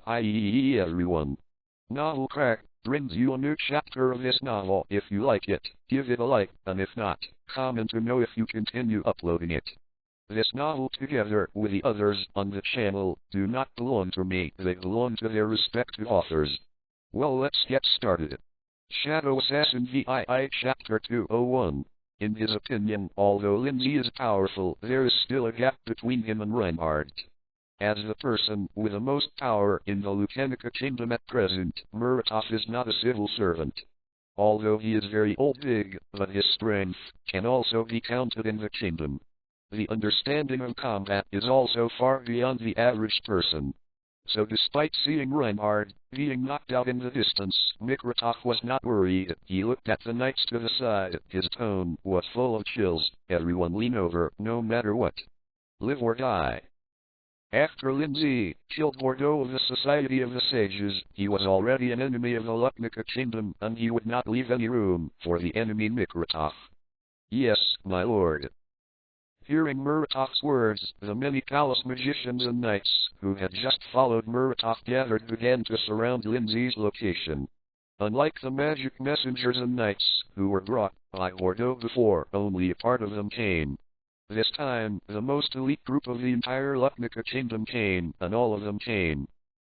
Hi everyone. Novel Crack brings you a new chapter of this novel. If you like it, give it a like, and if not, comment to know if you continue uploading it. This novel, together with the others on the channel, do not belong to me, they belong to their respective authors. Well, let's get started. Shadow Assassin VII Chapter 201. In his opinion, although Lin Zhe is powerful, there is still a gap between him and Reinhardt. As the person with the most power in the Lucanica Kingdom at present, Muratov is not a civil servant. Although he is very big, but his strength can also be counted in the kingdom. The understanding of combat is also far beyond the average person. So despite seeing Reinhardt being knocked out in the distance, Muratov was not worried. He looked at the knights to the side. His tone was full of chills. Everyone lean over, no matter what. Live or die. After Lin Zhe killed Bordeaux of the Society of the Sages, he was already an enemy of the Lucanica Kingdom, and he would not leave any room for the enemy Muratov. Yes, my lord. Hearing Muratov's words, the many palace magicians and knights who had just followed Muratov gathered began to surround Lin Zhe's location. Unlike the magic messengers and knights who were brought by Bordeaux before, only a part of them came. This time, the most elite group of the entire Lucanica Kingdom came, and all of them came.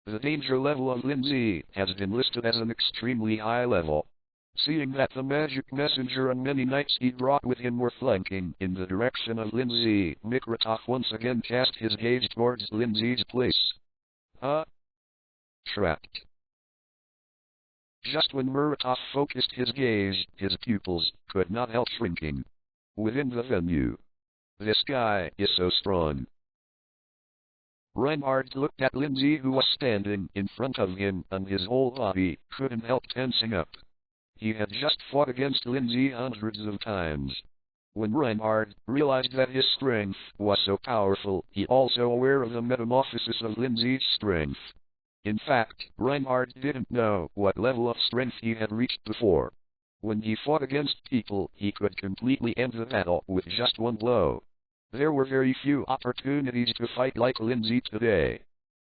The danger level of Lin Zhe has been listed as an extremely high level. Seeing that the magic messenger and many knights he brought with him were flanking in the direction of Lin Zhe, Muratov once again cast his gaze towards Lin Zhe's place. Trapped. Just when Muratov focused his gaze, his pupils could not help shrinking. Within the venue. This guy is so strong. Reinhardt looked at Lin Zhe, who was standing in front of him, and his whole body couldn't help tensing up. He had just fought against Lin Zhe hundreds of times. When Reinhardt realized that his strength was so powerful, he also aware of the metamorphosis of Lin Zhe's strength. In fact, Reinhardt didn't know what level of strength he had reached before. When he fought against people, he could completely end the battle with just one blow. There were very few opportunities to fight like Lin Zhe today.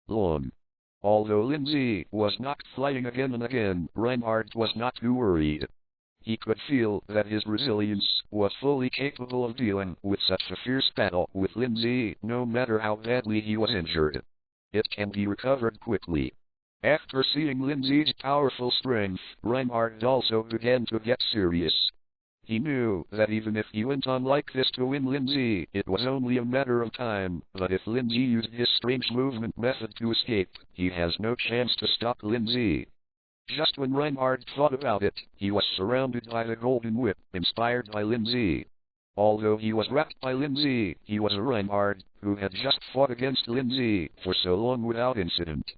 Although Lin Zhe was knocked flying again and again, Reinhardt was not too worried. He could feel that his resilience was fully capable of dealing with such a fierce battle with Lin Zhe, no matter how badly he was injured. It can be recovered quickly. After seeing Lin Zhe's powerful strength, Reinhardt also began to get serious. He knew that even if he went on like this to win Lin Zhe, it was only a matter of time, but if Lin Zhe used his strange movement method to escape, he has no chance to stop Lin Zhe. Just when Reinhardt thought about it, he was surrounded by the Golden Whip, inspired by Lin Zhe. Although he was wrapped by Lin Zhe, he was a Reinhardt who had just fought against Lin Zhe for so long without incident.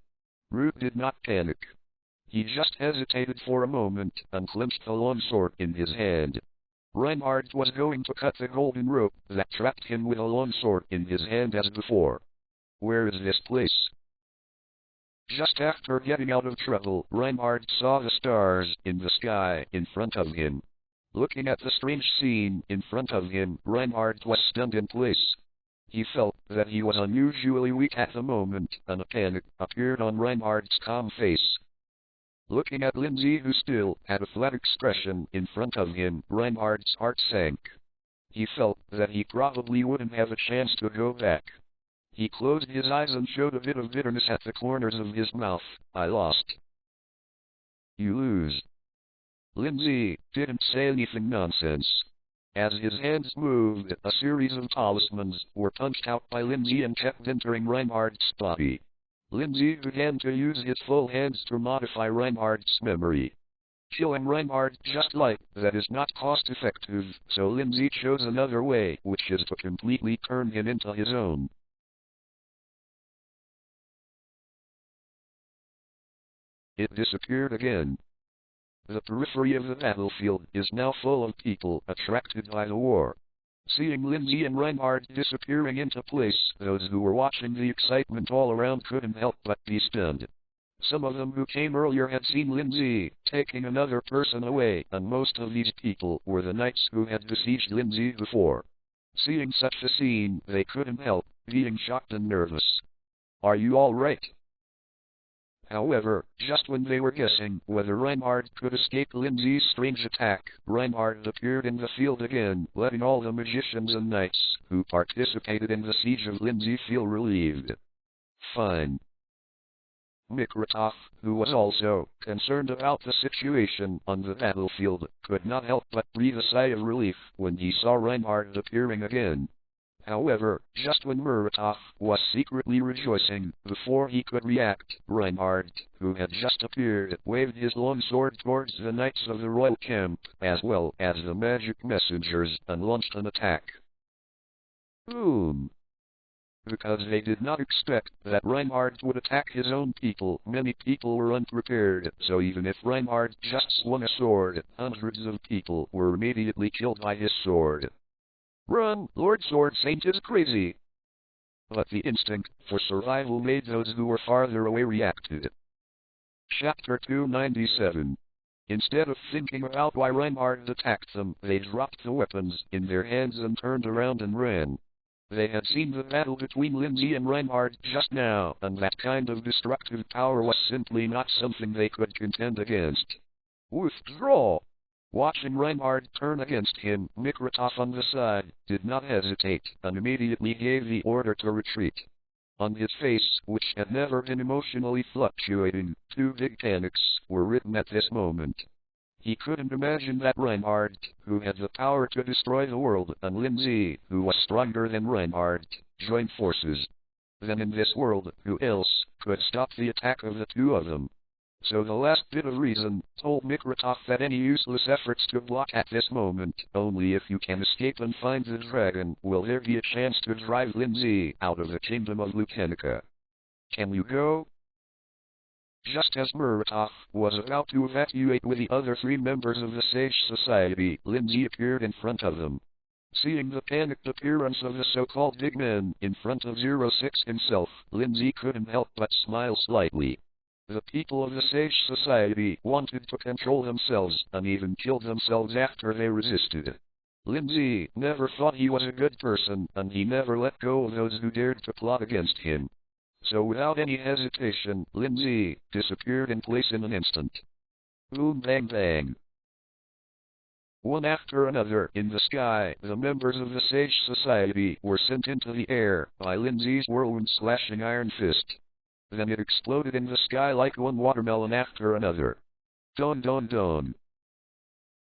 Root did not panic. He just hesitated for a moment and clenched the long sword in his hand. Reinhardt was going to cut the golden rope that trapped him with a long sword in his hand as before. Where is this place? Just after getting out of trouble, Reinhardt saw the stars in the sky in front of him. Looking at the strange scene in front of him, Reinhardt was stunned in place. He felt that he was unusually weak at the moment, and a panic appeared on Reinhardt's calm face. Looking at Lin Zhe, who still had a flat expression in front of him, Reinhardt's heart sank. He felt that he probably wouldn't have a chance to go back. He closed his eyes and showed a bit of bitterness at the corners of his mouth. I lost. You lose. Lin Zhe didn't say anything nonsense. As his hands moved, a series of talismans were punched out by Lin Zhe and kept entering Reinhardt's body. Lin Zhe began to use his full hands to modify Reinhardt's memory. Killing Reinhardt just like that is not cost-effective, so Lin Zhe chose another way, which is to completely turn him into his own. It disappeared again. The periphery of the battlefield is now full of people attracted by the war. Seeing Lin Zhe and Reinhardt disappearing into place, those who were watching the excitement all around couldn't help but be stunned. Some of them who came earlier had seen Lin Zhe taking another person away, and most of these people were the knights who had besieged Lin Zhe before. Seeing such a scene, they couldn't help being shocked and nervous. Are you all right? However, just when they were guessing whether Reinhard could escape Lin Zhe's strange attack, Reinhard appeared in the field again, letting all the magicians and knights who participated in the siege of Lin Zhe feel relieved. Fine. Mikratov, who was also concerned about the situation on the battlefield, could not help but breathe a sigh of relief when he saw Reinhard appearing again. However, just when Muratov was secretly rejoicing, before he could react, Reinhard, who had just appeared, waved his long sword towards the knights of the royal camp, as well as the magic messengers, and launched an attack. Boom! Because they did not expect that Reinhard would attack his own people, many people were unprepared, so even if Reinhard just swung a sword, hundreds of people were immediately killed by his sword. Run, Lord Sword Saint is crazy! But the instinct for survival made those who were farther away reacted. Chapter 297. Instead of thinking about why Reinhard attacked them, they dropped the weapons in their hands and turned around and ran. They had seen the battle between Lin Zhe and Reinhard just now, and that kind of destructive power was simply not something they could contend against. Withdraw! Watching Reinhard turn against him, Mikratov on the side did not hesitate, and immediately gave the order to retreat. On his face, which had never been emotionally fluctuating, two big panics were written at this moment. He couldn't imagine that Reinhard, who had the power to destroy the world, and Lin Zhe, who was stronger than Reinhard, joined forces. Then in this world, who else could stop the attack of the two of them? So the last bit of reason told Mikratov that any useless efforts to block at this moment, only if you can escape and find the dragon, will there be a chance to drive Lin Zhe out of the kingdom of Lucanica. Can you go? Just as Muratov was about to evacuate with the other three members of the Sage Society, Lin Zhe appeared in front of them. Seeing the panicked appearance of the so-called big man in front of 06 himself, Lin Zhe couldn't help but smile slightly. The people of the Sage Society wanted to control themselves, and even killed themselves after they resisted. Lin Zhe never thought he was a good person, and he never let go of those who dared to plot against him. So without any hesitation, Lin Zhe disappeared in place in an instant. Boom bang bang. One after another, in the sky, the members of the Sage Society were sent into the air by Lin Zhe's whirlwind-slashing iron fist. Then it exploded in the sky like one watermelon after another. Don don don.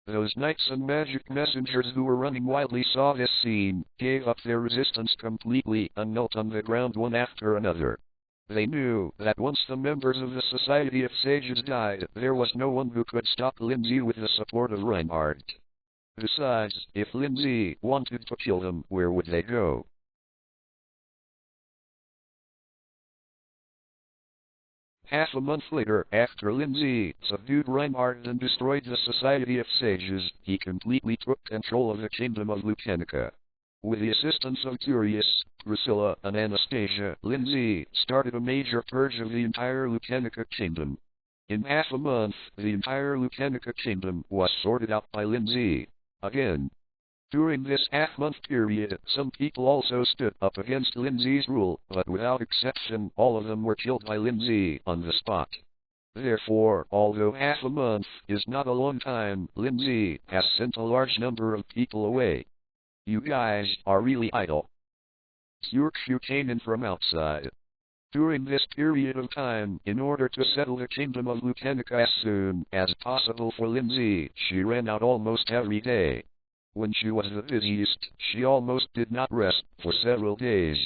Those knights and magic messengers who were running wildly saw this scene, gave up their resistance completely, and knelt on the ground one after another. They knew that once the members of the Society of Sages died, there was no one who could stop Lin Zhe with the support of Reinhard. Besides, if Lin Zhe wanted to kill them, where would they go? Half a month later, after Lin Zhe subdued Reinhard and destroyed the Society of Sages, he completely took control of the kingdom of Lucanica. With the assistance of Curious, Priscilla, and Anastasia, Lin Zhe started a major purge of the entire Lucanica kingdom. In half a month, the entire Lucanica kingdom was sorted out by Lin Zhe. Again. During this half-month period, some people also stood up against Lin Zhe's rule, but without exception, all of them were killed by Lin Zhe on the spot. Therefore, although half a month is not a long time, Lin Zhe has sent a large number of people away. You guys are really idle. Xurxu came in from outside. During this period of time, in order to settle the kingdom of Lucanica as soon as possible for Lin Zhe, she ran out almost every day. When she was the busiest, she almost did not rest for several days.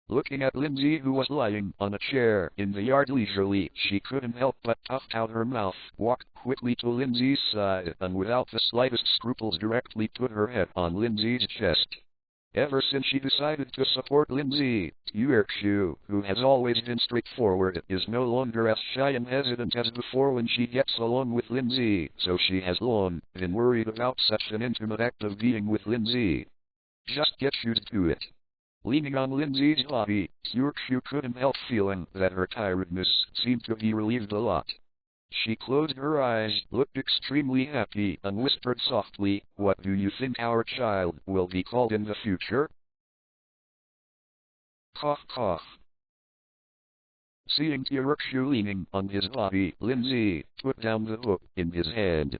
Looking at Lin Zhe, who was lying on a chair in the yard leisurely, she couldn't help but puff out her mouth, walked quickly to Lin Zhe's side, and without the slightest scruples directly put her head on Lin Zhe's chest. Ever since she decided to support Lin Zhe, Xurxu, who has always been straightforward, is no longer as shy and hesitant as before when she gets along with Lin Zhe, so she has long been worried about such an intimate act of being with Lin Zhe. Just get used to it. Leaning on Lin Zhe's body, Xurxu couldn't help feeling that her tiredness seemed to be relieved a lot. She closed her eyes, looked extremely happy, and whispered softly, "What do you think our child will be called in the future?" Cough cough. Seeing Tirakshu leaning on his body, Lin Zhe put down the hook in his hand.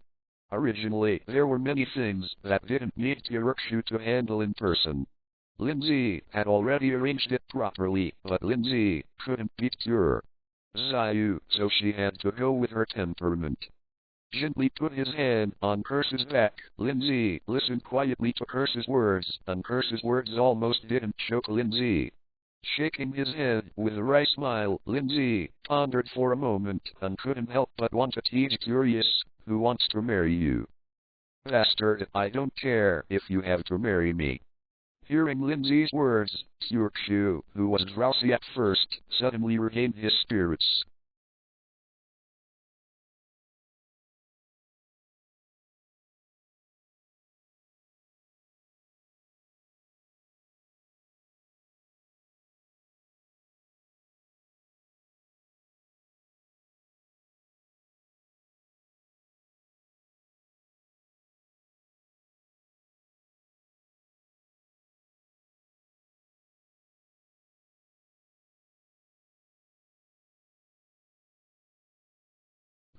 Originally, there were many things that didn't need Tirakshu to handle in person. Lin Zhe had already arranged it properly, but Lin Zhe couldn't beat Tur Zayu, so she had to go with her temperament. Gently put his hand on Curse's back. Lin Zhe listened quietly to Curse's words, and Curse's words almost didn't choke Lin Zhe. Shaking his head with a wry smile, Lin Zhe pondered for a moment and couldn't help but want to tease Curious, who wants to marry you. Bastard, I don't care if you have to marry me. Hearing Lin Zhe's words, Tirakshu, who was drowsy at first, suddenly regained his spirits.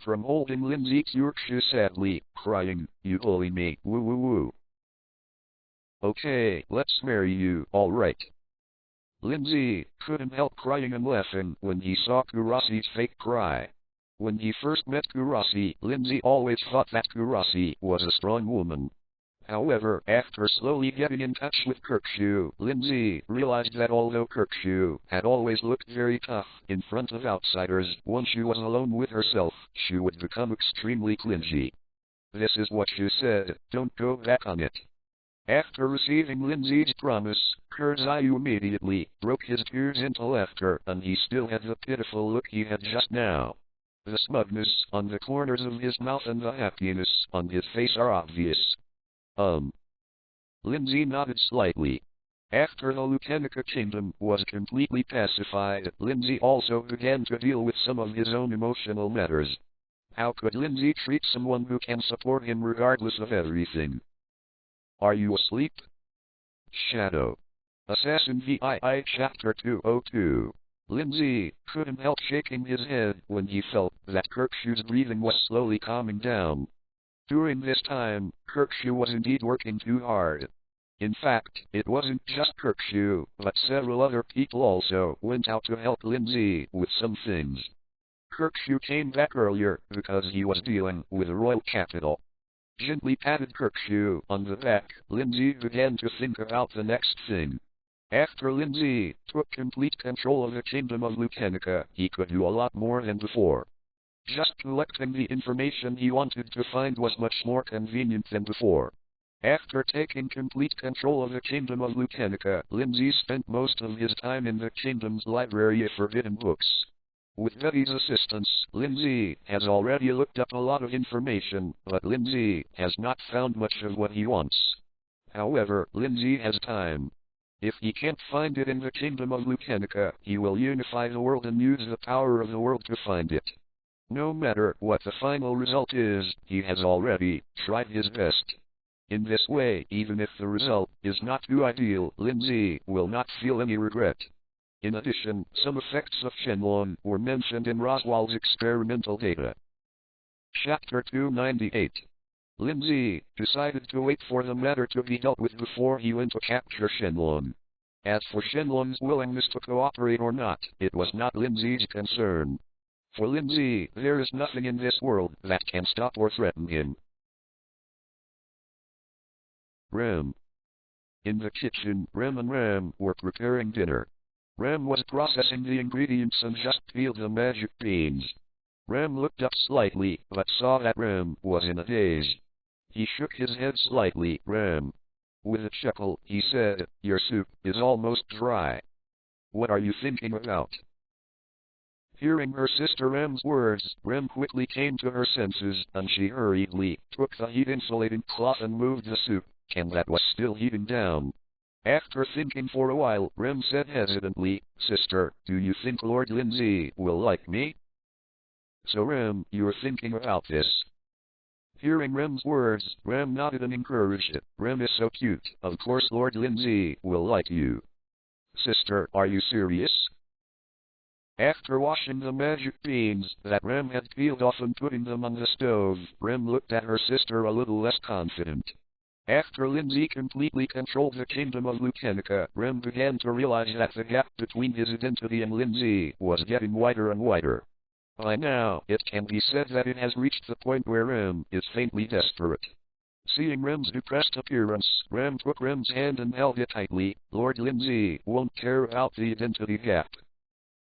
From holding Lin Zhe, Tirakshu sadly, crying, you bully me, woo woo woo. Okay, let's marry you, alright. Lin Zhe couldn't help crying and laughing when he saw Kurasi's fake cry. When he first met Kurasi, Lin Zhe always thought that Kurasi was a strong woman. However, after slowly getting in touch with Kirkshu, Lin Zhe realized that although Kirkshu had always looked very tough in front of outsiders, once she was alone with herself, she would become extremely clingy. This is what she said, don't go back on it. After receiving Lin Zhe's promise, Kurzayu immediately broke his tears into laughter, and he still had the pitiful look he had just now. The smugness on the corners of his mouth and the happiness on his face are obvious. Lin Zhe nodded slightly. After the Lucanica kingdom was completely pacified, Lin Zhe also began to deal with some of his own emotional matters. How could Lin Zhe treat someone who can support him regardless of everything? Are you asleep? Shadow. Assassin VII Chapter 202. Lin Zhe couldn't help shaking his head when he felt that Kirkshu's breathing was slowly calming down. During this time, Kirkshu was indeed working too hard. In fact, it wasn't just Kirkshu, but several other people also went out to help Lin Zhe with some things. Kirkshu came back earlier because he was dealing with the royal capital. Gently patted Kirkshu on the back, Lin Zhe began to think about the next thing. After Lin Zhe took complete control of the kingdom of Lucanica, he could do a lot more than before. Just collecting the information he wanted to find was much more convenient than before. After taking complete control of the kingdom of Lucanica, Lin Zhe spent most of his time in the kingdom's library of forbidden books. With Betty's assistance, Lin Zhe has already looked up a lot of information, but Lin Zhe has not found much of what he wants. However, Lin Zhe has time. If he can't find it in the kingdom of Lucanica, he will unify the world and use the power of the world to find it. No matter what the final result is, he has already tried his best. In this way, even if the result is not too ideal, Lin Zhe will not feel any regret. In addition, some effects of Shenlong were mentioned in Roswell's experimental data. Chapter 298. Lin Zhe decided to wait for the matter to be dealt with before he went to capture Shenlong. As for Shenlong's willingness to cooperate or not, it was not Lin Zhe's concern. For Lin Zhe, there is nothing in this world that can stop or threaten him. Ram. In the kitchen, Ram and Ram were preparing dinner. Ram was processing the ingredients and just peeled the magic beans. Ram looked up slightly, but saw that Ram was in a daze. He shook his head slightly. Ram. With a chuckle, he said, your soup is almost dry. What are you thinking about? Hearing her sister Ram's words, Ram quickly came to her senses, and she hurriedly took the heat-insulating cloth and moved the soup can that was still heating down. After thinking for a while, Rem said hesitantly, Sister, do you think Lord Lin Zhe will like me? So Rem, you're thinking about this. Hearing Rem's words, Rem nodded and encouraged it. Rem is so cute, of course Lord Lin Zhe will like you. Sister, are you serious? After washing the magic beans that Rem had peeled off and putting them on the stove, Rem looked at her sister a little less confident. After Lin Zhe completely controlled the kingdom of Lucanica, Rem began to realize that the gap between his identity and Lin Zhe was getting wider and wider. By now, it can be said that it has reached the point where Rem is faintly desperate. Seeing Rem's depressed appearance, Rem took Rem's hand and held it tightly. Lord Lin Zhe won't care about the identity gap.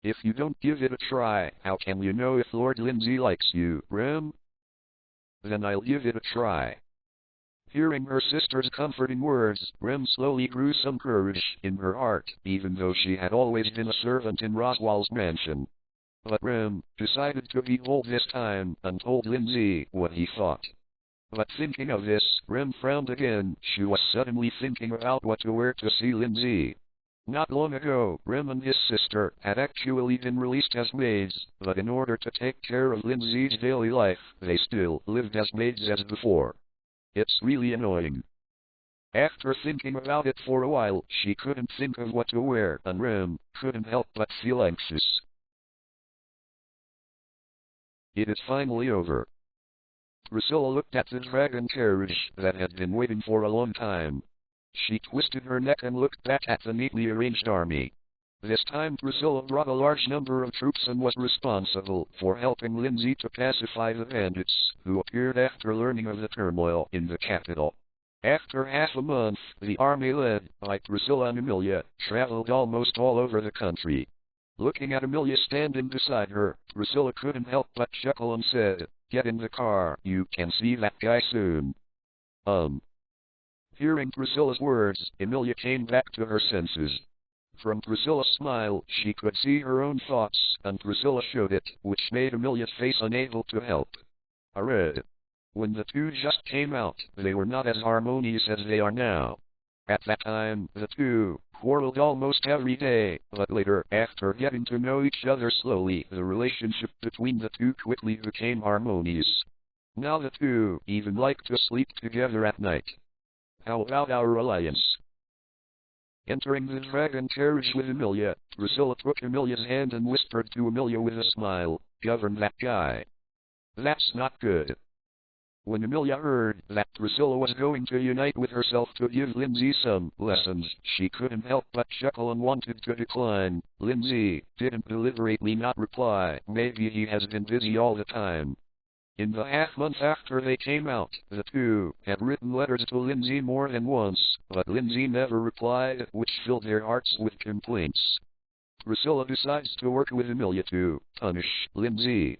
If you don't give it a try, how can you know if Lord Lin Zhe likes you, Rem? Then I'll give it a try. Hearing her sister's comforting words, Rem slowly grew some courage in her heart, even though she had always been a servant in Roswell's mansion. But Rem decided to be bold this time and told Lin Zhe what he thought. But thinking of this, Rem frowned again. She was suddenly thinking about what to wear to see Lin Zhe. Not long ago, Rem and his sister had actually been released as maids, but in order to take care of Lin Zhe's daily life, they still lived as maids as before. It's really annoying. After thinking about it for a while, she couldn't think of what to wear, and Rem couldn't help but feel anxious. It is finally over. Priscilla looked at the dragon carriage that had been waiting for a long time. She twisted her neck and looked back at the neatly arranged army. This time Priscilla brought a large number of troops and was responsible for helping Lin Zhe to pacify the bandits, who appeared after learning of the turmoil in the capital. After half a month, the army led by Priscilla and Emilia traveled almost all over the country. Looking at Emilia standing beside her, Priscilla couldn't help but chuckle and said, "Get in the car, you can see that guy soon." Hearing Priscilla's words, Emilia came back to her senses. From Priscilla's smile, she could see her own thoughts, and Priscilla showed it, which made Emilia's face unable to help. When the two just came out, they were not as harmonious as they are now. At that time, the two quarreled almost every day, but later, after getting to know each other slowly, the relationship between the two quickly became harmonious. Now the two even like to sleep together at night. How about our alliance? Entering the dragon carriage with Emilia, Priscilla took Emilia's hand and whispered to Emilia with a smile, "Govern that guy." That's not good. When Emilia heard that Priscilla was going to unite with herself to give Lin Zhe some lessons, she couldn't help but chuckle and wanted to decline. Lin Zhe didn't deliberately not reply. Maybe he has been busy all the time. In the half-month after they came out, the two had written letters to Lin Zhe more than once, but Lin Zhe never replied, which filled their hearts with complaints. Priscilla decides to work with Emilia to punish Lin Zhe.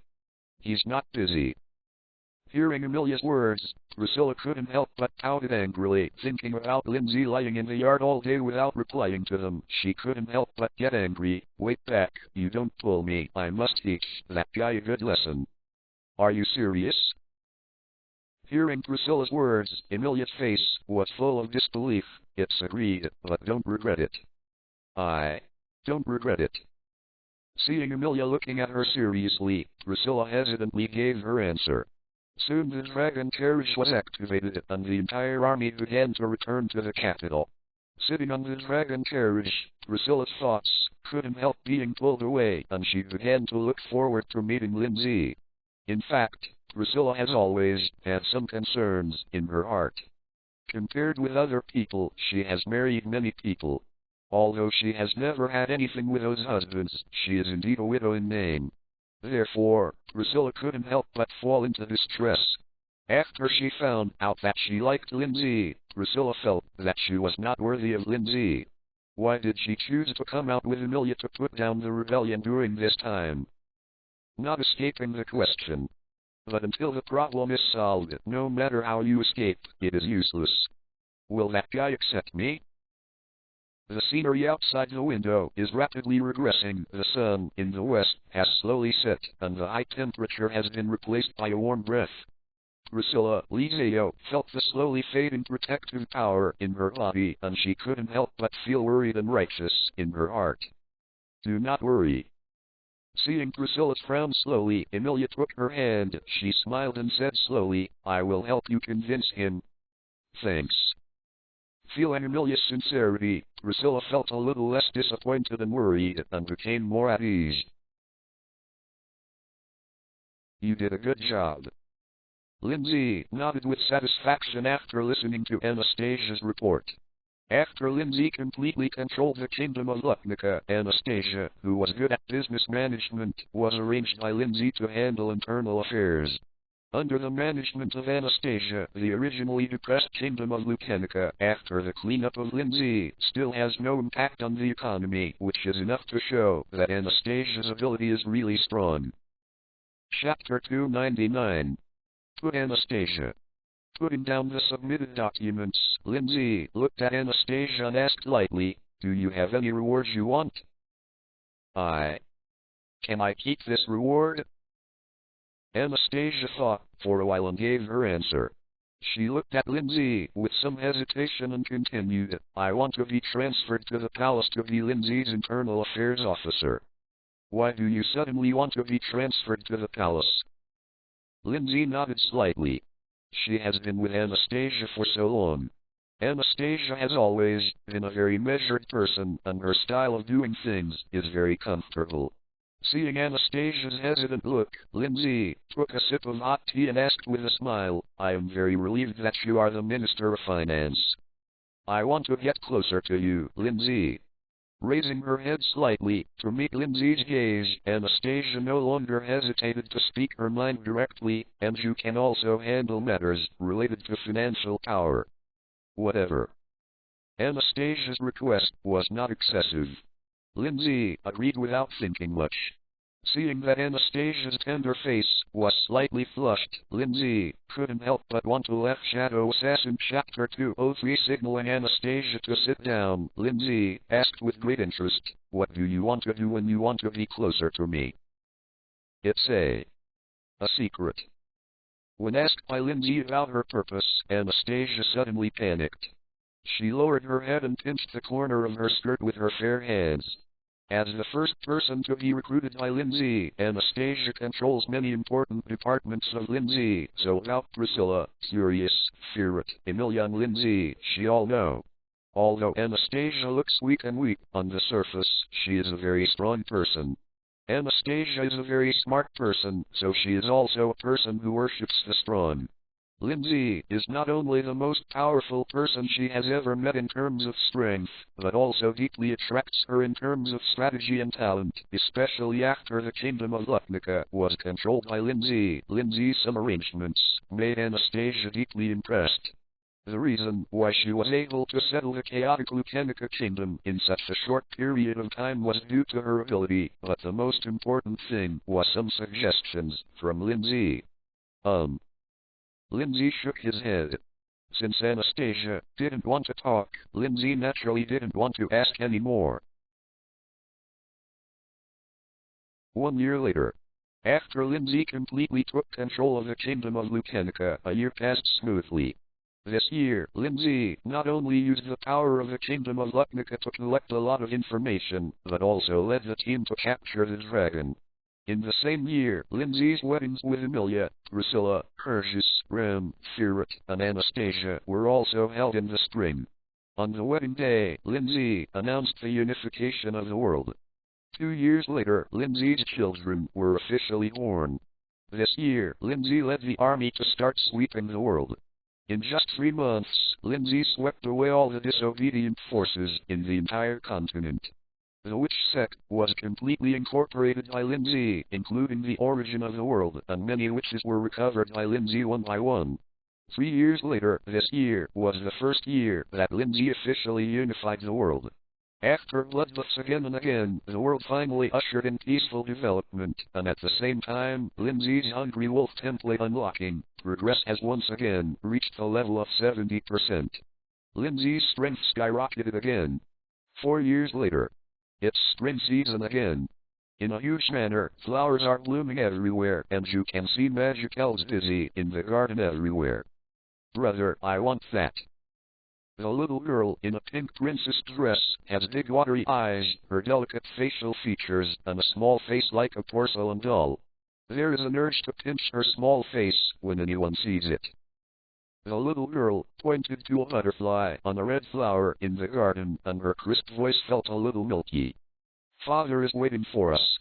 He's not busy. Hearing Emilia's words, Priscilla couldn't help but pouted angrily, thinking about Lin Zhe lying in the yard all day without replying to them. She couldn't help but get angry. "Wait back, you don't pull me. I must teach that guy a good lesson." "Are you serious?" Hearing Priscilla's words, Emilia's face was full of disbelief. "It's agreed, but don't regret it." "I don't regret it." Seeing Emilia looking at her seriously, Priscilla hesitantly gave her answer. Soon the dragon carriage was activated, and the entire army began to return to the capital. Sitting on the dragon carriage, Priscilla's thoughts couldn't help being pulled away, and she began to look forward to meeting Lin Zhe. In fact, Priscilla has always had some concerns in her heart. Compared with other people, she has married many people. Although she has never had anything with those husbands, she is indeed a widow in name. Therefore, Priscilla couldn't help but fall into distress. After she found out that she liked Lin Zhe, Priscilla felt that she was not worthy of Lin Zhe. Why did she choose to come out with Emilia to put down the rebellion during this time? Not escaping the question. But until the problem is solved, no matter how you escape, it is useless. Will that guy accept me? The scenery outside the window is rapidly regressing. The sun in the west has slowly set, and the high temperature has been replaced by a warm breath. Priscilla Lin Zhe felt the slowly fading protective power in her body, and she couldn't help but feel worried and righteous in her heart. Do not worry. Seeing Priscilla's frown slowly, Emilia took her hand. She smiled and said slowly, "I will help you convince him." "Thanks." Feeling Emilia's sincerity, Priscilla felt a little less disappointed and worried, and became more at ease. You did a good job. Lin Zhe nodded with satisfaction after listening to Anastasia's report. After Lin Zhe completely controlled the kingdom of Luknica, Anastasia, who was good at business management, was arranged by Lin Zhe to handle internal affairs. Under the management of Anastasia, the originally depressed kingdom of Lucanica, after the cleanup of Lin Zhe, still has no impact on the economy, which is enough to show that Anastasia's ability is really strong. Chapter 299. To Anastasia. Putting down the submitted documents, Lin Zhe looked at Anastasia and asked lightly, "Do you have any rewards you want?" Can I keep this reward?" Anastasia thought for a while and gave her answer. She looked at Lin Zhe with some hesitation and continued, "I want to be transferred to the palace to be Lin Zhe's internal affairs officer." "Why do you suddenly want to be transferred to the palace?" Lin Zhe nodded slightly. She has been with Anastasia for so long. Anastasia has always been a very measured person, and her style of doing things is very comfortable. Seeing Anastasia's hesitant look, Lin Zhe took a sip of hot tea and asked with a smile, "I am very relieved that you are the Minister of Finance. I want to get closer to you, Lin Zhe." Raising her head slightly to meet Lin Zhe's gaze, Anastasia no longer hesitated to speak her mind directly, "And you can also handle matters related to financial power." Whatever. Anastasia's request was not excessive. Lin Zhe agreed without thinking much. Seeing that Anastasia's tender face was slightly flushed, Lin Zhe couldn't help but want to laugh. Shadow Assassin Chapter 203. Signaling Anastasia to sit down, Lin Zhe asked with great interest, "What do you want to do when you want to be closer to me?" "It's a secret." When asked by Lin Zhe about her purpose, Anastasia suddenly panicked. She lowered her head and pinched the corner of her skirt with her fair hands. As the first person to be recruited by Lin Zhe, Anastasia controls many important departments of Lin Zhe, so about Priscilla, Curious, Ferret, Emilia and Lin Zhe, she all know. Although Anastasia looks weak on the surface, she is a very strong person. Anastasia is a very smart person, so she is also a person who worships the strong. Lin Zhe is not only the most powerful person she has ever met in terms of strength, but also deeply attracts her in terms of strategy and talent, especially after the kingdom of Luknica was controlled by Lin Zhe. Lin Zhe's some arrangements made Anastasia deeply impressed. The reason why she was able to settle the chaotic Lucanica kingdom in such a short period of time was due to her ability, but the most important thing was some suggestions from Lin Zhe. Lin Zhe shook his head. Since Anastasia didn't want to talk, Lin Zhe naturally didn't want to ask any more. 1 year later. After Lin Zhe completely took control of the kingdom of Lucanica, a year passed smoothly. This year, Lin Zhe not only used the power of the kingdom of Luknica to collect a lot of information, but also led the team to capture the dragon. In the same year, Lin Zhe's weddings with Emilia, Priscilla, Curtius, Ram, Ferret, and Anastasia were also held in the spring. On the wedding day, Lin Zhe announced the unification of the world. 2 years later, Lin Zhe's children were officially born. This year, Lin Zhe led the army to start sweeping the world. In just 3 months, Lin Zhe swept away all the disobedient forces in the entire continent. The witch sect was completely incorporated by Lin Zhe, including the origin of the world, and many witches were recovered by Lin Zhe one by one. 3 years later, this year was the first year that Lin Zhe officially unified the world. After bloodbaths again and again, the world finally ushered in peaceful development, and at the same time, Lin Zhe's Hungry Wolf template unlocking progress has once again reached the level of 70%. Lin Zhe's strength skyrocketed again. 4 years later. It's spring season again. In a huge manner, flowers are blooming everywhere, and you can see magic elves busy in the garden everywhere. Brother, I want that. The little girl in a pink princess dress has big watery eyes, her delicate facial features, and a small face like a porcelain doll. There is an urge to pinch her small face when anyone sees it. The little girl pointed to a butterfly on a red flower in the garden, and her crisp voice felt a little milky. Father is waiting for us.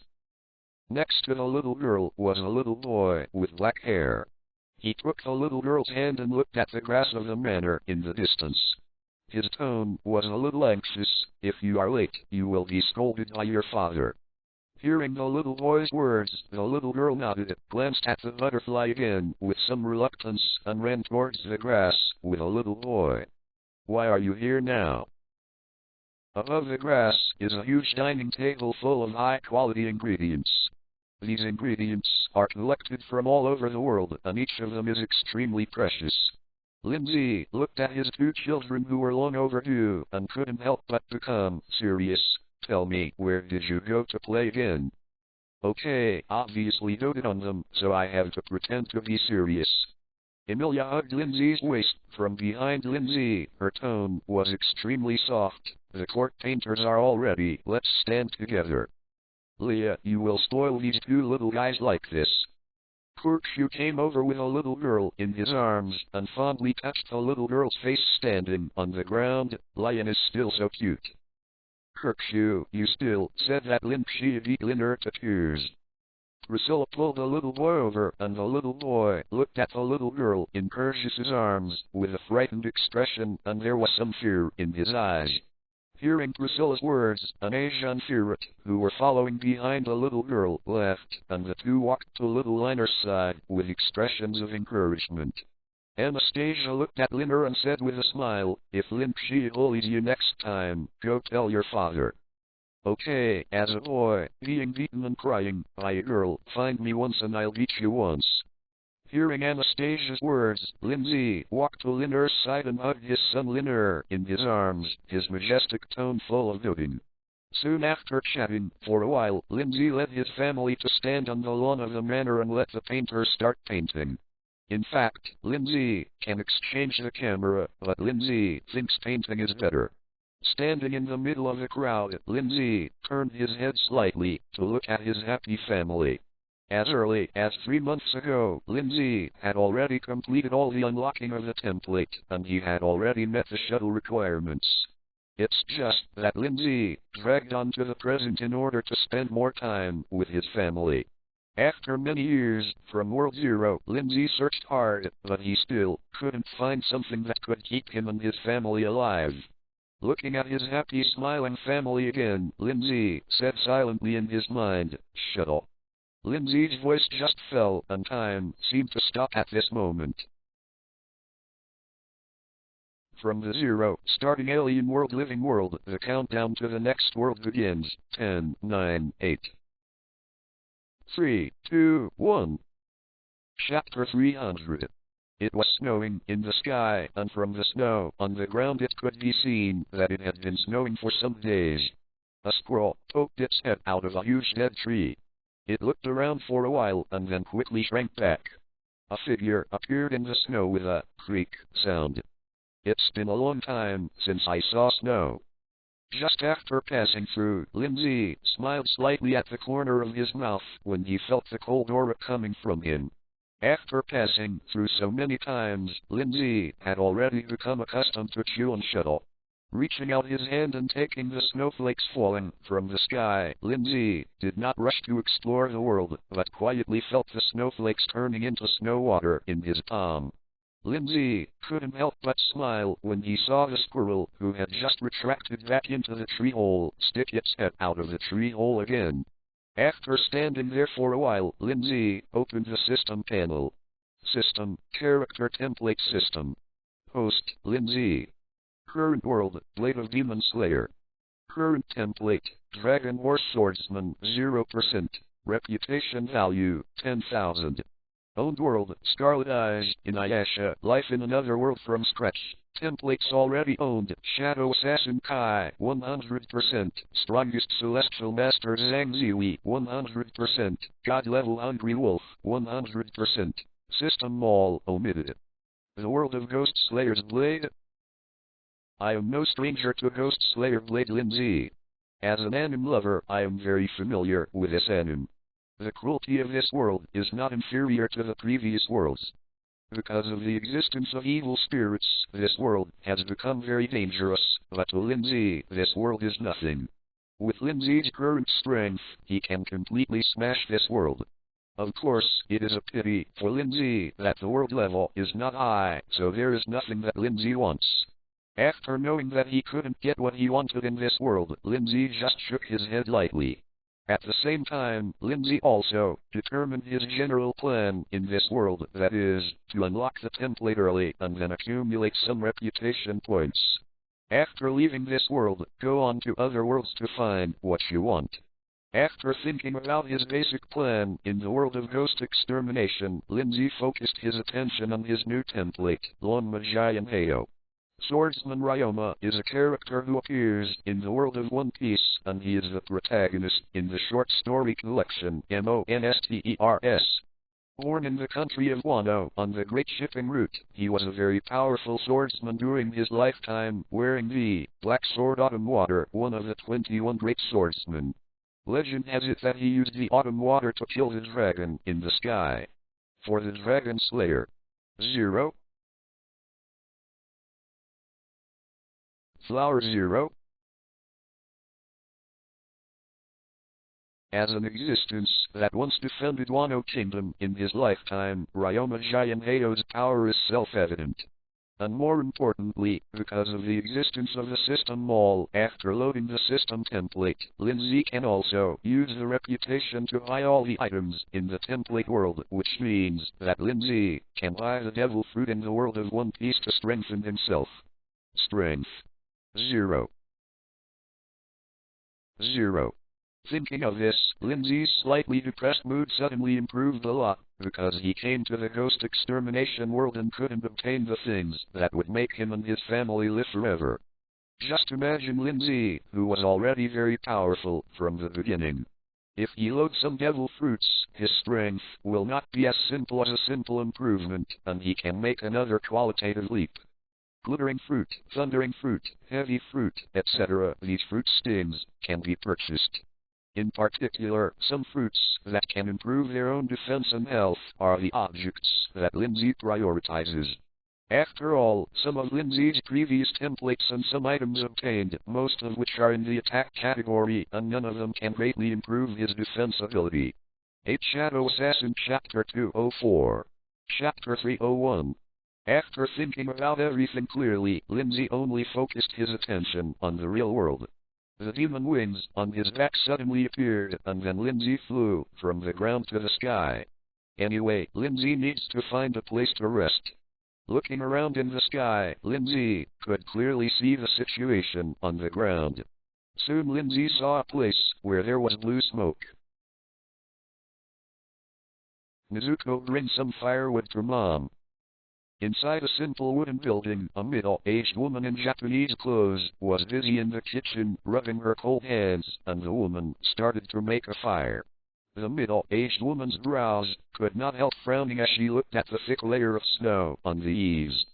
Next to the little girl was a little boy with black hair. He took the little girl's hand and looked at the grass of the manor in the distance. His tone was a little anxious. "If you are late, you will be scolded by your father." Hearing the little boy's words, the little girl nodded, glanced at the butterfly again with some reluctance, and ran towards the grass with a little boy. "Why are you here now?" Above the grass is a huge dining table full of high-quality ingredients. These ingredients are collected from all over the world, and each of them is extremely precious. Lin Zhe looked at his two children who were long overdue, and couldn't help but become serious. "Tell me, where did you go to play again?" "Okay, obviously doted on them, so I have to pretend to be serious." Emilia hugged Lin Zhe's waist from behind Lin Zhe. Her tone was extremely soft. "The court painters are all ready. Let's stand together." "Leah, you will spoil these two little guys like this." Kurkshu came over with a little girl in his arms and fondly touched the little girl's face standing on the ground. "Lion is still so cute." "Kurkshu, you still said that Lin Zhe beat Liner to tears." Priscilla pulled the little boy over, and the little boy looked at the little girl in Perseus's arms with a frightened expression, and there was some fear in his eyes. Hearing Priscilla's words, an Asian ferret, who were following behind the little girl, laughed, and the two walked to little Liner's side with expressions of encouragement. Anastasia looked at Liner and said with a smile, "If Lin Zhe bullies you next time, go tell your father." "Okay, as a boy, being beaten and crying by a girl, find me once and I'll beat you once." Hearing Anastasia's words, Lin Zhe walked to Liner's side and hugged his son Liner in his arms, his majestic tone full of doting. Soon after chatting for a while, Lin Zhe led his family to stand on the lawn of the manor and let the painters start painting. In fact, Lin Zhe can exchange the camera, but Lin Zhe thinks painting is better. Standing in the middle of the crowd, Lin Zhe turned his head slightly to look at his happy family. As early as 3 months ago, Lin Zhe had already completed all the unlocking of the template, and he had already met the shuttle requirements. It's just that Lin Zhe dragged on to the present in order to spend more time with his family. After many years, from World Zero, Lin Zhe searched hard, but he still couldn't find something that could keep him and his family alive. Looking at his happy smiling family again, Lin Zhe said silently in his mind, "Shuttle." Lin Zhe's voice just fell, and time seemed to stop at this moment. From the zero, starting alien world living world, the countdown to the next world begins. 10, 9, 8. 3, 2, 1. Chapter 300. It was snowing in the sky, and from the snow on the ground it could be seen that it had been snowing for some days. A squirrel poked its head out of a huge dead tree. It looked around for a while and then quickly shrank back. A figure appeared in the snow with a creak sound. "It's been a long time since I saw snow." Just after passing through, Lin Zhe smiled slightly at the corner of his mouth when he felt the cold aura coming from him. After passing through so many times, Lin Zhe had already become accustomed to chew and shuttle. Reaching out his hand and taking the snowflakes falling from the sky, Lin Zhe did not rush to explore the world, but quietly felt the snowflakes turning into snow water in his palm. Lin Zhe couldn't help but smile when he saw the squirrel, who had just retracted back into the tree hole, stick its head out of the tree hole again. After standing there for a while, Lin Zhe opened the system panel. System, Character Template System. Host, Lin Zhe. Current world, Blade of Demon Slayer. Current template, Dragon War Swordsman, 0%. Reputation value, 10,000. Owned world, Scarlet Eyes, Inuyasha, Life in Another World from scratch. Templates already owned, Shadow Assassin Kai, 100%. Strongest Celestial Master Zhang Ziyi, 100%. God Level Hungry Wolf, 100%. System all omitted. The world of Ghost Slayer's Blade. I am no stranger to Ghost Slayer Blade Lin Zhe. As an anime lover, I am very familiar with this anime. The cruelty of this world is not inferior to the previous worlds. Because of the existence of evil spirits, this world has become very dangerous, but to Lin Zhe, this world is nothing. With Lin Zhe's current strength, he can completely smash this world. Of course, it is a pity for Lin Zhe that the world level is not high, so there is nothing that Lin Zhe wants. After knowing that he couldn't get what he wanted in this world, Lin Zhe just shook his head lightly. At the same time, Lin Zhe also determined his general plan in this world, that is, to unlock the template early and then accumulate some reputation points. After leaving this world, go on to other worlds to find what you want. After thinking about his basic plan in the world of ghost extermination, Lin Zhe focused his attention on his new template, Lonma Jian Heo. Swordsman Ryoma is a character who appears in the world of One Piece, and he is the protagonist in the short story collection Monsters. Born in the country of Wano on the Great Shipping Route, he was a very powerful swordsman during his lifetime, wearing the Black Sword Autumn Water, one of the 21 great swordsmen. Legend has it that he used the Autumn Water to kill the dragon in the sky. For the Dragon Slayer. 0. Flower 0. As an existence that once defended Wano Kingdom in his lifetime, Ryoma Jian Heo's power is self-evident. And more importantly, because of the existence of the system mall, after loading the system template, Lin Zhe can also use the reputation to buy all the items in the template world, which means that Lin Zhe can buy the devil fruit in the world of One Piece to strengthen himself. Strength 0. Thinking of this, Lin Zhe's slightly depressed mood suddenly improved a lot, because he came to the ghost extermination world and couldn't obtain the things that would make him and his family live forever. Just imagine Lin Zhe, who was already very powerful from the beginning. If he loads some devil fruits, his strength will not be as simple as a simple improvement, and he can make another qualitative leap. Glittering fruit, thundering fruit, heavy fruit, etc. These fruit stings can be purchased. In particular, some fruits that can improve their own defense and health are the objects that Lin Zhe prioritizes. After all, some of Lin Zhe's previous templates and some items obtained, most of which are in the attack category, and none of them can greatly improve his defense ability. 8 Shadow Assassin Chapter 204. Chapter 301. After thinking about everything clearly, Lin Zhe only focused his attention on the real world. The demon wings on his back suddenly appeared, and then Lin Zhe flew from the ground to the sky. Anyway, Lin Zhe needs to find a place to rest. Looking around in the sky, Lin Zhe could clearly see the situation on the ground. Soon Lin Zhe saw a place where there was blue smoke. Nezuko, bring some firewood for Mom. Inside a simple wooden building, a middle-aged woman in Japanese clothes was busy in the kitchen, rubbing her cold hands, and the woman started to make a fire. The middle-aged woman's brows could not help frowning as she looked at the thick layer of snow on the eaves.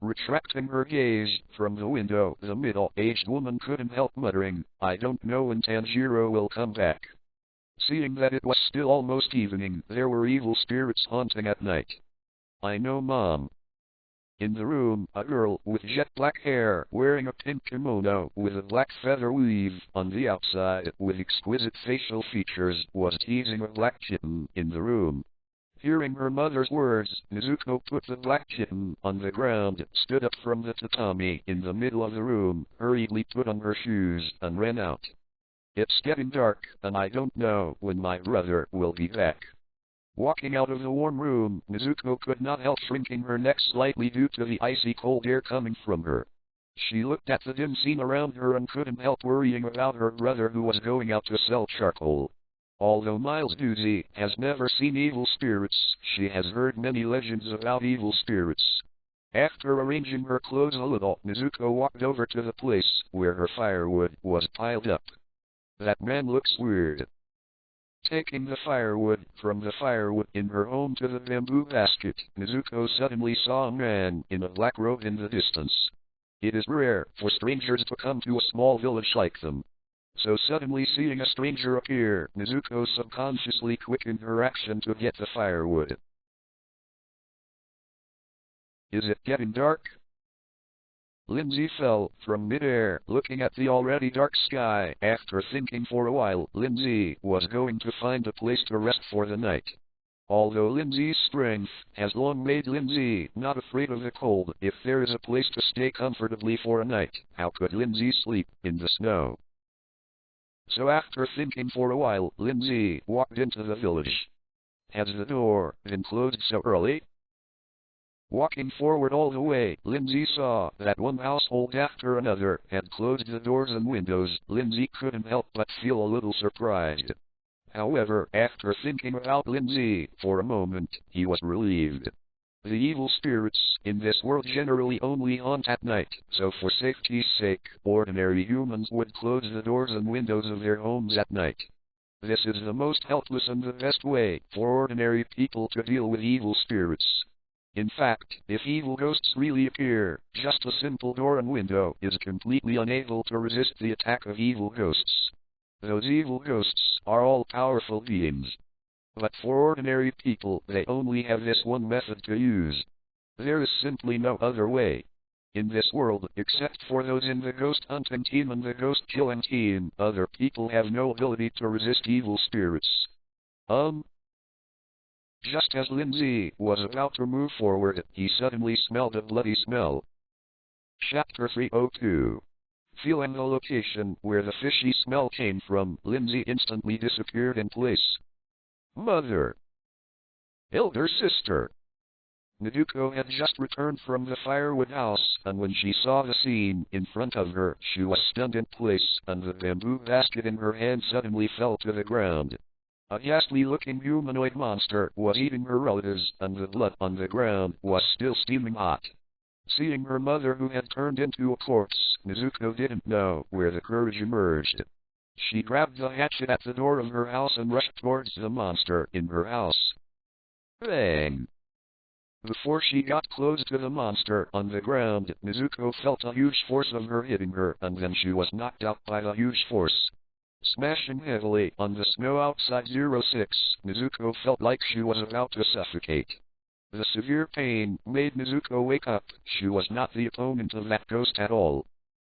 Retracting her gaze from the window, the middle-aged woman couldn't help muttering, "I don't know when Tanjiro will come back." Seeing that it was still almost evening, there were evil spirits haunting at night. "I know, Mom." In the room, a girl with jet black hair, wearing a pink kimono with a black feather weave on the outside, with exquisite facial features, was teasing a black kitten in the room. Hearing her mother's words, Nezuko put the black kitten on the ground, stood up from the tatami in the middle of the room, hurriedly put on her shoes, and ran out. "It's getting dark, and I don't know when my brother will be back." Walking out of the warm room, Nezuko could not help shrinking her neck slightly due to the icy cold air coming from her. She looked at the dim scene around her and couldn't help worrying about her brother who was going out to sell charcoal. Although Miles Doozy has never seen evil spirits, she has heard many legends about evil spirits. After arranging her clothes a little, Nezuko walked over to the place where her firewood was piled up. "That man looks weird." Taking the firewood from the firewood in her home to the bamboo basket, Nezuko suddenly saw a man in a black robe in the distance. It is rare for strangers to come to a small village like them. So suddenly seeing a stranger appear, Nezuko subconsciously quickened her action to get the firewood. "Is it getting dark?" Lin Zhe fell from midair, looking at the already dark sky. After thinking for a while, Lin Zhe was going to find a place to rest for the night. Although Lin Zhe's strength has long made Lin Zhe not afraid of the cold, if there is a place to stay comfortably for a night, how could Lin Zhe sleep in the snow? So after thinking for a while, Lin Zhe walked into the village. Has the door been closed so early? Walking forward all the way, Lin Zhe saw that one household after another had closed the doors and windows. Lin Zhe couldn't help but feel a little surprised. However, after thinking about Lin Zhe for a moment, he was relieved. The evil spirits in this world generally only haunt at night, so for safety's sake, ordinary humans would close the doors and windows of their homes at night. This is the most helpless and the best way for ordinary people to deal with evil spirits. In fact, if evil ghosts really appear, just a simple door and window is completely unable to resist the attack of evil ghosts. Those evil ghosts are all-powerful beings. But for ordinary people, they only have this one method to use. There is simply no other way. In this world, except for those in the ghost hunting team and the ghost killing team, other people have no ability to resist evil spirits. Just as Lin Zhe was about to move forward, he suddenly smelled a bloody smell. Chapter 302. Feeling the location where the fishy smell came from, Lin Zhe instantly disappeared in place. Mother! Elder sister! Naduko had just returned from the firewood house, and when she saw the scene in front of her, she was stunned in place, and the bamboo basket in her hand suddenly fell to the ground. A ghastly-looking humanoid monster was eating her relatives, and the blood on the ground was still steaming hot. Seeing her mother who had turned into a corpse, Nezuko didn't know where the courage emerged. She grabbed the hatchet at the door of her house and rushed towards the monster in her house. Bang! Before she got close to the monster on the ground, Nezuko felt a huge force of her hitting her, and then she was knocked out by the huge force. Smashing heavily on the snow outside 06, Nezuko felt like she was about to suffocate. The severe pain made Nezuko wake up. She was not the opponent of that ghost at all.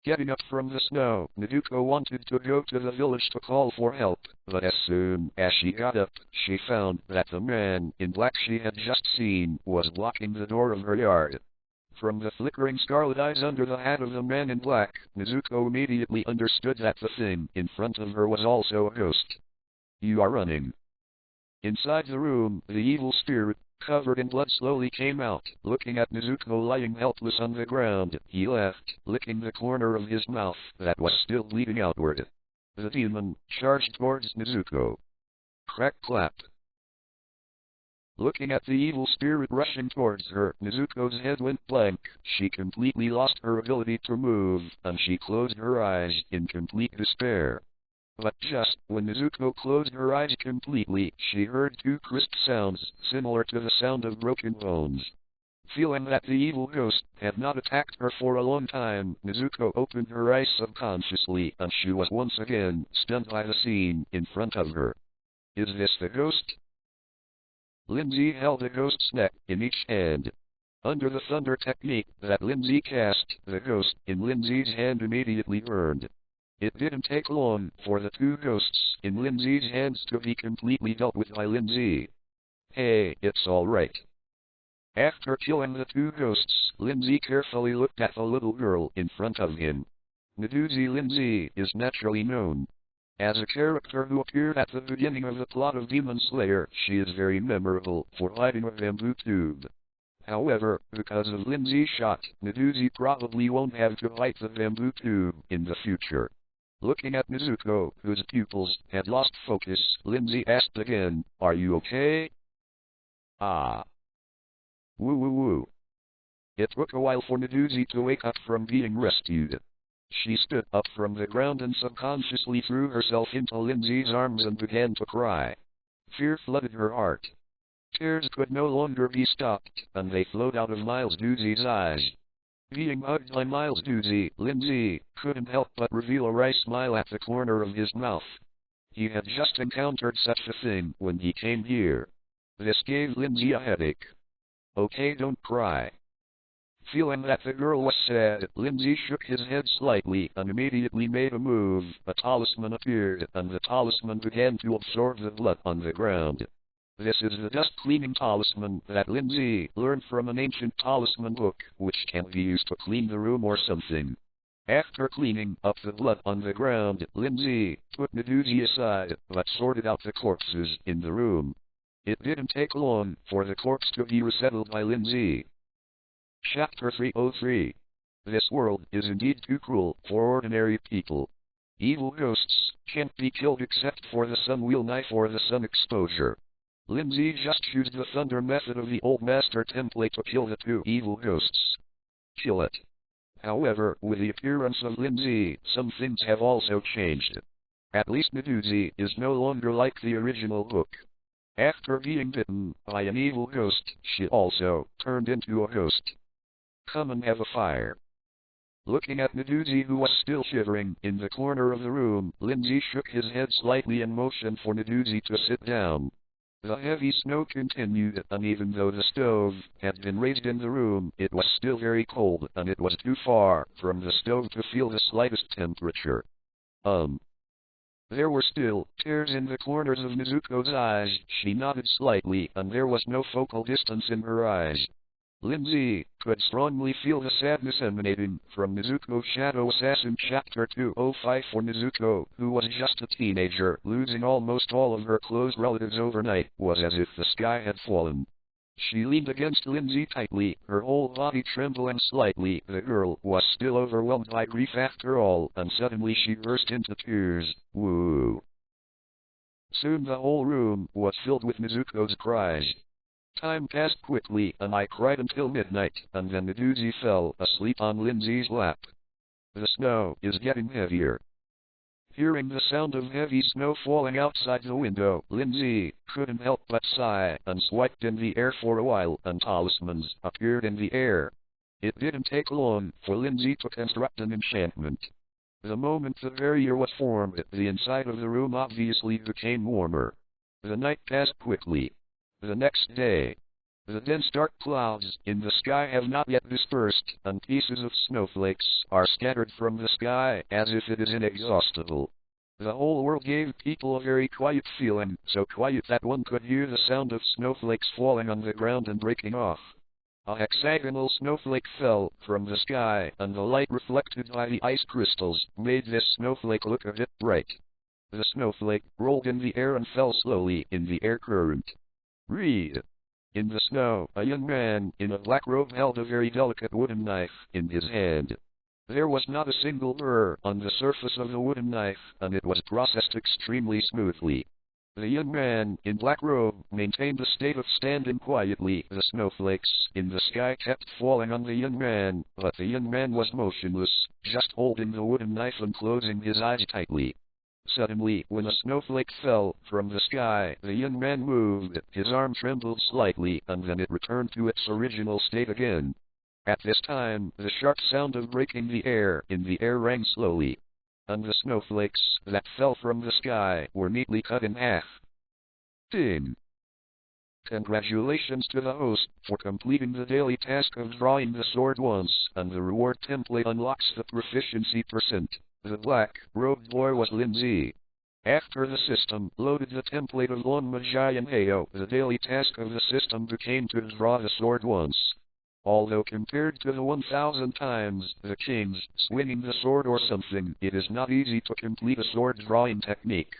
Getting up from the snow, Nezuko wanted to go to the village to call for help, but as soon as she got up, she found that the man in black she had just seen was blocking the door of her yard. From the flickering scarlet eyes under the hat of the man in black, Nezuko immediately understood that the thing in front of her was also a ghost. You are running. Inside the room, the evil spirit, covered in blood, slowly came out. Looking at Nezuko lying helpless on the ground, he laughed, licking the corner of his mouth that was still bleeding outward. The demon charged towards Nezuko. Crack clap. Looking at the evil spirit rushing towards her, Nezuko's head went blank. She completely lost her ability to move, and she closed her eyes in complete despair. But just when Nezuko closed her eyes completely, she heard two crisp sounds, similar to the sound of broken bones. Feeling that the evil ghost had not attacked her for a long time, Nezuko opened her eyes subconsciously, and she was once again stunned by the scene in front of her. Is this the ghost? Lin Zhe held the ghost's neck in each hand. Under the thunder technique that Lin Zhe cast, the ghost in Lin Zhe's hand immediately burned. It didn't take long for the two ghosts in Lin Zhe's hands to be completely dealt with by Lin Zhe. Hey, it's alright. After killing the two ghosts, Lin Zhe carefully looked at the little girl in front of him. Naduzi Lin Zhe is naturally known as a character who appeared at the beginning of the plot of Demon Slayer. She is very memorable for hiding a bamboo tube. However, because of Lin Zhe's shot, Naduzi probably won't have to fight the bamboo tube in the future. Looking at Nezuko, whose pupils had lost focus, Lin Zhe asked again, "Are you okay?" Ah. Woo woo woo. It took a while for Naduzi to wake up from being rescued. She stood up from the ground and subconsciously threw herself into Lin Zhe's arms and began to cry. Fear flooded her heart. Tears could no longer be stopped, and they flowed out of Miles Duzi's eyes. Being hugged by Miles Duzi, Lin Zhe couldn't help but reveal a wry smile at the corner of his mouth. He had just encountered such a thing when he came here. This gave Lin Zhe a headache. Okay, don't cry. Feeling that the girl was sad, Lin Zhe shook his head slightly and immediately made a move. A talisman appeared, and the talisman began to absorb the blood on the ground. This is the dust-cleaning talisman that Lin Zhe learned from an ancient talisman book, which can be used to clean the room or something. After cleaning up the blood on the ground, Lin Zhe put Meduzi aside, but sorted out the corpses in the room. It didn't take long for the corpse to be resettled by Lin Zhe. Chapter 303. This world is indeed too cruel for ordinary people. Evil ghosts can't be killed except for the sun wheel knife or the sun exposure. Lin Zhe just used the thunder method of the old master template to kill the two evil ghosts. Kill it. However, with the appearance of Lin Zhe, some things have also changed. At least Meduzi is no longer like the original book. After being bitten by an evil ghost, she also turned into a ghost. Come and have a fire. Looking at Meduzi, who was still shivering in the corner of the room, Lin Zhe shook his head slightly and motioned for Meduzi to sit down. The heavy snow continued, and even though the stove had been raised in the room, it was still very cold, and it was too far from the stove to feel the slightest temperature. There were still tears in the corners of Mizuko's eyes. She nodded slightly, and there was no focal distance in her eyes. Lin Zhe could strongly feel the sadness emanating from Mizuko's Shadow Assassin Chapter 205 for Mizuko, who was just a teenager, losing almost all of her close relatives overnight, was as if the sky had fallen. She leaned against Lin Zhe tightly, her whole body trembling slightly. The girl was still overwhelmed by grief after all, and suddenly she burst into tears. Woo! Soon the whole room was filled with Mizuko's cries. Time passed quickly, and I cried until midnight, and then Meduzi fell asleep on Lin Zhe's lap. The snow is getting heavier. Hearing the sound of heavy snow falling outside the window, Lin Zhe couldn't help but sigh, and swiped in the air for a while, and talismans appeared in the air. It didn't take long for Lin Zhe to construct an enchantment. The moment the barrier was formed, the inside of the room obviously became warmer. The night passed quickly. The next day, the dense dark clouds in the sky have not yet dispersed, and pieces of snowflakes are scattered from the sky as if it is inexhaustible. The whole world gave people a very quiet feeling, so quiet that one could hear the sound of snowflakes falling on the ground and breaking off. A hexagonal snowflake fell from the sky, and the light reflected by the ice crystals made this snowflake look a bit bright. The snowflake rolled in the air and fell slowly in the air current. Read. In the snow, a young man in a black robe held a very delicate wooden knife in his hand. There was not a single burr on the surface of the wooden knife, and it was processed extremely smoothly. The young man in black robe maintained a state of standing quietly. The snowflakes in the sky kept falling on the young man, but the young man was motionless, just holding the wooden knife and closing his eyes tightly. Suddenly, when a snowflake fell from the sky, the young man moved, his arm trembled slightly, and then it returned to its original state again. At this time, the sharp sound of breaking the air in the air rang slowly, and the snowflakes that fell from the sky were neatly cut in half. Ding! Congratulations to the host for completing the daily task of drawing the sword once, and the reward template unlocks the proficiency percent. The black-robed boy was Lin Zhe. After the system loaded the template of Lon Magi and Heo, the daily task of the system became to draw the sword once. Although compared to the 1,000 times the kings swinging the sword or something, it is not easy to complete a sword drawing technique.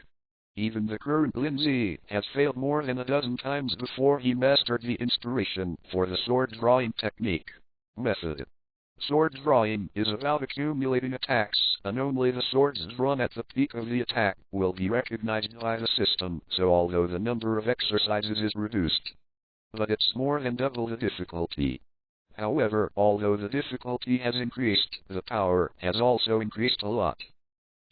Even the current Lin Zhe has failed more than a dozen times before he mastered the inspiration for the sword drawing technique. Method. Sword drawing is about accumulating attacks, and only the swords drawn at the peak of the attack will be recognized by the system, so although the number of exercises is reduced, but it's more than double the difficulty. However, although the difficulty has increased, the power has also increased a lot.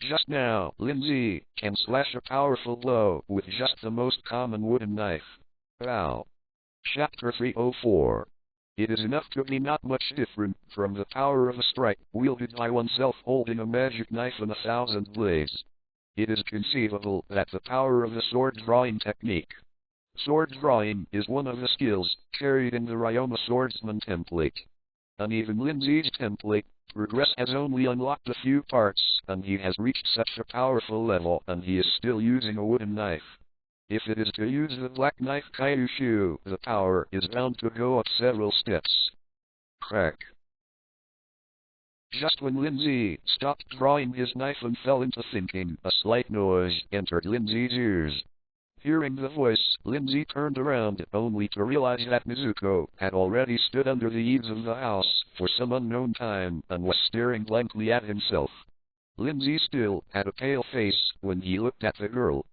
Just now, Lin Zhe can slash a powerful blow with just the most common wooden knife. Wow. Chapter 304. It is enough to be not much different from the power of a strike wielded by oneself holding a magic knife and 1,000 blades. It is conceivable that the power of the sword drawing technique. Sword drawing is one of the skills carried in the Ryoma swordsman template. And even Lin Zhe's template progress has only unlocked a few parts, and he has reached such a powerful level, and he is still using a wooden knife. If it is to use the black knife Kyushu, the power is bound to go up several steps. Crack. Just when Lin Zhe stopped drawing his knife and fell into thinking, a slight noise entered Lin Zhe's ears. Hearing the voice, Lin Zhe turned around, only to realize that Nezuko had already stood under the eaves of the house for some unknown time and was staring blankly at himself. Lin Zhe still had a pale face when he looked at the girl.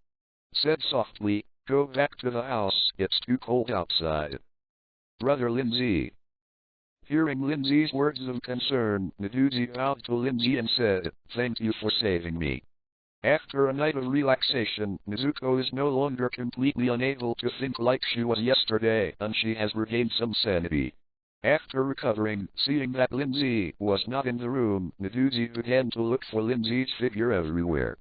Said softly, "Go back to the house, it's too cold outside." "Brother Lin Zhe." Hearing Lin Zhe's words of concern, Nezuko bowed to Lin Zhe and said, "Thank you for saving me." After a night of relaxation, Nezuko is no longer completely unable to think like she was yesterday, and she has regained some sanity. After recovering, seeing that Lin Zhe was not in the room, Nezuko began to look for Lin Zhe's figure everywhere.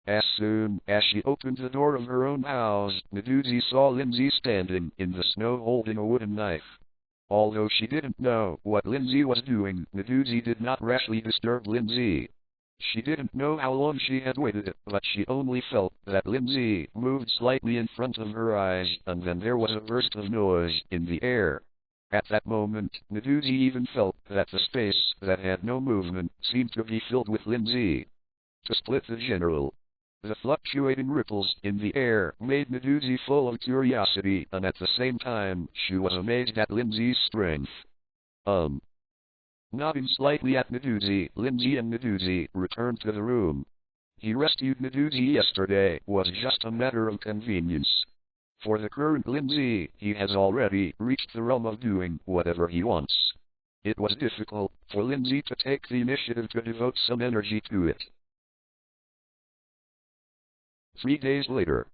As soon as she opened the door of her own house, Nezuko saw Lin Zhe standing in the snow holding a wooden knife. Although she didn't know what Lin Zhe was doing, Nezuko did not rashly disturb Lin Zhe. She didn't know how long she had waited, but she only felt that Lin Zhe moved slightly in front of her eyes, and then there was a burst of noise in the air. At that moment, Nezuko even felt that the space that had no movement seemed to be filled with Lin Zhe. To split the general. The fluctuating ripples in the air made Nezuko full of curiosity, and at the same time, she was amazed at Lin Zhe's strength. Nodding slightly at Nezuko, Lin Zhe and Nezuko returned to the room. He rescued Nezuko yesterday was just a matter of convenience. For the current Lin Zhe, he has already reached the realm of doing whatever he wants. It was difficult for Lin Zhe to take the initiative to devote some energy to it. 3 days later.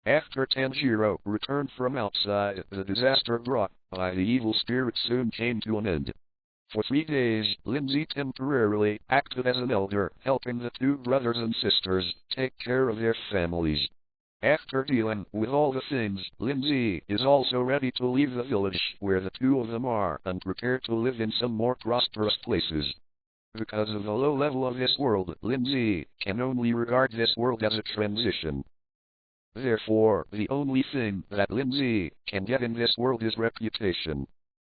After Tanjiro returned from outside, the disaster brought by the evil spirit soon came to an end. For 3 days, Lin Zhe temporarily acted as an elder, helping the two brothers and sisters take care of their families. After dealing with all the things, Lin Zhe is also ready to leave the village where the two of them are and prepare to live in some more prosperous places. Because of the low level of this world, Lin Zhe can only regard this world as a transition. Therefore, the only thing that Lin Zhe can get in this world is reputation.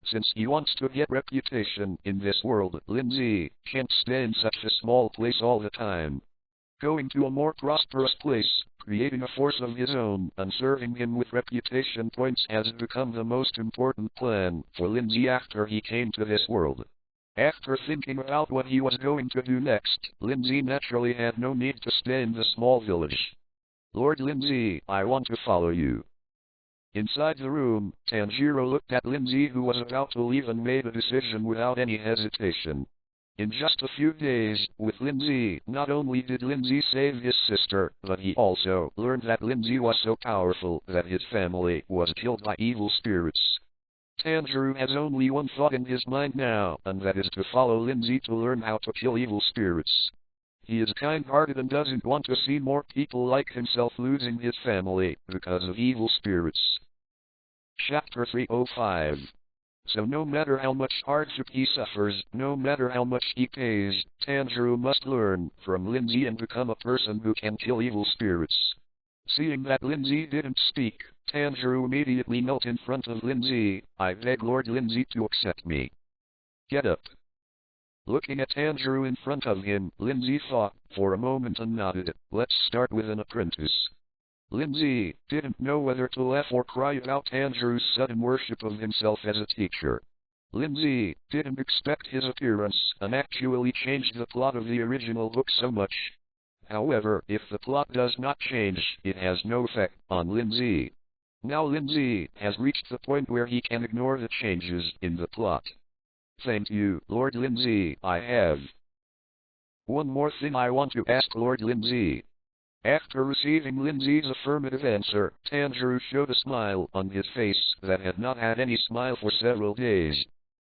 Since he wants to get reputation in this world, Lin Zhe can't stay in such a small place all the time. Going to a more prosperous place, creating a force of his own, and serving him with reputation points has become the most important plan for Lin Zhe after he came to this world. After thinking about what he was going to do next, Lin Zhe naturally had no need to stay in the small village. "Lord Lin Zhe, I want to follow you." Inside the room, Tanjiro looked at Lin Zhe, who was about to leave, and made a decision without any hesitation. In just a few days, with Lin Zhe, not only did Lin Zhe save his sister, but he also learned that Lin Zhe was so powerful that his family was killed by evil spirits. Tanjiro has only one thought in his mind now, and that is to follow Lin Zhe to learn how to kill evil spirits. He is kind-hearted and doesn't want to see more people like himself losing his family because of evil spirits. Chapter 305. So no matter how much hardship he suffers, no matter how much he pays, Tanjiro must learn from Lin Zhe and become a person who can kill evil spirits. Seeing that Lin Zhe didn't speak, Tanjiro immediately knelt in front of Lin Zhe. "I beg Lord Lin Zhe to accept me." "Get up." Looking at Tanjiro in front of him, Lin Zhe thought for a moment and nodded. "Let's start with an apprentice." Lin Zhe didn't know whether to laugh or cry about Tanjiro's sudden worship of himself as a teacher. Lin Zhe didn't expect his appearance and actually changed the plot of the original book so much. However, if the plot does not change, it has no effect on Lin Zhe. Now Lin Zhe has reached the point where he can ignore the changes in the plot. "Thank you, Lord Lin Zhe, I have one more thing I want to ask Lord Lin Zhe." After receiving Lin Zhe's affirmative answer, Tanjiro showed a smile on his face that had not had any smile for several days.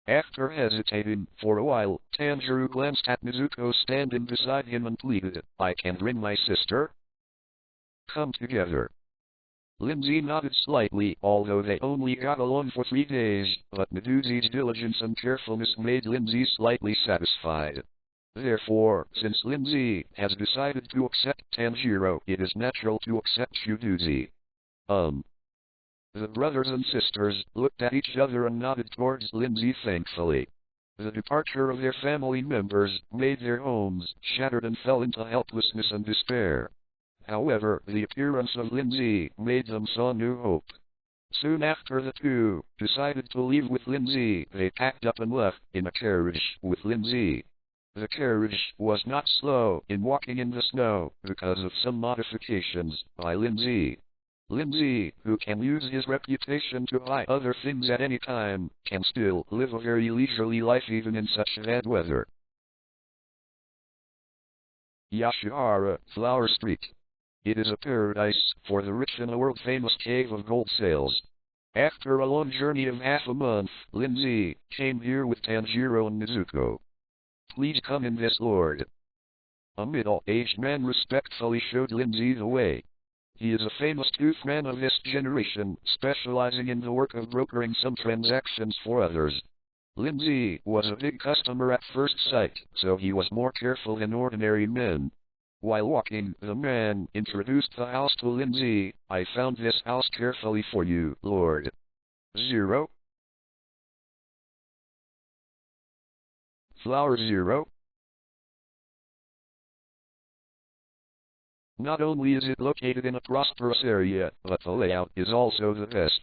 After hesitating for a while, Tanjiro glanced at Nezuko standing beside him and pleaded, "I can bring my sister? Come together." Lin Zhe nodded slightly, although they only got along for 3 days, but Meduzi's diligence and carefulness made Lin Zhe slightly satisfied. Therefore, since Lin Zhe has decided to accept Tanjiro, it is natural to accept Shuduzi. The brothers and sisters looked at each other and nodded towards Lin Zhe thankfully. The departure of their family members made their homes shattered and fell into helplessness and despair. However, the appearance of Lin Zhe made them saw new hope. Soon after the two decided to leave with Lin Zhe, they packed up and left in a carriage with Lin Zhe. The carriage was not slow in walking in the snow because of some modifications by Lin Zhe. Lin Zhe, who can use his reputation to buy other things at any time, can still live a very leisurely life even in such bad weather. Yashihara, Flower Street. It is a paradise for the rich in a world-famous cave of gold sales. After a long journey of half a month, Lin Zhe came here with Tanjiro and Nezuko. Please come in this, Lord. A middle-aged man respectfully showed Lin Zhe the way. He is a famous toothman of this generation, specializing in the work of brokering some transactions for others. Lin Zhe was a big customer at first sight, so he was more careful than ordinary men. While walking, the man introduced the house to Lin Zhe. I found this house carefully for you, Lord. 0. Flower 0. Not only is it located in a prosperous area, but the layout is also the best.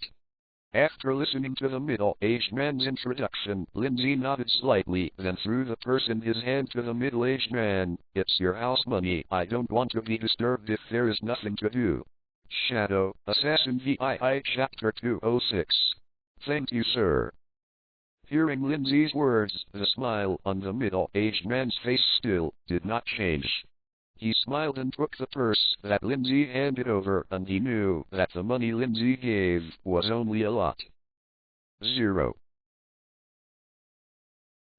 After listening to the middle-aged man's introduction, Lin Zhe nodded slightly, then threw the purse in his hand to the middle-aged man. It's your house money. I don't want to be disturbed if there is nothing to do. Shadow Assassin VII Chapter 206. Thank you, sir. Hearing Lin Zhe's words, the smile on the middle-aged man's face still did not change. He smiled and took the purse that Lin Zhe handed over, and he knew that the money Lin Zhe gave was only a lot. 0.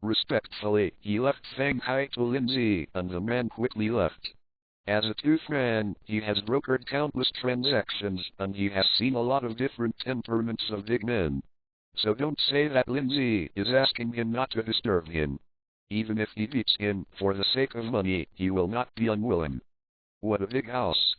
Respectfully, he left Fang Hai to Lin Zhe, and the man quickly left. As a toothman, he has brokered countless transactions, and he has seen a lot of different temperaments of big men. So don't say that Lin Zhe is asking him not to disturb him. Even if he beats him for the sake of money, he will not be unwilling. What a big house.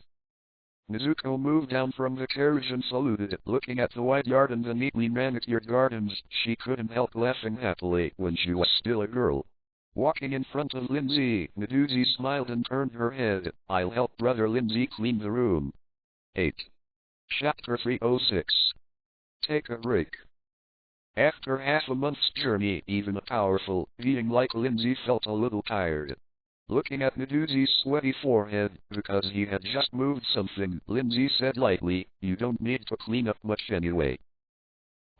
Nezuko moved down from the carriage and saluted, looking at the wide yard and the neatly manicured gardens. She couldn't help laughing happily when she was still a girl. Walking in front of Lin Zhe, Meduzi smiled and turned her head. I'll help brother Lin Zhe clean the room. 8. Chapter 306. Take a break. After half a month's journey, even a powerful being like Lin Zhe felt a little tired. Looking at Meduzi's sweaty forehead, because he had just moved something, Lin Zhe said lightly, you don't need to clean up much anyway.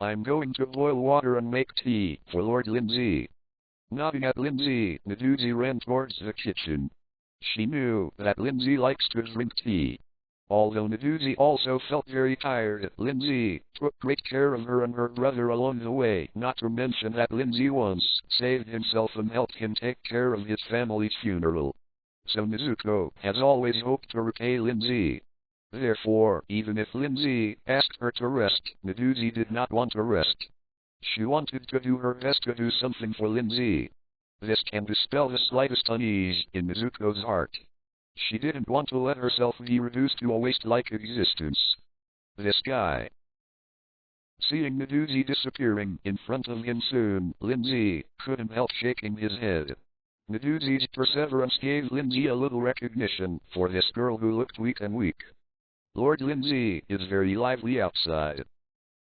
I'm going to boil water and make tea for Lord Lin Zhe. Nodding at Lin Zhe, Meduzi ran towards the kitchen. She knew that Lin Zhe likes to drink tea. Although Meduzi also felt very tired, Lin Zhe took great care of her and her brother along the way, not to mention that Lin Zhe once saved himself and helped him take care of his family's funeral. So Nezuko has always hoped to repay Lin Zhe. Therefore, even if Lin Zhe asked her to rest, Meduzi did not want to rest. She wanted to do her best to do something for Lin Zhe. This can dispel the slightest unease in Nezuko's heart. She didn't want to let herself be reduced to a waste-like existence. This guy. Seeing Meduzi disappearing in front of him soon, Lin Zhe couldn't help shaking his head. Meduzi's perseverance gave Lin Zhe a little recognition for this girl who looked weak and weak. Lord Lin Zhe is very lively outside.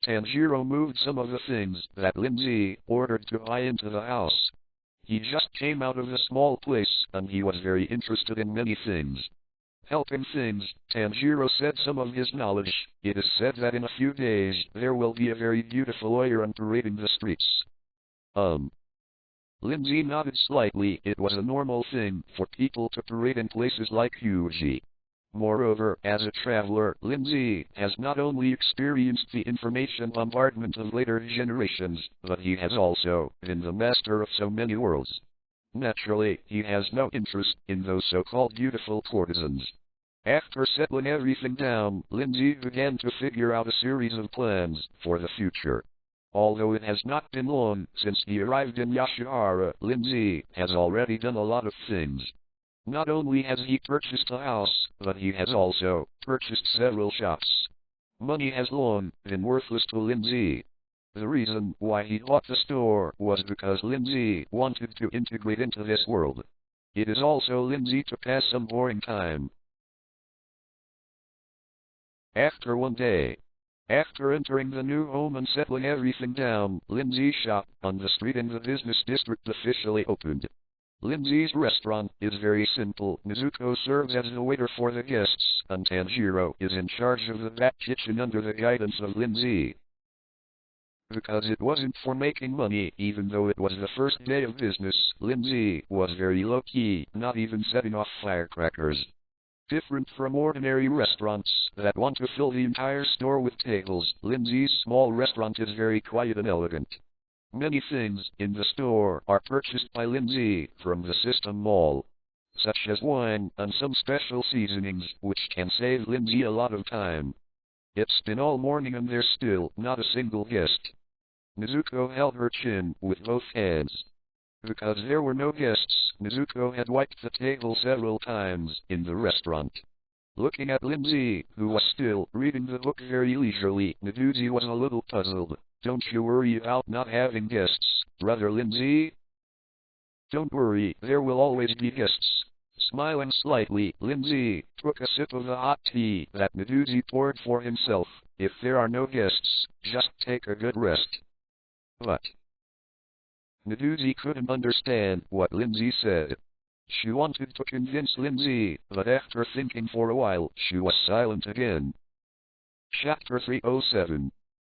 Tanjiro moved some of the things that Lin Zhe ordered to buy into the house. He just came out of a small place, and he was very interested in many things. Helping things, Tanjiro said some of his knowledge. It is said that in a few days, there will be a very beautiful oiran parading the streets. Lin Zhe nodded slightly. It was a normal thing for people to parade in places like Huji. Moreover, as a traveler, Lin Zhe has not only experienced the information bombardment of later generations, but he has also been the master of so many worlds. Naturally, he has no interest in those so-called beautiful courtesans. After settling everything down, Lin Zhe began to figure out a series of plans for the future. Although it has not been long since he arrived in Yashihara, Lin Zhe has already done a lot of things. Not only has he purchased a house, but he has also purchased several shops. Money has long been worthless to Lin Zhe. The reason why he bought the store was because Lin Zhe wanted to integrate into this world. It is also Lin Zhe to pass some boring time. After one day, after entering the new home and settling everything down, Lin Zhe's shop on the street in the business district officially opened. Lin Zhe's restaurant is very simple. Nezuko serves as the waiter for the guests, and Tanjiro is in charge of the back kitchen under the guidance of Lin Zhe. Because it wasn't for making money, even though it was the first day of business, Lin Zhe was very low-key, not even setting off firecrackers. Different from ordinary restaurants that want to fill the entire store with tables, Lin Zhe's small restaurant is very quiet and elegant. Many things in the store are purchased by Lin Zhe from the system mall, such as wine and some special seasonings, which can save Lin Zhe a lot of time. It's been all morning and there's still not a single guest. Nezuko held her chin with both hands. Because there were no guests, Nezuko had wiped the table several times in the restaurant. Looking at Lin Zhe, who was still reading the book very leisurely, Nezuko was a little puzzled. Don't you worry about not having guests, brother Lin Zhe? Don't worry, there will always be guests. Smiling slightly, Lin Zhe took a sip of the hot tea that Nezuko poured for himself. If there are no guests, just take a good rest. But Nezuko couldn't understand what Lin Zhe said. She wanted to convince Lin Zhe, but after thinking for a while, she was silent again. Chapter 307.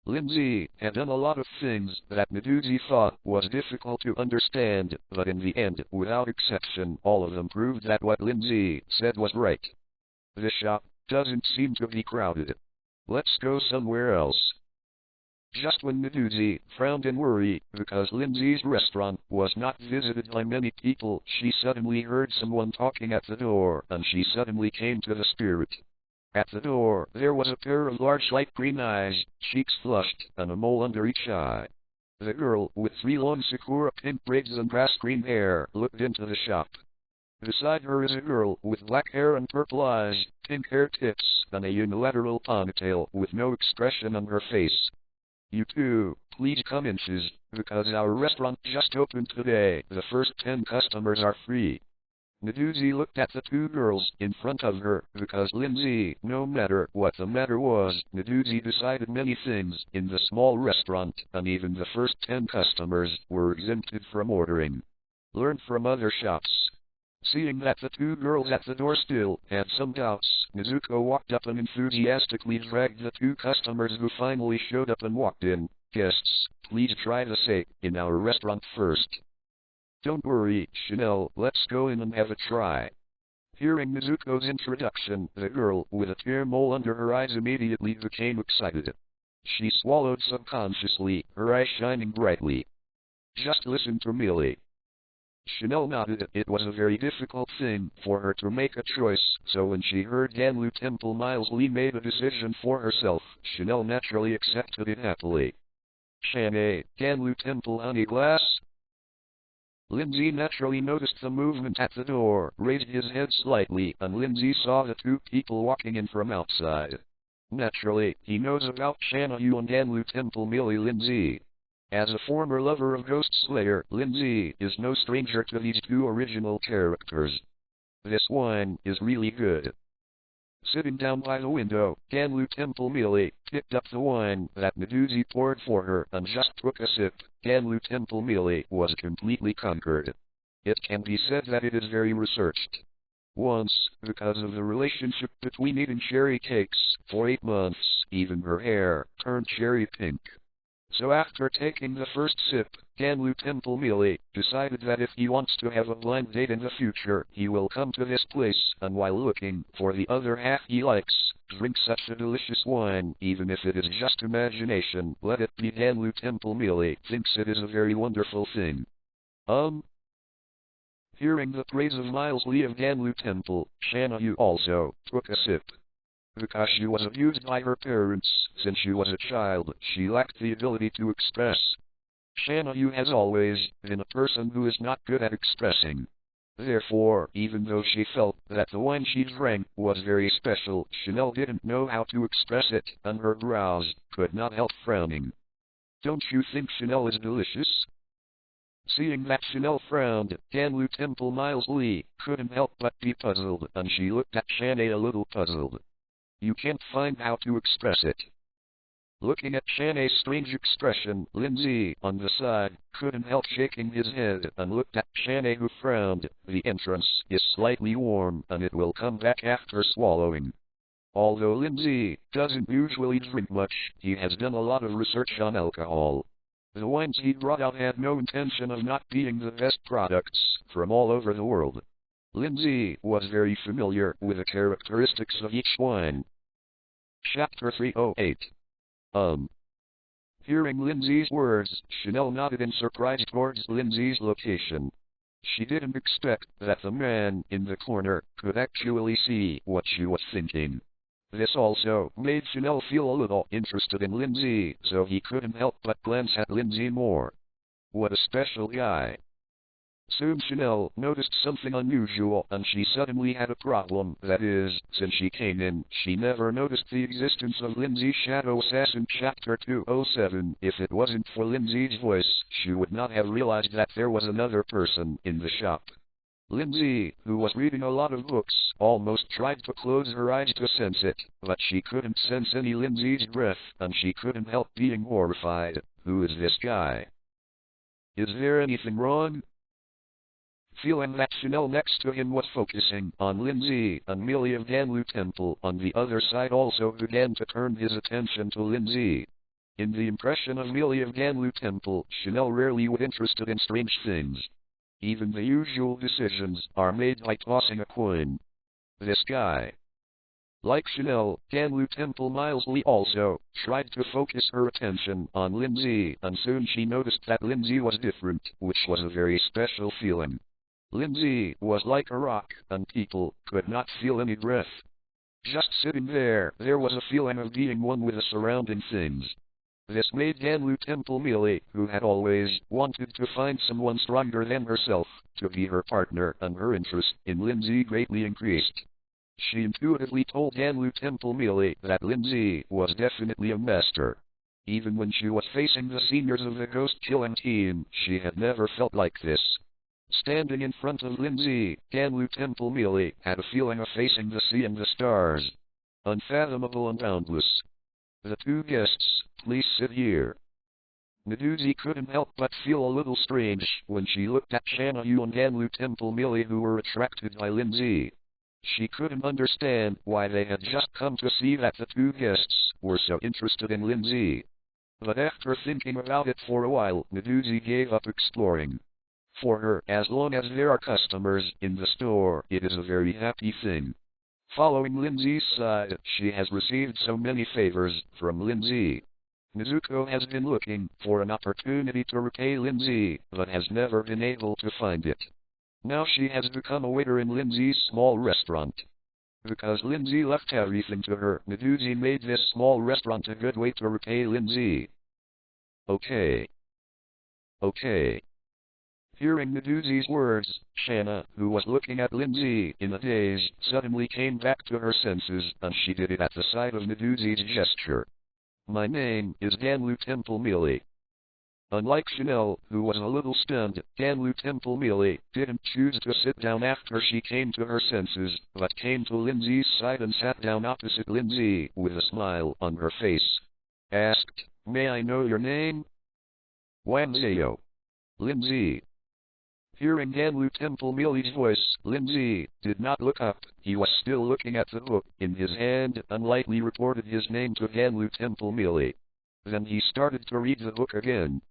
Lin Zhe had done a lot of things that Nezuko thought was difficult to understand, but in the end, without exception, all of them proved that what Lin Zhe said was right. The shop doesn't seem to be crowded. Let's go somewhere else. Just when Nezuko frowned in worry because Lin Zhe's restaurant was not visited by many people, she suddenly heard someone talking at the door, and she suddenly came to the spirit. At the door, there was a pair of large light green eyes, cheeks flushed, and a mole under each eye. The girl, with 3 long sakura pink braids and grass green hair, looked into the shop. Beside her is a girl with black hair and purple eyes, pink hair tips, and a unilateral ponytail with no expression on her face. You two, please come inches, because our restaurant just opened today. The first 10 customers are free. Nezuko looked at the 2 girls in front of her, because Lin Zhe, no matter what the matter was, Nezuko decided many things in the small restaurant, and even the first 10 customers were exempted from ordering. Learn from other shops. Seeing that the 2 girls at the door still had some doubts, Nezuko walked up and enthusiastically dragged the 2 customers who finally showed up and walked in. Guests, please try the steak in our restaurant first. Don't worry, Chanel, let's go in and have a try. Hearing Nezuko's introduction, the girl with a tear mole under her eyes immediately became excited. She swallowed subconsciously, her eyes shining brightly. Just listen to me. Chanel nodded. It was a very difficult thing for her to make a choice, so when she heard Ganlu Temple Miles Lee made a decision for herself, Chanel naturally accepted it happily. Shanae, Ganlu Temple Honey Glass? Lin Zhe naturally noticed the movement at the door, raised his head slightly, and Lin Zhe saw the 2 people walking in from outside. Naturally, he knows about Shanae and Ganlu Temple Millie Lin Zhe. As a former lover of Ghost Slayer, Lin Zhe is no stranger to these 2 original characters. This wine is really good. Sitting down by the window, Ganlu Temple Millie picked up the wine that Nezuko poured for her and just took a sip. Ganlu Temple Millie was completely conquered. It can be said that it is very researched. Once, because of the relationship between eating cherry cakes for 8 months, even her hair turned cherry pink. So after taking the first sip, Ganlu Temple Millie decided that if he wants to have a blind date in the future, he will come to this place, and while looking for the other half he likes, drink such a delicious wine, even if it is just imagination. Let it be. Ganlu Temple Millie thinks it is a very wonderful thing. Hearing the praise of Miles Lee of Ganlu Temple, Shanna Yu also took a sip. Because she was abused by her parents since she was a child, she lacked the ability to express. Shanna Yu has always been a person who is not good at expressing. Therefore, even though she felt that the wine she drank was very special, Chanel didn't know how to express it, and her brows could not help frowning. Don't you think Chanel is delicious? Seeing that Chanel frowned, Ganlu Temple Miles Lee couldn't help but be puzzled, and she looked at Shanna a little puzzled. You can't find how to express it. Looking at Shanna's strange expression, Lin Zhe, on the side, couldn't help shaking his head and looked at Shanna who frowned. The entrance is slightly warm and it will come back after swallowing. Although Lin Zhe doesn't usually drink much, he has done a lot of research on alcohol. The wines he brought out had no intention of not being the best products from all over the world. Lin Zhe was very familiar with the characteristics of each wine. Chapter 308. Hearing Lin Zhe's words, Chanel nodded in surprise towards Lin Zhe's location. She didn't expect that the man in the corner could actually see what she was thinking. This also made Chanel feel a little interested in Lin Zhe, so he couldn't help but glance at Lin Zhe more. What a special guy. Soon Chanel noticed something unusual, and she suddenly had a problem. That is, since she came in, she never noticed the existence of Lin Zhe's shadow assassin. Chapter 207. If it wasn't for Lin Zhe's voice, she would not have realized that there was another person in the shop. Lin Zhe, who was reading a lot of books, almost tried to close her eyes to sense it, but she couldn't sense any Lin Zhe's breath, and she couldn't help being horrified. Who is this guy? Is there anything wrong? Feeling that Chanel next to him was focusing on Lin Zhe, and Millie of Ganlu Temple on the other side also began to turn his attention to Lin Zhe. In the impression of Millie of Ganlu Temple, Chanel rarely was interested in strange things. Even the usual decisions are made by tossing a coin. This guy. Like Chanel, Ganlu Temple Miles Lee also tried to focus her attention on Lin Zhe, and soon she noticed that Lin Zhe was different, which was a very special feeling. Lin Zhe was like a rock, and people could not feel any breath. Just sitting there was a feeling of being one with the surrounding things. This made Ganlu Temple Millie, who had always wanted to find someone stronger than herself, to be her partner, and her interest in Lin Zhe greatly increased. She intuitively told Ganlu Temple Millie that Lin Zhe was definitely a master. Even when she was facing the seniors of the ghost-killing team, she had never felt like this. Standing in front of Lin Zhe, Ganlu Temple Millie had a feeling of facing the sea and the stars. Unfathomable and boundless. The two guests, please sit here. Meduzi couldn't help but feel a little strange when she looked at Shanna Yu and Ganlu Temple Millie, who were attracted by Lin Zhe. She couldn't understand why they had just come to see that the two guests were so interested in Lin Zhe. But after thinking about it for a while, Meduzi gave up exploring. For her, as long as there are customers in the store, it is a very happy thing. Following Lin Zhe's side, she has received so many favors from Lin Zhe. Mizuko has been looking for an opportunity to repay Lin Zhe, but has never been able to find it. Now she has become a waiter in Lin Zhe's small restaurant. Because Lin Zhe left everything to her, Meduzi made this small restaurant a good way to repay Lin Zhe. Okay. Hearing Meduzi's words, Shanna, who was looking at Lin Zhe in a daze, suddenly came back to her senses, and she did it at the sight of Meduzi's gesture. My name is Ganlu Temple Millie. Unlike Chanel, who was a little stunned, Ganlu Temple Millie didn't choose to sit down after she came to her senses, but came to Lin Zhe's side and sat down opposite Lin Zhe with a smile on her face. Asked, may I know your name? Wang Zheo. Lin Zhe. Hearing Ganlu Temple Millie's voice, Lin Zhe did not look up. He was still looking at the book in his hand and lightly reported his name to Ganlu Temple Millie. Then he started to read the book again.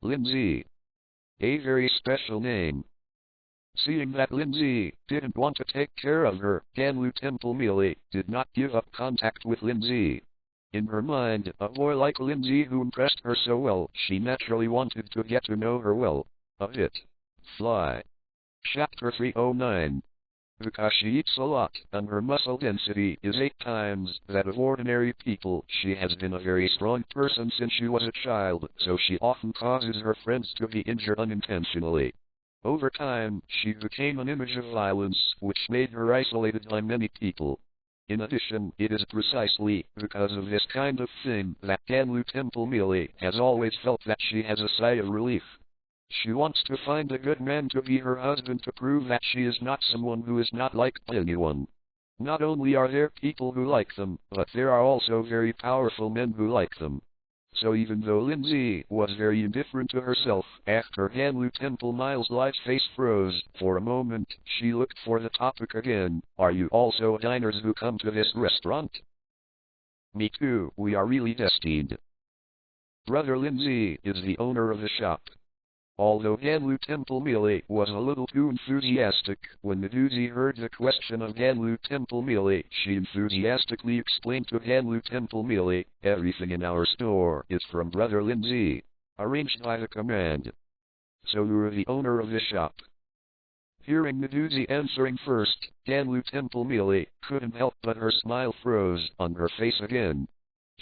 Lin Zhe. A very special name. Seeing that Lin Zhe didn't want to take care of her, Ganlu Temple Millie did not give up contact with Lin Zhe. In her mind, a boy like Lin Zhe who impressed her so well, she naturally wanted to get to know her well. A bit. Fly. Chapter 309. Because she eats a lot, and her muscle density is 8 times that of ordinary people, she has been a very strong person since she was a child, so she often causes her friends to be injured unintentionally. Over time, she became an image of violence, which made her isolated by many people. In addition, it is precisely because of this kind of thing that Ganlu Temple Mili has always felt that she has a sigh of relief. She wants to find a good man to be her husband to prove that she is not someone who is not liked by anyone. Not only are there people who like them, but there are also very powerful men who like them. So even though Lin Zhe was very indifferent to herself, after Ganlu Temple Miles' live face froze, for a moment, she looked for the topic again. Are you also diners who come to this restaurant? Me too, we are really destined. Brother Lin Zhe is the owner of the shop. Although Ganlu Temple Mili was a little too enthusiastic, when Meduzi heard the question of Ganlu Temple Mili, she enthusiastically explained to Ganlu Temple Mili, everything in our store is from Brother Lin Zhe, arranged by the command. So you're the owner of the shop. Hearing Meduzi answering first, Ganlu Temple Mili couldn't help but her smile froze on her face again.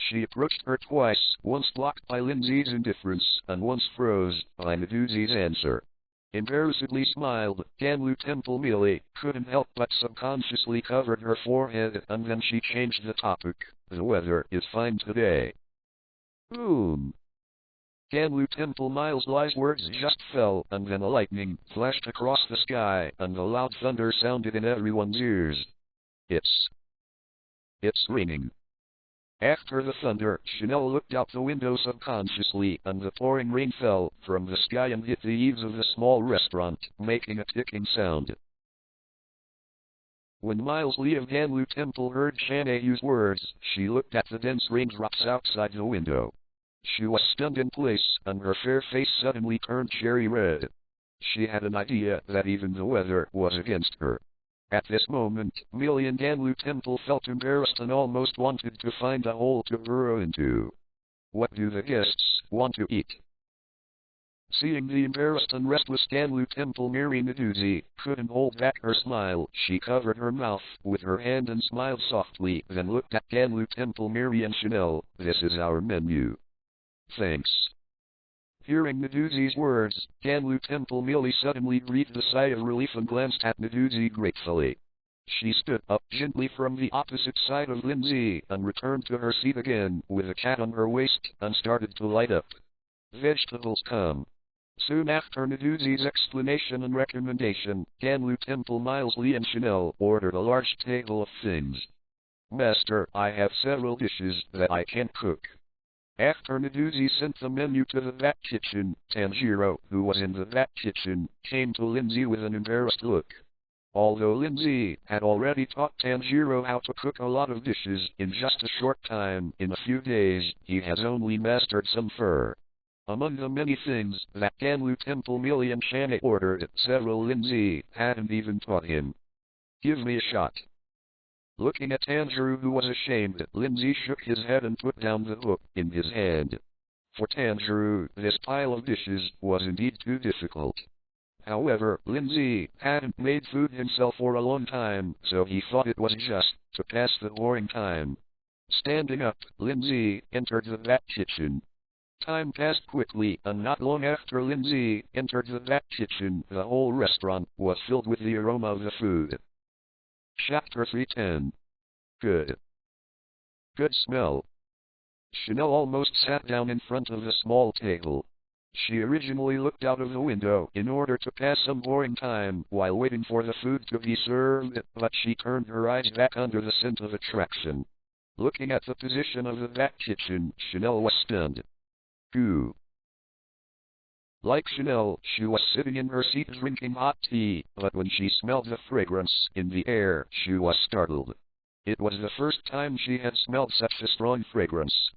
She approached her twice, once blocked by Lin Zhe's indifference, and once froze by Meduzi's answer. Embarrassedly smiled, Ganlu Temple Mili couldn't help but subconsciously covered her forehead, and then she changed the topic. The weather is fine today. Boom! Ganlu Temple Miles' last words just fell, and then a lightning flashed across the sky, and a loud thunder sounded in everyone's ears. It's raining. After the thunder, Chanel looked out the window subconsciously, and the pouring rain fell from the sky and hit the eaves of the small restaurant, making a ticking sound. When Miles Lee of Ganlu Temple heard Shanayu's words, she looked at the dense raindrops outside the window. She was stunned in place, and her fair face suddenly turned cherry red. She had an idea that even the weather was against her. At this moment, Mili and Ganlu Temple felt embarrassed and almost wanted to find a hole to burrow into. What do the guests want to eat? Seeing the embarrassed and restless Ganlu Temple, Miri Meduzi couldn't hold back her smile. She covered her mouth with her hand and smiled softly, then looked at Ganlu Temple, Miri and Chanel. This is our menu. Thanks. Hearing Meduzi's words, Ganlu Temple Mili suddenly breathed a sigh of relief and glanced at Meduzi gratefully. She stood up gently from the opposite side of Lin Zhe and returned to her seat again with a cat on her waist and started to light up. Vegetables come. Soon after Meduzi's explanation and recommendation, Ganlu Temple Miles Lee and Chanel ordered a large table of things. Master, I have several dishes that I can cook. After Meduzi sent the menu to the vat kitchen, Tanjiro, who was in the vat kitchen, came to Lin Zhe with an embarrassed look. Although Lin Zhe had already taught Tanjiro how to cook a lot of dishes in just a short time, in a few days, he has only mastered some fur. Among the many things that Ganlu Temple Mili and Shanay ordered, several Lin Zhe hadn't even taught him. Give me a shot. Looking at Tanjiro, who was ashamed, Lin Zhe shook his head and put down the hook in his hand. For Tanjiro, this pile of dishes was indeed too difficult. However, Lin Zhe hadn't made food himself for a long time, so he thought it was just to pass the boring time. Standing up, Lin Zhe entered the vat kitchen. Time passed quickly, and not long after Lin Zhe entered the vat kitchen, the whole restaurant was filled with the aroma of the food. Chapter 310. Good. Good smell. Chanel almost sat down in front of the small table. She originally looked out of the window in order to pass some boring time while waiting for the food to be served, but she turned her eyes back under the scent of attraction. Looking at the position of the vat kitchen, Chanel was stunned. Goo. Like Chanel, she was sitting in her seat drinking hot tea, but when she smelled the fragrance in the air, she was startled. It was the first time she had smelled such a strong fragrance.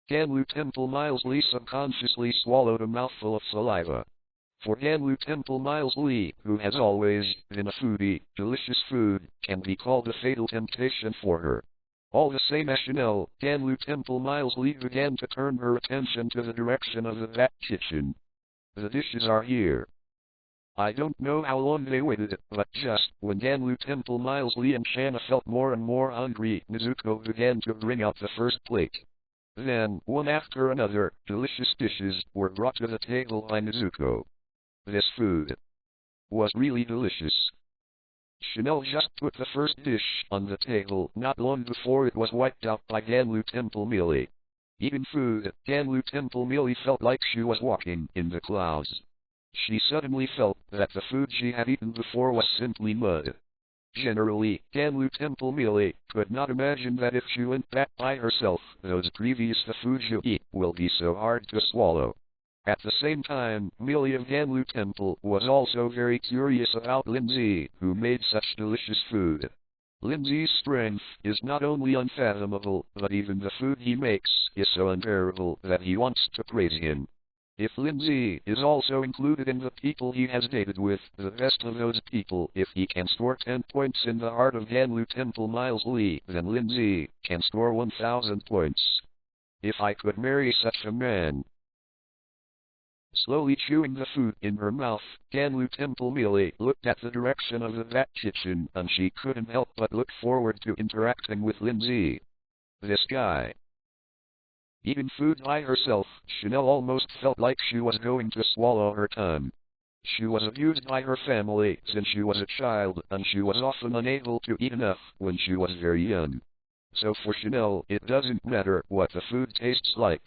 Ganlu Temple Miles Lee subconsciously swallowed a mouthful of saliva. For Ganlu Temple Miles Lee, who has always been a foodie, delicious food can be called a fatal temptation for her. All the same as Chanel, Ganlu Temple Miles Lee began to turn her attention to the direction of the vat kitchen. The dishes are here. I don't know how long they waited, but just when Ganlu Temple Miles Lee and Shanna felt more and more hungry, Nezuko began to bring out the first plate. Then, one after another, delicious dishes were brought to the table by Nezuko. This food was really delicious. Chanel just put the first dish on the table not long before it was wiped out by Ganlu Temple Millie. Even food, Ganlu Temple Millie felt like she was walking in the clouds. She suddenly felt that the food she had eaten before was simply mud. Generally, Ganlu Temple Millie could not imagine that if she went back by herself, those previous the food you eat will be so hard to swallow. At the same time, Millie of Ganlu Temple was also very curious about Lin Zhe, who made such delicious food. Lin Zhe's strength is not only unfathomable, but even the food he makes is so unbearable that he wants to praise him. If Lin Zhe is also included in the people he has dated with, the best of those people, if he can score 10 points in the heart of Ganlu Temple Miles Lee, then Lin Zhe can score 1,000 points. If I could marry such a man. Slowly chewing the food in her mouth, Ganlu Temple Millie looked at the direction of the back kitchen, and she couldn't help but look forward to interacting with Lin Zhe. This guy. Eating food by herself, Chanel almost felt like she was going to swallow her tongue. She was abused by her family since she was a child, and she was often unable to eat enough when she was very young. So for Chanel, it doesn't matter what the food tastes like.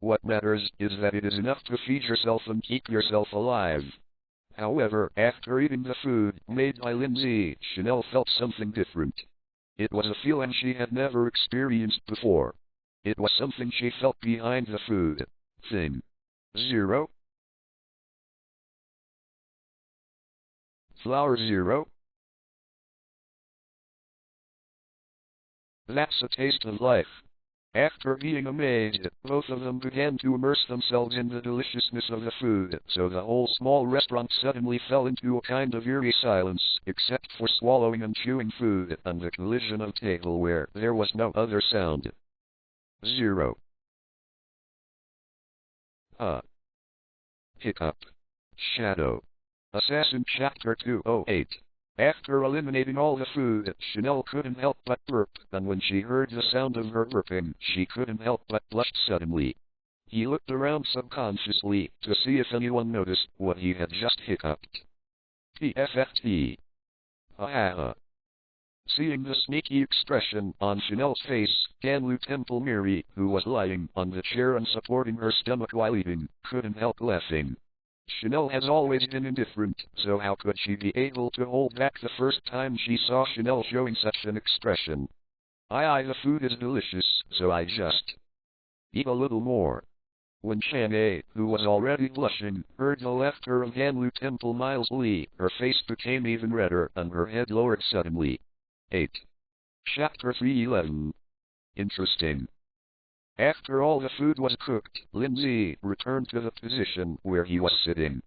What matters is that it is enough to feed yourself and keep yourself alive. However, after eating the food made by Lin Zhe, Chanel felt something different. It was a feeling she had never experienced before. It was something she felt behind the food. Thing. 0. Flower 0. That's a taste of life. After being amazed, both of them began to immerse themselves in the deliciousness of the food, so the whole small restaurant suddenly fell into a kind of eerie silence, except for swallowing and chewing food, and the collision of tableware. There was no other sound. 0. Hiccup. Shadow. Assassin Chapter 208. After eliminating all the food, Chanel couldn't help but burp, and when she heard the sound of her burping, she couldn't help but blush suddenly. He looked around subconsciously to see if anyone noticed what he had just hiccuped. PFFT. Seeing the sneaky expression on Chanel's face, Ganlu Temple Miri, who was lying on the chair and supporting her stomach while eating, couldn't help laughing. Chanel has always been indifferent, so how could she be able to hold back the first time she saw Chanel showing such an expression? The food is delicious, so I just eat a little more. When Shanna, who was already blushing, heard the laughter of Ganlu Temple Miles Lee, her face became even redder and her head lowered suddenly. 8. Chapter 311. Interesting. After all the food was cooked, Lin Zhe returned to the position where he was sitting.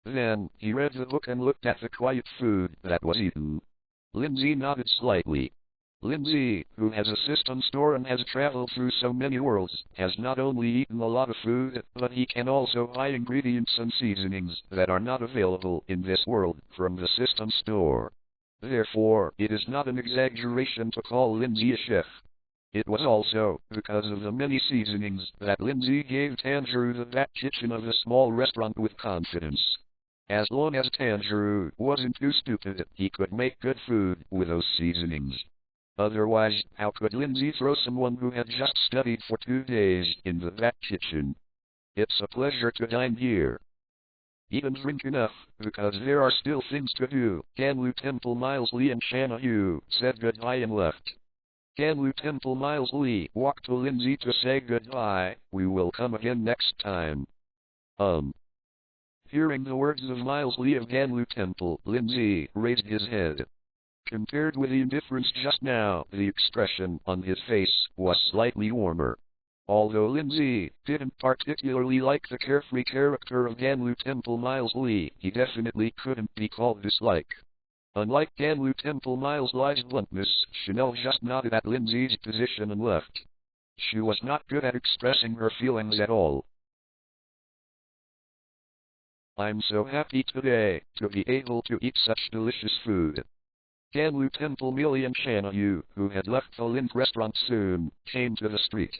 Then, he read the book and looked at the quiet food that was eaten. Lin Zhe nodded slightly. Lin Zhe, who has a system store and has traveled through so many worlds, has not only eaten a lot of food, but he can also buy ingredients and seasonings that are not available in this world from the system store. Therefore, it is not an exaggeration to call Lin Zhe a chef. It was also because of the many seasonings that Lin Zhe gave Tanjiro the back kitchen of the small restaurant with confidence. As long as Tanjiro wasn't too stupid, he could make good food with those seasonings. Otherwise, how could Lin Zhe throw someone who had just studied for 2 days in the back kitchen? It's a pleasure to dine here. Even drink enough, because there are still things to do. Ganlu Temple Miles Lee and Shanna Yu said goodbye and left. Ganlu Temple Miles Lee walked to Lin Zhe to say goodbye. We will come again next time. Hearing the words of Miles Lee of Ganlu Temple, Lin Zhe raised his head. Compared with the indifference just now, the expression on his face was slightly warmer. Although Lin Zhe didn't particularly like the carefree character of Ganlu Temple Miles Lee, he definitely couldn't be called dislike. Unlike Ganlu Temple Miles Lee's bluntness, Chanel just nodded at Lin Zhe's position and left. She was not good at expressing her feelings at all. I'm so happy today to be able to eat such delicious food. Ganlu Temple Millie and Shanna Yu, who had left the Lin restaurant soon, came to the street.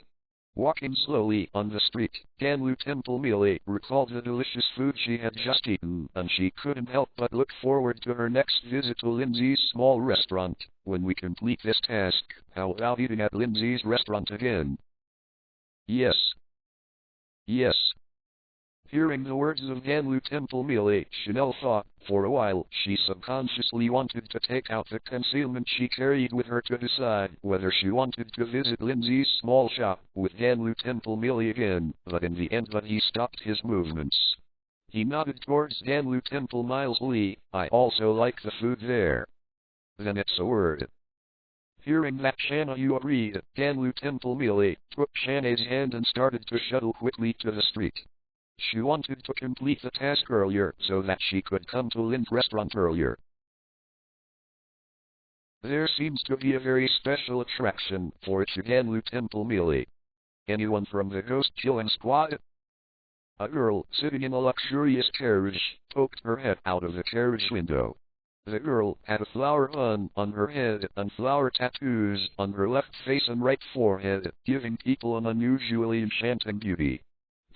Walking slowly on the street, Ganlu Temple Millie recalled the delicious food she had just eaten, and she couldn't help but look forward to her next visit to Lin Zhe's small restaurant. When we complete this task, how about eating at Lin Zhe's restaurant again? Yes. Yes. Hearing the words of Ganlu Temple Millie, Chanel thought, for a while, she subconsciously wanted to take out the concealment she carried with her to decide whether she wanted to visit Lin Zhe's small shop with Ganlu Temple Millie again, but in the end he stopped his movements. He nodded towards Ganlu Temple mildly. I also like the food there. Then it's a word. Hearing that Shanna Yu agreed, Ganlu Temple Millie took Shanna's hand and started to shuttle quickly to the street. She wanted to complete the task earlier so that she could come to Lin's restaurant earlier. There seems to be a very special attraction for Ganlu Temple Millie. Anyone from the ghost killing squad? A girl sitting in a luxurious carriage poked her head out of the carriage window. The girl had a flower bun on her head and flower tattoos on her left face and right forehead, giving people an unusually enchanting beauty.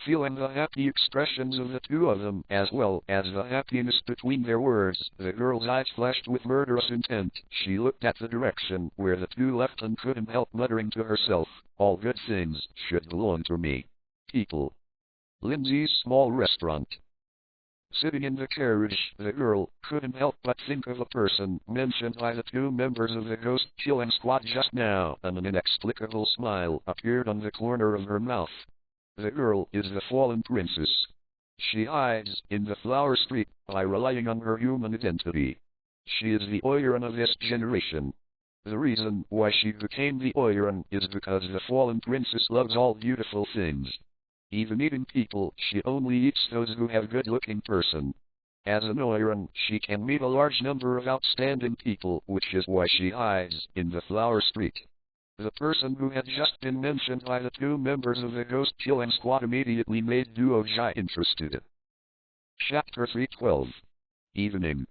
Feeling the happy expressions of the two of them, as well as the happiness between their words, the girl's eyes flashed with murderous intent. She looked at the direction where the two left and couldn't help muttering to herself, all good things should belong to me. People. Lin Zhe's small restaurant. Sitting in the carriage, the girl couldn't help but think of a person mentioned by the two members of the ghost killing squad just now, and an inexplicable smile appeared on the corner of her mouth. The girl is the fallen princess. She hides in the flower street by relying on her human identity. She is the Oiran of this generation. The reason why she became the Oiran is because the fallen princess loves all beautiful things. Even eating people, she only eats those who have good-looking person. As an Oiran, she can meet a large number of outstanding people, which is why she hides in the flower street. The person who had just been mentioned by the two members of the ghost killing squad immediately made Duo Jai interested. Chapter 312. Evening.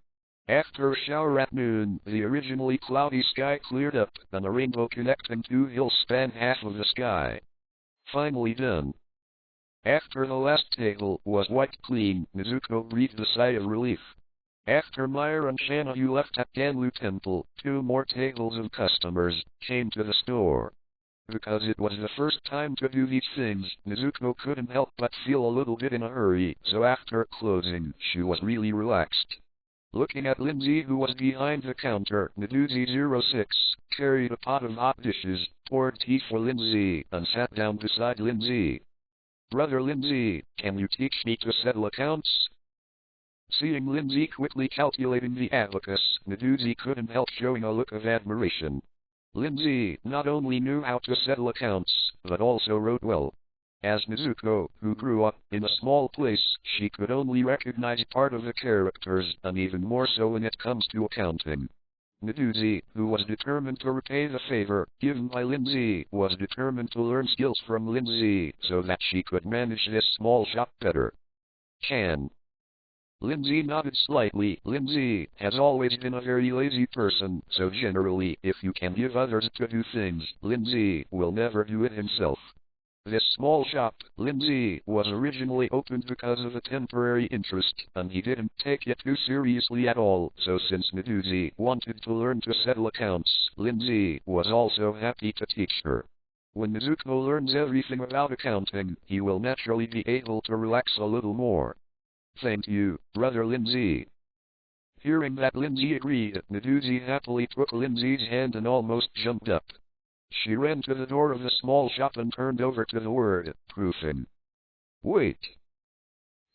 After a shower at noon, the originally cloudy sky cleared up, and a rainbow connecting two hills spanned half of the sky. Finally done. After the last table was wiped clean, Nezuko breathed a sigh of relief. After Meyer and Shanna Yu left at Ganlu Temple, two more tables of customers came to the store. Because it was the first time to do these things, Nezuko couldn't help but feel a little bit in a hurry, so after closing, she was really relaxed. Looking at Lin Zhe, who was behind the counter, Neduzi06 carried a pot of hot dishes, poured tea for Lin Zhe, and sat down beside Lin Zhe. Brother Lin Zhe, can you teach me to settle accounts? Seeing Lin Zhe quickly calculating the abacus, Neduzi couldn't help showing a look of admiration. Lin Zhe not only knew how to settle accounts, but also wrote well. As Nezuko, who grew up in a small place, she could only recognize part of the characters, and even more so when it comes to accounting. Neduzi, who was determined to repay the favor given by Lin Zhe, was determined to learn skills from Lin Zhe so that she could manage this small shop better. Can. Lin Zhe nodded slightly. Lin Zhe has always been a very lazy person, so generally, if you can give others to do things, Lin Zhe will never do it himself. This small shop, Lin Zhe, was originally opened because of a temporary interest, and he didn't take it too seriously at all, so since Neduzi wanted to learn to settle accounts, Lin Zhe was also happy to teach her. When Nezuko learns everything about accounting, he will naturally be able to relax a little more. Thank you, Brother Lin Zhe. Hearing that Lin Zhe agreed, Neduzi happily took Lin Zhe's hand and almost jumped up. She ran to the door of the small shop and turned over to the word, proofing. Wait.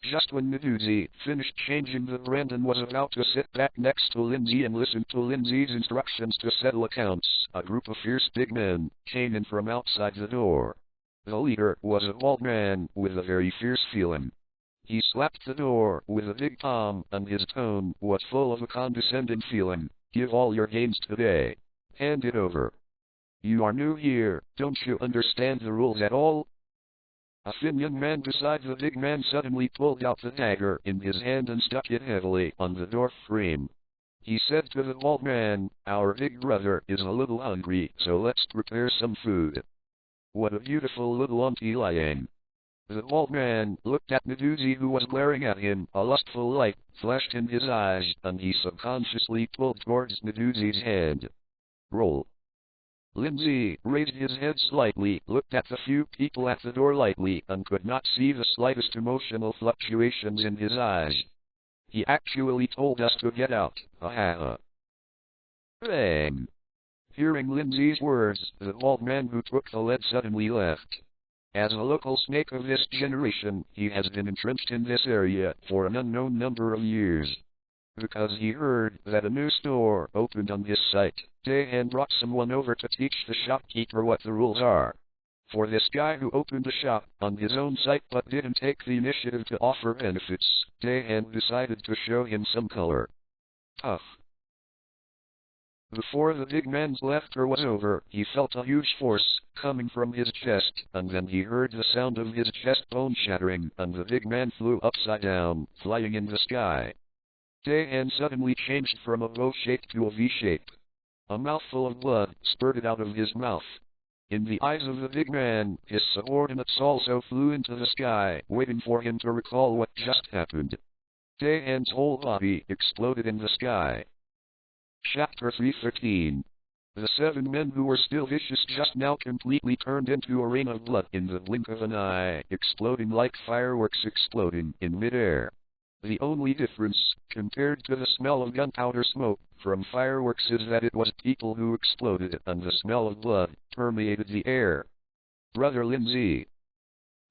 Just when Neduzi finished changing the brand and was about to sit back next to Lin Zhe and listen to Lin Zhe's instructions to settle accounts, a group of fierce big men came in from outside the door. The leader was a bald man with a very fierce feeling. He slapped the door with a big palm, and his tone was full of a condescending feeling. Give all your gains today. Hand it over. You are new here, don't you understand the rules at all? A thin young man beside the big man suddenly pulled out the dagger in his hand and stuck it heavily on the door frame. He said to the bald man, "Our big brother is a little hungry, so let's prepare some food." "What a beautiful little auntie Liang." The bald man looked at Medusa, who was glaring at him. A lustful light flashed in his eyes, and he subconsciously pulled towards Medusa's hand. Roll. Lin Zhe raised his head slightly, looked at the few people at the door lightly, and could not see the slightest emotional fluctuations in his eyes. "He actually told us to get out. Ha. Bang." Hearing Lin Zhe's words, the bald man who took the lead suddenly left. As a local snake of this generation, he has been entrenched in this area for an unknown number of years. Because he heard that a new store opened on his site, Dahan brought someone over to teach the shopkeeper what the rules are. For this guy who opened a shop on his own site but didn't take the initiative to offer benefits, Dahan decided to show him some color. Tough. Before the big man's laughter was over, he felt a huge force coming from his chest, and then he heard the sound of his chest bone shattering, and the big man flew upside down, flying in the sky. Dahan suddenly changed from a bow shape to a V shape. A mouthful of blood spurted out of his mouth. In the eyes of the big man, his subordinates also flew into the sky, waiting for him to recall what just happened. Dahan's whole body exploded in the sky. Chapter 313. The 7 men who were still vicious just now completely turned into a rain of blood in the blink of an eye, exploding like fireworks exploding in midair. The only difference, compared to the smell of gunpowder smoke from fireworks, is that it was people who exploded, and the smell of blood permeated the air. Brother Lin Zhe.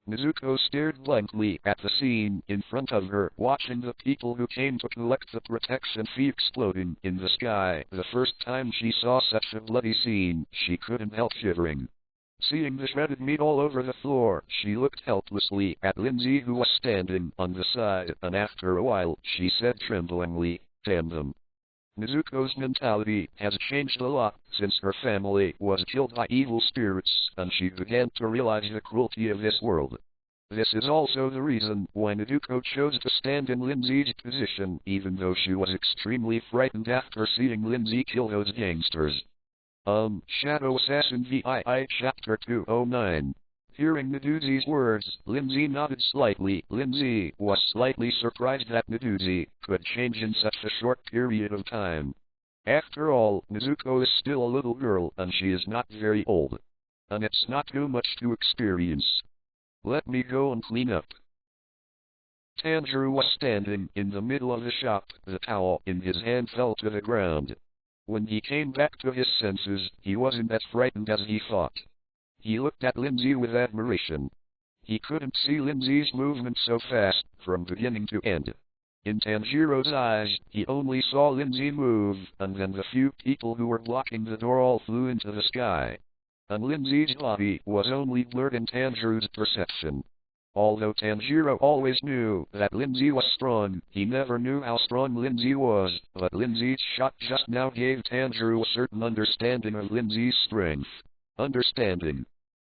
Nezuko stared blankly at the scene in front of her, watching the people who came to collect the protection fee exploding in the sky. The first time she saw such a bloody scene, she couldn't help shivering. Seeing the shredded meat all over the floor, she looked helplessly at Lin Zhe, who was standing on the side, and after a while, she said tremblingly, "Damn them." Nezuko's mentality has changed a lot since her family was killed by evil spirits, and she began to realize the cruelty of this world. This is also the reason why Nezuko chose to stand in Lin Zhe's position, even though she was extremely frightened after seeing Lin Zhe kill those gangsters. Shadow Assassin VII Chapter 209. Hearing Medusa's words, Lin Zhe nodded slightly. Lin Zhe was slightly surprised that Medusa could change in such a short period of time. After all, Nezuko is still a little girl, and she is not very old. And it's not too much to experience. Let me go and clean up. Tanjiro was standing in the middle of the shop. The towel in his hand fell to the ground. When he came back to his senses, he wasn't as frightened as he thought. He looked at Lin Zhe with admiration. He couldn't see Lin Zhe's movement so fast, from beginning to end. In Tanjiro's eyes, he only saw Lin Zhe move, and then the few people who were blocking the door all flew into the sky. And Lin Zhe's body was only blurred in Tanjiro's perception. Although Tanjiro always knew that Lin Zhe was strong, he never knew how strong Lin Zhe was, but Lin Zhe's shot just now gave Tanjiro a certain understanding of Lin Zhe's strength. Understanding.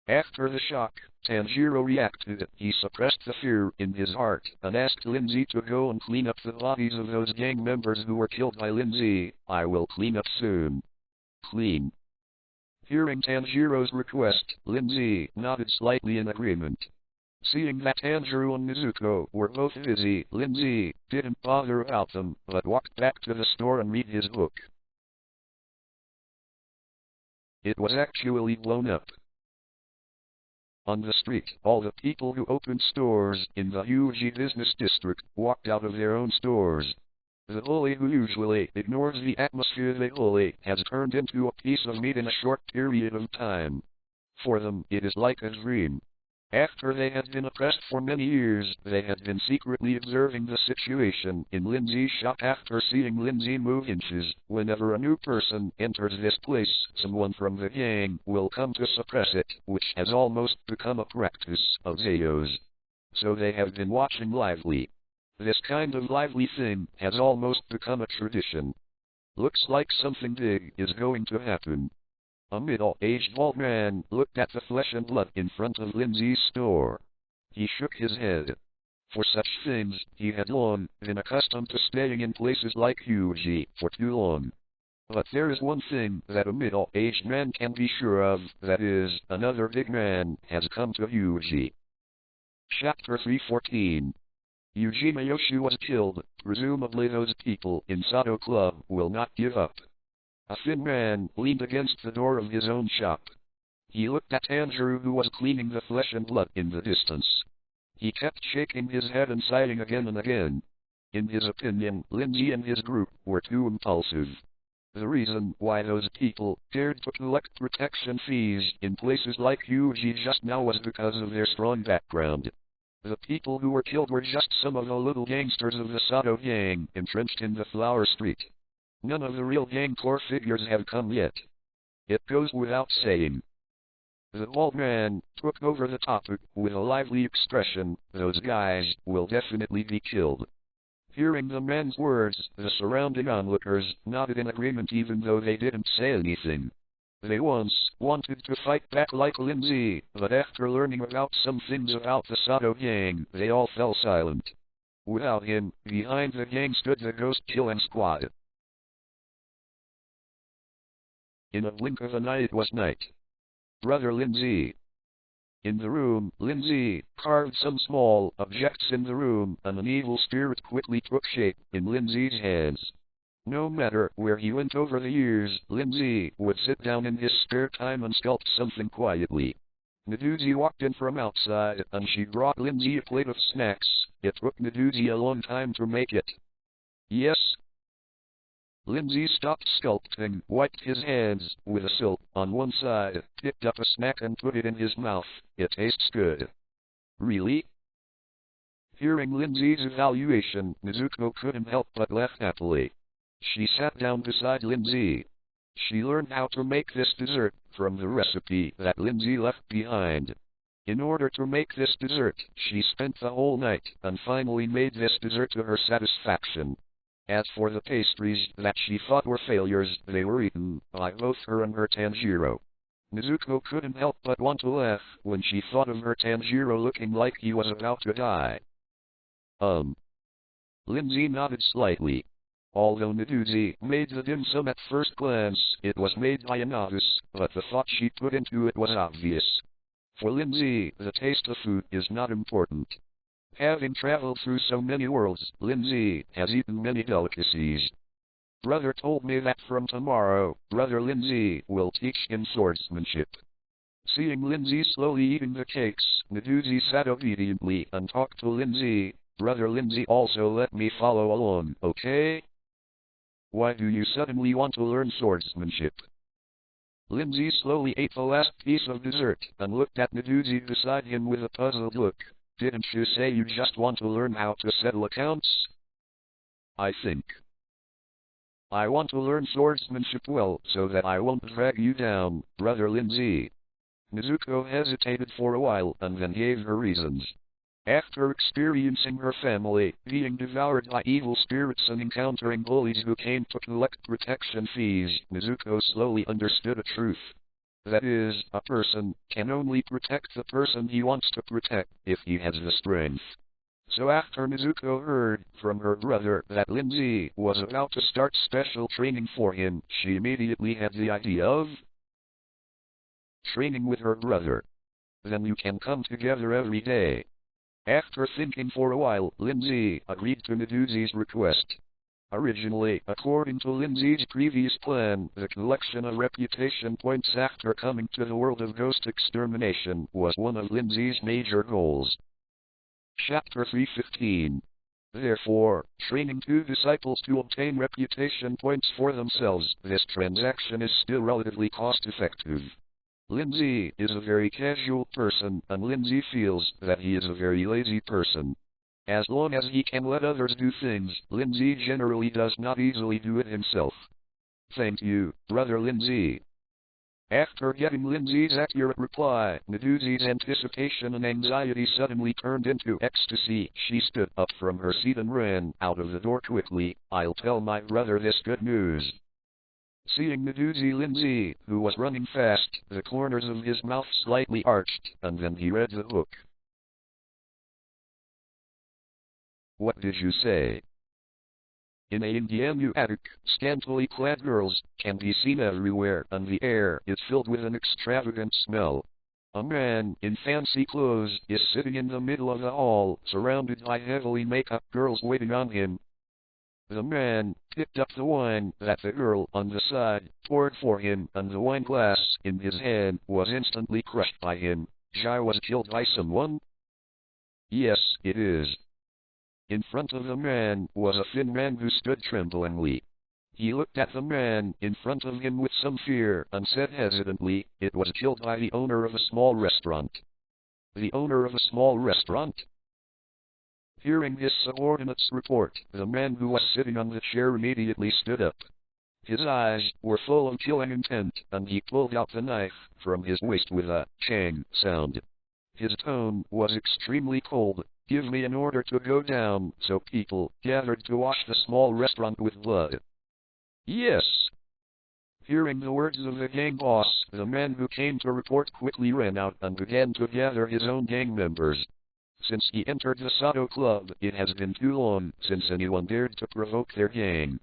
After the shock, Tanjiro reacted. He suppressed the fear in his heart, and asked Lin Zhe to go and clean up the bodies of those gang members who were killed by Lin Zhe. "I will clean up soon." Clean. Hearing Tanjiro's request, Lin Zhe nodded slightly in agreement. Seeing that Tanjiro and Nezuko were both busy, Lin Zhe didn't bother about them, but walked back to the store and read his book. It was actually blown up. On the street, all the people who opened stores in the huge business district walked out of their own stores. The bully who usually ignores the atmosphere they bully has turned into a piece of meat in a short period of time. For them, it is like a dream. After they had been oppressed for many years, they had been secretly observing the situation in Lin Zhe's shop. After seeing Lin Zhe move inches, whenever a new person enters this place, someone from the gang will come to suppress it, which has almost become a practice of Zeo's. So they have been watching lively. This kind of lively thing has almost become a tradition. Looks like something big is going to happen. A middle-aged bald man looked at the flesh and blood in front of Lin Zhe's store. He shook his head. For such things, he had long been accustomed to staying in places like Huji for too long. But there is one thing that a middle-aged man can be sure of, that is, another big man has come to Huji. Chapter 314. Yuji Miyoshi was killed. Presumably those people in Sato Club will not give up. A thin man leaned against the door of his own shop. He looked at Tanjiro, who was cleaning the flesh and blood in the distance. He kept shaking his head and sighing again and again. In his opinion, Lin Zhe and his group were too impulsive. The reason why those people dared to collect protection fees in places like Huji just now was because of their strong background. The people who were killed were just some of the little gangsters of the Sato gang entrenched in the Flower Street. None of the real gang core figures have come yet. It goes without saying. The bald man took over the topic with a lively expression. Those guys will definitely be killed. Hearing the man's words, the surrounding onlookers nodded in agreement even though they didn't say anything. They once wanted to fight back like Lin Zhe, but after learning about some things about the Sato gang, they all fell silent. Without him, behind the gang stood the ghost killing squad. In a blink of an eye it was night. Brother Lin Zhe. In the room, Lin Zhe carved some small objects in the room, and an evil spirit quickly took shape in Lin Zhe's hands. No matter where he went over the years, Lin Zhe would sit down in his spare time and sculpt something quietly. Naduzi walked in from outside, and she brought Lin Zhe a plate of snacks. It took Naduzi a long time to make it. Yes? Lin Zhe stopped sculpting, wiped his hands with a silk on one side, picked up a snack and put it in his mouth. It tastes good. Really? Hearing Lin Zhe's evaluation, Nezuko couldn't help but laugh happily. She sat down beside Lin Zhe. She learned how to make this dessert from the recipe that Lin Zhe left behind. In order to make this dessert, she spent the whole night and finally made this dessert to her satisfaction. As for the pastries that she thought were failures, they were eaten by both her and her Tanjiro. Nezuko couldn't help but want to laugh when she thought of her Tanjiro looking like he was about to die. Lin Zhe nodded slightly. Although Naduzi made the dim sum at first glance, it was made by a novice, but the thought she put into it was obvious. For Lin Zhe, the taste of food is not important. Having traveled through so many worlds, Lin Zhe has eaten many delicacies. Brother told me that from tomorrow, Brother Lin Zhe will teach him swordsmanship. Seeing Lin Zhe slowly eating the cakes, Naduzi sat obediently and talked to Lin Zhe. Brother Lin Zhe, also let me follow along, okay? Why do you suddenly want to learn swordsmanship? Lin Zhe slowly ate the last piece of dessert and looked at Naduzi beside him with a puzzled look. Didn't you say you just want to learn how to settle accounts? I think I want to learn swordsmanship well so that I won't drag you down, Brother Lin Zhe. Nezuko hesitated for a while and then gave her reasons. After experiencing her family being devoured by evil spirits and encountering bullies who came to collect protection fees, Nezuko slowly understood a truth. That is, a person can only protect the person he wants to protect if he has the strength. So after Nezuko heard from her brother that Lin Zhe was about to start special training for him, she immediately had the idea of training with her brother. Then you can come together every day. After thinking for a while, Lin Zhe agreed to Naduzi's request. Originally, according to Lin Zhe's previous plan, the collection of reputation points after coming to the world of ghost extermination was one of Lin Zhe's major goals. Chapter 315. Therefore, training two disciples to obtain reputation points for themselves, this transaction is still relatively cost-effective. Lin Zhe is a very casual person, and Lin Zhe feels that he is a very lazy person. As long as he can let others do things, Lin Zhe generally does not easily do it himself. Thank you, Brother Lin Zhe. After getting Lin Zhe's accurate reply, Naduzi's anticipation and anxiety suddenly turned into ecstasy. She stood up from her seat and ran out of the door quickly. I'll tell my brother this good news. Seeing Naduzi, Lin Zhe, who was running fast, the corners of his mouth slightly arched, and then he read the book. What did you say? In a Indian attic, scantily clad girls can be seen everywhere, and the air is filled with an extravagant smell. A man in fancy clothes is sitting in the middle of the hall, surrounded by heavily make-up girls waiting on him. The man picked up the wine that the girl on the side poured for him, and the wine glass in his hand was instantly crushed by him. Zhe was killed by someone? Yes, it is. In front of the man was a thin man who stood tremblingly. He looked at the man in front of him with some fear and said hesitantly, "It was killed by the owner of a small restaurant." The owner of a small restaurant? Hearing his subordinate's report, the man who was sitting on the chair immediately stood up. His eyes were full of killing intent, and he pulled out the knife from his waist with a chang sound. His tone was extremely cold. "Give me an order to go down," so people gathered to wash the small restaurant with blood. Yes. Hearing the words of the gang boss, the man who came to report quickly ran out and began to gather his own gang members. Since he entered the Sato Club, it has been too long since anyone dared to provoke their gang.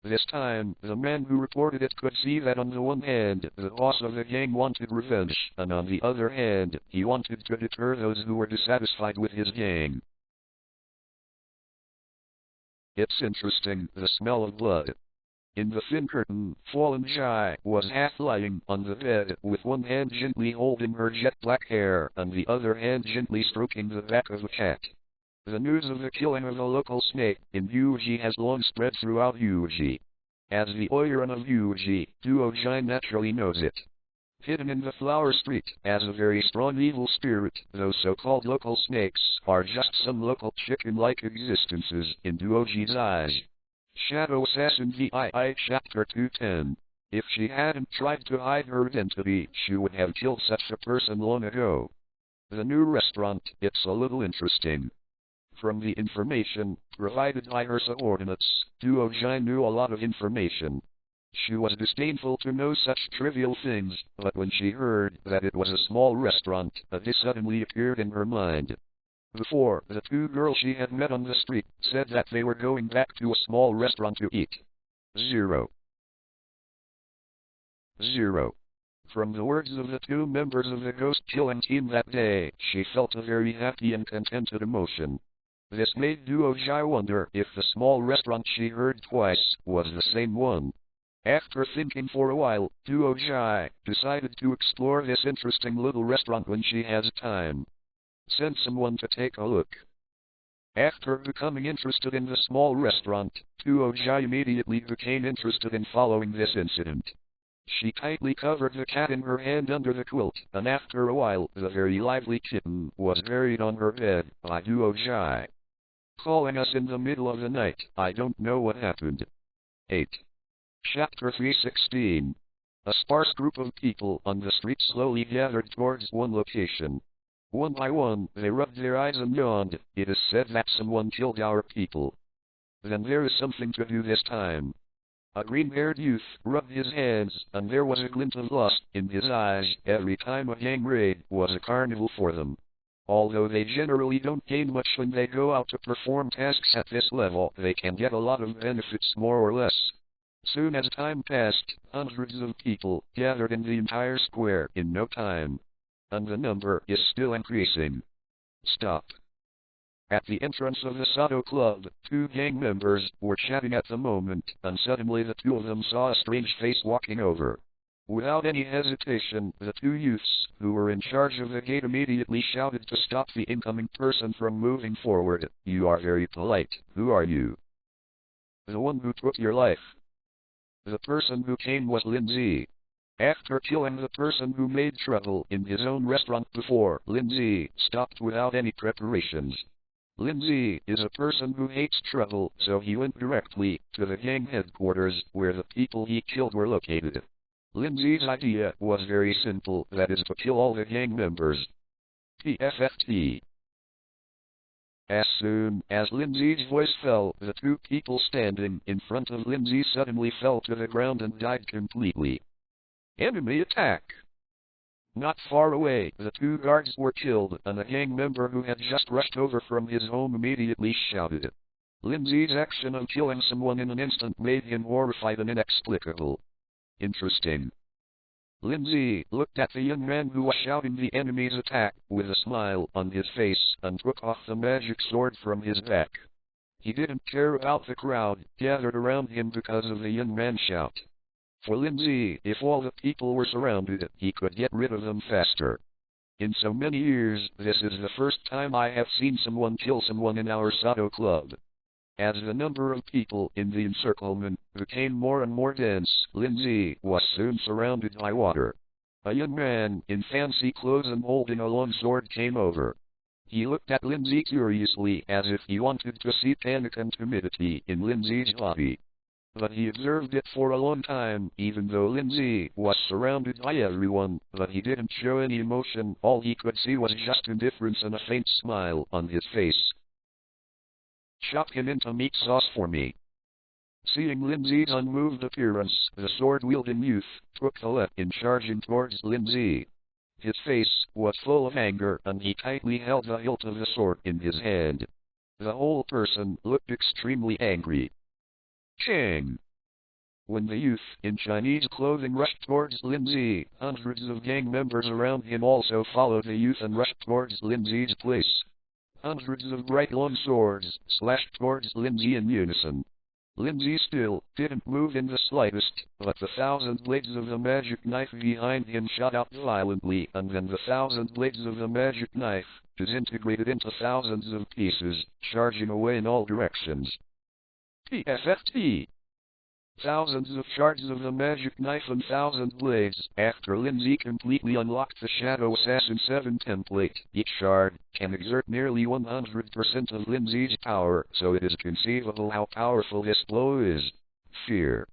This time, the man who reported it could see that on the one hand, the boss of the gang wanted revenge, and on the other hand, he wanted to deter those who were dissatisfied with his gang. It's interesting, the smell of blood. In the thin curtain, fallen Zhe was half lying on the bed, with one hand gently holding her jet black hair, and the other hand gently stroking the back of a cat. The news of the killing of a local snake in Yuji has long spread throughout Yuji. As the Oiran of Yuji, Duo Zhe naturally knows it. Hidden in the flower street, as a very strong evil spirit, those so-called local snakes are just some local chicken-like existences in Duoji's eyes. Shadow Assassin VII Chapter 210. If she hadn't tried to hide her identity, she would have killed such a person long ago. The new restaurant, it's a little interesting. From the information provided by her subordinates, Duo Zhe knew a lot of information. She was disdainful to know such trivial things, but when she heard that it was a small restaurant, this suddenly appeared in her mind. Before, the two girls she had met on the street said that they were going back to a small restaurant to eat. 0. From the words of the two members of the ghost-killing team that day, she felt a very happy and contented emotion. This made Duo Zhe wonder if the small restaurant she heard twice was the same one. After thinking for a while, Duo Zhe decided to explore this interesting little restaurant when she has time. Send someone to take a look. After becoming interested in the small restaurant, Duo Zhe immediately became interested in following this incident. She tightly covered the cat in her hand under the quilt, and after a while, the very lively kitten was buried on her bed by Duo Zhe. Calling us in the middle of the night, I don't know what happened. 8. Chapter 316. A sparse group of people on the street slowly gathered towards one location. One by one, they rubbed their eyes and yawned. It is said that someone killed our people. Then there is something to do this time. A green-haired youth rubbed his hands, and there was a glint of lust in his eyes every time a gang raid was a carnival for them. Although they generally don't gain much when they go out to perform tasks at this level, they can get a lot of benefits more or less. Soon as time passed, hundreds of people gathered in the entire square in no time. And the number is still increasing. Stop. At the entrance of the Sato Club, two gang members were chatting at the moment, and suddenly the two of them saw a strange face walking over. Without any hesitation, the two youths who were in charge of the gate immediately shouted to stop the incoming person from moving forward. You are very polite. Who are you? The one who took your life. The person who came was Lin Zhe. After killing the person who made trouble in his own restaurant before, Lin Zhe stopped without any preparations. Lin Zhe is a person who hates trouble, so he went directly to the gang headquarters where the people he killed were located. Lin Zhe's idea was very simple, that is to kill all the gang members. PFFT. As soon as Lin Zhe's voice fell, the two people standing in front of Lin Zhe suddenly fell to the ground and died completely. Enemy attack! Not far away, the two guards were killed, and a gang member who had just rushed over from his home immediately shouted, Lin Zhe's action of killing someone in an instant made him horrified and inexplicable. Interesting. Lin Zhe looked at the young man who was shouting the enemy's attack with a smile on his face and took off the magic sword from his back. He didn't care about the crowd gathered around him because of the young man's shout. For Lin Zhe, if all the people were surrounded, he could get rid of them faster. In so many years, this is the first time I have seen someone kill someone in our Sato Club. As the number of people in the encirclement became more and more dense, Lin Zhe was soon surrounded by water. A young man in fancy clothes and holding a long sword came over. He looked at Lin Zhe curiously as if he wanted to see panic and timidity in Lin Zhe's body. But he observed it for a long time, even though Lin Zhe was surrounded by everyone, but he didn't show any emotion. All he could see was just indifference and a faint smile on his face. Chop him into meat sauce for me. Seeing Lin Zhe's unmoved appearance, the sword-wielding youth took the leap in charging towards Lin Zhe. His face was full of anger and he tightly held the hilt of the sword in his hand. The whole person looked extremely angry. Chang! When the youth in Chinese clothing rushed towards Lin Zhe, hundreds of gang members around him also followed the youth and rushed towards Lin Zhe's place. Hundreds of bright long swords slashed towards Lin Zhe in unison. Lin Zhe still didn't move in the slightest, but the 1,000 blades of the magic knife behind him shot out violently, and then the 1,000 blades of the magic knife disintegrated into thousands of pieces, charging away in all directions. PFFT! Thousands of shards of the magic knife and 1,000 blades. After Lin Zhe completely unlocked the Shadow Assassin 7 template, each shard can exert nearly 100% of Lin Zhe's power, so it is conceivable how powerful this blow is. Fear.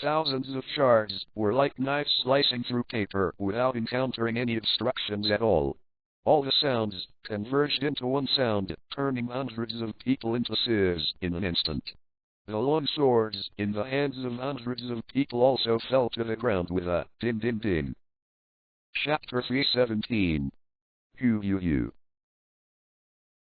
Thousands of shards were like knives slicing through paper without encountering any obstructions at all. All the sounds converged into one sound, turning hundreds of people into sieves in an instant. The long swords in the hands of hundreds of people also fell to the ground with a din din din. Chapter 317. Hu.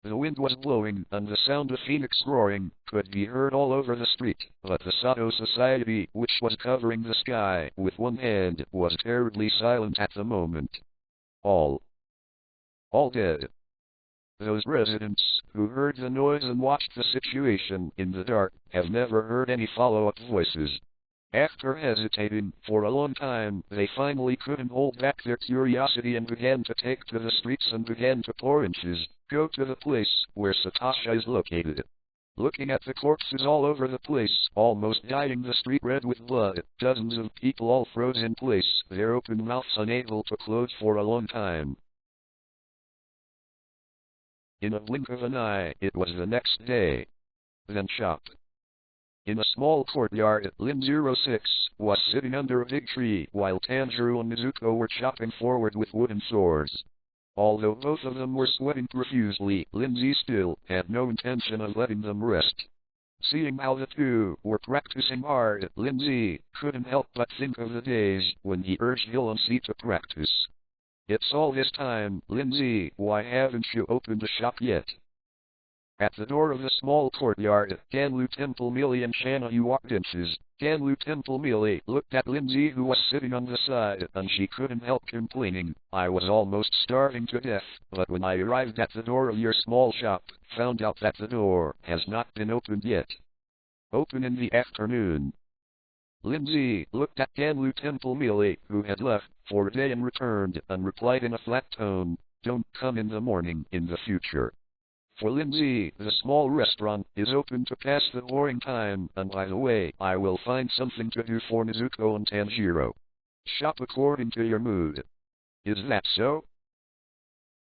The wind was blowing and the sound of phoenix roaring could be heard all over the street, but the Sato society, which was covering the sky with one hand, was terribly silent at the moment. All dead. Those residents who heard the noise and watched the situation in the dark have never heard any follow-up voices. After hesitating for a long time, they finally couldn't hold back their curiosity and began to take to the streets and began to pour inches, go to the place where Satasha is located. Looking at the corpses all over the place, almost dyeing the street red with blood, dozens of people all froze in place, their open mouths unable to close for a long time. In a blink of an eye, it was the next day. Then chop. In a small courtyard, Lin 06 was sitting under a big tree while Tanjiro and Mizuko were chopping forward with wooden swords. Although both of them were sweating profusely, Lin Zhe still had no intention of letting them rest. Seeing how the two were practicing hard, Lin Zhe couldn't help but think of the days when he urged Hill and C to practice. It's all this time, Lin Zhe, why haven't you opened the shop yet? At the door of the small courtyard, Ganlu Temple Mealy and Shanayu walked inches. Ganlu Temple Mealy looked at Lin Zhe who was sitting on the side, and she couldn't help complaining. I was almost starving to death, but when I arrived at the door of your small shop, found out that the door has not been opened yet. Open in the afternoon. Lin Zhe looked at Ganlu Temple Mealy, who had left for a day and returned, and replied in a flat tone, don't come in the morning in the future. For Lin Zhe, the small restaurant is open to pass the boring time, and by the way, I will find something to do for Mizuko and Tanjiro. Shop according to your mood. Is that so?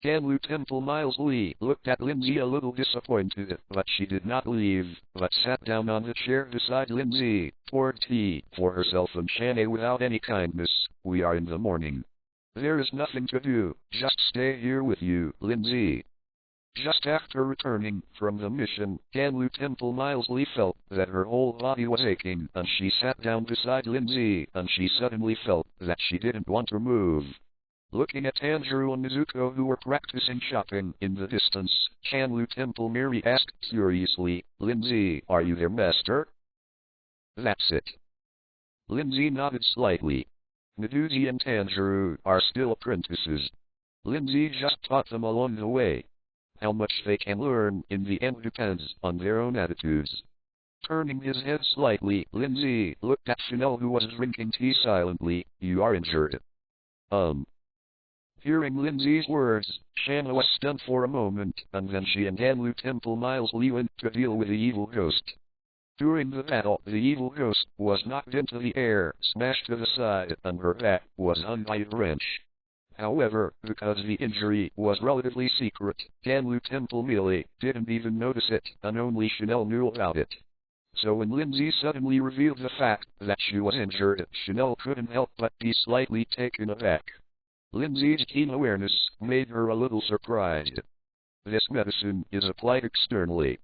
Ganlu Temple Miles Lee looked at Lin Zhe a little disappointed, but she did not leave, but sat down on the chair beside Lin Zhe, poured tea for herself and Shanae without any kindness. We are in the morning. There is nothing to do, just stay here with you, Lin Zhe. Just after returning from the mission, Ganlu Temple Miles Lee felt that her whole body was aching, and she sat down beside Lin Zhe, and she suddenly felt that she didn't want to move. Looking at Tanjiro and Mizuko, who were practicing shopping in the distance, Shanlu Temple Miri asked curiously, "Lin Zhe, are you their master?" "That's it." Lin Zhe nodded slightly. "Miduzi and Tanjiro are still apprentices. Lin Zhe just taught them along the way. How much they can learn in the end depends on their own attitudes." Turning his head slightly, Lin Zhe looked at Chanel, who was drinking tea silently. "You are injured." Hearing Lin Zhe's words, Shanna was stunned for a moment, and then she and Ganlu Temple Miles Lee went to deal with the evil ghost. During the battle, the evil ghost was knocked into the air, smashed to the side, and her back was hung by a wrench. However, because the injury was relatively secret, Ganlu Temple Millie didn't even notice it, and only Chanel knew about it. So when Lin Zhe suddenly revealed the fact that she was injured, Chanel couldn't help but be slightly taken aback. Lin Zhe's keen awareness made her a little surprised. This medicine is applied externally.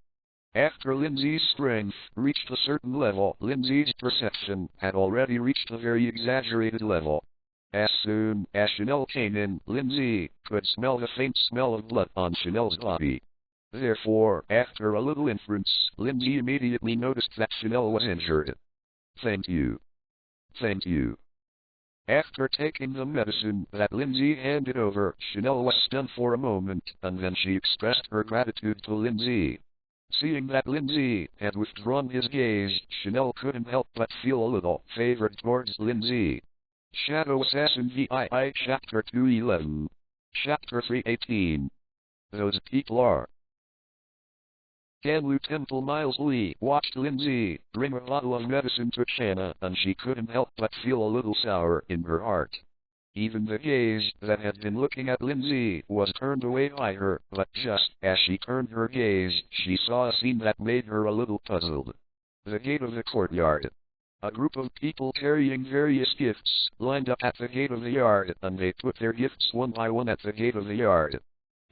After Lin Zhe's strength reached a certain level, Lin Zhe's perception had already reached a very exaggerated level. As soon as Chanel came in, Lin Zhe could smell the faint smell of blood on Chanel's body. Therefore, after a little inference, Lin Zhe immediately noticed that Chanel was injured. "Thank you. Thank you." After taking the medicine that Lin Zhe handed over, Chanel was stunned for a moment, and then she expressed her gratitude to Lin Zhe. Seeing that Lin Zhe had withdrawn his gaze, Chanel couldn't help but feel a little favored towards Lin Zhe. Shadow Assassin VII Chapter 211. Chapter 318. Those people are. Ganlu Temple Miles Lee watched Lin Zhe bring a bottle of medicine to Shanna, and she couldn't help but feel a little sour in her heart. Even the gaze that had been looking at Lin Zhe was turned away by her, but just as she turned her gaze, she saw a scene that made her a little puzzled. The gate of the courtyard. A group of people carrying various gifts lined up at the gate of the yard, and they put their gifts one by one at the gate of the yard.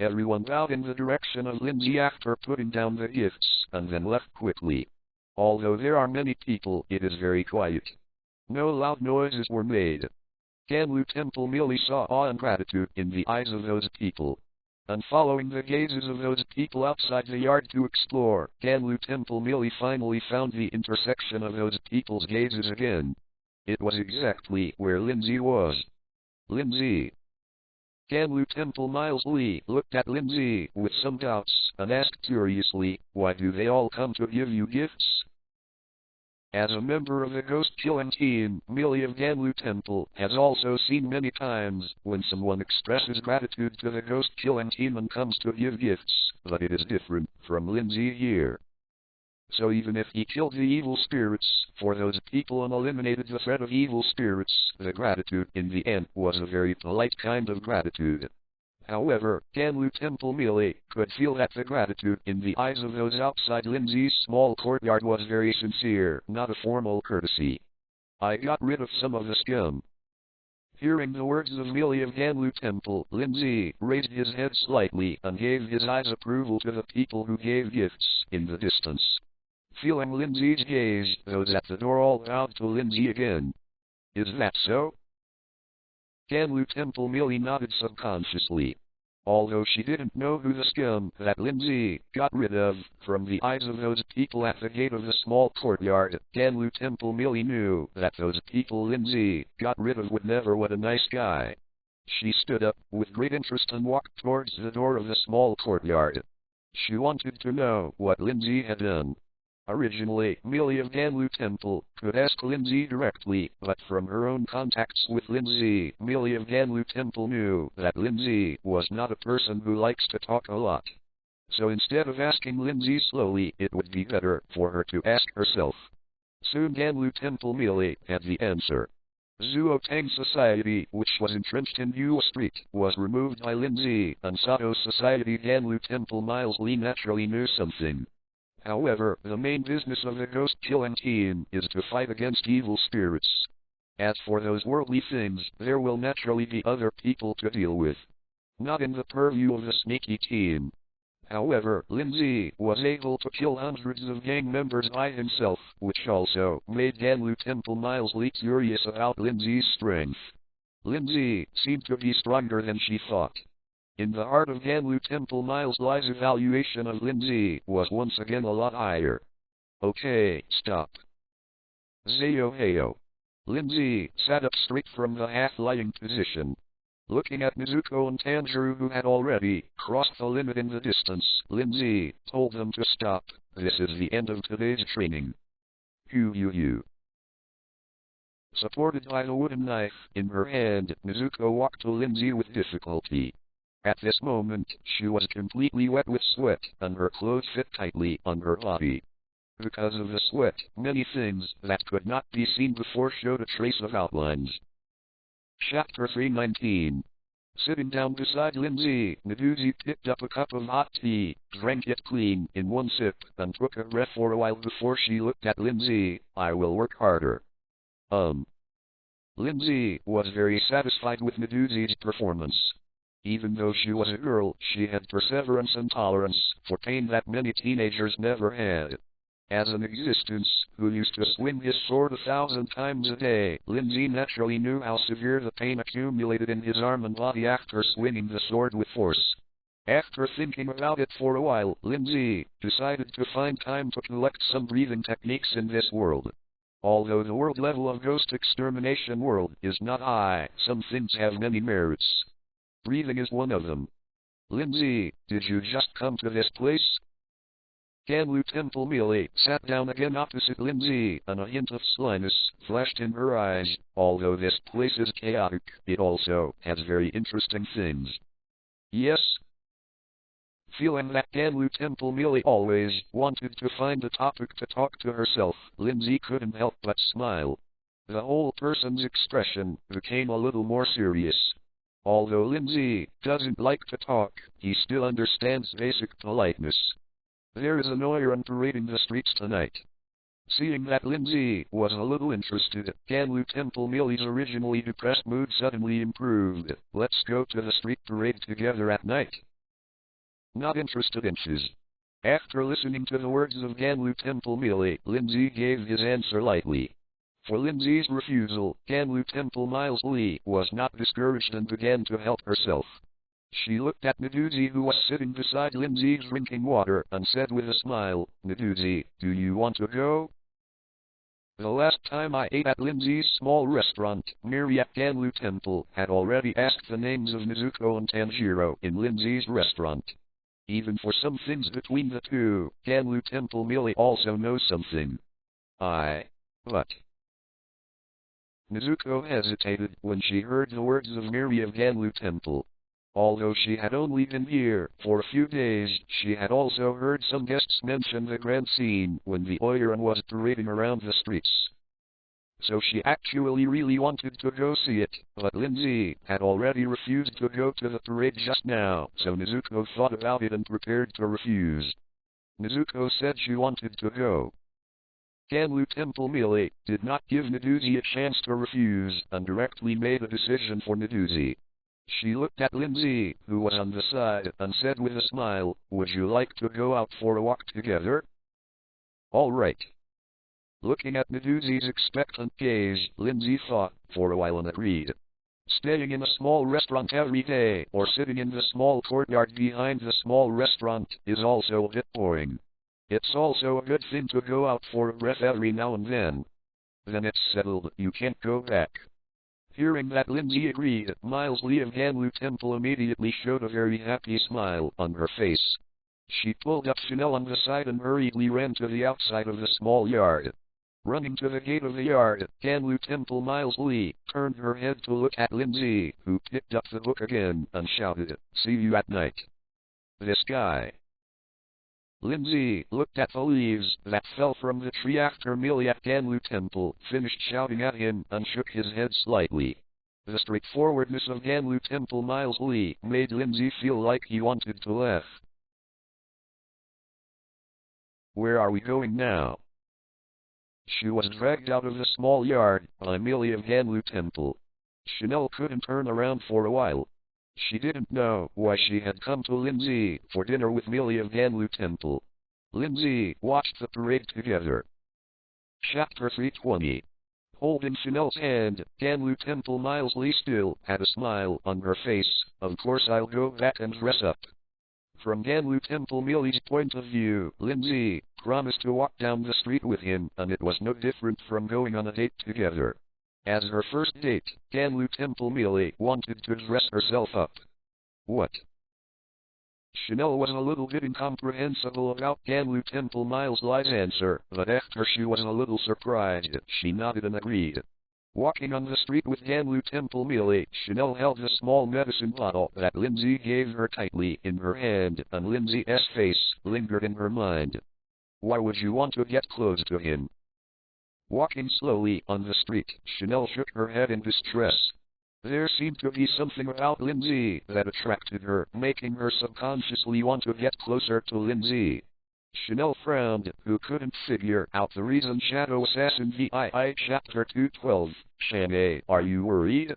Everyone bowed in the direction of Lin Zhe after putting down the gifts, and then left quickly. Although there are many people, it is very quiet. No loud noises were made. Ganlu Temple Millie saw awe and gratitude in the eyes of those people. And following the gazes of those people outside the yard to explore, Ganlu Temple Millie finally found the intersection of those people's gazes again. It was exactly where Lin Zhe was. Lin Zhe. Ganlu Temple Miles Lee looked at Lin Zhe with some doubts, and asked curiously, "Why do they all come to give you gifts?" As a member of the ghost-killing team, Millie of Ganlu Temple has also seen many times when someone expresses gratitude to the ghost-killing team and comes to give gifts, but it is different from Lin Zhe here. So even if he killed the evil spirits for those people and eliminated the threat of evil spirits, the gratitude in the end was a very polite kind of gratitude. However, Ganlu Temple Millie could feel that the gratitude in the eyes of those outside Lin Zhe's small courtyard was very sincere, not a formal courtesy. "I got rid of some of the scum." Hearing the words of Millie of Ganlu Temple, Lin Zhe raised his head slightly and gave his eyes approval to the people who gave gifts in the distance. Feeling Lin Zhe's gaze, those at the door all bowed to Lin Zhe again. "Is that so?" Ganlu Temple Millie nodded subconsciously. Although she didn't know who the scum that Lin Zhe got rid of from the eyes of those people at the gate of the small courtyard, Ganlu Temple Millie knew that those people Lin Zhe got rid of would never what a nice guy. She stood up with great interest and walked towards the door of the small courtyard. She wanted to know what Lin Zhe had done. Originally, Millie of Ganlu Temple could ask Lin Zhe directly, but from her own contacts with Lin Zhe, Millie of Ganlu Temple knew that Lin Zhe was not a person who likes to talk a lot. So instead of asking Lin Zhe slowly, it would be better for her to ask herself. Soon Ganlu Temple Millie had the answer. Zuotang Society, which was entrenched in Yue Street, was removed by Lin Zhe, and Sato Society Ganlu Temple Miles Lee naturally knew something. However, the main business of the ghost-killing team is to fight against evil spirits. As for those worldly things, there will naturally be other people to deal with. Not in the purview of the sneaky team. However, Lin Zhe was able to kill hundreds of gang members by himself, which also made Ganlu Temple Miles Lee curious about Lin Zhe's strength. Lin Zhe seemed to be stronger than she thought. In the heart of Ganlu Temple, Miles Li's evaluation of Lin Zhe was once again a lot higher. Okay, stop. Zayo heyo. Lin Zhe sat up straight from the half-lying position. Looking at Mizuko and Tanjiro, who had already crossed the limit in the distance, Lin Zhe told them to stop. This is the end of today's training. You. Supported by the wooden knife in her hand, Mizuko walked to Lin Zhe with difficulty. At this moment, she was completely wet with sweat, and her clothes fit tightly on her body. Because of the sweat, many things that could not be seen before showed a trace of outlines. Chapter 319. Sitting down beside Lin Zhe, Meduzi picked up a cup of hot tea, drank it clean in one sip, and took a breath for a while before she looked at Lin Zhe. I will work harder. Lin Zhe was very satisfied with Meduzi's performance. Even though she was a girl, she had perseverance and tolerance for pain that many teenagers never had. As an existence who used to swing his sword 1,000 times a day, Lin Zhe naturally knew how severe the pain accumulated in his arm and body after swinging the sword with force. After thinking about it for a while, Lin Zhe decided to find time to collect some breathing techniques in this world. Although the world level of ghost extermination world is not high, some things have many merits. Breathing is one of them. Lin Zhe, did you just come to this place? Ganlu Temple Mealy sat down again opposite Lin Zhe, and a hint of slyness flashed in her eyes. Although this place is chaotic, it also has very interesting things. Yes? Feeling that Ganlu Temple Mealy always wanted to find a topic to talk to herself, Lin Zhe couldn't help but smile. The whole person's expression became a little more serious. Although Lin Zhe doesn't like to talk, he still understands basic politeness. There is an Oiran parading the streets tonight. Seeing that Lin Zhe was a little interested, Ganlu Temple Mealy's originally depressed mood suddenly improved. Let's go to the street parade together at night. Not interested in shiz. After listening to the words of Ganlu Temple Mealy, Lin Zhe gave his answer lightly. For Lin Zhe's refusal, Ganlu Temple Miles Li was not discouraged and began to help herself. She looked at Meduzi, who was sitting beside Lin Zhe drinking water, and said with a smile, Meduzi, do you want to go? The last time I ate at Lin Zhe's small restaurant, Miri at Ganlu Temple had already asked the names of Mizuko and Tanjiro in Lin Zhe's restaurant. Even for some things between the two, Ganlu Temple Mealy also knows something. But Mizuko hesitated when she heard the words of Miri of Ganlu Temple. Although she had only been here for a few days, she had also heard some guests mention the grand scene when the Oiran was parading around the streets. So she actually really wanted to go see it, but Lin Zhe had already refused to go to the parade just now, so Mizuko thought about it and prepared to refuse. Mizuko said she wanted to go. Ganlu Temple Mealy did not give Meduzi a chance to refuse, and directly made a decision for Meduzi. She looked at Lin Zhe, who was on the side, and said with a smile, would you like to go out for a walk together? All right. Looking at Meduzi's expectant gaze, Lin Zhe thought for a while and agreed. Staying in a small restaurant every day, or sitting in the small courtyard behind the small restaurant, is also a bit boring. It's also a good thing to go out for a breath every now and then. Then it's settled, you can't go back. Hearing that Lin Zhe agreed, Miles Li of Ganlu Temple immediately showed a very happy smile on her face. She pulled up Chanel on the side and hurriedly ran to the outside of the small yard. Running to the gate of the yard, Ganlu Temple Miles Li turned her head to look at Lin Zhe, who picked up the book again and shouted, see you at night. This guy. Lin Zhe looked at the leaves that fell from the tree after Mealy at Ganlu Temple finished shouting at him and shook his head slightly. The straightforwardness of Ganlu Temple Miles Li made Lin Zhe feel like he wanted to laugh. Where are we going now? She was dragged out of the small yard by Mealy of Ganlu Temple. Chanel couldn't turn around for a while. She didn't know why she had come to Lin Zhe for dinner with Mealy of Ganlu Temple. Lin Zhe watched the parade together. Chapter 320. Holding Chanel's hand, Ganlu Temple Milesley still had a smile on her face. Of course I'll go back and dress up. From Ganlu Temple Millie's point of view, Lin Zhe promised to walk down the street with him, and it was no different from going on a date together. As her first date, Ganlu Temple Millie wanted to dress herself up. What? Chanel was a little bit incomprehensible about Ganlu Temple Milesley's answer, but after she was a little surprised, she nodded and agreed. Walking on the street with Ganlu Temple Millie, Chanel held a small medicine bottle that Lin Zhe gave her tightly in her hand, and Lin Zhe's face lingered in her mind. Why would you want to get close to him? Walking slowly on the street, Chanel shook her head in distress. There seemed to be something about Lin Zhe that attracted her, making her subconsciously want to get closer to Lin Zhe. Chanel frowned, who couldn't figure out the reason. Shadow Assassin VII Chapter 212. Shanae, are you worried?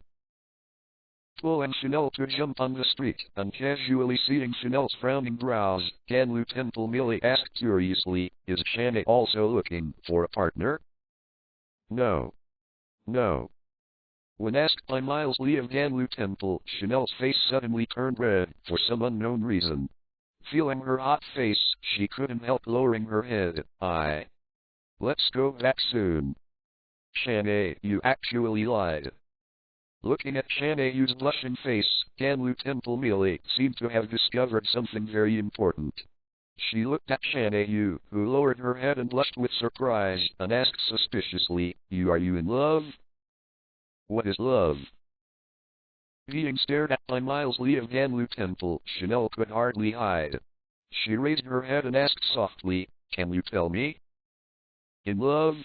Pulling Chanel to jump on the street, and casually seeing Chanel's frowning brows, Ganlu Temple Millie asked curiously, is Shanae also looking for a partner? No. No. When asked by Milesley of Ganlu Temple, Chanel's face suddenly turned red, for some unknown reason. Feeling her hot face, she couldn't help lowering her head. Let's go back soon. Shanae, you actually lied. Looking at Shanae's blushing face, Ganlu Temple Millie seemed to have discovered something very important. She looked at Shanae, who lowered her head and blushed with surprise, and asked suspiciously, are you in love? What is love? Being stared at by Milesley of Ganlu Temple, Chanel could hardly hide. She raised her head and asked softly, can you tell me? In love?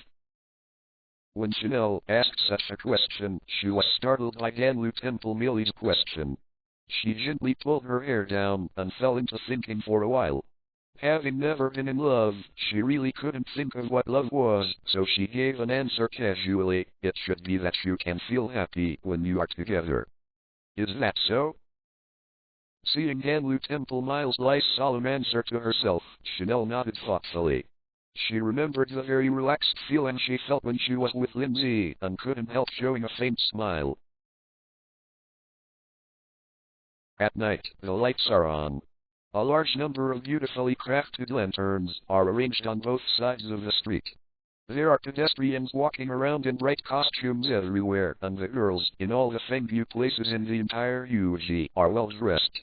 When Chanel asked such a question, she was startled by Ganlu Temple Millie's question. She gently pulled her hair down and fell into thinking for a while. Having never been in love, she really couldn't think of what love was, so she gave an answer casually, it should be that you can feel happy when you are together. Is that so? Seeing Ganlu Temple Milesley's solemn answer to herself, Chanel nodded thoughtfully. She remembered the very relaxed feeling she felt when she was with Lin Zhe, and couldn't help showing a faint smile. At night, the lights are on. A large number of beautifully crafted lanterns are arranged on both sides of the street. There are pedestrians walking around in bright costumes everywhere, and the girls in all the Fengyu places in the entire UG are well dressed.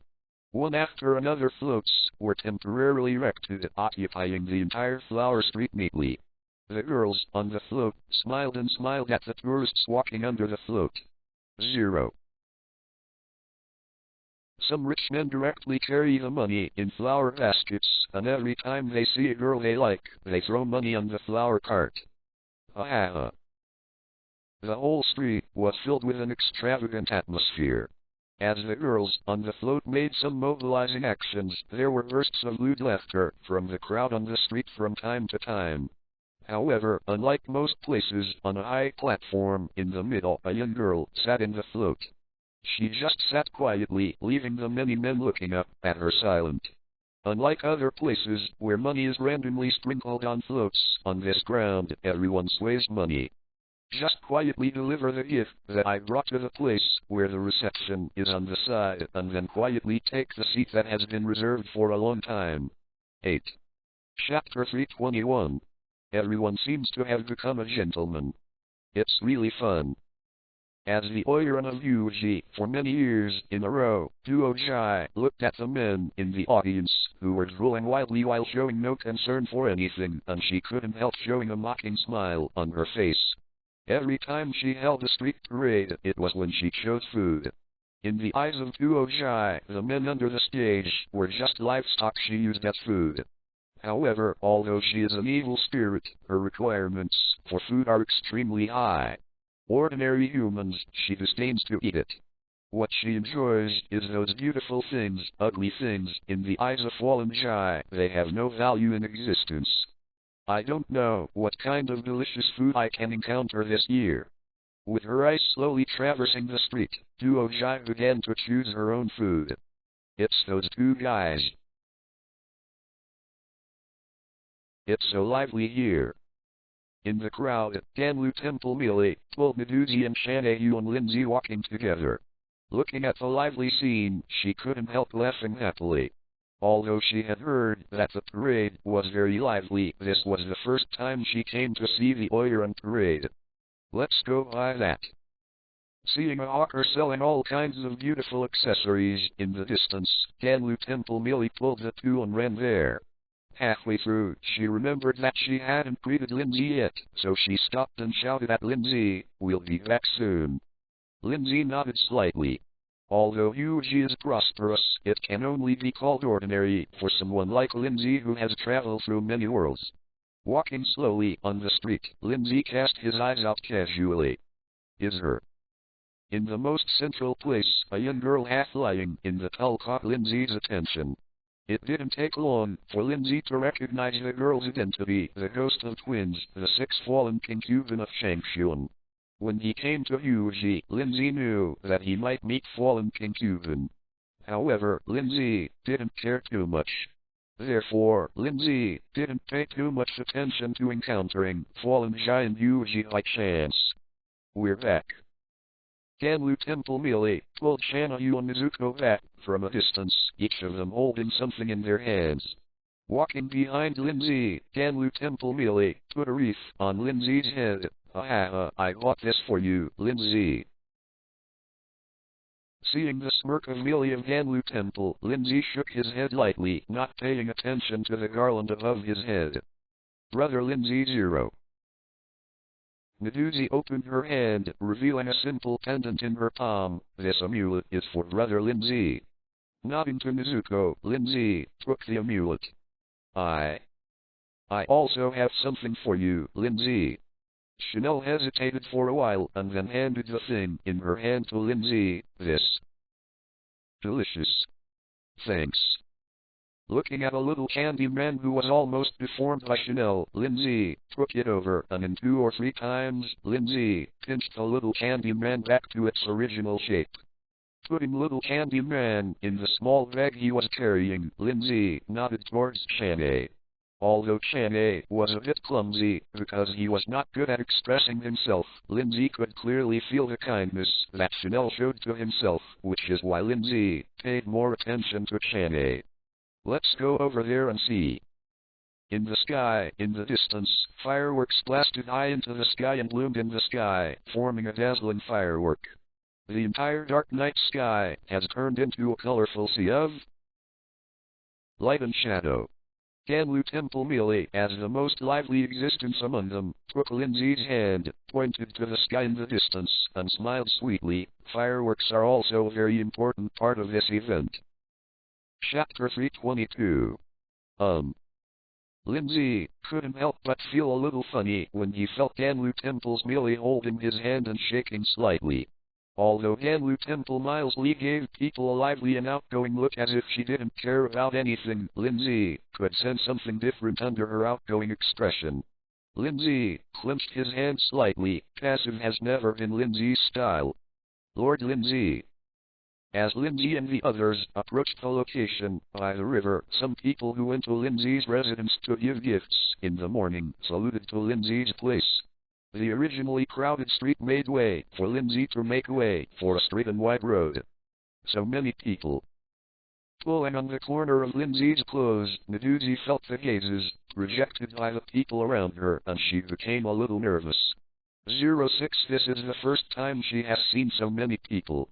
One after another floats were temporarily erected, occupying the entire flower street neatly. The girls on the float smiled and smiled at the tourists walking under the float. 0. Some rich men directly carry the money in flower baskets, and every time they see a girl they like, they throw money on the flower cart. The whole street was filled with an extravagant atmosphere. As the girls on the float made some mobilizing actions, there were bursts of lewd laughter from the crowd on the street from time to time. However, unlike most places, on a high platform in the middle, a young girl sat in the float. She just sat quietly, leaving the many men looking up at her silent. Unlike other places, where money is randomly sprinkled on floats, on this ground, everyone sways money. Just quietly deliver the gift that I brought to the place where the reception is on the side, and then quietly take the seat that has been reserved for a long time. 8. Chapter 321. Everyone seems to have become a gentleman. It's really fun. As the Oiran of Yuji, for many years in a row, Duo Jai looked at the men in the audience, who were drooling wildly while showing no concern for anything, and she couldn't help showing a mocking smile on her face. Every time she held a street parade, it was when she chose food. In the eyes of Duo Jai, the men under the stage were just livestock she used as food. However, although she is an evil spirit, her requirements for food are extremely high. Ordinary humans, she disdains to eat it. What she enjoys is those beautiful things, ugly things, in the eyes of fallen Jai, they have no value in existence. I don't know what kind of delicious food I can encounter this year. With her eyes slowly traversing the street, Duo Jai began to choose her own food. It's those two guys. It's so lively here. In the crowd, Ganlu Temple Mili pulled Naduzi and Shanayu and Lin Zhe walking together. Looking at the lively scene, she couldn't help laughing happily. Although she had heard that the parade was very lively, this was the first time she came to see the Oiran parade. Let's go buy that. Seeing a hawker selling all kinds of beautiful accessories in the distance, Ganlu Temple Mili pulled the two and ran there. Halfway through, she remembered that she hadn't greeted Lin Zhe yet, so she stopped and shouted at Lin Zhe, "We'll be back soon." Lin Zhe nodded slightly. Although Yuji is prosperous, it can only be called ordinary for someone like Lin Zhe who has traveled through many worlds. Walking slowly on the street, Lin Zhe cast his eyes out casually. Is her? In the most central place, a young girl half lying in the tulle caught Lin Zhe's attention. It didn't take long for Lin Zhe to recognize the girl's identity, the ghost of twins, the sixth fallen concubine of Shangxuan. When he came to Yuji, Lin Zhe knew that he might meet fallen concubine. However, Lin Zhe didn't care too much. Therefore, Lin Zhe didn't pay too much attention to encountering fallen giant Yuji by chance. We're back. Ganlu Temple Mili pulled Shanayu and Nezuko back from a distance, each of them holding something in their hands. Walking behind Lin Zhe, Ganlu Temple Mili put a wreath on Lin Zhe's head. I bought this for you, Lin Zhe. Seeing the smirk of Mili of Ganlu Temple, Lin Zhe shook his head lightly, not paying attention to the garland above his head. Brother Lin Zhe 0. Naduzi opened her hand, revealing a simple pendant in her palm. This amulet is for Brother Lin Zhe. Nodding to Nezuko, Lin Zhe took the amulet. I also have something for you, Lin Zhe. Chanel hesitated for a while and then handed the thing in her hand to Lin Zhe. This. Delicious. Thanks. Looking at a little candy man who was almost deformed by Chanel, Lin Zhe took it over, and in 2 or 3 times, Lin Zhe pinched the little candy man back to its original shape. Putting little candy man in the small bag he was carrying, Lin Zhe nodded towards Chanel. Although Chanel was a bit clumsy, because he was not good at expressing himself, Lin Zhe could clearly feel the kindness that Chanel showed to himself, which is why Lin Zhe paid more attention to Chanel. Let's go over there and see. In the sky, in the distance, fireworks blasted high into the sky and bloomed in the sky, forming a dazzling firework. The entire dark night sky has turned into a colorful sea of light and shadow. Ganlu Temple Mili, as the most lively existence among them, took Lin Zhe's hand, pointed to the sky in the distance, and smiled sweetly. Fireworks are also a very important part of this event. Chapter 322. Lin Zhe couldn't help but feel a little funny when he felt Ganlu Temple's Mili holding his hand and shaking slightly. Although Ganlu Temple Miles Lee gave people a lively and outgoing look as if she didn't care about anything, Lin Zhe could sense something different under her outgoing expression. Lin Zhe clenched his hand slightly. Passive has never been Lin Zhe's style. Lord Lin Zhe. As Lin Zhe and the others approached the location by the river, some people who went to Lin Zhe's residence to give gifts in the morning saluted to Lin Zhe's place. The originally crowded street made way for Lin Zhe to make way for a straight and wide road. So many people. Pulling on the corner of Lin Zhe's clothes, Naduzi felt the gazes rejected by the people around her, and she became a little nervous. 06 This is the first time she has seen so many people.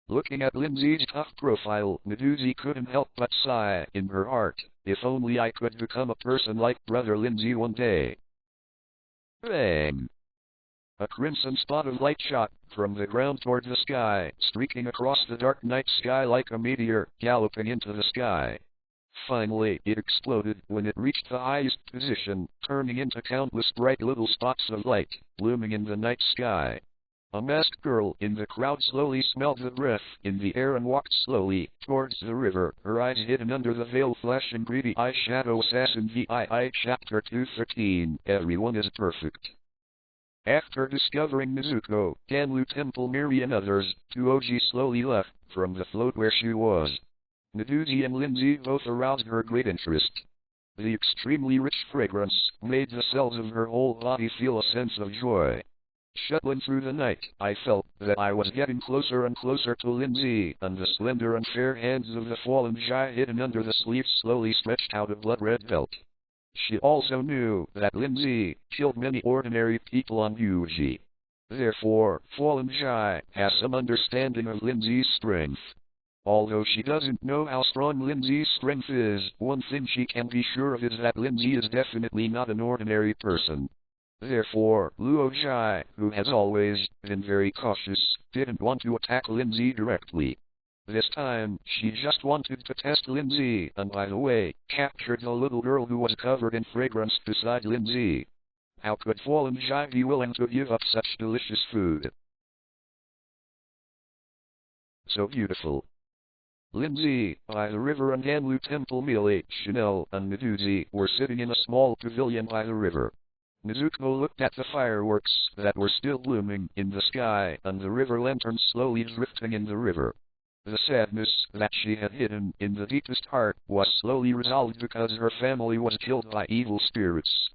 Looking at Lin Zhe's tough profile, Naduzi couldn't help but sigh in her heart. If only I could become a person like Brother Lin Zhe one day. Bang! A crimson spot of light shot from the ground toward the sky, streaking across the dark night sky like a meteor, galloping into the sky. Finally, it exploded when it reached the highest position, turning into countless bright little spots of light, blooming in the night sky. A masked girl in the crowd slowly smelled the breath in the air and walked slowly towards the river, her eyes hidden under the veil flashing greedy eyeshadow assassin VII Chapter 213. Everyone is perfect. After discovering Nezuko, Ganlu Temple Miri and others, Tuoji slowly left from the float where she was. Naduzi and Lin Zhe both aroused her great interest. The extremely rich fragrance made the cells of her whole body feel a sense of joy. Shuttling through the night, I felt that I was getting closer and closer to Lin Zhe, and the slender and fair hands of the fallen Zhe hidden under the sleeves slowly stretched out a blood-red belt. She also knew that Lin Zhe killed many ordinary people on Yuji. Therefore, fallen Zhe has some understanding of Lin Zhe's strength. Although she doesn't know how strong Lin Zhe's strength is, one thing she can be sure of is that Lin Zhe is definitely not an ordinary person. Therefore, Luo Zhe, who has always been very cautious, didn't want to attack Lin Zhe directly. This time, she just wanted to test Lin Zhe, and by the way, captured the little girl who was covered in fragrance beside Lin Zhe. How could fallen Zhe be willing to give up such delicious food? So beautiful. Lin Zhe, by the river, and Ganlu Temple Mili, Chanel, and Miduzi were sitting in a small pavilion by the river. Mizuko looked at the fireworks that were still blooming in the sky and the river lanterns slowly drifting in the river. The sadness that she had hidden in the deepest heart was slowly resolved because her family was killed by evil spirits.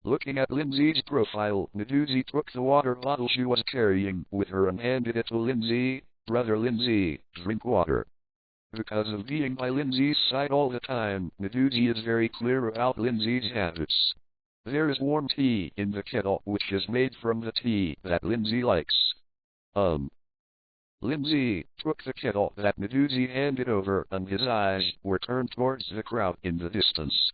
Looking at Lin Zhe's profile, Miduzi took the water bottle she was carrying with her and handed it to Lin Zhe. Brother Lin Zhe, drink water. Because of being by Lin Zhe's side all the time, Miduzi is very clear about Lin Zhe's habits. There is warm tea in the kettle which is made from the tea that Lin Zhe likes. Lin Zhe took the kettle that Miduzi handed over and his eyes were turned towards the crowd in the distance.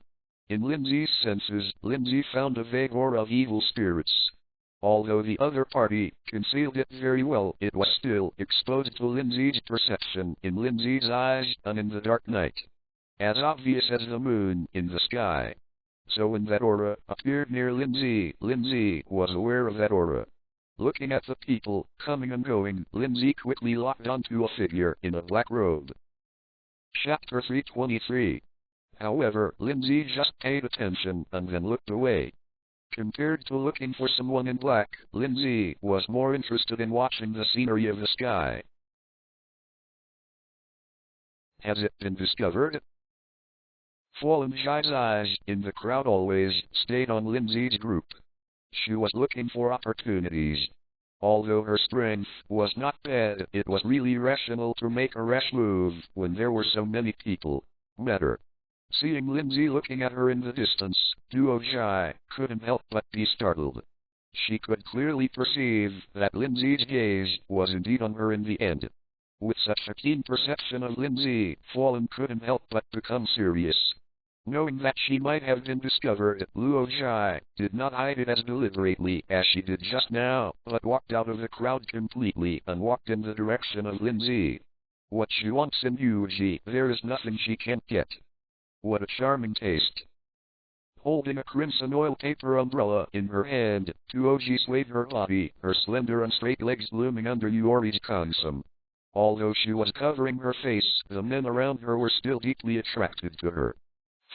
In Lin Zhe's senses, Lin Zhe found a vague aura of evil spirits. Although the other party concealed it very well, it was still exposed to Lin Zhe's perception in Lin Zhe's eyes and in the dark night. As obvious as the moon in the sky. So when that aura appeared near Lin Zhe was aware of that aura. Looking at the people coming and going, Lin Zhe quickly locked onto a figure in a black robe. Chapter 323. However, Lin Zhe just paid attention and then looked away. Compared to looking for someone in black, Lin Zhe was more interested in watching the scenery of the sky. Has it been discovered? Fallen Zhe's eyes in the crowd always stayed on Lin Zhe's group. She was looking for opportunities. Although her strength was not bad, it was really rational to make a rash move when there were so many people. Matter. Seeing Lin Zhe looking at her in the distance, Duo Zhe couldn't help but be startled. She could clearly perceive that Lin Zhe's gaze was indeed on her in the end. With such a keen perception of Lin Zhe, Fallen couldn't help but become serious. Knowing that she might have been discovered, Luo Zhe did not hide it as deliberately as she did just now, but walked out of the crowd completely and walked in the direction of Lin Zhe. What she wants in Yuji, there is nothing she can't get. What a charming taste. Holding a crimson oil paper umbrella in her hand, Tuoji swayed her body, her slender and straight legs blooming under Yori's consom. Although she was covering her face, the men around her were still deeply attracted to her.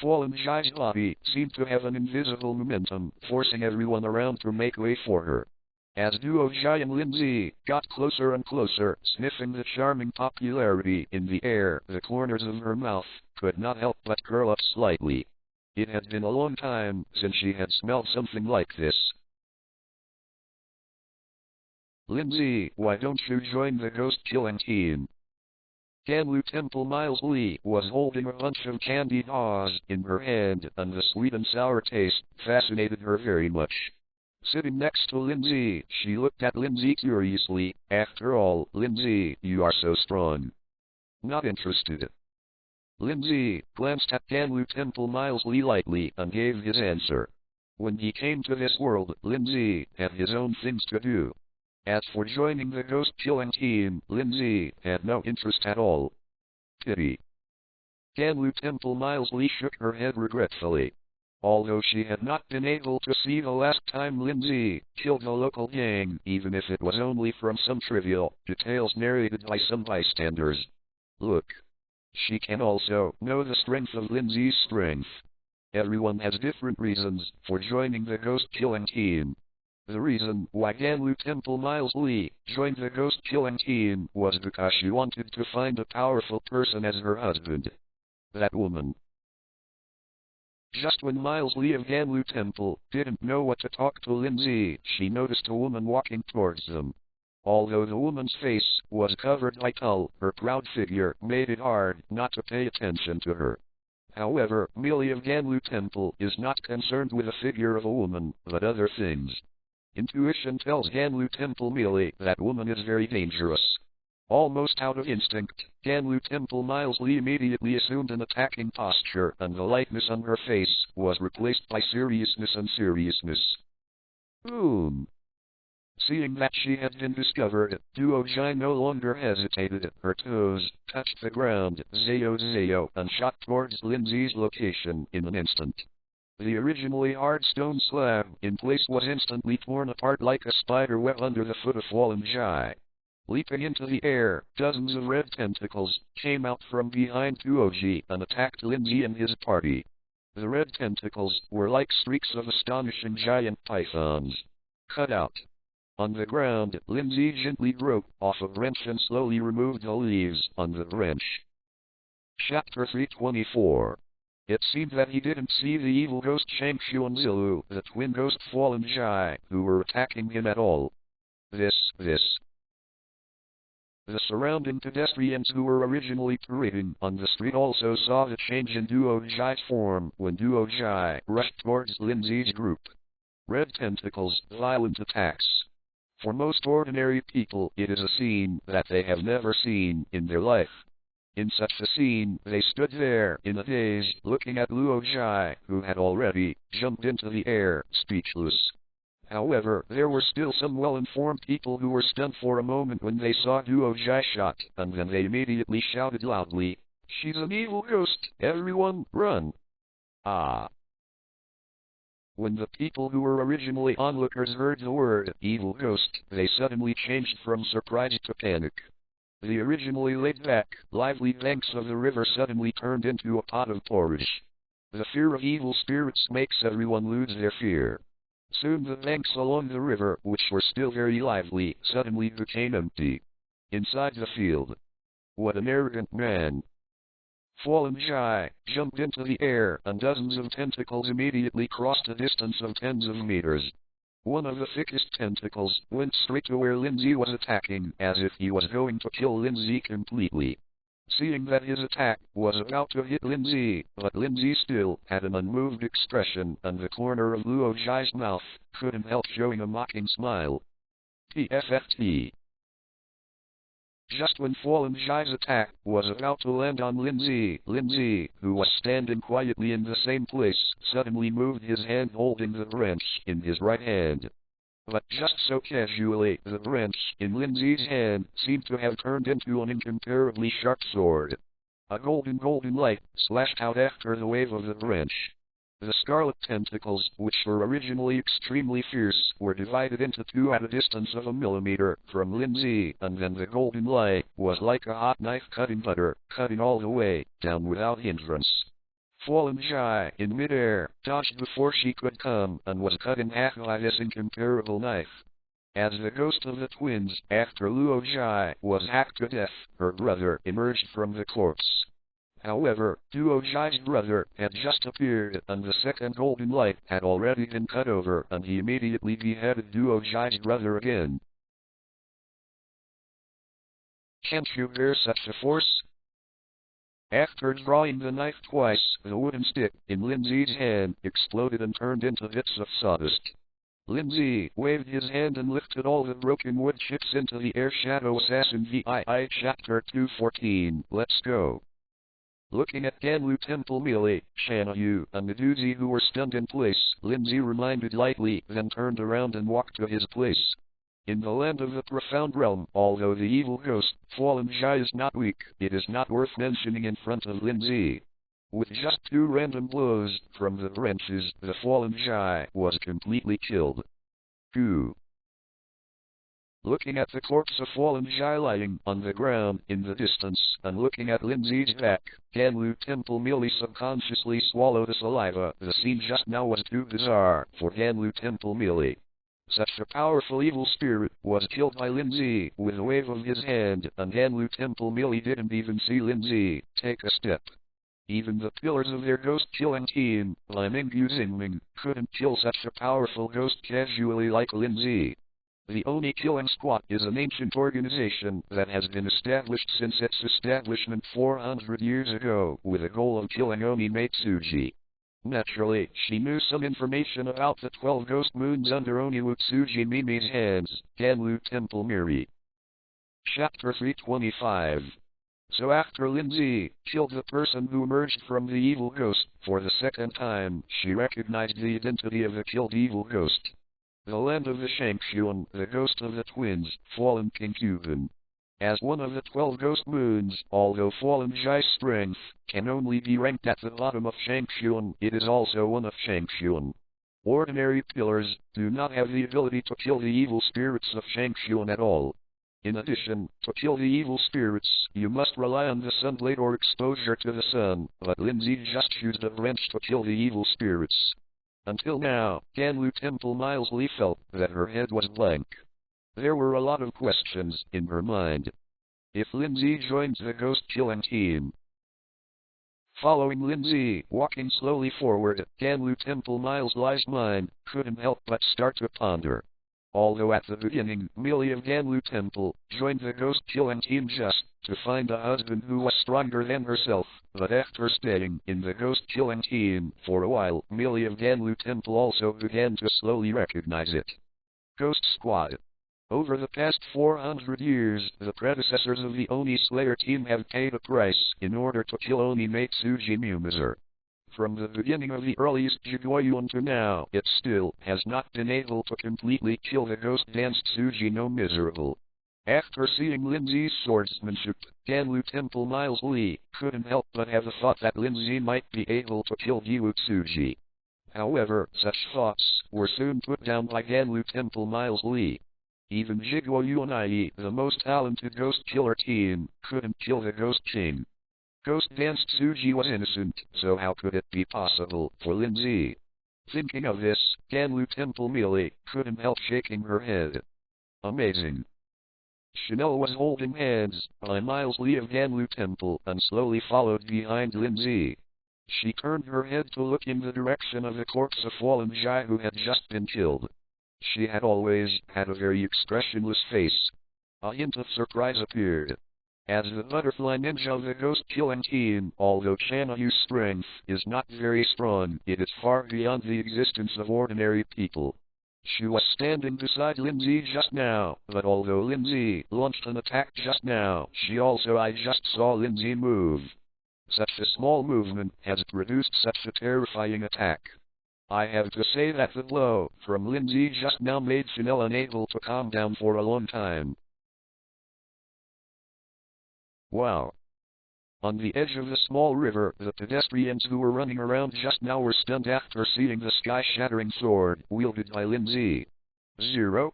Fallen Zhe's body seemed to have an invisible momentum, forcing everyone around to make way for her. As Duo Zhe and Lin Zhe got closer and closer, sniffing the charming popularity in the air, the corners of her mouth could not help but curl up slightly. It had been a long time since she had smelled something like this. Lin Zhe, why don't you join the ghost-killing team? Ganlu Temple Miles Lee was holding a bunch of candied haws in her hand, and the sweet and sour taste fascinated her very much. Sitting next to Lin Zhe, she looked at Lin Zhe curiously. After all, Lin Zhe, you are so strong. Not interested. Lin Zhe glanced at Ganlu Temple Miles Lee lightly and gave his answer. When he came to this world, Lin Zhe had his own things to do. As for joining the ghost-killing team, Lin Zhe had no interest at all. Pity. Ganlu Temple Miles Lee shook her head regretfully. Although she had not been able to see the last time Lin Zhe killed the local gang, even if it was only from some trivial details narrated by some bystanders. Look. She can also know the strength of Lin Zhe's strength. Everyone has different reasons for joining the ghost-killing team. The reason why Ganlu Temple Miles Lee joined the ghost-killing team was because she wanted to find a powerful person as her husband. That woman. Just when Miles Lee of Ganlu Temple didn't know what to talk to Lin Zhe, she noticed a woman walking towards them. Although the woman's face was covered by tulle, her proud figure made it hard not to pay attention to her. However, Millie of Ganlu Temple is not concerned with the figure of a woman, but other things. Intuition tells Ganlu Temple Millie that woman is very dangerous. Almost out of instinct, Ganlu Temple Miles Lee immediately assumed an attacking posture, and the lightness on her face was replaced by seriousness and seriousness. Boom! Seeing that she had been discovered, Duo Jai no longer hesitated. Her toes touched the ground, Zayo, and shot towards Lin Zhe's location in an instant. The originally hard stone slab in place was instantly torn apart like a spider web under the foot of Lin Zhe. Leaping into the air, dozens of red tentacles came out from behind Duoji and attacked Lin Zhe and his party. The red tentacles were like streaks of astonishing giant pythons. Cut out. On the ground, Lin Zhe gently broke off a branch and slowly removed the leaves on the branch. Chapter 324. It seemed that he didn't see the evil ghost Shangshu and Zilu, the twin ghost Lin Zhe, who were attacking him at all. The surrounding pedestrians who were originally parading on the street also saw the change in Duo Zhe's form when Duo Zhe rushed towards Lin Zhe's group. Red tentacles, violent attacks. For most ordinary people, it is a scene that they have never seen in their life. In such a scene, they stood there in a daze, looking at Luo Zhi, who had already jumped into the air, speechless. However, there were still some well-informed people who were stunned for a moment when they saw Duo Zhi shot, and then they immediately shouted loudly, "She's an evil ghost! Everyone, run!" Ah! When the people who were originally onlookers heard the word evil ghost, they suddenly changed from surprise to panic. The originally laid-back, lively banks of the river suddenly turned into a pot of porridge. The fear of evil spirits makes everyone lose their fear. Soon the banks along the river, which were still very lively, suddenly became empty. Inside the field. What an arrogant man! Lin Zhe jumped into the air, and dozens of tentacles immediately crossed a distance of tens of meters. One of the thickest tentacles went straight to where Lin Zhe was attacking, as if he was going to kill Lin Zhe completely. Seeing that his attack was about to hit Lin Zhe, but Lin Zhe still had an unmoved expression, and the corner of Luo Zhi's mouth couldn't help showing a mocking smile. PFFT. Just when Lin Zhe's attack was about to land on Lin Zhe, who was standing quietly in the same place, suddenly moved his hand holding the branch in his right hand. But just so casually, the branch in Lin Zhe's hand seemed to have turned into an incomparably sharp sword. A golden light slashed out after the wave of the branch. The scarlet tentacles, which were originally extremely fierce, were divided into two at a distance of a millimeter from Lin Zhe, and then the golden light was like a hot knife cutting butter, cutting all the way down without hindrance. Lin Zhe, in midair, dodged before she could come, and was cut in half by this incomparable knife. As the ghost of the twins, after Luo Zhi was hacked to death, her brother emerged from the corpse. However, Duo Zhi's brother had just appeared, and the second golden light had already been cut over, and he immediately beheaded Duo Zhi's brother again. Can't you bear such a force? After drawing the knife twice, the wooden stick in Lin Zhe's hand exploded and turned into bits of sawdust. Lin Zhe waved his hand and lifted all the broken wood chips into the air. Shadow Assassin VII Chapter 214. Let's go. Looking at Ganlu Temple Millie, Shanyu, and Meduzi who were stunned in place, Lin Zhe reminded lightly, then turned around and walked to his place. In the land of the profound realm, although the evil ghost, Lin Zhe is not weak, it is not worth mentioning in front of Lin Zhe. With just two random blows from the branches, the Lin Zhe was completely killed. 2. Looking at the corpse of Lin Zhe lying on the ground in the distance, and looking at Lin Zhe's back, Ganlu Temple Millie subconsciously swallowed the saliva. The scene just now was too bizarre for Ganlu Temple Millie. Such a powerful evil spirit was killed by Lin Zhe with a wave of his hand, and Ganlu Temple Millie didn't even see Lin Zhe take a step. Even the pillars of their ghost-killing team, Lim Zhe, couldn't kill such a powerful ghost casually like Lin Zhe. The Oni Killing Squad is an ancient organization that has been established since its establishment 400 years ago, with a goal of killing Oni Matsuji. Naturally, she knew some information about the 12 ghost moons under Oni Wutsuji Mimi's hands, Ganlu Temple Miri. Chapter 325. So after Lin Zhe killed the person who emerged from the evil ghost, for the second time, she recognized the identity of the killed evil ghost. The land of the Shangxuan, the ghost of the twins, fallen concubine. As one of the 12 ghost moons, although fallen Zhai's strength can only be ranked at the bottom of Shangxuan, it is also one of Shangxuan. Ordinary pillars do not have the ability to kill the evil spirits of Shangxuan at all. In addition, to kill the evil spirits, you must rely on the sunlight or exposure to the sun, but Lin Zhe just used a wrench to kill the evil spirits. Until now, Ganlu Temple Milesly felt that her head was blank. There were a lot of questions in her mind. If Lin Zhe joins the ghost-killing team. Following Lin Zhe, walking slowly forward, Ganlu Temple Milesly's mind couldn't help but start to ponder. Although at the beginning, Millie of Ganlu Temple joined the ghost-killing team just to find a husband who was stronger than herself, but after staying in the ghost-killing team for a while, Millie of Ganlu Temple also began to slowly recognize it. Ghost Squad. Over the past 400 years, the predecessors of the Oni Slayer team have paid a price in order to kill Oni Matsuji Mumizer. From the beginning of the earliest Jigoyuan to now, it still has not been able to completely kill the ghost dance Tsuji no Miserable. After seeing Lin Zhe's swordsmanship, Ganlu Temple Milesly couldn't help but have the thought that Lin Zhe might be able to kill Giwutsuji. However, such thoughts were soon put down by Ganlu Temple Milesly. Even Jigoyuan, the most talented ghost killer team, couldn't kill the Ghost King. Ghost Dance Tsuji was innocent, so how could it be possible for Lin Zhe? Thinking of this, Ganlu Temple Millie couldn't help shaking her head. Amazing. Chanel was holding hands by Milesly of Ganlu Temple and slowly followed behind Lin Zhe. She turned her head to look in the direction of the corpse of fallen Zhai who had just been killed. She had always had a very expressionless face. A hint of surprise appeared. As the butterfly ninja of the ghost-killing team, although Chanayu's strength is not very strong, it is far beyond the existence of ordinary people. She was standing beside Lin Zhe just now, but although Lin Zhe launched an attack just now, I just saw Lin Zhe move. Such a small movement has produced such a terrifying attack. I have to say that the blow from Lin Zhe just now made Chanel unable to calm down for a long time. Wow. On the edge of the small river, the pedestrians who were running around just now were stunned after seeing the sky-shattering sword wielded by Lin Zhe. 0.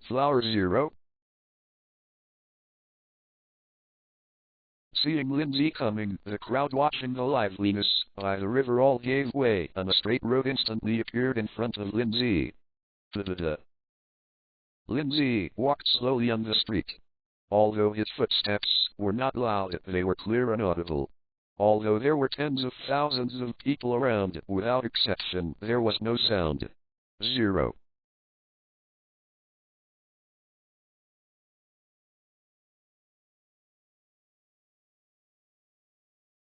Flower 0. Seeing Lin Zhe coming, the crowd watching the liveliness by the river all gave way, and a straight road instantly appeared in front of Lin Zhe. Da-da-da. Lin Zhe walked slowly on the street. Although his footsteps were not loud, they were clear and audible. Although there were tens of thousands of people around, without exception, there was no sound. 0.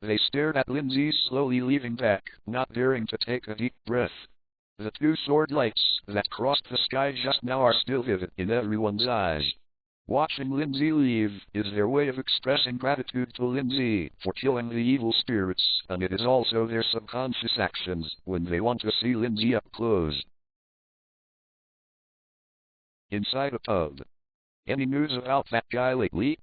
They stared at Lin Zhe slowly leaving back, not daring to take a deep breath. The two sword lights that crossed the sky just now are still vivid in everyone's eyes. Watching Lin Zhe leave is their way of expressing gratitude to Lin Zhe for killing the evil spirits, and it is also their subconscious actions when they want to see Lin Zhe up close. Inside a pub. Any news about that guy lately?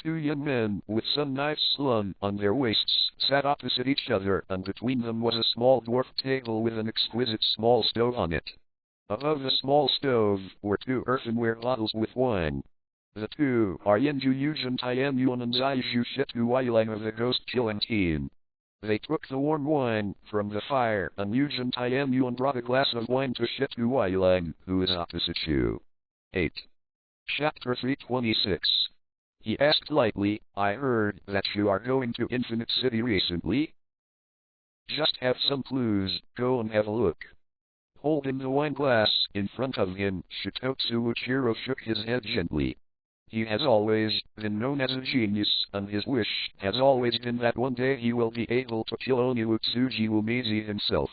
Two young men with some knives slung on their waists sat opposite each other, and between them was a small dwarf table with an exquisite small stove on it. Above the small stove were two earthenware bottles with wine. The two are Yenju Yujin Tianyuan and Zaiju Shitu Wailang of the ghost-killing team. They took the warm wine from the fire, and Yujin Tianyuan brought a glass of wine to Shitu Wailang, who is opposite you. 8. Chapter 326. He asked lightly, I heard that you are going to Infinite City recently. Just have some clues, go and have a look. Holding the wine glass in front of him, Shitotsu Uchiro shook his head gently. He has always been known as a genius, and his wish has always been that one day he will be able to kill Oniwutsuji Umeji himself.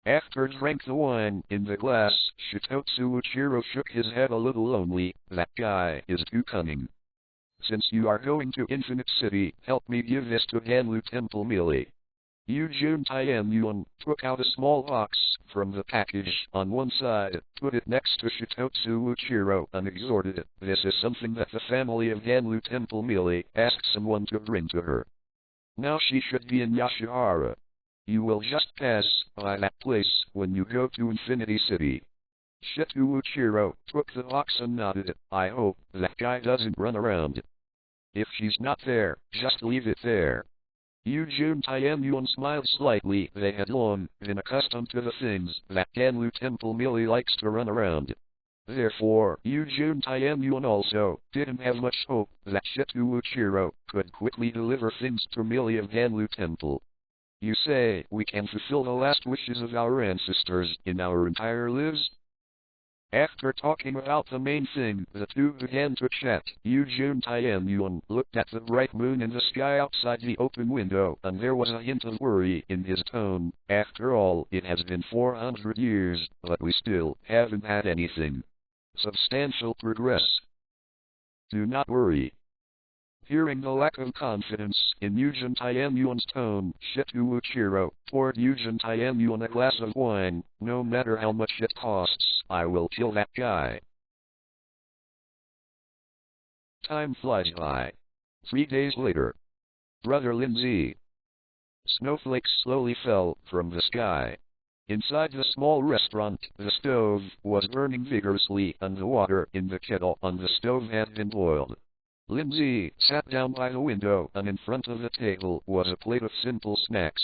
After drank the wine in the glass, Shitotsu Uchiro shook his head a little lonely. That guy is too cunning. Since you are going to Infinite City, help me give this to Ganlu Temple Melee. Yujun Taianyuan took out a small box from the package on one side, put it next to Shitotsu Uchiro, and exhorted it. This is something that the family of Ganlu Temple Melee asked someone to bring to her. Now she should be in Yashihara. You will just pass by that place when you go to Infinity City. Shitu Uchiro took the box and nodded. I hope that guy doesn't run around. If she's not there, just leave it there. Yujun Taianyuan smiled slightly. They had long been accustomed to the things that Ganlu Temple Melee likes to run around. Therefore, Yujun Taianyuan also didn't have much hope that Shitu Uchiro could quickly deliver things to Melee of Ganlu Temple. You say we can fulfill the last wishes of our ancestors in our entire lives? After talking about the main thing, the two began to chat. Yujun Taianyuan looked at the bright moon in the sky outside the open window, and there was a hint of worry in his tone. After all, it has been 400 years, but we still haven't had anything substantial progress. Do not worry. Hearing the lack of confidence in Yujun Taianyuan's tone, Shitu Uchiro poured Yujun Taianyuan a glass of wine. No matter how much it costs, I will kill that guy. Time flies by. 3 days later. Brother Lin Zhe. Snowflakes slowly fell from the sky. Inside the small restaurant, the stove was burning vigorously, and the water in the kettle on the stove had been boiled. Lin Zhe sat down by the window, and in front of the table was a plate of simple snacks.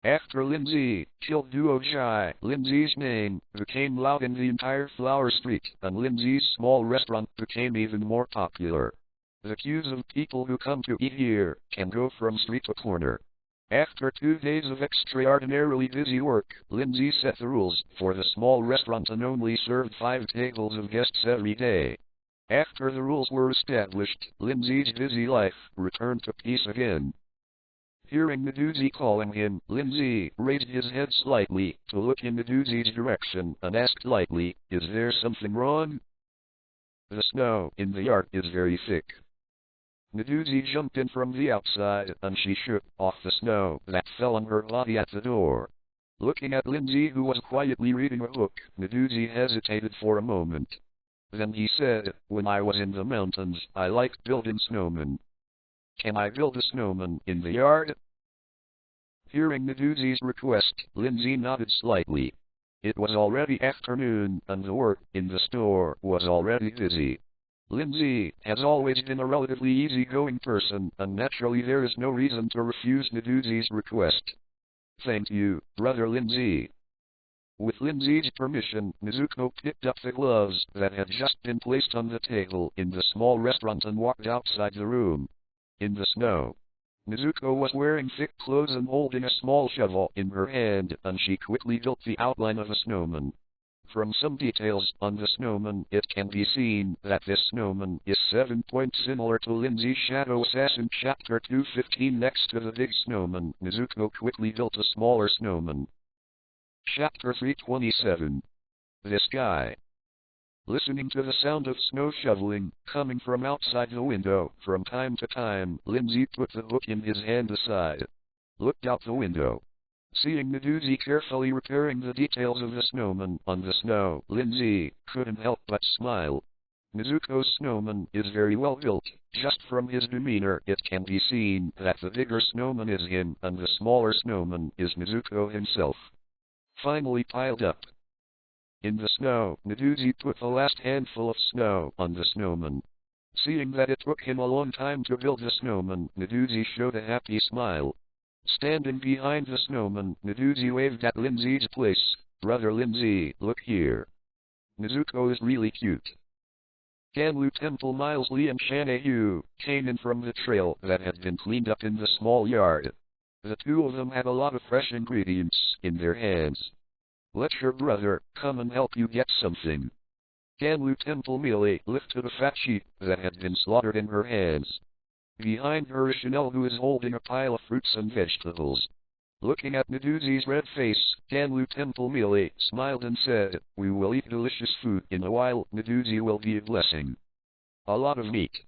After Lin Zhe killed Duo Jai, Lin Zhe's name became loud in the entire flower street, and Lin Zhe's small restaurant became even more popular. The queues of people who come to eat here can go from street to corner. After 2 days of extraordinarily busy work, Lin Zhe set the rules for the small restaurant and only served 5 tables of guests every day. After the rules were established, Lin Zhe's busy life returned to peace again. Hearing Meduzi calling him, Lin Zhe raised his head slightly to look in Meduzi's direction and asked lightly, is there something wrong? The snow in the yard is very thick. Meduzi jumped in from the outside, and she shook off the snow that fell on her body at the door. Looking at Lin Zhe, who was quietly reading a book, Meduzi hesitated for a moment. Then he said, when I was in the mountains, I liked building snowmen. Can I build a snowman in the yard? Hearing Meduzi's request, Lin Zhe nodded slightly. It was already afternoon, and the work in the store was already busy. Lin Zhe has always been a relatively easygoing person, and naturally there is no reason to refuse Meduzi's request. Thank you, Brother Lin Zhe. With Lin Zhe's permission, Mizuko picked up the gloves that had just been placed on the table in the small restaurant and walked outside the room. In the snow. Mizuko was wearing thick clothes and holding a small shovel in her hand, and she quickly built the outline of a snowman. From some details on the snowman, it can be seen that this snowman is 7 points similar to Lin Zhe's Shadow Assassin Chapter 215. Next to the big snowman, Mizuko quickly built a smaller snowman. Chapter 327. This guy. Listening to the sound of snow shoveling coming from outside the window, from time to time, Lin Zhe put the book in his hand aside. Looked out the window. Seeing Meduzi carefully repairing the details of the snowman on the snow, Lin Zhe couldn't help but smile. Mizuko's snowman is very well built. Just from his demeanor, it can be seen that the bigger snowman is him, and the smaller snowman is Mizuko himself. Finally piled up. In the snow, Meduzi put the last handful of snow on the snowman. Seeing that it took him a long time to build the snowman, Meduzi showed a happy smile. Standing behind the snowman, Meduzi waved at Lin Zhe's place. Brother Lin Zhe, look here. Mizuko is really cute. Ganlu Temple Miles Lee and Shanna Yu came in from the trail that had been cleaned up in the small yard. The two of them had a lot of fresh ingredients in their hands. Let your brother come and help you get something. Ganlu Temple Mealy lifted a fat sheep that had been slaughtered in her hands. Behind her is Chanel, who is holding a pile of fruits and vegetables. Looking at Medusi's red face, Ganlu Temple Mealy smiled and said, "We will eat delicious food in a while. Medusi will be a blessing. A lot of meat."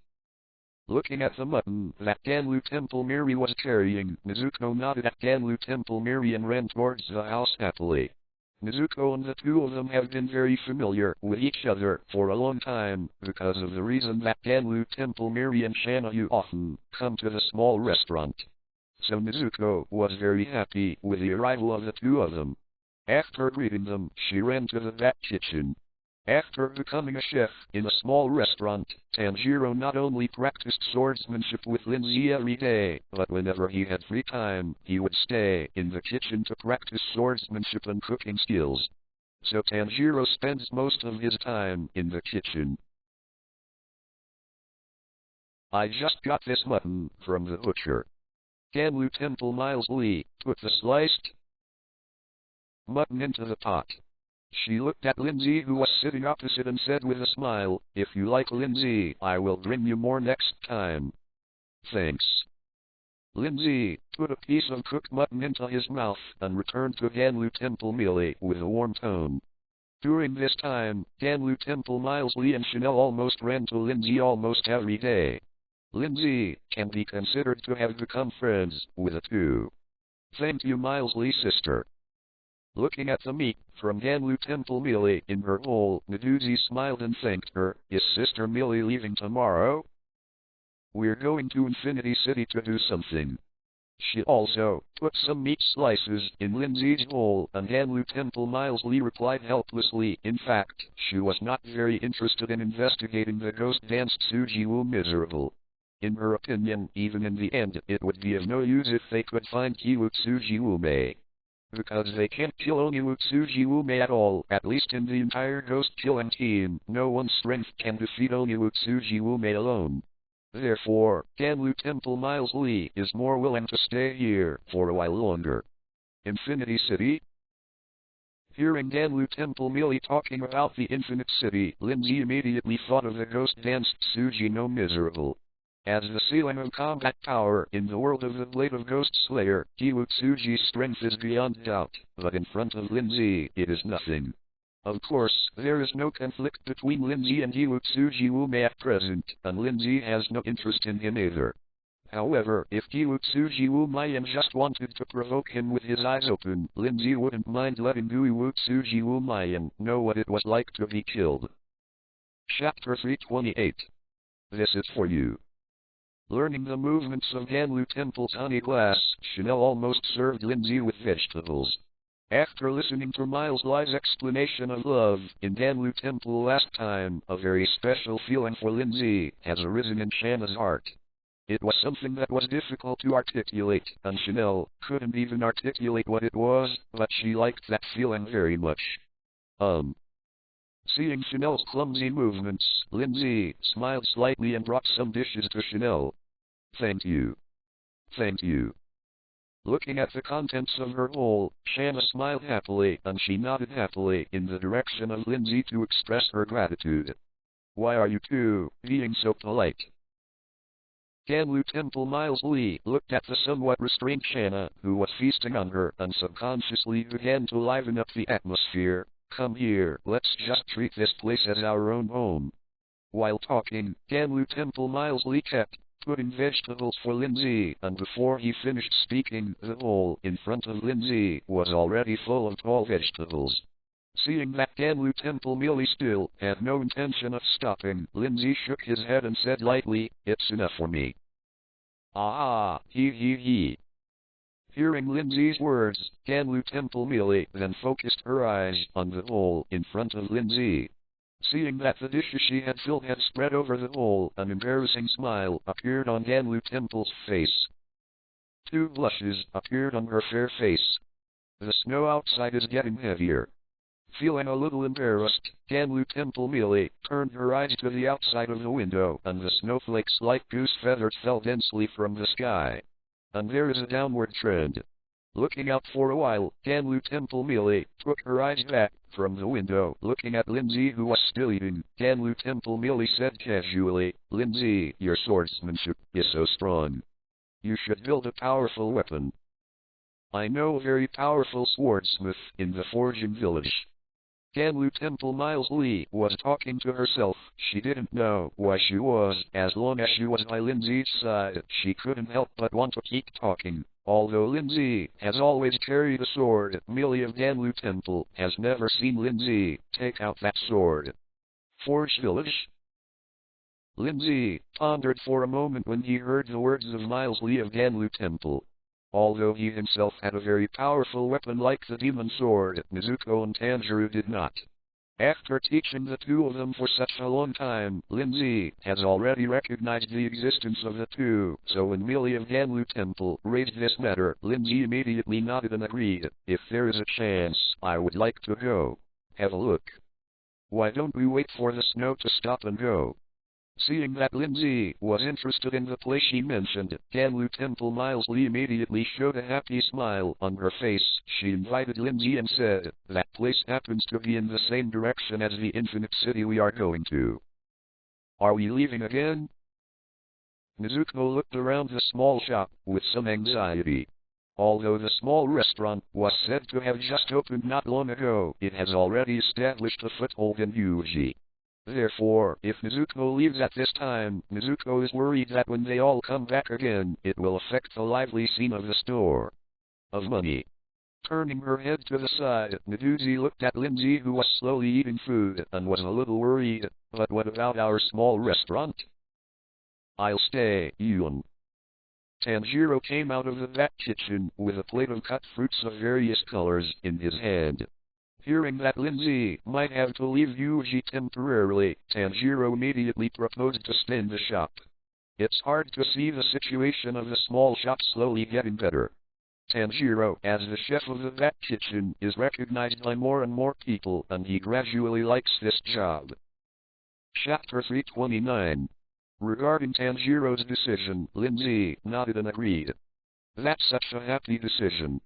Looking at the mutton that Ganlu Temple Mary was carrying, Mizuko nodded at Ganlu Temple Mary and ran towards the house happily. Mizuko and the two of them have been very familiar with each other for a long time, because of the reason that Ganlu Temple Mary and Shanna Yu often come to the small restaurant. So Mizuko was very happy with the arrival of the two of them. After greeting them, she ran to the back kitchen. After becoming a chef in a small restaurant, Tanjiro not only practiced swordsmanship with Lin Zhe every day, but whenever he had free time, he would stay in the kitchen to practice swordsmanship and cooking skills. So Tanjiro spends most of his time in the kitchen. I just got this mutton from the butcher. Ganlu Temple Miles Lee put the sliced mutton into the pot. She looked at Lin Zhe, who was sitting opposite, and said with a smile, "If you like, Lin Zhe, I will bring you more next time." "Thanks." Lin Zhe put a piece of cooked mutton into his mouth and returned to Ganlu Temple Mealy with a warm tone. During this time, Ganlu Temple Miles Lee and Chanel almost ran to Lin Zhe almost every day. Lin Zhe can be considered to have become friends with the two. "Thank you, Miles Lee sister." Looking at the meat from Ganlu Temple Mealy in her bowl, Medusi smiled and thanked her. "Is Sister Mealy leaving tomorrow?" "We're going to Infinity City to do something." She also put some meat slices in Lin Zhe's bowl, and Ganlu Temple Miles Lee replied helplessly. In fact, she was not very interested in investigating the ghost dance Tsujiwu miserable. In her opinion, even in the end, it would be of no use if they could find Kiwu Tsujiwume. Because they can't kill Oniwu Tsujiwume at all, at least in the entire ghost killing team. No one's strength can defeat Oniwu Tsujiwume alone. Therefore, Ganlu Temple Miles Lee is more willing to stay here for a while longer. Infinity City? Hearing Ganlu Temple Mealy talking about the Infinite City, Lin Zhe immediately thought of the ghost dance Tsuji no Miserable. As the ceiling of combat power in the world of the Blade of Ghost Slayer, Kiwu Tsuji's strength is beyond doubt, but in front of Lin Zhe, it is nothing. Of course, there is no conflict between Lin Zhe and Kiwu Tsujiwume at present, and Lin Zhe has no interest in him either. However, if Kiwu Tsujiwume just wanted to provoke him with his eyes open, Lin Zhe wouldn't mind letting Kiwu Tsujiwume know what it was like to be killed. Chapter 328. This is for you. Learning the movements of Ganlu Temple's honey glass, Chanel almost served Lin Zhe with vegetables. After listening to Miles Lee's explanation of love in Ganlu Temple last time, a very special feeling for Lin Zhe has arisen in Shanna's heart. It was something that was difficult to articulate, and Chanel couldn't even articulate what it was, but she liked that feeling very much. Seeing Chanel's clumsy movements, Lin Zhe smiled slightly and brought some dishes to Chanel. "Thank you. Thank you." Looking at the contents of her bowl, Shanna smiled happily, and she nodded happily in the direction of Lin Zhe to express her gratitude. "Why are you two being so polite?" Ganlu Temple Miles Lee looked at the somewhat restrained Shanna, who was feasting on her, and subconsciously began to liven up the atmosphere. "Come here, let's just treat this place as our own home." While talking, Ganlu Temple Miles Lee kept putting vegetables for Lin Zhe, and before he finished speaking, the bowl in front of Lin Zhe was already full of tall vegetables. Seeing that Ganlu Temple Mealy still had no intention of stopping, Lin Zhe shook his head and said lightly, "It's enough for me." "Ah, he. Hearing Lin Zhe's words, Ganlu Temple Mealy then focused her eyes on the bowl in front of Lin Zhe. Seeing that the dishes she had filled had spread over the bowl, an embarrassing smile appeared on Ganlu Temple's face. Two blushes appeared on her fair face. "The snow outside is getting heavier. Feeling a little embarrassed, Ganlu Temple merely turned her eyes to the outside of the window, and the snowflakes like goose feathers fell densely from the sky. And there is a downward trend. Looking out for a while, Ganlu Temple merely took her eyes back from the window. Looking at Lin Zhe, who was still eating, Ganlu Temple merely said casually, "Lin Zhe, your swordsmanship is so strong. You should build a powerful weapon. I know a very powerful swordsmith in the forging village." Ganlu Temple Miles Lee was talking to herself. She didn't know why she was. As long as she was by Lin Zhe's side, she couldn't help but want to keep talking. Although Lin Zhe has always carried a sword, Millie of Ganlu Temple has never seen Lin Zhe take out that sword. Forge Village? Lin Zhe pondered for a moment when he heard the words of Miles Lee of Ganlu Temple. Although he himself had a very powerful weapon like the demon sword, Mizuko and Tanjiro did not. After teaching the two of them for such a long time, Lin Zhe has already recognized the existence of the two, so when Millie of Ganlu Temple raised this matter, Lin Zhe immediately nodded and agreed. "If there is a chance, I would like to go. Have a look. Why don't we wait for the snow to stop and go?" Seeing that Lin Zhe was interested in the place she mentioned, Ganlu Temple Miles Lee immediately showed a happy smile on her face. She invited Lin Zhe and said, "That place happens to be in the same direction as the Infinite City we are going to. Are we leaving again?" Mizuko looked around the small shop with some anxiety. Although the small restaurant was said to have just opened not long ago, it has already established a foothold in Yuji. Therefore, if Mizuko leaves at this time, Mizuko is worried that when they all come back again, it will affect the lively scene of the store of money. Turning her head to the side, Miduzi looked at Lin Zhe, who was slowly eating food, and was a little worried. "But what about our small restaurant?" "I'll stay, Yun." Tanjiro came out of the back kitchen with a plate of cut fruits of various colors in his hand. Hearing that Lin Zhe might have to leave Yuji temporarily, Tanjiro immediately proposed to stay in the shop. It's hard to see the situation of the small shop slowly getting better. Tanjiro, as the chef of the back kitchen, is recognized by more and more people, and he gradually likes this job. Chapter 329. Regarding Tanjiro's decision, Lin Zhe nodded and agreed. That's such a happy decision.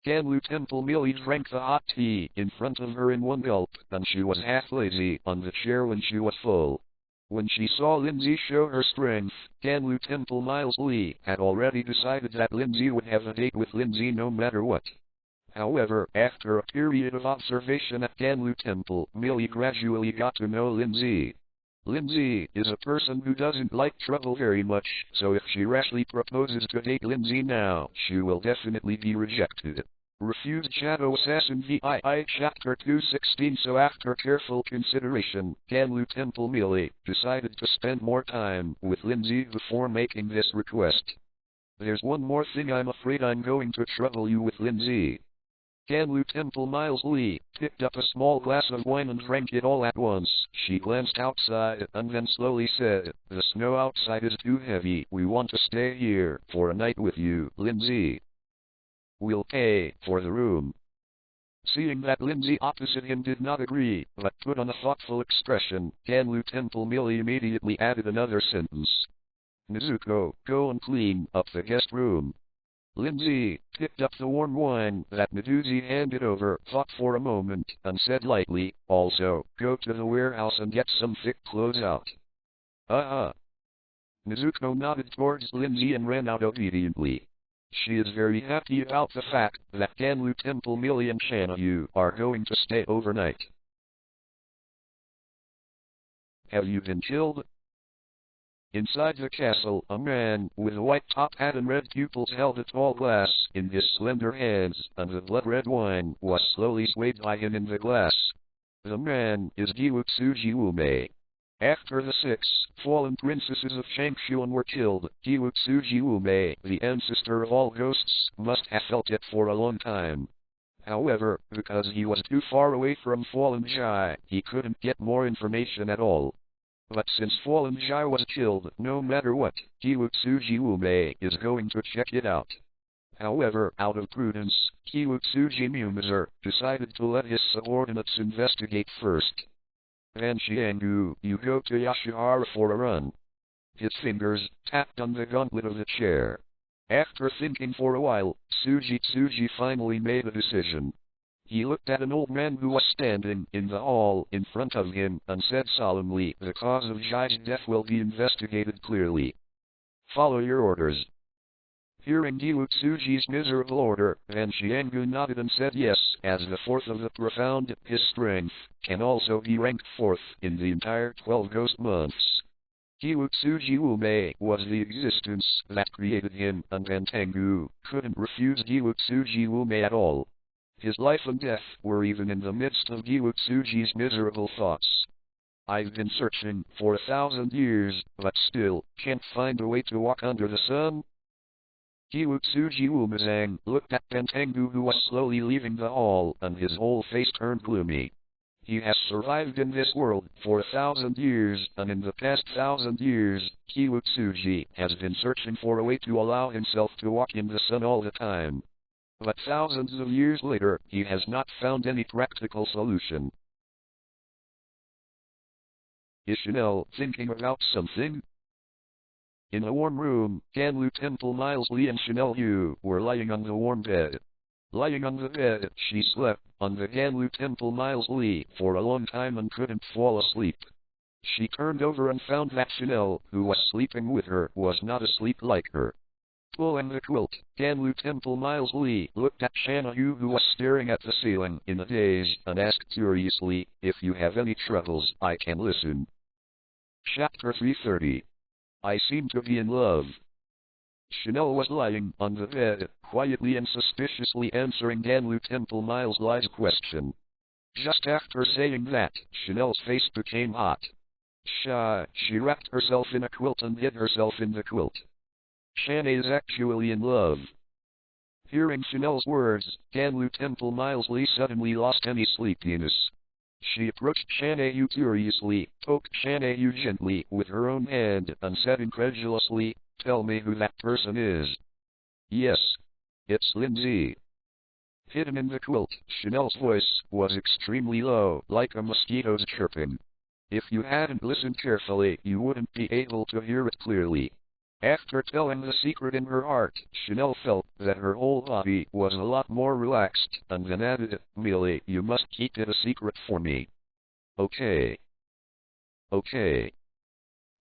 Ganlu Temple Millie drank the hot tea in front of her in one gulp, and she was half lazy on the chair when she was full. When she saw Lin Zhe show her strength, Ganlu Temple Miles Lee had already decided that Lin Zhe would have a date with Lin Zhe no matter what. However, after a period of observation at Ganlu Temple, Millie gradually got to know Lin Zhe. Lin Zhe is a person who doesn't like trouble very much, so if she rashly proposes to date Lin Zhe now, she will definitely be rejected. Refused Shadow Assassin VII Chapter 216. So after careful consideration, Ganlu Temple Millie decided to spend more time with Lin Zhe before making this request. "There's one more thing. I'm afraid I'm going to trouble you with, Lin Zhe." Ganlu Temple Miles Lee picked up a small glass of wine and drank it all at once. She glanced outside and then slowly said, "The snow outside is too heavy. We want to stay here for a night with you, Lin Zhe. We'll pay for the room." Seeing that Lin Zhe opposite him did not agree, but put on a thoughtful expression, Ganlu Temple Millie immediately added another sentence. "Mizuko, go and clean up the guest room." Lin Zhe picked up the warm wine that Miduzi handed over, thought for a moment, and said lightly, "Also, go to the warehouse and get some thick clothes out." Mizuko nodded towards Lin Zhe and ran out obediently. She is very happy about the fact that Ganlu Temple Millie and Shanayu are going to stay overnight. Have you been killed? Inside the castle, a man with a white top hat and red pupils held a tall glass in his slender hands, and the blood-red wine was slowly swayed by him in the glass. The man is Giwutsuji Wume. After the 6 fallen princesses of Changshuan were killed, Giwutsuji Wume, the ancestor of all ghosts, must have felt it for a long time. However, because he was too far away from Fallen Jai, he couldn't get more information at all. But since Fallen Jai was killed, no matter what, Giwutsuji Wume is going to check it out. However, out of prudence, Kiwutsuji Mumizer decided to let his subordinates investigate first. Van Xiangu, you go to Yashihara for a run. His fingers tapped on the gauntlet of the chair. After thinking for a while, Tsuji finally made a decision. He looked at an old man who was standing in the hall in front of him and said solemnly, the cause of Jai's death will be investigated clearly. Follow your orders. Hearing Kiwutsuji's miserable order, Van Xiangu nodded and said yes, as the fourth of the profound, his strength can also be ranked fourth in the entire 12 ghost months. Kiwutsuji Wume was the existence that created him, and Van Tengu couldn't refuse Kiwutsuji Wume at all. His life and death were even in the midst of Kiwutsuji's miserable thoughts. I've been searching for 1,000 years, but still can't find a way to walk under the sun. Kiwutsuji Wumazang looked at Van Tengu, who was slowly leaving the hall, and his whole face turned gloomy. He has survived in this world for 1,000 years, and in the past 1,000 years, Kiwutsuji has been searching for a way to allow himself to walk in the sun all the time. But thousands of years later, he has not found any practical solution. Is Chanel thinking about something? In a warm room, Ganlu Temple Miles Lee and Chanel Yu were lying on the warm bed. Lying on the bed, she slept on the Ganlu Temple Miles Lee for a long time and couldn't fall asleep. She turned over and found that Chanel, who was sleeping with her, was not asleep like her. Pulling the quilt, Ganlu Temple Miles Lee looked at Shanna Yu, who was staring at the ceiling in a daze, and asked curiously, if you have any troubles, I can listen. Chapter 330. I seem to be in love. Chanel was lying on the bed, quietly and suspiciously answering Ganlu Temple Miles Lee's question. Just after saying that, Chanel's face became hot. She wrapped herself in a quilt and hid herself in the quilt. Shanna is actually in love. Hearing Chanel's words, Ganlu Temple Miles Lee suddenly lost any sleepiness. She approached Shanna Yu curiously, poked Shanna Yu gently with her own hand, and said incredulously, tell me who that person is. Yes. It's Lin Zhe. Hidden in the quilt, Chanel's voice was extremely low, like a mosquito's chirping. If you hadn't listened carefully, you wouldn't be able to hear it clearly. After telling the secret in her heart, Chanel felt that her whole body was a lot more relaxed, and then added, Millie, you must keep it a secret for me. Okay.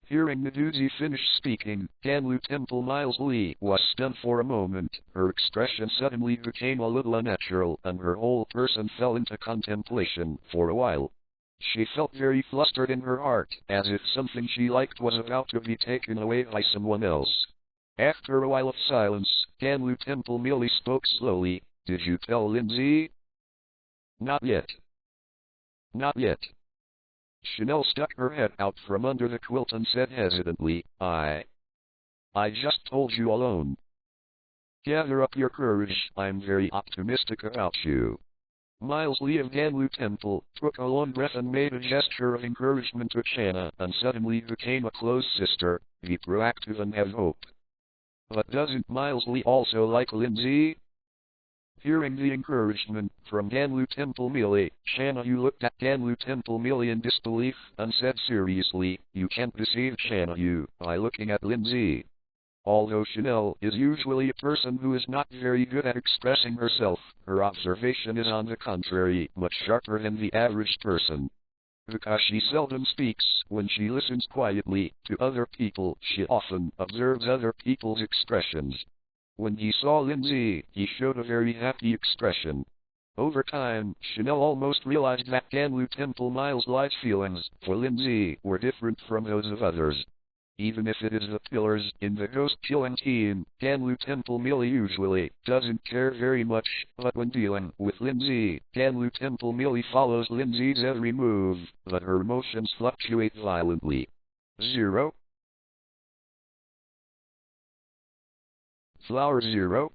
Hearing Naduzi finish speaking, Ganlu Temple Miles Lee was stunned for a moment. Her expression suddenly became a little unnatural, and her whole person fell into contemplation for a while. She felt very flustered in her heart, as if something she liked was about to be taken away by someone else. After a while of silence, Ganlu Temple Millie spoke slowly. Did you tell Lin Zhe? Not yet. Chanel stuck her head out from under the quilt and said hesitantly, I just told you alone. Gather up your courage, I'm very optimistic about you. Miles Lee of Ganlu Temple took a long breath and made a gesture of encouragement to Shanna, and suddenly became a close sister. Be proactive and have hope. But doesn't Miles Lee also like Lin Zhe? Hearing the encouragement from Ganlu Temple Millie, Shanna Yu looked at Ganlu Temple Millie in disbelief, and said seriously, you can't deceive Shanna Yu by looking at Lin Zhe. Although Chanel is usually a person who is not very good at expressing herself, her observation is on the contrary much sharper than the average person. Because she seldom speaks, when she listens quietly to other people, she often observes other people's expressions. When he saw Lin Zhe, he showed a very happy expression. Over time, Chanel almost realized that Ganlu Temple Miles Lee's feelings for Lin Zhe were different from those of others. Even if it is the pillars in the ghost-killing team, Ganlu Temple Millie usually doesn't care very much, but when dealing with Lin Zhe, Ganlu Temple Millie follows Lin Zhe's every move, but her emotions fluctuate violently. 0. Flower 0.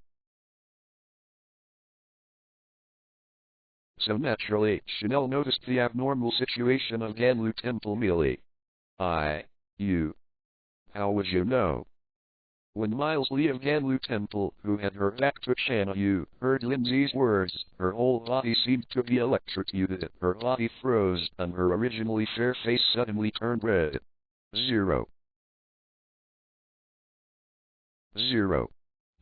So naturally, Chanel noticed the abnormal situation of Ganlu Temple Millie. You. How would you know? When Miles Lee of Ganlu Temple, who had her back to Shanayu, heard Lin Zhe's words, her whole body seemed to be electrocuted. Her body froze, and her originally fair face suddenly turned red. 0.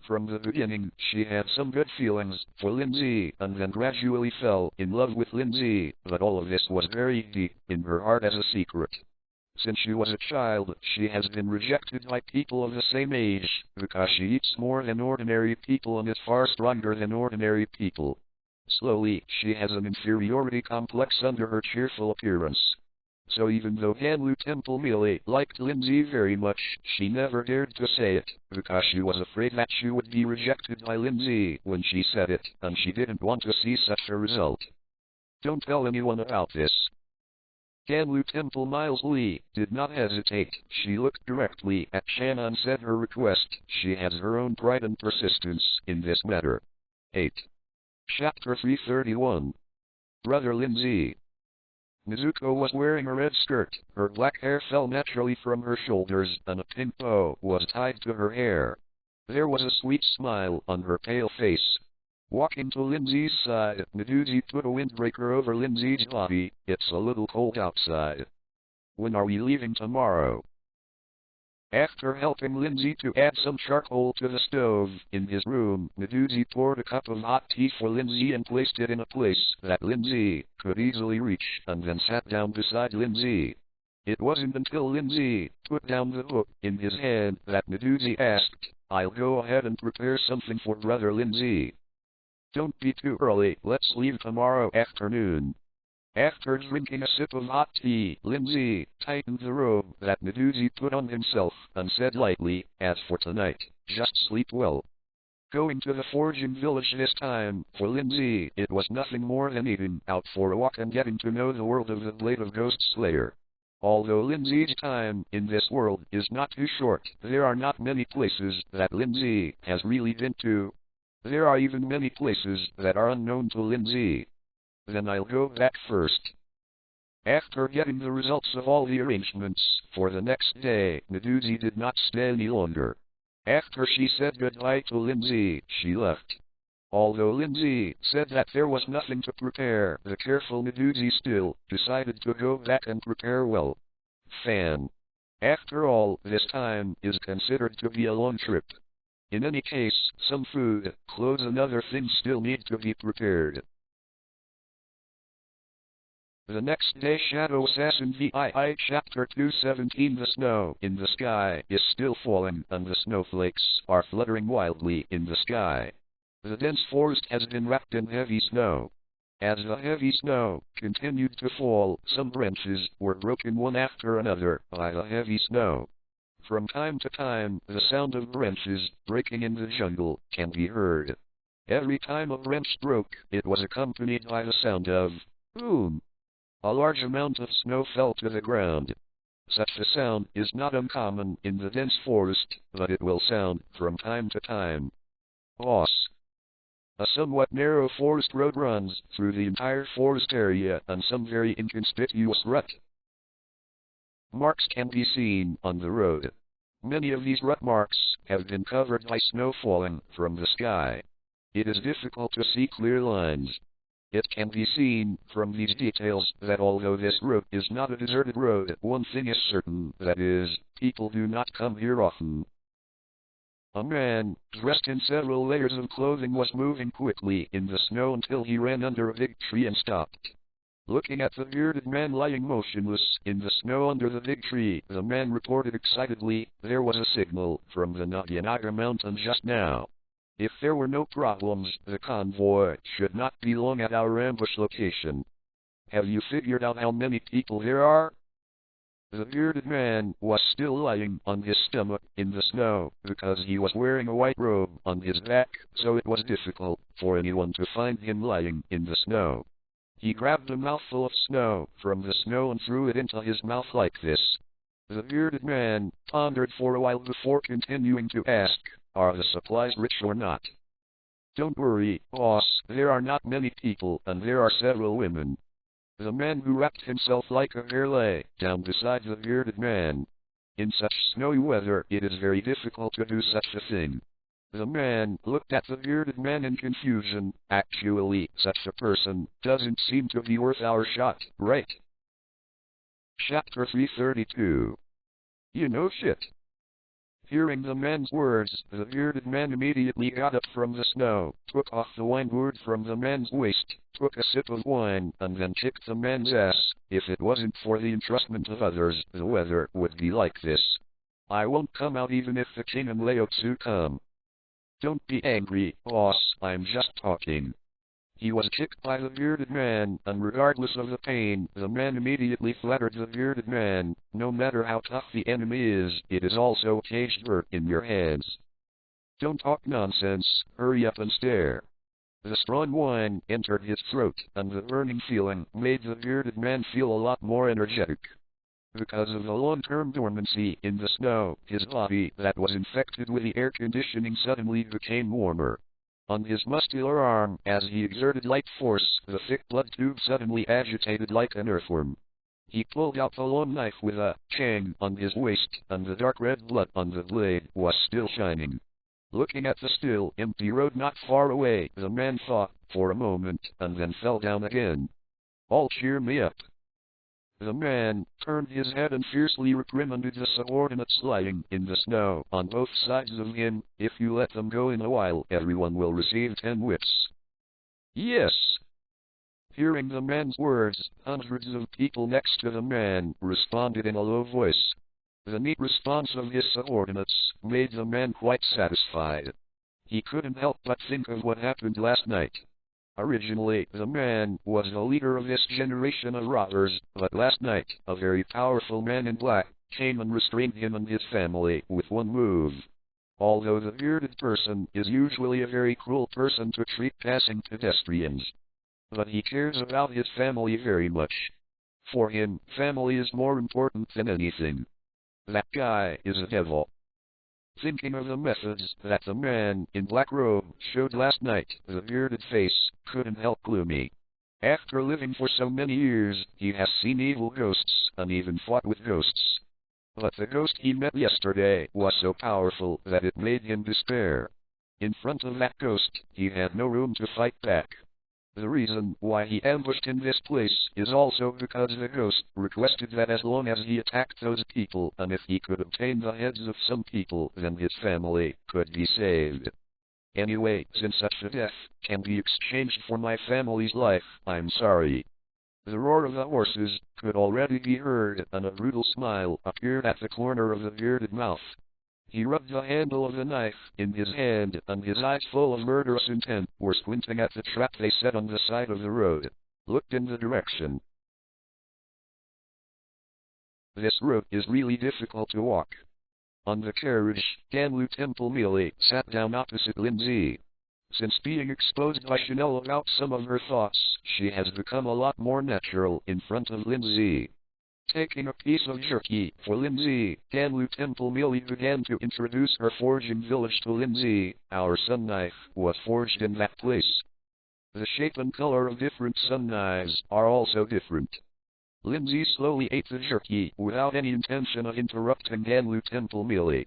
From the beginning, she had some good feelings for Lin Zhe, and then gradually fell in love with Lin Zhe, but all of this was very deep in her heart as a secret. Since she was a child, she has been rejected by people of the same age, because she eats more than ordinary people and is far stronger than ordinary people. Slowly, she has an inferiority complex under her cheerful appearance. So even though Ganlu Temple Mealy liked Lin Zhe very much, she never dared to say it, because she was afraid that she would be rejected by Lin Zhe when she said it, and she didn't want to see such a result. Don't tell anyone about this. Ganlu Temple Miles Lee did not hesitate. She looked directly at Shanna and said her request. She has her own pride and persistence in this matter. 8. Chapter 331. Brother Lin Zhe. Mizuko was wearing a red skirt. Her black hair fell naturally from her shoulders, and a pink bow was tied to her hair. There was a sweet smile on her pale face. Walking to Lin Zhe's side, Miduzi put a windbreaker over Lin Zhe's body. It's a little cold outside. When are we leaving tomorrow? After helping Lin Zhe to add some charcoal to the stove in his room, Miduzi poured a cup of hot tea for Lin Zhe and placed it in a place that Lin Zhe could easily reach, and then sat down beside Lin Zhe. It wasn't until Lin Zhe put down the book in his hand that Miduzi asked, "I'll go ahead and prepare something for Brother Lin Zhe. Don't be too early, let's leave tomorrow afternoon." After drinking a sip of hot tea, Lin Zhe tightened the robe that Miduzi put on himself, and said lightly, "As for tonight, just sleep well." Going to the forging village this time, for Lin Zhe, it was nothing more than eating out for a walk and getting to know the world of the Blade of Ghost Slayer. Although Lin Zhe's time in this world is not too short, there are not many places that Lin Zhe has really been to. There are even many places that are unknown to Lin Zhe. Then I'll go back first. After getting the results of all the arrangements for the next day, Miduzi did not stay any longer. After she said goodbye to Lin Zhe, she left. Although Lin Zhe said that there was nothing to prepare, the careful Miduzi still decided to go back and prepare well. Fan. After all, this time is considered to be a long trip. In any case, some food, clothes and other things still need to be prepared. The next day, Shadow Assassin VII Chapter 217. The snow in the sky is still falling, and the snowflakes are fluttering wildly in the sky. The dense forest has been wrapped in heavy snow. As the heavy snow continued to fall, some branches were broken one after another by the heavy snow. From time to time, the sound of branches breaking in the jungle can be heard. Every time a branch broke, it was accompanied by the sound of boom. A large amount of snow fell to the ground. Such a sound is not uncommon in the dense forest, but it will sound from time to time. Boss. A somewhat narrow forest road runs through the entire forest area, and some very inconspicuous rut marks can be seen on the road. Many of these rut marks have been covered by snow falling from the sky. It is difficult to see clear lines. It can be seen from these details that although this road is not a deserted road, one thing is certain, that is, people do not come here often. A man, dressed in several layers of clothing, was moving quickly in the snow until he ran under a big tree and stopped. Looking at the bearded man lying motionless in the snow under the big tree, the man reported excitedly, "There was a signal from the Naganaga mountain just now. If there were no problems, the convoy should not be long at our ambush location. Have you figured out how many people there are?" The bearded man was still lying on his stomach in the snow, because he was wearing a white robe on his back, so it was difficult for anyone to find him lying in the snow. He grabbed a mouthful of snow from the snow and threw it into his mouth like this. The bearded man pondered for a while before continuing to ask, "Are the supplies rich or not?" "Don't worry, boss, there are not many people, and there are several women." The man who wrapped himself like a bear lay down beside the bearded man. In such snowy weather, it is very difficult to do such a thing. The man looked at the bearded man in confusion. Actually, such a person doesn't seem to be worth our shot, right? Chapter 332. You know shit. Hearing the man's words, the bearded man immediately got up from the snow, took off the wine gourd from the man's waist, took a sip of wine, and then kicked the man's ass. If it wasn't for the entrustment of others, the weather would be like this. I won't come out even if the king and Lao Tzu come. Don't be angry, boss, I'm just talking. He was kicked by the bearded man, and regardless of the pain, the man immediately flattered the bearded man. No matter how tough the enemy is, it is also a caged bird in your hands. Don't talk nonsense, hurry up and stare. The strong wine entered his throat, and the burning feeling made the bearded man feel a lot more energetic. Because of the long-term dormancy in the snow, his body that was infected with the air conditioning suddenly became warmer. On his muscular arm, as he exerted light force, the thick blood tube suddenly agitated like an earthworm. He pulled out the long knife with a chang on his waist, and the dark red blood on the blade was still shining. Looking at the still, empty road not far away, the man thought for a moment, and then fell down again. All cheer me up. The man turned his head and fiercely reprimanded the subordinates lying in the snow on both sides of him. If you let them go in a while, everyone will receive 10 whips. Yes. Hearing the man's words, hundreds of people next to the man responded in a low voice. The neat response of his subordinates made the man quite satisfied. He couldn't help but think of what happened last night. Originally, the man was the leader of this generation of robbers, but last night, a very powerful man in black came and restrained him and his family with one move. Although the bearded person is usually a very cruel person to treat passing pedestrians, but he cares about his family very much. For him, family is more important than anything. That guy is a devil. Thinking of the methods that the man in black robe showed last night, the bearded face couldn't help gloomy. After living for so many years, he has seen evil ghosts and even fought with ghosts. But the ghost he met yesterday was so powerful that it made him despair. In front of that ghost, he had no room to fight back. The reason why he ambushed in this place is also because the ghost requested that as long as he attacked those people and if he could obtain the heads of some people, then his family could be saved. Anyway, since such a death can be exchanged for my family's life, I'm sorry. The roar of the horses could already be heard, and a brutal smile appeared at the corner of the bearded mouth. He rubbed the handle of the knife in his hand, and his eyes full of murderous intent were squinting at the trap they set on the side of the road. Looked in the direction. This route is really difficult to walk. On the carriage, Ganlu Temple Mealy sat down opposite Lin Zhe. Since being exposed by Chanel about some of her thoughts, she has become a lot more natural in front of Lin Zhe. Taking a piece of jerky for Lin Zhe, Ganlu Temple Mealy began to introduce her forging village to Lin Zhe. Our sun knife was forged in that place. The shape and color of different sun knives are also different. Lin Zhe slowly ate the jerky without any intention of interrupting Ganlu Temple Mealy.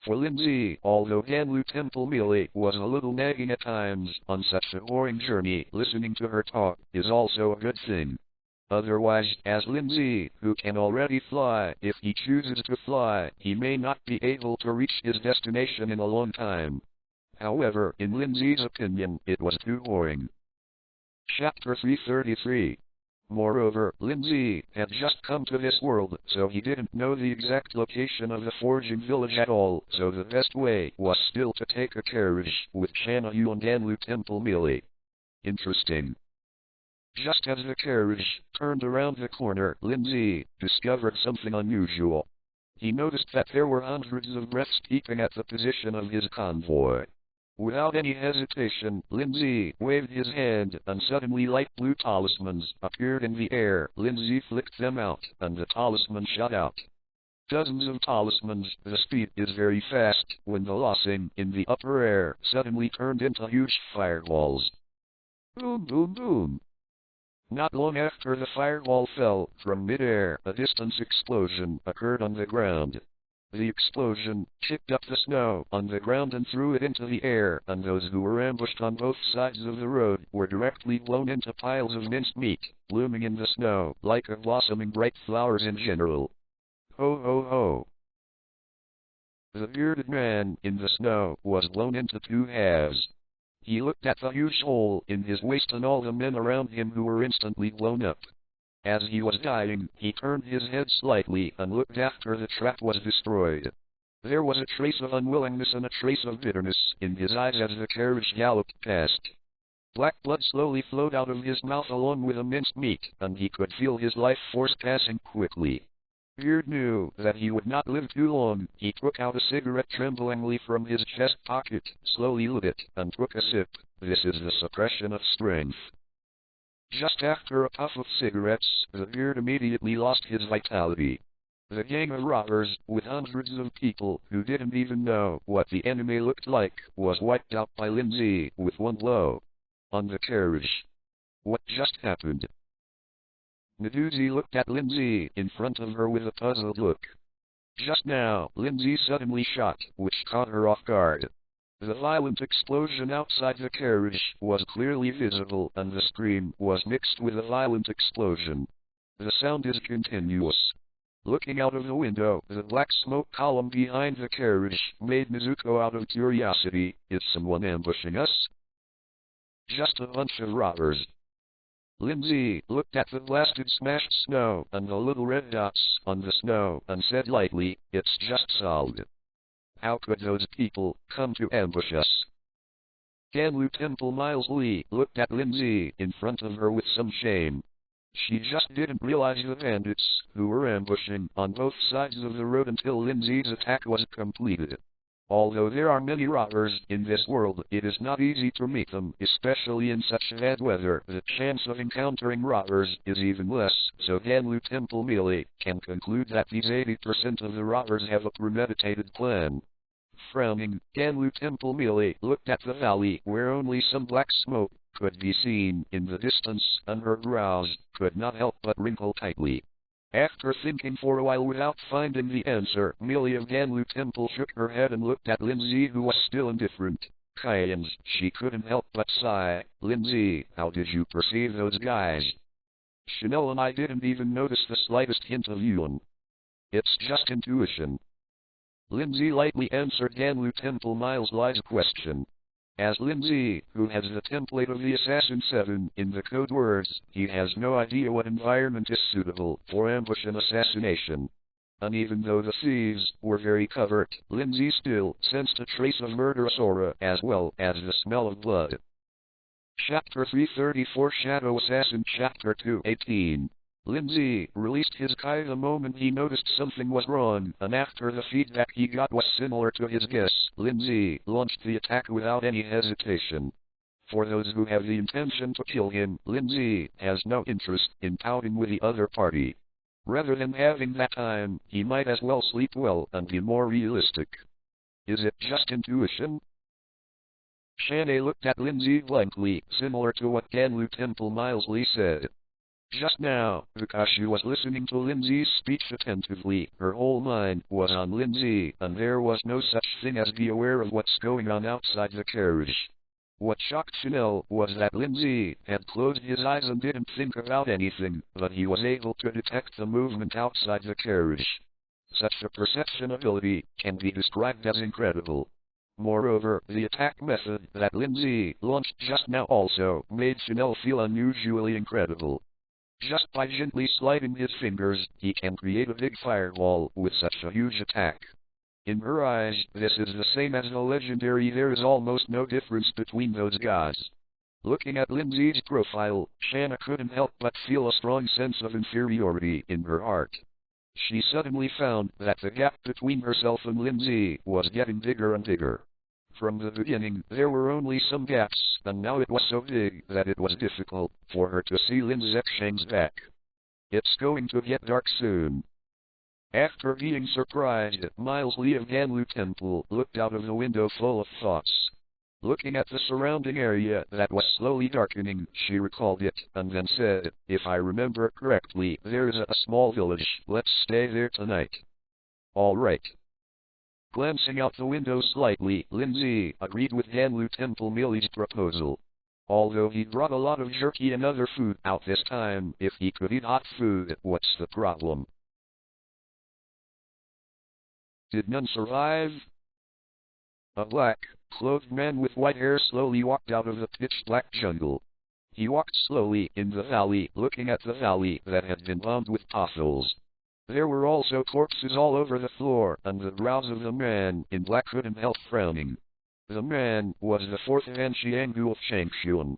For Lin Zhe, although Ganlu Temple Mealy was a little nagging at times on such a boring journey, listening to her talk is also a good thing. Otherwise, as Lin Zhe, who can already fly, if he chooses to fly, he may not be able to reach his destination in a long time. However, in Lin Zhe's opinion, it was too boring. Chapter 333. Moreover, Lin Zhe had just come to this world, so he didn't know the exact location of the forging village at all, so the best way was still to take a carriage with Chana Yu and Ganlu Temple Mealy. Interesting. Just as the carriage turned around the corner, Lin Zhe discovered something unusual. He noticed that there were hundreds of breaths peeping at the position of his convoy. Without any hesitation, Lin Zhe waved his hand, and suddenly light blue talismans appeared in the air. Lin Zhe flicked them out, and the talisman shot out. Dozens of talismans. The speed is very fast. When the lossing in the upper air suddenly turned into huge fireballs. Boom, boom, boom. Not long after the fireball fell from mid-air, a distance explosion occurred on the ground. The explosion kicked up the snow on the ground and threw it into the air, and those who were ambushed on both sides of the road were directly blown into piles of minced meat, blooming in the snow like a blossoming bright flowers in general. Ho ho ho! The bearded man in the snow was blown into two halves. He looked at the huge hole in his waist and all the men around him who were instantly blown up. As he was dying, he turned his head slightly and looked after the trap was destroyed. There was a trace of unwillingness and a trace of bitterness in his eyes as the carriage galloped past. Black blood slowly flowed out of his mouth along with the minced meat, and he could feel his life force passing quickly. Beard knew that he would not live too long. He took out a cigarette tremblingly from his chest pocket, slowly lit it, and took a sip. This is the suppression of strength. Just after a puff of cigarettes, the beard immediately lost his vitality. The gang of robbers, with hundreds of people who didn't even know what the enemy looked like, was wiped out by Lin Zhe with one blow. On the carriage. What just happened? Medusa looked at Lin Zhe in front of her with a puzzled look. Just now, Lin Zhe suddenly shot, which caught her off guard. The violent explosion outside the carriage was clearly visible, and the scream was mixed with a violent explosion. The sound is continuous. Looking out of the window, the black smoke column behind the carriage made Mizuko out of curiosity. Is someone ambushing us? Just a bunch of robbers. Lin Zhe looked at the blasted smashed snow and the little red dots on the snow and said lightly, "It's just solid. How could those people come to ambush us?" Ganlu Temple Miles Lee looked at Lin Zhe in front of her with some shame. She just didn't realize the bandits who were ambushing on both sides of the road until Lin Zhe's attack was completed. Although there are many robbers in this world, it is not easy to meet them, especially in such bad weather. The chance of encountering robbers is even less, so Ganlu Temple Melee can conclude that these 80% of the robbers have a premeditated plan. Frowning, Ganlu Temple Melee looked at the valley where only some black smoke could be seen in the distance, and her brows could not help but wrinkle tightly. After thinking for a while without finding the answer, Melee of Ganlu Temple shook her head and looked at Lin Zhe, who was still indifferent. Kyans, she couldn't help but sigh. Lin Zhe, how did you perceive those guys? Chanel and I didn't even notice the slightest hint of yuan. It's just intuition. Lin Zhe lightly answered Ganlu Temple Miles Lie's question. As Lin Zhe, who has the template of the Assassin 7 in the code words, he has no idea what environment is suitable for ambush and assassination. And even though the thieves were very covert, Lin Zhe still sensed a trace of murderous aura as well as the smell of blood. Chapter 334 Shadow Assassin Chapter 218 Lin Zhe released his Kai the moment he noticed something was wrong, and after the feedback he got was similar to his guess, Lin Zhe launched the attack without any hesitation. For those who have the intention to kill him, Lin Zhe has no interest in pouting with the other party. Rather than having that time, he might as well sleep well and be more realistic. Is it just intuition? Shanae looked at Lin Zhe blankly, similar to what Ganlu Temple Miles Lee said. Just now, because she was listening to Lin Zhe's speech attentively, her whole mind was on Lin Zhe, and there was no such thing as be aware of what's going on outside the carriage. What shocked Chanel was that Lin Zhe had closed his eyes and didn't think about anything, but he was able to detect the movement outside the carriage. Such a perception ability can be described as incredible. Moreover, the attack method that Lin Zhe launched just now also made Chanel feel unusually incredible. Just by gently sliding his fingers, he can create a big fireball with such a huge attack. In her eyes, this is the same as the legendary. There is almost no difference between those guys. Looking at Lin Zhe's profile, Shanna couldn't help but feel a strong sense of inferiority in her heart. She suddenly found that the gap between herself and Lin Zhe was getting bigger and bigger. From the beginning, there were only some gaps, and now it was so big that it was difficult for her to see Lin Zexsheng's back. It's going to get dark soon. After being surprised, Miles Lee of Ganlu Temple looked out of the window full of thoughts. Looking at the surrounding area that was slowly darkening, she recalled it, and then said, "If I remember correctly, there is a small village. Let's stay there tonight." "All right." Glancing out the window slightly, Lin Zhe agreed with Ganlu Temple Millie's proposal. Although he brought a lot of jerky and other food out this time, if he could eat hot food, what's the problem? Did none survive? A black-clothed man with white hair slowly walked out of the pitch-black jungle. He walked slowly in the valley, looking at the valley that had been bombed with potholes. There were also corpses all over the floor, and the brows of the man in black couldn't help frowning. The man was the fourth Xianggu of Changshuan.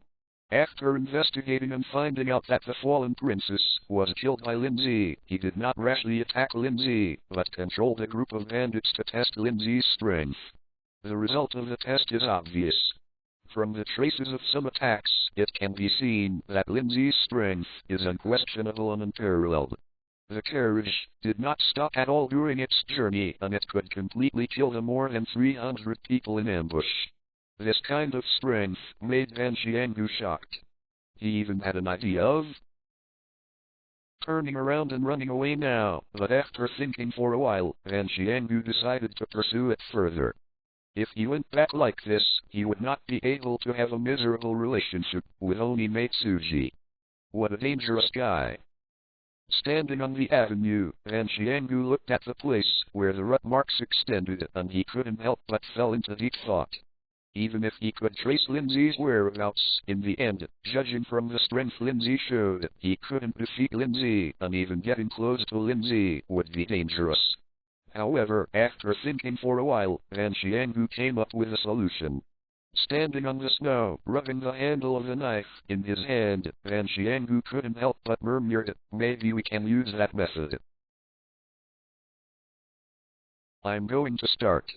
After investigating and finding out that the fallen princess was killed by Lin Zhe, he did not rashly attack Lin Zhe, but controlled a group of bandits to test Lin Zhe's strength. The result of the test is obvious. From the traces of some attacks, it can be seen that Lin Zhe's strength is unquestionable and unparalleled. The carriage did not stop at all during its journey, and it could completely kill the more than 300 people in ambush. This kind of strength made Ban Xianggu shocked. He even had an idea of turning around and running away now, but after thinking for a while, Ban Xianggu decided to pursue it further. If he went back like this, he would not be able to have a miserable relationship with Onimate Suji. What a dangerous guy. Standing on the avenue, Ban Xianggu looked at the place where the rut marks extended, and he couldn't help but fell into deep thought. Even if he could trace Lin Zhe's whereabouts, in the end, judging from the strength Lin Zhe showed, he couldn't defeat Lin Zhe, and even getting close to Lin Zhe would be dangerous. However, after thinking for a while, Ban Xianggu came up with a solution. Standing on the snow, rubbing the handle of the knife in his hand, Ban Xianggu couldn't help but murmur, "Maybe we can use that method. I'm going to start."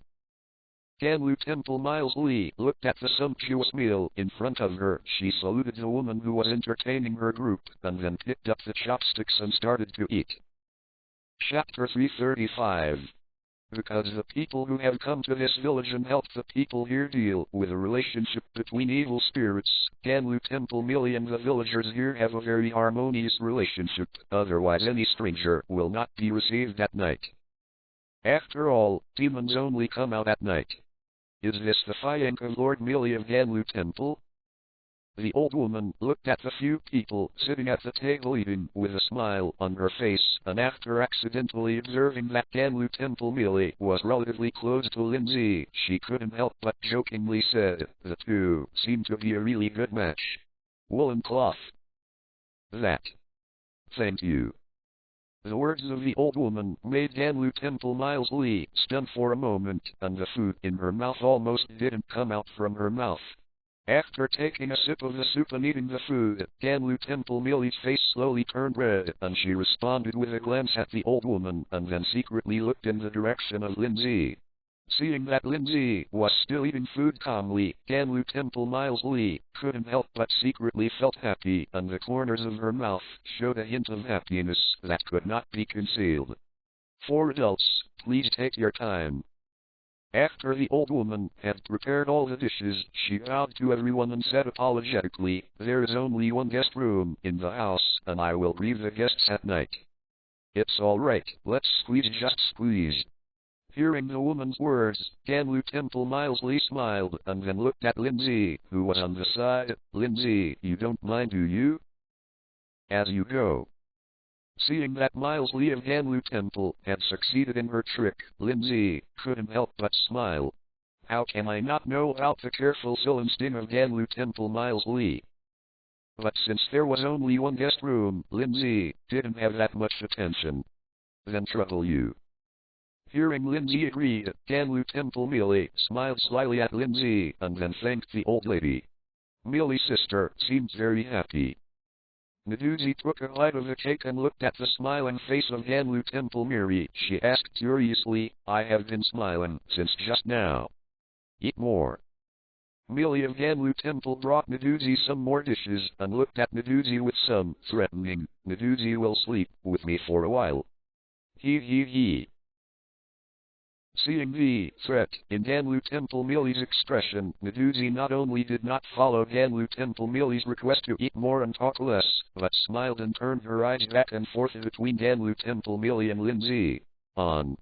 Ganlu Temple Miles Lee looked at the sumptuous meal in front of her. She saluted the woman who was entertaining her group, and then picked up the chopsticks and started to eat. Chapter 335. Because the people who have come to this village and helped the people here deal with a relationship between evil spirits, Ganlu Temple Millie and the villagers here have a very harmonious relationship, otherwise any stranger will not be received at night. After all, demons only come out at night. Is this the Fiank of Lord Millie of Ganlu Temple? The old woman looked at the few people sitting at the table eating with a smile on her face, and after accidentally observing that Ganlu Temple Millie was relatively close to Lin Zhe, she couldn't help but jokingly said, "The two seem to be a really good match. Woolen cloth." That. Thank you. The words of the old woman made Ganlu Temple Miles Lee stun for a moment, and the food in her mouth almost didn't come out from her mouth. After taking a sip of the soup and eating the food, Ganlu Temple Millie's face slowly turned red, and she responded with a glance at the old woman, and then secretly looked in the direction of Lin Zhe. Seeing that Lin Zhe was still eating food calmly, Ganlu Temple Miles Lee couldn't help but secretly felt happy, and the corners of her mouth showed a hint of happiness that could not be concealed. For adults, please take your time. After the old woman had prepared all the dishes, she bowed to everyone and said apologetically, "There is only one guest room in the house, and I will grieve the guests at night." "It's all right, let's squeeze, just squeeze." Hearing the woman's words, Ganlu Temple Miles Lee smiled, and then looked at Lin Zhe, who was on the side. "Lin Zhe, you don't mind, do you?" "As you go." Seeing that Miles Lee of Ganlu Temple had succeeded in her trick, Lin Zhe couldn't help but smile. How can I not know about the careful instinct of Ganlu Temple Miles Lee? But since there was only one guest room, Lin Zhe didn't have that much attention. "Then trouble you." Hearing Lin Zhe agreed, Ganlu Temple Millie smiled slyly at Lin Zhe, and then thanked the old lady. Millie's sister seemed very happy. Naduzi took a bite of the cake and looked at the smiling face of Ganlu Temple Miri. She asked curiously, "I have been smiling since just now. Eat more." Millie of Ganlu Temple brought Naduzi some more dishes, and looked at Naduzi with some threatening. "Naduzi will sleep with me for a while." He. Seeing the threat in Ganlu Temple Millie's expression, Naduzi not only did not follow Ganlu Temple Millie's request to eat more and talk less, but smiled and turned her eyes back and forth between Ganlu Temple Millie and Lin Zhe. On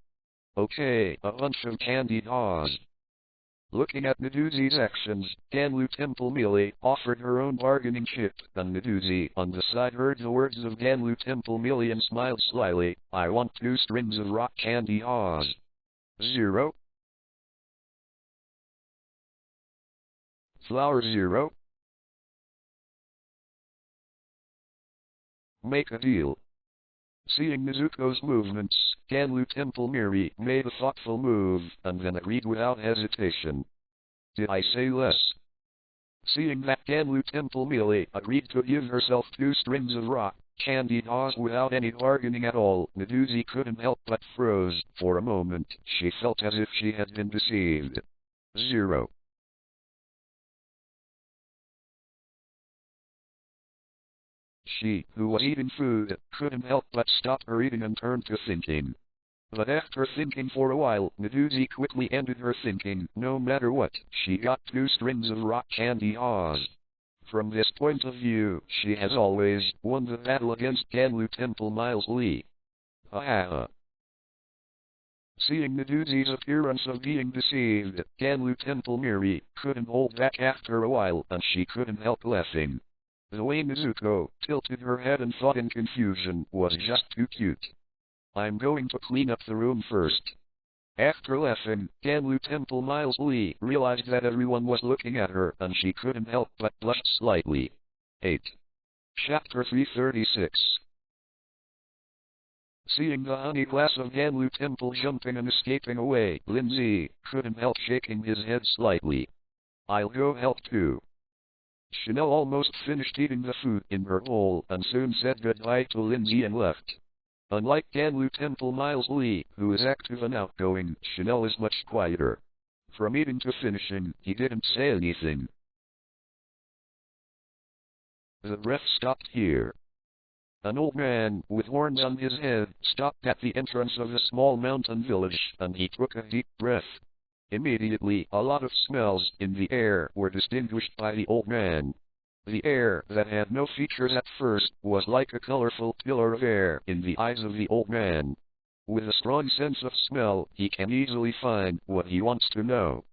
Okay, a bunch of candied Oz. Looking at Medusi's actions, Ganlu Temple Mealy offered her own bargaining chip, and Medusi on the side heard the words of Ganlu Temple Mealy and smiled slyly. I want 2 strings of rock candy Oz. 0. Flower 0. Make a deal. Seeing Nezuko's movements, Ganlu Temple Miri made a thoughtful move, and then agreed without hesitation. Did I say less? Seeing that Ganlu Temple Mealy agreed to give herself 2 strings of rock candied Oz without any bargaining at all, Medusi couldn't help but froze. For a moment, she felt as if she had been deceived. 0. She, who was eating food, couldn't help but stop her eating and turn to thinking. But after thinking for a while, Medusi quickly ended her thinking. No matter what, she got 2 strings of rock candy Oz. From this point of view, she has always won the battle against Ganlu Temple Miles Lee. Ha. Seeing Medusi's appearance of being deceived, Ganlu Temple Miri couldn't hold back after a while, and she couldn't help laughing. The way Nezuko tilted her head and thought in confusion was just too cute. I'm going to clean up the room first. After laughing, Ganlu Temple Miles Lee realized that everyone was looking at her, and she couldn't help but blush slightly. 8. Chapter 336. Seeing the honey glass of Ganlu Temple jumping and escaping away, Lin Zhe couldn't help shaking his head slightly. I'll go help too. Chanel almost finished eating the food in her bowl and soon said goodbye to Lin Zhe and left. Unlike Ganlu Temple Miles Lee, who is active and outgoing, Chanel is much quieter. From eating to finishing, he didn't say anything. The breath stopped here. An old man, with horns on his head, stopped at the entrance of a small mountain village, and he took a deep breath. Immediately, a lot of smells in the air were distinguished by the old man. The air that had no features at first was like a colorful pillar of air in the eyes of the old man. With a strong sense of smell, he can easily find what he wants to know.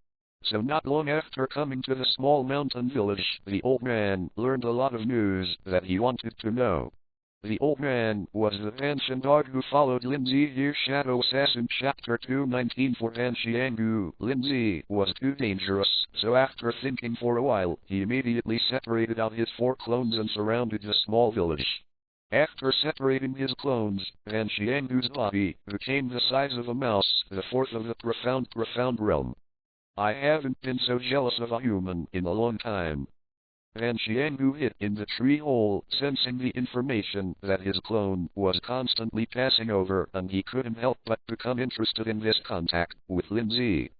So not long after coming to the small mountain village, the old man learned a lot of news that he wanted to know. The old man was the Vanshan dog who followed Lin Zhe here Shadow Assassin Chapter 219 for Vanshiangu. Lin Zhe was too dangerous, so after thinking for a while, he immediately separated out his 4 clones and surrounded the small village. After separating his clones, Vanshiangu's body became the size of a mouse, the 4th of the profound realm. I haven't been so jealous of a human in a long time. Vanshiangu hid in the tree hole, sensing the information that his clone was constantly passing over, and he couldn't help but become interested in this contact with Lin Zhe.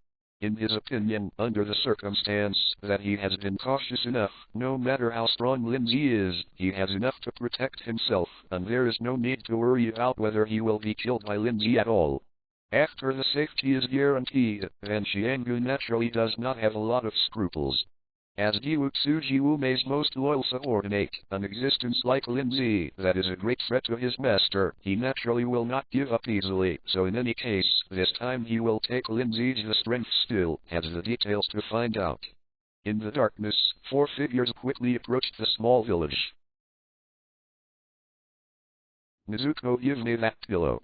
In his opinion, under the circumstance that he has been cautious enough, no matter how strong Lin Zhe is, he has enough to protect himself, and there is no need to worry about whether he will be killed by Lin Zhe at all. After the safety is guaranteed, Vanshiangu naturally does not have a lot of scruples. As Jiwutsujiwume's most loyal subordinate, an existence like Lin Zhe that is a great threat to his master, he naturally will not give up easily, so in any case, this time he will take Lin Zhe. The strength still has the details to find out. In the darkness, 4 figures quickly approached the small village. Nezuko, give me that pillow.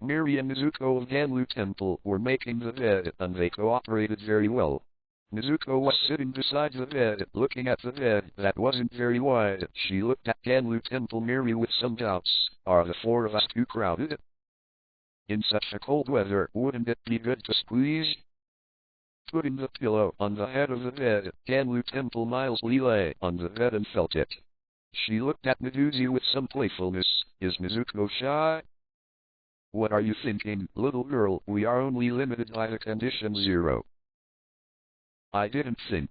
Miri and Nezuko of Ganlu Temple were making the bed, and they cooperated very well. Nezuko was sitting beside the bed, looking at the bed that wasn't very wide. She looked at Ganlu Temple Miri with some doubts. Are the 4 of us too crowded? In such a cold weather, wouldn't it be good to squeeze? Putting the pillow on the head of the bed, Ganlu Temple Miles Lee lay on the bed and felt it. She looked at Medusi with some playfulness. Is Nezuko shy? What are you thinking, little girl? We are only limited by the condition 0. I didn't think.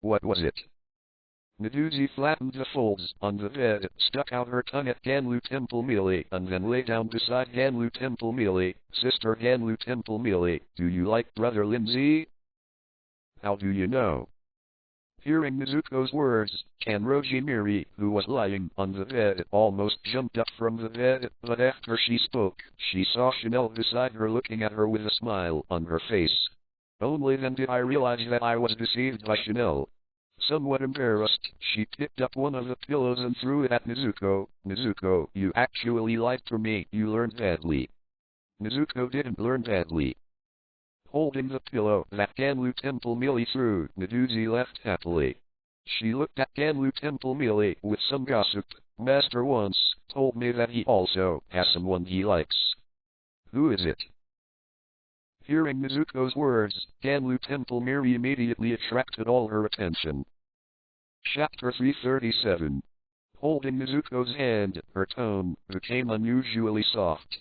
What was it? Medusi flattened the folds on the bed, stuck out her tongue at Ganlu Temple Mealy, and then lay down beside Ganlu Temple Mealy. Sister Ganlu Temple Mealy, do you like brother Lin Zhe? How do you know? Hearing Mizuko's words, Kanroji Miri, who was lying on the bed, almost jumped up from the bed, but after she spoke, she saw Chanel beside her looking at her with a smile on her face. Only then did I realize that I was deceived by Chanel. Somewhat embarrassed, she picked up one of the pillows and threw it at Mizuko. Mizuko, you actually lied to me, you learned badly. Mizuko didn't learn badly. Holding the pillow that Ganlu Temple Mili threw, Meduzi left happily. She looked at Ganlu Temple Mili with some gossip. Master once told me that he also has someone he likes. Who is it? Hearing Mizuko's words, Ganlu Temple Miri immediately attracted all her attention. Chapter 337. Holding Mizuko's hand, her tone became unusually soft.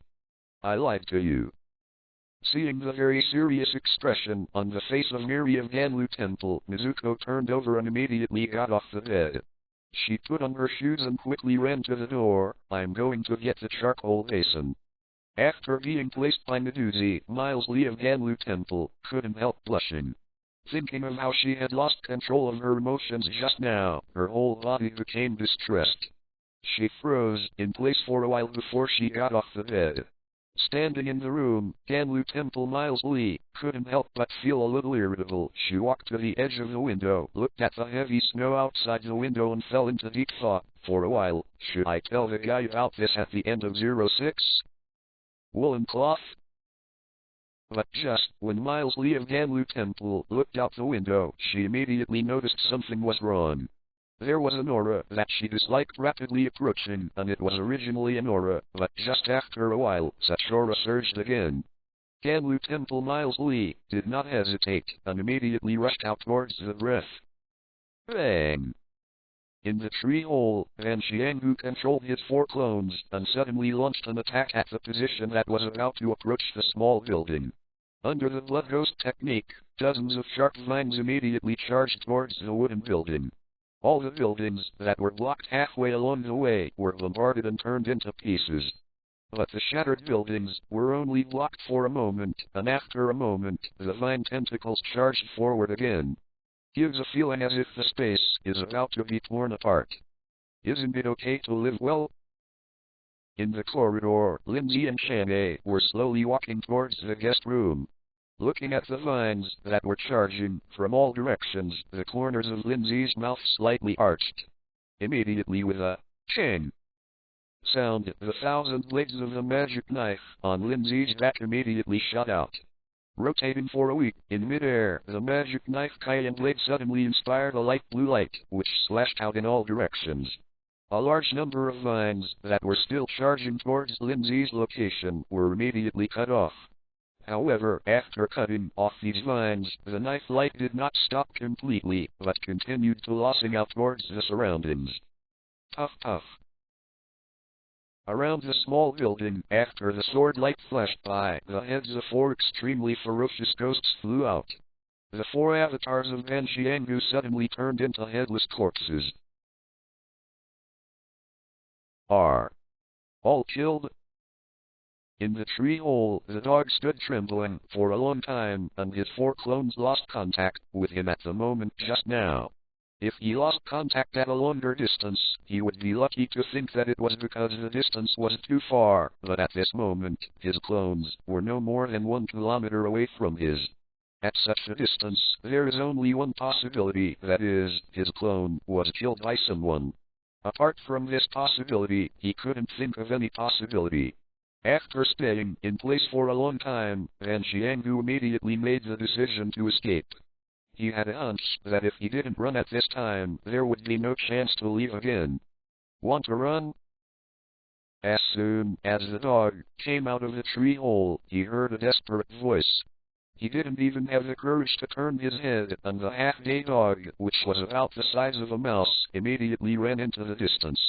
I lied to you. Seeing the very serious expression on the face of Miri of Ganlu Temple, Mizuko turned over and immediately got off the bed. She put on her shoes and quickly ran to the door. I'm going to get the charcoal basin. After being placed by Meduzi, Miles Lee of Ganlu Temple couldn't help blushing. Thinking of how she had lost control of her emotions just now, her whole body became distressed. She froze in place for a while before she got off the bed. Standing in the room, Ganlu Temple Miles Lee couldn't help but feel a little irritable. She walked to the edge of the window, looked at the heavy snow outside the window and fell into deep thought. For a while, should I tell the guy about this at the end of 06? Woolen cloth? But just when Miles Lee of Ganlu Temple looked out the window, she immediately noticed something was wrong. There was an aura that she disliked rapidly approaching, and it was originally an aura, but just after a while, such aura surged again. Ganlu Temple Miles Lee did not hesitate, and immediately rushed out towards the breath. Bang! In the tree hole, Van Xianghu controlled his 4 clones, and suddenly launched an attack at the position that was about to approach the small building. Under the Blood Ghost technique, dozens of sharp vines immediately charged towards the wooden building. All the buildings that were blocked halfway along the way were bombarded and turned into pieces. But the shattered buildings were only blocked for a moment, and after a moment, the vine tentacles charged forward again. Gives a feeling as if the space is about to be torn apart. Isn't it okay to live well? In the corridor, Lin Zhe and Shan'e were slowly walking towards the guest room. Looking at the vines that were charging from all directions, the corners of Lin Zhe's mouth slightly arched. Immediately with a ching sound, the 1,000 blades of the magic knife on Lin Zhe's back immediately shot out. Rotating for a week in midair, the magic knife Cayenne blade suddenly inspired a light blue light, which slashed out in all directions. A large number of vines that were still charging towards Lin Zhe's location were immediately cut off. However, after cutting off these vines, the knife light did not stop completely, but continued to lossing out towards the surroundings. Puff puff. Around the small building, after the sword light flashed by, the heads of 4 extremely ferocious ghosts flew out. The 4 avatars of Van Xianghu suddenly turned into headless corpses. Are all killed? In the tree hole, the dog stood trembling for a long time, and his 4 clones lost contact with him at the moment just now. If he lost contact at a longer distance, he would be lucky to think that it was because the distance was too far, but at this moment, his clones were no more than 1 kilometer away from his. At such a distance, there is only one possibility, that is, his clone was killed by someone. Apart from this possibility, he couldn't think of any possibility. After staying in place for a long time, Van Xianghu immediately made the decision to escape. He had a hunch that if he didn't run at this time, there would be no chance to leave again. Want to run? As soon as the dog came out of the tree hole, he heard a desperate voice. He didn't even have the courage to turn his head, and the half-day dog, which was about the size of a mouse, immediately ran into the distance.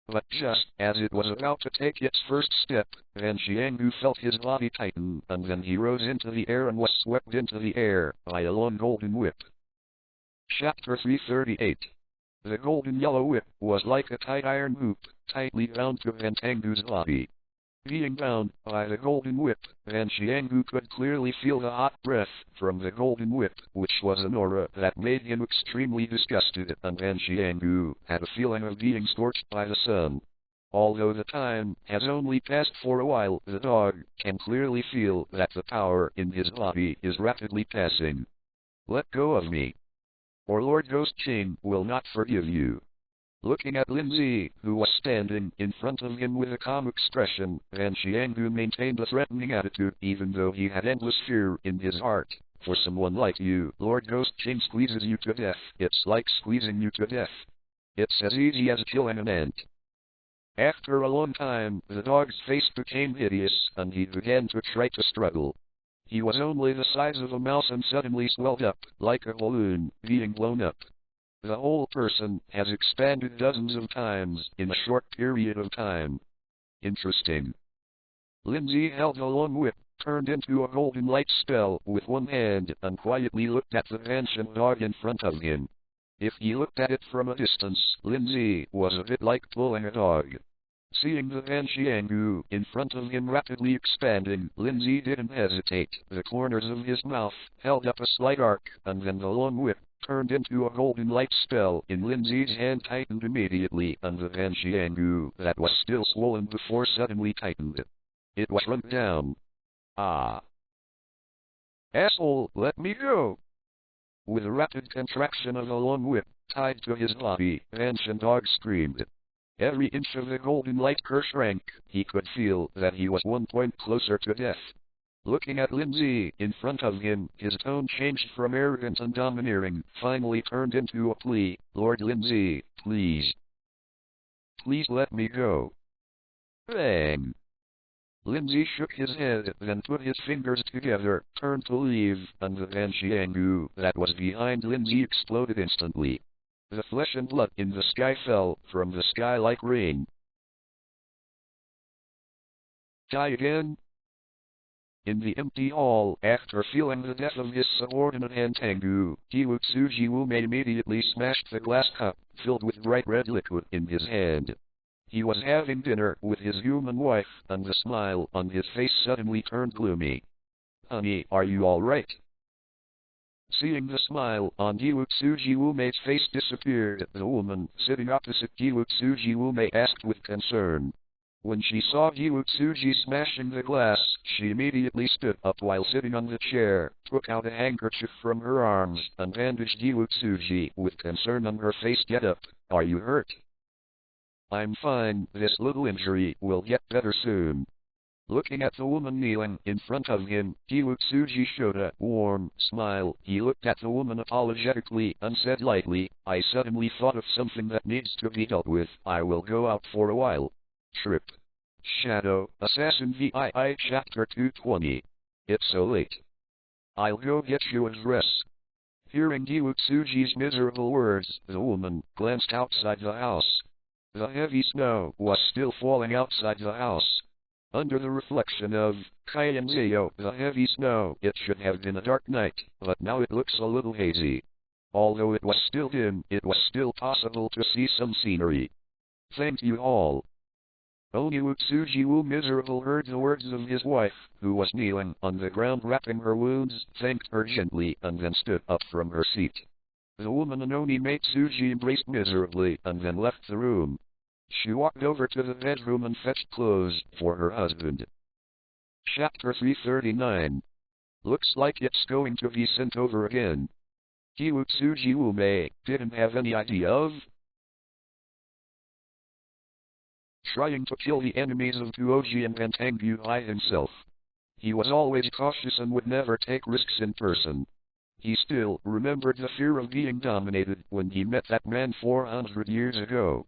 But just as it was about to take its first step, Van Xianghu felt his body tighten, and then he rose into the air and was swept into the air by a long golden whip. Chapter 338. The golden yellow whip was like a tight iron hoop, tightly bound to Van Xianghu's body. Being bound by the golden whip, Van Xianggu could clearly feel the hot breath from the golden whip, which was an aura that made him extremely disgusted, and Van Xianggu had a feeling of being scorched by the sun. Although the time has only passed for a while, the dog can clearly feel that the power in his body is rapidly passing. Let go of me, or Lord Ghost King will not forgive you. Looking at Lin Zhe, who was standing in front of him with a calm expression, Van Xianggu maintained a threatening attitude even though he had endless fear in his heart. For someone like you, Lord Ghost King squeezes you to death. It's like squeezing you to death. It's as easy as killing an ant. After a long time, the dog's face became hideous, and he began to try to struggle. He was only the size of a mouse and suddenly swelled up, like a balloon, being blown up. The whole person has expanded dozens of times in a short period of time. Interesting. Lin Zhe held a long whip, turned into a golden light spell with one hand, and quietly looked at the ancient dog in front of him. If he looked at it from a distance, Lin Zhe was a bit like pulling a dog. Seeing the Van Xianggu in front of him rapidly expanding, Lin Zhe didn't hesitate. The corners of his mouth held up a slight arc, and then the long whip turned into a golden light spell in Lin Zhe's hand tightened immediately, and the Van Xianggu that was still swollen before suddenly tightened. It was shrunk down. Ah! Asshole, let me go! With a rapid contraction of the long whip tied to his body, Van Xianggu screamed. Every inch of the golden light shrank. He could feel that he was 1 point closer to death. Looking at Lin Zhe in front of him, his tone changed from arrogant and domineering, finally turned into a plea. Lord Lin Zhe, please. Please let me go. Bang! Lin Zhe shook his head, then put his fingers together, turned to leave, and the Van Xianggu that was behind Lin Zhe exploded instantly. The flesh and blood in the sky fell from the sky like rain. Die again? In the empty hall, after feeling the death of his subordinate Antangu, Kiwutsuji Wume immediately smashed the glass cup, filled with bright red liquid, in his hand. He was having dinner with his human wife, and the smile on his face suddenly turned gloomy. Honey, are you all right? Seeing the smile on Kiwutsuji Wume's face disappear, the woman sitting opposite Kiwutsuji Wume asked with concern. When she saw Kiwutsuji smashing the glass, she immediately stood up while sitting on the chair, took out a handkerchief from her arms, and bandaged Kiwutsuji with concern on her face. Get up, are you hurt? I'm fine, this little injury will get better soon. Looking at the woman kneeling in front of him, Kiwutsuji showed a warm smile. He looked at the woman apologetically and said lightly, I suddenly thought of something that needs to be dealt with. I will go out for a while. Trip. Shadow Assassin VII Chapter 220. It's so late. I'll go get you a dress. Hearing Kiwutsuji's miserable words, the woman glanced outside the house. The heavy snow was still falling outside the house. Under the reflection of Kaienzayo, the heavy snow, it should have been a dark night, but now it looks a little hazy. Although it was still dim, it was still possible to see some scenery. Thank you all. Kiwutsuji Wu miserable heard the words of his wife, who was kneeling on the ground wrapping her wounds, thanked her gently, and then stood up from her seat. The woman Anoni Matsuji embraced miserably, and then left the room. She walked over to the bedroom and fetched clothes for her husband. Chapter 339. Looks like it's going to be sent over again. Kiwutsuji Wume didn't have any idea of trying to kill the enemies of Tuoji and Antangu by himself. He was always cautious and would never take risks in person. He still remembered the fear of being dominated when he met that man 400 years ago.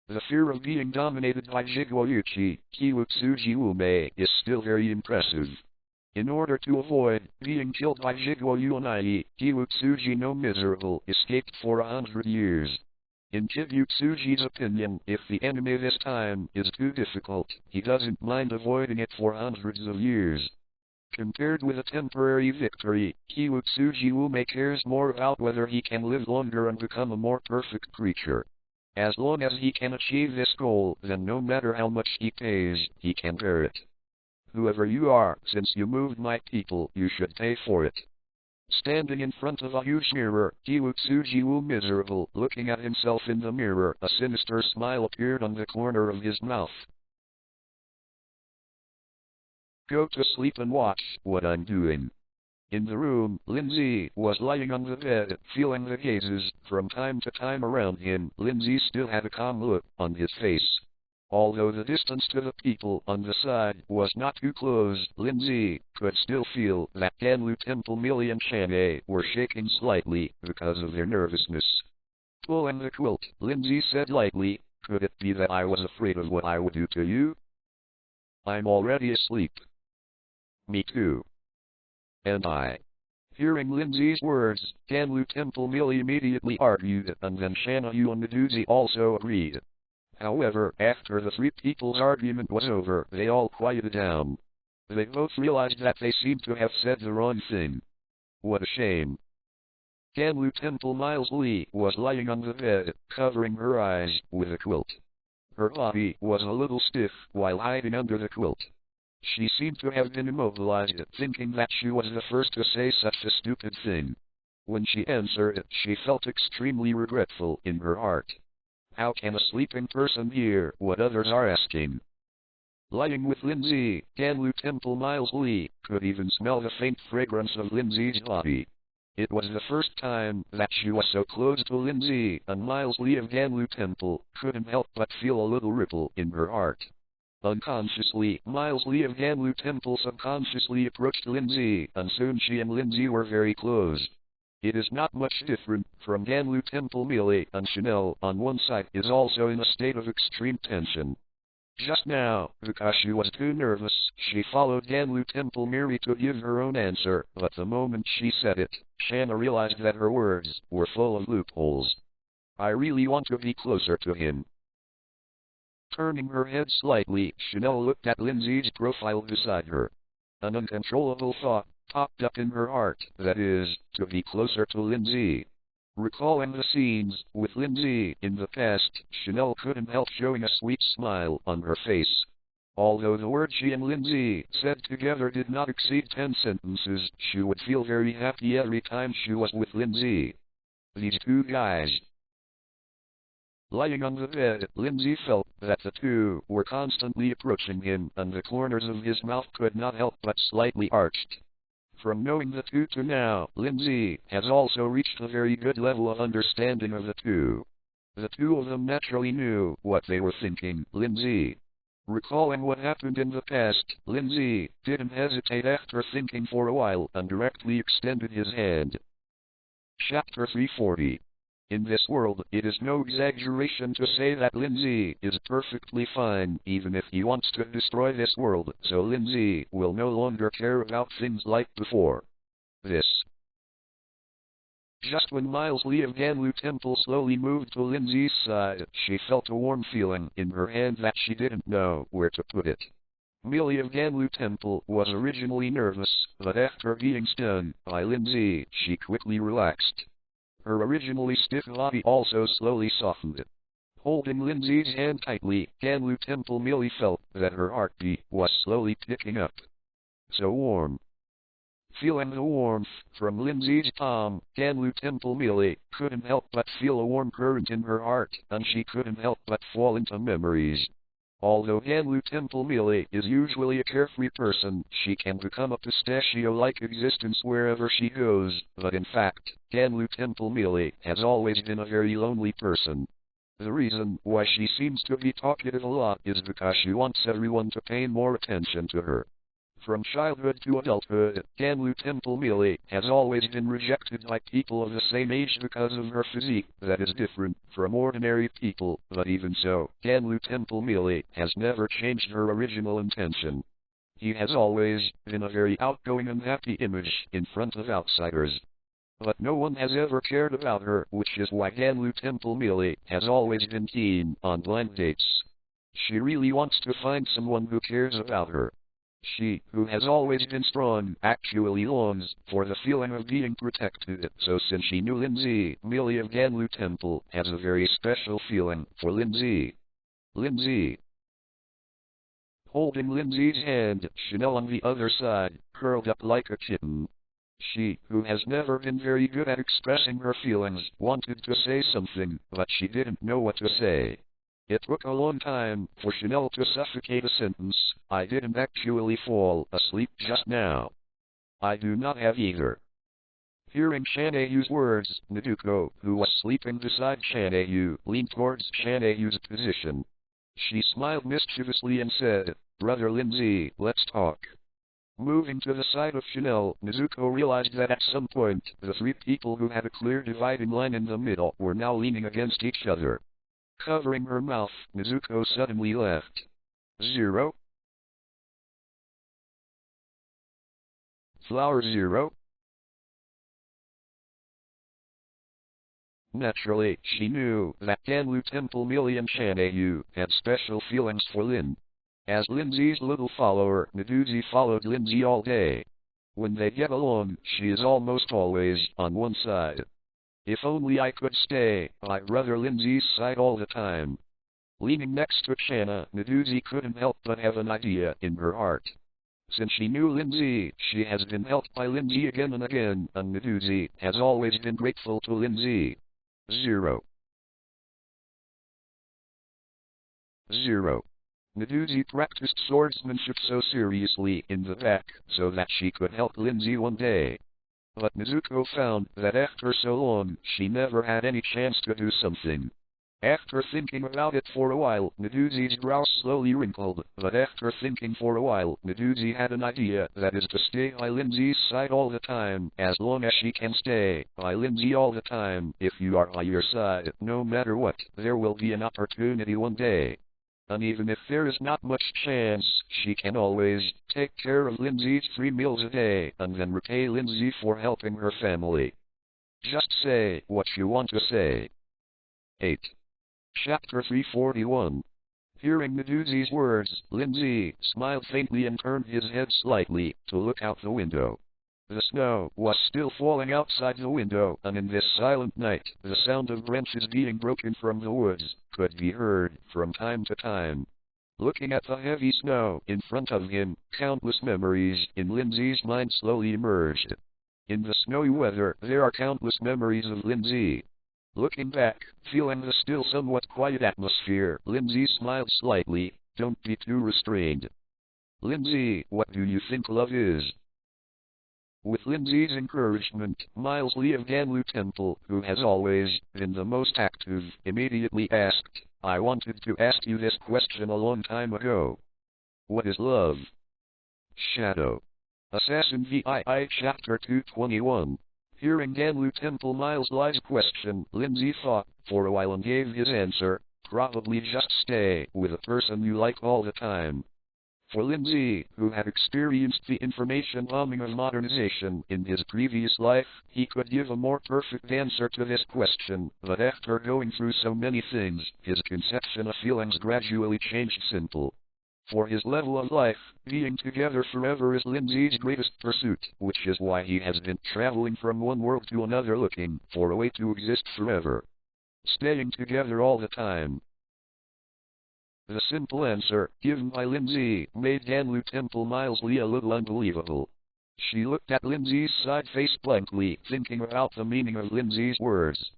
The fear of being dominated by Jigouyuchi, Kiwutsuji Wume, is still very impressive. In order to avoid being killed by Jigouyu, Kiwutsuji no miserable escaped for 100 years. In Kiwutsuji's opinion, if the enemy this time is too difficult, he doesn't mind avoiding it for hundreds of years. Compared with a temporary victory, Kiwutsuji Wume cares more about whether he can live longer and become a more perfect creature. As long as he can achieve this goal, then no matter how much he pays, he can bear it. Whoever you are, since you moved my people, you should pay for it. Standing in front of a huge mirror, Kiwutsujiwu miserable, looking at himself in the mirror, a sinister smile appeared on the corner of his mouth. Go to sleep and watch what I'm doing. In the room, Lin Zhe was lying on the bed, feeling the gazes from time to time around him. Lin Zhe still had a calm look on his face. Although the distance to the people on the side was not too close, Lin Zhe could still feel that Ganlu Temple Millie and Shanae were shaking slightly because of their nervousness. Pulling the quilt, Lin Zhe said lightly, "Could it be that I was afraid of what I would do to you? I'm already asleep." "Me too." "And I." Hearing Lin Zhe's words, Ganlu Temple Millie immediately argued, and then Shanae and Meduzi also agreed. However, after the three people's argument was over, they all quieted down. They both realized that they seemed to have said the wrong thing. What a shame. Ganlu Temple Miles Lee was lying on the bed, covering her eyes with a quilt. Her body was a little stiff while hiding under the quilt. She seemed to have been immobilized, thinking that she was the first to say such a stupid thing. When she answered, she felt extremely regretful in her heart. How can a sleeping person hear what others are asking? Lying with Lin Zhe, Ganlu Temple Miles Lee could even smell the faint fragrance of Lin Zhe's body. It was the first time that she was so close to Lin Zhe, and Miles Lee of Ganlu Temple couldn't help but feel a little ripple in her heart. Unconsciously, Miles Lee of Ganlu Temple subconsciously approached Lin Zhe, and soon she and Lin Zhe were very close. It is not much different from Ganlu Temple Millie, and Chanel on one side is also in a state of extreme tension. Just now, because she was too nervous, she followed Ganlu Temple Miri to give her own answer, but the moment she said it, Shanna realized that her words were full of loopholes. I really want to be closer to him. Turning her head slightly, Chanel looked at Lin Zhe's profile beside her. An uncontrollable thought popped up in her heart, that is, to be closer to Lin Zhe. Recalling the scenes with Lin Zhe in the past, Chanel couldn't help showing a sweet smile on her face. Although the words she and Lin Zhe said together did not exceed 10 sentences, she would feel very happy every time she was with Lin Zhe. These two guys. Lying on the bed, Lin Zhe felt that the two were constantly approaching him, and the corners of his mouth could not help but slightly arched. From knowing the two to now, Lin Zhe has also reached a very good level of understanding of the two. The two of them naturally knew what they were thinking. Lin Zhe. Recalling what happened in the past, Lin Zhe didn't hesitate after thinking for a while and directly extended his hand. Chapter 340. In this world, it is no exaggeration to say that Lin Zhe is perfectly fine, even if he wants to destroy this world, so Lin Zhe will no longer care about things like before. Just when Miles Lee of Ganlu Temple slowly moved to Lin Zhe's side, she felt a warm feeling in her hand that she didn't know where to put it. Millie of Ganlu Temple was originally nervous, but after being stung by Lin Zhe, she quickly relaxed. Her originally stiff body also slowly softened. Holding Lin Zhe's hand tightly, Ganlu Temple Millie felt that her heartbeat was slowly picking up. So warm. Feeling the warmth from Lin Zhe's palm, Ganlu Temple Millie couldn't help but feel a warm current in her heart, and she couldn't help but fall into memories. Although Ganlu Temple Millie is usually a carefree person, she can become a pistachio-like existence wherever she goes, but in fact, Ganlu Temple Millie has always been a very lonely person. The reason why she seems to be talkative a lot is because she wants everyone to pay more attention to her. From childhood to adulthood, Ganlu Temple Millie has always been rejected by people of the same age because of her physique that is different from ordinary people, but even so, Ganlu Temple Millie has never changed her original intention. He has always been a very outgoing and happy image in front of outsiders. But no one has ever cared about her, which is why Ganlu Temple Millie has always been keen on blind dates. She really wants to find someone who cares about her. She, who has always been strong, actually longs for the feeling of being protected. So since she knew Lin Zhe, Millie of Ganlu Temple has a very special feeling for Lin Zhe. Lin Zhe. Holding Lin Zhe's hand, Chanel on the other side, curled up like a kitten. She, who has never been very good at expressing her feelings, wanted to say something, but she didn't know what to say. It took a long time for Chanel to suffocate a sentence. I didn't actually fall asleep just now. I do not have either. Hearing Shanayu's words, Naduko, who was sleeping beside Shanayu, leaned towards Shanayu's position. She smiled mischievously and said, Brother Lin Zhe, let's talk. Moving to the side of Chanel, Nezuko realized that at some point, the three people who had a clear dividing line in the middle were now leaning against each other. Covering her mouth, Nezuko suddenly laughed. 0. Flower 0. Naturally, she knew that Ganlu Temple Millie and Shanayu had special feelings for Lin. As Lin Zhe's little follower, Naduzi followed Lin Zhe all day. When they get along, she is almost always on one side. If only I could stay by Brother Lin Zhe's side all the time. Leaning next to Shanna, Naduzi couldn't help but have an idea in her heart. Since she knew Lin Zhe, she has been helped by Lin Zhe again and again, and Naduzi has always been grateful to Lin Zhe. 0. Naduzi practiced swordsmanship so seriously in the back so that she could help Lin Zhe one day. But Nezuko found that after so long, she never had any chance to do something. After thinking about it for a while, Naduzi's brow slowly wrinkled, but after thinking for a while, Naduzi had an idea, that is to stay by Lin Zhe's side all the time. As long as she can stay by Lin Zhe all the time, if you are by your side, no matter what, there will be an opportunity one day. And even if there is not much chance, she can always take care of Lin Zhe's 3 meals a day, and then repay Lin Zhe for helping her family. Just say what you want to say. 8. Chapter 341. Hearing Naduzi's words, Lin Zhe smiled faintly and turned his head slightly to look out the window. The snow was still falling outside the window, and in this silent night, the sound of branches being broken from the woods could be heard from time to time. Looking at the heavy snow in front of him, countless memories in Lin Zhe's mind slowly emerged. In the snowy weather, there are countless memories of Lin Zhe. Looking back, feeling the still somewhat quiet atmosphere, Lin Zhe smiled slightly. Don't be too restrained. Lin Zhe, what do you think love is? With Lin Zhe's encouragement, Miles Lee of Ganlu Temple, who has always been the most active, immediately asked, I wanted to ask you this question a long time ago. What is love? Shadow. Assassin VII Chapter 221. Hearing Ganlu Temple Miles Lee's question, Lin Zhe thought for a while and gave his answer, probably just stay with a person you like all the time. For Lin Zhe, who had experienced the information bombing of modernization in his previous life, he could give a more perfect answer to this question, but after going through so many things, his conception of feelings gradually changed simple. For his level of life, being together forever is Lin Zhe's greatest pursuit, which is why he has been traveling from one world to another looking for a way to exist forever. Staying together all the time. The simple answer, given by Lin Zhe, made Ganlu Temple Miles Lee a little unbelievable. She looked at Lin Zhe's side face blankly, thinking about the meaning of Lin Zhe's words.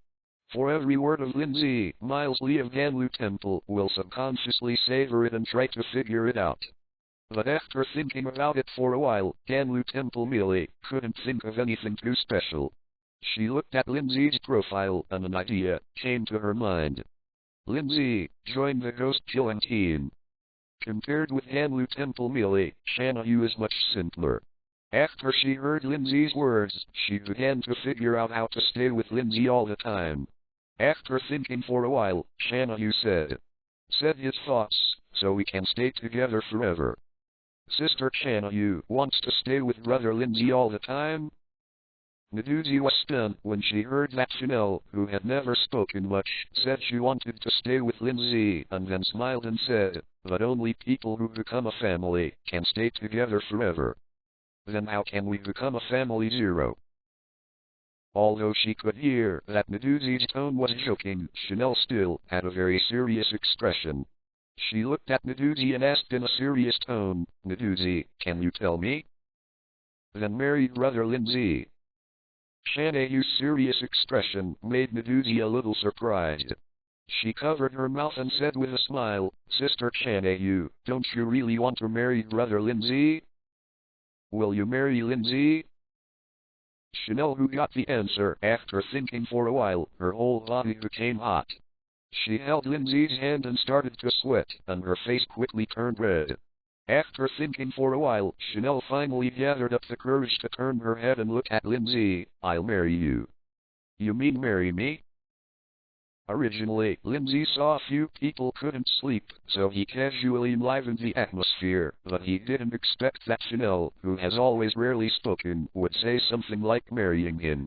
For every word of Lin Zhe, Miles Lee of Ganlu Temple will subconsciously savor it and try to figure it out. But after thinking about it for a while, Ganlu Temple Millie couldn't think of anything too special. She looked at Lin Zhe's profile and an idea came to her mind. Lin Zhe joined the ghost-killing team. Compared with Ganlu Temple Millie, Shanayu is much simpler. After she heard Lin Zhe's words, she began to figure out how to stay with Lin Zhe all the time. After thinking for a while, Shanayu said his thoughts, so we can stay together forever. Sister Shanayu wants to stay with Brother Lin Zhe all the time? Naduzi was stunned when she heard that Chanel, who had never spoken much, said she wanted to stay with Lin Zhe, and then smiled and said, "But only people who become a family can stay together forever." "Then how can we become a family, Zero?" Although she could hear that Naduzi's tone was joking, Chanel still had a very serious expression. She looked at Naduzi and asked in a serious tone, "Naduzi, can you tell me?" "Then marry brother Lin Zhe." Shanayu's serious expression made Naduzi a little surprised. She covered her mouth and said with a smile, "Sister Shanayu, don't you really want to marry brother Lin Zhe? Will you marry Lin Zhe?" Chanel, who got the answer after thinking for a while, her whole body became hot. She held Lin Zhe's hand and started to sweat, and her face quickly turned red. After thinking for a while, Chanel finally gathered up the courage to turn her head and look at Lin Zhe. "I'll marry you." "You mean marry me?" Originally, Lin Zhe saw a few people couldn't sleep, so he casually enlivened the atmosphere, but he didn't expect that Chanel, who has always rarely spoken, would say something like marrying him.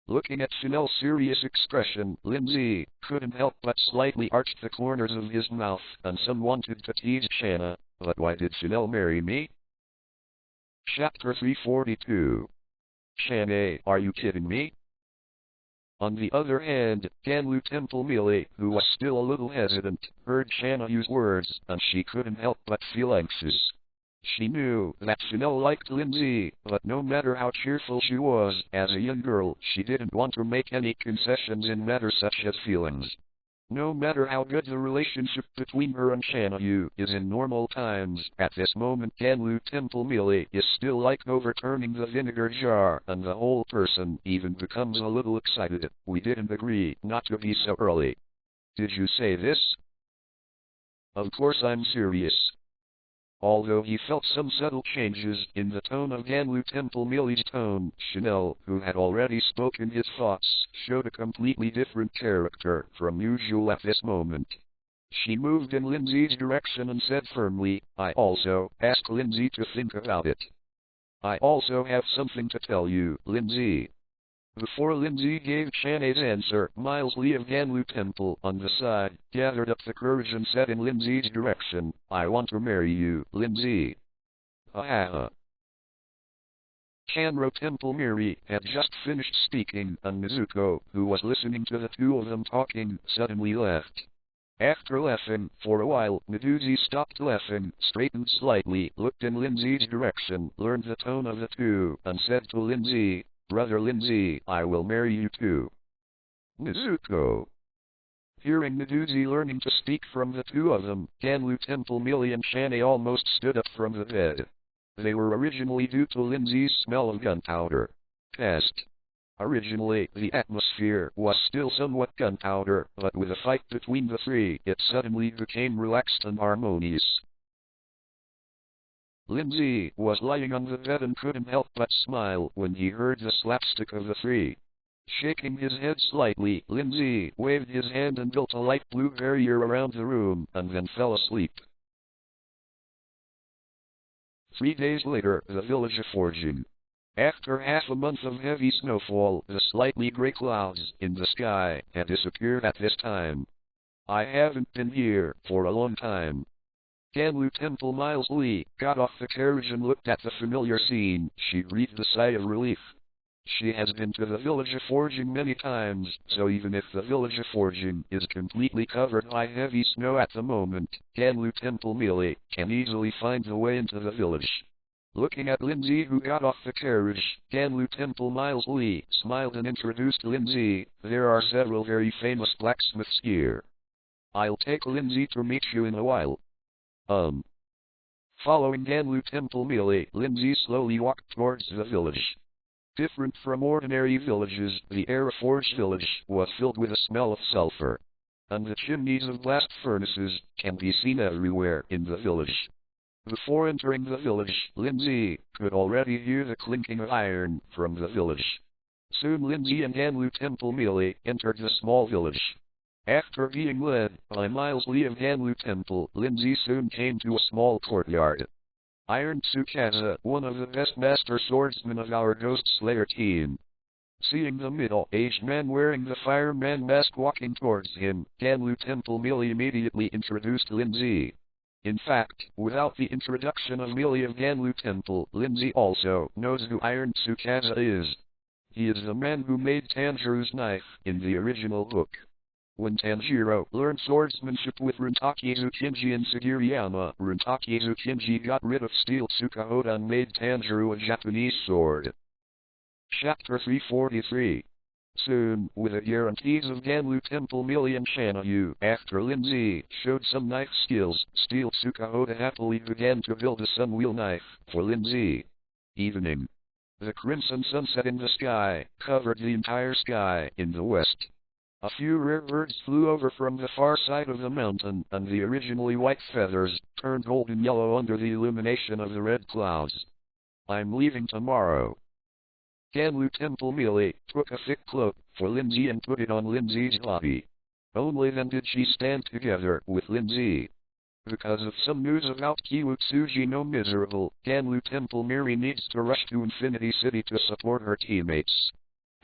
Looking at Chanel's serious expression, Lin Zhe couldn't help but slightly arch the corners of his mouth, and some wanted to tease Shanna, "But why did Chanel marry me?" Chapter 342. "Shanna, are you kidding me?" On the other hand, Ganlu Temple Mili, who was still a little hesitant, heard Shanna use words, and she couldn't help but feel anxious. She knew that Chanel liked Lin Zhe, but no matter how cheerful she was as a young girl, she didn't want to make any concessions in matters such as feelings. No matter how good the relationship between her and Shanayu is in normal times, at this moment Ganlu Temple Mili is still like overturning the vinegar jar, and the whole person even becomes a little excited. "We didn't agree not to be so early." "Did you say this?" "Of course I'm serious." Although he felt some subtle changes in the tone of Ganlu Temple Mili's tone, Chanel, who had already spoken his thoughts, showed a completely different character from usual at this moment. She moved in Lin Zhe's direction and said firmly, "I also asked Lin Zhe to think about it. I also have something to tell you, Lin Zhe." Before Lin Zhe gave Shana's answer, Miles Lee of Ganlu Temple on the side gathered up the courage and said in Lin Zhe's direction, "I want to marry you, Lin Zhe." Ha. Kanro Temple Miri had just finished speaking, and Mizuko, who was listening to the two of them talking, suddenly left. After laughing for a while, Naduzi stopped laughing, straightened slightly, looked in Lin Zhe's direction, learned the tone of the two, and said to Lin Zhe, "Brother Lin Zhe, I will marry you too." Mizuko. Hearing Naduzi learning to speak from the two of them, Ganlu Temple Mili and Shanae almost stood up from the bed. They were originally due to Lin Zhe's smell of gunpowder. Past. Originally, the atmosphere was still somewhat gunpowder, but with a fight between the three, it suddenly became relaxed and harmonious. Lin Zhe was lying on the bed and couldn't help but smile when he heard the slapstick of the three. Shaking his head slightly, Lin Zhe waved his hand and built a light blue barrier around the room, and then fell asleep. 3 days later, the village of Forging. After half a month of heavy snowfall, the slightly gray clouds in the sky had disappeared at this time. "I haven't been here for a long time." Ganlu Temple Miles Lee got off the carriage and looked at the familiar scene. She breathed a sigh of relief. She has been to the village of Forging many times, so even if the village of Forging is completely covered by heavy snow at the moment, Ganlu Temple Mili can easily find the way into the village. Looking at Lin Zhe, who got off the carriage, Ganlu Temple Miles Lee smiled and introduced Lin Zhe. "There are several very famous blacksmiths here. I'll take Lin Zhe to meet you in a while." Following Ganlu Temple Mili, Lin Zhe slowly walked towards the village. Different from ordinary villages, the air of Forge Village was filled with a smell of sulfur, and the chimneys of blast furnaces can be seen everywhere in the village. Before entering the village, Lin Zhe could already hear the clinking of iron from the village. Soon Lin Zhe and Ganlu Temple Mili entered the small village. After being led by Miles Lee of Ganlu Temple, Lin Zhe soon came to a small courtyard. Iron Tsukasa, one of the best master swordsmen of our Ghost Slayer team. Seeing the middle-aged man wearing the fireman mask walking towards him, Ganlu Temple Millie immediately introduced Lin Zhe. In fact, without the introduction of Millie of Ganlu Temple, Lin Zhe also knows who Iron Tsukasa is. He is the man who made Tanjiro's knife in the original book. When Tanjiro learned swordsmanship with Runtaki Tsukinji and Sagiriyama, Runtaki Tsukinji got rid of Steel Tsukahoda and made Tanjiro a Japanese sword. Chapter 343. Soon, with the guarantees of Ganlu Temple Millie and Shanayu, after Lin Zhe showed some knife skills, Steel Tsukahoda happily began to build a sunwheel knife for Lin Zhe. Evening. The crimson sunset in the sky covered the entire sky in the west. A few rare birds flew over from the far side of the mountain, and the originally white feathers turned golden yellow under the illumination of the red clouds. I'm leaving tomorrow. Ganlu Temple Millie took a thick cloak for Lin Zhe and put it on Lin Zhe's body. Only then did she stand together with Lin Zhe. Because of some news about Kiwutsuji no Miserable, Ganlu Temple Miri needs to rush to Infinity City to support her teammates.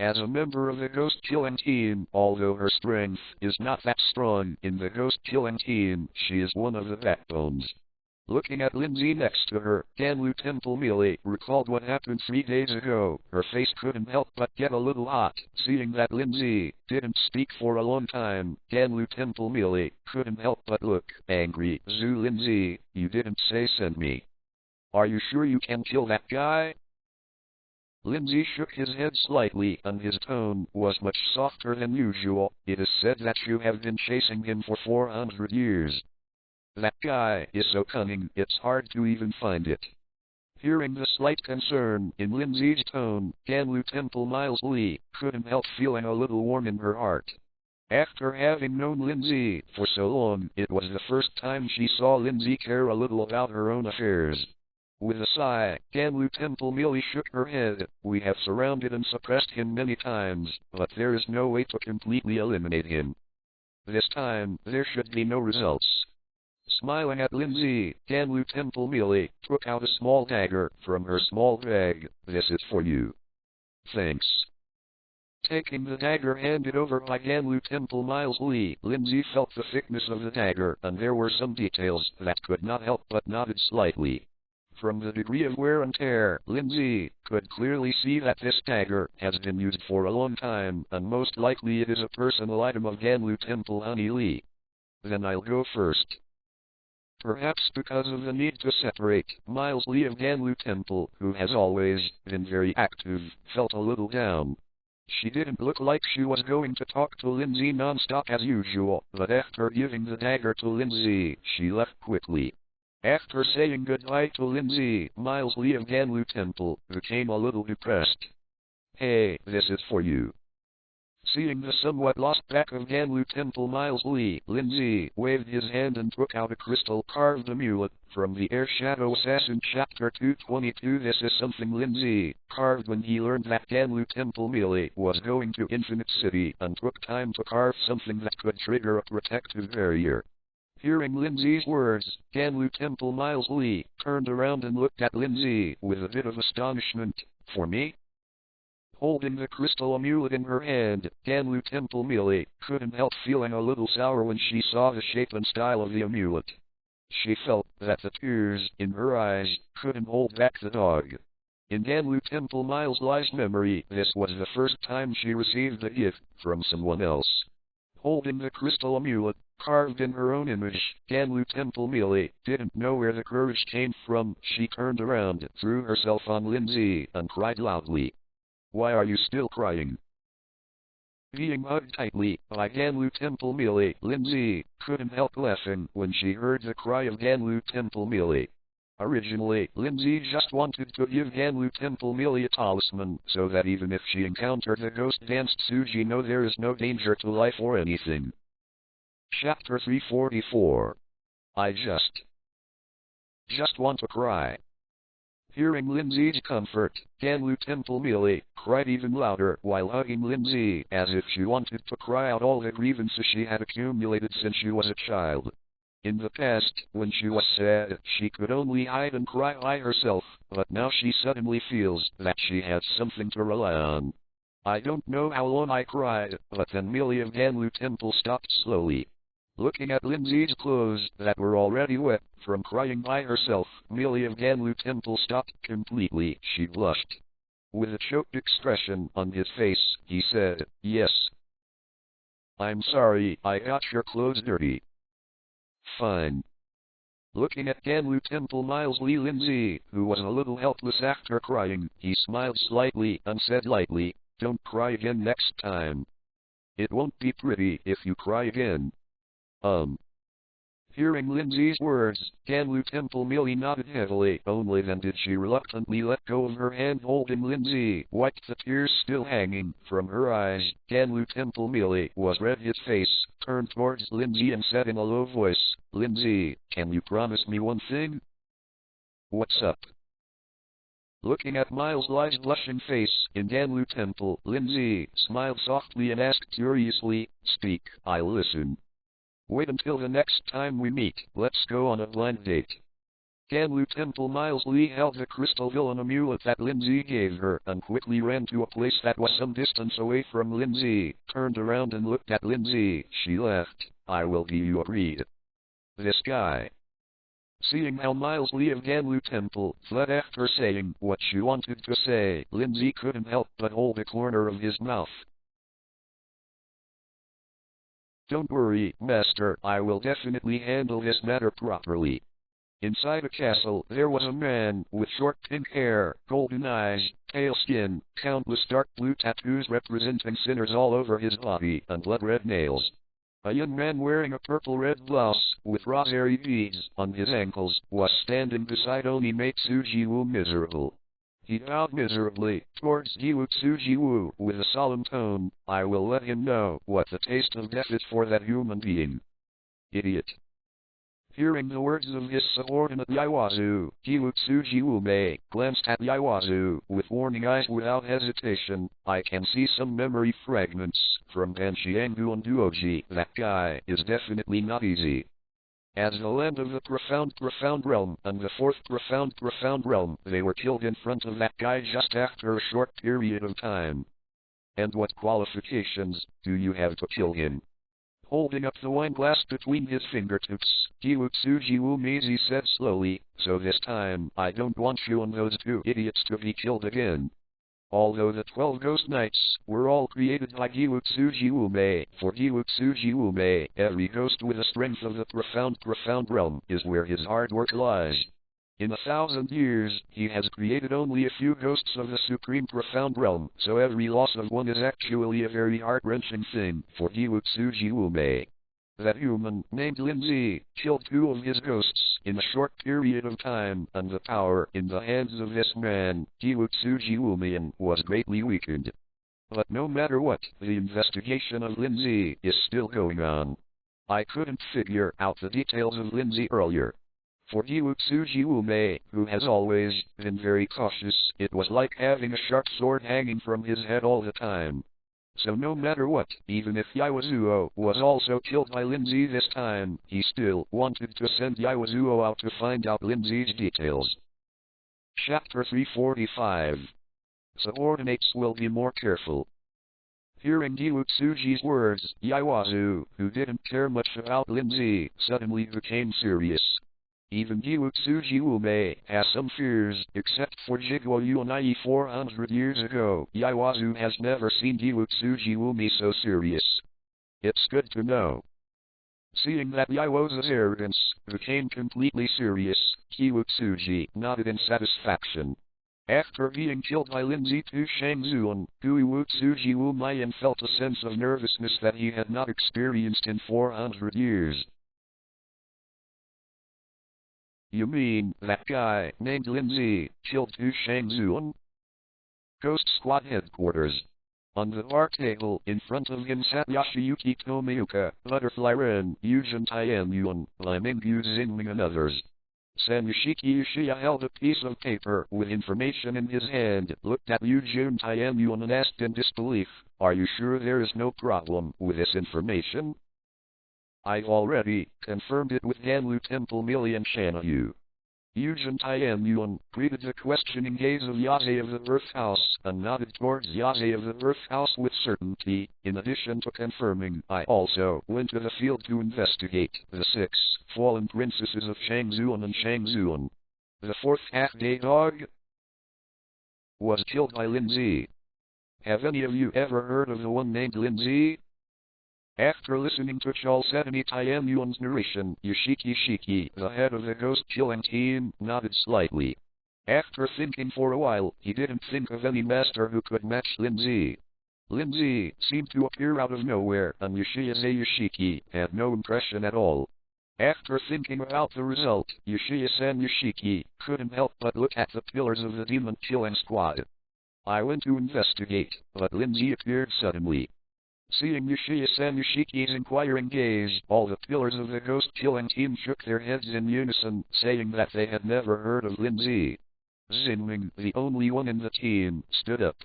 As a member of the Ghost Killing Team, although her strength is not that strong in the Ghost Killing Team, she is one of the backbones. Looking at Lin Zhe next to her, Ganlu Temple Millie recalled what happened 3 days ago. Her face couldn't help but get a little hot. Seeing that Lin Zhe didn't speak for a long time, Ganlu Temple Millie couldn't help but look angry. Lin Zhe, you didn't say send me. Are you sure you can kill that guy? Lin Zhe shook his head slightly, and his tone was much softer than usual. It is said that you have been chasing him for 400 years. That guy is so cunning, it's hard to even find it. Hearing the slight concern in Lin Zhe's tone, Ganlu Temple Miles Lee couldn't help feeling a little warm in her heart. After having known Lin Zhe for so long, it was the first time she saw Lin Zhe care a little about her own affairs. With a sigh, Ganlu Temple Millie shook her head. We have surrounded and suppressed him many times, but there is no way to completely eliminate him. This time, there should be no results. Smiling at Lin Zhe, Ganlu Temple Millie took out a small dagger from her small bag. This is for you. Thanks. Taking the dagger handed over by Ganlu Temple Miles Lee, Lin Zhe felt the thickness of the dagger, and there were some details that could not help but nodded slightly. From the degree of wear and tear, Lin Zhe could clearly see that this dagger has been used for a long time, and most likely it is a personal item of Ganlu Temple Honey Lee. Then I'll go first. Perhaps because of the need to separate, Miles Lee of Ganlu Temple, who has always been very active, felt a little down. She didn't look like she was going to talk to Lin Zhe non-stop as usual, but after giving the dagger to Lin Zhe, she left quickly. After saying goodbye to Lin Zhe, Miles Lee of Ganlu Temple became a little depressed. Hey, this is for you. Seeing the somewhat lost back of Ganlu Temple Miles Lee, Lin Zhe waved his hand and took out a crystal-carved amulet from the Air Shadow Assassin Chapter 222. This is something Lin Zhe carved when he learned that Ganlu Temple Millie was going to Infinite City and took time to carve something that could trigger a protective barrier. Hearing Lin Zhe's words, Ganlu Temple Miles Lee turned around and looked at Lin Zhe with a bit of astonishment. For me? Holding the crystal amulet in her hand, Ganlu Temple Millie couldn't help feeling a little sour when she saw the shape and style of the amulet. She felt that the tears in her eyes couldn't hold back the dog. In Ganlu Temple Miles Lee's memory, this was the first time she received a gift from someone else. Holding the crystal amulet, carved in her own image, Ganlu Temple Millie didn't know where the courage came from. She turned around, threw herself on Lin Zhe, and cried loudly. Why are you still crying? Being hugged tightly by Ganlu Temple Millie, Lin Zhe couldn't help laughing when she heard the cry of Ganlu Temple Millie. Originally, Lin Zhe just wanted to give Ganlu Temple Millie a talisman, so that even if she encountered the ghost dance Tsujino, there is no danger to life or anything. Chapter 344. I just want to cry. Hearing Lin Zhe's comfort, Ganlu Temple Millie cried even louder while hugging Lin Zhe, as if she wanted to cry out all the grievances she had accumulated since she was a child. In the past, when she was sad, she could only hide and cry by herself, but now she suddenly feels that she has something to rely on. I don't know how long I cried, but then Millie of Ganlu Temple stopped slowly. Looking at Lin Zhe's clothes that were already wet from crying by herself, Millie of Ganlu Temple stopped completely. She blushed. With a choked expression on his face, he said, "Yes. I'm sorry I got your clothes dirty." "Fine." Looking at Ganlu Temple Miles Lee Lin Zhe, who was a little helpless after crying, he smiled slightly and said lightly, "Don't cry again next time. It won't be pretty if you cry again." Hearing Lin Zhe's words, Ganlu Temple Millie nodded heavily. Only then did she reluctantly let go of her hand holding Lin Zhe, wiped the tears still hanging from her eyes. Ganlu Temple Millie was red his face, turned towards Lin Zhe and said in a low voice, "Lin Zhe, can you promise me one thing?" "What's up?" Looking at Miles Lie's blushing face in Ganlu Temple, Lin Zhe smiled softly and asked curiously, "Speak, I'll listen." "Wait until the next time we meet. Let's go on a blind date." Ganlu Temple Miles Lee held the crystal villain amulet that Lin Zhe gave her and quickly ran to a place that was some distance away from Lin Zhe, turned around and looked at Lin Zhe. She laughed. "I will be you agreed. This guy." Seeing how Miles Lee of Ganlu Temple fled after saying what she wanted to say, Lin Zhe couldn't help but hold a corner of his mouth. "Don't worry, Master, I will definitely handle this matter properly." Inside a castle, there was a man with short pink hair, golden eyes, pale skin, countless dark blue tattoos representing sinners all over his body, and blood-red nails. A young man wearing a purple-red blouse with rosary beads on his ankles was standing beside Onimate Sujiwoo Miserable. He bowed miserably towards Jiwoo Sujiwoo with a solemn tone. "I will let him know what the taste of death is for that human being." Idiot. Hearing the words of his subordinate Yaiwazu, Jiwoo Sujiwoo glanced at Yaiwazu with warning eyes without hesitation. "I can see some memory fragments from Banshiangu and Duoji. That guy is definitely not easy." As the land of the profound realm and the fourth profound realm, they were killed in front of that guy just after a short period of time. "And what qualifications do you have to kill him?" Holding up the wine glass between his fingertips, Jiwoo Sujiwoo Mizi said slowly, "So this time, I don't want you and those two idiots to be killed again." Although the 12 Ghost Knights were all created by Jiwoo Sujiwoo, for Jiwoo Sujiwoo, every ghost with the strength of the profound realm is where his hard work lies. In 1,000 years, he has created only a few ghosts of the supreme profound realm, so every loss of one is actually a very heart-wrenching thing for Jiwoo Sujiwoo. That human, named Lin Zhe, killed 2 of his ghosts in a short period of time, and the power in the hands of this man, Jiwoo Sujiwoo, was greatly weakened. But no matter what, the investigation of Lin Zhe is still going on. I couldn't figure out the details of Lin Zhe earlier. For Jiwoo Sujiwoo, who has always been very cautious, it was like having a sharp sword hanging from his head all the time. So no matter what, even if Yaiwazuo was also killed by Lin Zhe this time, he still wanted to send Yaiwazuo out to find out Lin Zhe's details. Chapter 345. Subordinates will be more careful. Hearing Jiwoo Suji's words, Yaiwazu, who didn't care much about Lin Zhe, suddenly became serious. Even Jiwoo Sujiwoo has some fears, except for Jigwo Yunai 400 years ago. Yaiwazu has never seen Jiwoo Sujiwoo so serious. It's good to know. Seeing that Yaiwazu's arrogance became completely serious, Jiwoo Suji nodded in satisfaction. After being killed by Lin Zhe to Shangzuan, Jiwoo Sujiwoo felt a sense of nervousness that he had not experienced in 400 years. "You mean that guy named Lin Zhe killed Tu Shangzuan?" Ghost Squad headquarters. On the bar table in front of him sat Yoshiyuki Tomiyuka, Butterfly Ren, Yujin Tianyuan, Limingyu Xingming and others. Sanyoshiki Uchiha held a piece of paper with information in his hand, looked at Yujin Tianyuan and asked in disbelief, "Are you sure there is no problem with this information?" "I've already confirmed it with Ganlu Temple Millie and Shanayu." Yujin Tianyuan greeted the questioning gaze of Yase of the Earth House and nodded towards Yase of the Earth House with certainty. In addition to confirming, I also went to the field to investigate the 6 fallen princesses of Shangzuan and Shangzuan. The 4th half-day dog was killed by Lin Zhe. Have any of you ever heard of the one named Lin Zhe? After listening to Chalcedony Tianyuan's narration, Yoshiki Shiki, the head of the ghost-killing team, nodded slightly. After thinking for a while, he didn't think of any master who could match Lin Zhe. Lin Zhe seemed to appear out of nowhere, and Yoshiki had no impression at all. After thinking about the result, Yoshia-san Yoshiki couldn't help but look at the pillars of the demon-killing squad. I went to investigate, but Lin Zhe appeared suddenly. Seeing Yoshia-san Yoshiki's inquiring gaze, all the pillars of the ghost-killing team shook their heads in unison, saying that they had never heard of Lin Zhe. Xinming, the only one in the team, stood up.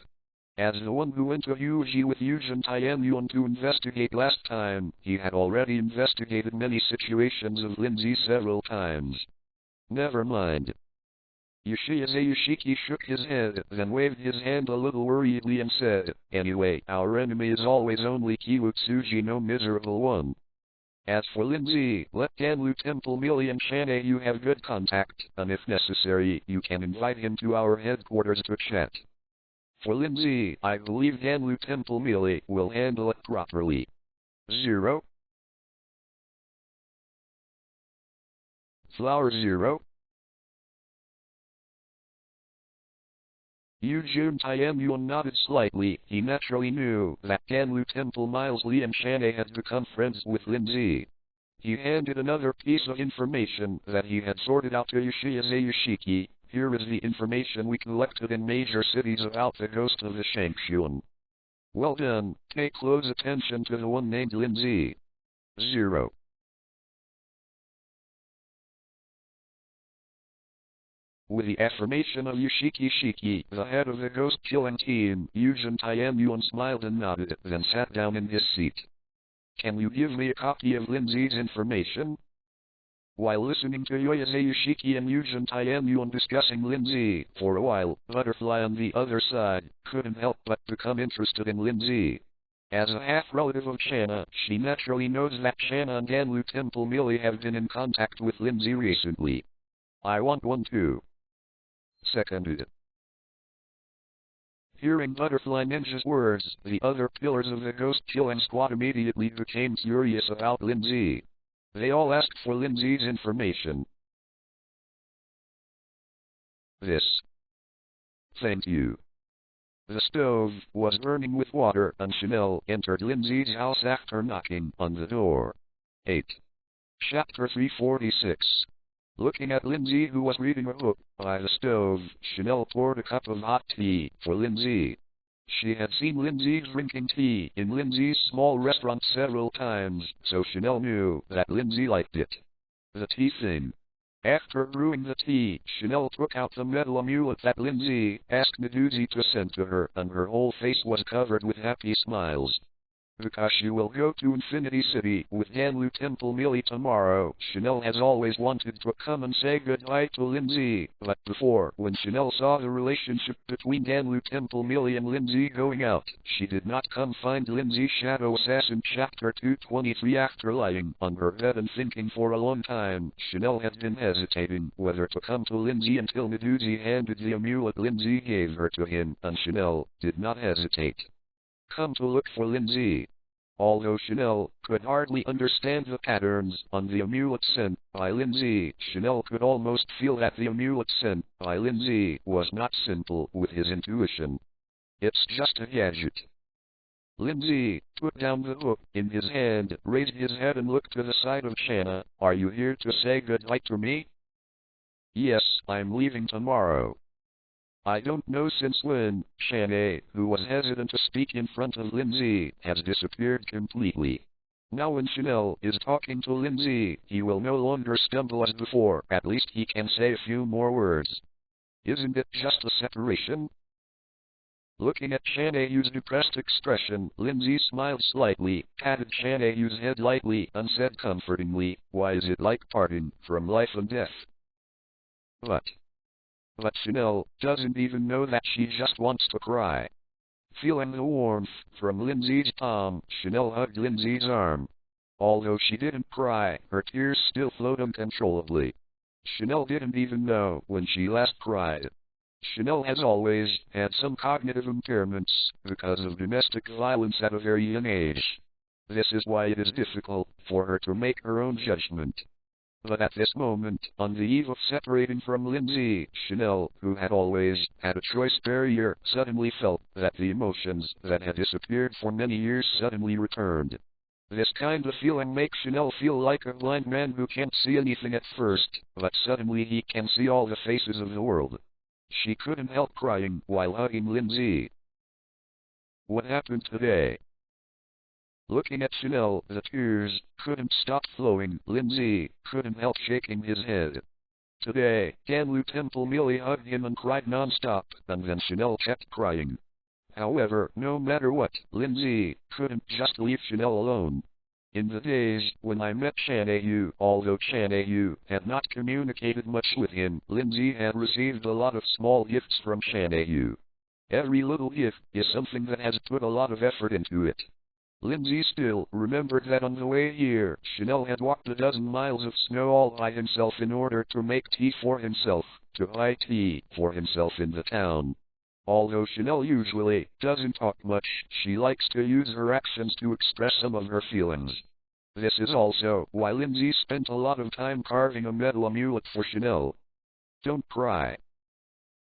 As the one who went to Yuji with Yujin Tianyuan to investigate last time, he had already investigated many situations of Lin Zhe several times. Never mind. Yoshiki shook his head, then waved his hand a little worriedly and said, "Anyway, our enemy is always only Kiwutsuji no miserable one. As for Lin Zhe, let Ganlu Temple Mili and Shanae you have good contact, and if necessary, you can invite him to our headquarters to chat. For Lin Zhe, I believe Ganlu Temple Mili will handle it properly." 0. Flower 0. Yujin Tianyuan nodded slightly. He naturally knew that Ganlu Temple Miles Li and Shanae had become friends with Lin Zhe. He handed another piece of information that he had sorted out to Yoshia Yoshiki. "Here is the information we collected in major cities about the ghost of the Shangxuan. Well done, pay close attention to the one named Lin Zhe." 0. With the affirmation of Yoshiki Shiki, the head of the ghost-killing team, Yujin Tianyuan smiled and nodded, then sat down in his seat. "Can you give me a copy of Lin Zhe's information?" While listening to Yoyase Yoshiki and Yujin Tianyuan discussing Lin Zhe for a while, Butterfly on the other side couldn't help but become interested in Lin Zhe. As a half-relative of Shanna, she naturally knows that Shanna and Ganlu Temple Mili have been in contact with Lin Zhe recently. "I want one too." Seconded. Hearing Butterfly Ninja's words, the other pillars of the ghost-killing squad immediately became curious about Lin Zhe. They all asked for Lin Zhe's information. "This. Thank you." The stove was burning with water, and Chanel entered Lin Zhe's house after knocking on the door. 8. Chapter 346. Looking at Lin Zhe, who was reading a book by the stove, Chanel poured a cup of hot tea for Lin Zhe. She had seen Lin Zhe drinking tea in Lin Zhe's small restaurant several times, so Chanel knew that Lin Zhe liked it. The tea thing. After brewing the tea, Chanel took out the metal amulet that Lin Zhe asked Meduzi to send to her, and her whole face was covered with happy smiles. Because she will go to Infinity City with Ganlu Temple Mili tomorrow, Chanel has always wanted to come and say goodbye to Lin Zhe, but before, when Chanel saw the relationship between Ganlu Temple Mili and Lin Zhe going out, she did not come find Lin Zhe Shadow Assassin Chapter 223. After lying on her bed and thinking for a long time, Chanel had been hesitating whether to come to Lin Zhe until Meduzi handed the amulet Lin Zhe gave her to him, and Chanel did not hesitate. Come to look for Lin Zhe. Although Chanel could hardly understand the patterns on the amulet sent by Lin Zhe, Chanel could almost feel that the amulet sent by Lin Zhe was not simple with his intuition. It's just a gadget. Lin Zhe put down the book in his hand, raised his head and looked to the side of Shanna. "Are you here to say goodbye to me?" "Yes, I'm leaving tomorrow." "I don't know since when." Shanae, who was hesitant to speak in front of Lin Zhe, has disappeared completely. Now when Chanel is talking to Lin Zhe, he will no longer stumble as before. At least he can say a few more words. Isn't it just a separation? Looking at Shanae's depressed expression, Lin Zhe smiled slightly, patted Shanae's head lightly, and said comfortingly, "Why is it like parting from life and death?" But Chanel doesn't even know that she just wants to cry. Feeling the warmth from Lin Zhe's palm, Chanel hugged Lin Zhe's arm. Although she didn't cry, her tears still flowed uncontrollably. Chanel didn't even know when she last cried. Chanel has always had some cognitive impairments because of domestic violence at a very young age. This is why it is difficult for her to make her own judgment. But at this moment, on the eve of separating from Lin Zhe, Chanel, who had always had a choice barrier, suddenly felt that the emotions that had disappeared for many years suddenly returned. This kind of feeling makes Chanel feel like a blind man who can't see anything at first, but suddenly he can see all the faces of the world. She couldn't help crying while hugging Lin Zhe. What happened today? Looking at Chanel, the tears couldn't stop flowing. Lin Zhe couldn't help shaking his head. Today, Ganlu Temple merely hugged him and cried non-stop, and then Chanel kept crying. However, no matter what, Lin Zhe couldn't just leave Chanel alone. In the days when I met Shanyu, although Shanyu had not communicated much with him, Lin Zhe had received a lot of small gifts from Shanyu. Every little gift is something that has put a lot of effort into it. Lin Zhe still remembered that on the way here, Chanel had walked a dozen miles of snow all by himself in order to make tea for himself, to buy tea for himself in the town. Although Chanel usually doesn't talk much, she likes to use her actions to express some of her feelings. This is also why Lin Zhe spent a lot of time carving a metal amulet for Chanel. Don't cry.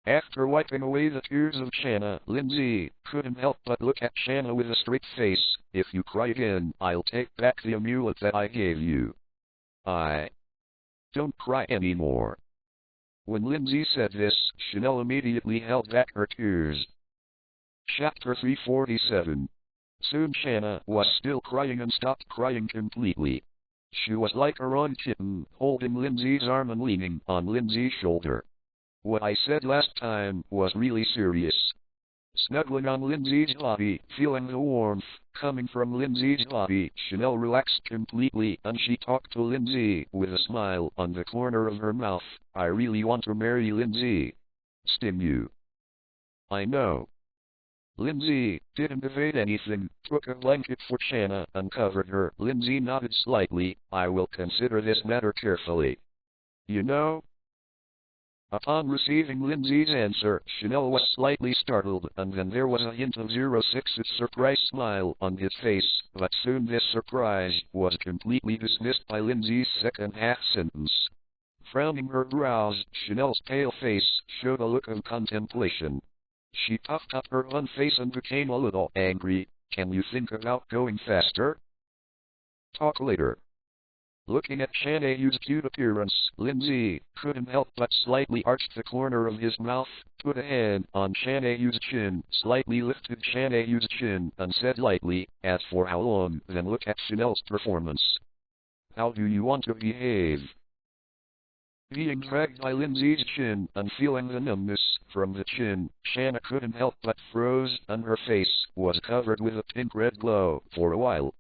After wiping away the tears of Shanna, Lin Zhe couldn't help but look at Shanna with a straight face. If you cry again, I'll take back the amulet that I gave you. Don't cry anymore. When Lin Zhe said this, Chanel immediately held back her tears. Chapter 347. Soon Shanna was still crying and stopped crying completely. She was like a wrong kitten, holding Lin Zhe's arm and leaning on Lin Zhe's shoulder. What I said last time was really serious. Snuggling on Lin Zhe's body, feeling the warmth coming from Lin Zhe's body, Chanel relaxed completely and she talked to Lin Zhe with a smile on the corner of her mouth. I really want to marry Lin Zhe. Stim you. I know. Lin Zhe didn't evade anything, took a blanket for Shanna and covered her. Lin Zhe nodded slightly. I will consider this matter carefully. You know? Upon receiving Lin Zhe's answer, Chanel was slightly startled, and then there was a hint of 06's surprise smile on his face, but soon this surprise was completely dismissed by Lin Zhe's second half sentence. Frowning her brows, Chanel's pale face showed a look of contemplation. She puffed up her bun face and became a little angry. Can you think about going faster? Talk later. Looking at Shanyu's cute appearance, Lin Zhe couldn't help but slightly arch the corner of his mouth, put a hand on Shanyu's chin, slightly lifted Shanyu's chin, and said lightly, as for how long, then look at Chanel's performance. How do you want to behave? Being dragged by Lin Zhe's chin and feeling the numbness from the chin, Shanna couldn't help but froze, and her face was covered with a pink-red glow for a while.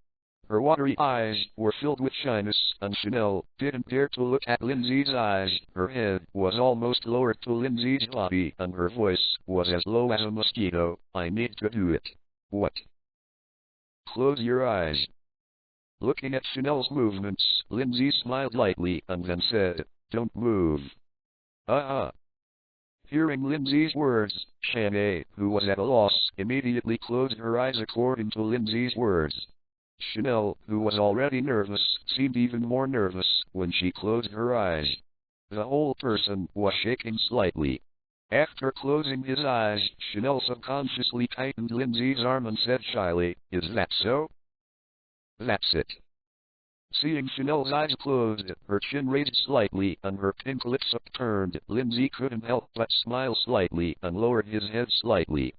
Her watery eyes were filled with shyness, and Chanel didn't dare to look at Lin Zhe's eyes. Her head was almost lowered to Lin Zhe's body, and her voice was as low as a mosquito. I need to do it. What? Close your eyes. Looking at Chanel's movements, Lin Zhe smiled lightly, and then said, Don't move. Hearing Lin Zhe's words, Shanna, who was at a loss, immediately closed her eyes according to Lin Zhe's words. Chanel, who was already nervous, seemed even more nervous when she closed her eyes. The whole person was shaking slightly. After closing his eyes, Chanel subconsciously tightened Lin Zhe's arm and said shyly, Is that so? That's it. Seeing Chanel's eyes closed, her chin raised slightly and her pink lips upturned, Lin Zhe couldn't help but smile slightly and lowered his head slightly.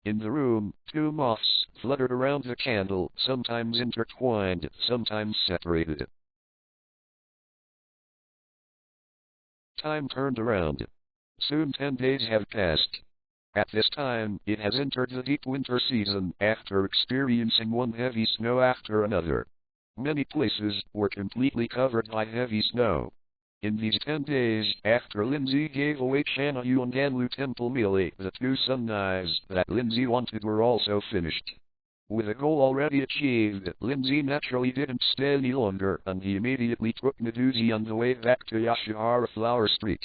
In the room, two moths fluttered around the candle, sometimes intertwined, sometimes separated. Time turned around. Soon 10 days have passed. At this time, it has entered the deep winter season, after experiencing one heavy snow after another. Many places were completely covered by heavy snow. In these 10 days, after Lin Zhe gave away Chanyu and Ganlu Temple melee, the 2 sun knives that Lin Zhe wanted were also finished. With a goal already achieved, Lin Zhe naturally didn't stay any longer, and he immediately took Meduzi on the way back to Yashihara Flower Street.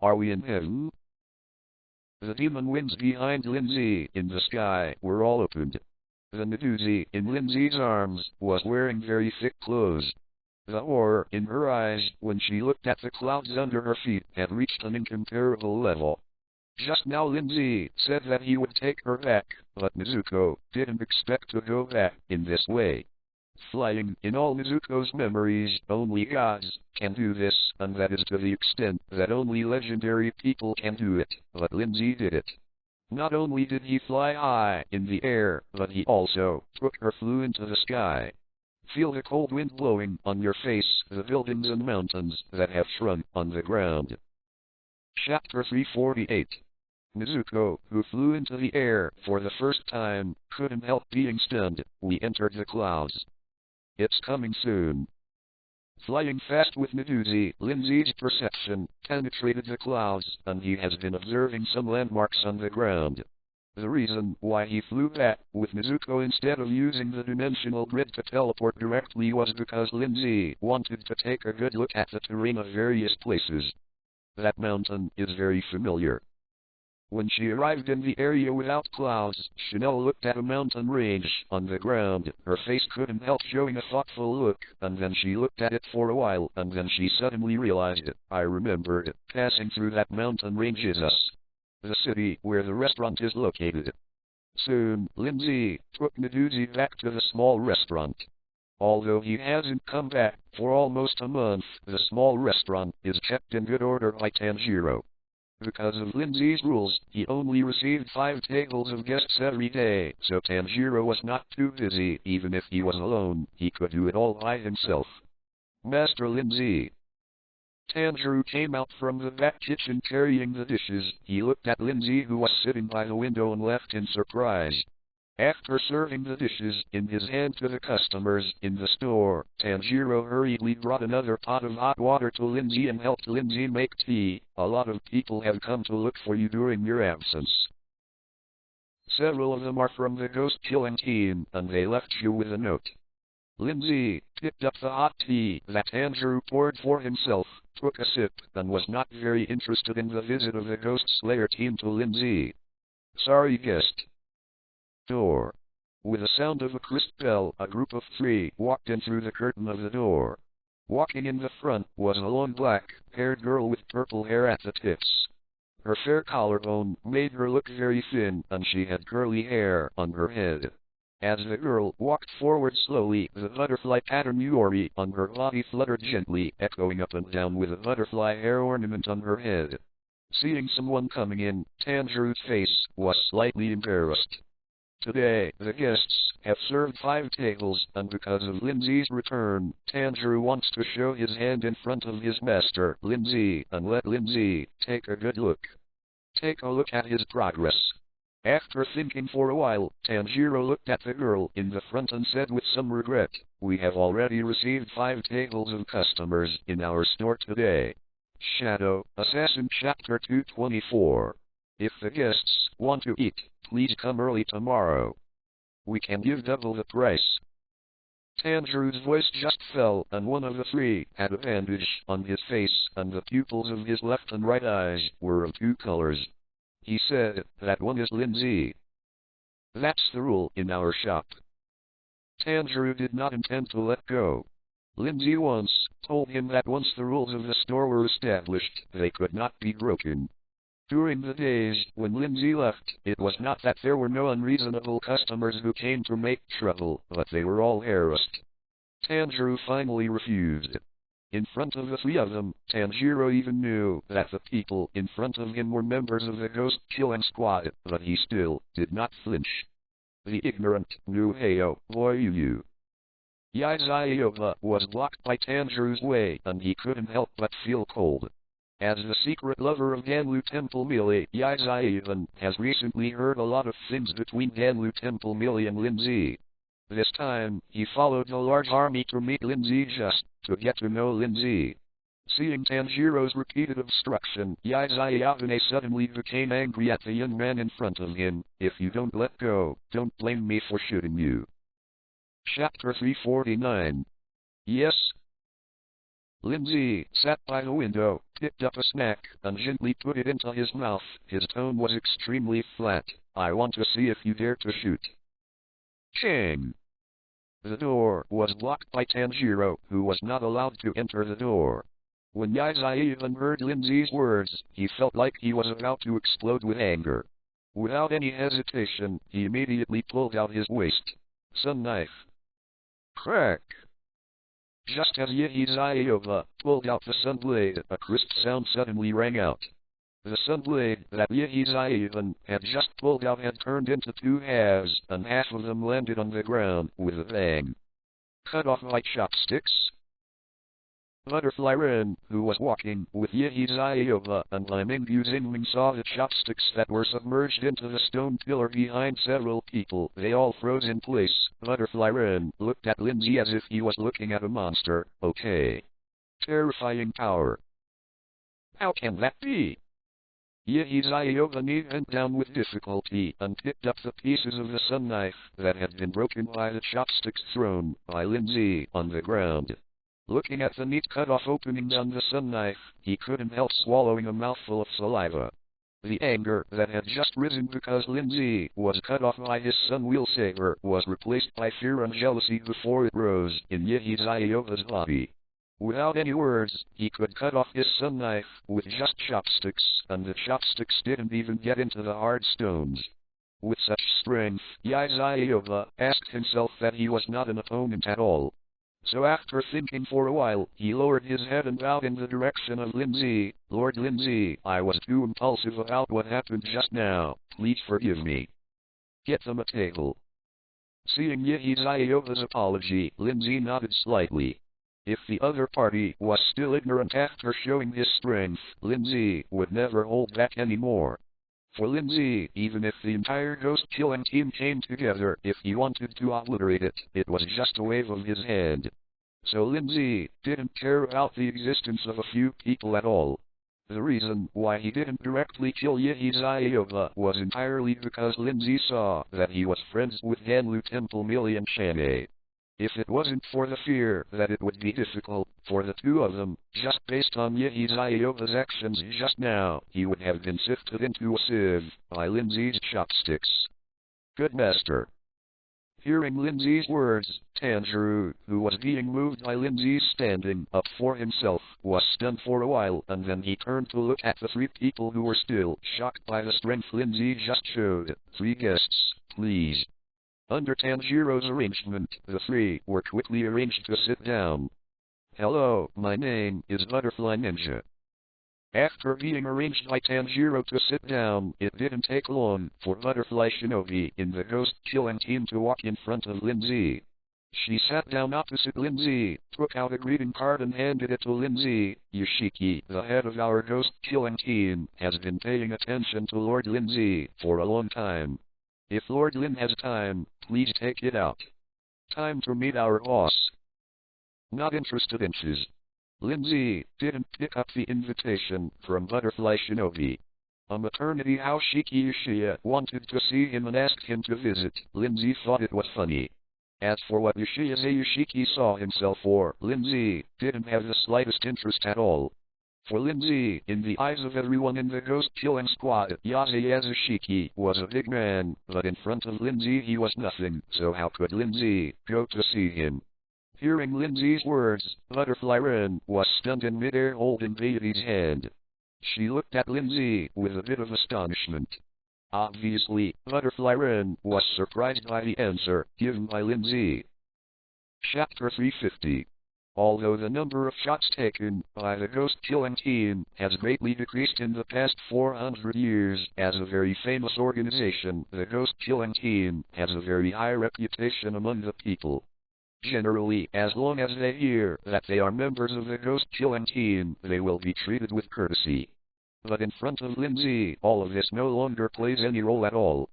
Are we in heaven? The demon wings behind Lin Zhe in the sky were all opened. The Meduzi in Lin Zhe's arms was wearing very thick clothes. The horror in her eyes when she looked at the clouds under her feet had reached an incomparable level. Just now Lin Zhe said that he would take her back, but Mizuko didn't expect to go back in this way. Flying in all Mizuko's memories, only gods can do this, and that is to the extent that only legendary people can do it, but Lin Zhe did it. Not only did he fly high in the air, but he also took her flew into the sky. Feel the cold wind blowing on your face, the buildings and mountains that have shrunk on the ground. Chapter 348. Mizuko, who flew into the air for the first time, couldn't help being stunned. We entered the clouds. It's coming soon. Flying fast with Meduzi, Lin Zhe's perception penetrated the clouds, and he has been observing some landmarks on the ground. The reason why he flew back with Mizuko instead of using the dimensional grid to teleport directly was because Lin Zhe wanted to take a good look at the terrain of various places. That mountain is very familiar. When she arrived in the area without clouds, Chanel looked at a mountain range on the ground. Her face couldn't help showing a thoughtful look, and then she looked at it for a while, and then she suddenly realized it. I remembered, passing through that mountain range is us. The city where the restaurant is located. Soon, Lin Zhe took Meduzi back to the small restaurant. Although he hasn't come back for almost a month, the small restaurant is kept in good order by Tanjiro. Because of Lin Zhe's rules, he only received 5 tables of guests every day, so Tanjiro was not too busy. Even if he was alone, he could do it all by himself. Master Lin Zhe. Tanjiro came out from the back kitchen carrying the dishes. He looked at Lin Zhe, who was sitting by the window, and left in surprise. After serving the dishes in his hand to the customers in the store, Tanjiro hurriedly brought another pot of hot water to Lin Zhe and helped Lin Zhe make tea. A lot of people have come to look for you during your absence. Several of them are from the ghost killing team, and they left you with a note. Lin Zhe picked up the hot tea that Tanjiro poured for himself, took a sip, and was not very interested in the visit of the Ghost Slayer team to Lin Zhe. Sorry, guest. Door. With the sound of a crisp bell, a group of 3 walked in through the curtain of the door. Walking in the front was a long black-haired girl with purple hair at the tips. Her fair collarbone made her look very thin, and she had curly hair on her head. As the girl walked forward slowly, the butterfly pattern yuri on her body fluttered gently, echoing up and down with a butterfly hair ornament on her head. Seeing someone coming in, Tanjiro's face was slightly embarrassed. Today, the guests have served 5 tables, and because of Lin Zhe's return, Tanjiro wants to show his hand in front of his master, Lin Zhe, and let Lin Zhe take a good look. Take a look at his progress. After thinking for a while, Tanjiro looked at the girl in the front and said with some regret, "We have already received 5 tables of customers in our store today." Shadow Assassin Chapter 224. If the guests want to eat, please come early tomorrow. We can give double the price. Tanjiro's voice just fell, and one of the 3 had a bandage on his face, and the pupils of his left and right eyes were of 2 colors. He said that one is Lin Zhe. That's the rule in our shop. Tanjiro did not intend to let go. Lin Zhe once told him that once the rules of the store were established, they could not be broken. During the days when Lin Zhe left, it was not that there were no unreasonable customers who came to make trouble, but they were all harassed. Tanjiro finally refused. In front of the 3 of them, Tanjiro even knew that the people in front of him were members of the Ghost Killing Squad, but he still did not flinch. The ignorant knew Heyo Boyu. Yaizaiyoba was blocked by Tanjiro's way, and he couldn't help but feel cold. As the secret lover of Ganlu Temple melee, Yaizaiyoba has recently heard a lot of things between Ganlu Temple melee and Lin Zhe. This time, he followed the large army to meet Lin Zhe just to get to know Lin Zhe. Seeing Tanjiro's repeated obstruction, Yaizayavane suddenly became angry at the young man in front of him. If you don't let go, don't blame me for shooting you. Chapter 349. Yes. Lin Zhe sat by the window, picked up a snack, and gently put it into his mouth. His tone was extremely flat. I want to see if you dare to shoot. Chang! The door was blocked by Tanjiro, who was not allowed to enter the door. When Yaizai heard Lin Zhe's words, he felt like he was about to explode with anger. Without any hesitation, he immediately pulled out his waist-sun knife. Crack! Just as Yaizai pulled out the sun blade, a crisp sound suddenly rang out. The sun blade that Yaizai had just pulled out had turned into two halves, and half of them landed on the ground with a bang. Cut off by chopsticks. Butterfly Ren, who was walking with Yaizai and Mingyu Xingming, saw the chopsticks that were submerged into the stone pillar behind several people. They all froze in place. Butterfly Ren looked at Lin Zhe as if he was looking at a monster. Okay. Terrifying power. How can that be? Yaizai bent down with difficulty and picked up the pieces of the sun knife that had been broken by the chopsticks thrown by Lin Zhe on the ground. Looking at the neat cut-off openings on the sun knife, he couldn't help swallowing a mouthful of saliva. The anger that had just risen because Lin Zhe was cut off by his sun wheel saber was replaced by fear and jealousy before it rose in Yaizai's body. Without any words, he could cut off his sun knife with just chopsticks, and the chopsticks didn't even get into the hard stones. With such strength, Yaizai asked himself that he was not an opponent at all. So after thinking for a while, he lowered his head and bowed in the direction of Lin Zhe. Lord Lin Zhe, I was too impulsive about what happened just now. Please forgive me. Get them a table. Seeing Yaizai's apology, Lin Zhe nodded slightly. If the other party was still ignorant after showing his strength, Lin Zhe would never hold back anymore. For Lin Zhe, even if the entire ghost-killing team came together, if he wanted to obliterate it, it was just a wave of his hand. So Lin Zhe didn't care about the existence of a few people at all. The reason why he didn't directly kill Yaizai was entirely because Lin Zhe saw that he was friends with Hanlu Temple Millie and Shan'e. If it wasn't for the fear that it would be difficult for the two of them, just based on Yaizai's actions just now, he would have been sifted into a sieve by Lin Zhe's chopsticks. Good master. Hearing Lin Zhe's words, Tanjiro, who was being moved by Lin Zhe's standing up for himself, was stunned for a while, and then he turned to look at the three people who were still shocked by the strength Lin Zhe just showed. 3 guests, please. Under Tanjiro's arrangement, the 3 were quickly arranged to sit down. Hello, my name is Butterfly Ninja. After being arranged by Tanjiro to sit down, it didn't take long for Butterfly Shinobi in the ghost-killing team to walk in front of Lin Zhe. She sat down opposite Lin Zhe, took out a greeting card and handed it to Lin Zhe. Yoshiki, the head of our ghost-killing team, has been paying attention to Lord Lin Zhe for a long time. If Lord Lin has time, please take it out. Time to meet our boss. Not interested in his. Lin Zhe didn't pick up the invitation from Butterfly Shinobi. A maternity house Shiki Yoshiya wanted to see him and asked him to visit. Lin Zhe thought it was funny. As for what Yoshiya Yoshiki saw himself for, Lin Zhe didn't have the slightest interest at all. For Lin Zhe, in the eyes of everyone in the ghost-killing squad, Yasushiki was a big man, but in front of Lin Zhe he was nothing, so how could Lin Zhe go to see him? Hearing Lin Zhe's words, Butterfly Ren was stunned in midair holding Baby's hand. She looked at Lin Zhe with a bit of astonishment. Obviously, Butterfly Ren was surprised by the answer given by Lin Zhe. Chapter 350. Although the number of shots taken by the ghost-killing team has greatly decreased in the past 400 years, as a very famous organization, the ghost-killing team has a very high reputation among the people. Generally, as long as they hear that they are members of the ghost-killing team, they will be treated with courtesy. But in front of Lin Zhe, all of this no longer plays any role at all.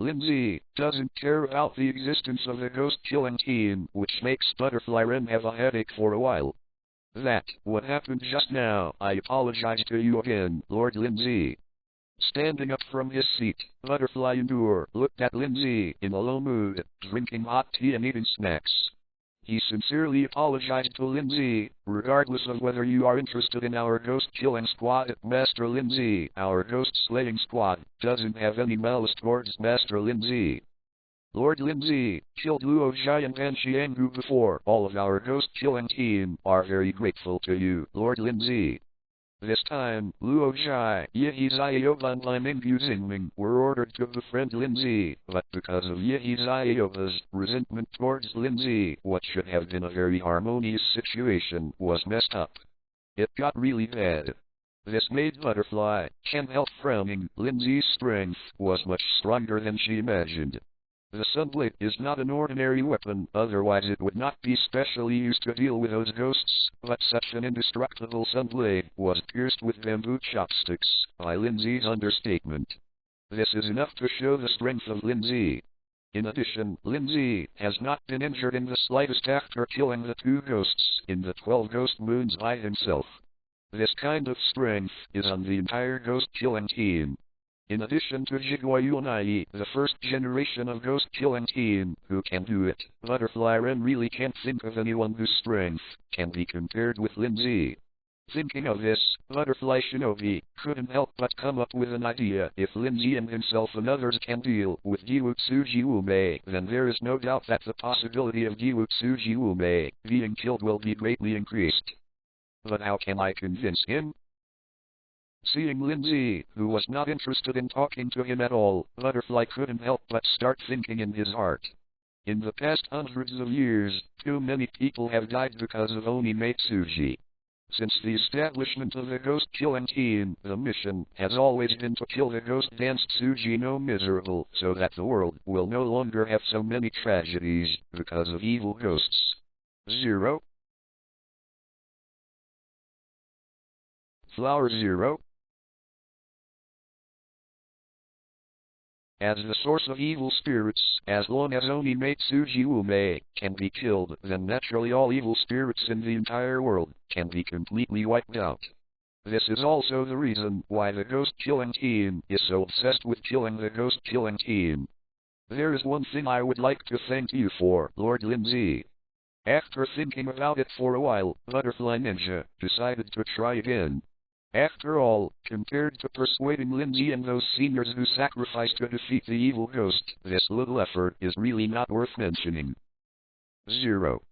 Lin Zhe doesn't care about the existence of the ghost-killing team, which makes Butterfly Ren have a headache for a while. That, what happened just now, I apologize to you again, Lord Lin Zhe. Standing up from his seat, Butterfly Endure looked at Lin Zhe in a low mood, drinking hot tea and eating snacks. He sincerely apologized to Lin Zhe, regardless of whether you are interested in our ghost killing squad. Master Lin Zhe, our ghost slaying squad, doesn't have any malice towards Master Lin Zhe. Lord Lin Zhe killed Luo Zhai and Pan Xianggu before. All of our ghost killing team are very grateful to you, Lord Lin Zhe. This time, Luo Zhai, Yehi Zaiyoba and Lin Mingyu Xingming were ordered to befriend Lin Zhe, but because of Yehi Zaiyoba's resentment towards Lin Zhe, what should have been a very harmonious situation was messed up. It got really bad. This made Butterfly can't help frowning. Lin Zhe's strength was much stronger than she imagined. The sunblade is not an ordinary weapon, otherwise it would not be specially used to deal with those ghosts, but such an indestructible sunblade was pierced with bamboo chopsticks, by Lin Zhe's understatement. This is enough to show the strength of Lin Zhe. In addition, Lin Zhe has not been injured in the slightest after killing the 2 ghosts in the 12 ghost moons by himself. This kind of strength is on the entire ghost killing team. In addition to Jigua Yunai, the first generation of ghost killing team, who can do it, Butterfly Ren really can't think of anyone whose strength can be compared with Lin Zhe. Thinking of this, Butterfly Shinobi couldn't help but come up with an idea. If Lin Zhe and himself and others can deal with Jiwutsuji Wumei, then there is no doubt that the possibility of Jiwutsuji Wumei being killed will be greatly increased. But how can I convince him? Seeing Lin Zhe, who was not interested in talking to him at all, Butterfly couldn't help but start thinking in his heart. In the past hundreds of years, too many people have died because of Onimatsuji. Since the establishment of the ghost killing team, the mission has always been to kill the ghost dance Tsuji no Miserable, so that the world will no longer have so many tragedies because of evil ghosts. 0. Flower 0. As the source of evil spirits, as long as Onimatsuji Wumei can be killed, then naturally all evil spirits in the entire world can be completely wiped out. This is also the reason why the ghost killing team is so obsessed with killing the ghost killing team. There is one thing I would like to thank you for, Lord Lin Zhe. After thinking about it for a while, Butterfly Ninja decided to try again. After all, compared to persuading Lin Zhe and those seniors who sacrificed to defeat the evil ghost, this little effort is really not worth mentioning. 0.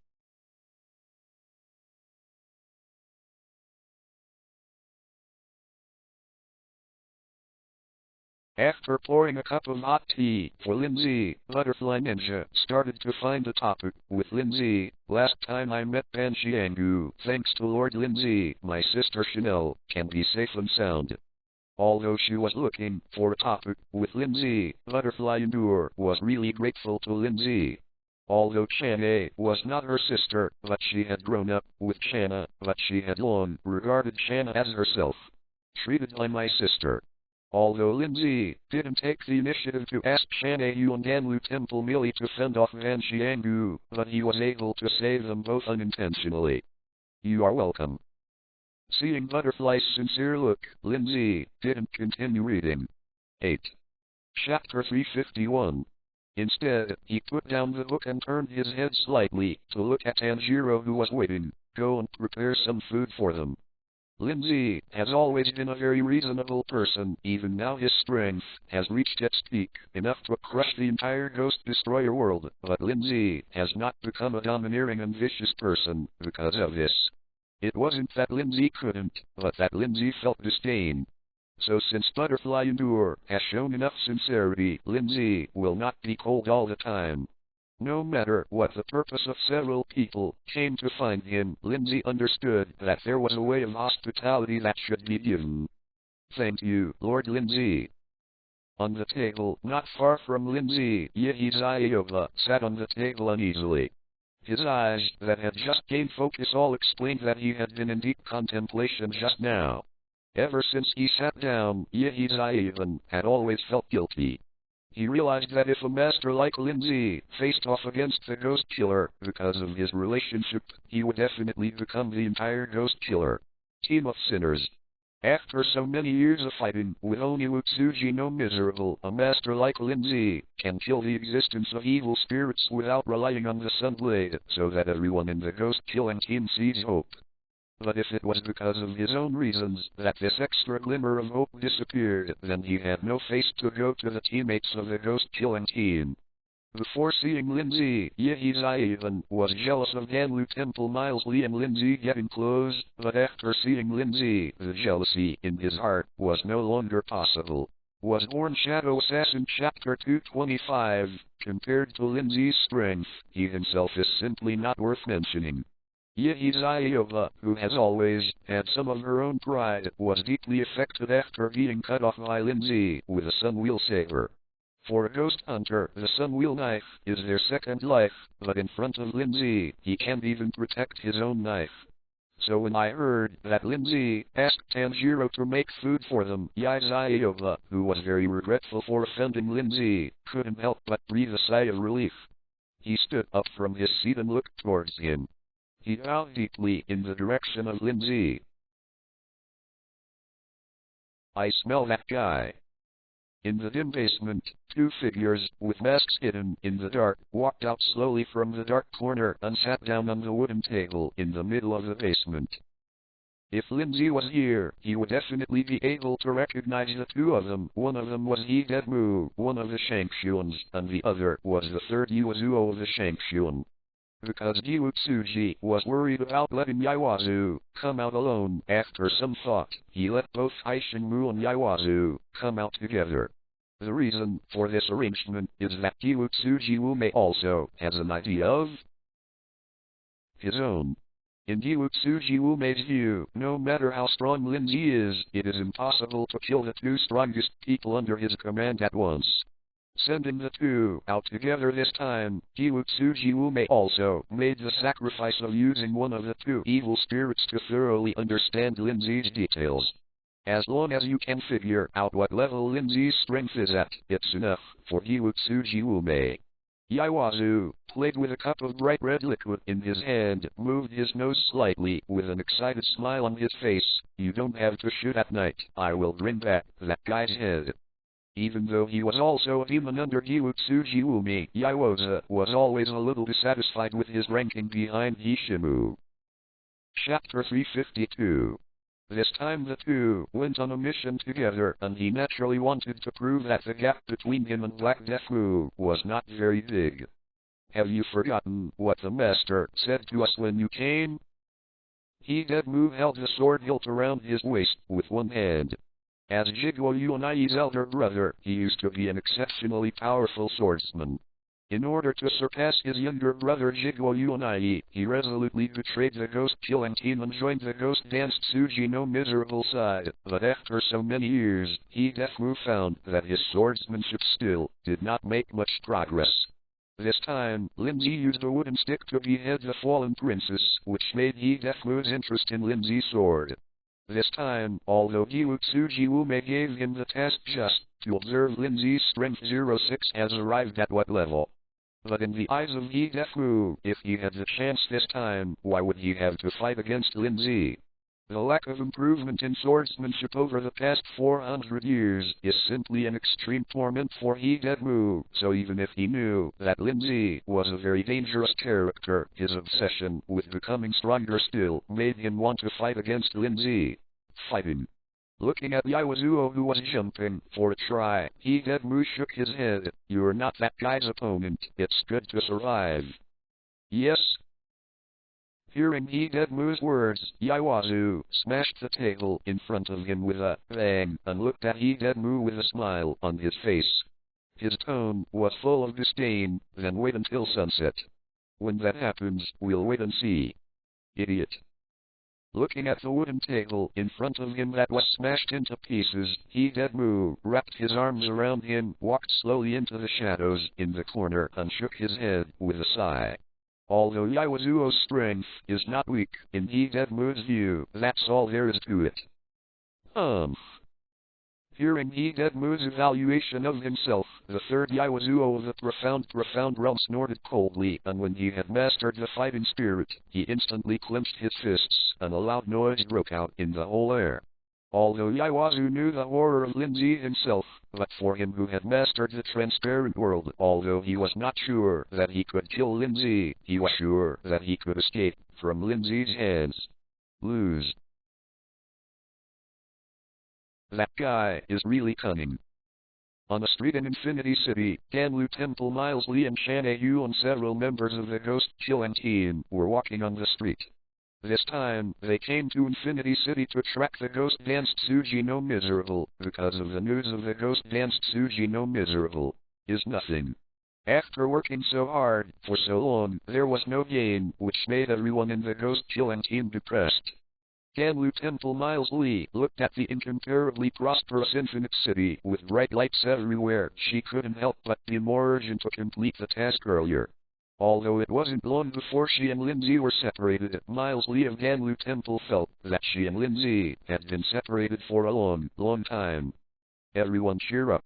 After pouring a cup of hot tea for Lin Zhe, Butterfly Ninja started to find a topic with Lin Zhe. Last time I met Pan Xianggu, thanks to Lord Lin Zhe, my sister Chanel can be safe and sound. Although she was looking for a topic with Lin Zhe, Butterfly Endure was really grateful to Lin Zhe. Although Chana was not her sister, but she had grown up with Chana, but she had long regarded Chana as herself. Treated like my sister. Although Lin Zhe didn't take the initiative to ask Chana Yuanganlu Temple merely to fend off Pan Xianggu, but he was able to save them both unintentionally. You are welcome. Seeing Butterfly's sincere look, Lin Zhe didn't continue reading. 8. Chapter 351. Instead, he put down the book and turned his head slightly to look at Tanjiro, who was waiting. Go and prepare some food for them. Lin Zhe has always been a very reasonable person. Even now his strength has reached its peak, enough to crush the entire Ghost Destroyer world, but Lin Zhe has not become a domineering and vicious person because of this. It wasn't that Lin Zhe couldn't, but that Lin Zhe felt disdain. So since Butterfly Endure has shown enough sincerity, Lin Zhe will not be cold all the time. No matter what the purpose of several people came to find him, Lin Zhe understood that there was a way of hospitality that should be given. Thank you, Lord Lin Zhe. On the table, not far from Lin Zhe, Yehi Zaiyoba sat on the table uneasily. His eyes, that had just gained focus, all explained that he had been in deep contemplation just now. Ever since he sat down, Yehi Zaiyoba had always felt guilty. He realized that if a master like Lin Zhe faced off against the ghost killer because of his relationship, he would definitely become the entire ghost killer team of sinners. After so many years of fighting with Oniwutsuji no miserable, a master like Lin Zhe can kill the existence of evil spirits without relying on the Sunblade, so that everyone in the ghost killing team sees hope. But if it was because of his own reasons that this extra glimmer of hope disappeared, then he had no face to go to the teammates of the ghost-killing team. Before seeing Lin Zhe, Zai was jealous of Ganlu Temple Miles Lee and Lin Zhe getting close, but after seeing Lin Zhe, the jealousy in his heart was no longer possible. Was born Shadow Assassin Chapter 225. Compared to Lin Zhe's strength, he himself is simply not worth mentioning. Zaiova, who has always had some of her own pride, was deeply affected after being cut off by Lin Zhe with a Sunwheel saber. For a ghost hunter, the Sunwheel knife is their second life, but in front of Lin Zhe, he can't even protect his own knife. So when I heard that Lin Zhe asked Tanjiro to make food for them, Zaiova, who was very regretful for offending Lin Zhe, couldn't help but breathe a sigh of relief. He stood up from his seat and looked towards him. He bowed deeply in the direction of Lin Zhe. I smell that guy. In the dim basement, two figures, with masks hidden in the dark, walked out slowly from the dark corner and sat down on the wooden table in the middle of the basement. If Lin Zhe was here, he would definitely be able to recognize the two of them. One of them was Hidetmu, one of the Shankshuans, and the other was the third Yuazuo of the Shankshuan. Because Giwutsuji was worried about letting Yaiwazu come out alone, after some thought, he let both Aishingmu and Yaiwazu come out together. The reason for this arrangement is that Giwutsuji Wume also has an idea of his own. In Giwutsuji Wume's view, no matter how strong Lin Zhe is, it is impossible to kill the two strongest people under his command at once. Sending the two out together this time, Giwutsuji Wume also made the sacrifice of using one of the two evil spirits to thoroughly understand Lin Zhe's details. As long as you can figure out what level Lin Zhe's strength is at, it's enough for Giwutsuji Wume. Yaiwazu played with a cup of bright red liquid in his hand, moved his nose slightly with an excited smile on his face. You don't have to shoot at night, I will bring back that guy's head. Even though he was also a demon under Giwutsuji Wume, Yaiwazu was always a little dissatisfied with his ranking behind Hishimu. Chapter 352. This time the two went on a mission together, and he naturally wanted to prove that the gap between him and Black Deathmu was not very big. Have you forgotten what the master said to us when you came? Hidetmu held the sword hilt around his waist with one hand. As Jigwo Yunai's elder brother, he used to be an exceptionally powerful swordsman. In order to surpass his younger brother Jigwo Yunai, he resolutely betrayed the ghost-killing team and joined the Ghost Dance Tsuji no miserable side, but after so many years, Hidetmu found that his swordsmanship still did not make much progress. This time, Lin Zhe used a wooden stick to behead the fallen princess, which made Hidetmu's interest in Lin Zhe's sword. This time, although Giwutsuji Wume gave him the task just to observe Lin Zhe's strength 06 has arrived at what level. But in the eyes of Hidetmu, if he had the chance this time, why would he have to fight against Lin Zhe? The lack of improvement in swordsmanship over the past 400 years is simply an extreme torment for Hidetmu, so even if he knew that Lin Zhe was a very dangerous character, his obsession with becoming stronger still made him want to fight against Lin Zhe. Fighting. Looking at Yaiwazuo who was jumping for a try, Hidetmu shook his head. You're not that guy's opponent, it's good to survive. Yes? Hearing Hidetmu's words, Yaiwazu smashed the table in front of him with a bang and looked at Hidetmu with a smile on his face. His tone was full of disdain. Then wait until sunset. When that happens, we'll wait and see. Idiot. Looking at the wooden table in front of him that was smashed into pieces, Hidetmu wrapped his arms around him, walked slowly into the shadows in the corner and shook his head with a sigh. Although Yaiwazuo's strength is not weak, in Hidetmu's view, that's all there is to it. Hearing Hidetmu's evaluation of himself, The third Yaozuo of the profound realm snorted coldly, and when he had mastered the fighting spirit, he instantly clenched his fists, and a loud noise broke out in the whole air. Although Yaozu knew the horror of Lin Zhe himself, but for him who had mastered the transparent world, although he was not sure that he could kill Lin Zhe, he was sure that he could escape from Lin Zhe's hands. Lose. That guy is really cunning. On a street in Infinity City, Ganlu Temple, Miles Li and Shan'e Yu and several members of the Ghost Killing team were walking on the street. This time, they came to Infinity City to track the Ghost Dance Tsuji no Miserable, because of the news of the Ghost Dance Tsuji no Miserable is nothing. After working so hard for so long, there was no gain, which made everyone in the Ghost Killing team depressed. Ganlu Temple Miles Li looked at the incomparably prosperous Infinite City with bright lights everywhere. She couldn't help but be more urgent to complete the task earlier. Although it wasn't long before she and Lin Zhe were separated, Miles Li of Ganlu Temple felt that she and Lin Zhe had been separated for a long time. Everyone cheer up.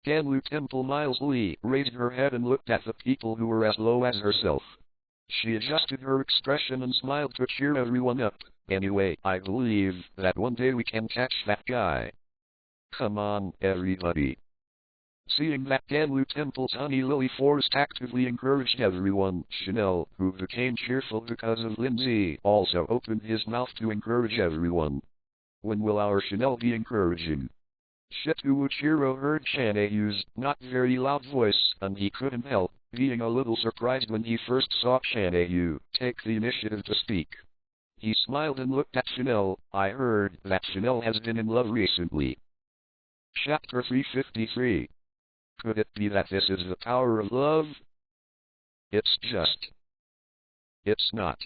Ganlu Temple Miles Li raised her head and looked at the people who were as low as herself. She adjusted her expression and smiled to cheer everyone up. Anyway, I believe that one day we can catch that guy. Come on, everybody. Seeing that Ganlu Temple's Honey Lily Forest actively encouraged everyone, Chanel, who became cheerful because of Lin Zhe, also opened his mouth to encourage everyone. When will our Chanel be encouraging? Shituuchiro heard Shan'e Yu's not very loud voice, and he couldn't help being a little surprised when he first saw Shan'e Yu take the initiative to speak. He smiled and looked at Chanel. I heard that Chanel has been in love recently. Chapter 353. Could it be that this is the power of love? It's not.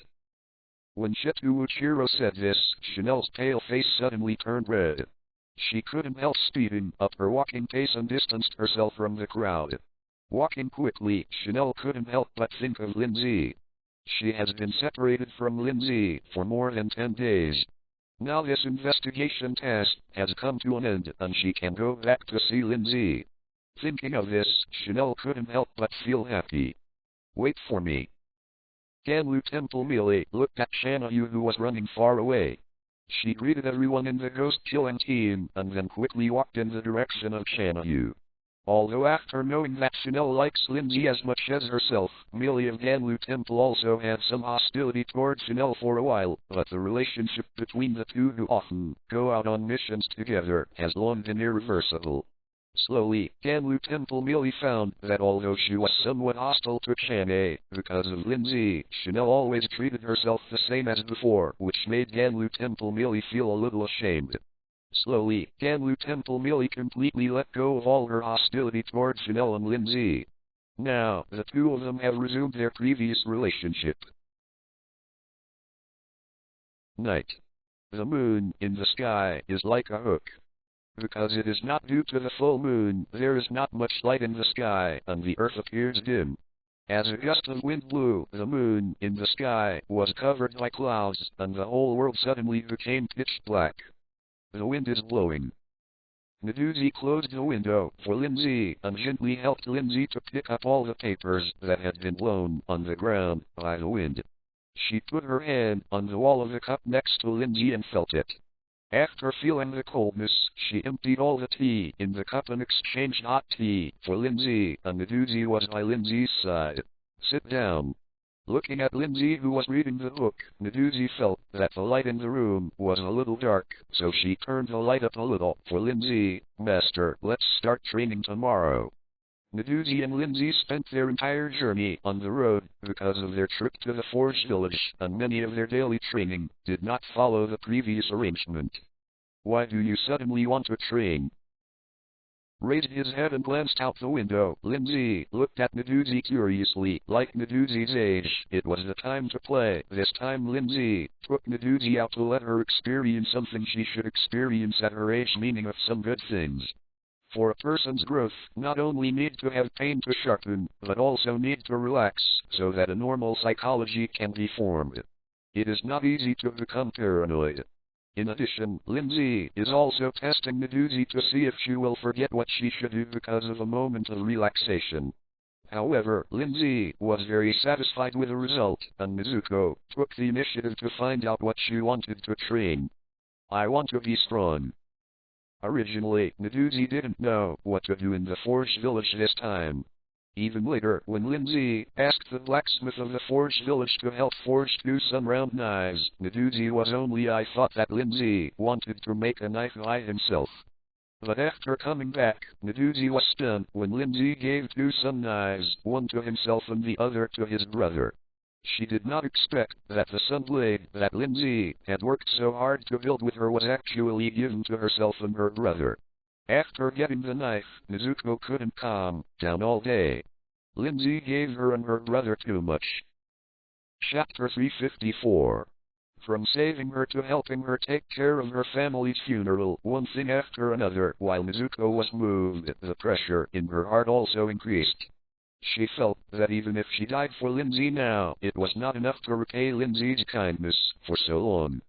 When Shituuchiro said this, Chanel's pale face suddenly turned red. She couldn't help speeding up her walking pace and distanced herself from the crowd. Walking quickly, Chanel couldn't help but think of Lin Zhe. She has been separated from Lin Zhe for more than 10 days. Now this investigation task has come to an end and she can go back to see Lin Zhe. Thinking of this, Chanel couldn't help but feel happy. Wait for me. Ganlu Temple Melee looked at Shan'e Yu who was running far away. She greeted everyone in the Ghost Killing team and then quickly walked in the direction of Shan'e Yu. Although after knowing that Chanel likes Lin Zhe as much as herself, Melee of Ganlu Temple also had some hostility toward Chanel for a while, but the relationship between the two who often go out on missions together has long been irreversible. Slowly, Ganlu Temple Melee found that although she was somewhat hostile to Shan'e because of Lin Zhe, Chanel always treated herself the same as before, which made Ganlu Temple Melee feel a little ashamed. Slowly, Ganlu Temple Melee completely let go of all her hostility toward Chanel and Lin Zhe. Now, the two of them have resumed their previous relationship. Night. The moon in the sky is like a hook. Because it is not due to the full moon, there is not much light in the sky, and the earth appears dim. As a gust of wind blew, the moon in the sky was covered by clouds, and the whole world suddenly became pitch black. The wind is blowing. Naduzi closed the window for Lin Zhe and gently helped Lin Zhe to pick up all the papers that had been blown on the ground by the wind. She put her hand on the wall of the cup next to Lin Zhe and felt it. After feeling the coldness, she emptied all the tea in the cup and exchanged hot tea for Lin Zhe, and Naduzi was by Lin Zhe's side. Sit down. Looking at Lin Zhe who was reading the book, Naduzi felt that the light in the room was a little dark, so she turned the light up a little for Lin Zhe. Master, let's start training tomorrow. Naduzi and Lin Zhe spent their entire journey on the road because of their trip to the Forge Village, and many of their daily training did not follow the previous arrangement. Why do you suddenly want to train? Raised his head and glanced out the window. Lin Zhe looked at Naduzi curiously. Like Naduzi's age, it was the time to play. This time Lin Zhe took Naduzi out to let her experience something she should experience at her age, meaning of some good things. For a person's growth, not only need to have pain to sharpen, but also need to relax, so that a normal psychology can be formed. It is not easy to become paranoid. In addition, Lin Zhe is also testing Neduzi to see if she will forget what she should do because of a moment of relaxation. However, Lin Zhe was very satisfied with the result, and Mizuko took the initiative to find out what she wanted to train. I want to be strong. Originally, Neduzi didn't know what to do in the Forge Village this time. Even later, when Lin Zhe asked the blacksmith of the Forge Village to help forge 2 sun-round knives, Neduzi was only I thought that Lin Zhe wanted to make a knife by himself. But after coming back, Neduzi was stunned when Lin Zhe gave 2 sun knives, one to himself and the other to his brother. She did not expect that the sun blade that Lin Zhe had worked so hard to build with her was actually given to herself and her brother. After getting the knife, Mizuko couldn't calm down all day. Lin Zhe gave her and her brother too much. Chapter 354. From saving her to helping her take care of her family's funeral, one thing after another, while Mizuko was moved, the pressure in her heart also increased. She felt that even if she died for Lin Zhe now, it was not enough to repay Lin Zhe's kindness for so long.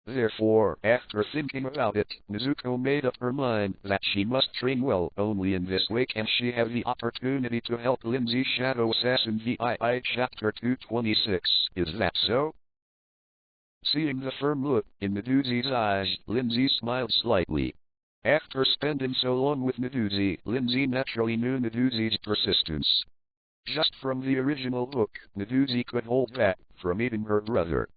Therefore, after thinking about it, Mizuko made up her mind that she must train well. Only in this way can she have the opportunity to help Lin Zhe shadow assassin VII. Chapter 226. Is that so? Seeing the firm look in Neduzi's eyes, Lin Zhe smiled slightly. After spending so long with Neduzi, Lin Zhe naturally knew Neduzi's persistence. Just from the original look, Neduzi could hold back from eating her brother.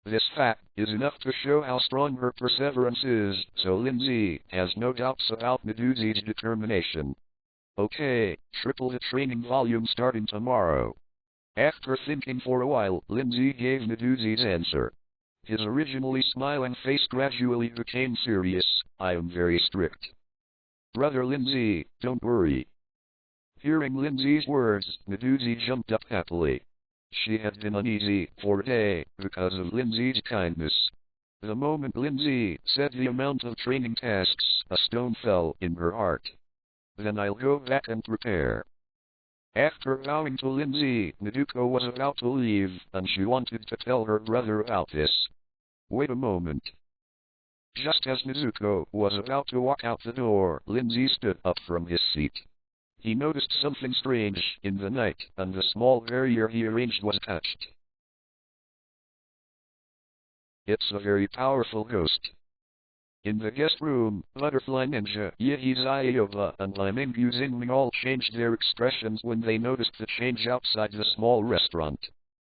This fact is enough to show how strong her perseverance is, so Lin Zhe has no doubts about Neduzi's determination. Okay, triple the training volume starting tomorrow. After thinking for a while, Lin Zhe gave Neduzi's answer. His originally smiling face gradually became serious. I am very strict. Brother Lin Zhe, don't worry. Hearing Lin Zhe's words, Neduzi jumped up happily. She had been uneasy for a day because of Lin Zhe's kindness. The moment Lin Zhe said the amount of training tasks, a stone fell in her heart. Then I'll go back and prepare. After bowing to Lin Zhe, Mizuko was about to leave, and she wanted to tell her brother about this. Wait a moment. Just as Mizuko was about to walk out the door, Lin Zhe stood up from his seat. He noticed something strange in the night, and the small barrier he arranged was touched. It's a very powerful ghost. In the guest room, Butterfly Ninja, Yehizayoba, and Limingyu Xingming all changed their expressions when they noticed the change outside the small restaurant.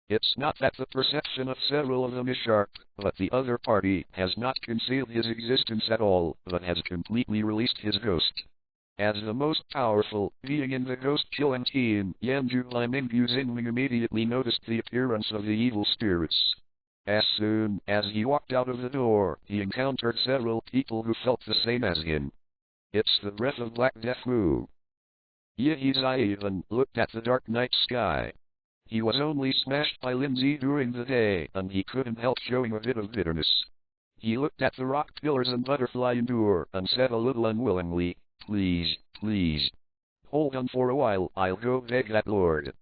It's not that the perception of several of them is sharp, but the other party has not concealed his existence at all, but has completely released his ghost. As the most powerful being in the ghost-killing team, Yanju Limingyu Xingming immediately noticed the appearance of the evil spirits. As soon as he walked out of the door, he encountered several people who felt the same as him. It's the breath of Black Death Wu. Yehizai even looked at the dark night sky. He was only smashed by Lin Zhe during the day, and he couldn't help showing a bit of bitterness. He looked at the rock pillars and Butterfly Endure, and said a little unwillingly, Please, please. Hold on for a while, I'll go beg that lord.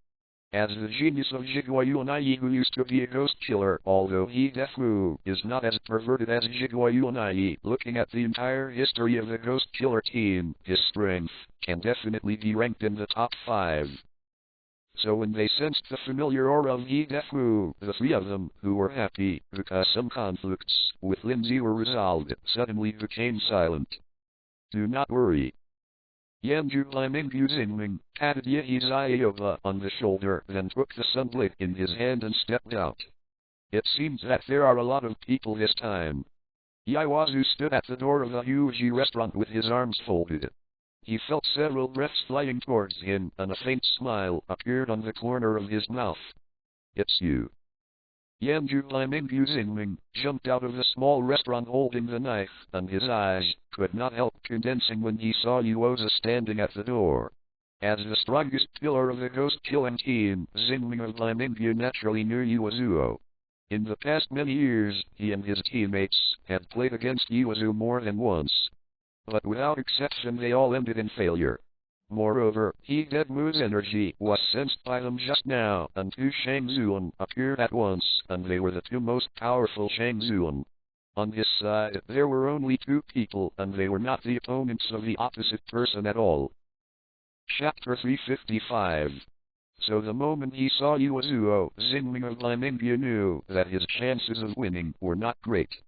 As the genius of Jiguayunai, who used to be a ghost killer, although he Defu is not as perverted as Jiguayunai, looking at the entire history of the ghost killer team, his strength can definitely be ranked in the top 5. So when they sensed the familiar aura of Defu, the 3 of them, who were happy because some conflicts with Lin Zhe were resolved, suddenly became silent. Do not worry. Yanju Limingyu Xingming patted Yehizayoba on the shoulder, then took the sunblade in his hand and stepped out. It seems that there are a lot of people this time. Yaiwazu stood at the door of the Yuji restaurant with his arms folded. He felt several breaths flying towards him, and a faint smile appeared on the corner of his mouth. It's you. Yanju Limingyu Xingming jumped out of the small restaurant holding the knife, and his eyes could not help condensing when he saw Yuoza standing at the door. As the strongest pillar of the ghost-killing team, Xingming of Limingyu naturally knew Yuozuo. In the past many years, he and his teammates had played against Yuozu more than once. But without exception they all ended in failure. Moreover, Deadmu's energy was sensed by them just now, and 2 Shangzuan appeared at once, and they were the 2 most powerful Shangzuan. On his side, there were only two people, and they were not the opponents of the opposite person at all. Chapter 355. So the moment he saw Yuazuo, Xingling of Limingyu knew that his chances of winning were not great.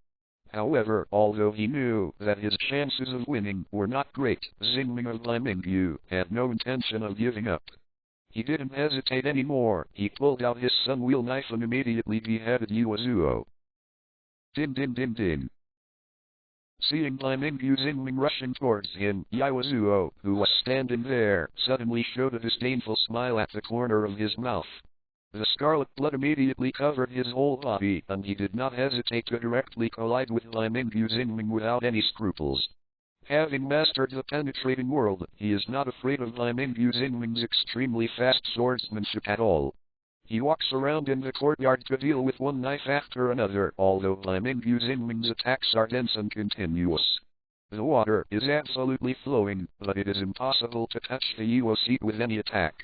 However, although he knew that his chances of winning were not great, Xingling of Limingyu had no intention of giving up. He didn't hesitate anymore. He pulled out his sun-wheel knife and immediately beheaded Yuazuo. Din din din din. Seeing Limingyu Xingling rushing towards him, Yuazuo, who was standing there, suddenly showed a disdainful smile at the corner of his mouth. The scarlet blood immediately covered his whole body, and he did not hesitate to directly collide with Limingyu Xingling without any scruples. Having mastered the penetrating world, he is not afraid of Limingyu Xingling's extremely fast swordsmanship at all. He walks around in the courtyard to deal with one knife after another, although Limingyu Xingling's attacks are dense and continuous. The water is absolutely flowing, but it is impossible to touch the Yuo seat with any attack.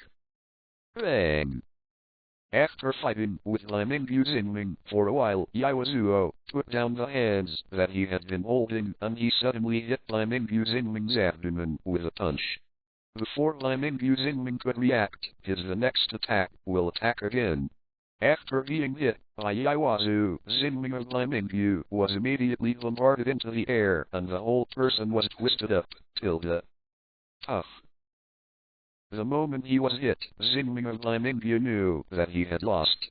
Bang! After fighting with Limingyu Xingling for a while, Yuazuo put down the hands that he had been holding, and he suddenly hit Limingyu Xingling's abdomen with a punch. Before Limingyu Xingling could react, the next attack will attack again. After being hit by Yuazuo, Xingling of Limingyu was immediately bombarded into the air, and the whole person was twisted up. Tough. The moment he was hit, Xingling of Limingyu knew that he had lost.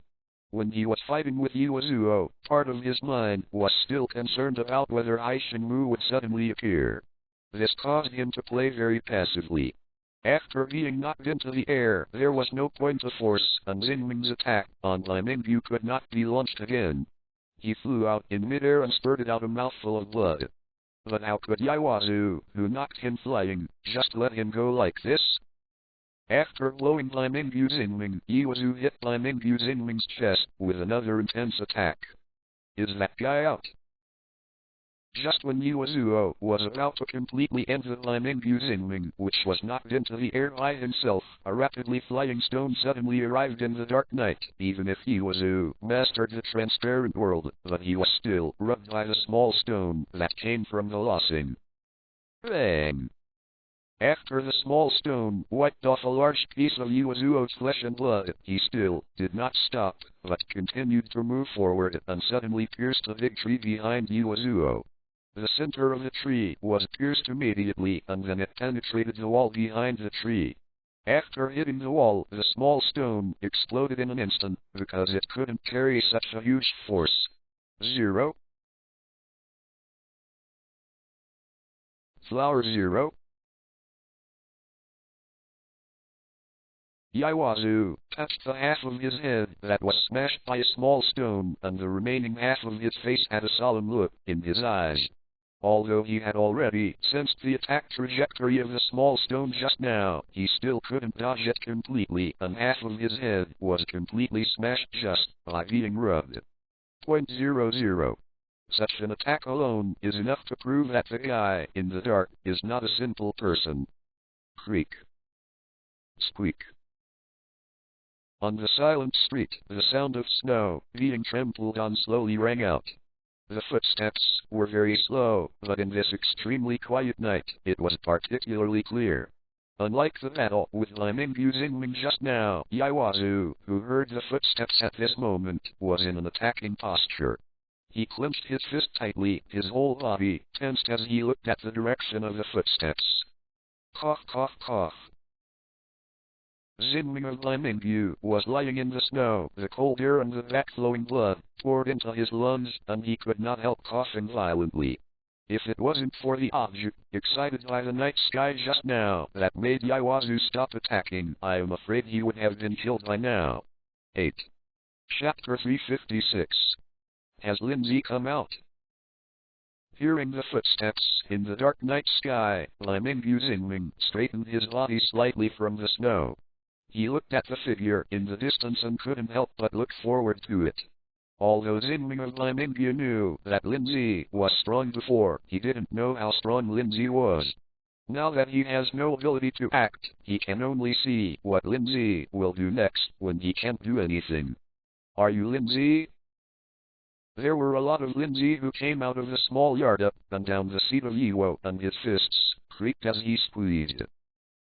When he was fighting with Yuazuo, part of his mind was still concerned about whether Aishengmu would suddenly appear. This caused him to play very passively. After being knocked into the air, there was no point of force, and Xingling's attack on Limingyu could not be launched again. He flew out in midair and spurted out a mouthful of blood. But how could Yuazuo, who knocked him flying, just let him go like this? After blowing Limingyu Xingling, Yuazuo hit Limingyu Xingling's chest with another intense attack. Is that guy out? Just when Yuazuo was about to completely end the Limingyu Xingling, which was knocked into the air by himself, a rapidly flying stone suddenly arrived in the dark night. Even if Yuazuo mastered the transparent world, but he was still rubbed by the small stone that came from the lozing. Bang! After the small stone wiped off a large piece of Yuazuo's flesh and blood, he still did not stop, but continued to move forward and suddenly pierced the big tree behind Yuazuo. The center of the tree was pierced immediately, and then it penetrated the wall behind the tree. After hitting the wall, the small stone exploded in an instant, because it couldn't carry such a huge force. 0. Flower 0. Yuazuo touched the half of his head that was smashed by a small stone, and the remaining half of his face had a solemn look in his eyes. Although he had already sensed the attack trajectory of the small stone just now, he still couldn't dodge it completely, and half of his head was completely smashed just by being rubbed. 0.00. Such an attack alone is enough to prove that the guy in the dark is not a simple person. Creak. Squeak. On the silent street, the sound of snow being trampled on slowly rang out. The footsteps were very slow, but in this extremely quiet night, it was particularly clear. Unlike the battle with Limingyu Xingling just now, Yuazuo, who heard the footsteps at this moment, was in an attacking posture. He clenched his fist tightly, his whole body tensed as he looked at the direction of the footsteps. Cough cough cough. Xingling of Limingyu was lying in the snow. The cold air and the back-flowing blood poured into his lungs, and he could not help coughing violently. If it wasn't for the object, excited by the night sky just now, that made Yuazuo stop attacking, I am afraid he would have been killed by now. 8. Chapter 356. Has Lin Zhe come out? Hearing the footsteps in the dark night sky, Limingyu Xingling straightened his body slightly from the snow. He looked at the figure in the distance and couldn't help but look forward to it. Although Xingling of Limingyu knew that Lin Zhe was strong before, he didn't know how strong Lin Zhe was. Now that he has no ability to act, he can only see what Lin Zhe will do next when he can't do anything. Are you Lin Zhe? There were a lot of Lin Zhe who came out of the small yard up and down the seat of Yiwo, and his fists creaked as he squeezed.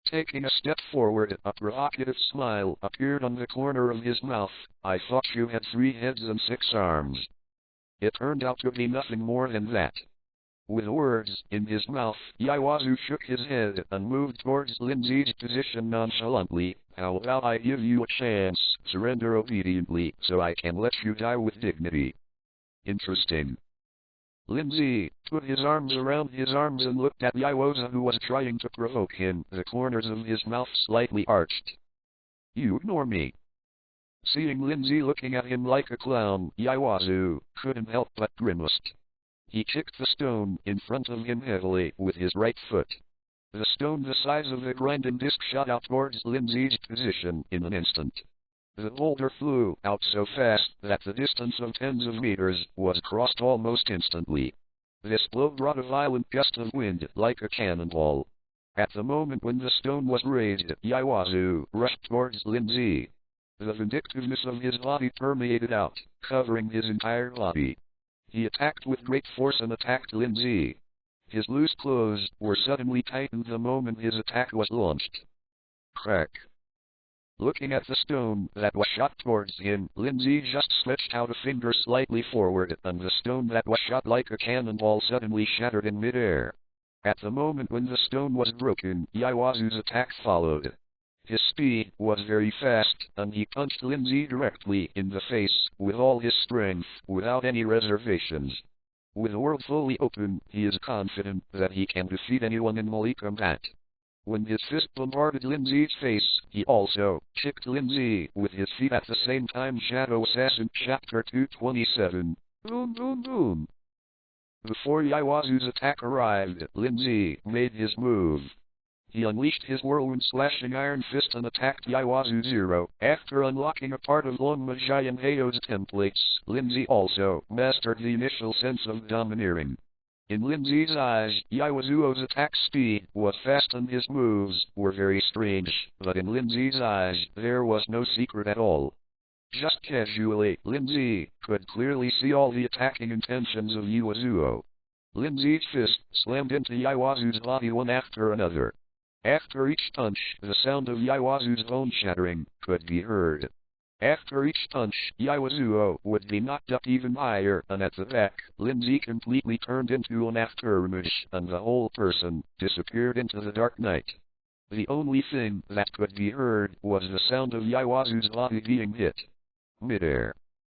Taking a step forward, a provocative smile appeared on the corner of his mouth. "I thought you had 3 heads and 6 arms." It turned out to be nothing more than that. With words in his mouth, Yiwazu shook his head and moved towards Lin Zhe's position nonchalantly. "How about I give you a chance? Surrender obediently, so I can let you die with dignity." Interesting. Lin Zhe put his arms around his arms and looked at Yiwazu, who was trying to provoke him, the corners of his mouth slightly arched. "You ignore me." Seeing Lin Zhe looking at him like a clown, Yiwazu couldn't help but grimaced. He kicked the stone in front of him heavily with his right foot. The stone the size of a grinding disc shot out towards Lin Zhe's position in an instant. The boulder flew out so fast that the distance of tens of meters was crossed almost instantly. This blow brought a violent gust of wind like a cannonball. At the moment when the stone was raised, Yiwazu rushed towards Lin Zhe. The vindictiveness of his body permeated out, covering his entire body. He attacked with great force and attacked Lin Zhe. His loose clothes were suddenly tightened the moment his attack was launched. Crack. Looking at the stone that was shot towards him, Lin Zhe just stretched out a finger slightly forward, and the stone that was shot like a cannonball suddenly shattered in midair. At the moment when the stone was broken, Yiwazu's attack followed. His speed was very fast, and he punched Lin Zhe directly in the face with all his strength, without any reservations. With the world fully open, he is confident that he can defeat anyone in melee combat. When his fist bombarded Lin Zhe's face, he also kicked Lin Zhe with his feet at the same time. Shadow Assassin Chapter 227. Boom boom boom. Before Yiwazu's attack arrived, Lin Zhe made his move. He unleashed his whirlwind slashing iron fist and attacked Yiwazu 0. After unlocking a part of Long Majai and Heyo's templates, Lin Zhe also mastered the initial sense of domineering. In Lin Zhe's eyes, Yiwazu's attack speed was fast and his moves were very strange, but in Lin Zhe's eyes, there was no secret at all. Just casually, Lin Zhe could clearly see all the attacking intentions of Yiwazu. Lin Zhe's fist slammed into Yiwazu's body one after another. After each punch, the sound of Yiwazu's bone shattering could be heard. After each punch, Yiwazu would be knocked up even higher, and at the back, Lin Zhe completely turned into an afterimage, and the whole person disappeared into the dark night. The only thing that could be heard was the sound of Yiwazu's body being hit midair.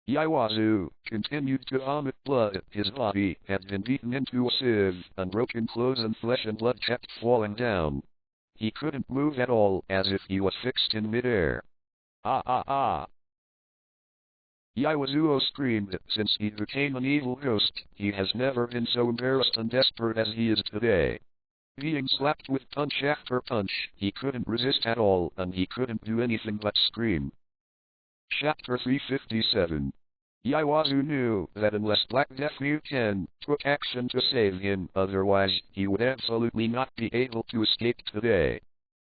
Yiwazu continued to vomit blood. His body had been beaten into a sieve, and broken clothes and flesh and blood kept falling down. He couldn't move at all, as if he was fixed in midair. Ah ah ah! Yiwazu screamed. Since he became an evil ghost, he has never been so embarrassed and desperate as he is today. Being slapped with punch after punch, he couldn't resist at all, and he couldn't do anything but scream. Chapter 357. Yiwazu knew that unless Black Death Muten took action to save him, otherwise he would absolutely not be able to escape today.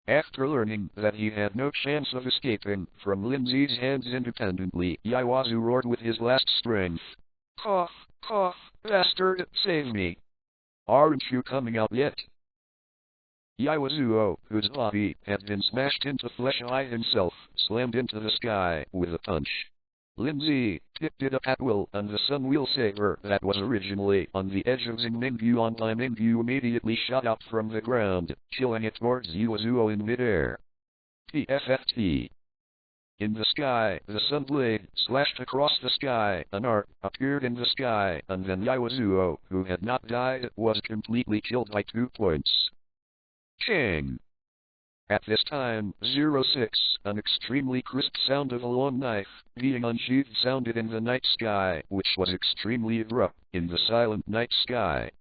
After learning that he had no chance of escaping from Lin Zhe's hands independently, Yiwazu roared with his last strength. "Cough, cough, bastard, save me! Aren't you coming out yet?" Yiwazu, whose body had been smashed into flesh by himself, slammed into the sky with a punch. Lin Zhe picked it up at will, and the sun wheel saber that was originally on the edge of Xingmingyu on Mingyu immediately shot out from the ground, killing it towards Yiwazu in midair. TFFT. In the sky, the sun blade slashed across the sky, an arc appeared in the sky, and then Yiwazu, who had not died, was completely killed by 2 points. Chang! At this time, 06, an extremely crisp sound of a long knife being unsheathed sounded in the night sky, which was extremely abrupt in the silent night sky.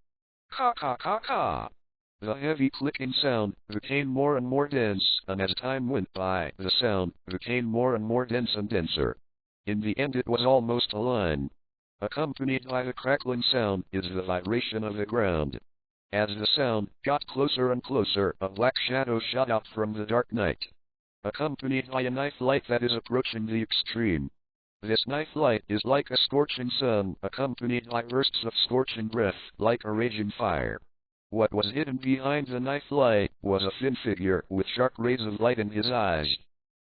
Ka ka ka ka! The heavy clicking sound became more and more dense, and as time went by, the sound became more and more dense and denser. In the end it was almost a line. Accompanied by the crackling sound is the vibration of the ground. As the sound got closer and closer, a black shadow shot out from the dark night, accompanied by a knife light that is approaching the extreme. This knife light is like a scorching sun, accompanied by bursts of scorching breath, like a raging fire. What was hidden behind the knife light was a thin figure with sharp rays of light in his eyes.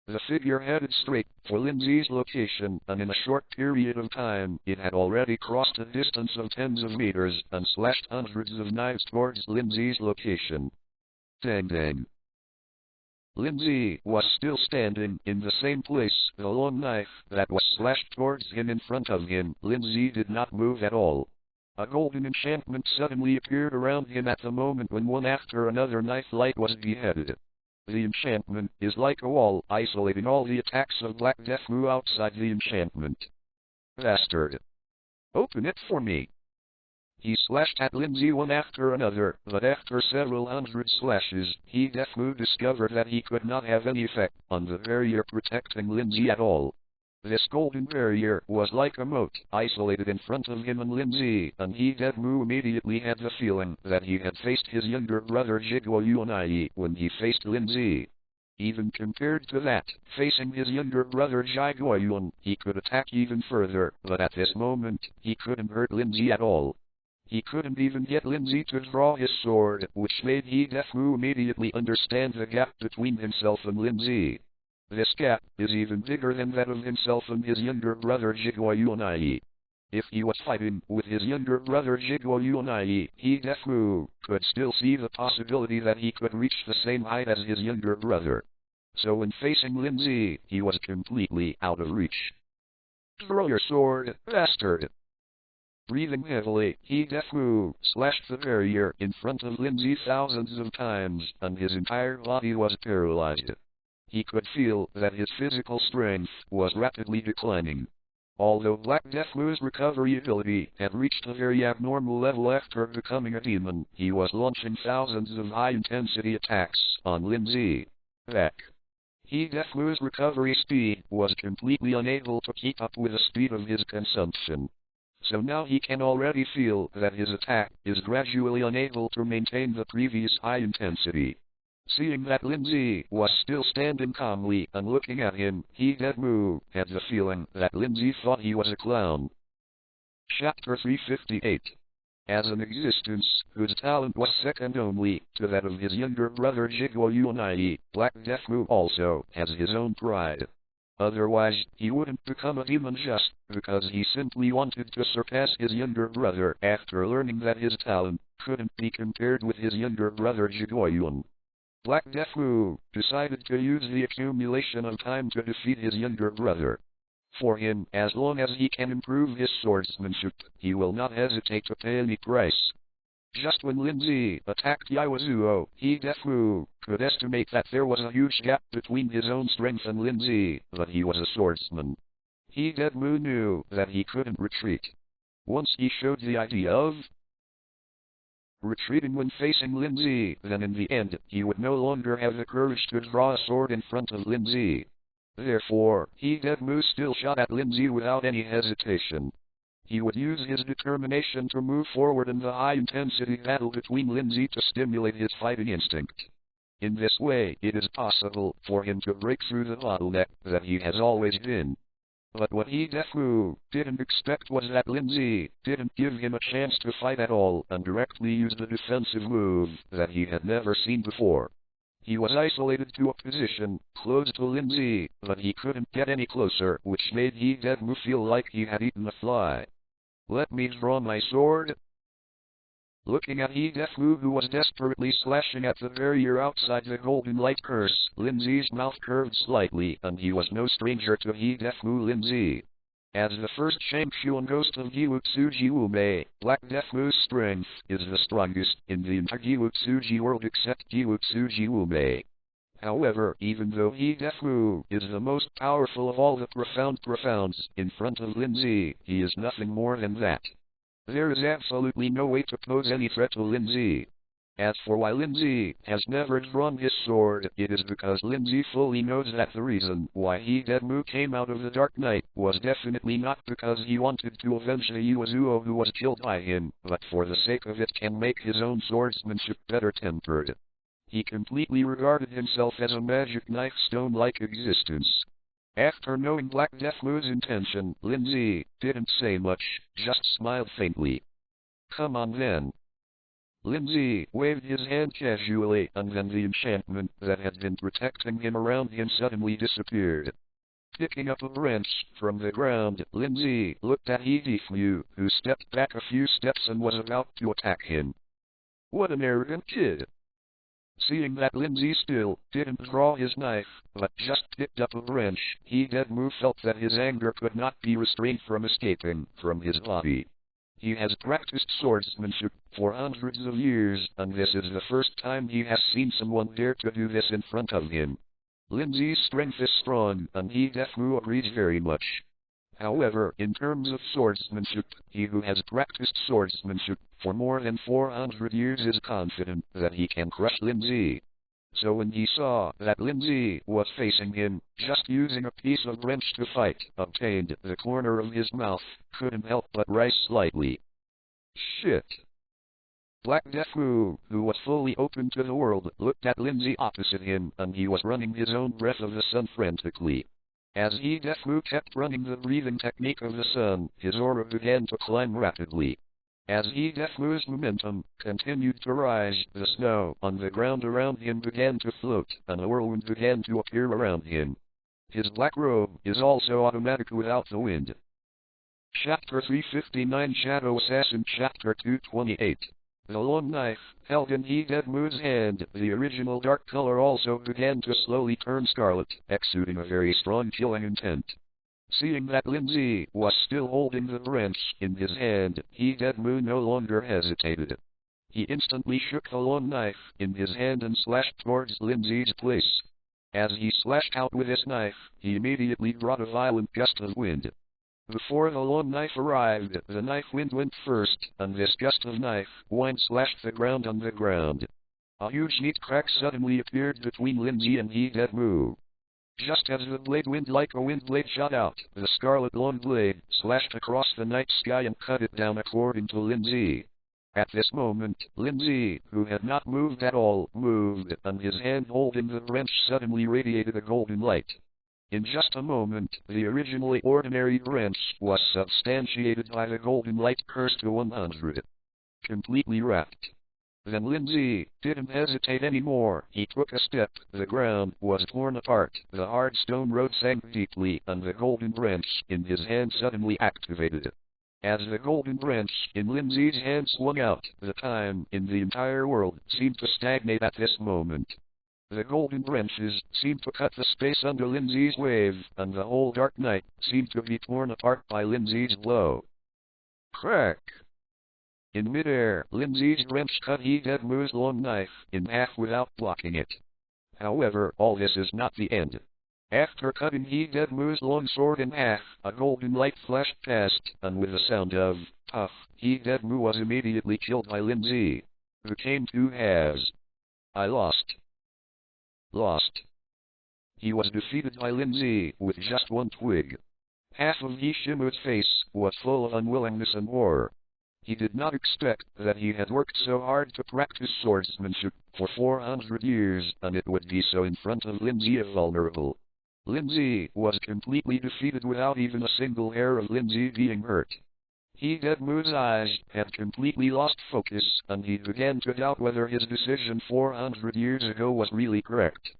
The figure headed straight for Lin Zhe's location, and in a short period of time, it had already crossed a distance of tens of meters and slashed hundreds of knives towards Lin Zhe's location. Dang dang. Lin Zhe was still standing in the same place, the long knife that was slashed towards him in front of him. Lin Zhe did not move at all. A golden enchantment suddenly appeared around him at the moment when one after another knife light was beheaded. The enchantment is like a wall, isolating all the attacks of Black Death Mu outside the enchantment. Bastard. Open it for me. He slashed at Lin Zhe one after another, but after several hundred slashes, Death Mu discovered that he could not have any effect on the barrier protecting Lin Zhe at all. This golden barrier was like a moat, isolated in front of him and Lin Zhe, and Death Mu immediately had the feeling that he had faced his younger brother Zhiguo Yunai when he faced Lin Zhe. Even compared to that, facing his younger brother Zhiguo Yun, he could attack even further, but at this moment, he couldn't hurt Lin Zhe at all. He couldn't even get Lin Zhe to draw his sword, which made Death Mu immediately understand the gap between himself and Lin Zhe. This gap is even bigger than that of himself and his younger brother Zhiguo Yunai. If he was fighting with his younger brother Zhiguo Yunai, Death Mu could still see the possibility that he could reach the same height as his younger brother. So when facing Lin Zhe, he was completely out of reach. Draw your sword, bastard! Breathing heavily, Death Mu slashed the barrier in front of Lin Zhe thousands of times, and his entire body was paralyzed. He could feel that his physical strength was rapidly declining. Although Black Death Mu's recovery ability had reached a very abnormal level after becoming a demon, he was launching thousands of high-intensity attacks on Lin Zhe. Back. Death Mu's recovery speed was completely unable to keep up with the speed of his consumption. So now he can already feel that his attack is gradually unable to maintain the previous high intensity. Seeing that Lin Zhe was still standing calmly and looking at him, Death Mu had the feeling that Lin Zhe thought he was a clown. Chapter 358. As an existence whose talent was second only to that of his younger brother Zhiguo Yunai, Black Death Mu also has his own pride. Otherwise, he wouldn't become a demon just because he simply wanted to surpass his younger brother after learning that his talent couldn't be compared with his younger brother Zhiguo Yun. Black Death Mu decided to use the accumulation of time to defeat his younger brother. For him, as long as he can improve his swordsmanship, he will not hesitate to pay any price. Just when Lin Zhe attacked Yaozuo, Death Mu could estimate that there was a huge gap between his own strength and Lin Zhe, but he was a swordsman. Death Mu knew that he couldn't retreat. Once he showed the idea of retreating when facing Lin Zhe, then in the end, he would no longer have the courage to draw a sword in front of Lin Zhe. Therefore, Death Mu still shot at Lin Zhe without any hesitation. He would use his determination to move forward in the high-intensity battle between Lin Zhe to stimulate his fighting instinct. In this way, it is possible for him to break through the bottleneck that he has always been. But what Death Mu didn't expect was that Lin Zhe didn't give him a chance to fight at all and directly used a defensive move that he had never seen before. He was isolated to a position close to Lin Zhe, but he couldn't get any closer, which made Death Mu feel like he had eaten a fly. Let me draw my sword. Looking at Death Mu, who was desperately slashing at the barrier outside the golden light curse, Lin Zhe's mouth curved slightly, and he was no stranger to Death Mu Lin Zhe. As the first champion ghost of Gyutsuji Wume, Black Death Mu's strength is the strongest in the entire Gyutsuji world except Gyutsuji Wume. However, even though Death Mu is the most powerful of all the profounds in front of Lin Zhe, he is nothing more than that. There is absolutely no way to pose any threat to Lin Zhe. As for why Lin Zhe has never drawn his sword, it is because Lin Zhe fully knows that the reason why Death Mu came out of the Dark Night was definitely not because he wanted to avenge the Yaozuo who was killed by him, but for the sake of it can make his own swordsmanship better tempered. He completely regarded himself as a magic knife stone-like existence. After knowing Black Death's intention, Lin Zhe didn't say much, just smiled faintly. Come on then. Lin Zhe waved his hand casually, and then the enchantment that had been protecting him around him suddenly disappeared. Picking up a wrench from the ground, Lin Zhe looked at He Defu, who stepped back a few steps and was about to attack him. What an arrogant kid! Seeing that Lin Zhe still didn't draw his knife, but just picked up a wrench, He Defu felt that his anger could not be restrained from escaping from his body. He has practiced swordsmanship for hundreds of years, and this is the first time he has seen someone dare to do this in front of him. Lin Zhe's strength is strong, and He Defu agrees very much. However, in terms of swordsmanship, he who has practiced swordsmanship for more than 400 years is confident that he can crush Lin Zhe. So when he saw that Lin Zhe was facing him, just using a piece of wrench to fight, obtained the corner of his mouth, couldn't help but rise slightly. Shit. Black Deathfu, who was fully open to the world, looked at Lin Zhe opposite him, and he was running his own breath of the sun frantically. As He Defu kept running the breathing technique of the sun, his aura began to climb rapidly. As He Defu's momentum continued to rise, the snow on the ground around him began to float, and a whirlwind began to appear around him. His black robe is also automatic without the wind. Chapter 359 Shadow Assassin Chapter 228. The long knife, held in He Defu's hand, the original dark color also began to slowly turn scarlet, exuding a very strong killing intent. Seeing that Lin Zhe was still holding the wrench in his hand, He Defu no longer hesitated. He instantly shook the long knife in his hand and slashed towards Lin Zhe's place. As he slashed out with his knife, he immediately brought a violent gust of wind. Before the long knife arrived, the knife wind went first, and this gust of knife wind slashed the ground on the ground. A huge neat crack suddenly appeared between Lin Zhe and He Defu. Just as the blade wind like a wind blade shot out, the scarlet long blade slashed across the night sky and cut it down according to Lin Zhe. At this moment, Lin Zhe, who had not moved at all, moved, and his hand holding the wrench suddenly radiated a golden light. In just a moment, the originally ordinary wrench was substantiated by the golden light cursed to 100. Completely wrapped. Then Lin Zhe didn't hesitate anymore. He took a step, the ground was torn apart, the hard stone road sank deeply, and the golden wrench in his hand suddenly activated. As the golden wrench in Lin Zhe's hand swung out, the time in the entire world seemed to stagnate at this moment. The golden wrenches seemed to cut the space under Lin Zhe's wave, and the whole dark night seemed to be torn apart by Lin Zhe's blow. Crack! In midair, Lin Zhe's wrench cut He Defu's long knife in half without blocking it. However, all this is not the end. After cutting He Defu's long sword in half, a golden light flashed past, and with a sound of puff, He Defu was immediately killed by Lin Zhe, who came to halves. I lost. He was defeated by Lin Zhe with just one twig. Half of He Shimu's face was full of unwillingness and horror. He did not expect that he had worked so hard to practice swordsmanship for 400 years, and it would be so in front of Lin Zhe vulnerable. Lin Zhe was completely defeated without even a single hair of Lin Zhe being hurt. He Defu's eyes had completely lost focus, and he began to doubt whether his decision 400 years ago was really correct.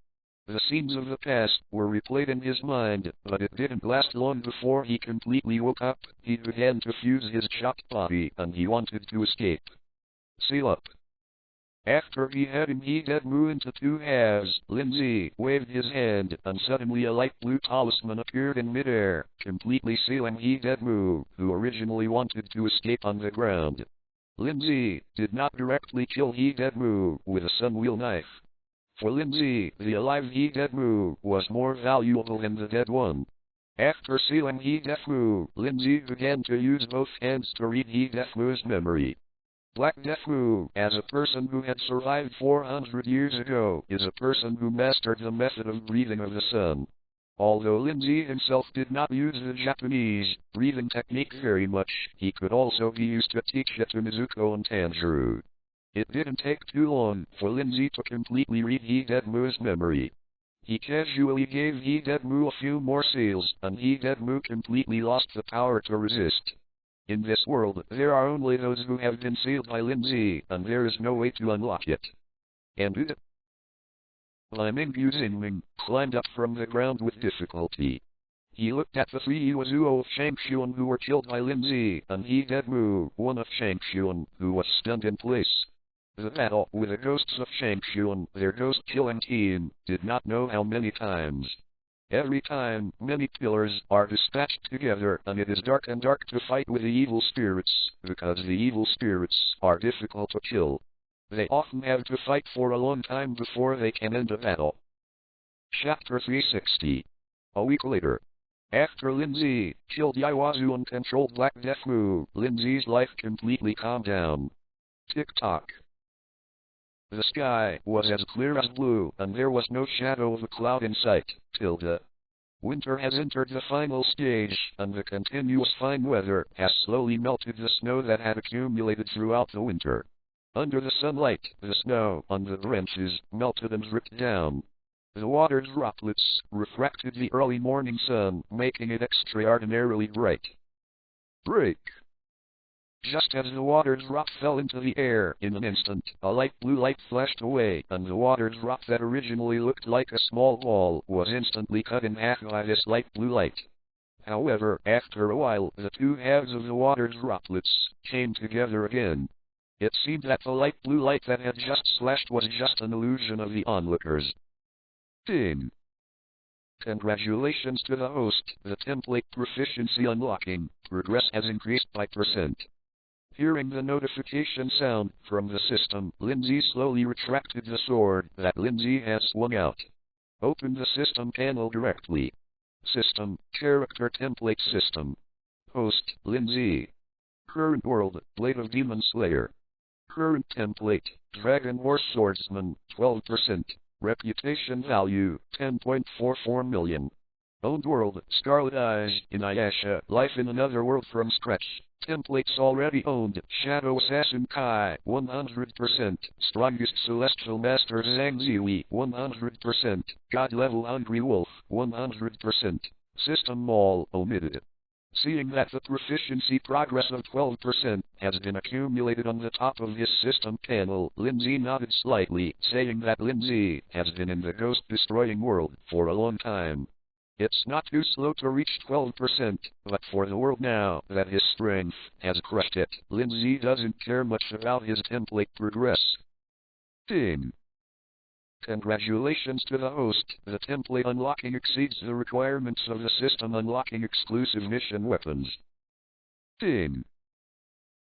The scenes of the past were replayed in his mind, but it didn't last long before he completely woke up. He began to fuse his chopped body, and he wanted to escape. Seal up. After beheading He Defu into two halves, Lin Zhe waved his hand, and suddenly a light blue talisman appeared in midair, completely sealing He Defu, who originally wanted to escape on the ground. Lin Zhe did not directly kill He Defu with a sunwheel knife. For Lin Zhe, the alive He Defu was more valuable than the dead one. After sealing He Defu, Lin Zhe began to use both hands to read He Defu's memory. Black Defu, as a person who had survived 400 years ago, is a person who mastered the method of breathing of the sun. Although Lin Zhe himself did not use the Japanese breathing technique very much, he could also be used to teach it to Mizuko and Tanjiro. It didn't take too long for Lin Zhe to completely read He Defu's memory. He casually gave He Deadmu a few more seals, and He Deadmu completely lost the power to resist. In this world, there are only those who have been sealed by Lin Zhe, and there is no way to unlock it. And Liming Yuzingming climbed up from the ground with difficulty. He looked at the three Yuazuo of Shangxuan who were killed by Lin Zhe, and He Deadmu, one of Shangxuan, who was stunned in place. The battle with the ghosts of Shangxuan, their ghost-killing team, did not know how many times. Every time, many pillars are dispatched together, and it is dark and dark to fight with the evil spirits, because the evil spirits are difficult to kill. They often have to fight for a long time before they can end a battle. Chapter 360. A week later. After Lin Zhe killed Yaiwazu and controlled Black Death Mu, Lin Zhe's life completely calmed down. Tick-tock. The sky was as clear as blue, and there was no shadow of a cloud in sight. Winter has entered the final stage, and the continuous fine weather has slowly melted the snow that had accumulated throughout the winter. Under the sunlight, the snow on the branches melted and dripped down. The water droplets refracted the early morning sun, making it extraordinarily bright. Break! Just as the water drop fell into the air, in an instant, a light blue light flashed away, and the water drop that originally looked like a small ball was instantly cut in half by this light blue light. However, after a while, the two halves of the water droplets came together again. It seemed that the light blue light that had just flashed was just an illusion of the onlookers. Ding! Congratulations to the host, the template proficiency unlocking progress has increased by %. Hearing the notification sound from the system, Lin Zhe slowly retracted the sword that Lin Zhe has swung out. Open the system panel directly. System, Character Template System. Host, Lin Zhe. Current world, Blade of Demon Slayer. Current template, Dragon Horse Swordsman, 12%. Reputation value, 10.44 million. Owned world, Scarlet Eyes, Inuyasha, Life in Another World from Scratch. Templates already owned, Shadow Assassin Kai, 100%, Strongest Celestial Master Zhang Ziyi, 100%, God Level Hungry Wolf, 100%, System Mall, omitted. Seeing that the proficiency progress of 12% has been accumulated on the top of his system panel, Lin Zhe nodded slightly, saying that Lin Zhe has been in the ghost-destroying world for a long time. It's not too slow to reach 12%, but for the world now that his strength has crushed it, Lin Zhe doesn't care much about his template progress. Ding! Congratulations to the host, the template unlocking exceeds the requirements of the system unlocking exclusive mission weapons. Ding!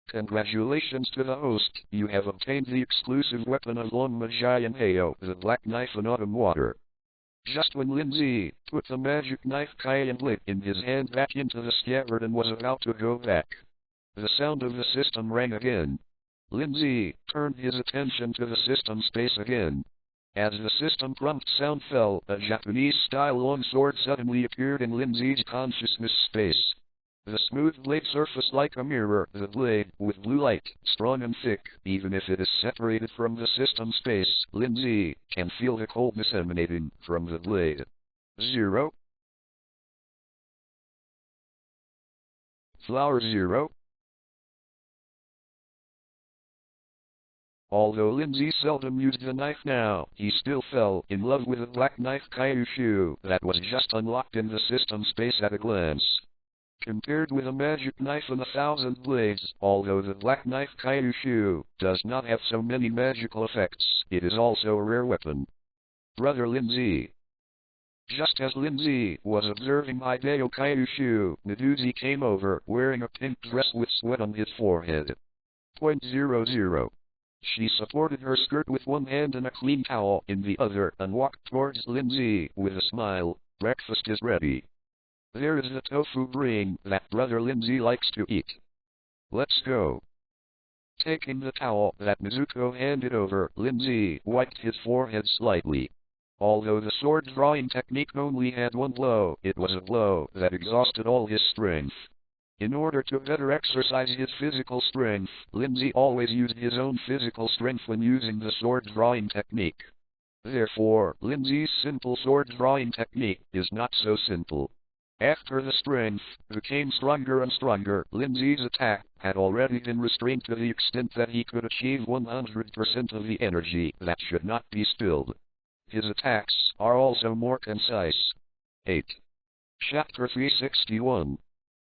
Congratulations to the host, you have obtained the exclusive weapon of Long Magi and Heo, the Black Knife in Autumn Water. Just when Lin Zhe put the magic knife Kai and Lit in his hand back into the scabbard and was about to go back, the sound of the system rang again. Lin Zhe turned his attention to the system space again. As the system prompt sound fell, a Japanese-style longsword suddenly appeared in Lin Zhe's consciousness space. The smooth blade surfaced like a mirror, the blade, with blue light, strong and thick, even if it is separated from the system space, Lin Zhe can feel the coldness emanating from the blade. 0. Flower 0. Although Lin Zhe seldom used the knife now, he still fell in love with the black knife Kyushu that was just unlocked in the system space at a glance. Compared with a magic knife and 1,000 blades, although the black knife Kyushu does not have so many magical effects, it is also a rare weapon. Brother Lin Zhe. Just as Lin Zhe was observing Hideo Kyushu, Naduzi came over, wearing a pink dress with sweat on his forehead. 0.00. She supported her skirt with one hand and a clean towel in the other, and walked towards Lin Zhe with a smile. Breakfast is ready. There is the tofu brain that Brother Lin Zhe likes to eat. Let's go. Taking the towel that Mizuko handed over, Lin Zhe wiped his forehead slightly. Although the sword drawing technique only had one blow, it was a blow that exhausted all his strength. In order to better exercise his physical strength, Lin Zhe always used his own physical strength when using the sword drawing technique. Therefore, Lin Zhe's simple sword drawing technique is not so simple. After the strength became stronger and stronger, Lin Zhe's attack had already been restrained to the extent that he could achieve 100% of the energy that should not be spilled. His attacks are also more concise. 8. Chapter 361.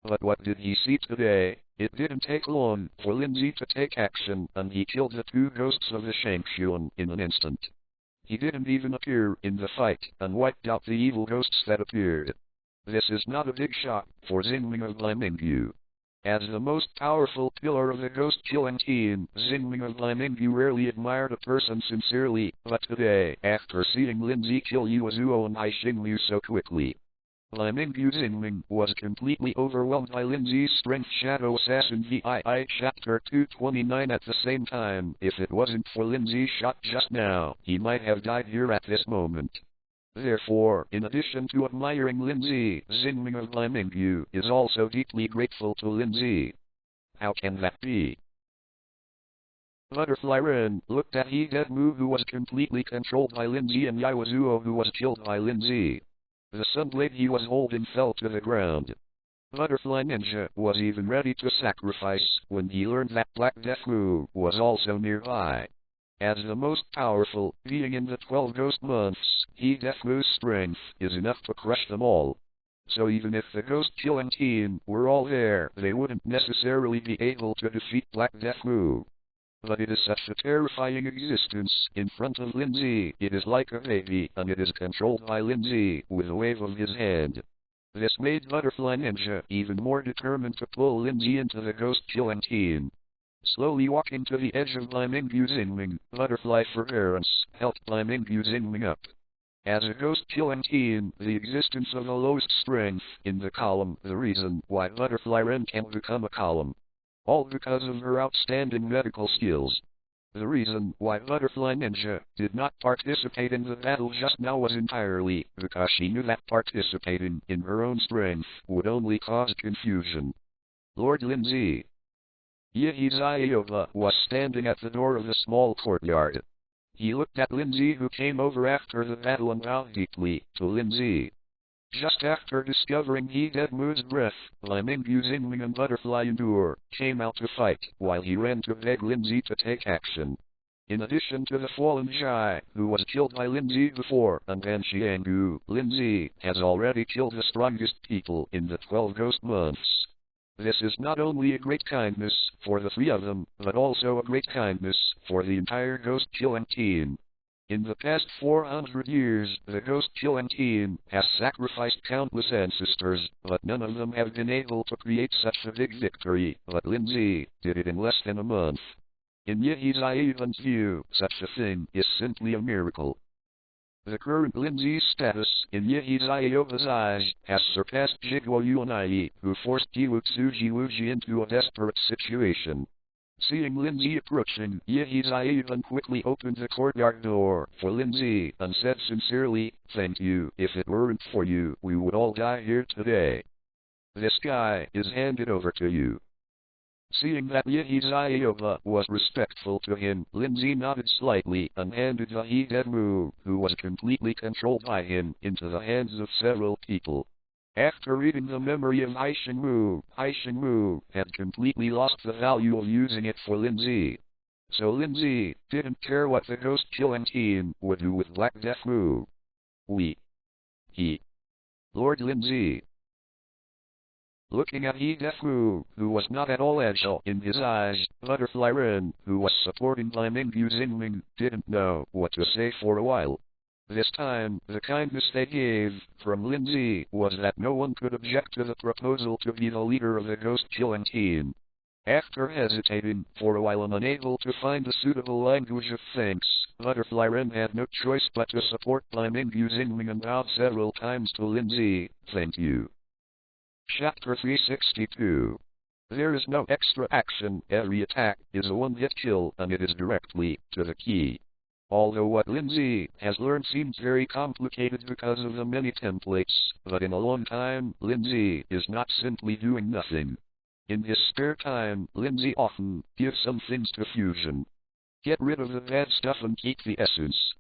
But what did he see today? It didn't take long for Lin Zhe to take action, and he killed the two ghosts of the Shangxuan in an instant. He didn't even appear in the fight, and wiped out the evil ghosts that appeared. This is not a big shock for Xingling of Limingyu. As the most powerful pillar of the ghost-killing team, Xingling of Limingyu rarely admired a person sincerely, but today, after seeing Lin Zhe kill Yuezuo and Haixinglu so quickly, Limingyu Xingling was completely overwhelmed by Lin Zhe's strength. Shadow Assassin VII Chapter 229. At the same time, if it wasn't for Lin Zhe's shot just now, he might have died here at this moment. Therefore, in addition to admiring Lin Zhe, Xingling of Limingyu is also deeply grateful to Lin Zhe. How can that be? Butterfly Ren looked at He Deadmu, who was completely controlled by Lin Zhe, and Yuezuo, who was killed by Lin Zhe. The sunblade he was holding fell to the ground. Butterfly Ninja was even ready to sacrifice when he learned that Black Deathmu was also nearby. As the most powerful being in the 12 ghost months, He Deathmu's strength is enough to crush them all. So even if the ghost-killing team were all there, they wouldn't necessarily be able to defeat Black Deathmu. But it is such a terrifying existence in front of Lin Zhe. It is like a baby, and it is controlled by Lin Zhe with a wave of his hand. This made Butterfly Ninja even more determined to pull Lin Zhe into the ghost-killing team. Slowly walking to the edge of Limingyu Xingling, Butterfly Forbearance helped Limingyu Xingling up. As a ghost-killing team, the existence of the lowest strength in the column, the reason why Butterfly Ren can become a column. All because of her outstanding medical skills. The reason why Butterfly Ninja did not participate in the battle just now was entirely because she knew that participating in her own strength would only cause confusion. Lord Lin Zhe. Yehizayoba was standing at the door of the small courtyard. He looked at Lin Zhe, who came over after the battle, and bowed deeply to Lin Zhe. Just after discovering He Deadmu's breath, Limingyu Xingling and Butterfly Endure came out to fight, while he ran to beg Lin Zhe to take action. In addition to the fallen Zhai, who was killed by Lin Zhe before, and Ban Xianggu, Lin Zhe has already killed the strongest people in the 12 ghost months. This is not only a great kindness for the three of them, but also a great kindness for the entire ghost-killing team. In the past 400 years, the ghost-killing team has sacrificed countless ancestors, but none of them have been able to create such a big victory, but Lin Zhe did it in less than a month. In Yehizayoban's view, such a thing is simply a miracle. The current Lin Zhe's status in Yehizayoba's eyes has surpassed Jigwo Yuanai, who forced Jiwutsuji Wuji into a desperate situation. Seeing Lin Zhe approaching, Yehizayoban quickly opened the courtyard door for Lin Zhe and said sincerely, "Thank you. If it weren't for you, we would all die here today. This guy is handed over to you." Seeing that Yehizayoba was respectful to him, Lin Zhe nodded slightly and handed the He Deadmu, who was completely controlled by him, into the hands of several people. After reading the memory of Haixingmu had completely lost the value of using it for Lin Zhe. So Lin Zhe didn't care what the ghost-killing team would do with Black Deathmu. Lord Lin Zhe. Looking at He Deadmu, who was not at all agile in his eyes, Butterfly Ren, who was supporting Limingyu Xingling, didn't know what to say for a while. This time, the kindness they gave from Lin Zhe was that no one could object to the proposal to be the leader of the ghost-killing team. After hesitating for a while and unable to find a suitable language of thanks, Butterfly Ren had no choice but to support Limingyu Xingling and bowed several times to Lin Zhe. Thank you. Chapter 362. There is no extra action. Every attack is a one-hit kill, and it is directly to the key. Although what Lin Zhe has learned seems very complicated because of the many templates, but in a long time, Lin Zhe is not simply doing nothing. In his spare time, Lin Zhe often gives some things to fusion. Get rid of the bad stuff and keep the essence.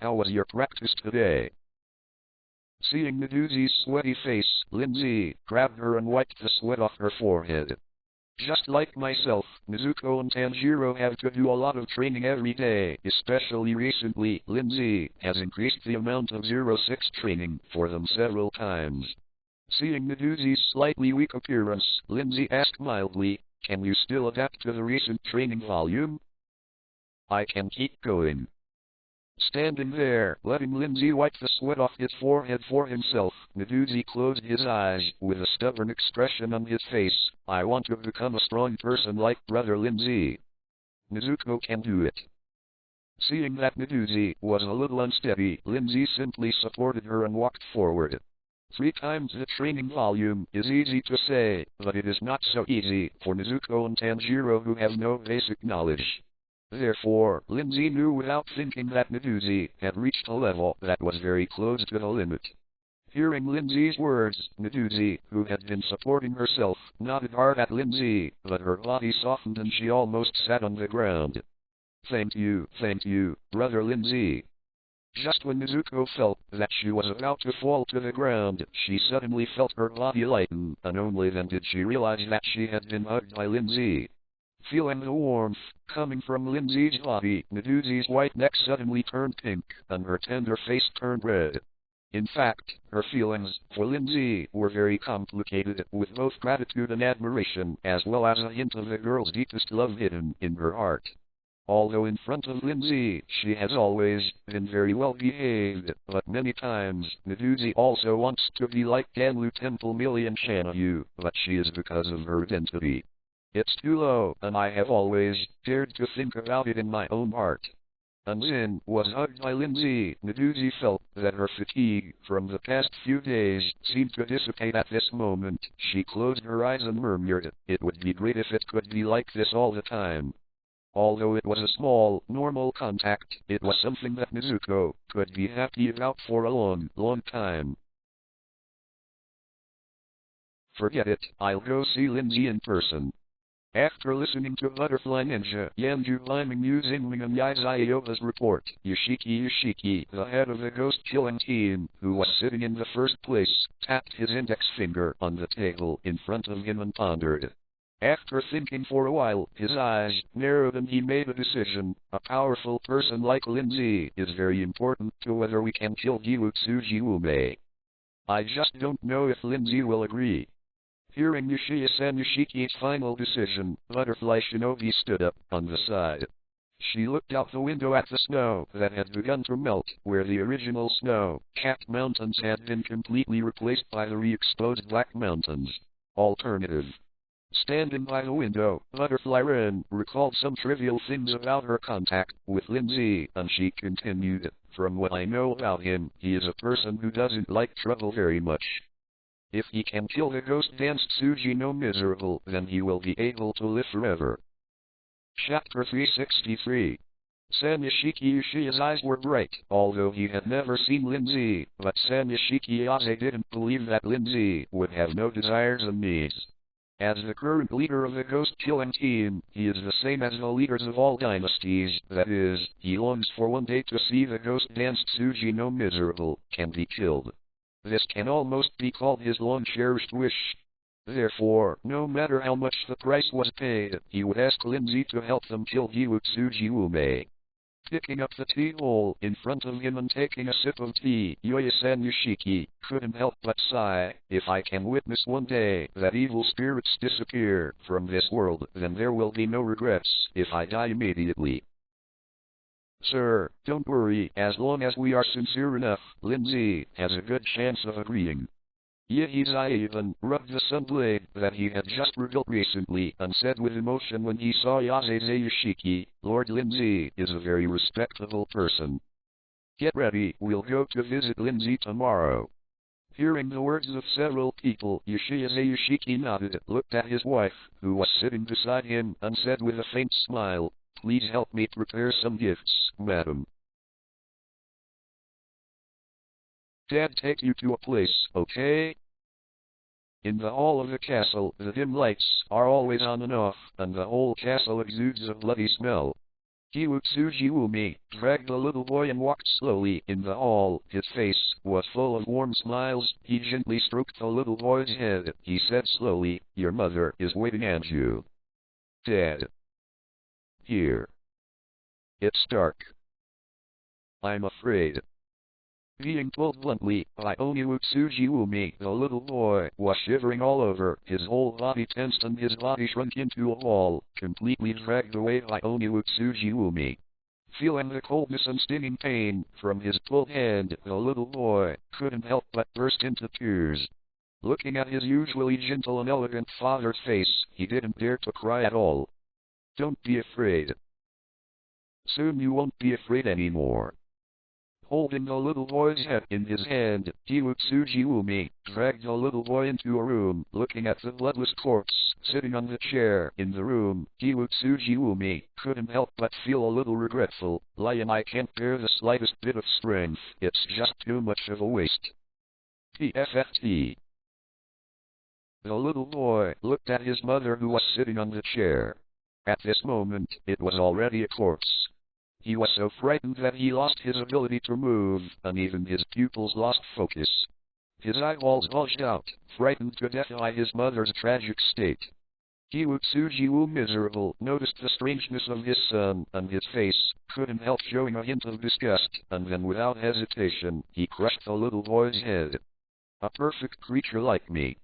How was your practice today? Seeing Medusa's sweaty face, Lin Zhe grabbed her and wiped the sweat off her forehead. Just like myself, Nezuko and Tanjiro have to do a lot of training every day, especially recently. Lin Zhe has increased the amount of 06 training for them several times. Seeing Medusa's slightly weak appearance, Lin Zhe asked mildly, can you still adapt to the recent training volume? I can keep going. Standing there, letting Lin Zhe wipe the sweat off his forehead for himself, Medusa closed his eyes, with a stubborn expression on his face. I want to become a strong person like brother Lin Zhe. Nezuko can do it. Seeing that Medusa was a little unsteady, Lin Zhe simply supported her and walked forward. 3 times the training volume is easy to say, but it is not so easy for Nezuko and Tanjiro who have no basic knowledge. Therefore, Lin Zhe knew without thinking that Medusa had reached a level that was very close to the limit. Hearing Lin Zhe's words, Medusa, who had been supporting herself, nodded hard at Lin Zhe, but her body softened and she almost sat on the ground. Thank you, brother Lin Zhe. Just when Nezuko felt that she was about to fall to the ground, she suddenly felt her body lighten, and only then did she realize that she had been hugged by Lin Zhe. Feeling the warmth coming from Lin Zhe's body, Medusa's white neck suddenly turned pink, and her tender face turned red. In fact, her feelings for Lin Zhe were very complicated, with both gratitude and admiration, as well as a hint of the girl's deepest love hidden in her heart. Although in front of Lin Zhe, she has always been very well behaved, but many times, Medusa also wants to be like Ganlu Temple Millie and Shanayu, but she is because of her identity. It's too low, and I have always dared to think about it in my own heart. And Lin was hugged by Lin Zhe. Medusa felt that her fatigue from the past few days seemed to dissipate at this moment. She closed her eyes and murmured, it would be great if it could be like this all the time. Although it was a small, normal contact, it was something that Nezuko could be happy about for a long, long time. Forget it, I'll go see Lin Zhe in person. After listening to Butterfly Ninja, Yanju Bliming Musingling and Yazayoba's report, Yoshiki, the head of the ghost-killing team, who was sitting in the first place, tapped his index finger on the table in front of him and pondered. After thinking for a while, his eyes narrowed and he made a decision. A powerful person like Lin Zhe is very important to whether we can kill Gyutsuji Ume. I just don't know if Lin Zhe will agree. Hearing Yoshiya-san Yoshiki's final decision, Butterfly Shinobi stood up on the side. She looked out the window at the snow that had begun to melt, where the original snow-capped mountains had been completely replaced by the re-exposed black mountains. Alternative. Standing by the window, Butterfly Ren recalled some trivial things about her contact with Lin Zhe, and she continued, from what I know about him, he is a person who doesn't like trouble very much. If he can kill the ghost dance Tsuji no Miserable, then he will be able to live forever. Chapter 363. San-Yoshiki Yoshiya's eyes were bright, although he had never seen Lin Zhe, but San-Yoshiki Yase didn't believe that Lin Zhe would have no desires and needs. As the current leader of the ghost-killing team, he is the same as the leaders of all dynasties, that is, he longs for one day to see the ghost dance Tsuji no Miserable can be killed. This can almost be called his long-cherished wish. Therefore, no matter how much the price was paid, he would ask Lin Zhe to help them kill Gyutsuji Ume. Picking up the tea bowl in front of him and taking a sip of tea, Yoya-san Yoshiki couldn't help but sigh. If I can witness one day that evil spirits disappear from this world, then there will be no regrets if I die immediately. Sir, don't worry, as long as we are sincere enough, Lin Zhe has a good chance of agreeing. Yehizai even rubbed the sunblade that he had just rebuilt recently and said with emotion when he saw Yase Yoshiki, Lord Lin Zhe is a very respectable person. Get ready, we'll go to visit Lin Zhe tomorrow. Hearing the words of several people, Yoshiya Yoshiki nodded, looked at his wife, who was sitting beside him, and said with a faint smile, Please help me prepare some gifts, madam. Dad take you to a place, okay? In the hall of the castle, the dim lights are always on and off, and the whole castle exudes a bloody smell. Kiwutsuji Wumi dragged the little boy and walked slowly in the hall. His face was full of warm smiles. He gently stroked the little boy's head. He said slowly, "Your mother is waiting at you. Dad. Here. It's dark. I'm afraid." Being told bluntly by Oniwutsuji Wumi, the little boy was shivering all over. His whole body tensed and his body shrunk into a ball, completely dragged away by Oniwutsuji Wumi. Feeling the coldness and stinging pain from his pulled hand, the little boy couldn't help but burst into tears. Looking at his usually gentle and elegant father's face, he didn't dare to cry at all. "Don't be afraid. Soon you won't be afraid anymore." Holding the little boy's head in his hand, Kiwutsuji Wumi dragged the little boy into a room. Looking at the bloodless corpse sitting on the chair in the room, Kiwutsuji Wumi couldn't help but feel a little regretful. "Lion, I can't bear the slightest bit of strength. It's just too much of a waste. PFFT." The little boy looked at his mother who was sitting on the chair. At this moment, it was already a corpse. He was so frightened that he lost his ability to move, and even his pupils lost focus. His eyeballs bulged out, frightened to death by his mother's tragic state. Kiwutsuji Wu, miserable, noticed the strangeness of his son, and his face couldn't help showing a hint of disgust, and then without hesitation, he crushed the little boy's head. "A perfect creature like me."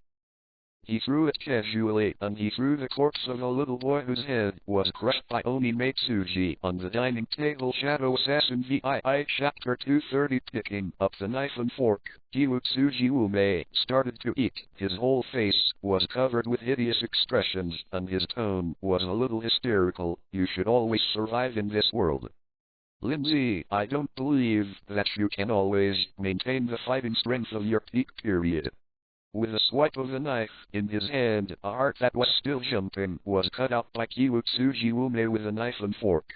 He threw it casually, and he threw the corpse of a little boy whose head was crushed by Oni Matsuji on the dining table. Shadow Assassin VII Chapter 230. Picking up the knife and fork, Kiwutsuji Wumi started to eat. His whole face was covered with hideous expressions, and his tone was a little hysterical. "You should always survive in this world. Lin Zhe, I don't believe that you can always maintain the fighting strength of your peak period." With a swipe of the knife in his hand, a heart that was still jumping was cut out by Kiwutsuji Wumi with a knife and fork.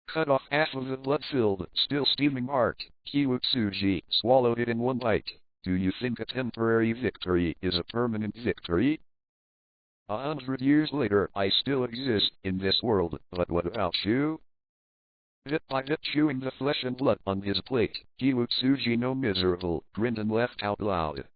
Cut off half of the blood-filled, still steaming heart. Kiwutsuji swallowed it in one bite. "Do you think a temporary victory is a permanent victory? 100 years later, I still exist in this world, but what about you?" Bit by bit chewing the flesh and blood on his plate, Kiwutsuji no miserable grinned and laughed out loud.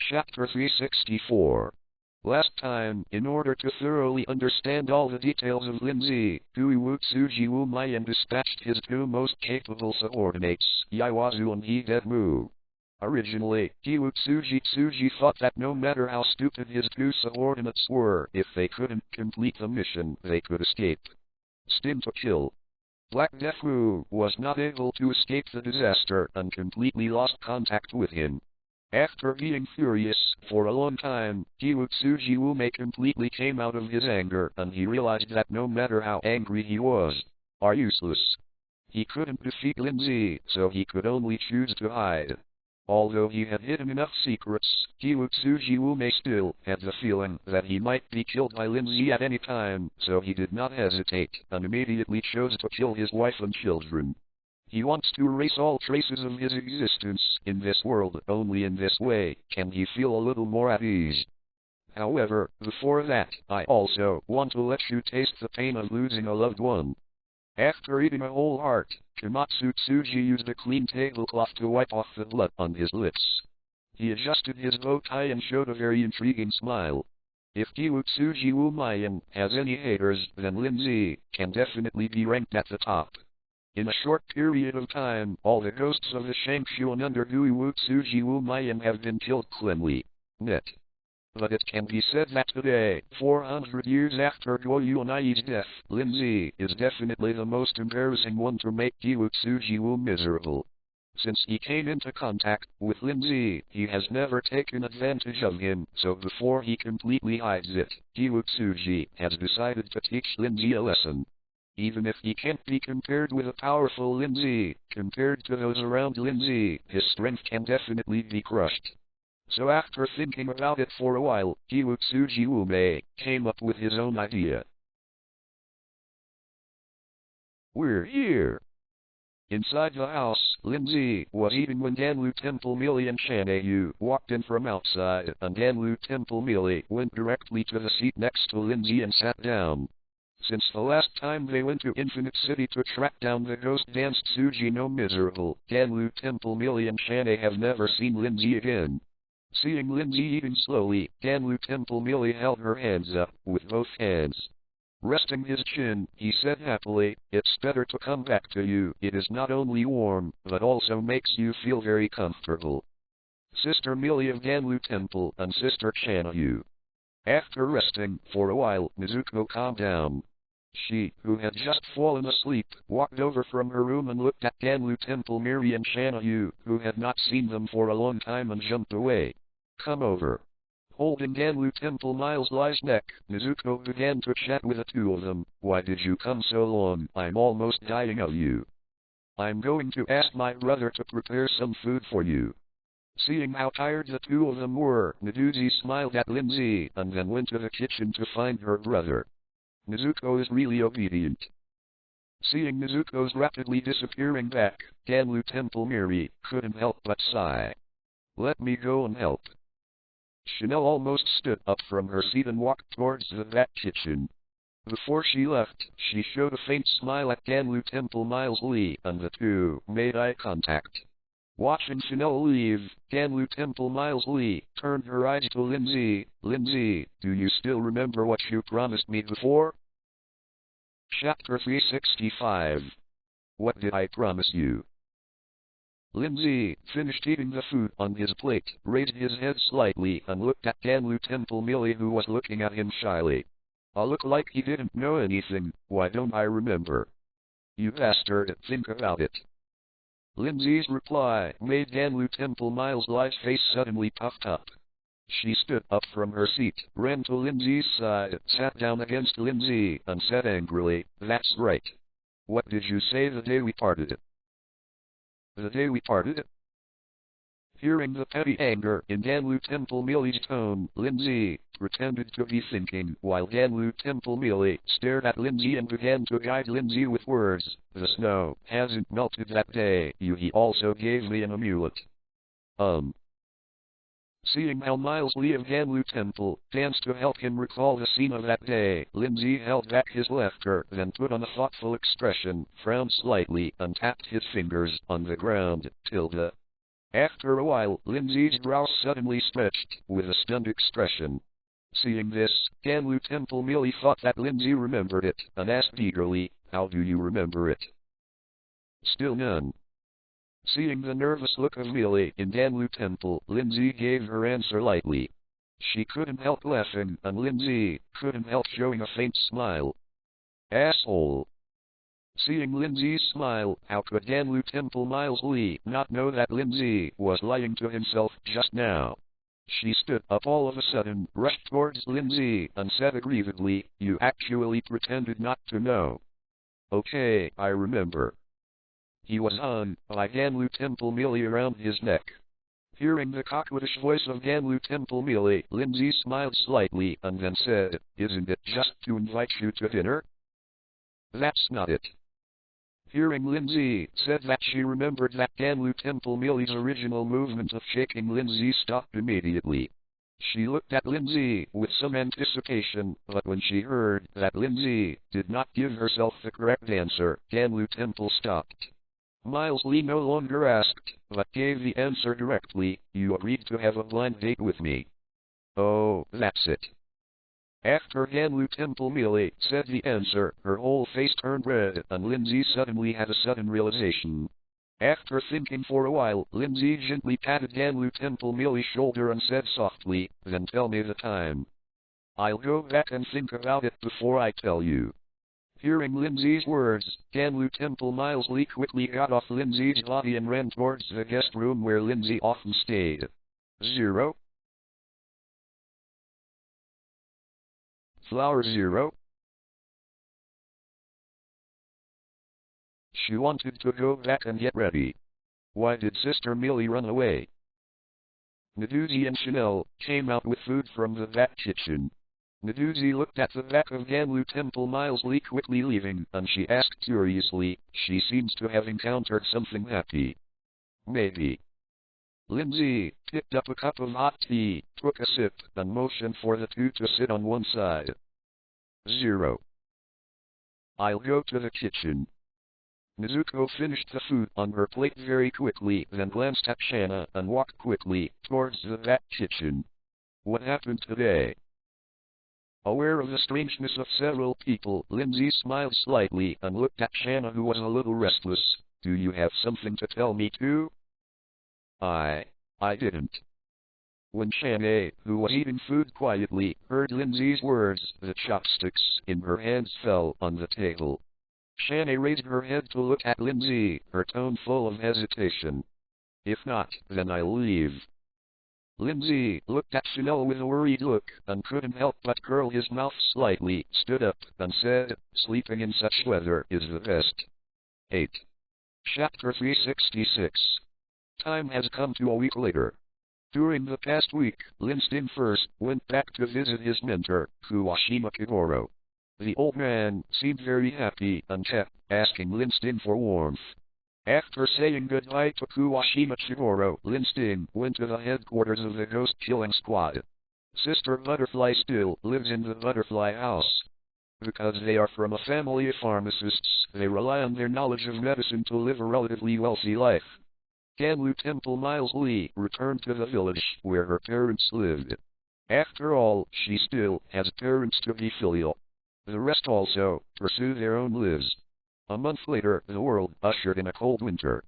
Chapter 364. Last time, in order to thoroughly understand all the details of Lin Zhe, Kiwutsuji Wumi dispatched his two most capable subordinates, Iwazu and Hidemu. Originally, Kiwutsuji thought that no matter how stupid his two subordinates were, if they couldn't complete the mission, they could escape. Stim to kill. Black Death was not able to escape the disaster and completely lost contact with him. After being furious for a long time, Kiwutsuji Wumi completely came out of his anger, and he realized that no matter how angry he was, are useless. He couldn't defeat Lin Zhe, so he could only choose to hide. Although he had hidden enough secrets, Kiwutsuji Wumi still had the feeling that he might be killed by Lin Zhe at any time, so he did not hesitate, and immediately chose to kill his wife and children. He wants to erase all traces of his existence in this world. Only in this way can he feel a little more at ease. However, before that, I also want to let you taste the pain of losing a loved one. After eating a whole heart, Komatsutsuji used a clean tablecloth to wipe off the blood on his lips. He adjusted his bow tie and showed a very intriguing smile. If Kiwutsuji Wumi has any haters, then Lin Zhe can definitely be ranked at the top. In a short period of time, all the ghosts of the Shangshuan under Kiwutsuji Wumi have been killed cleanly. Net. But it can be said that today, 400 years after Goyunai's death, Lin Zhe is definitely the most embarrassing one to make Kiwutsuji Wumi miserable. Since he came into contact with Lin Zhe, he has never taken advantage of him, so before he completely hides it, Kiwutsuji has decided to teach Lin Zhe a lesson. Even if he can't be compared with a powerful Lin Zhe, compared to those around Lin Zhe, his strength can definitely be crushed. So after thinking about it for a while, Kiwutsuji Wumi came up with his own idea. "We're here." Inside the house, Lin Zhe was eating when Danlu Temple Mili and Shanayu walked in from outside, and Danlu Temple Mili went directly to the seat next to Lin Zhe and sat down. Since the last time they went to Infinite City to track down the ghost danced Suji no miserable, Ganlu Temple Millie and Shanae have never seen Lin Zhe again. Seeing Lin Zhe eating slowly, Ganlu Temple Millie held her hands up, with both hands. Resting his chin, he said happily, "It's better to come back to you. It is not only warm, but also makes you feel very comfortable. Sister Millie of Ganlu Temple and Sister Shanae." After resting for a while, Mizuko calmed down. She, who had just fallen asleep, walked over from her room and looked at Ganlu Temple Miri and Shanae, who had not seen them for a long time, and jumped away. "Come over." Holding Ganlu Temple Miles Li's neck, Mizuko began to chat with the two of them. "Why did you come so long? I'm almost dying of you. I'm going to ask my brother to prepare some food for you." Seeing how tired the two of them were, Mizuzi smiled at Lin Zhe, and then went to the kitchen to find her brother. Mizuko is really obedient. Seeing Mizuko's rapidly disappearing back, Ganlu Temple Miri couldn't help but sigh. "Let me go and help." Chanel almost stood up from her seat and walked towards the back kitchen. Before she left, she showed a faint smile at Ganlu Temple Miles Lee, and the two made eye contact. Watching Chanel leave, Ganlu Temple Miles Lee turned her eyes to Lin Zhe. "Lin Zhe, do you still remember what you promised me before?" Chapter 365. What did I promise you? Lin Zhe finished eating the food on his plate, raised his head slightly, and looked at Ganlu Temple Millie, who was looking at him shyly. Looked like he didn't know anything. "Why don't I remember?" "You bastard, think about it." Lin Zhe's reply made Ganlu Temple Miles Li's face suddenly puffed up. She stood up from her seat, ran to Lin Zhe's side, sat down against Lin Zhe, and said angrily, "That's right. What did you say the day we parted?" "The day we parted?" Hearing the petty anger in Ganlu Temple Millie's tone, Lin Zhe pretended to be thinking, while Ganlu Temple Millie stared at Lin Zhe and began to guide Lin Zhe with words. "The snow hasn't melted that day. He also gave me an amulet." Seeing how Miles Lee of Ganlu Temple danced to help him recall the scene of that day, Lin Zhe held back his laughter, then put on a thoughtful expression, frowned slightly, and tapped his fingers on the ground. After a while, Lin Zhe's brows suddenly stretched, with a stunned expression. Seeing this, Ganlu Temple Millie thought that Lin Zhe remembered it, and asked eagerly, "How do you remember it?" "Still none." Seeing the nervous look of Millie in Ganlu Temple, Lin Zhe gave her answer lightly. She couldn't help laughing, and Lin Zhe couldn't help showing a faint smile. "Asshole." Seeing Lin Zhe's smile, how could Ganlu Temple Miles Lee not know that Lin Zhe was lying to himself just now? She stood up all of a sudden, rushed towards Lin Zhe, and said aggrievedly, "You actually pretended not to know." "Okay, I remember." He was on by Ganlu Temple Millie around his neck. Hearing the coquettish voice of Ganlu Temple Millie, Lin Zhe smiled slightly, and then said, "Isn't it just to invite you to dinner?" "That's not it." Hearing Lin Zhe said that, she remembered that Ganlu Temple Millie's original movement of shaking Lin Zhe stopped immediately. She looked at Lin Zhe with some anticipation, but when she heard that Lin Zhe did not give herself the correct answer, Ganlu Temple stopped. Miles Lee no longer asked, but gave the answer directly, "You agreed to have a blind date with me." "Oh, that's it." After Ganlu Temple Millie said the answer, her whole face turned red, and Lin Zhe suddenly had a sudden realization. After thinking for a while, Lin Zhe gently patted Ganlu Temple Millie's shoulder and said softly, "Then tell me the time." "I'll go back and think about it before I tell you." Hearing Lin Zhe's words, Ganlu Temple Miles Lee quickly got off Lin Zhe's body and ran towards the guest room where Lin Zhe often stayed. 0. Flower 0. She wanted to go back and get ready. Why did Sister Millie run away? Medusi and Chanel came out with food from the back kitchen. Medusi looked at the back of Ganlu Temple Miles Lee quickly leaving, and she asked curiously, "She seems to have encountered something happy." "Maybe." Lin Zhe picked up a cup of hot tea, took a sip, and motioned for the two to sit on one side. 0. I'll go to the kitchen. Nezuko finished the food on her plate very quickly, then glanced at Shanna and walked quickly towards that kitchen. What happened today? Aware of the strangeness of several people, Lin Zhe smiled slightly and looked at Shanna, who was a little restless. Do you have something to tell me too? I didn't. When Shanna, who was eating food quietly, heard Lin Zhe's words, the chopsticks in her hands fell on the table. Shanna raised her head to look at Lin Zhe, her tone full of hesitation. If not, then I'll leave. Lin Zhe looked at Chanel with a worried look, and couldn't help but curl his mouth slightly, stood up, and said, sleeping in such weather is the best. 8. Chapter 366. Time has come to a week later. During the past week, Lin Zhe first went back to visit his mentor, Kuwashima Kigoro. The old man seemed very happy and kept asking Lin Zhe for warmth. After saying goodbye to Kuwashima Kigoro, Lin Zhe went to the headquarters of the Ghost Killing Squad. Sister Butterfly still lives in the Butterfly House. Because they are from a family of pharmacists, they rely on their knowledge of medicine to live a relatively wealthy life. Ganlu Temple Miles Lee returned to the village where her parents lived. After all, she still has parents to be filial. The rest also pursue their own lives. A month later, the world ushered in a cold winter.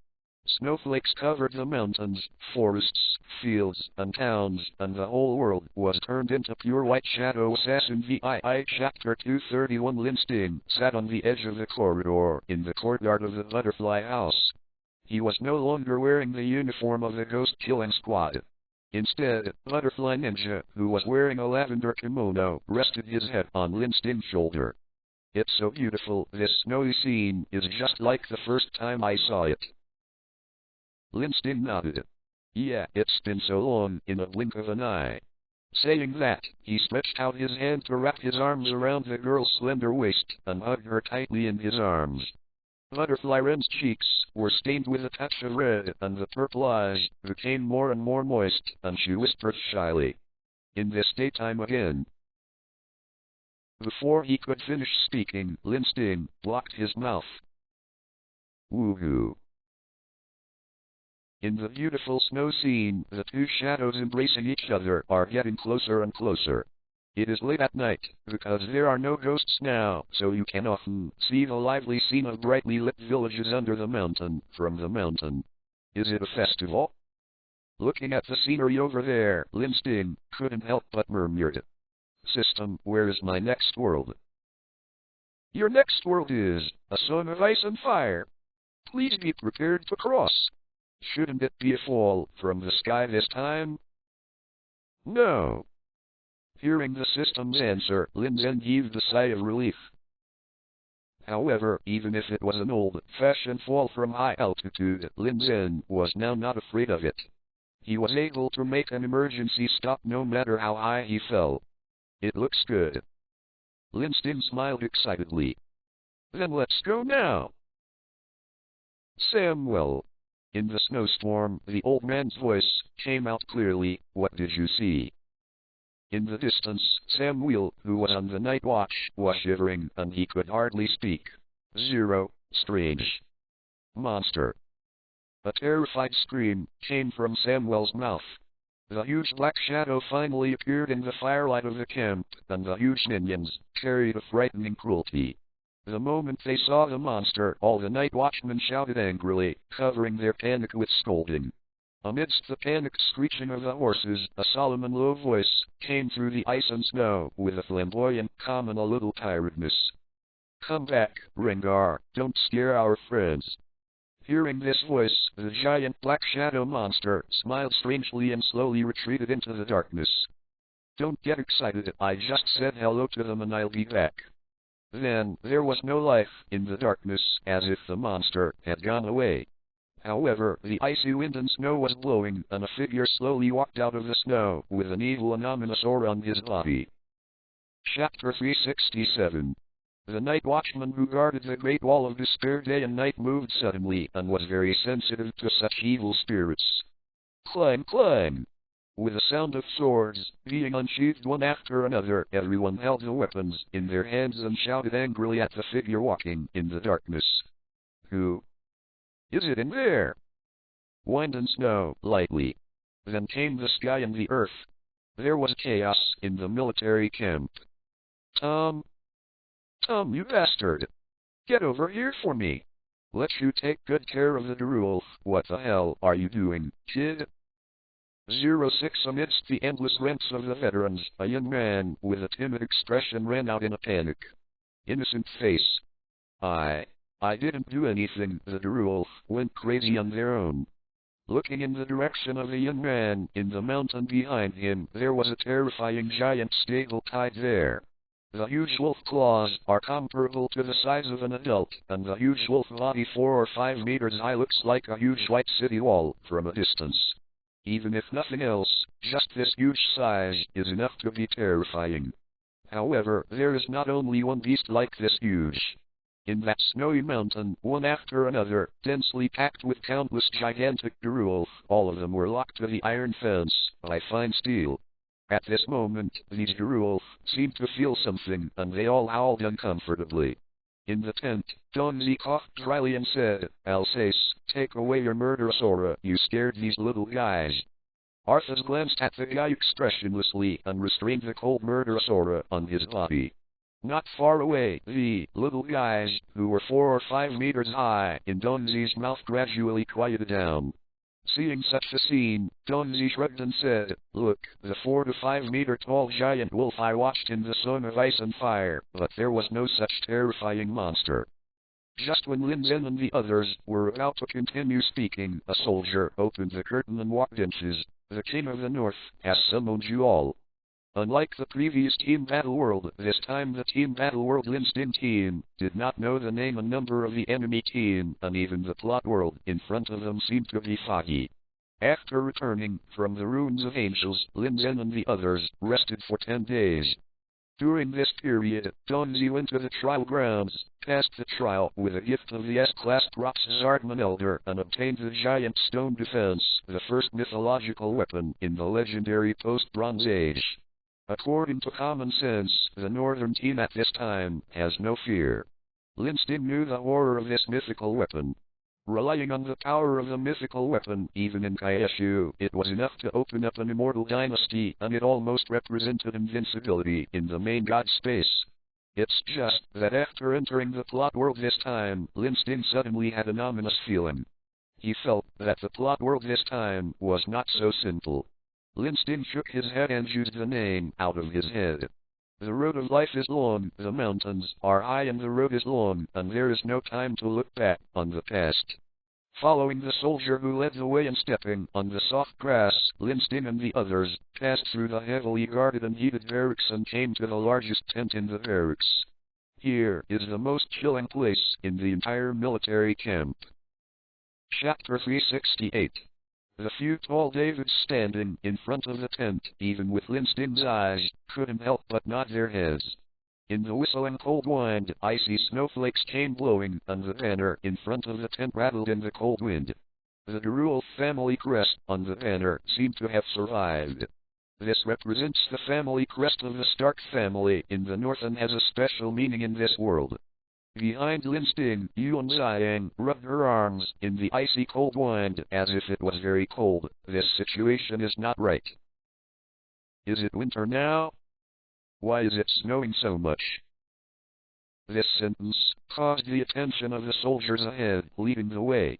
Snowflakes covered the mountains, forests, fields, and towns, and the whole world was turned into pure white shadow. Assassin VII Chapter 231. Lin Zhe sat on the edge of the corridor in the courtyard of the Butterfly House. He was no longer wearing the uniform of the Ghost Killing Squad. Instead, Butterfly Ninja, who was wearing a lavender kimono, rested his head on Lin Zhe's shoulder. It's so beautiful, this snowy scene is just like the first time I saw it. Lin Zhe nodded. Yeah, it's been so long, in a blink of an eye. Saying that, he stretched out his hand to wrap his arms around the girl's slender waist and hugged her tightly in his arms. Butterfly Ren's cheeks were stained with a touch of red, and the purple eyes became more and more moist, and she whispered shyly, "In this daytime again." Before he could finish speaking, Lin Zhe blocked his mouth. Woohoo. In the beautiful snow scene, the two shadows embracing each other are getting closer and closer. It is late at night, because there are no ghosts now, so you can often see the lively scene of brightly lit villages under the mountain, from the mountain. Is it a festival? Looking at the scenery over there, Lin Zhe couldn't help but murmur, "System, where is my next world?" "Your next world is a song of ice and fire. Please be prepared to cross. Shouldn't it be a fall from the sky this time?" "No." Hearing the system's answer, Lin Zhe heaved a sigh of relief. However, even if it was an old-fashioned fall from high altitude, Lin Zhe was now not afraid of it. He was able to make an emergency stop no matter how high he fell. It looks good. Lin Zhe smiled excitedly. Then let's go now. Samuel. In the snowstorm, the old man's voice came out clearly. What did you see? In the distance, Samuel, who was on the night watch, was shivering, and he could hardly speak. Zero. Strange. Monster. A terrified scream came from Samuel's mouth. The huge black shadow finally appeared in the firelight of the camp, and the huge minions carried a frightening cruelty. The moment they saw the monster, all the night watchmen shouted angrily, covering their panic with scolding. Amidst the panicked screeching of the horses, a solemn and low voice came through the ice and snow, with a flamboyant calm and a little tiredness. Come back, Rengar, don't scare our friends. Hearing this voice, the giant black shadow monster smiled strangely and slowly retreated into the darkness. Don't get excited, I just said hello to them and I'll be back. Then, there was no life in the darkness, as if the monster had gone away. However, the icy wind and snow was blowing, and a figure slowly walked out of the snow, with an evil and ominous aura on his body. Chapter 367. The night watchman who guarded the Great Wall of Despair day and night moved suddenly, and was very sensitive to such evil spirits. Climb, climb! With a sound of swords being unsheathed one after another, everyone held the weapons in their hands and shouted angrily at the figure walking in the darkness. Who is it in there? Wind and snow lightly. Then came the sky and the earth. There was chaos in the military camp. Tom, you bastard! Get over here for me! Let you take good care of the Darulf. What the hell are you doing, kid? 06 Amidst the endless ranks of the veterans, a young man with a timid expression ran out in a panic. Innocent face. I didn't do anything. The Darulf went crazy on their own. Looking in the direction of the young man, in the mountain behind him, there was a terrifying giant stable-tied there. The huge wolf claws are comparable to the size of an adult, and the huge wolf body 4 or 5 meters high looks like a huge white city wall from a distance. Even if nothing else, just this huge size is enough to be terrifying. However, there is not only one beast like this huge. In that snowy mountain, one after another, densely packed with countless gigantic Darulf, all of them were locked to the iron fence by fine steel. At this moment, these Darulf seemed to feel something, and they all howled uncomfortably. In the tent, Donzi coughed dryly and said, Alsace, take away your murderous aura, you scared these little guys. Arthas glanced at the guy expressionlessly and restrained the cold murderous aura on his body. Not far away, the little guys, who were 4 or 5 meters high, in Donzi's mouth gradually quieted down. Seeing such a scene, Donzi shrugged and said, Look, the 4 to 5 meter tall giant wolf I watched in the Song of Ice and Fire, but there was no such terrifying monster. Just when Lin Zhe and the others were about to continue speaking, a soldier opened the curtain and walked inches. The King of the North has summoned you all. Unlike the previous Team Battle World, this time the Team Battle World Lin Zhe team did not know the name and number of the enemy team, and even the plot world in front of them seemed to be foggy. After returning from the Ruins of Angels, Lin Zhe and the others rested for 10 days. During this period, Donzi went to the trial grounds, passed the trial with a gift of the S-Class Props Zardman Elder, and obtained the giant stone defense, the first mythological weapon in the legendary post-Bronze Age. According to common sense, the northern team at this time has no fear. Lin Zhe knew the horror of this mythical weapon. Relying on the power of the mythical weapon, even in Kaishu, it was enough to open up an immortal dynasty, and it almost represented invincibility in the main god space. It's just that after entering the plot world this time, Lin Zhe suddenly had an ominous feeling. He felt that the plot world this time was not so simple. Lin Zhe shook his head and used the name out of his head. The road of life is long, the mountains are high and the road is long, and there is no time to look back on the past. Following the soldier who led the way and stepping on the soft grass, Lin Zhe and the others passed through the heavily guarded and heated barracks and came to the largest tent in the barracks. Here is the most chilling place in the entire military camp. Chapter 368. The few tall Davids standing in front of the tent, even with Lin Zhe's eyes, couldn't help but nod their heads. In the whistling cold wind, icy snowflakes came blowing, and the banner in front of the tent rattled in the cold wind. The Darulf family crest on the banner seemed to have survived. This represents the family crest of the Stark family in the north and has a special meaning in this world. Behind Lin Zhe, Yuan Xiang rubbed her arms in the icy cold wind as if it was very cold. This situation is not right. Is it winter now? Why is it snowing so much? This sentence caused the attention of the soldiers ahead, leading the way.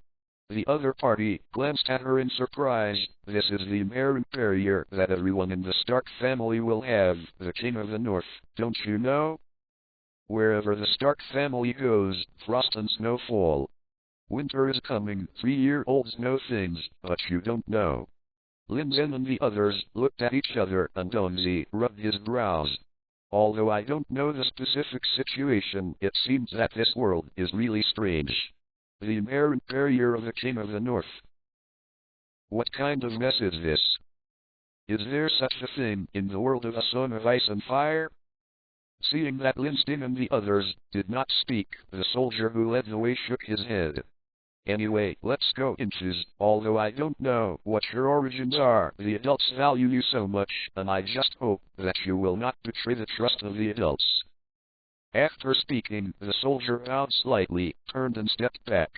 The other party glanced at her in surprise. This is the Mare Imperior that everyone in the Stark family will have, the King of the North, don't you know? Wherever the Stark family goes, frost and snow fall. Winter is coming, 3-year-olds know things, but you don't know. Lin Zhe and the others looked at each other, and Donzi rubbed his brows. Although I don't know the specific situation, it seems that this world is really strange. The Mare Imperior of the King of the North. What kind of mess is this? Is there such a thing in the world of A Song of Ice and Fire? Seeing that Lin Zhe and the others did not speak, the soldier who led the way shook his head. Anyway, let's go inches. Although I don't know what your origins are, the adults value you so much, and I just hope that you will not betray the trust of the adults. After speaking, the soldier bowed slightly, turned and stepped back.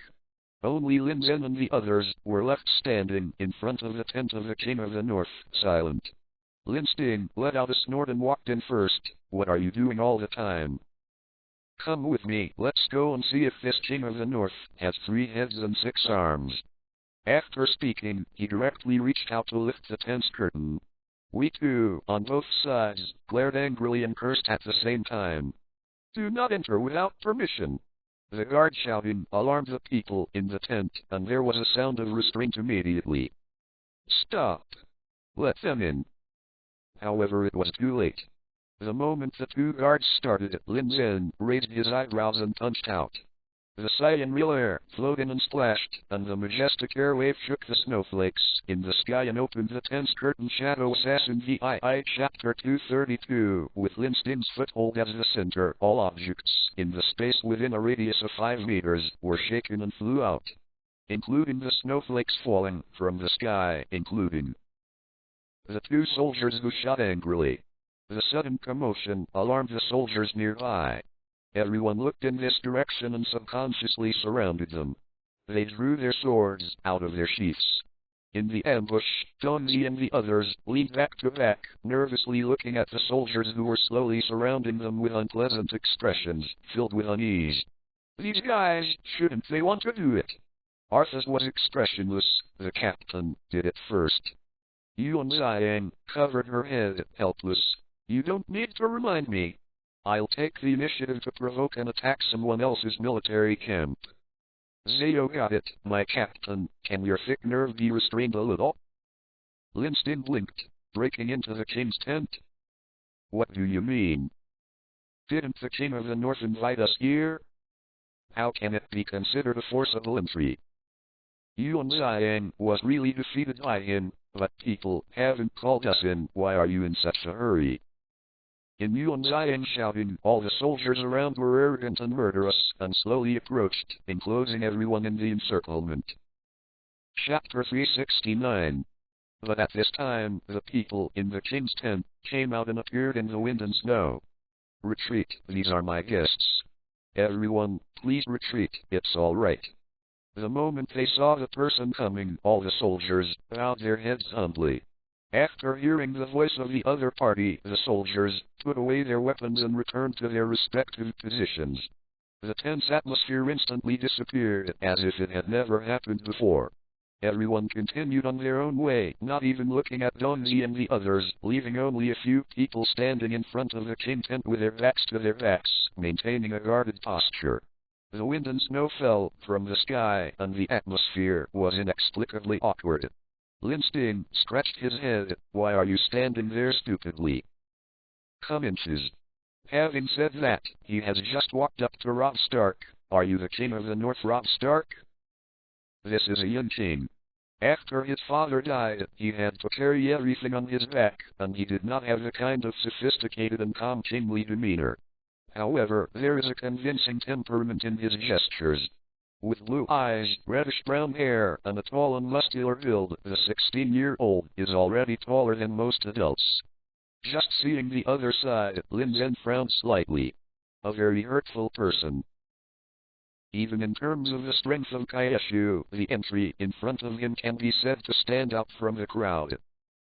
Only Lin Zhe and the others were left standing in front of the tent of the King of the North, silent. Lin Zhe let out a snort and walked in first. What are you doing all the time? Come with me, let's go and see if this King of the North has 3 heads and 6 arms. After speaking, he directly reached out to lift the tent's curtain. We too, on both sides, glared angrily and cursed at the same time. Do not enter without permission. The guard shouting alarmed the people in the tent, and there was a sound of restraint immediately. Stop! Let them in. However, it was too late. The moment the 2 guards started, Lin Zhe raised his eyebrows and punched out. The cyan real air flowed in and splashed, and the majestic airwave shook the snowflakes in the sky and opened the tent's curtain. Shadow Assassin VII Chapter 232. With Lin Zhe's foothold as the center, all objects in the space within a radius of 5 meters were shaken and flew out, including the snowflakes falling from the sky, including the 2 soldiers who shot angrily. The sudden commotion alarmed the soldiers nearby. Everyone looked in this direction and subconsciously surrounded them. They drew their swords out of their sheaths. In the ambush, Lin Zhe and the others leaned back to back, nervously looking at the soldiers who were slowly surrounding them with unpleasant expressions, filled with unease. These guys, shouldn't they want to do it? Arthas was expressionless. The captain did it first. Yuan Xiang covered her head, helpless. You don't need to remind me. I'll take the initiative to provoke and attack someone else's military camp. Zhao got it, my captain. Can your thick nerve be restrained a little? Lin Zhe blinked, breaking into the king's tent. What do you mean? Didn't the King of the North invite us here? How can it be considered a forcible entry? Yuan Xiang was really defeated by him, but people haven't called us in. Why are you in such a hurry? In Yuan Xiang shouting, all the soldiers around were arrogant and murderous, and slowly approached, enclosing everyone in the encirclement. Chapter 369. But at this time, the people in the king's tent came out and appeared in the wind and snow. Retreat, these are my guests. Everyone, please retreat, it's all right. The moment they saw the person coming, all the soldiers bowed their heads humbly. After hearing the voice of the other party, the soldiers put away their weapons and returned to their respective positions. The tense atmosphere instantly disappeared, as if it had never happened before. Everyone continued on their own way, not even looking at Lin Zhe and the others, leaving only a few people standing in front of the king tent with their backs to their backs, maintaining a guarded posture. The wind and snow fell from the sky, and the atmosphere was inexplicably awkward. Lin Zhe scratched his head. Why are you standing there stupidly? Come inches. Having said that, he has just walked up to Robb Stark. Are you the King of the North, Robb Stark? This is a young king. After his father died, he had to carry everything on his back, and he did not have the kind of sophisticated and calm kingly demeanor. However, there is a convincing temperament in his gestures. With blue eyes, reddish-brown hair, and a tall and muscular build, the 16-year-old is already taller than most adults. Just seeing the other side, Lin Zhe frowned slightly. A very hurtful person. Even in terms of the strength of Kaishu, the entry in front of him can be said to stand out from the crowd.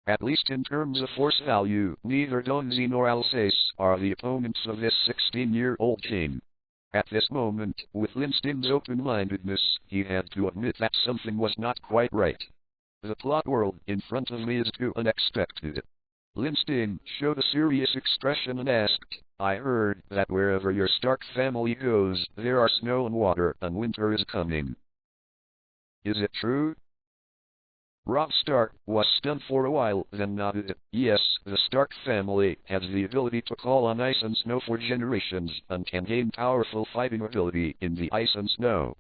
At least in terms of force value, neither Lin Zhe nor Alsace are the opponents of this 16-year-old king. At this moment, with Lin Zhe's open-mindedness, he had to admit that something was not quite right. The plot world in front of me is too unexpected. Lin Zhe showed a serious expression and asked, I heard that wherever your Stark family goes, there are snow and water, and winter is coming. Is it true? Robb Stark was stunned for a while, then nodded. Yes, the Stark family has the ability to call on ice and snow for generations, and can gain powerful fighting ability in the ice and snow.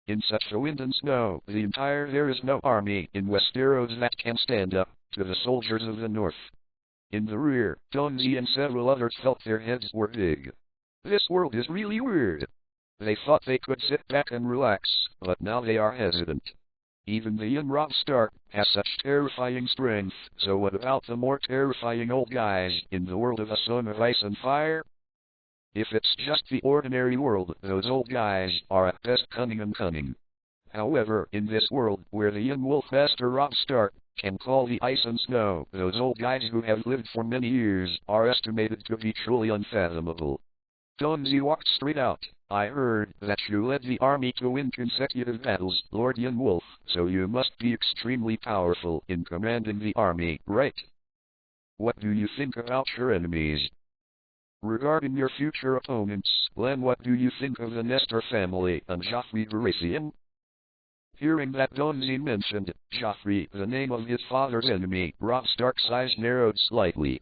In such a wind and snow, there is no army in Westeros that can stand up to the soldiers of the north. In the rear, Lin Zhe and several others felt their heads were big. This world is really weird. They thought they could sit back and relax, but now they are hesitant. Even the young Robb Stark has such terrifying strength, so what about the more terrifying old guys in the world of A Song of Ice and Fire? If it's just the ordinary world, those old guys are at best cunning and cunning. However, in this world, where the young wolf master Robb Stark can call the ice and snow, those old guys who have lived for many years are estimated to be truly unfathomable. Lin Zhe walked straight out. I heard that you led the army to win consecutive battles, Lord Young Wolf, so you must be extremely powerful in commanding the army, right? What do you think about your enemies? Regarding your future opponents, Lin, what do you think of the Nestor family and Joffrey Baratheon? Hearing that Lin Zhe mentioned Joffrey, the name of his father's enemy, Robb Stark's eyes narrowed slightly.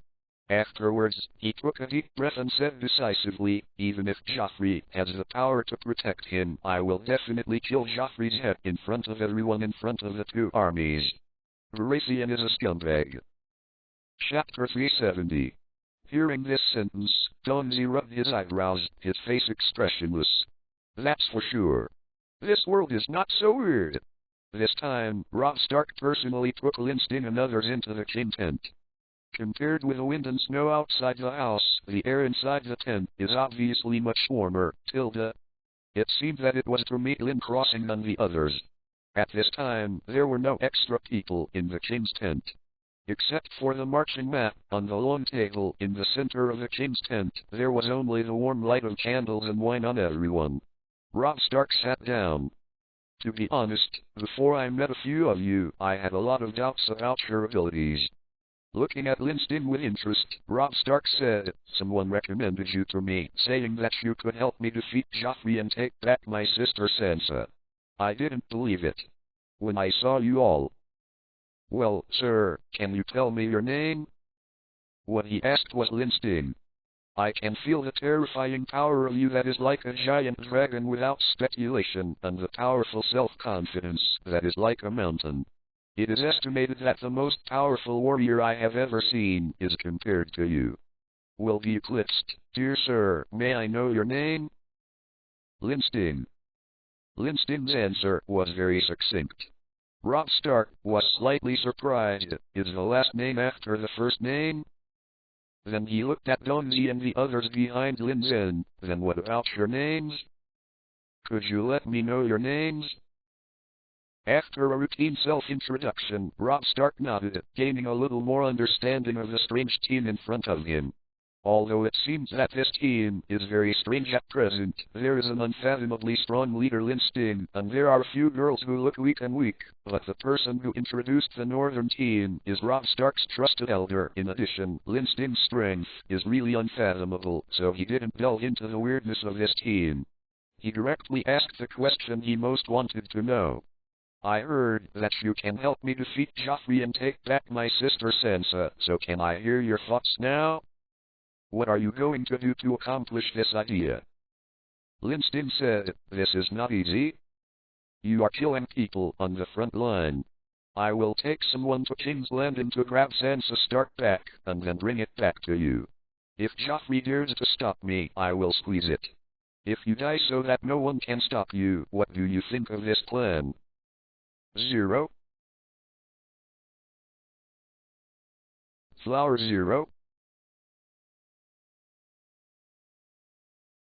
Afterwards, he took a deep breath and said decisively, even if Joffrey has the power to protect him, I will definitely kill Joffrey's head in front of everyone in front of the two armies. Baratheon is a scumbag. Chapter 370. Hearing this sentence, Lin Zhe rubbed his eyebrows, his face expressionless. That's for sure. This world is not so weird. This time, Robb Stark personally took Lin Zhe and others into the king tent. Compared with the wind and snow outside the house, the air inside the tent is obviously much warmer, It seemed that it was to meet Lin Crossing and the others. At this time, there were no extra people in the king's tent. Except for the marching map on the long table in the center of the king's tent, there was only the warm light of candles and wine on everyone. Robb Stark sat down. To be honest, before I met a few of you, I had a lot of doubts about your abilities. Looking at Lin Zhe with interest, Robb Stark said, someone recommended you to me, saying that you could help me defeat Joffrey and take back my sister Sansa. I didn't believe it. When I saw you all. Well, sir, can you tell me your name? What he asked was Lin Zhe. I can feel the terrifying power of you that is like a giant dragon without speculation, and the powerful self-confidence that is like a mountain. It is estimated that the most powerful warrior I have ever seen is compared to you. Will be eclipsed. Dear sir, may I know your name? Lin Zhe. Lin Zhe's answer was very succinct. Robb Stark was slightly surprised. Is the last name after the first name? Then he looked at Lin Zhe and the others behind Lin Zhe. Then what about your names? Could you let me know your names? After a routine self-introduction, Robb Stark nodded, gaining a little more understanding of the strange teen in front of him. Although it seems that this teen is very strange at present, there is an unfathomably strong leader Lin Zhe, and there are few girls who look weak, but the person who introduced the northern teen is Robb Stark's trusted elder. In addition, Lin Zhe's strength is really unfathomable, so he didn't delve into the weirdness of this teen. He directly asked the question he most wanted to know. I heard that you can help me defeat Joffrey and take back my sister Sansa, so can I hear your thoughts now? What are you going to do to accomplish this idea? Lin Zhe said, this is not easy. You are killing people on the front line. I will take someone to King's Landing to grab Sansa Stark back, and then bring it back to you. If Joffrey dares to stop me, I will squeeze it. If you die so that no one can stop you, what do you think of this plan? 0. Flower 0.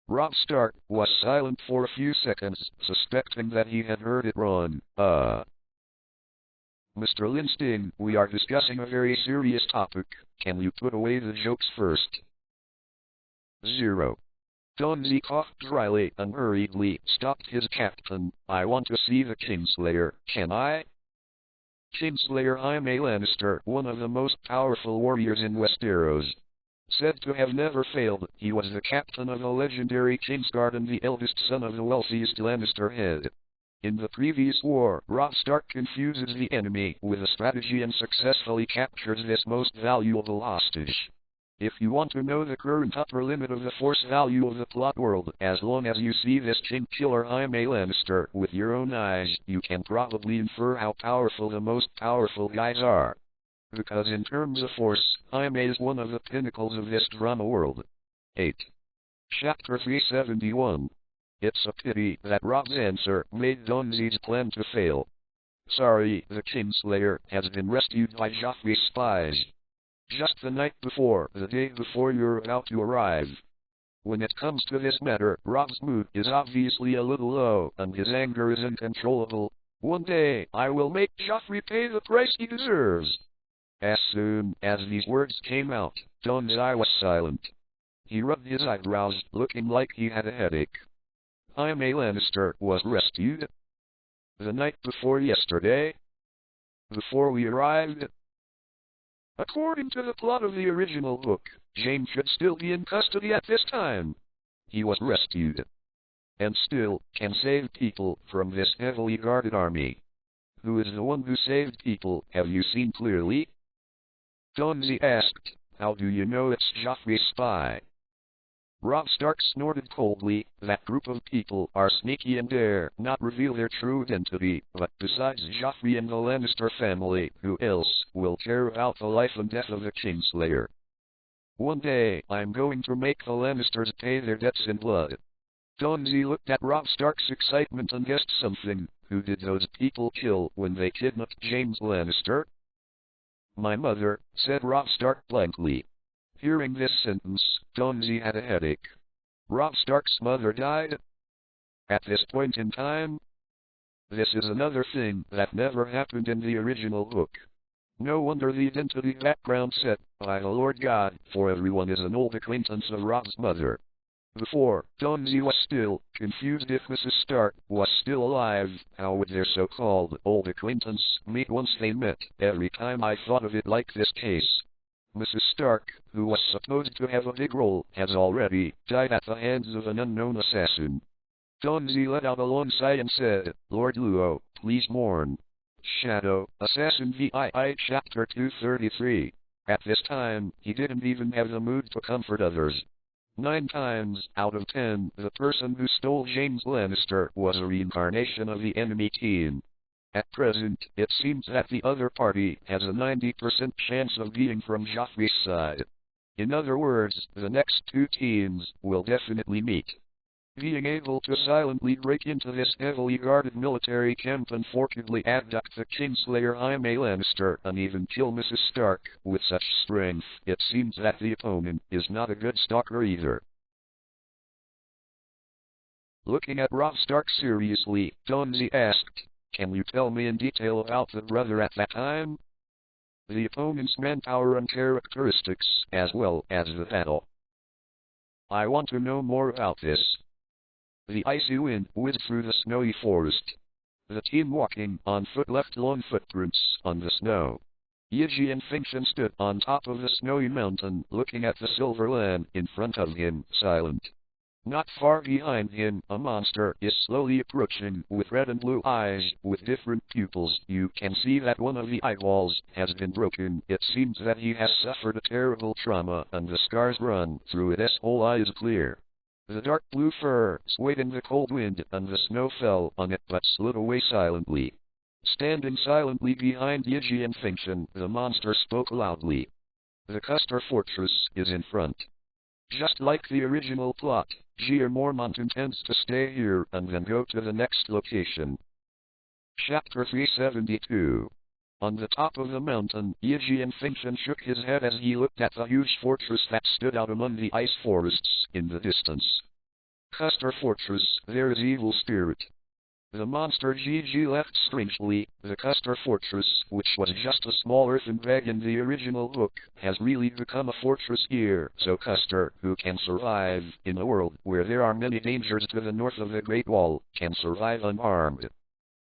Robb Stark was silent for a few seconds, suspecting that he had heard it wrong. Mr. Lin Zhe, we are discussing a very serious topic. Can you put away the jokes first? 0. Lin Zhe coughed dryly and hurriedly stopped his captain. I want to see the Kingslayer, can I? Kingslayer Jaime Lannister, one of the most powerful warriors in Westeros. Said to have never failed, he was the captain of the legendary Kingsguard and the eldest son of the wealthiest Lannister head. In the previous war, Robb Stark confuses the enemy with a strategy and successfully captures this most valuable hostage. If you want to know the current upper limit of the force value of the plot world, as long as you see this king killer Jaime Lannister with your own eyes, you can probably infer how powerful the most powerful guys are. Because in terms of force, Jaime is one of the pinnacles of this drama world. 8. Chapter 371. It's a pity that Rob's answer made Don Zhe's plan to fail. Sorry, the Kingslayer has been rescued by Joffrey's spies. Just the night before, the day before you're about to arrive. When it comes to this matter, Rob's mood is obviously a little low, and his anger is uncontrollable. One day, I will make Joffrey pay the price he deserves. As soon as these words came out, Don Zhe was silent. He rubbed his eyebrows, looking like he had a headache. Jaime Lannister was rescued the night before yesterday, before we arrived. According to the plot of the original book, Jaime should still be in custody at this time. He was rescued, and still can save people from this heavily guarded army. Who is the one who saved people, have you seen clearly? Don Zhe asked. How do you know it's Joffrey's spy? Robb Stark snorted coldly. That group of people are sneaky and dare not reveal their true identity, but besides Joffrey and the Lannister family, who else will care about the life and death of a Kingslayer? One day, I'm going to make the Lannisters pay their debts in blood. Don Zhe looked at Robb Stark's excitement and guessed something. Who did those people kill when they kidnapped James Lannister? My mother, said Robb Stark blankly. Hearing this sentence, Don Zhe had a headache. Robb Stark's mother died? At this point in time? This is another thing that never happened in the original book. No wonder the identity background set by the Lord God for everyone is an old acquaintance of Robb's mother. Before, Don Zhe was still confused if Mrs. Stark was still alive. How would their so-called old acquaintance meet once they met? Every time I thought of it like this case. Mrs. Stark, who was supposed to have a big role, has already died at the hands of an unknown assassin. Don Zhe let out a long sigh and said, Lord Luo, please mourn. Shadow, Assassin VII Chapter 233. At this time, he didn't even have the mood to comfort others. 9 times out of 10, the person who stole James Lannister was a reincarnation of the enemy team. At present, it seems that the other party has a 90% chance of being from Joffrey's side. In other words, the next 2 teams will definitely meet. Being able to silently break into this heavily guarded military camp and forcibly abduct the Kingslayer Jaime Lannister and even kill Mrs. Stark with such strength, it seems that the opponent is not a good stalker either. Looking at Robb Stark seriously, Don Zhe asked, Can you tell me in detail about the brother at that time? The opponent's manpower and characteristics, as well as the battle. I want to know more about this. The icy wind whizzed through the snowy forest. The team walking on foot left long footprints on the snow. Yi and Finction stood on top of the snowy mountain, looking at the silver land in front of him, silent. Not far behind him, a monster is slowly approaching, with red and blue eyes, with different pupils. You can see that one of the eyeballs has been broken. It seems that he has suffered a terrible trauma, and the scars run through it. His whole eye is clear. The dark blue fur swayed in the cold wind, and the snow fell on it but slid away silently. Standing silently behind Yi and Finction, the monster spoke loudly. The Custer Fortress is in front. Just like the original plot, Jeor Mormont intends to stay here and then go to the next location. Chapter 372. On the top of the mountain, Yi and Finction shook his head as he looked at the huge fortress that stood out among the ice forests in the distance. Custer Fortress, there is evil spirit. The monster Gigi left strangely. The Custer Fortress, which was just a small earthen bag in the original book, has really become a fortress here. So Custer, who can survive in a world where there are many dangers to the north of the Great Wall, can survive unarmed.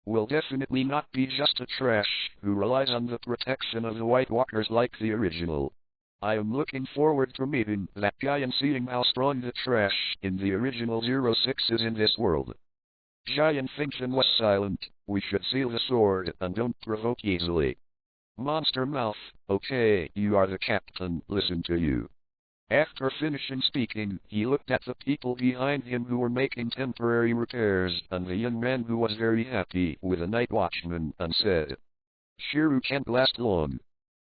Will definitely not be just a trash who relies on the protection of the White Walkers like the original. I am looking forward to meeting that guy and seeing how strong the trash in the original 06 is in this world. Giant Finction was silent. We should seal the sword and don't provoke easily. Monster Mouth, okay, you are the captain, listen to you. After finishing speaking, he looked at the people behind him who were making temporary repairs, and the young man who was very happy with a night watchman, and said, Shiru can't last long.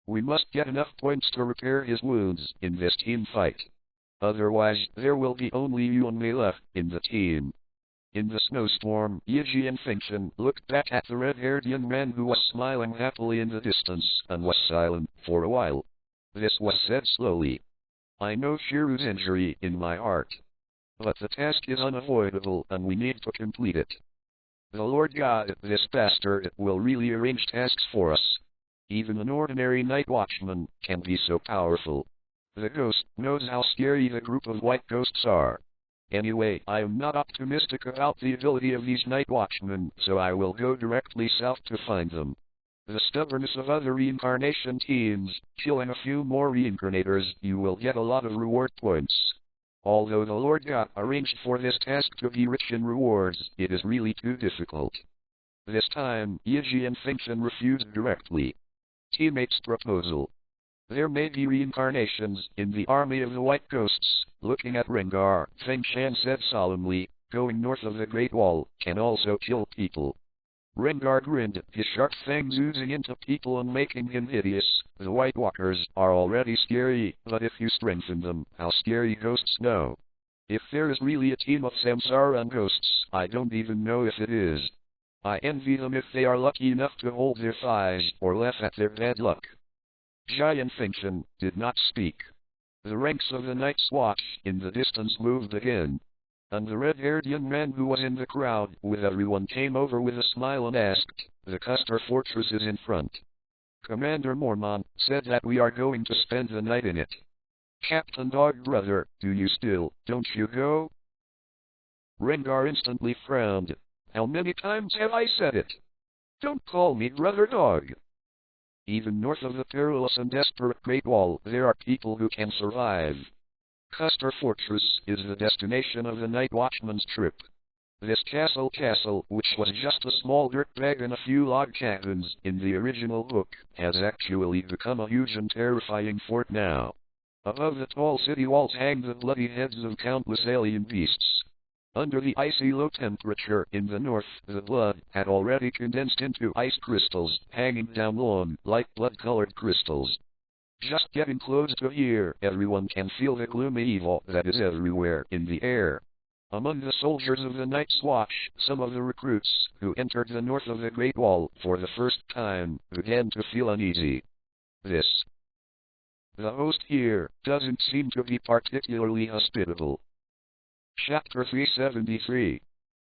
We must get enough points to repair his wounds in this team fight. Otherwise, there will be only you and me left in the team. In the snowstorm, Yiji and Finchen looked back at the red-haired young man who was smiling happily in the distance and was silent for a while. This was said slowly. I know Shiru's injury in my heart. But the task is unavoidable and we need to complete it. The Lord God, this bastard, will really arrange tasks for us. Even an ordinary night watchman can be so powerful. The ghost knows how scary the group of white ghosts are. Anyway, I am not optimistic about the ability of these night watchmen, so I will go directly south to find them. The stubbornness of other reincarnation teams, killing a few more reincarnators, you will get a lot of reward points. Although the Lord God arranged for this task to be rich in rewards, it is really too difficult. This time, Yiji and Finchen refused directly. Teammates' proposal. There may be reincarnations in the army of the White Ghosts. Looking at Rengar, Feng Shan said solemnly, going north of the Great Wall can also kill people. Rengar grinned, his sharp fangs oozing into people and making him hideous. The White Walkers are already scary, but if you strengthen them, how scary ghosts know. If there is really a team of Samsara and ghosts, I don't even know if it is. I envy them if they are lucky enough to hold their thighs, or laugh at their bad luck. Jai and Finchen did not speak. The ranks of the Night's Watch in the distance moved again. And the red-haired young man who was in the crowd with everyone came over with a smile and asked, the Custer Fortress is in front. Commander Mormont said that we are going to spend the night in it. Captain Dog Brother, don't you go? Rengar instantly frowned. How many times have I said it? Don't call me Brother Dog. Even north of the perilous and desperate Great Wall, there are people who can survive. Custer Fortress is the destination of the Night Watchman's trip. This castle, which was just a small dirt bag and a few log cabins in the original book, has actually become a huge and terrifying fort now. Above the tall city walls hang the bloody heads of countless alien beasts. Under the icy low temperature in the north, the blood had already condensed into ice crystals, hanging down long, like blood-colored crystals. Just getting close to here, everyone can feel the gloomy evil that is everywhere in the air. Among the soldiers of the Night's Watch, some of the recruits who entered the north of the Great Wall for the first time began to feel uneasy. The host here doesn't seem to be particularly hospitable. Chapter 373.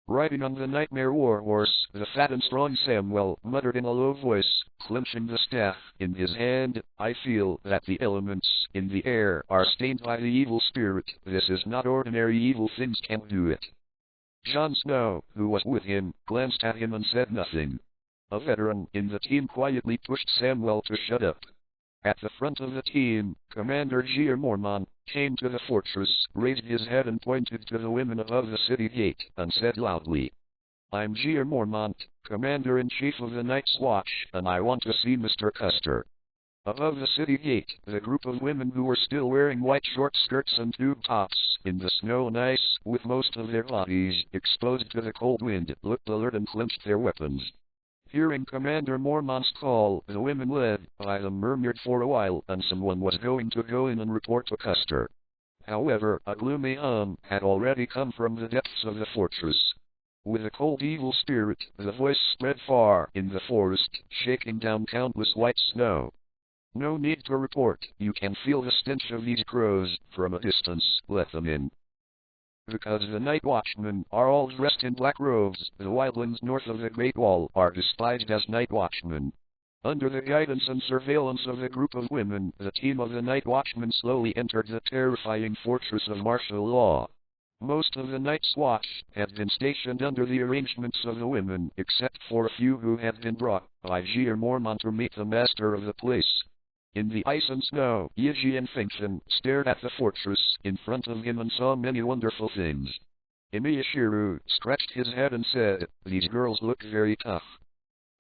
Riding on the Nightmare Warhorse, the fat and strong Samuel muttered in a low voice, clenching the staff in his hand, I feel that the elements in the air are stained by the evil spirit. This is not ordinary evil things can do it. Jon Snow, who was with him, glanced at him and said nothing. A veteran in the team quietly pushed Samuel to shut up. At the front of the team, Commander Gier Mormont came to the fortress, raised his head and pointed to the women above the city gate, and said loudly, I'm Gier Mormont, Commander-in-Chief of the Night's Watch, and I want to see Mr. Custer. Above the city gate, the group of women who were still wearing white short skirts and tube tops, in the snow and ice, with most of their bodies exposed to the cold wind, looked alert and clenched their weapons. Hearing Commander Mormont's call, the women led by them murmured for a while, and someone was going to go in and report to Custer. However, a gloomy had already come from the depths of the fortress. With a cold evil spirit, the voice spread far in the forest, shaking down countless white snow. No need to report, you can feel the stench of these crows from a distance, let them in. Because the Night Watchmen are all dressed in black robes, the wildlands north of the Great Wall are disguised as Night Watchmen. Under the guidance and surveillance of a group of women, the team of the Night Watchmen slowly entered the terrifying fortress of martial law. Most of the Night's Watch had been stationed under the arrangements of the women, except for a few who had been brought by Gier Mormont to meet the master of the place. In the ice and snow, Yiji and Finchen stared at the fortress in front of him and saw many wonderful things. Shiru scratched his head and said, these girls look very tough.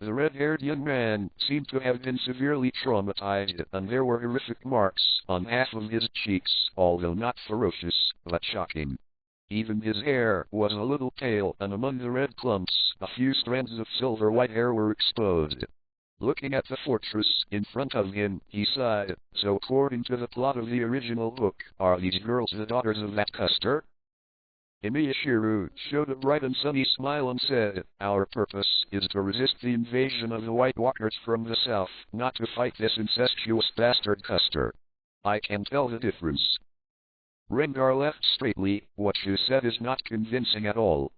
The red-haired young man seemed to have been severely traumatized, and there were horrific marks on half of his cheeks, although not ferocious, but shocking. Even his hair was a little pale, and among the red clumps, a few strands of silver-white hair were exposed. Looking at the fortress in front of him, he sighed, so according to the plot of the original book, are these girls the daughters of that Custer? Imiyashiru showed a bright and sunny smile and said, "Our purpose is to resist the invasion of the White Walkers from the south, not to fight this incestuous bastard Custer. I can tell the difference." Rengar laughed straightly. "What you said is not convincing at all."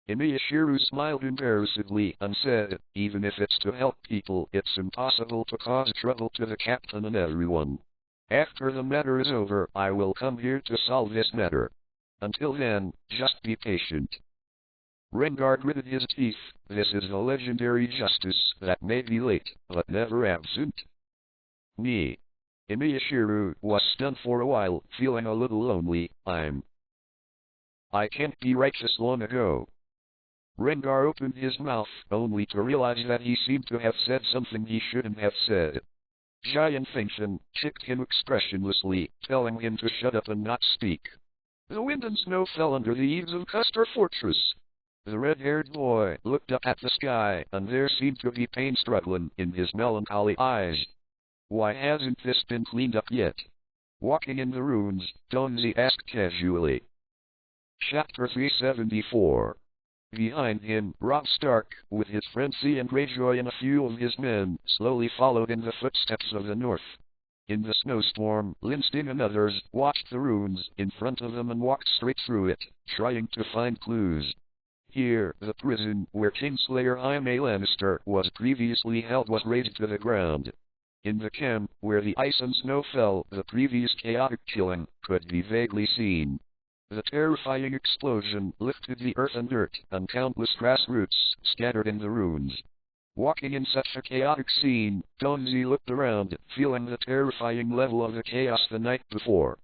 Imiyashiru smiled embarrassedly and said, "Even if it's to help people, it's impossible to cause trouble to the captain and everyone. After the matter is over, I will come here to solve this matter. Until then, just be patient." Rengar gritted his teeth. This is a legendary justice that may be late, but never absent. Me. Imiyashiru was stunned for a while, feeling a little lonely. I can't be righteous long ago. Rengar opened his mouth, only to realize that he seemed to have said something he shouldn't have said. Giant Finction kicked him expressionlessly, telling him to shut up and not speak. The wind and snow fell under the eaves of Custer Fortress. The red-haired boy looked up at the sky, and there seemed to be pain struggling in his melancholy eyes. "Why hasn't this been cleaned up yet?" Walking in the ruins, Donzi asked casually. Chapter 374. Behind him, Robb Stark, with his friend Theon Greyjoy and a few of his men, slowly followed in the footsteps of the North. In the snowstorm, Lin Zhe and others watched the ruins in front of them and walked straight through it, trying to find clues. Here, the prison where Kingslayer Jaime Lannister was previously held was razed to the ground. In the camp where the ice and snow fell, the previous chaotic killing could be vaguely seen. The terrifying explosion lifted the earth and dirt, and countless grass roots scattered in the ruins. Walking in such a chaotic scene, Donzi looked around, feeling the terrifying level of the chaos the night before.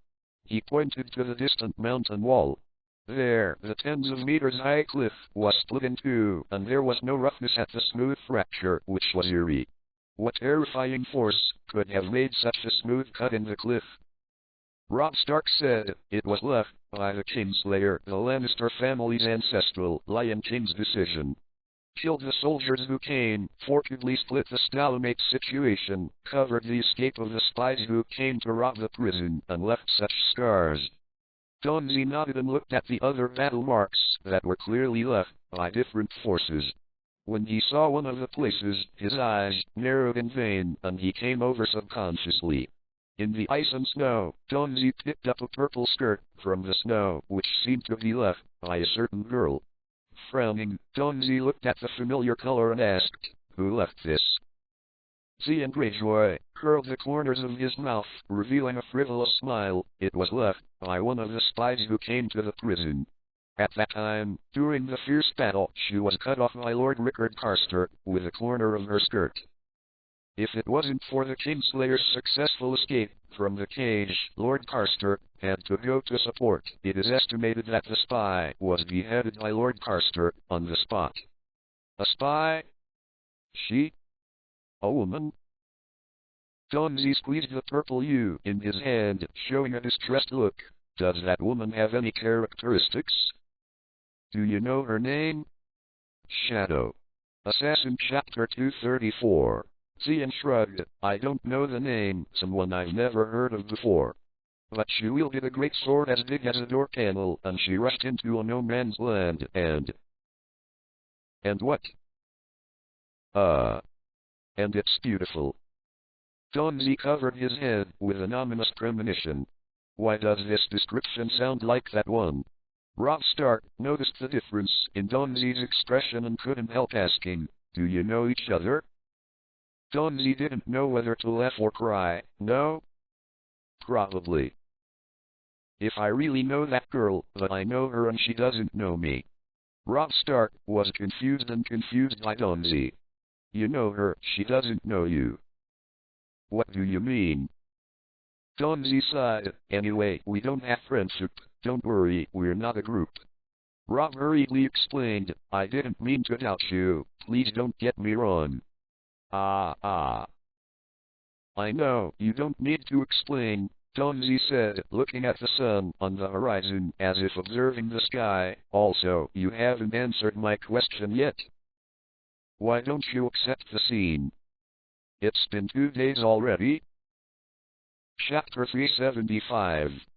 He pointed to the distant mountain wall. There, the tens of meters high cliff was split in two, and there was no roughness at the smooth fracture, which was eerie. What terrifying force could have made such a smooth cut in the cliff? Robb Stark said, "It was left by the Kingslayer, the Lannister family's ancestral Lion King's decision. Killed the soldiers who came, forcibly split the stalemate situation, covered the escape of the spies who came to rob the prison, and left such scars." Donzi nodded and looked at the other battle marks that were clearly left by different forces. When he saw one of the places, his eyes narrowed in vain, and he came over subconsciously. In the ice and snow, Donzi picked up a purple skirt from the snow, which seemed to be left by a certain girl. Frowning, Donzi looked at the familiar color and asked, "Who left this?" Theon Greyjoy curled the corners of his mouth, revealing a frivolous smile. "It was left by one of the spies who came to the prison. At that time, during the fierce battle, she was cut off by Lord Rickard Carster with a corner of her skirt. If it wasn't for the Kingslayer's successful escape from the cage, Lord Carster had to go to support. It is estimated that the spy was beheaded by Lord Carster on the spot." "A spy? She? A woman?" Donzi squeezed the purple U in his hand, showing a distressed look. "Does that woman have any characteristics? Do you know her name?" Shadow. Assassin Chapter 234. Theon shrugged. "I don't know the name, someone I've never heard of before. But she wielded a great sword as big as a door panel, and she rushed into a no man's land, and what? And it's beautiful." Donzi covered his head with an ominous premonition. "Why does this description sound like that one?" Robb Stark noticed the difference in Donzi's expression and couldn't help asking, "Do you know each other?" Donzi didn't know whether to laugh or cry. "No? Probably. If I really know that girl, but I know her and she doesn't know me." Robb Stark was confused by Donzi. "You know her, she doesn't know you. What do you mean?" Donzi sighed. "Anyway, we don't have friendship. Don't worry, we're not a group." Robb hurriedly explained, "I didn't mean to doubt you. Please don't get me wrong." I know, you don't need to explain," Donzi said, looking at the sun on the horizon as if observing the sky. "Also, you haven't answered my question yet. Why don't you accept the scene? It's been 2 days already." Chapter 375.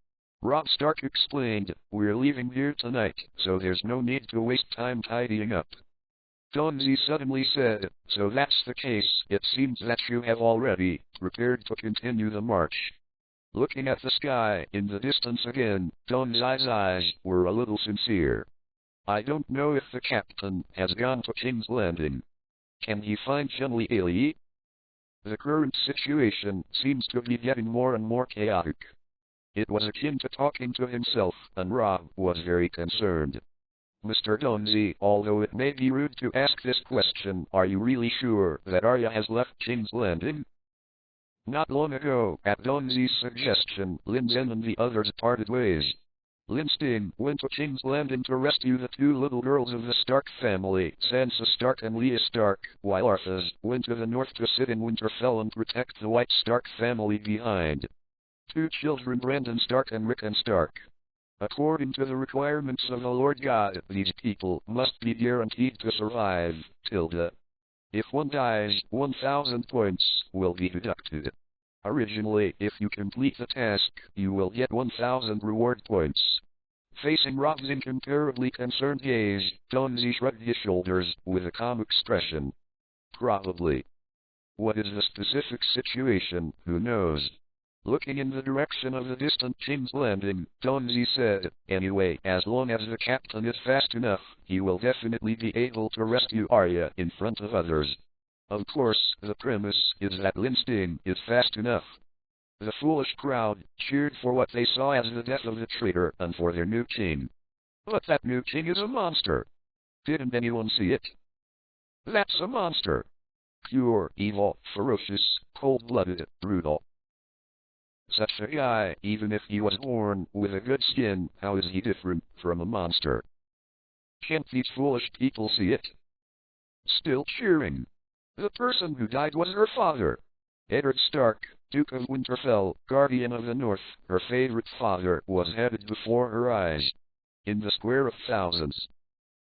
Robb Stark explained, "We're leaving here tonight, so there's no need to waste time tidying up." Donzi suddenly said, "So that's the case. It seems that you have already prepared to continue the march." Looking at the sky in the distance again, Donzi's eyes were a little sincere. "I don't know if the captain has gone to King's Landing. Can he find Chun-Li Ali?" The current situation seems to be getting more and more chaotic. It was akin to talking to himself, and Robb was very concerned. "Mr. Donzi, although it may be rude to ask this question, are you really sure that Arya has left King's Landing?" Not long ago, at Donzi's suggestion, Lin Zhe and the others parted ways. Lin Zhe went to King's Landing to rescue the two little girls of the Stark family, Sansa Stark and Lea Stark, while Arthas went to the north to sit in Winterfell and protect the White Stark family behind. Two children, Brandon Stark and Rickon Stark. According to the requirements of the Lord God, these people must be guaranteed to survive, tilde. If one dies, 1,000 points will be deducted. Originally, if you complete the task, you will get 1,000 reward points. Facing Robb's incomparably concerned gaze, Donzi shrugged his shoulders with a calm expression. "Probably. What is the specific situation, who knows?" Looking in the direction of the distant King's Landing, Donzi said, "Anyway, as long as the captain is fast enough, he will definitely be able to rescue Arya in front of others. Of course, the premise is that Lin Zhe is fast enough." The foolish crowd cheered for what they saw as the death of the traitor and for their new king. "But that new king is a monster. Didn't anyone see it? That's a monster. Pure evil, ferocious, cold-blooded, brutal. Such a guy, even if he was born with a good skin, how is he different from a monster? Can't these foolish people see it?" Still cheering. "The person who died was her father. Eddard Stark, Duke of Winterfell, Guardian of the North. Her favorite father was headed before her eyes. In the square of thousands.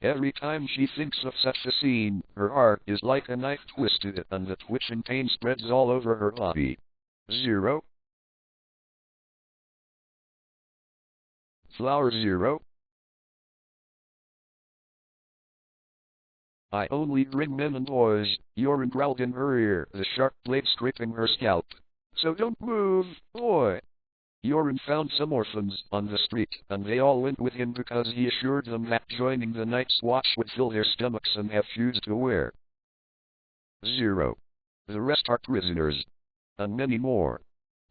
Every time she thinks of such a scene, her heart is like a knife twisted and the twitching pain spreads all over her body." 0. Flower 0. "I only bring men and boys," Yoren growled in her ear, the sharp blade scraping her scalp. "So don't move, boy." Yoren found some orphans on the street, and they all went with him because he assured them that joining the Night's Watch would fill their stomachs and have shoes to wear. 0. The rest are prisoners. And many more.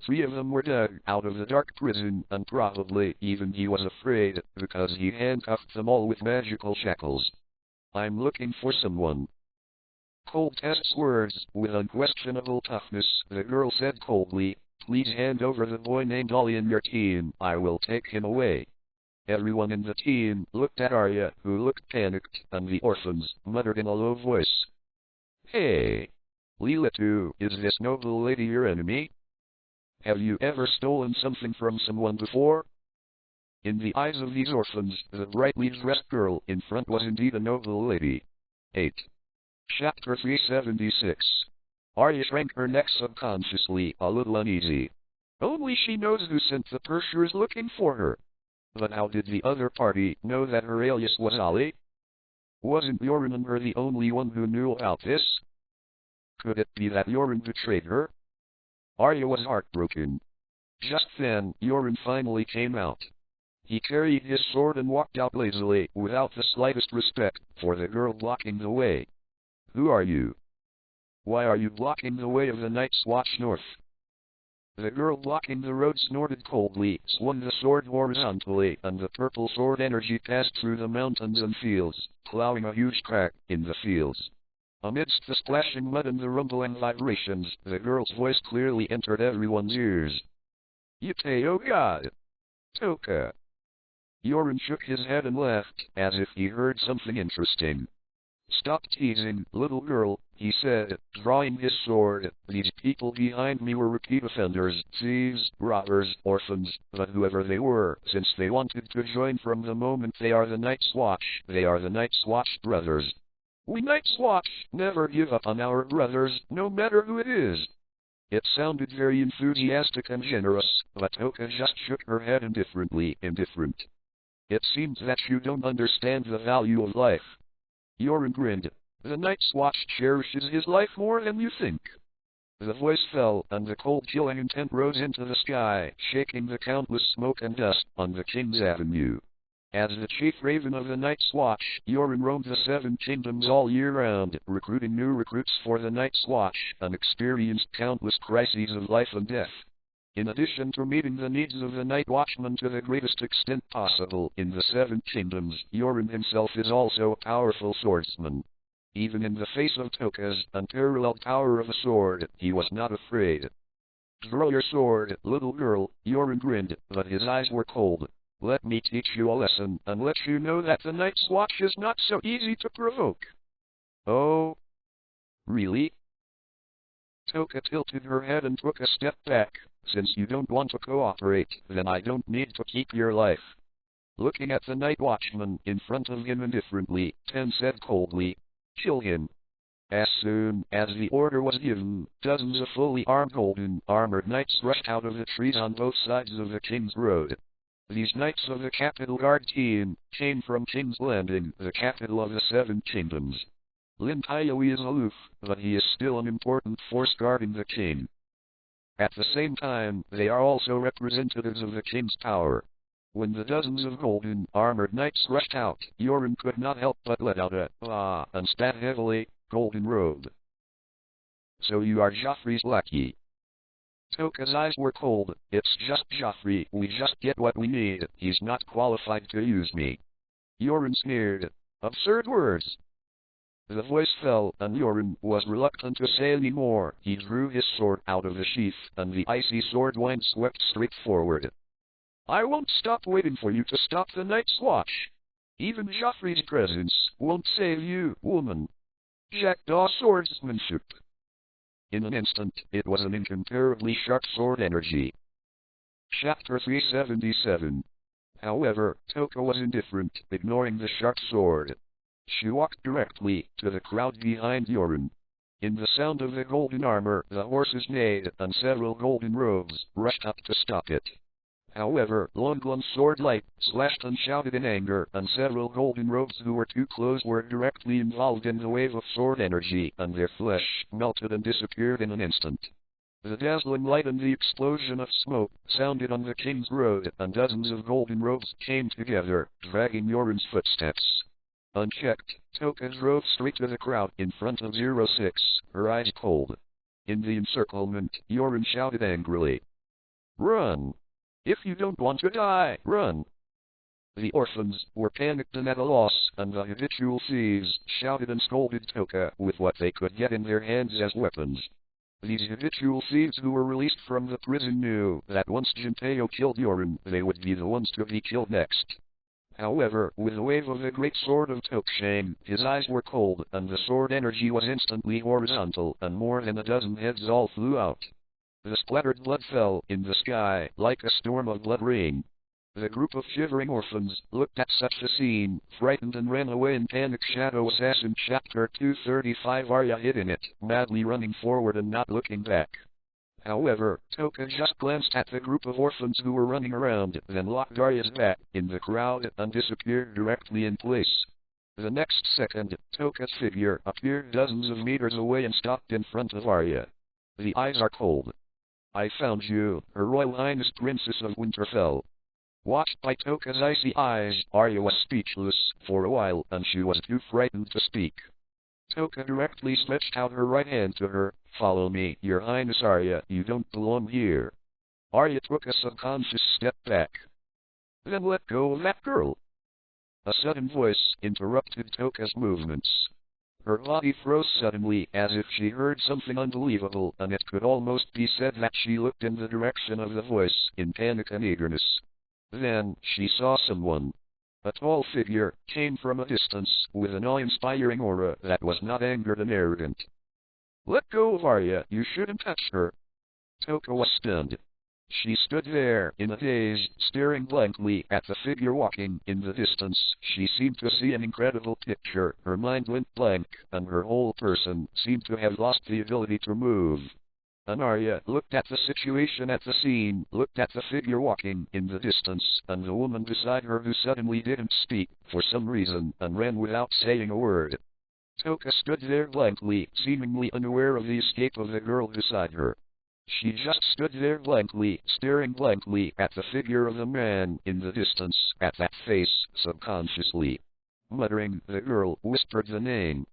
3 of them were dug out of the dark prison, and probably even he was afraid, because he handcuffed them all with magical shackles. "I'm looking for someone." Cold tests words with unquestionable toughness, the girl said coldly, "Please hand over the boy named Ollie in your team, I will take him away." Everyone in the team looked at Arya, who looked panicked, and the orphans muttered in a low voice. "Hey! Lilitu, is this noble lady your enemy? Have you ever stolen something from someone before?" In the eyes of these orphans, the brightly dressed girl in front was indeed a noble lady. 8. Chapter 376. Arya shrank her neck subconsciously, a little uneasy. Only she knows who sent the Pershers looking for her. But how did the other party know that her alias was Ollie? Wasn't Yoren and her the only one who knew about this? Could it be that Yoren betrayed her? Arya was heartbroken. Just then, Yoren finally came out. He carried his sword and walked out lazily, without the slightest respect for the girl blocking the way. "Who are you? Why are you blocking the way of the Night's Watch North?" The girl blocking the road snorted coldly, swung the sword horizontally, and the purple sword energy passed through the mountains and fields, plowing a huge crack in the fields. Amidst the splashing mud and the rumbling vibrations, the girl's voice clearly entered everyone's ears. "Yuteo God! Toka!" Yoren shook his head and laughed, as if he heard something interesting. "Stop teasing, little girl," he said, drawing his sword. "These people behind me were repeat offenders, thieves, robbers, orphans, but whoever they were, since they wanted to join from the moment they are the Night's Watch, they are the Night's Watch brothers. We Night's Watch never give up on our brothers, no matter who it is." It sounded very enthusiastic and generous, but Toka just shook her head indifferently. Indifferent. It seems that you don't understand the value of life. Yorin grinned. The Night's Watch cherishes his life more than you think. The voice fell, and the cold chilling intent rose into the sky, shaking the countless smoke and dust on the King's Avenue. As the chief raven of the Night's Watch, Yorin roamed the Seven Kingdoms all year round, recruiting new recruits for the Night's Watch, and experienced countless crises of life and death. In addition to meeting the needs of the Night Watchman to the greatest extent possible in the Seven Kingdoms, Yorin himself is also a powerful swordsman. Even in the face of Toka's unparalleled power of a sword, he was not afraid. Draw your sword, little girl, Yorin grinned, but his eyes were cold. Let me teach you a lesson, and let you know that the Night's Watch is not so easy to provoke. Oh? Really? Toka tilted her head and took a step back. Since you don't want to cooperate, then I don't need to keep your life. Looking at the Night Watchman in front of him indifferently, Ten said coldly, kill him. As soon as the order was given, dozens of fully armed golden armored knights rushed out of the trees on both sides of the King's Road. These knights of the Capital Guard team came from King's Landing, the capital of the Seven Kingdoms. Lin Zhe is aloof, but he is still an important force guarding the king. At the same time, they are also representatives of the king's power. When the dozens of golden armored knights rushed out, Yorin could not help but let out a "ah" and spat heavily. Golden Road. So you are Joffrey's lackey. Toka's eyes were cold. It's just Joffrey. We just get what we need. He's not qualified to use me. Yorin sneered. Absurd words. The voice fell, and Yorin was reluctant to say any more. He drew his sword out of the sheath, and the icy sword wind swept straight forward. I won't stop waiting for you to stop the Night's Watch. Even Joffrey's presence won't save you, woman. Jackdaw swordsmanship. In an instant, it was an incomparably sharp sword energy. Chapter 377. However, Toka was indifferent, ignoring the sharp sword. She walked directly to the crowd behind Yorin. In the sound of the golden armor, the horses neighed, and several golden robes rushed up to stop it. However, Longlun's sword light slashed and shouted in anger, and several golden robes who were too close were directly involved in the wave of sword energy, and their flesh melted and disappeared in an instant. The dazzling light and the explosion of smoke sounded on the King's Road, and dozens of golden robes came together, dragging Yorin's footsteps. Unchecked, Toka drove straight to the crowd in front of 06, her eyes cold. In the encirclement, Yorin shouted angrily. Run! If you don't want to die, run! The orphans were panicked and at a loss, and the habitual thieves shouted and scolded Toka with what they could get in their hands as weapons. These habitual thieves who were released from the prison knew that once Jinpeo killed Yorin, they would be the ones to be killed next. However, with the wave of the great sword of Tokshane, his eyes were cold, and the sword energy was instantly horizontal, and more than a dozen heads all flew out. The splattered blood fell in the sky like a storm of blood rain. The group of shivering orphans looked at such a scene, frightened, and ran away in panic. Shadow Assassin Chapter 235. Arya hid in it, madly running forward and not looking back. However, Toka just glanced at the group of orphans who were running around, then locked Arya's back in the crowd and disappeared directly in place. The next second, Toka's figure appeared dozens of meters away and stopped in front of Arya. The eyes are cold. I found you, Her Royal Highness Princess of Winterfell. Watched by Toka's icy eyes, Arya was speechless for a while, and she was too frightened to speak. Toka directly stretched out her right hand to her. Follow me, Your Highness Arya, you don't belong here. Arya took a subconscious step back. Then let go of that girl. A sudden voice interrupted Toka's movements. Her body froze suddenly, as if she heard something unbelievable, and it could almost be said that she looked in the direction of the voice, in panic and eagerness. Then, she saw someone. A tall figure came from a distance, with an awe-inspiring aura that was not angered and arrogant. Let go of Arya, you shouldn't touch her. Toka was stunned. She stood there, in a daze, staring blankly at the figure walking in the distance. She seemed to see an incredible picture. Her mind went blank, and her whole person seemed to have lost the ability to move. Arya looked at the situation at the scene, looked at the figure walking in the distance, and the woman beside her who suddenly didn't speak, for some reason, and ran without saying a word. Toka stood there blankly, seemingly unaware of the escape of the girl beside her. She just stood there blankly, staring blankly at the figure of the man in the distance, at that face, subconsciously. Muttering, the girl whispered the name.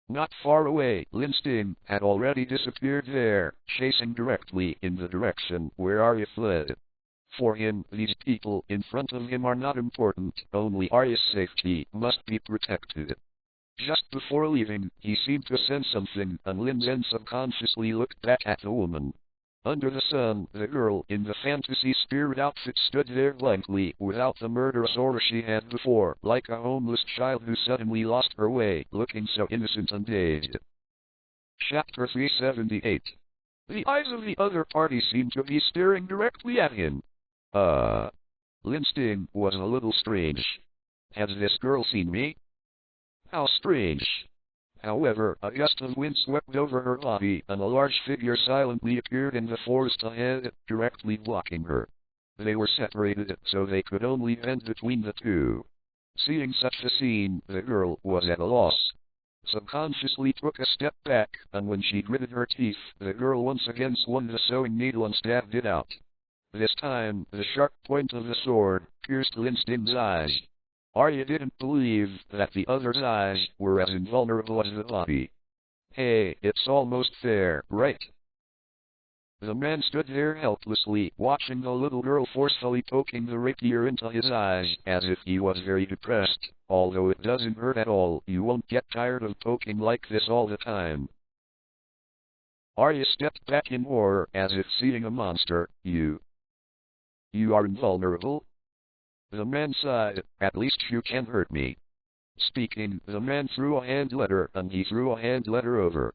Not far away, Lin Zhe had already disappeared there, chasing directly in the direction where Arya fled. For him, these people in front of him are not important, only Arya's safety must be protected. Just before leaving, he seemed to sense something, and Lin Zhe subconsciously looked back at the woman. Under the sun, the girl in the fantasy spirit outfit stood there blankly, without the murderous aura she had before, like a homeless child who suddenly lost her way, looking so innocent and dazed. Chapter 378. The eyes of the other party seemed to be staring directly at him. Lin Zhe was a little strange. Has this girl seen me? How strange. However, a gust of wind swept over her body, and a large figure silently appeared in the forest ahead, directly blocking her. They were separated, so they could only bend between the two. Seeing such a scene, the girl was at a loss. Subconsciously took a step back, and when she gritted her teeth, the girl once again swung the sewing needle and stabbed it out. This time, the sharp point of the sword pierced Lin Zhe's eyes. Arya didn't believe that the other's eyes were as invulnerable as the body. Hey, it's almost there, right? The man stood there helplessly, watching the little girl forcefully poking the rapier into his eyes, as if he was very depressed. Although it doesn't hurt at all, you won't get tired of poking like this all the time. Arya stepped back in horror, as if seeing a monster. You are invulnerable? The man sighed. At least you can't hurt me. Speaking, the man threw a hand letter, and he threw a hand letter over.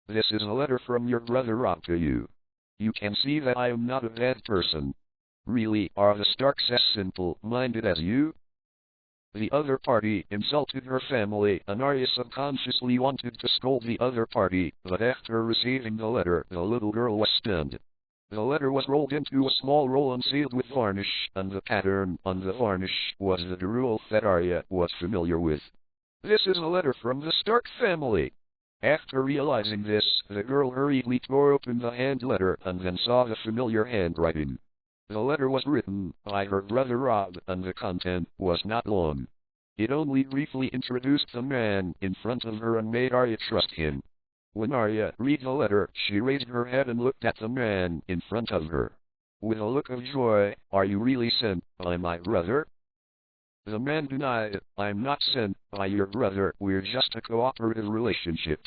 This is a letter from your brother Rob to you. You can see that I am not a bad person. Really, are the Starks as simple-minded as you? The other party insulted her family, and Arya subconsciously wanted to scold the other party, but after receiving the letter, the little girl was stunned. The letter was rolled into a small roll and sealed with varnish, and the pattern on the varnish was the rule that Arya was familiar with. This is a letter from the Stark family. After realizing this, the girl hurriedly tore open the hand letter and then saw the familiar handwriting. The letter was written by her brother Rob, and the content was not long. It only briefly introduced the man in front of her and made Arya trust him. When Arya read the letter, she raised her head and looked at the man in front of her. With a look of joy, are you really sent by my brother? The man denied, I'm not sent by your brother, we're just a cooperative relationship.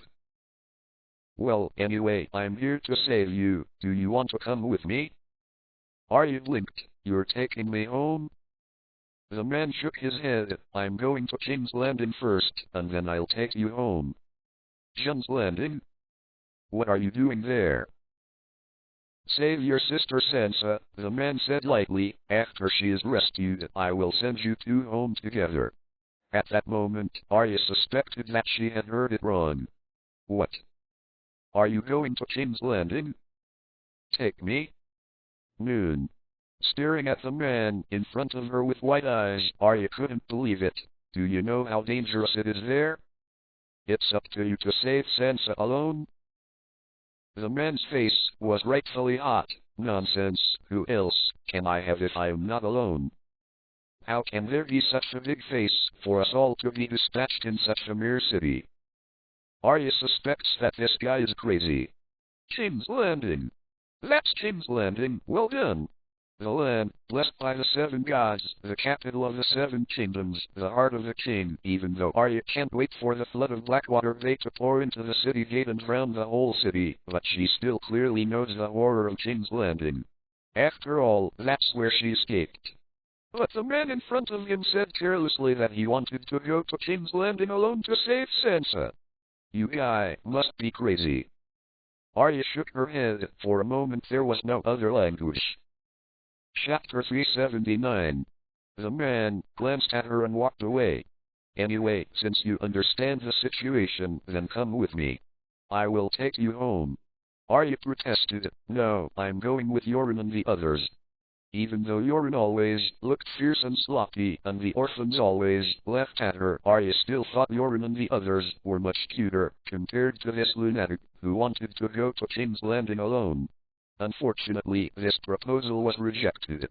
Well, anyway, I'm here to save you, do you want to come with me? Arya blinked, you're taking me home? The man shook his head, I'm going to King's Landing first, and then I'll take you home. King's Landing? What are you doing there? Save your sister Sansa, the man said lightly, after she is rescued, I will send you two home together. At that moment, Arya suspected that she had heard it wrong. What? Are you going to King's Landing? Take me? Noon. Staring at the man in front of her with white eyes, Arya couldn't believe it. Do you know how dangerous it is there? It's up to you to save Sansa alone? The man's face was rightfully hot. Nonsense, who else can I have if I am not alone? How can there be such a big face for us all to be dispatched in such a mere city? Arya suspects that this guy is crazy. King's Landing. That's King's Landing, well done. The land, blessed by the seven gods, the capital of the seven kingdoms, the heart of the king, even though Arya can't wait for the flood of Blackwater Bay to pour into the city gate and drown the whole city, but she still clearly knows the horror of King's Landing. After all, that's where she escaped. But the man in front of him said carelessly that he wanted to go to King's Landing alone to save Sansa. You guy must be crazy. Arya shook her head. For a moment there was no other language. Chapter 379. The man glanced at her and walked away. Anyway, since you understand the situation, then come with me. I will take you home. Arya protested, "No, I'm going with Yoren and the others." Even though Yoren always looked fierce and sloppy and the orphans always laughed at her, Arya still thought Yoren and the others were much cuter compared to this lunatic who wanted to go to King's Landing alone. Unfortunately, this proposal was rejected.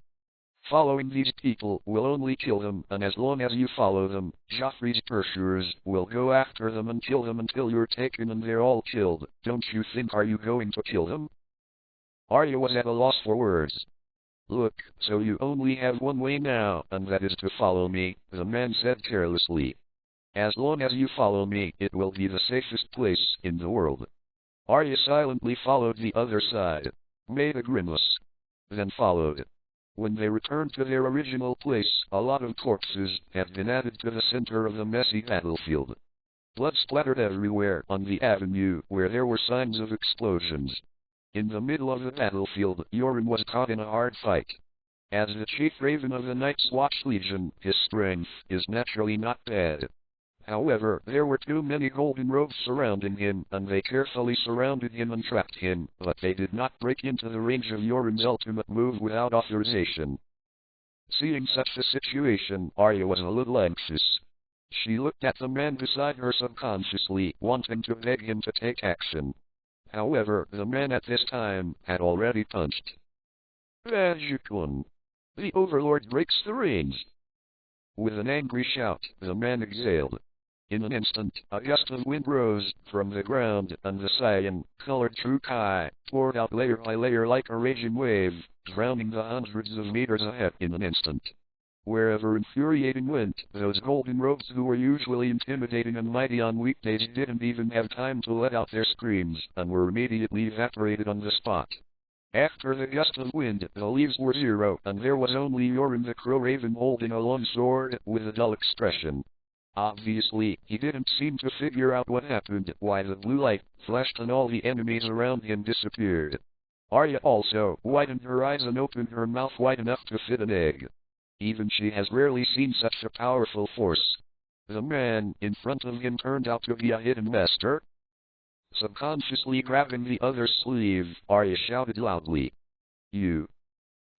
Following these people will only kill them, and as long as you follow them, Joffrey's pursuers will go after them and kill them until you're taken and they're all killed. Don't you think are you going to kill them? Arya was at a loss for words. Look, so you only have one way now, and that is to follow me, the man said carelessly. As long as you follow me, it will be the safest place in the world. Arya silently followed the other side, made a grimace, then followed. When they returned to their original place, a lot of corpses had been added to the center of the messy battlefield. Blood splattered everywhere on the avenue where there were signs of explosions. In the middle of the battlefield, Yoren was caught in a hard fight. As the chief raven of the Night's Watch Legion, his strength is naturally not bad. However, there were too many golden robes surrounding him, and they carefully surrounded him and trapped him, but they did not break into the range of Yoren's ultimate move without authorization. Seeing such a situation, Arya was a little anxious. She looked at the man beside her subconsciously, wanting to beg him to take action. However, the man at this time had already punched. Rajikun! The Overlord breaks the reins! With an angry shout, the man exhaled. In an instant, a gust of wind rose from the ground, and the cyan-colored true Kai poured out layer by layer like a raging wave, drowning the hundreds of meters ahead in an instant. Wherever infuriating went, those golden robes who were usually intimidating and mighty on weekdays didn't even have time to let out their screams, and were immediately evaporated on the spot. After the gust of wind, the leaves were zero, and there was only Yoren the Crow Raven holding a long sword with a dull expression. Obviously, he didn't seem to figure out what happened, why the blue light flashed and all the enemies around him disappeared. Arya also widened her eyes and opened her mouth wide enough to fit an egg. Even she has rarely seen such a powerful force. The man in front of him turned out to be a hidden master. Subconsciously grabbing the other's sleeve, Arya shouted loudly. You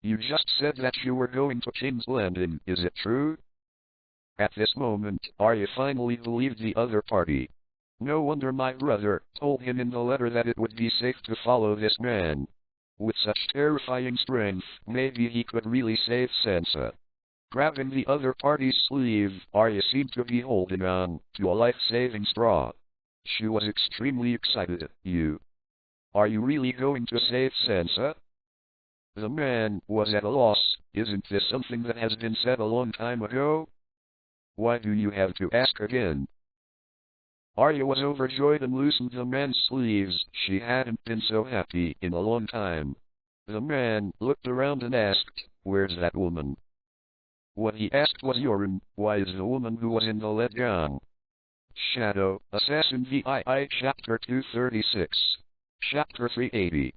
just said that you were going to King's Landing, is it true? At this moment, Arya finally believed the other party. No wonder my brother told him in the letter that it would be safe to follow this man. With such terrifying strength, maybe he could really save Sansa. Grabbing the other party's sleeve, Arya seemed to be holding on to a life-saving straw. She was extremely excited. Are you really going to save Sansa? The man was at a loss. Isn't this something that has been said a long time ago? Why do you have to ask again? Arya was overjoyed and loosened the man's sleeves. She hadn't been so happy in a long time. The man looked around and asked, "Where's that woman?" What he asked was Yoren, "Why is the woman who was in the lead gone?" Shadow Assassin VII Chapter 236 Chapter 380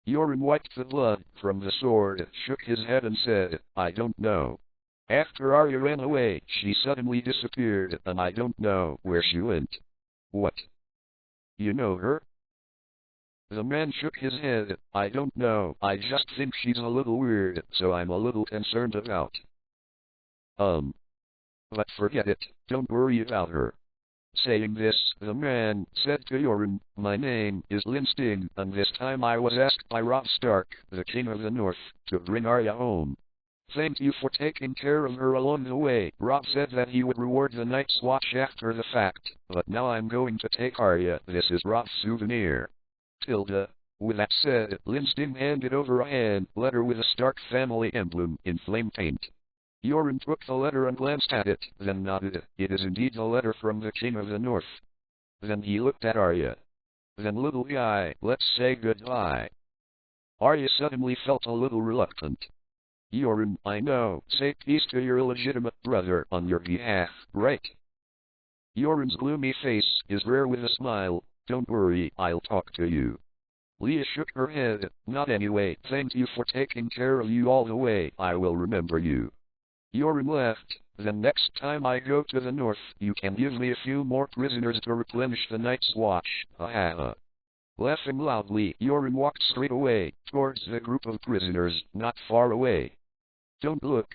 Yoren wiped the blood from the sword, shook his head and said, "I don't know." After Arya ran away, she suddenly disappeared, and I don't know where she went. What? You know her? The man shook his head. I don't know, I just think she's a little weird, so I'm a little concerned about. But forget it, don't worry about her. Saying this, the man said to Yoren, "My name is Lin Zhe, and this time I was asked by Robb Stark, the King of the North, to bring Arya home. Thank you for taking care of her along the way." Robb said that he would reward the Night's Watch after the fact, but now I'm going to take Arya. This is Robb's souvenir. Tilda. With that said, Lin Zhe handed over a hand letter with a Stark family emblem in flame paint. Yoren took the letter and glanced at it, then nodded. It is indeed the letter from the King of the North. Then he looked at Arya. Then little guy, let's say goodbye. Arya suddenly felt a little reluctant. Yoren, I know, say peace to your illegitimate brother on your behalf, right? Yoren's gloomy face is rare with a smile. Don't worry, I'll talk to you. Leah shook her head. Not anyway, thank you for taking care of you all the way, I will remember you. Yoren laughed. Then next time I go to the north, you can give me a few more prisoners to replenish the Night's Watch. Ha ha ha. Laughing loudly, Yorin walked straight away, towards the group of prisoners, not far away. Don't look,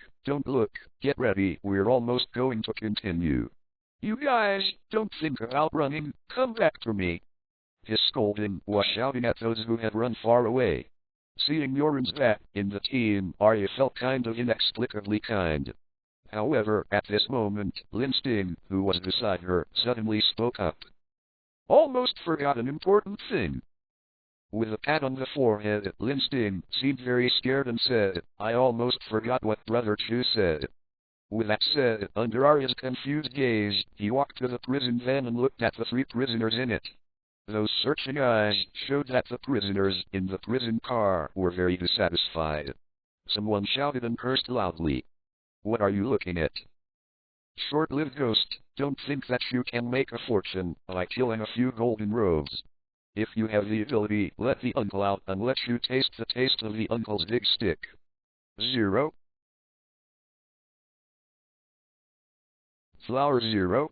get ready, we're almost going to continue. You guys, don't think about running, come back to me. His scolding was shouting at those who had run far away. Seeing Yorin's back in the team, Arya felt kind of inexplicably kind. However, at this moment, Lin Zhe, who was beside her, suddenly spoke up. Almost forgot an important thing. With a pat on the forehead, Lin Zhe seemed very scared and said, I almost forgot what Brother Chu said. With that said, under Arya's confused gaze, he walked to the prison van and looked at the 3 prisoners in it. Those searching eyes showed that the prisoners in the prison car were very dissatisfied. Someone shouted and cursed loudly. What are you looking at? Short-lived ghost, don't think that you can make a fortune by killing a few golden robes. If you have the ability, let the uncle out and let you taste the taste of the uncle's big stick. 0. Flower 0.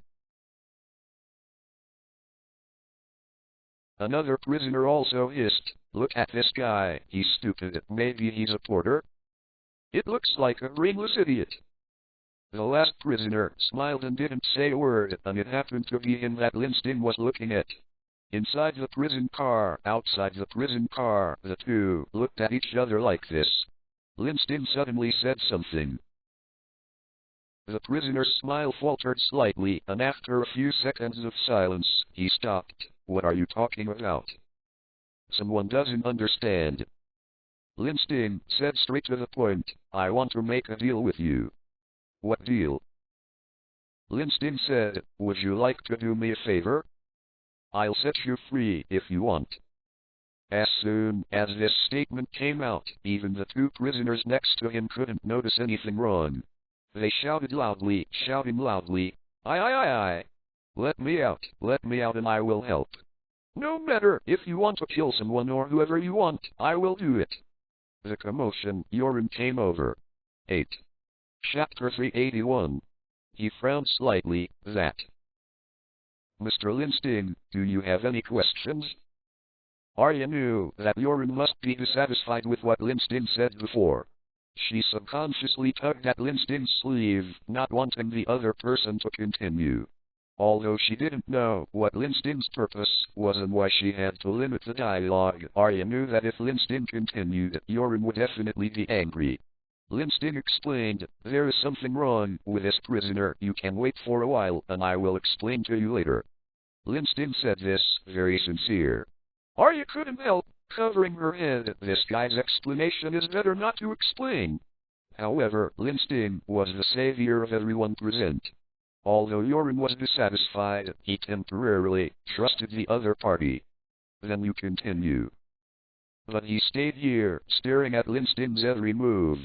Another prisoner also hissed, look at this guy, he's stupid, maybe he's a porter? It looks like a brainless idiot. The last prisoner smiled and didn't say a word, and it happened to be him that Lin Zhe was looking at. Inside the prison car, outside the prison car, the two looked at each other like this. Lin Zhe suddenly said something. The prisoner's smile faltered slightly, and after a few seconds of silence, he stopped. What are you talking about? Someone doesn't understand. Lin Zhe said straight to the point, I want to make a deal with you. What deal? Lin Zhe said, would you like to do me a favor? I'll set you free if you want. As soon as this statement came out, even the 2 prisoners next to him couldn't notice anything wrong. They shouted loudly, I. Let me out and I will help. No matter if you want to kill someone or whoever you want, I will do it. The commotion, Yorin came over. 8. Chapter 381. He frowned slightly, that. Mr. Lin Zhe, do you have any questions? Arya knew that Yorin must be dissatisfied with what Lin Zhe said before. She subconsciously tugged at Lin Zhe's sleeve, not wanting the other person to continue. Although she didn't know what Lin Zhe's purpose was and why she had to limit the dialogue, Arya knew that if Lin Zhe continued, Yorin would definitely be angry. Lin Zhe explained, there is something wrong with this prisoner, you can wait for a while and I will explain to you later. Lin Zhe said this, very sincere. Arya couldn't help covering her head, this guy's explanation is better not to explain. However, Lin Zhe was the savior of everyone present. Although Yorin was dissatisfied, he temporarily trusted the other party. Then you continue. But he stayed here, staring at Lin Zhe's every move.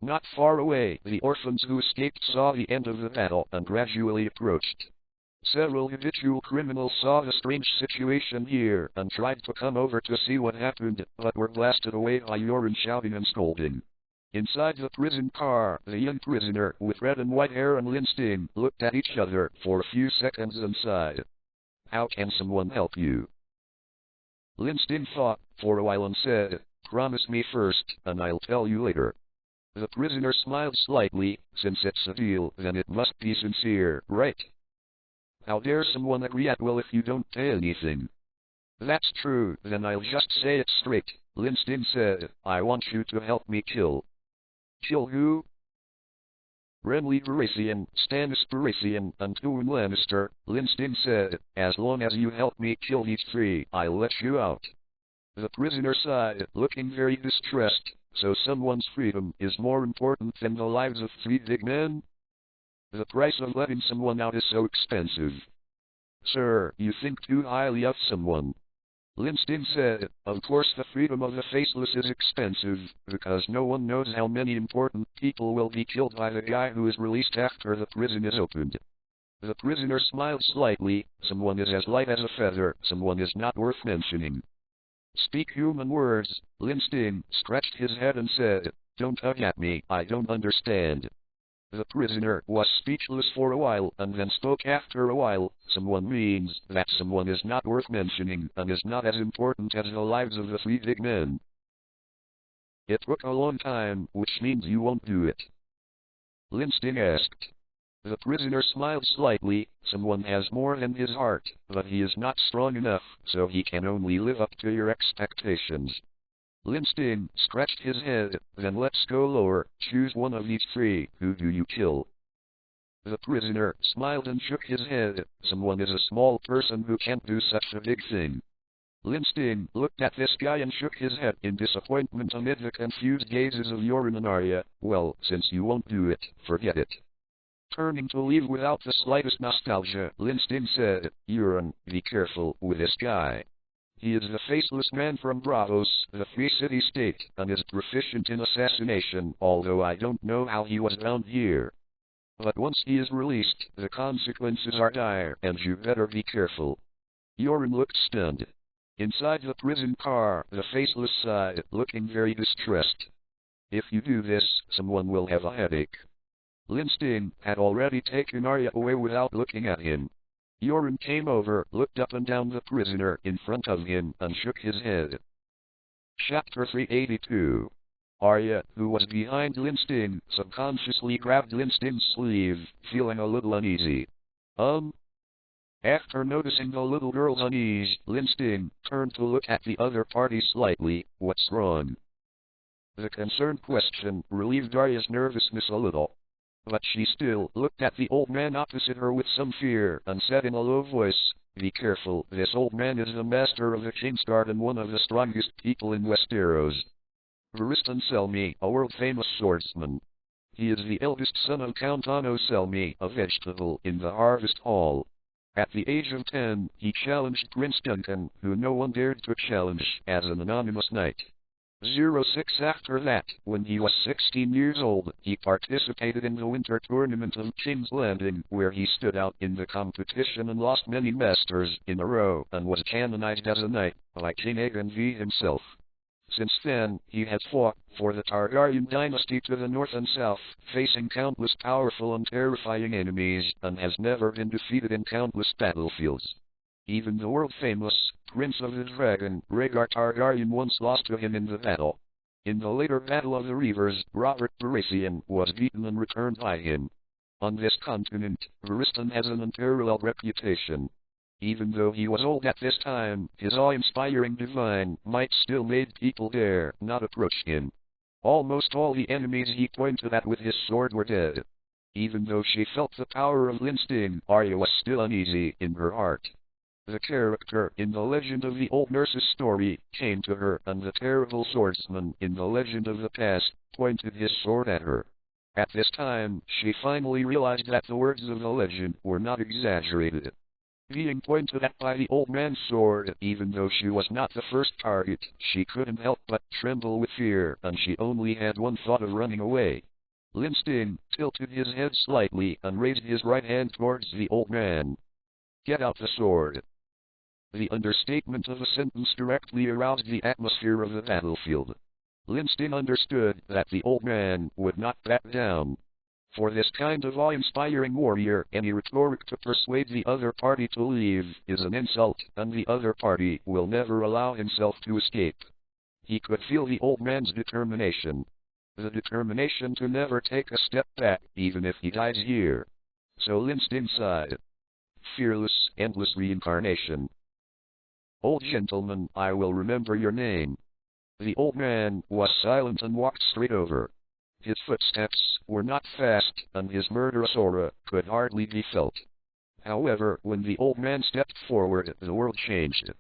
Not far away, the orphans who escaped saw the end of the battle and gradually approached. Several habitual criminals saw the strange situation here and tried to come over to see what happened, but were blasted away by Yorin shouting and scolding. Inside the prison car, the young prisoner with red and white hair and Lin Zhe looked at each other for a few seconds and sighed. How can someone help you? Lin Zhe thought for a while and said, promise me first, and I'll tell you later. The prisoner smiled slightly, since it's a deal, then it must be sincere, right? How dare someone agree at will if you don't pay anything? That's true, then I'll just say it straight, Lin Zhe said, I want you to help me kill. Kill who? Renly Baratheon, Stannis Baratheon, and Tywin Lannister, Lin Zhe said, as long as you help me kill these 3, I'll let you out. The prisoner sighed, looking very distressed, so someone's freedom is more important than the lives of 3 big men? The price of letting someone out is so expensive. Sir, you think too highly of someone. Lin Zhe said, of course the freedom of the faceless is expensive, because no one knows how many important people will be killed by the guy who is released after the prison is opened. The prisoner smiled slightly, someone is as light as a feather, someone is not worth mentioning. Speak human words, Lin Zhe scratched his head and said, don't tug at me, I don't understand. The prisoner was speechless for a while and then spoke after a while. Someone means that someone is not worth mentioning and is not as important as the lives of the three big men. It took a long time, which means you won't do it. Lin Zhe asked. The prisoner smiled slightly. Someone has more than his heart, but he is not strong enough, so he can only live up to your expectations. Lin Zhe scratched his head. Then let's go lower. Choose one of these three. Who do you kill? The prisoner smiled and shook his head. Someone is a small person who can't do such a big thing. Lin Zhe looked at this guy and shook his head in disappointment amid the confused gazes of Yorin and Arya. Well, since you won't do it, forget it. Turning to leave without the slightest nostalgia, Lin Zhe said, Yorin, be careful with this guy. He is the faceless man from Bravos, the Free City State, and is proficient in assassination, although I don't know how he was found here. But once he is released, the consequences are dire, and you better be careful. Yorin looked stunned. Inside the prison car, the faceless sighed, looking very distressed. If you do this, someone will have a headache. Lin Zhe had already taken Arya away without looking at him. Yorin came over, looked up and down the prisoner in front of him, and shook his head. Chapter 382. Arya, who was behind Lin Zhe, subconsciously grabbed Lin Zhe's sleeve, feeling a little uneasy. After noticing the little girl's unease, Lin Zhe turned to look at the other party slightly. What's wrong? The concerned question relieved Arya's nervousness a little. But she still looked at the old man opposite her with some fear, and said in a low voice, Be careful, this old man is the master of the Kingsguard and one of the strongest people in Westeros. Variston Selmy, a world-famous swordsman. He is the eldest son of Count Anno Selmy, a vegetable in the Harvest Hall. At the age of 10, he challenged Prince Duncan, who no one dared to challenge, as an anonymous knight. 06 After that, when he was 16 years old, he participated in the winter tournament of King's Landing, where he stood out in the competition and lost many masters in a row, and was canonized as a knight, by King Aegon V himself. Since then, he has fought for the Targaryen dynasty to the north and south, facing countless powerful and terrifying enemies, and has never been defeated in countless battlefields. Even the world-famous Prince of the Dragon, Rhaegar Targaryen, once lost to him in the battle. In the later Battle of the Reavers, Robert Baratheon was beaten and returned by him. On this continent, Variston has an unparalleled reputation. Even though he was old at this time, his awe-inspiring divine might still made people dare not approach him. Almost all the enemies he pointed at with his sword were dead. Even though she felt the power of Lin Zhe, Arya was still uneasy in her heart. The character in the Legend of the Old Nurse's story came to her, and the terrible swordsman in the Legend of the Past pointed his sword at her. At this time, she finally realized that the words of the legend were not exaggerated. Being pointed at by the old man's sword, even though she was not the first target, she couldn't help but tremble with fear, and she only had one thought of running away. Lin Zhe tilted his head slightly and raised his right hand towards the old man. Get out the sword. The understatement of the sentence directly aroused the atmosphere of the battlefield. Lin Zhe understood that the old man would not back down. For this kind of awe-inspiring warrior, any rhetoric to persuade the other party to leave is an insult, and the other party will never allow himself to escape. He could feel the old man's determination. The determination to never take a step back, even if he dies here. So Lin Zhe sighed. Fearless, endless reincarnation. Old gentleman, I will remember your name. The old man was silent and walked straight over. His footsteps were not fast, and his murderous aura could hardly be felt. However, when the old man stepped forward, the world changed.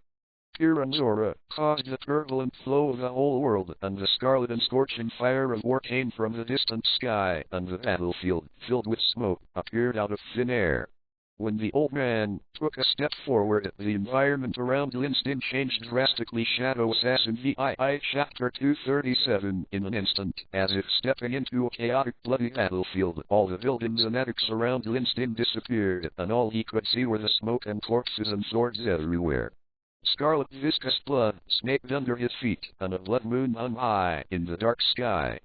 Piran's aura caused the turbulent flow of the whole world, and the scarlet and scorching fire of war came from the distant sky, and the battlefield, filled with smoke, appeared out of thin air. When the old man took a step forward, the environment around Lin Zhe changed drastically. Shadow Assassin VII Chapter 237. In an instant, as if stepping into a chaotic, bloody battlefield, all the buildings and attics around Lin Zhe disappeared, and all he could see were the smoke and corpses and swords everywhere. Scarlet viscous blood snaked under his feet, and a blood moon hung high in the dark sky.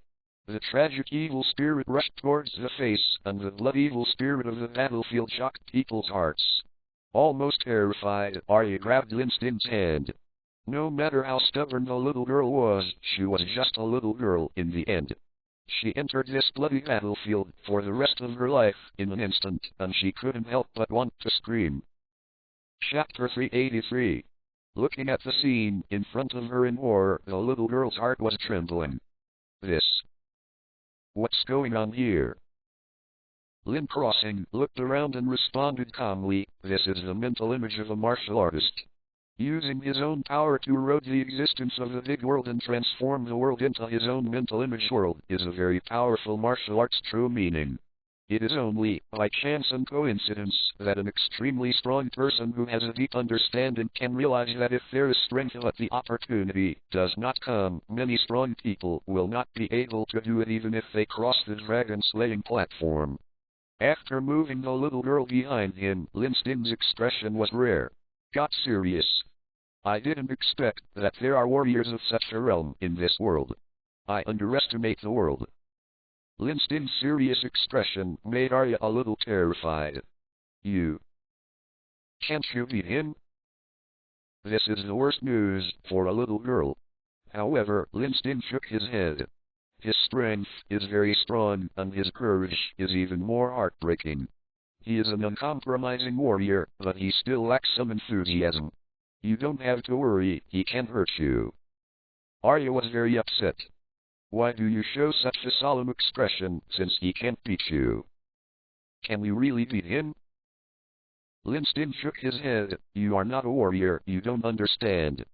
The tragic evil spirit rushed towards the face, and the blood evil spirit of the battlefield shocked people's hearts. Almost terrified, Arya grabbed Lin Zhe's hand. No matter how stubborn the little girl was, she was just a little girl in the end. She entered this bloody battlefield for the rest of her life in an instant, and she couldn't help but want to scream. Chapter 383. Looking at the scene in front of her in horror, the little girl's heart was trembling. What's going on here? Lin Crossing looked around and responded calmly, this is the mental image of a martial artist. Using his own power to erode the existence of the big world and transform the world into his own mental image world is a very powerful martial art's true meaning. It is only by chance and coincidence that an extremely strong person who has a deep understanding can realize that if there is strength but the opportunity does not come, many strong people will not be able to do it even if they cross the dragon-slaying platform. After moving the little girl behind him, Lin Zhe's expression was rare. Got serious. I didn't expect that there are warriors of such a realm in this world. I underestimate the world. Lin Zhe's serious expression made Arya a little terrified. You can't you beat him? This is the worst news for a little girl. However, Lin Zhe shook his head. His strength is very strong, and his courage is even more heartbreaking. He is an uncompromising warrior, but he still lacks some enthusiasm. You don't have to worry, he can't hurt you. Arya was very upset. Why do you show such a solemn expression, since he can't beat you? Can we really beat him? Lin Zhe shook his head. You are not a warrior, you don't understand.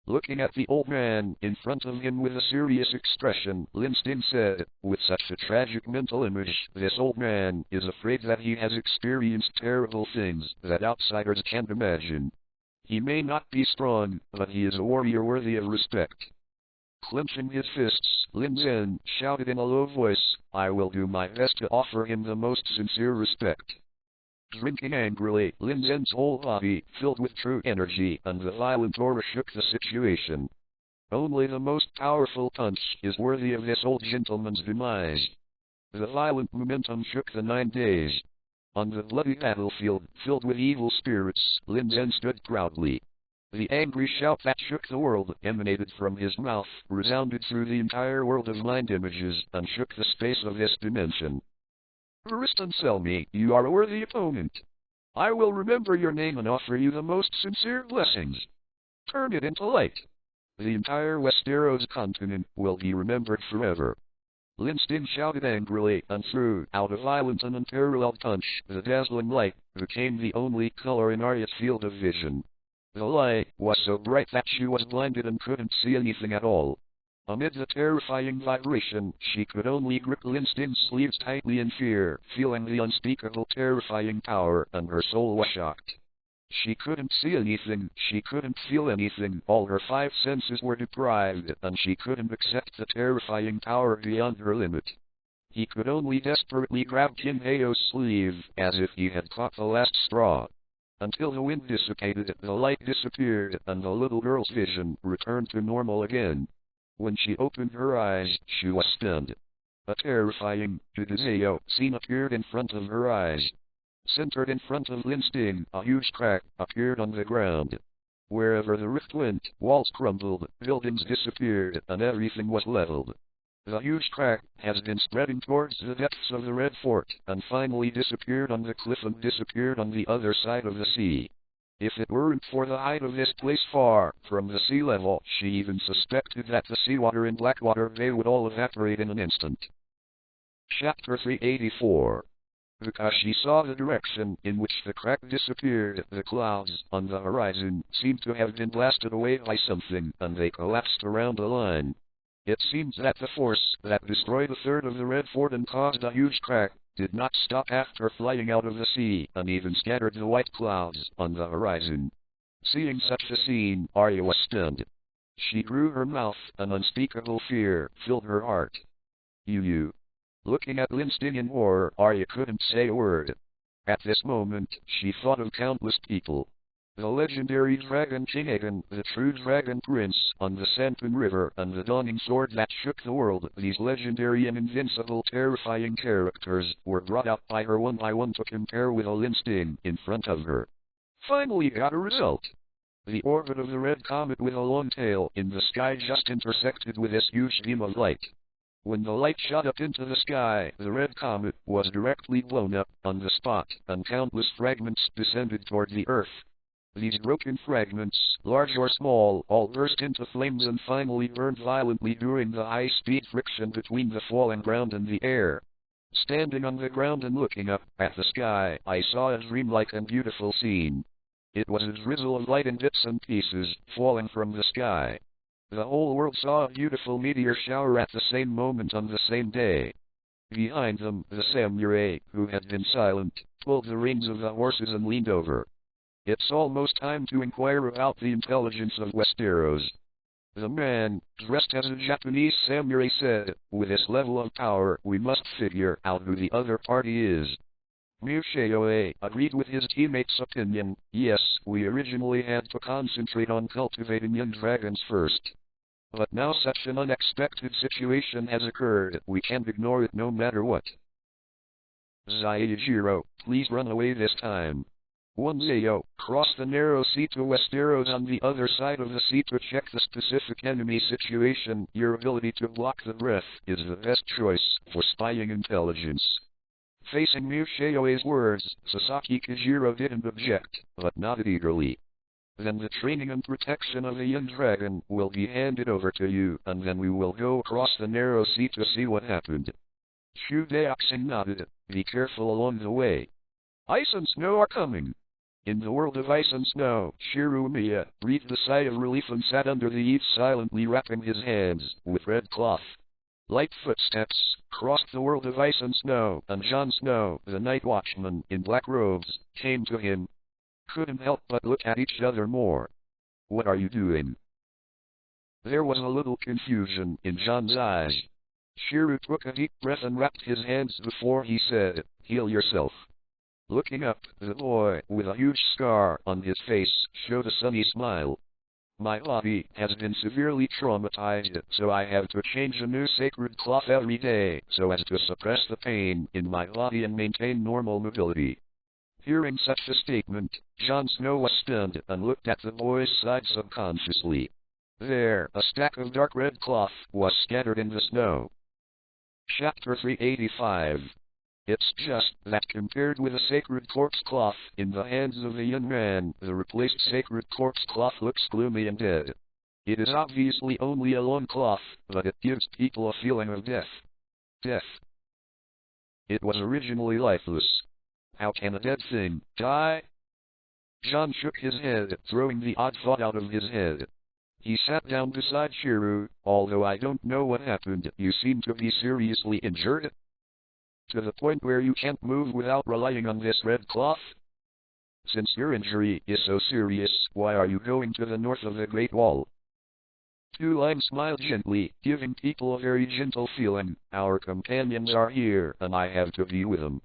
Looking at the old man in front of him with a serious expression, Lin Zhe said, with such a tragic mental image, this old man is afraid that he has experienced terrible things that outsiders can't imagine. He may not be strong, but he is a warrior worthy of respect. Clenching his fists, Lin Zhe shouted in a low voice, I will do my best to offer him the most sincere respect. Drinking angrily, Lin Zhe's whole body filled with true energy, and the violent aura shook the situation. Only the most powerful punch is worthy of this old gentleman's demise. The violent momentum shook the 9 days. On the bloody battlefield, filled with evil spirits, Lin Zhe stood proudly. The angry shout that shook the world emanated from his mouth, resounded through the entire world of mind images, and shook the space of this dimension. Ariston Selmy, you are a worthy opponent. I will remember your name and offer you the most sincere blessings. Turn it into light. The entire Westeros continent will be remembered forever. Lin Zhe shouted angrily and threw out a violent and unparalleled punch. The dazzling light became the only color in Arya's field of vision. The light was so bright that she was blinded and couldn't see anything at all. Amid the terrifying vibration, she could only grip Lin Zhe's sleeves tightly in fear, feeling the unspeakable terrifying power, and her soul was shocked. She couldn't see anything, she couldn't feel anything, all her 5 senses were deprived, and she couldn't accept the terrifying power beyond her limit. He could only desperately grab Kim Hao's sleeve, as if he had caught the last straw. Until the wind dissipated, the light disappeared, and the little girl's vision returned to normal again. When she opened her eyes, she was stunned. A terrifying, Hao scene appeared in front of her eyes. Centered in front of Lin Zhe, a huge crack appeared on the ground. Wherever the rift went, walls crumbled, buildings disappeared, and everything was leveled. The huge crack has been spreading towards the depths of the Red Fort, and finally disappeared on the cliff and disappeared on the other side of the sea. If it weren't for the height of this place far from the sea level, she even suspected that the seawater in Blackwater Bay would all evaporate in an instant. Chapter 384. Because she saw the direction in which the crack disappeared, the clouds on the horizon seemed to have been blasted away by something, and they collapsed around a line. It seems that the force that destroyed a third of the Red Fort and caused a huge crack did not stop after flying out of the sea, and even scattered the white clouds on the horizon. Seeing such a scene, Arya was stunned. She drew her mouth, an unspeakable fear filled her heart. You. Looking at Lin Zhe in horror, Arya couldn't say a word. At this moment, she thought of countless people. The legendary Dragon King Aegon, the true Dragon Prince, on the Sanpin River, and the Dawning Sword that shook the world. These legendary and invincible, terrifying characters were brought up by her one by one to compare with a Lin Zhe in front of her. Finally got a result. The orbit of the red comet with a long tail in the sky just intersected with this huge beam of light. When the light shot up into the sky, the red comet was directly blown up on the spot, and countless fragments descended toward the Earth. These broken fragments, large or small, all burst into flames and finally burned violently during the high-speed friction between the falling ground and the air. Standing on the ground and looking up at the sky, I saw a dreamlike and beautiful scene. It was a drizzle of light in bits and pieces, falling from the sky. The whole world saw a beautiful meteor shower at the same moment on the same day. Behind them, the samurai, who had been silent, pulled the reins of the horses and leaned over. It's almost time to inquire about the intelligence of Westeros. The man, dressed as a Japanese samurai, said, with this level of power, we must figure out who the other party is. Mushoe agreed with his teammate's opinion. Yes, we originally had to concentrate on cultivating young dragons first. But now such an unexpected situation has occurred, we can't ignore it no matter what. Zaijiro, please run away this time. One Zayo, cross the narrow sea to Westeros on the other side of the sea to check the specific enemy situation. Your ability to block the breath is the best choice for spying intelligence. Facing Mushoe's words, Sasaki Kajiro didn't object, but nodded eagerly. Then the training and protection of a young dragon will be handed over to you, and then we will go across the narrow sea to see what happened. Shudeoxing nodded. Be careful along the way. Ice and snow are coming. In the world of ice and snow, Shirumiya breathed a sigh of relief and sat under the eaves silently wrapping his hands with red cloth. Light footsteps crossed the world of ice and snow, and Jon Snow, the night watchman in black robes, came to him. Couldn't help but look at each other more. What are you doing? There was a little confusion in Jon's eyes. Shiru took a deep breath and wrapped his hands before he said, heal yourself. Looking up, the boy, with a huge scar on his face, showed a sunny smile. My body has been severely traumatized, so I have to change a new sacred cloth every day, so as to suppress the pain in my body and maintain normal mobility. Hearing such a statement, Jon Snow was stunned and looked at the boy's side subconsciously. There, a stack of dark red cloth was scattered in the snow. Chapter 385. It's just that compared with a sacred corpse cloth in the hands of a young man, the replaced sacred corpse cloth looks gloomy and dead. It is obviously only a long cloth, but it gives people a feeling of death. Death. It was originally lifeless. How can a dead thing die? Jon shook his head, throwing the odd thought out of his head. He sat down beside Shiru. Although I don't know what happened, you seem to be seriously injured? To the point where you can't move without relying on this red cloth? Since your injury is so serious, why are you going to the north of the Great Wall? Two Lines smiled gently, giving people a very gentle feeling. Our companions are here, and I have to be with them.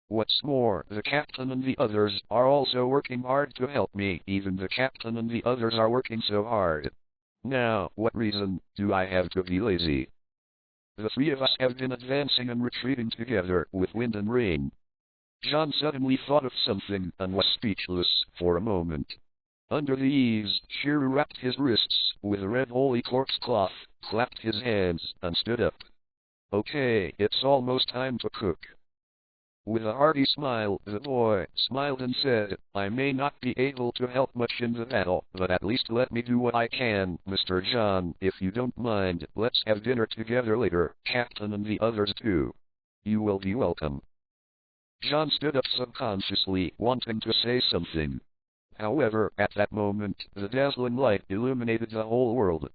What's more, the captain and the others are also working hard to help me. Even the captain and the others are working so hard. Now, what reason do I have to be lazy? The three of us have been advancing and retreating together, with wind and rain. Jon suddenly thought of something, and was speechless for a moment. Under the eaves, Shiru wrapped his wrists with a red holy corpse cloth, clapped his hands, and stood up. Okay, it's almost time to cook. With a hearty smile, the boy smiled and said, I may not be able to help much in the battle, but at least let me do what I can. Mr. Jon, if you don't mind, let's have dinner together later, Captain and the others too. You will be welcome. Jon stood up subconsciously, wanting to say something. However, at that moment, the dazzling light illuminated the whole world.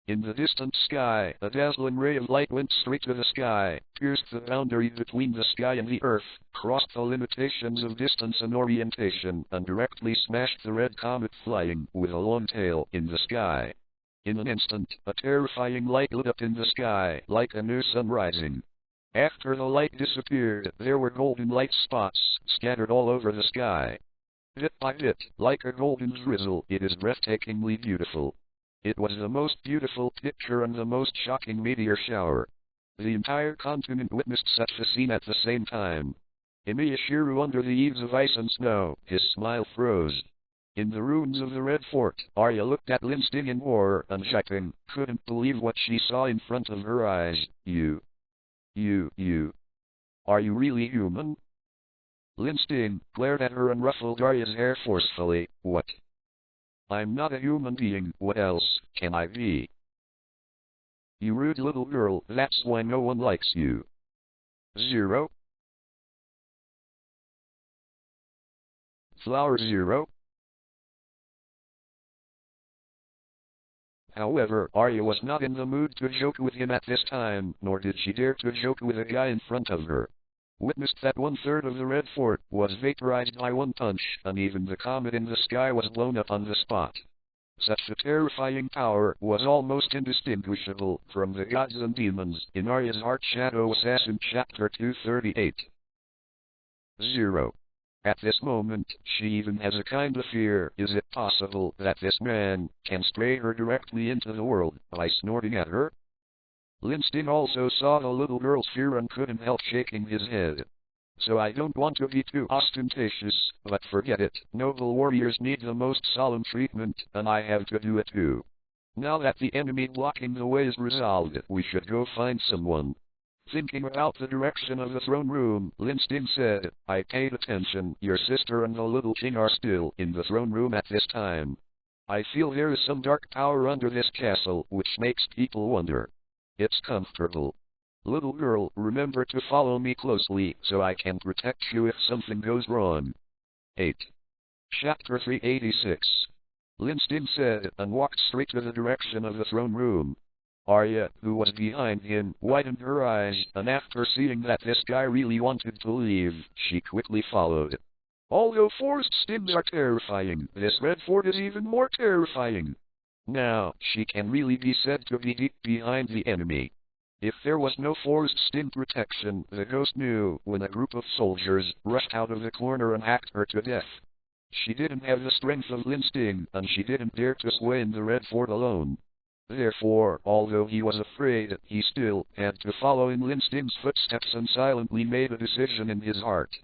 In the distant sky, a dazzling ray of light went straight to the sky, pierced the boundary between the sky and the earth, crossed the limitations of distance and orientation, and directly smashed the red comet flying with a long tail in the sky. In an instant, a terrifying light lit up in the sky, like a new sun rising. After the light disappeared, there were golden light spots scattered all over the sky. Bit by bit, like a golden drizzle, it is breathtakingly beautiful. It was the most beautiful picture and the most shocking meteor shower. The entire continent witnessed such a scene at the same time. Imiyashiru under the eaves of ice and snow, his smile froze. In the ruins of the Red Fort, Arya looked at Lin Zhe in horror and Jacqueline couldn't believe what she saw in front of her eyes. You. Are you really human? Lin Zhe glared at her and ruffled Arya's hair forcefully. What? I'm not a human being, what else can I be? You rude little girl, that's why no one likes you. 0. Flower 0. However, Arya was not in the mood to joke with him at this time, nor did she dare to joke with a guy in front of her. Witnessed that 1/3 of the Red Fort was vaporized by one punch, and even the comet in the sky was blown up on the spot. Such a terrifying power was almost indistinguishable from the gods and demons in Arya's Heart Shadow Assassin Chapter 238. 0. At this moment, she even has a kind of fear. Is it possible that this man can stray her directly into the world by snorting at her? Lin Zhe also saw the little girl's fear and couldn't help shaking his head. So I don't want to be too ostentatious, but forget it. Noble warriors need the most solemn treatment, and I have to do it too. Now that the enemy blocking the way is resolved, we should go find someone. Thinking about the direction of the throne room, Lin Zhe said, I paid attention. Your sister and the little king are still in the throne room at this time. I feel there is some dark power under this castle, which makes people wonder. It's comfortable. Little girl, remember to follow me closely, so I can protect you if something goes wrong. 8. Chapter 386. Lin Zhe said, and walked straight to the direction of the throne room. Arya, who was behind him, widened her eyes, and after seeing that this guy really wanted to leave, she quickly followed. Although forest stims are terrifying, this Red Fort is even more terrifying. Now, she can really be said to be deep behind the enemy. If there was no forest stim protection, the ghost knew when a group of soldiers rushed out of the corner and hacked her to death. She didn't have the strength of Lin Zhe, and she didn't dare to sway in the Red Fort alone. Therefore, although he was afraid, he still had to follow in Lin Zhe's footsteps and silently made a decision in his heart.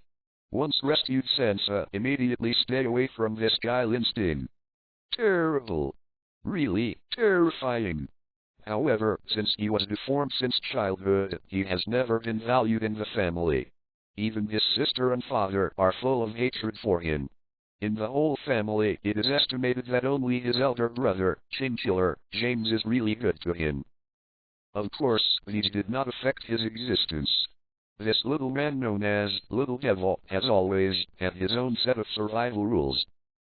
Once rescued Sansa, immediately stay away from this guy Lin Zhe. Terrible. Really terrifying. However, since he was deformed since childhood, he has never been valued in the family. Even his sister and father are full of hatred for him. In the whole family, it is estimated that only his elder brother, King Killer, James is really good to him. Of course, these did not affect his existence. This little man known as Little Devil has always had his own set of survival rules.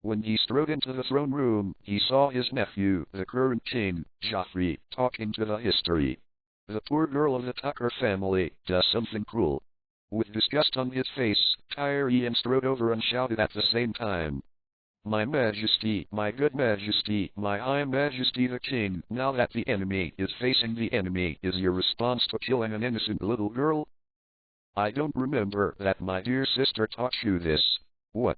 When he strode into the throne room, he saw his nephew, the current king, Joffrey, talking to the history. The poor girl of the Tucker family does something cruel. With disgust on his face, Tyrion strode over and shouted at the same time. My Majesty, my good Majesty, my High Majesty the King, now that the enemy is facing the enemy, is your response to killing an innocent little girl? I don't remember that my dear sister taught you this. What?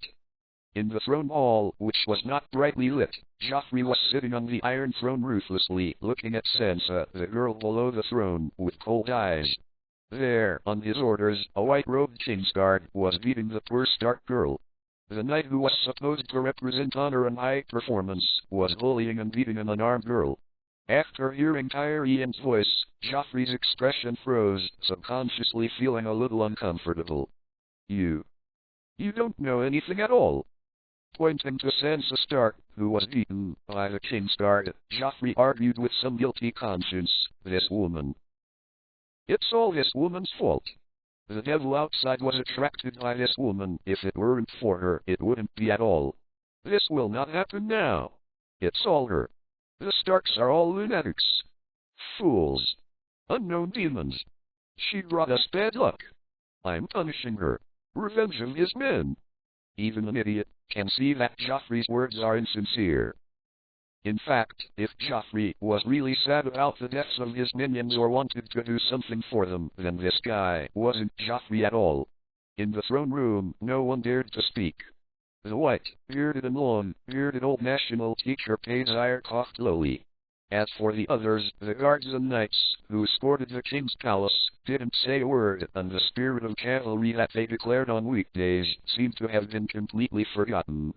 In the throne hall, which was not brightly lit, Joffrey was sitting on the Iron Throne ruthlessly looking at Sansa, the girl below the throne, with cold eyes. There, on his orders, a white-robed Kingsguard was beating the poor Stark girl. The knight who was supposed to represent honor and high performance was bullying and beating an unarmed girl. After hearing Tyrion's voice, Joffrey's expression froze, subconsciously feeling a little uncomfortable. You don't know anything at all. Pointing to Sansa Stark, who was beaten by the Kingsguard, Joffrey argued with some guilty conscience, this woman. It's all this woman's fault. The devil outside was attracted by this woman. If it weren't for her, it wouldn't be at all. This will not happen now. It's all her. The Starks are all lunatics. Fools. Unknown demons. She brought us bad luck. I'm punishing her. Revenge of his men. Even an idiot can see that Joffrey's words are insincere. In fact, if Joffrey was really sad about the deaths of his minions or wanted to do something for them, then this guy wasn't Joffrey at all. In the throne room, no one dared to speak. The white, bearded and long-bearded old national teacher Pazire coughed lowly. As for the others, the guards and knights, who escorted the king's palace, didn't say a word, and the spirit of cavalry that they declared on weekdays seemed to have been completely forgotten.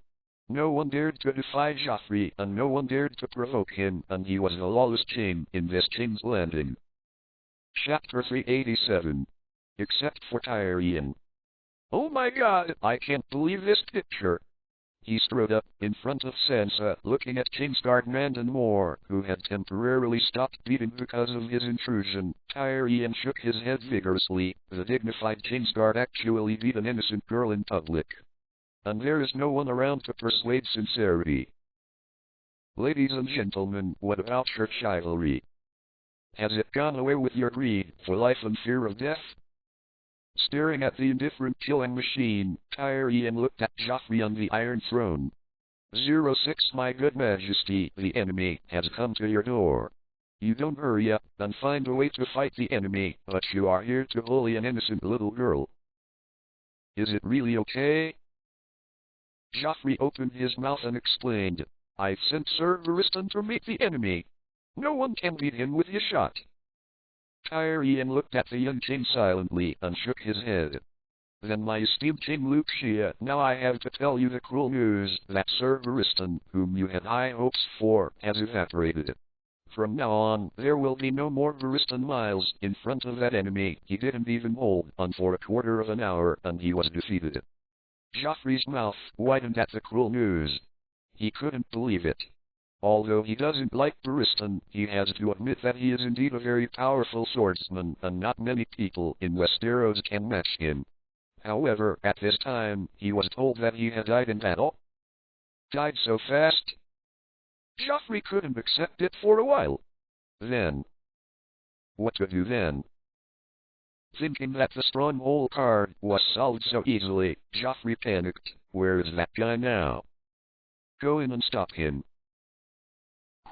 No one dared to defy Joffrey, and no one dared to provoke him, and he was the lawless king in this King's Landing. Chapter 387. Except for Tyrion. Oh my God, I can't believe this picture. He strode up in front of Sansa, looking at Kingsguard Brandon Moore, who had temporarily stopped beating because of his intrusion. Tyrion shook his head vigorously. The dignified Kingsguard actually beat an innocent girl in public. And there is no one around to persuade sincerity. Ladies and gentlemen, what about your chivalry? Has it gone away with your greed for life and fear of death? Staring at the indifferent killing machine, Tyrion looked at Joffrey on the Iron Throne. 06 My good majesty, the enemy has come to your door. You don't hurry up and find a way to fight the enemy, but you are here to bully an innocent little girl. Is it really okay? Joffrey opened his mouth and explained, I sent Sir Barristan to meet the enemy. No one can beat him with his shot. Tyrion looked at the young king silently and shook his head. Then my esteemed King Lucia, now I have to tell you the cruel news that Sir Barristan, whom you had high hopes for, has evaporated. From now on, there will be no more Barristan miles in front of that enemy. He didn't even hold on for a quarter of an hour, and he was defeated. Joffrey's mouth widened at the cruel news. He couldn't believe it. Although he doesn't like Barristan, he has to admit that he is indeed a very powerful swordsman, and not many people in Westeros can match him. However, at this time, he was told that he had died in battle. Died so fast? Joffrey couldn't accept it for a while. Then. What to do then? Thinking that the stronghold card was solved so easily, Joffrey panicked. Where is that guy now? Go in and stop him.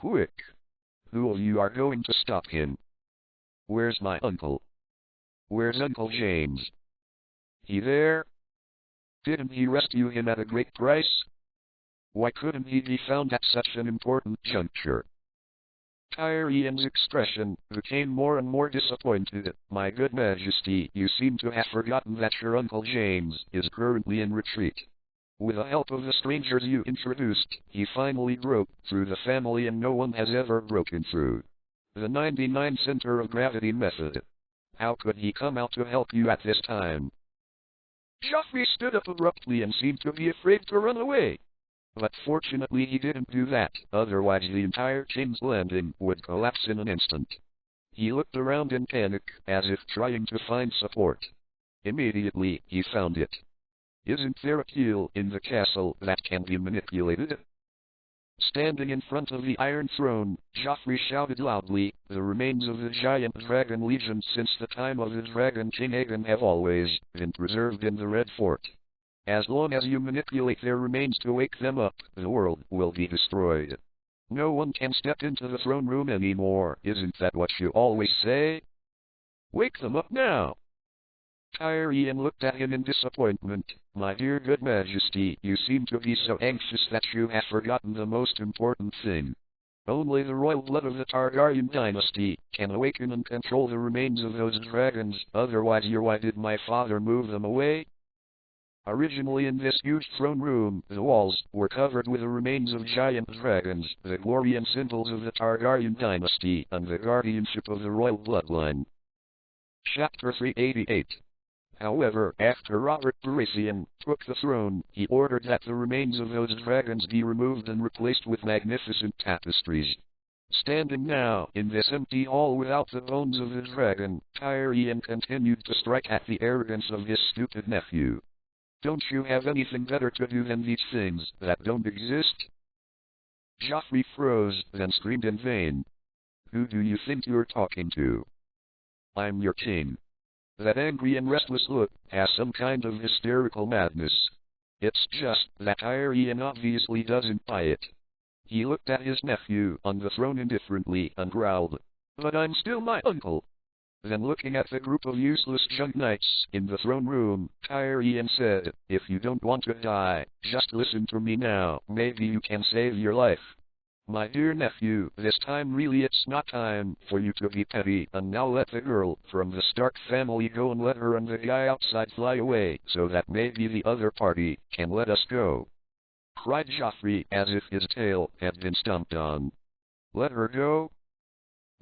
Quick! Who of you are going to stop him? Where's my uncle? Where's Uncle James? He there? Didn't he rescue him at a great price? Why couldn't he be found at such an important juncture? Tyrion's expression became more and more disappointed. My good majesty, you seem to have forgotten that your Uncle James is currently in retreat. With the help of the strangers you introduced, he finally broke through the family, and no one has ever broken through. The 99 center of gravity method. How could he come out to help you at this time? Joffrey stood up abruptly and seemed to be afraid to run away. But fortunately he didn't do that, otherwise the entire King's Landing would collapse in an instant. He looked around in panic, as if trying to find support. Immediately, he found it. Isn't there a keel in the castle that can be manipulated? Standing in front of the Iron Throne, Joffrey shouted loudly, the remains of the giant dragon legion since the time of the Dragon King Aegon have always been preserved in the Red Fort. As long as you manipulate their remains to wake them up, the world will be destroyed. No one can step into the throne room anymore, isn't that what you always say? Wake them up now! Tyrion looked at him in disappointment. My dear good majesty, you seem to be so anxious that you have forgotten the most important thing. Only the royal blood of the Targaryen dynasty can awaken and control the remains of those dragons, otherwise why did my father move them away? Originally in this huge throne room, the walls were covered with the remains of giant dragons, the glory and symbols of the Targaryen dynasty, and the guardianship of the royal bloodline. Chapter 388. However, after Robert Baratheon took the throne, he ordered that the remains of those dragons be removed and replaced with magnificent tapestries. Standing now in this empty hall without the bones of the dragon, Tyrion continued to strike at the arrogance of his stupid nephew. Don't you have anything better to do than these things that don't exist? Joffrey froze, then screamed in vain. Who do you think you're talking to? I'm your king. That angry and restless look has some kind of hysterical madness. It's just that Tyrion obviously doesn't buy it. He looked at his nephew on the throne indifferently and growled, But I'm still my uncle. Then looking at the group of useless young knights in the throne room, Tyrion said, "If you don't want to die, just listen to me now, maybe you can save your life. My dear nephew, this time really it's not time for you to be petty, and now let the girl from the Stark family go and let her and the guy outside fly away, so that maybe the other party can let us go," cried Joffrey as if his tail had been stomped on. "Let her go?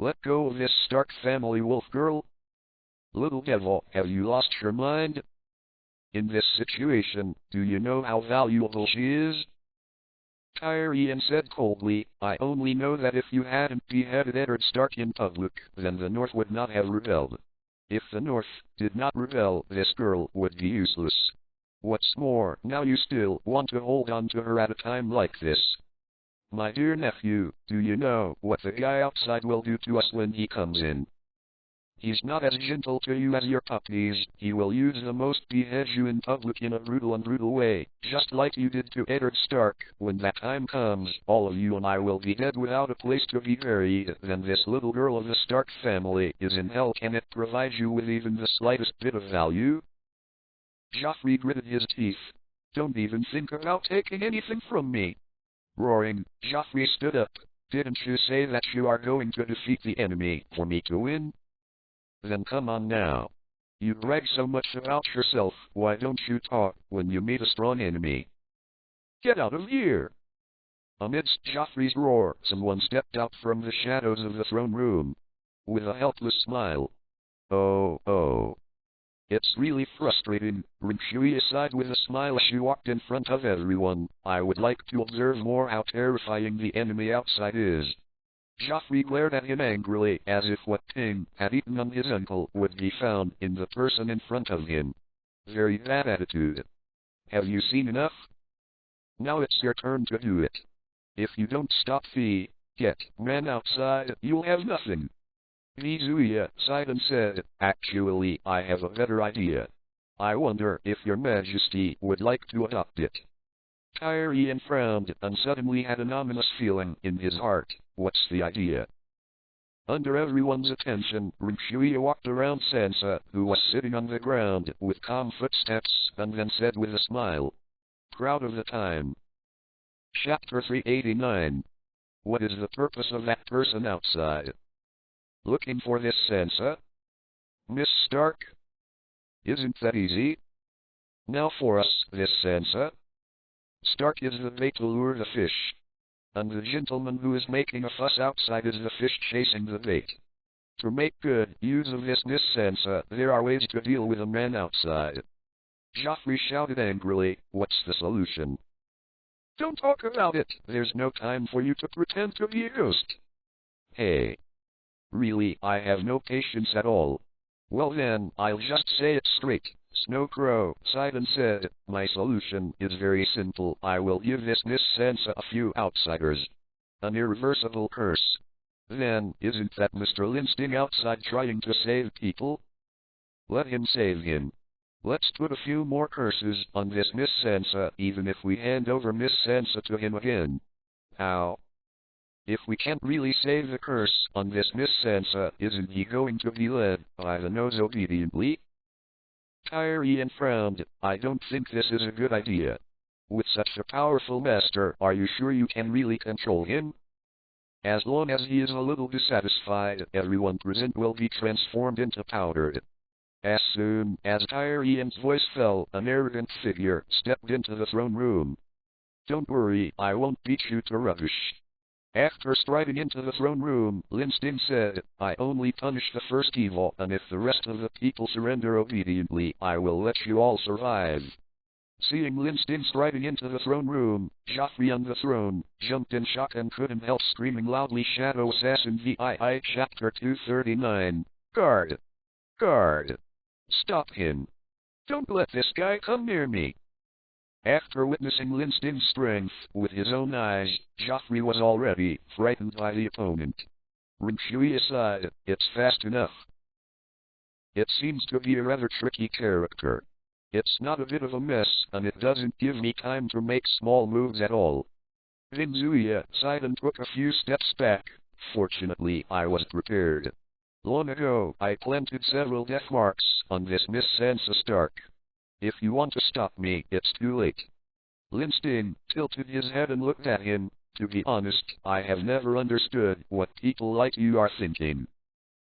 Let go of this Stark family wolf girl? Little devil, have you lost your mind? In this situation, do you know how valuable she is?" Tyrion said coldly, "I only know that if you hadn't beheaded Eddard Stark in public, then the North would not have rebelled. If the North did not rebel, this girl would be useless. What's more, now you still want to hold on to her at a time like this. My dear nephew, do you know what the guy outside will do to us when he comes in? He's not as gentle to you as your puppies. He will use the most behead you in public in a brutal way, just like you did to Eddard Stark. When that time comes, all of you and I will be dead without a place to be buried. Then this little girl of the Stark family is in hell. Can it provide you with even the slightest bit of value?" Joffrey gritted his teeth. "Don't even think about taking anything from me." Roaring, Joffrey stood up. "Didn't you say that you are going to defeat the enemy for me to win? Then come on now. You brag so much about yourself, why don't you talk when you meet a strong enemy? Get out of here!" Amidst Joffrey's roar, someone stepped out from the shadows of the throne room. With a helpless smile. Oh. It's really frustrating," Rinshui sighed with a smile as she walked in front of everyone. "I would like to observe more how terrifying the enemy outside is." Joffrey glared at him angrily, as if what King had eaten on his uncle would be found in the person in front of him. Very bad attitude. Have you seen enough? Now it's your turn to do it. If you don't stop the man outside, you'll have nothing. Vizuia sighed and said, "Actually, I have a better idea. I wonder if your majesty would like to adopt it." Tyrion frowned and suddenly had an ominous feeling in his heart. What's the idea? Under everyone's attention, Rinshui walked around Sansa, who was sitting on the ground with calm footsteps, and then said with a smile, "Proud of the time." Chapter 389. What is the purpose of that person outside? Looking for this Sansa? Miss Stark? Isn't that easy? Now for us, this Sansa. Stark is the bait to lure the fish. And the gentleman who is making a fuss outside is the fish chasing the bait. To make good use of this Miss Sansa, there are ways to deal with a man outside. Joffrey shouted angrily, "What's the solution?" "Don't talk about it. There's no time for you to pretend to be a ghost." "Hey. Really, I have no patience at all. Well then, I'll just say it straight." Snowcrow sighed and said, "My solution is very simple. I will give this Miss Sansa a few outsiders. An irreversible curse. Then, isn't that Mr. Lin outside trying to save people? Let him save him. Let's put a few more curses on this Miss Sansa, even if we hand over Miss Sansa to him again. How? If we can't really save the curse on this Miss Sansa, isn't he going to be led by the nose obediently?" Tyrion frowned. "I don't think this is a good idea. With such a powerful master, are you sure you can really control him? As long as he is a little dissatisfied, everyone present will be transformed into powder." As soon as Tyrion's voice fell, an arrogant figure stepped into the throne room. "Don't worry, I won't beat you to rubbish." After striding into the throne room, Lin Zhe said, "I only punish the first evil, and if the rest of the people surrender obediently, I will let you all survive." Seeing Lin Zhe striding into the throne room, Joffrey on the throne jumped in shock and couldn't help screaming loudly, "Shadow Assassin VII Chapter 239. Guard! Guard! Stop him! Don't let this guy come near me!" After witnessing Lin Zhe's strength with his own eyes, Joffrey was already frightened by the opponent. Rinshui sighed, "It's fast enough. It seems to be a rather tricky character. It's not a bit of a mess, and it doesn't give me time to make small moves at all." Vizuia sighed and took a few steps back. "Fortunately, I was prepared. Long ago, I planted several death marks on this Miss Sansa Stark. If you want to stop me, it's too late. Lin Zhe tilted his head and looked at him. To be honest, I have never understood what people like you are thinking.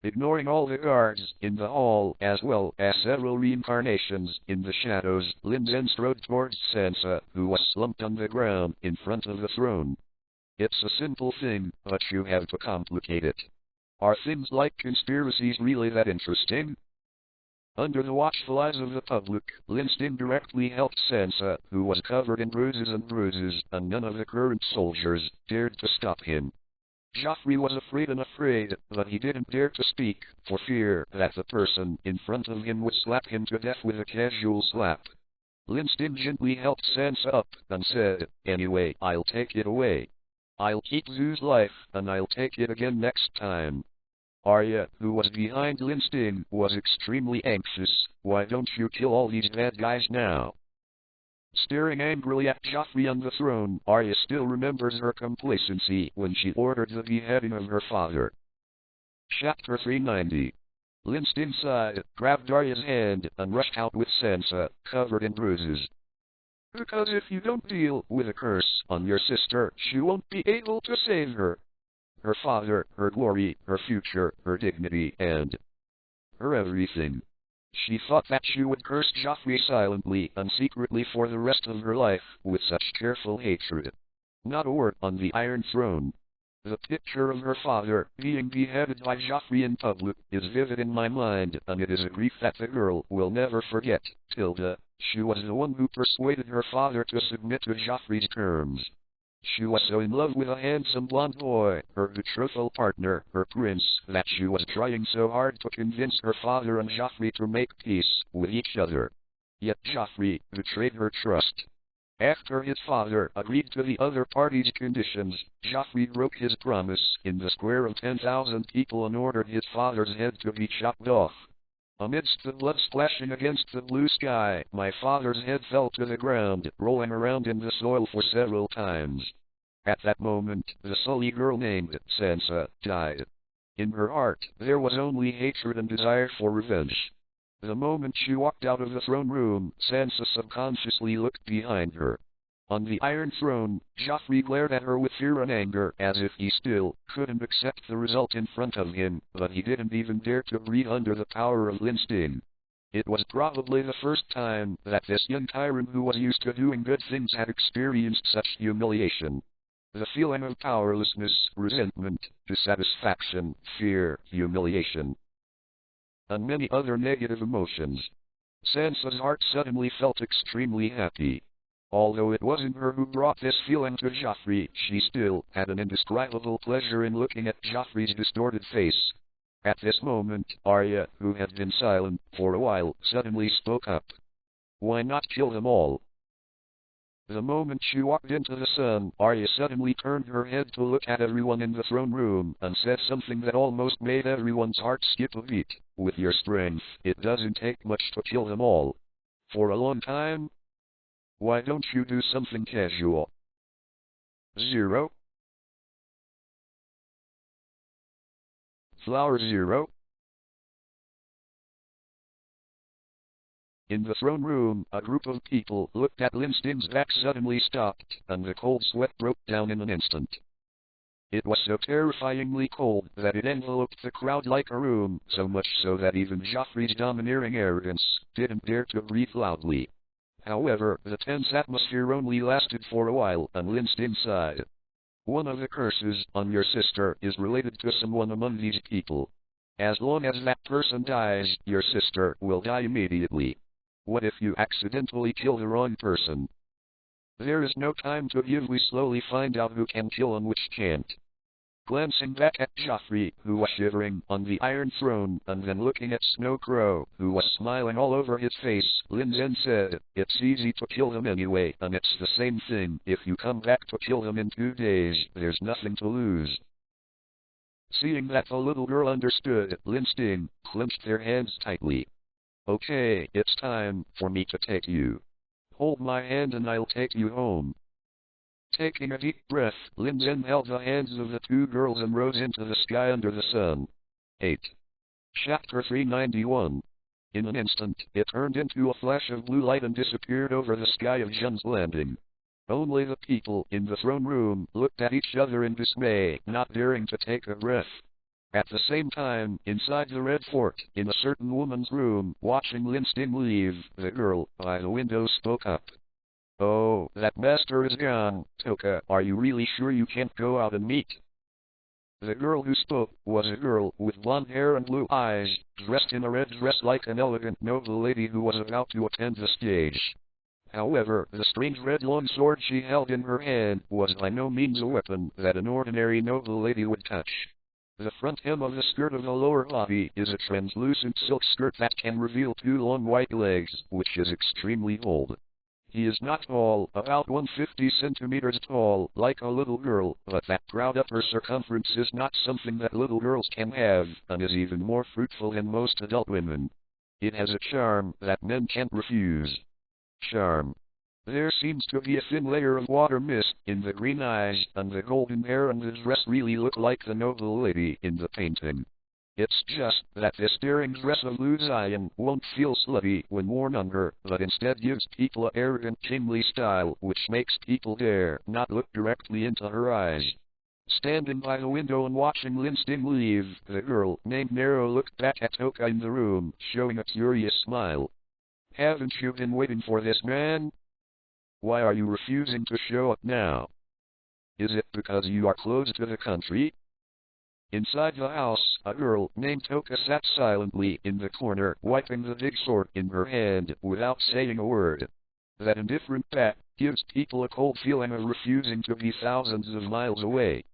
Ignoring all the guards in the hall as well as several reincarnations in the shadows, Lin Zhe strode towards Sansa, who was slumped on the ground in front of the throne. It's a simple thing, but you have to complicate it. Are things like conspiracies really that interesting? Under the watchful eyes of the public, Lin Zhe directly helped Sansa, who was covered in bruises, and none of the current soldiers dared to stop him. Joffrey was afraid, but he didn't dare to speak, for fear that the person in front of him would slap him to death with a casual slap. Lin Zhe gently helped Sansa up, and said, "Anyway, I'll take it away. I'll keep Zoo's life, and I'll take it again next time." Arya, who was behind Lin Zhe, was extremely anxious. "Why don't you kill all these bad guys now?" Staring angrily at Joffrey on the throne, Arya still remembers her complacency when she ordered the beheading of her father. Chapter 390. Lin Zhe sighed, grabbed Arya's hand, and rushed out with Sansa, covered in bruises. "Because if you don't deal with a curse on your sister, she won't be able to save her. Her father, her glory, her future, her dignity, and her everything." She thought that she would curse Joffrey silently and secretly for the rest of her life, with such careful hatred. Not a word on the Iron Throne. The picture of her father being beheaded by Joffrey in public is vivid in my mind, and it is a grief that the girl will never forget. She was the one who persuaded her father to submit to Joffrey's terms. She was so in love with a handsome blonde boy, her betrothal partner, her prince, that she was trying so hard to convince her father and Joffrey to make peace with each other. Yet Joffrey betrayed her trust. After his father agreed to the other party's conditions, Joffrey broke his promise in the square of 10,000 people and ordered his father's head to be chopped off. Amidst the blood splashing against the blue sky, my father's head fell to the ground, rolling around in the soil for several times. At that moment, the Sully girl named Sansa died. In her heart, there was only hatred and desire for revenge. The moment she walked out of the throne room, Sansa subconsciously looked behind her. On the Iron Throne, Joffrey glared at her with fear and anger, as if he still couldn't accept the result in front of him, but he didn't even dare to breathe under the power of Lin Zhe. It was probably the first time that this young tyrant who was used to doing good things had experienced such humiliation. The feeling of powerlessness, resentment, dissatisfaction, fear, humiliation, and many other negative emotions. Sansa's heart suddenly felt extremely happy. Although it wasn't her who brought this feeling to Joffrey, she still had an indescribable pleasure in looking at Joffrey's distorted face. At this moment, Arya, who had been silent for a while, suddenly spoke up. "Why not kill them all?" The moment she walked into the sun, Arya suddenly turned her head to look at everyone in the throne room, and said something that almost made everyone's heart skip a beat. "With your strength, it doesn't take much to kill them all. For a long time? Why don't you do something casual?" 0. Flower 0. In the throne room, a group of people looked at Lin Zhe's back suddenly stopped, and the cold sweat broke down in an instant. It was so terrifyingly cold that it enveloped the crowd like a room, so much so that even Joffrey's domineering arrogance didn't dare to breathe loudly. However, the tense atmosphere only lasted for a while, and Lin Zhe sighed. "One of the curses on your sister is related to someone among these people. As long as that person dies, your sister will die immediately. What if you accidentally kill the wrong person? There is no time to give. We slowly find out who can kill and which can't." Glancing back at Joffrey, who was shivering on the Iron Throne, and then looking at Snow Crow, who was smiling all over his face, Lin Zhe said, "It's easy to kill them anyway, and it's the same thing. If you come back to kill them in 2 days, there's nothing to lose." Seeing that the little girl understood, Lin Zhe clenched their hands tightly. "Okay, it's time for me to take you. Hold my hand and I'll take you home." Taking a deep breath, Lin Zhe held the hands of the two girls and rose into the sky under the sun. 8. Chapter 391. In an instant, it turned into a flash of blue light and disappeared over the sky of Zhen's landing. Only the people in the throne room looked at each other in dismay, not daring to take a breath. At the same time, inside the Red Fort, in a certain woman's room, watching Lin Zhe leave, the girl by the window spoke up. "Oh, that master is gone. Toka, are you really sure you can't go out and meet?" The girl who spoke was a girl with blonde hair and blue eyes, dressed in a red dress like an elegant noble lady who was about to attend the stage. However, the strange red long sword she held in her hand was by no means a weapon that an ordinary noble lady would touch. The front hem of the skirt of the lower body is a translucent silk skirt that can reveal two long white legs, which is extremely bold. He is not tall, about 150 centimeters tall, like a little girl, but that proud upper circumference is not something that little girls can have, and is even more fruitful than most adult women. It has a charm that men can't refuse. Charm. There seems to be a thin layer of water mist in the green eyes, and the golden hair and the dress really look like the noble lady in the painting. It's just that this daring dress of Lin Zhe won't feel slutty when worn on her, but instead gives people an arrogant kingly style which makes people dare not look directly into her eyes. Standing by the window and watching Lin Zhe leave, the girl named Nero looked back at Toka in the room, showing a curious smile. "Haven't you been waiting for this man? Why are you refusing to show up now? Is it because you are close to the country?" Inside the house, a girl named Toka sat silently in the corner, wiping the big sword in her hand, without saying a word. That indifferent fact gives people a cold feeling of refusing to be thousands of miles away.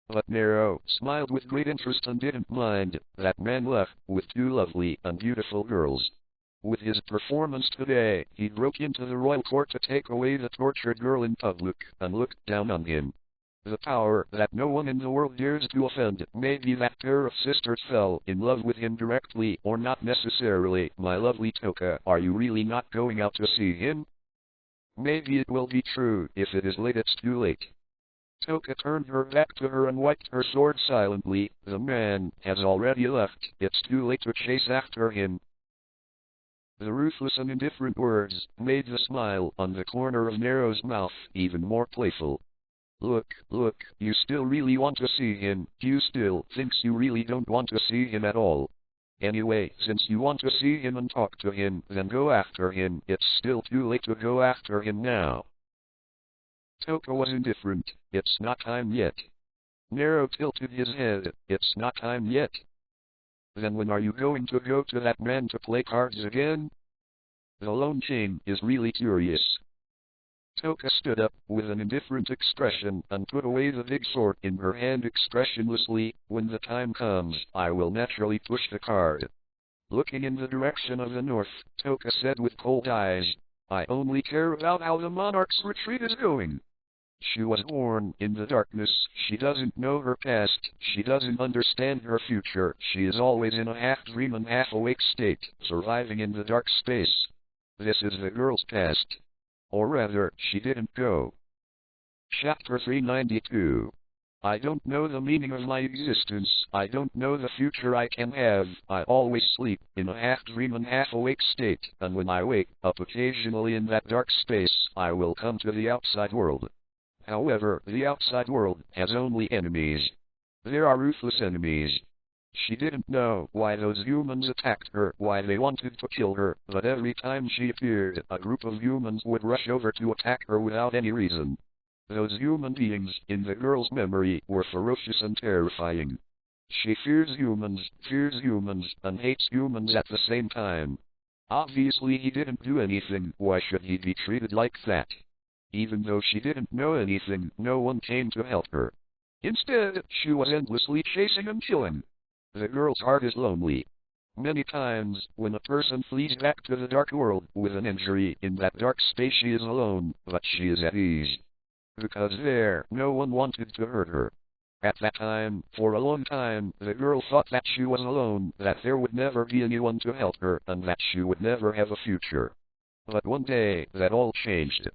But Nero smiled with great interest and didn't mind that man left with two lovely and beautiful girls. With his performance today, he broke into the royal court to take away the tortured girl in public, and looked down on him. The power that no one in the world dares to offend. Maybe that pair of sisters fell in love with him directly, or not necessarily. My lovely Toka, are you really not going out to see him? Maybe it will be true. If it is late, it's too late. Toka turned her back to her and wiped her sword silently. The man has already left. It's too late to chase after him. The ruthless and indifferent words made the smile on the corner of Nero's mouth even more playful. Look, you still really want to see him. You still thinks you really don't want to see him at all. Anyway, since you want to see him and talk to him, then go after him. It's still too late to go after him now. Toka was indifferent. It's not time yet. Nero tilted his head. It's not time yet. Then when are you going to go to that man to play cards again? The Lone King is really curious. Toka stood up with an indifferent expression and put away the big sword in her hand expressionlessly. When the time comes, I will naturally push the card. Looking in the direction of the north, Toka said with cold eyes, I only care about how the monarch's retreat is going. She was born in the darkness. She doesn't know her past. She doesn't understand her future. She is always in a half-dream and half-awake state, surviving in the dark space. This is the girl's past. Or rather, she didn't go. Chapter 392. I don't know the meaning of my existence. I don't know the future I can have. I always sleep in a half-dream and half-awake state, and when I wake up occasionally in that dark space, I will come to the outside world. However, the outside world has only enemies. There are ruthless enemies. She didn't know why those humans attacked her, why they wanted to kill her, but every time she appeared, a group of humans would rush over to attack her without any reason. Those human beings, in the girl's memory, were ferocious and terrifying. She fears humans, and hates humans at the same time. Obviously he didn't do anything. Why should he be treated like that? Even though she didn't know anything, no one came to help her. Instead, she was endlessly chasing and killing. The girl's heart is lonely. Many times, when a person flees back to the dark world with an injury in that dark space, she is alone, but she is at ease. Because there, no one wanted to hurt her. At that time, for a long time, the girl thought that she was alone, that there would never be anyone to help her, and that she would never have a future. But one day, that all changed.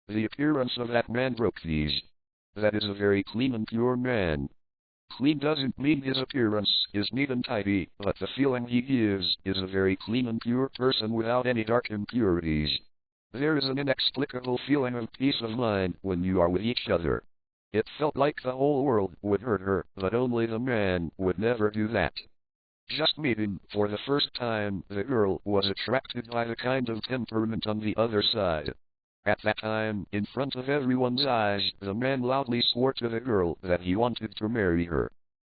The appearance of that man broke these. That is a very clean and pure man. Clean doesn't mean his appearance is neat and tidy, but the feeling he gives is a very clean and pure person without any dark impurities. There is an inexplicable feeling of peace of mind when you are with each other. It felt like the whole world would hurt her, but only the man would never do that. Just meeting for the first time, the girl was attracted by the kind of temperament on the other side. At that time, in front of everyone's eyes, the man loudly swore to the girl that he wanted to marry her.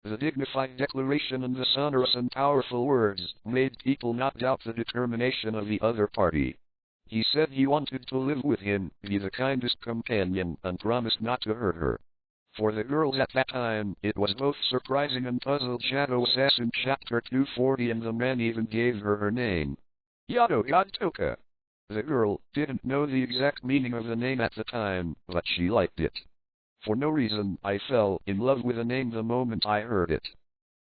The dignified declaration and the sonorous and powerful words made people not doubt the determination of the other party. He said he wanted to live with him, be the kindest companion, and promised not to hurt her. For the girls at that time, it was both surprising and puzzled. Shadow Assassin Chapter 240, and the man even gave her name. Yado Yadtoka. The girl didn't know the exact meaning of the name at the time, but she liked it. For no reason, I fell in love with the name the moment I heard it.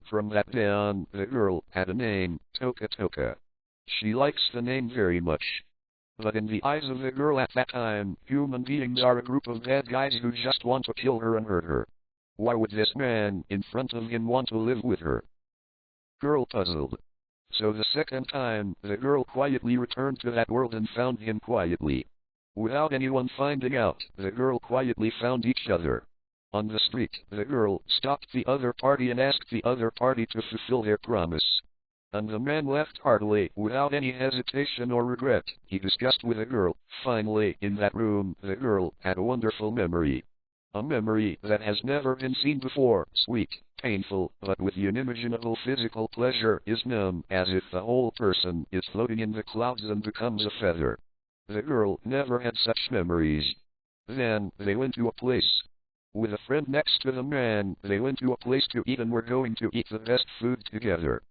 From that day on, the girl had a name, Toka Toka. She likes the name very much. But in the eyes of the girl at that time, human beings are a group of bad guys who just want to kill her and hurt her. Why would this man in front of him want to live with her? Girl puzzled. So the second time, the girl quietly returned to that world and found him quietly. Without anyone finding out, the girl quietly found each other. On the street, the girl stopped the other party and asked the other party to fulfill their promise. And the man left heartily, without any hesitation or regret. He discussed with the girl. Finally, in that room, the girl had a wonderful memory. A memory that has never been seen before, sweet, painful, but with the unimaginable physical pleasure, is numb, as if the whole person is floating in the clouds and becomes a feather. The girl never had such memories. Then, they went to a place. With a friend next to the man, they went to a place to eat and were going to eat the best food together.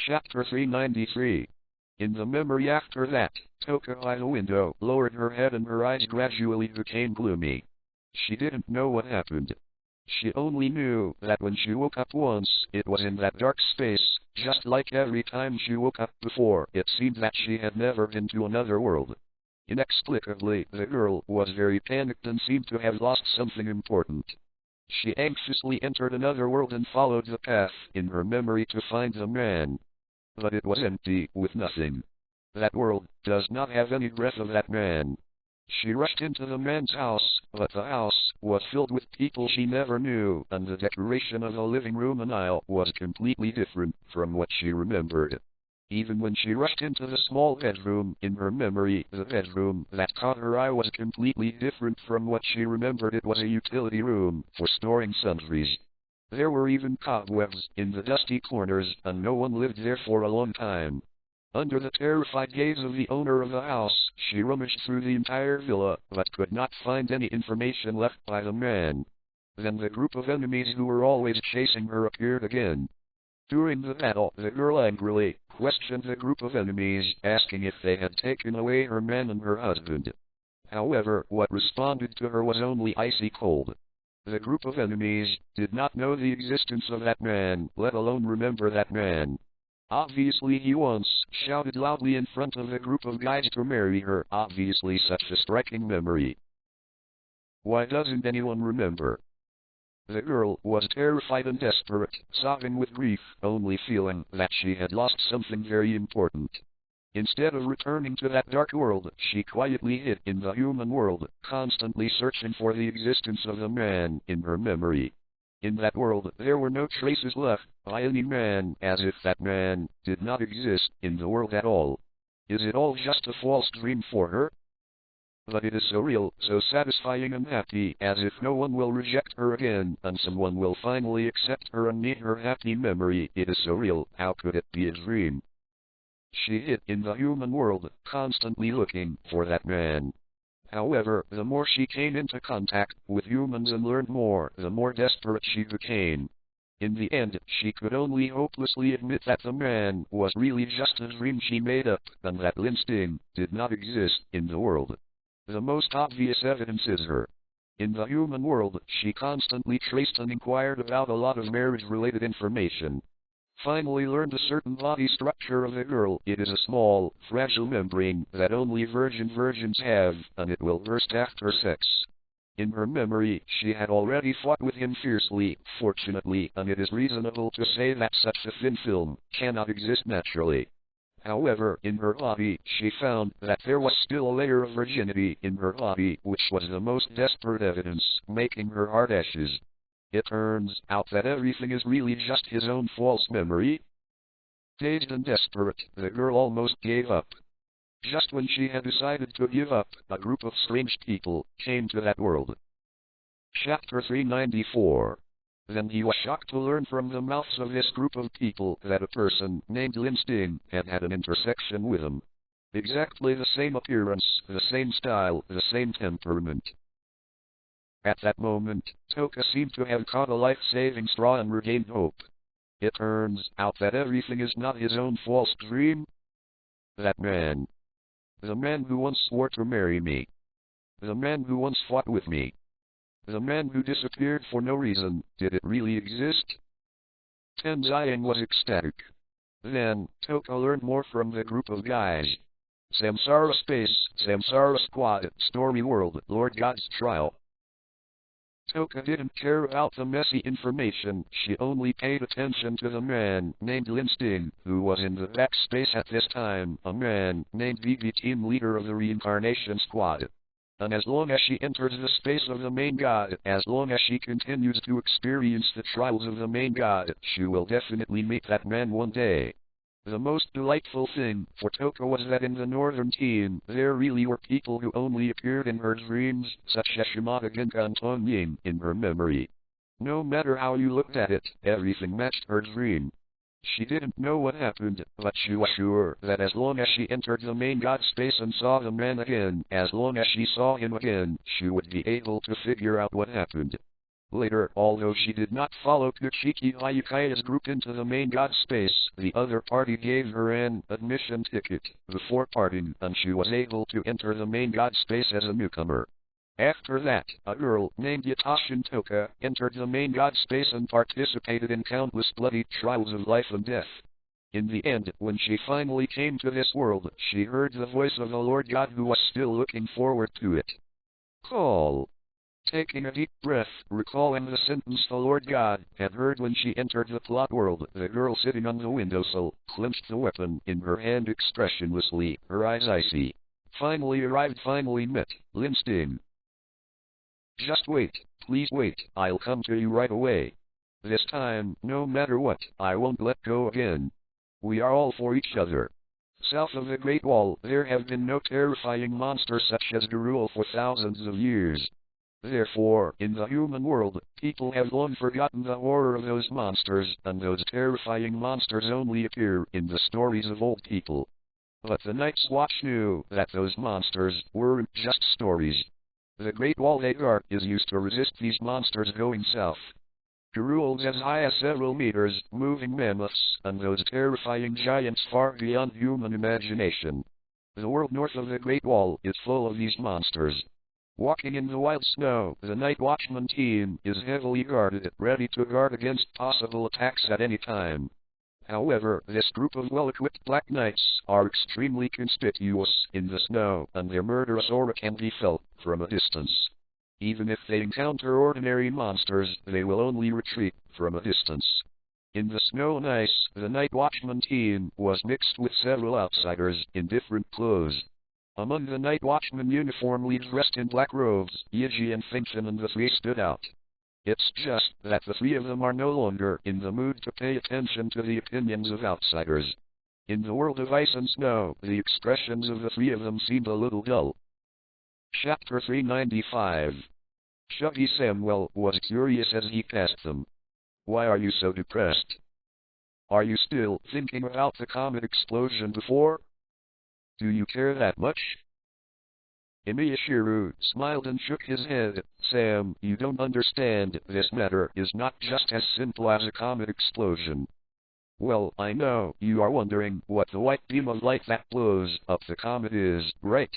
Chapter 393. In the memory after that, Toka by the window lowered her head and her eyes gradually became gloomy. She didn't know what happened. She only knew that when she woke up once, it was in that dark space, just like every time she woke up before. It seemed that she had never been to another world. Inexplicably, the girl was very panicked and seemed to have lost something important. She anxiously entered another world and followed the path in her memory to find the man. But it was empty, with nothing. That world does not have any breath of that man. She rushed into the man's house, but the house was filled with people she never knew, and the decoration of the living room and aisle was completely different from what she remembered. Even when she rushed into the small bedroom in her memory, the bedroom that caught her eye was completely different from what she remembered. It was a utility room for storing sundries. There were even cobwebs in the dusty corners, and no one lived there for a long time. Under the terrified gaze of the owner of the house, she rummaged through the entire villa, but could not find any information left by the man. Then the group of enemies who were always chasing her appeared again. During the battle, the girl angrily questioned the group of enemies, asking if they had taken away her man and her husband. However, what responded to her was only icy cold. The group of enemies did not know the existence of that man, let alone remember that man. Obviously he once shouted loudly in front of a group of guys to marry her. Obviously such a striking memory. Why doesn't anyone remember? The girl was terrified and desperate, sobbing with grief, only feeling that she had lost something very important. Instead of returning to that dark world, she quietly hid in the human world, constantly searching for the existence of the man in her memory. In that world, there were no traces left by any man, as if that man did not exist in the world at all. Is it all just a false dream for her? But it is so real, so satisfying and happy, as if no one will reject her again, and someone will finally accept her and meet her happy memory. It is so real, how could it be a dream? She hid in the human world, constantly looking for that man. However, the more she came into contact with humans and learned more, the more desperate she became. In the end, she could only hopelessly admit that the man was really just a dream she made up, and that Lin Zhe did not exist in the world. The most obvious evidence is her. In the human world, she constantly traced and inquired about a lot of marriage-related information. Finally learned a certain body structure of a girl. It is a small, fragile membrane that only virgins have, and it will burst after sex. In her memory, she had already fought with him fiercely, fortunately, and it is reasonable to say that such a thin film cannot exist naturally. However, in her body, she found that there was still a layer of virginity in her body, which was the most desperate evidence, making her heart ashes. It turns out that everything is really just his own false memory. Dazed and desperate, the girl almost gave up. Just when she had decided to give up, a group of strange people came to that world. Chapter 394. Then he was shocked to learn from the mouths of this group of people that a person named Lin Zhe had had an intersection with him. Exactly the same appearance, the same style, the same temperament. At that moment, Toka seemed to have caught a life-saving straw and regained hope. It turns out that everything is not his own false dream. That man. The man who once swore to marry me. The man who once fought with me. The man who disappeared for no reason, did it really exist? Tenzin was ecstatic. Then, Toka learned more from the group of guys. Samsara Space, Samsara Squad, Story World, Lord God's Trial. Toka didn't care about the messy information, she only paid attention to the man named Lin Zhe, who was in the backspace at this time, a man named VV, team leader of the reincarnation squad. And as long as she enters the space of the main god, as long as she continues to experience the trials of the main god, she will definitely meet that man one day. The most delightful thing for Toka was that in the northern team, there really were people who only appeared in her dreams, such as Shimada Genka and Tong Ying in her memory. No matter how you looked at it, everything matched her dream. She didn't know what happened, but she was sure that as long as she entered the main god space and saw the man again, as long as she saw him again, she would be able to figure out what happened. Later, although she did not follow Kuchiki Hayukaya's group into the main god space, the other party gave her an admission ticket before parting, and she was able to enter the main god space as a newcomer. After that, a girl named Yatashin Toka entered the main god space and participated in countless bloody trials of life and death. In the end, when she finally came to this world, she heard the voice of the Lord God who was still looking forward to it. Call. Taking a deep breath, recalling the sentence the Lord God had heard when she entered the plot world, the girl sitting on the windowsill clenched the weapon in her hand expressionlessly, her eyes icy. Finally arrived, finally met, Lin Zhe. Just wait, please wait, I'll come to you right away. This time, no matter what, I won't let go again. We are all for each other. South of the Great Wall, there have been no terrifying monsters such as Garul for thousands of years. Therefore, in the human world, people have long forgotten the horror of those monsters, and those terrifying monsters only appear in the stories of old people. But the Night's Watch knew that those monsters weren't just stories. The Great Wall they guard is used to resist these monsters going south. Garuls as high as several meters, moving mammoths, and those terrifying giants far beyond human imagination. The world north of the Great Wall is full of these monsters. Walking in the wild snow, the Night Watchman team is heavily guarded, ready to guard against possible attacks at any time. However, this group of well-equipped Black Knights are extremely conspicuous in the snow, and their murderous aura can be felt from a distance. Even if they encounter ordinary monsters, they will only retreat from a distance. In the snow and ice, the Night Watchman team was mixed with several outsiders in different clothes. Among the Night Watchman uniformly dressed in black robes, Yiji and Finchen and the three stood out. It's just that the three of them are no longer in the mood to pay attention to the opinions of outsiders. In the world of ice and snow, the expressions of the three of them seemed a little dull. Chapter 395. Chubby Samuel was curious as he passed them. Why are you so depressed? Are you still thinking about the comet explosion before? Do you care that much? Miyashiro smiled and shook his head. Sam, you don't understand, this matter is not just as simple as a comet explosion. Well, I know, you are wondering what the white beam of light that blows up the comet is, right?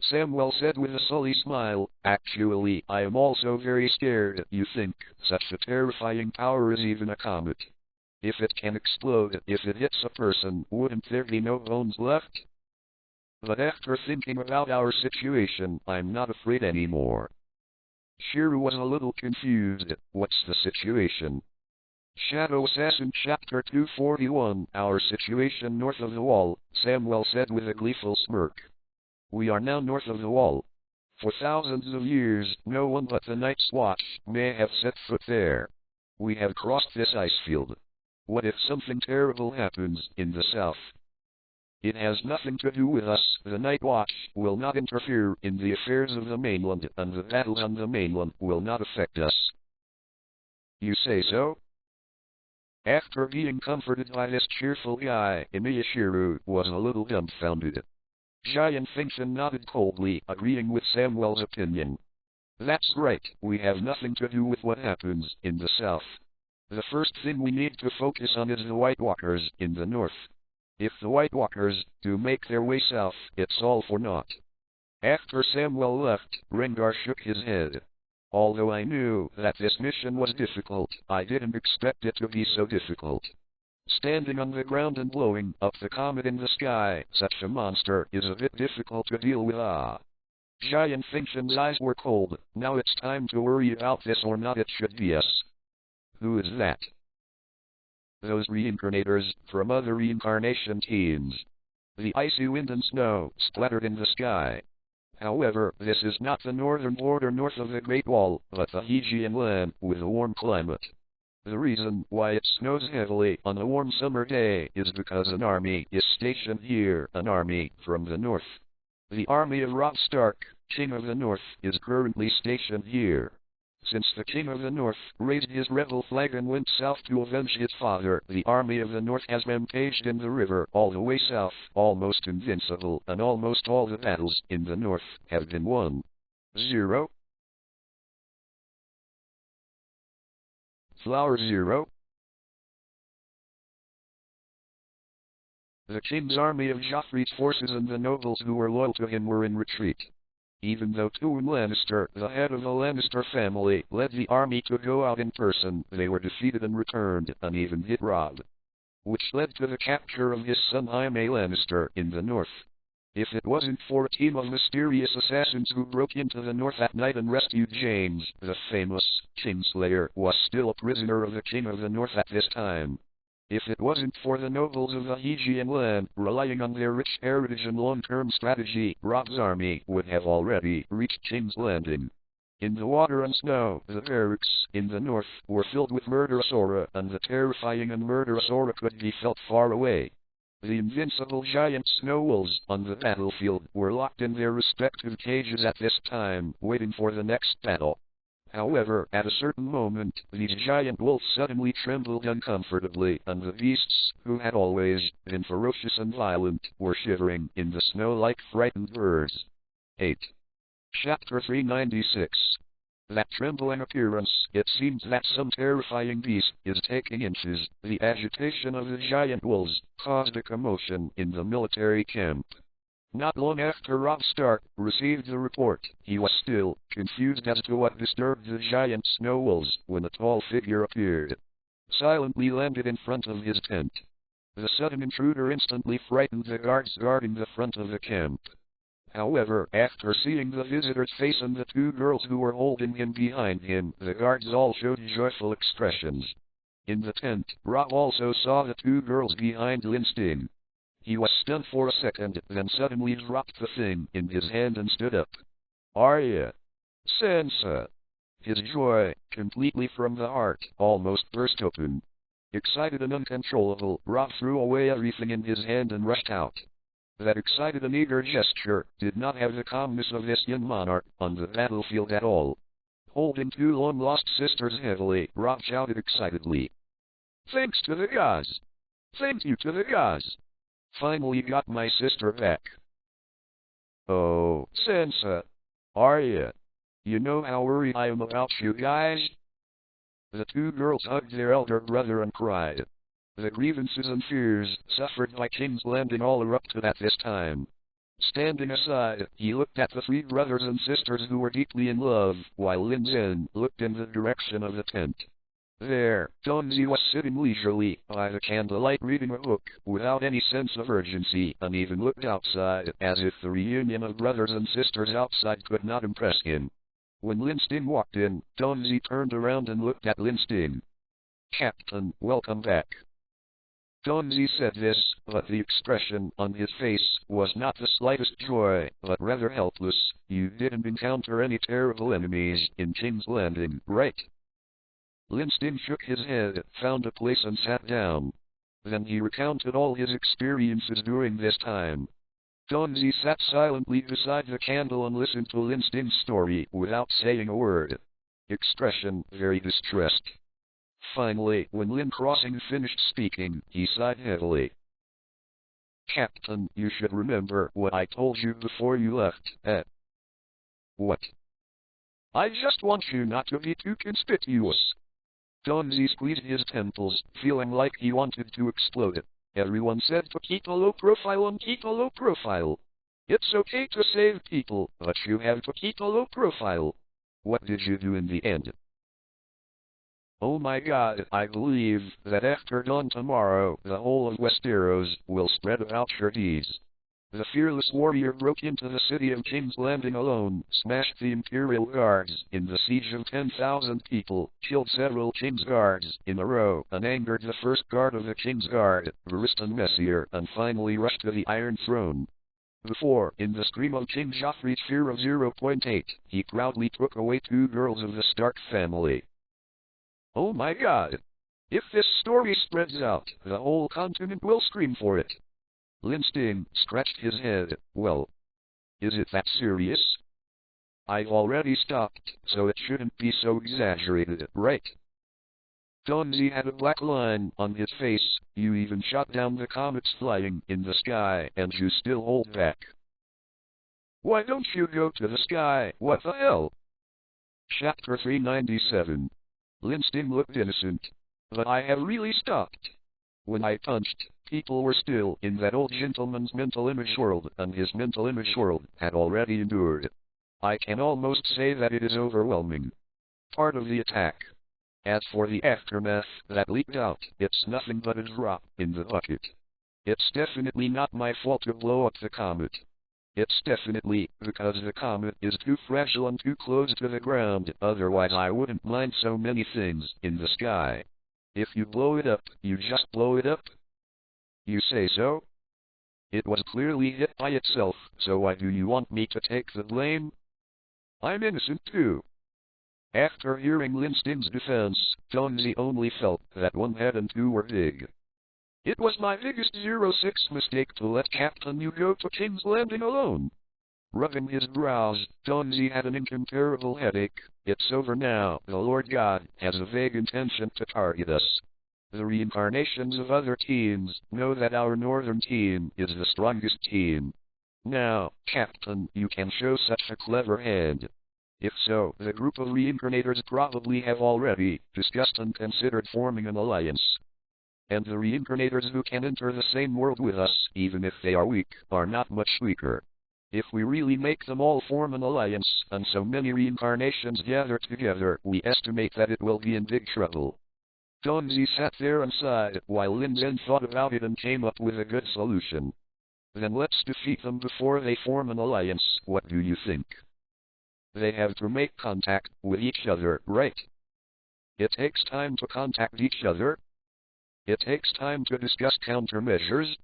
Samuel said with a sully smile, actually, I am also very scared. You think such a terrifying power is even a comet? If it can explode, if it hits a person, wouldn't there be no bones left? But after thinking about our situation, I'm not afraid anymore. Shiru was a little confused. What's the situation? Shadow Assassin Chapter 241. Our situation north of the wall, Samuel said with a gleeful smirk. We are now north of the wall. For thousands of years, no one but the Night's Watch may have set foot there. We have crossed this ice field. What if something terrible happens in the south? It has nothing to do with us. The Night Watch will not interfere in the affairs of the mainland, and the battle on the mainland will not affect us. You say so? After being comforted by this cheerful guy, Inuyashiru was a little dumbfounded. Giant Finction nodded coldly, agreeing with Samuel's opinion. That's right, we have nothing to do with what happens in the south. The first thing we need to focus on is the White Walkers in the north. If the White Walkers do make their way south, it's all for naught. After Samuel left, Rengar shook his head. Although I knew that this mission was difficult, I didn't expect it to be so difficult. Standing on the ground and blowing up the comet in the sky, such a monster is a bit difficult to deal with. Giant Finction's eyes were cold. Now it's time to worry about this or not. It should be us. Who is that? Those reincarnators from other reincarnation teams. The icy wind and snow splattered in the sky. However, this is not the northern border north of the Great Wall, but the Aegean land with a warm climate. The reason why it snows heavily on a warm summer day is because an army is stationed here, an army from the north. The army of Robb Stark, King of the North, is currently stationed here. Since the King of the North raised his rebel flag and went south to avenge his father, the army of the North has rampaged in the river all the way south, almost invincible, and almost all the battles in the North have been won. 0. Flower 0. The king's army of Joffrey's forces and the nobles who were loyal to him were in retreat. Even though Tywin Lannister, the head of the Lannister family, led the army to go out in person, they were defeated and returned, and even hit Robb. Which led to the capture of his son Jaime Lannister in the north. If it wasn't for a team of mysterious assassins who broke into the north at night and rescued James, the famous Kingslayer was still a prisoner of the King of the North at this time. If it wasn't for the nobles of the Aegean land relying on their rich heritage and long-term strategy, Robb's army would have already reached King's Landing. In the water and snow, the barracks in the north were filled with murderous aura, and the terrifying and murderous aura could be felt far away. The invincible giant snow wolves on the battlefield were locked in their respective cages at this time, waiting for the next battle. However, at a certain moment, these giant wolves suddenly trembled uncomfortably, and the beasts, who had always been ferocious and violent, were shivering in the snow like frightened birds. 8. Chapter 396. That trembling appearance, it seems that some terrifying beast is taking inches. The agitation of the giant wolves caused a commotion in the military camp. Not long after Robb Stark received the report, he was still confused as to what disturbed the giant snow wolves when a tall figure appeared. Silently landed in front of his tent. The sudden intruder instantly frightened the guards guarding the front of the camp. However, after seeing the visitor's face and the two girls who were holding him behind him, the guards all showed joyful expressions. In the tent, Robb also saw the two girls behind Lin Zhe. He was stunned for a second, then suddenly dropped the thing in his hand and stood up. Arya! Sansa! His joy, completely from the heart, almost burst open. Excited and uncontrollable, Robb threw away everything in his hand and rushed out. That excited and eager gesture did not have the calmness of this young monarch on the battlefield at all. Holding two long-lost sisters heavily, Robb shouted excitedly. Thanks to the gods! Thank you to the gods! Finally got my sister back. Oh, Sansa. Arya. You know how worried I am about you guys? The two girls hugged their elder brother and cried. The grievances and fears suffered by King's Landing all erupted at this time. Standing aside, he looked at the three brothers and sisters who were deeply in love, while Lin Zhe looked in the direction of the tent. There, Donzi was sitting leisurely by the candlelight reading a book, without any sense of urgency, and even looked outside, as if the reunion of brothers and sisters outside could not impress him. When Lin Zhe walked in, Lin Zhe turned around and looked at Lin Zhe. "Captain, welcome back." Lin Zhe said this, but the expression on his face was not the slightest joy, but rather helpless. "You didn't encounter any terrible enemies in King's Landing, right?" Lin Zhe shook his head, found a place and sat down. Then he recounted all his experiences during this time. Lin Zhe sat silently beside the candle and listened to Lin Zhe's story without saying a word. Expression very distressed. Finally, when Lin Crossing finished speaking, he sighed heavily. "Captain, you should remember what I told you before you left, eh?" "What?" "I just want you not to be too conspicuous." Lin Zhe squeezed his temples, feeling like he wanted to explode. "Everyone said to keep a low profile and keep a low profile. It's okay to save people, but you have to keep a low profile. What did you do in the end?" "Oh my God, I believe that after dawn tomorrow, the whole of Westeros will spread about your deeds." The fearless warrior broke into the city of King's Landing alone, smashed the Imperial Guards in the siege of 10,000 people, killed several King's Guards in a row, and angered the first guard of the King's Guard, Barristan Messier, and finally rushed to the Iron Throne. Before, in the scream of King Joffrey's fear of 0.8, he proudly took away 2 girls of the Stark family. "Oh my God! If this story spreads out, the whole continent will scream for it." Lin Zhe scratched his head. "Well, is it that serious? I've already stopped, so it shouldn't be so exaggerated, right?" Lin Zhe had a black line on his face. "You even shot down the comets flying in the sky, and you still hold back. Why don't you go to the sky? What the hell?" Chapter 397. Lin Zhe looked innocent. "But I have really stopped. When I punched, people were still in that old gentleman's mental image world, and his mental image world had already endured. I can almost say that it is overwhelming. Part of the attack. As for the aftermath that leaked out, it's nothing but a drop in the bucket. It's definitely not my fault to blow up the comet. It's definitely because the comet is too fragile and too close to the ground, otherwise I wouldn't mind so many things in the sky. If you blow it up, you just blow it up. You say so? It was clearly hit by itself, so why do you want me to take the blame? I'm innocent too." After hearing Lin Zhe's defense, Lin Zhe only felt that one head and two were big. "It was my biggest 06 mistake to let Captain you go to King's Landing alone." Rubbing his brows, Lin Zhe had an incomparable headache. "It's over now. The Lord God has a vague intention to target us. The reincarnations of other teams know that our northern team is the strongest team. Now, Captain, you can show such a clever hand. If so, the group of reincarnators probably have already discussed and considered forming an alliance. And the reincarnators who can enter the same world with us, even if they are weak, are not much weaker. If we really make them all form an alliance, and so many reincarnations gather together, we estimate that it will be in big trouble." Lin Zhe sat there and sighed, while Lin Zhe thought about it and came up with a good solution. "Then let's defeat them before they form an alliance, what do you think? They have to make contact with each other, right? It takes time to contact each other. It takes time to discuss countermeasures."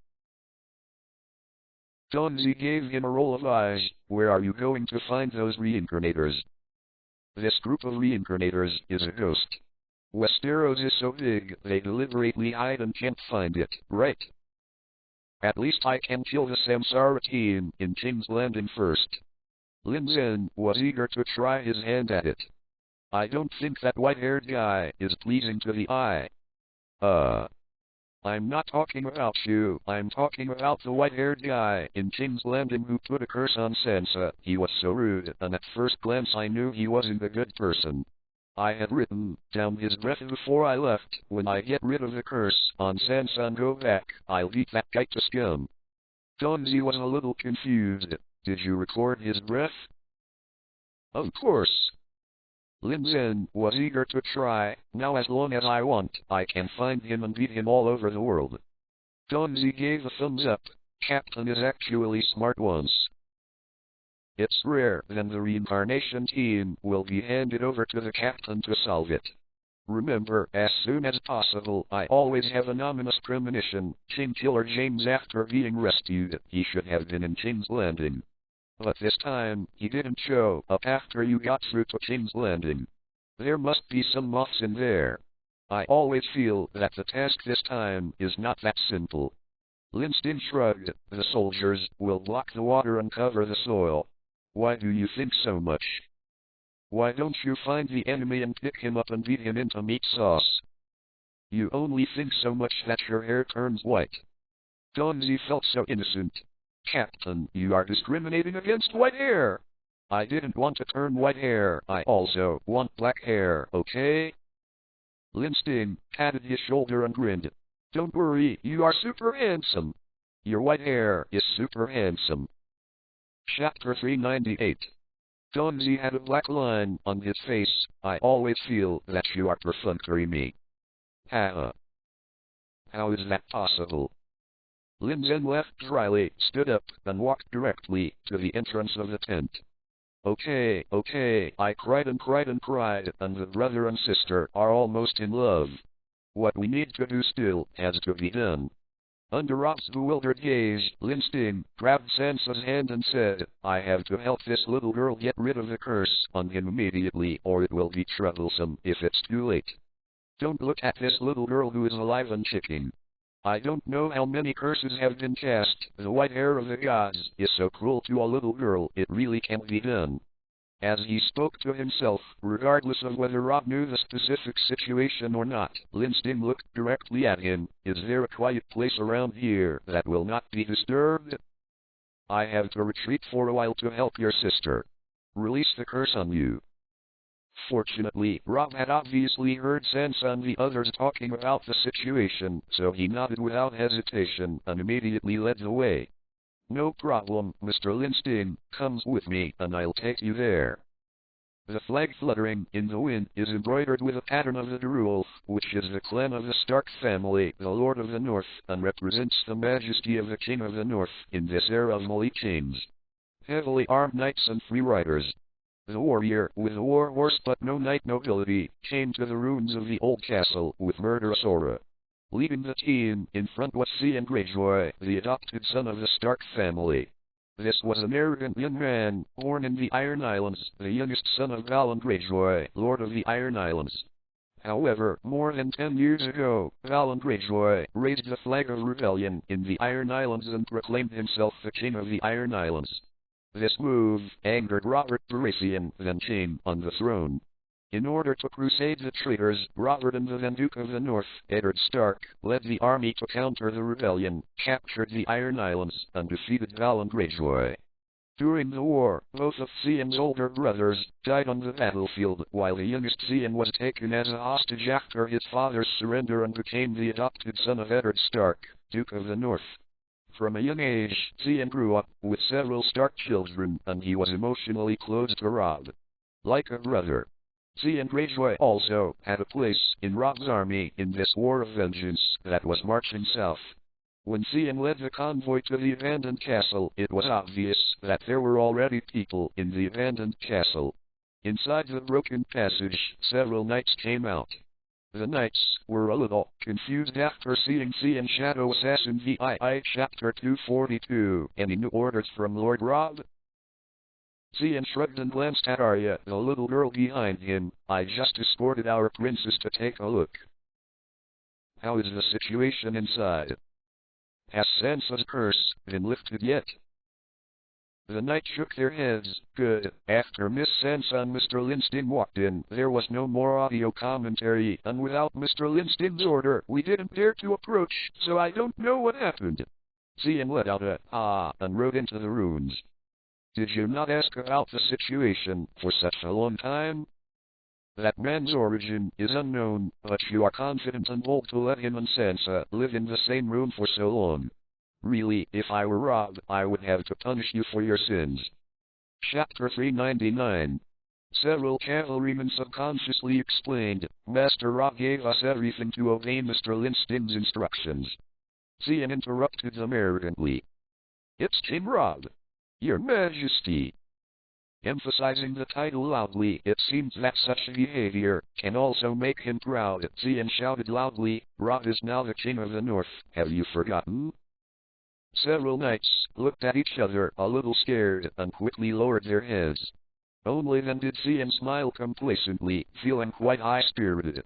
Lin Zhe gave him a roll of eyes. "Where are you going to find those reincarnators?" "This group of reincarnators is a ghost. Westeros is so big, they deliberately hide and can't find it, right? At least I can kill the Samsara team in King's Landing first." Lin Zhe was eager to try his hand at it. "I don't think that white-haired guy is pleasing to the eye." I'm not talking about you, I'm talking about the white-haired guy in King's Landing who put a curse on Sansa. He was so rude, and at first glance I knew he wasn't a good person. I had written down his breath before I left. When I get rid of the curse on Sansa and go back, I'll beat that guy to scum." Lin Zhe was a little confused. "Did you record his breath?" "Of course." Lin Zhe was eager to try. "Now as long as I want, I can find him and beat him all over the world." Lin Zhe gave a thumbs up. "Captain is actually smart once." it's rare, then the reincarnation team will be handed over to the captain to solve it. Remember, as soon as possible, I always have an ominous premonition. King Killer James, after being rescued, he should have been in King's Landing. But this time, he didn't show up after you got through to King's Landing. There must be some moths in there. I always feel that the task this time is not that simple. Lin Zhe shrugged. The soldiers will block the water and cover the soil. Why do you think so much? Why don't you find the enemy and pick him up and beat him into meat sauce? You only think so much that your hair turns white. Lin Zhe felt so innocent. Captain, you are discriminating against white hair. I didn't want to turn white hair, I also want black hair, okay? Lin Zhe patted his shoulder and grinned. Don't worry, you are super handsome. Your white hair is super handsome. Chapter 398. Lin Zhe had a black line on his face. I always feel that you are perfunctory me. How is that possible? Lin Zhe laughed dryly, stood up, and walked directly to the entrance of the tent. Okay, I cried and cried and cried, and the brother and sister are almost in love. What we need to do still has to be done. Under Rob's bewildered gaze, Lin Zhe grabbed Sansa's hand and said, I have to help this little girl get rid of the curse on him immediately, or it will be troublesome if it's too late. Don't look at this little girl who is alive and kicking. I don't know how many curses have been cast. The white hair of the gods is so cruel to a little girl, it really can't be done. As he spoke to himself, regardless of whether Rob knew the specific situation or not, Lin Zhe looked directly at him. Is there a quiet place around here that will not be disturbed? I have to retreat for a while to help your sister. Release the curse on you. Fortunately, Rob had obviously heard Sansa and the others talking about the situation, so he nodded without hesitation and immediately led the way. No problem, Mr. Lin Zhe, come with me and I'll take you there. The flag fluttering in the wind is embroidered with a pattern of the Derulf, which is the clan of the Stark family, the Lord of the North, and represents the majesty of the King of the North in this era of Malik chains. Heavily armed knights and free riders. The warrior, with a war horse but no knight nobility, came to the ruins of the old castle with murderous aura. Leading the team, in front was Theon Greyjoy, the adopted son of the Stark family. This was an arrogant young man, born in the Iron Islands, the youngest son of Balon Greyjoy, Lord of the Iron Islands. However, more than 10 years ago, Balon Greyjoy raised the flag of rebellion in the Iron Islands and proclaimed himself the King of the Iron Islands. This move angered Robert Baratheon, then King, on the throne. In order to crusade the traitors, Robert and the then Duke of the North, Eddard Stark, led the army to counter the rebellion, captured the Iron Islands, and defeated Balon Greyjoy. During the war, both of Theon's older brothers died on the battlefield, while the youngest Theon was taken as a hostage after his father's surrender and became the adopted son of Eddard Stark, Duke of the North. From a young age, Theon grew up with several Stark children, and he was emotionally close to Robb. Like a brother. Theon Greyjoy also had a place in Robb's army in this war of vengeance that was marching south. When Theon led the convoy to the abandoned castle, it was obvious that there were already people in the abandoned castle. Inside the broken passage, several knights came out. The knights were a little confused after seeing Theon shadow assassin VII Chapter 242. Any new orders from Lord Robb? Theon shrugged and glanced at Arya, the little girl behind him. I just escorted our princess to take a look. How is the situation inside? Has Sansa's curse been lifted yet? The knights shook their heads. Good. After Miss Sansa and Mr. Lin Zhe walked in, there was no more audio commentary, and without Mr. Lin Zhe's order, we didn't dare to approach, so I don't know what happened. Theon let out a ah and rode into the ruins. Did you not ask about the situation for such a long time? That man's origin is unknown, but you are confident and bold to let him and Sansa live in the same room for so long. Really, if I were Robb, I would have to punish you for your sins. Chapter 399. Several cavalrymen subconsciously explained, Master Robb gave us everything to obey Mr. Lin Zhe's instructions. Theon interrupted them arrogantly. It's King Robb. Your Majesty. Emphasizing the title loudly, it seems that such behavior can also make him proud. Xian shouted loudly, Rod is now the king of the north, have you forgotten? Several knights looked at each other a little scared and quickly lowered their heads. Only then did Xian smile complacently, feeling quite high-spirited.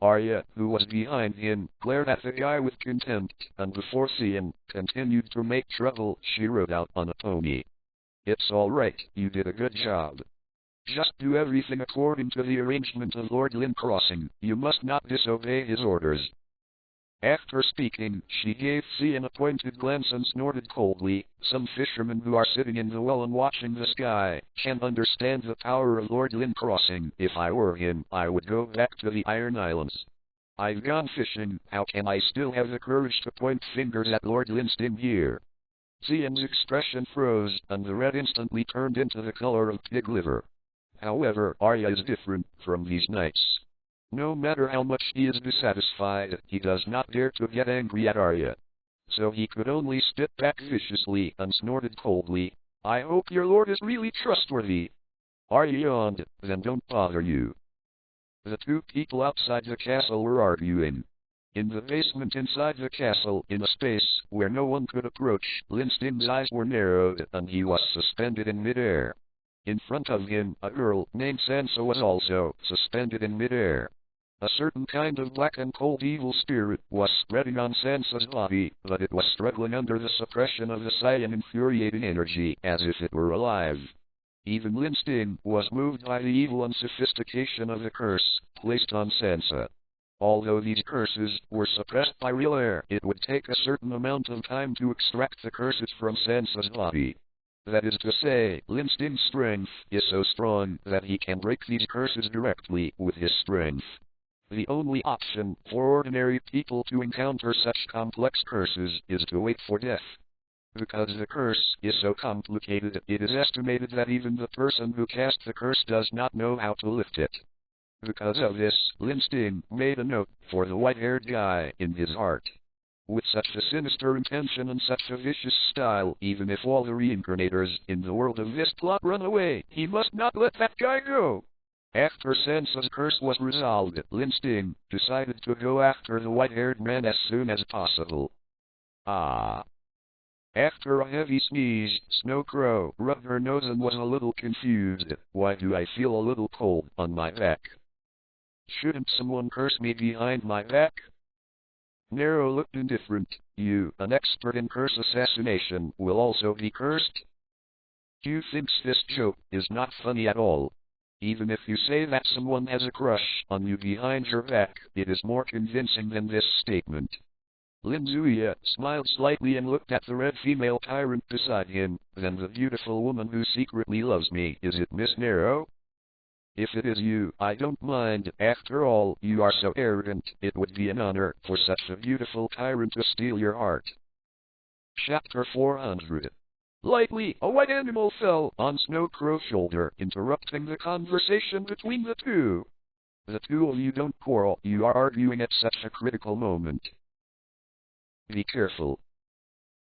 Arya, who was behind him, glared at the guy with contempt, and before Xian continued to make trouble, she rode out on a pony. It's all right, you did a good job. Just do everything according to the arrangement of Lord Lin Crossing. You must not disobey his orders. After speaking, she gave Xian a pointed glance and snorted coldly, some fishermen who are sitting in the well and watching the sky can understand the power of Lord Lin Crossing. If I were him, I would go back to the Iron Islands. I've gone fishing, how can I still have the courage to point fingers at Lord Lin's team here? Xian's expression froze, and the red instantly turned into the color of pig liver. However, Arya is different from these knights. No matter how much he is dissatisfied, he does not dare to get angry at Arya. So he could only spit back viciously and snorted coldly, I hope your lord is really trustworthy. Arya yawned, then don't bother you. The two people outside the castle were arguing. In the basement inside the castle, in a space where no one could approach, Lin Sting's eyes were narrowed and he was suspended in midair. In front of him, a girl named Sansa was also suspended in midair. A certain kind of black and cold evil spirit was spreading on Sansa's body, but it was struggling under the suppression of the cyan infuriating energy as if it were alive. Even Lin Sting was moved by the evil and sophistication of the curse placed on Sansa. Although these curses were suppressed by real air, it would take a certain amount of time to extract the curses from Sansa's body. That is to say, Lin Sting's strength is so strong that he can break these curses directly with his strength. The only option for ordinary people to encounter such complex curses is to wait for death. Because the curse is so complicated, it is estimated that even the person who cast the curse does not know how to lift it. Because of this, Lin Sting made a note for the white-haired guy in his heart. With such a sinister intention and such a vicious style, even if all the reincarnators in the world of this plot run away, he must not let that guy go. After Sansa's curse was resolved, Lin Sting decided to go after the white-haired man as soon as possible. Ah. After a heavy sneeze, Snow Crow rubbed her nose and was a little confused. Why do I feel a little cold on my back? Shouldn't someone curse me behind my back? Nero looked indifferent. You, an expert in curse assassination, will also be cursed? Q thinks this joke is not funny at all. Even if you say that someone has a crush on you behind your back, it is more convincing than this statement. Lin Zhe smiled slightly and looked at the red female tyrant beside him, then the beautiful woman who secretly loves me, is it Miss Nero? If it is you, I don't mind. After all, you are so arrogant, it would be an honor for such a beautiful tyrant to steal your heart. Chapter 400. Lightly, a white animal fell on Snow Crow's shoulder, interrupting the conversation between the two. The two of you don't quarrel, you are arguing at such a critical moment. Be careful.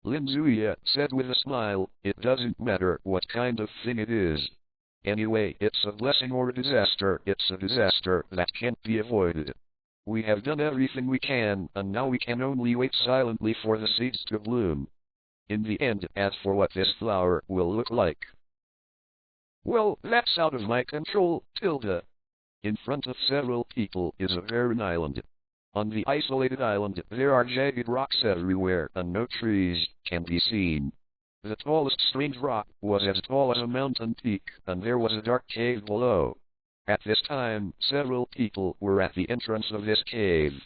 Lin Zhe said with a smile, it doesn't matter what kind of thing it is. Anyway, it's a blessing or a disaster, it's a disaster that can't be avoided. We have done everything we can, and now we can only wait silently for the seeds to bloom. In the end, as for what this flower will look like, well, that's out of my control, Tilda. In front of several people is a barren island. On the isolated island, there are jagged rocks everywhere, and no trees can be seen. The tallest strange rock was as tall as a mountain peak, and there was a dark cave below. At this time, several people were at the entrance of this cave.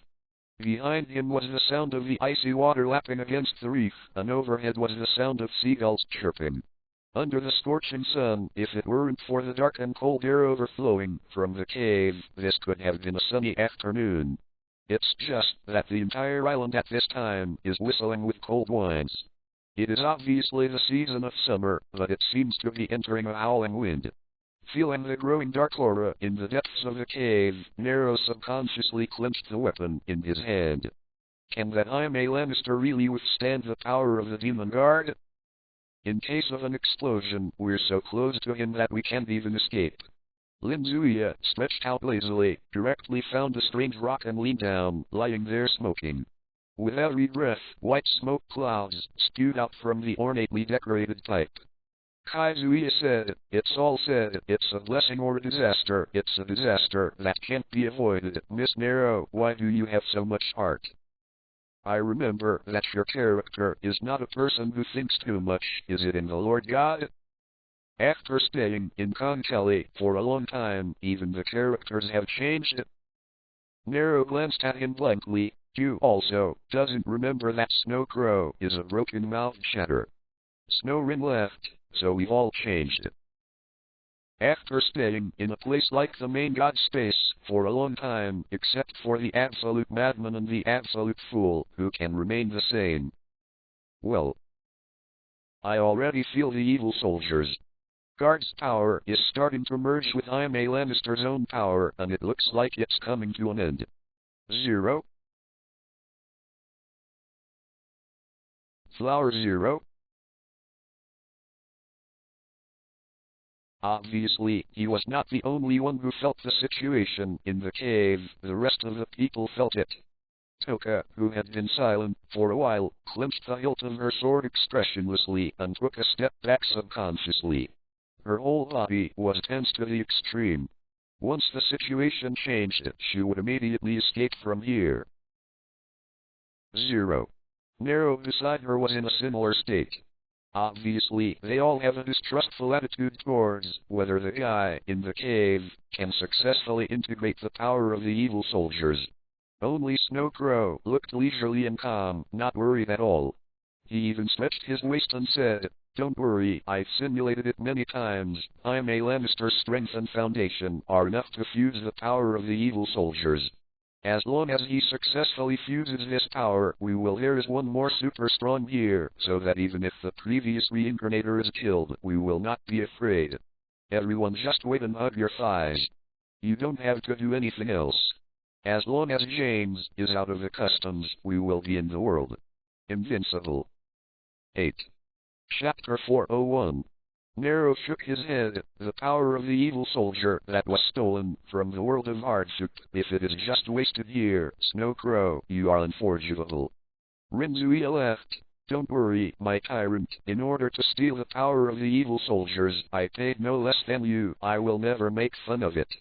Behind him was the sound of the icy water lapping against the reef, and overhead was the sound of seagulls chirping. Under the scorching sun, if it weren't for the dark and cold air overflowing from the cave, this could have been a sunny afternoon. It's just that the entire island at this time is whistling with cold winds. It is obviously the season of summer, but it seems to be entering a howling wind. Feeling the growing dark aura in the depths of the cave, Nero subconsciously clenched the weapon in his hand. Can that Jaime Lannister really withstand the power of the Demon Guard? In case of an explosion, we're so close to him that we can't even escape. Lin Zhe stretched out lazily, directly found a strange rock and leaned down, lying there smoking. With every breath, white smoke clouds spewed out from the ornately decorated pipe. Kai Zui said, "It's all said, it's a blessing or a disaster, it's a disaster that can't be avoided. Miss Nero, why do you have so much heart? I remember that your character is not a person who thinks too much, is it in the Lord God?" After staying in Conchelly for a long time, even the characters have changed. Nero glanced at him blankly. You also doesn't remember that Snow Crow is a broken-mouthed chatter. Snowrin laughed, so we've all changed. After staying in a place like the main god space for a long time, except for the absolute madman and the absolute fool, who can remain the same. Well, I already feel the evil soldiers. Guard's power is starting to merge with Jaime Lannister's own power, and it looks like it's coming to an end. 0. Flower 0. Obviously, he was not the only one who felt the situation in the cave, the rest of the people felt it. Toka, who had been silent for a while, clenched the hilt of her sword expressionlessly and took a step back subconsciously. Her whole body was tense to the extreme. Once the situation changed, she would immediately escape from here. 0. Nero beside her was in a similar state. Obviously, they all have a distrustful attitude towards whether the guy in the cave can successfully integrate the power of the evil soldiers. Only Snow Crow looked leisurely and calm, not worried at all. He even stretched his waist and said, "Don't worry, I've simulated it many times. Jaime Lannister's strength and foundation are enough to fuse the power of the evil soldiers. As long as he successfully fuses this power, there is one more super strong here, so that even if the previous reincarnator is killed, we will not be afraid. Everyone just wait and hug your thighs. You don't have to do anything else. As long as James is out of the customs, we will be in the world. Invincible." 8. Chapter 401. Nero shook his head. The power of the evil soldier that was stolen from the world of hardship, if it is just wasted here, Snow Crow, you are unforgivable. Lin Zhe laughed. "Don't worry, my tyrant. In order to steal the power of the evil soldiers, I paid no less than you. I will never make fun of it."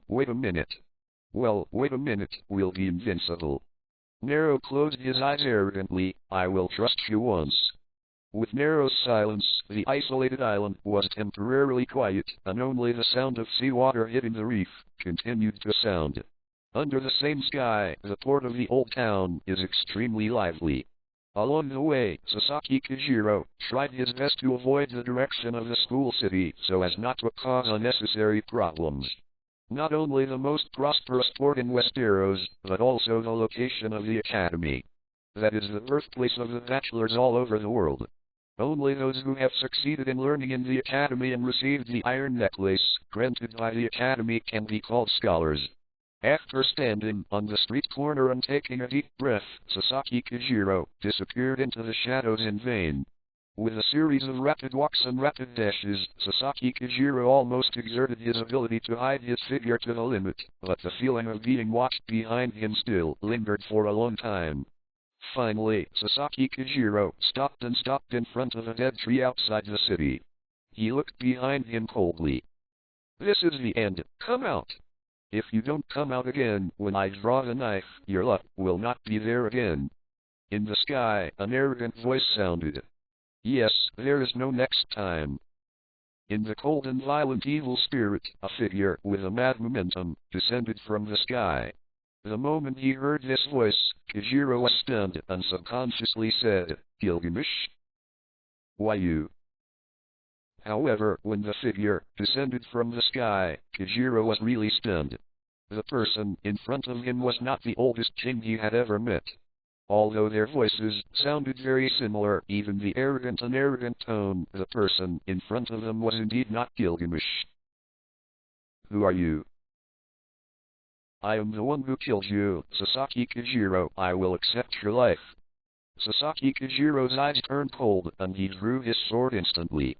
Wait a minute. Well, wait a minute, we'll be invincible. Nero closed his eyes arrogantly. "I will trust you once." With Nero's silence, the isolated island was temporarily quiet, and only the sound of seawater hitting the reef continued to sound. Under the same sky, the port of the old town is extremely lively. Along the way, Sasaki Kijiro tried his best to avoid the direction of the school city so as not to cause unnecessary problems. Not only the most prosperous port in Westeros, but also the location of the academy. That is the birthplace of the bachelors all over the world. Only those who have succeeded in learning in the academy and received the iron necklace granted by the academy can be called scholars. After standing on the street corner and taking a deep breath, Sasaki Kijiro disappeared into the shadows in vain. With a series of rapid walks and rapid dashes, Sasaki Kijiro almost exerted his ability to hide his figure to the limit, but the feeling of being watched behind him still lingered for a long time. Finally, Sasaki Kijiro stopped in front of a dead tree outside the city. He looked behind him coldly. "This is the end. Come out. If you don't come out again, when I draw the knife, your luck will not be there again." In the sky, an arrogant voice sounded. "Yes, there is no next time." In the cold and violent evil spirit, a figure with a mad momentum descended from the sky. The moment he heard this voice, Kijiro was stunned and subconsciously said, "Gilgamesh? Why you?" However, when the figure descended from the sky, Kijiro was really stunned. The person in front of him was not the oldest king he had ever met. Although their voices sounded very similar, even the arrogant tone, the person in front of them was indeed not Gilgamesh. "Who are you?" "I am the one who killed you, Sasaki Kijiro. I will accept your life." Sasaki Kijiro's eyes turned cold, and he drew his sword instantly.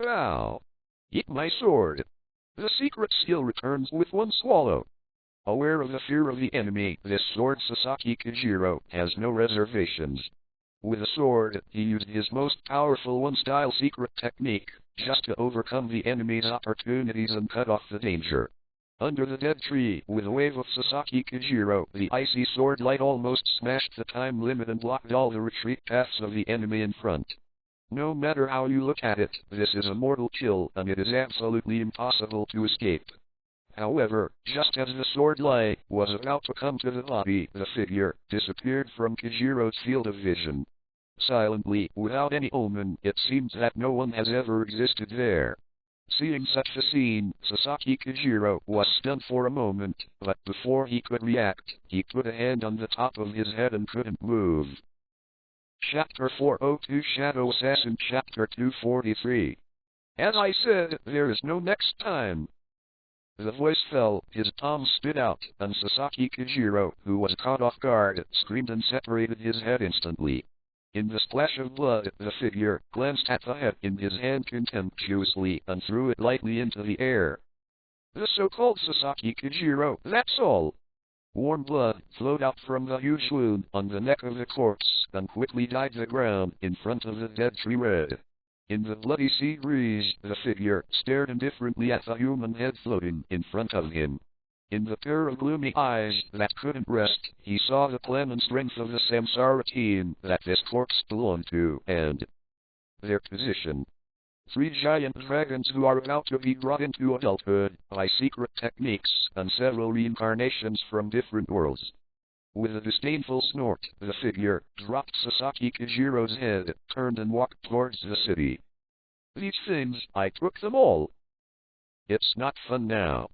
Ow! Eat my sword! The secret skill returns with one swallow. Aware of the fear of the enemy, this sword Sasaki Kijiro has no reservations. With a sword, he used his most powerful one-style secret technique, just to overcome the enemy's opportunities and cut off the danger. Under the dead tree, with a wave of Sasaki Kijiro, the icy sword light almost smashed the time limit and blocked all the retreat paths of the enemy in front. No matter how you look at it, this is a mortal kill, and it is absolutely impossible to escape. However, just as the sword light was about to come to the body, the figure disappeared from Kijiro's field of vision. Silently, without any omen, it seems that no one has ever existed there. Seeing such a scene, Sasaki Kijiro was stunned for a moment, but before he could react, he put a hand on the top of his head and couldn't move. Chapter 402 Shadow Assassin Chapter 243. As I said, there is no next time. The voice fell, his palms stood out, and Sasaki Kijiro, who was caught off guard, screamed and separated his head instantly. In the splash of blood, the figure glanced at the head in his hand contemptuously and threw it lightly into the air. The so-called Sasaki Kijiro, that's all. Warm blood flowed out from the huge wound on the neck of the corpse and quickly dyed the ground in front of the dead tree red. In the bloody sea breeze, the figure stared indifferently at the human head floating in front of him. In the pair of gloomy eyes that couldn't rest, he saw the plan and strength of the Samsara team that this corpse belonged to, and their position. 3 giant dragons who are about to be brought into adulthood by secret techniques and several reincarnations from different worlds. With a disdainful snort, the figure dropped Sasaki Kijiro's head, turned and walked towards the city. These things, I took them all. It's not fun now.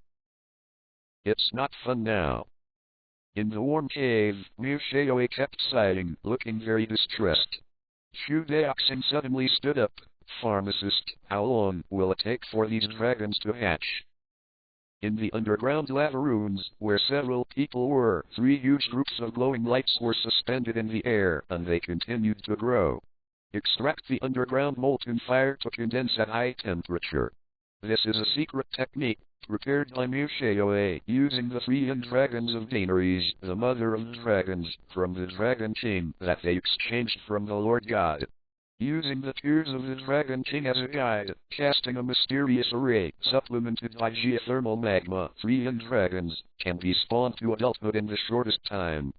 It's not fun now. In the warm cave, Mushoe kept sighing, looking very distressed. Shu Daoxing suddenly stood up. Pharmacist, how long will it take for these dragons to hatch? In the underground lava ruins, where several people were, 3 huge groups of glowing lights were suspended in the air, and they continued to grow. Extract the underground molten fire to condense at high temperature. This is a secret technique, prepared by Mushoe, using the 3 young dragons of Daenerys, the mother of dragons, from the Dragon King that they exchanged from the Lord God. Using the tears of the Dragon King as a guide, casting a mysterious array, supplemented by geothermal magma, 3 young dragons can be spawned to adulthood in the shortest time.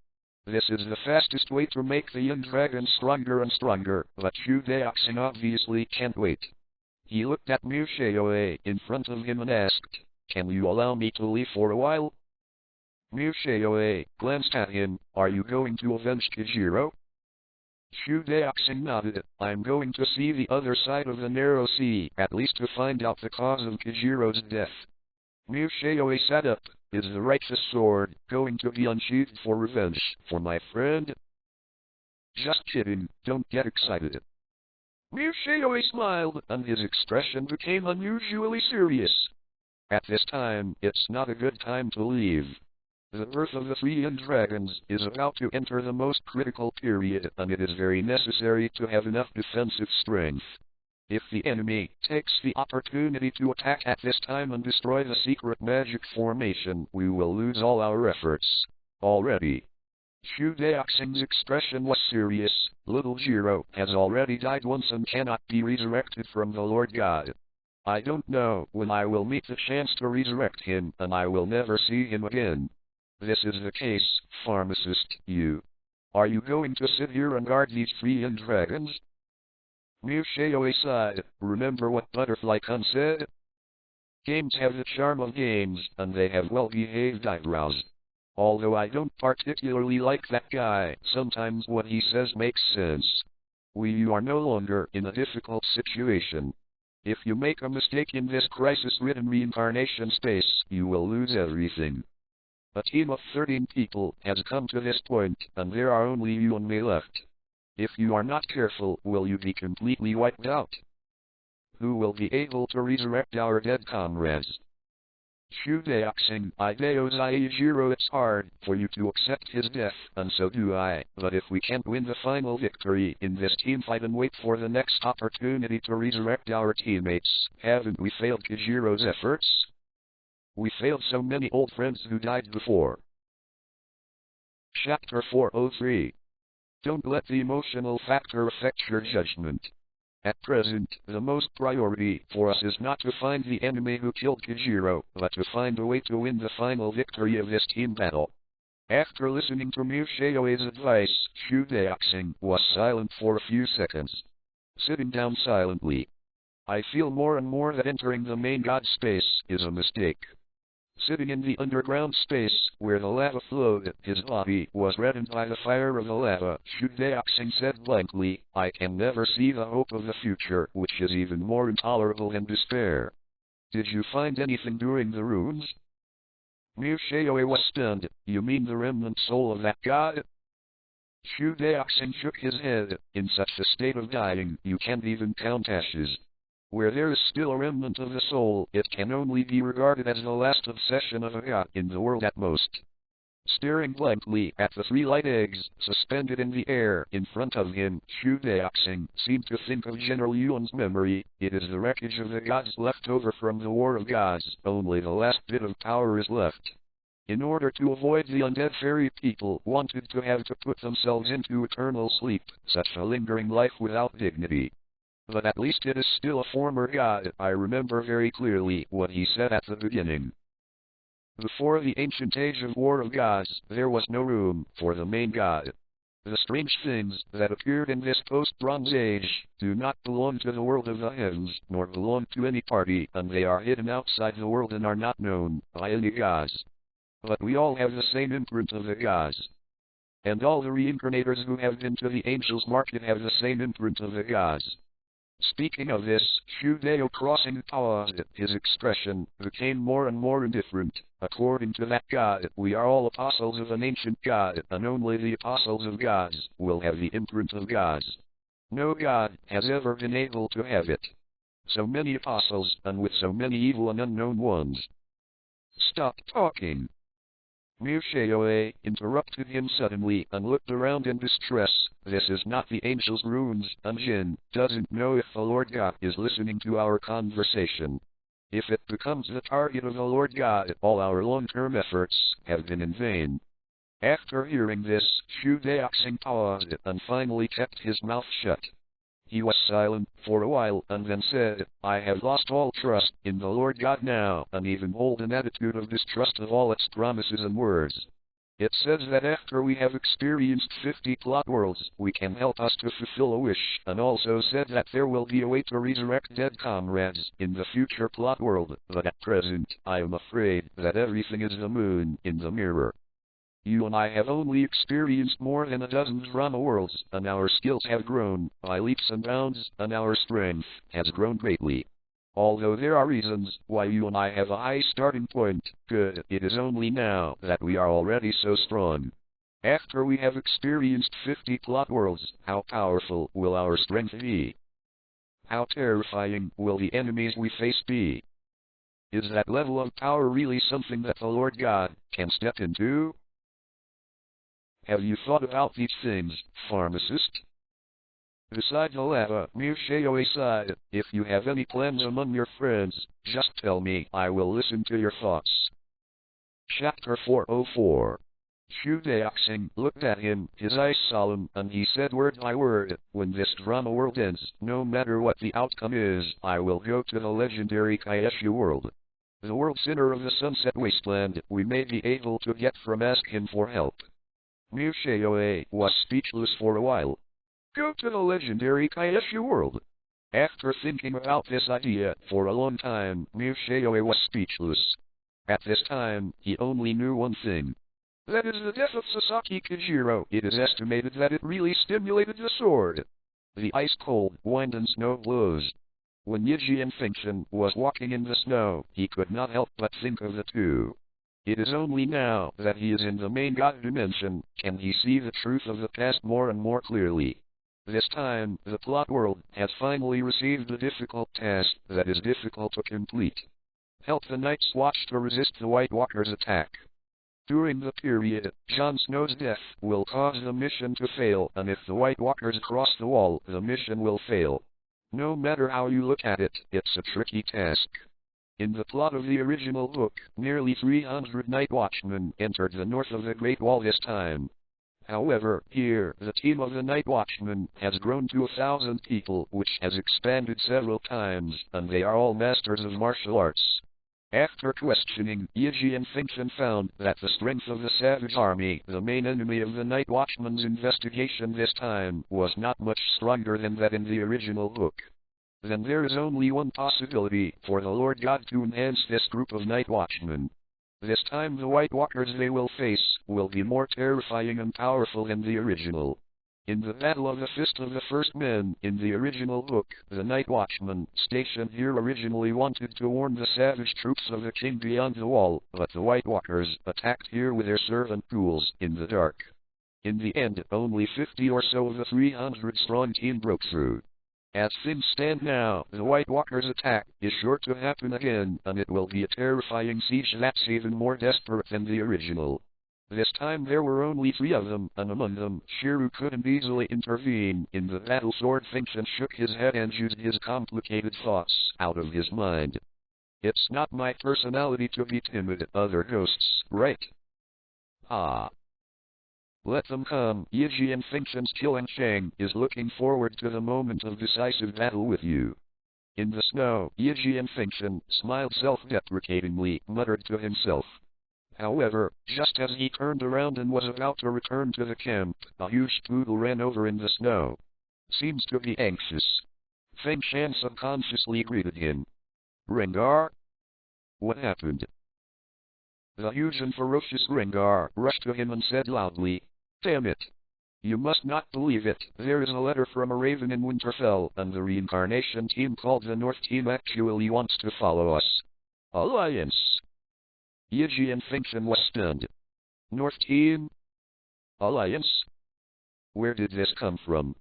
This is the fastest way to make the young dragons stronger and stronger, but Shu Daoxing obviously can't wait. He looked at Mushoe in front of him and asked, "Can you allow me to leave for a while?" Mushoe glanced at him. "Are you going to avenge Kijiro?" Shu Daoxing nodded. "I'm going to see the other side of the narrow sea, at least to find out the cause of Kijiro's death." Mushoe sat up. "Is the righteous sword going to be unsheathed for revenge for my friend?" "Just kidding, don't get excited." Mushoe smiled, and his expression became unusually serious. "At this time, it's not a good time to leave. The birth of the 3 young dragons is about to enter the most critical period, and it is very necessary to have enough defensive strength. If the enemy takes the opportunity to attack at this time and destroy the secret magic formation, we will lose all our efforts. Already." Shu Daoxing's expression was serious. "Little Jiro has already died once and cannot be resurrected from the Lord God. I don't know when I will meet the chance to resurrect him, and I will never see him again. This is the case, pharmacist, Are you going to sit here and guard these 3 young dragons?" Mushoe sighed. "Remember what Butterfly Kun said? Games have the charm of games, and they have well-behaved eyebrows. Although I don't particularly like that guy, sometimes what he says makes sense. You are no longer in a difficult situation. If you make a mistake in this crisis-ridden reincarnation space, you will lose everything. A team of 13 people has come to this point, and there are only you and me left. If you are not careful, will you be completely wiped out? Who will be able to resurrect our dead comrades?" Shudeoxing Ideo Zaijiro. It's hard for you to accept his death, and so do I, but if we can't win the final victory in this team fight and wait for the next opportunity to resurrect our teammates, haven't we failed Kijiro's efforts? We failed so many old friends who died before. Chapter 403. Don't let the emotional factor affect your judgment. At present, the most priority for us is not to find the enemy who killed Kijiro, but to find a way to win the final victory of this team battle. After listening to Mushoe's advice, Shudeoxing was silent for a few seconds. Sitting down silently. I feel more and more that entering the main god space is a mistake. Sitting in the underground space, where the lava flowed, his body was reddened by the fire of the lava. Shudeoxing said blankly, I can never see the hope of the future, which is even more intolerable than despair. Did you find anything during the runes? Mushoe was stunned. You mean the remnant soul of that god? Shudeoxing shook his head. In such a state of dying, you can't even count ashes. Where there is still a remnant of the soul, it can only be regarded as the last obsession of a god in the world at most. Staring blankly at the 3 light eggs suspended in the air in front of him, Shudeoxing seemed to think of General Yuan's memory. It is the wreckage of the gods left over from the War of Gods. Only the last bit of power is left. In order to avoid the undead fairy people wanted to have to put themselves into eternal sleep, such a lingering life without dignity. But at least it is still a former god. I remember very clearly what he said at the beginning. Before the ancient age of War of Gods, there was no room for the main god. The strange things that appeared in this post-Bronze Age do not belong to the world of the heavens, nor belong to any party, and they are hidden outside the world and are not known by any gods. But we all have the same imprint of the gods. And all the reincarnators who have been to the Angel's Market have the same imprint of the gods. Speaking of this, Shudeo crossing paused. His expression became more and more indifferent. According to that god, we are all apostles of an ancient god, and only the apostles of gods will have the imprint of gods. No god has ever been able to have it. So many apostles, and with so many evil and unknown ones. Stop talking. Mushoe interrupted him suddenly and looked around in distress. This is not the angel's runes, and Jin doesn't know if the Lord God is listening to our conversation. If it becomes the target of the Lord God, all our long-term efforts have been in vain. After hearing this, Shudeoxing paused and finally kept his mouth shut. He was silent for a while and then said, I have lost all trust in the Lord God now, and even hold an attitude of distrust of all its promises and words. It says that after we have experienced 50 plot worlds, we can help us to fulfill a wish, and also said that there will be a way to resurrect dead comrades in the future plot world, but at present, I am afraid that everything is the moon in the mirror. You and I have only experienced more than a dozen drama worlds, and our skills have grown by leaps and bounds, and our strength has grown greatly. Although there are reasons why you and I have a high starting point, good, it is only now that we are already so strong. After we have experienced 50 plot worlds, how powerful will our strength be? How terrifying will the enemies we face be? Is that level of power really something that the Lord God can step into? Have you thought about these things, pharmacist? Beside the lava, Mushoe sighed. If you have any plans among your friends, just tell me. I will listen to your thoughts. Chapter 404. Shudeoxing looked at him, his eyes solemn, and he said word by word, when this drama world ends, no matter what the outcome is, I will go to the legendary Kaishu world. The world center of the Sunset Wasteland, we may be able to get from ask him for help. Mushoe was speechless for a while. Go to the legendary Kaishu world. After thinking about this idea for a long time, Mushoe was speechless. At this time, he only knew one thing. That is the death of Sasaki Kijiro. It is estimated that it really stimulated the sword. The ice-cold wind and snow blows. When Yiji Fengchen was walking in the snow, he could not help but think of the two. It is only now that he is in the main god dimension, can he see the truth of the past more and more clearly. This time, the plot world has finally received the difficult task that is difficult to complete. Help the Night's Watch to resist the White Walker's attack. During the period, Jon Snow's death will cause the mission to fail, and if the White Walkers cross the wall, the mission will fail. No matter how you look at it, it's a tricky task. In the plot of the original book, nearly 300 Night Watchmen entered the north of the Great Wall this time. However, here, the team of the Night Watchmen has grown to 1,000 people, which has expanded several times, and they are all masters of martial arts. After questioning, Lin and Finction found that the strength of the Savage Army, the main enemy of the Night Watchman's investigation this time, was not much stronger than that in the original book. Then there is only one possibility for the Lord God to enhance this group of Night Watchmen. This time the White Walkers they will face will be more terrifying and powerful than the original. In the Battle of the Fist of the First Men, in the original book, the Night Watchmen stationed here originally wanted to warn the savage troops of the king beyond the wall, but the White Walkers attacked here with their servant tools in the dark. In the end, only 50 or so of the 300-strong team broke through. As things stand now, the White Walker's attack is sure to happen again, and it will be a terrifying siege that's even more desperate than the original. This time there were only 3 of them, and among them, Shiru couldn't easily intervene in the battle. Sword Finction shook his head and used his complicated thoughts out of his mind. It's not my personality to be timid, other ghosts, right? Ah. Let them come. Yi and Finction's Qian Shang is looking forward to the moment of decisive battle with you. In the snow, Yi and Finction smiled self-deprecatingly, muttered to himself. However, just as he turned around and was about to return to the camp, a huge poodle ran over in the snow. Seems to be anxious. Feng Shan subconsciously greeted him. Rengar? What happened? The huge and ferocious Rengar rushed to him and said loudly, Damn it! You must not believe it. There is a letter from a raven in Winterfell, and the reincarnation team called the North Team actually wants to follow us. Alliance! Yi and Finction was stunned. North Team? Alliance? Where did this come from?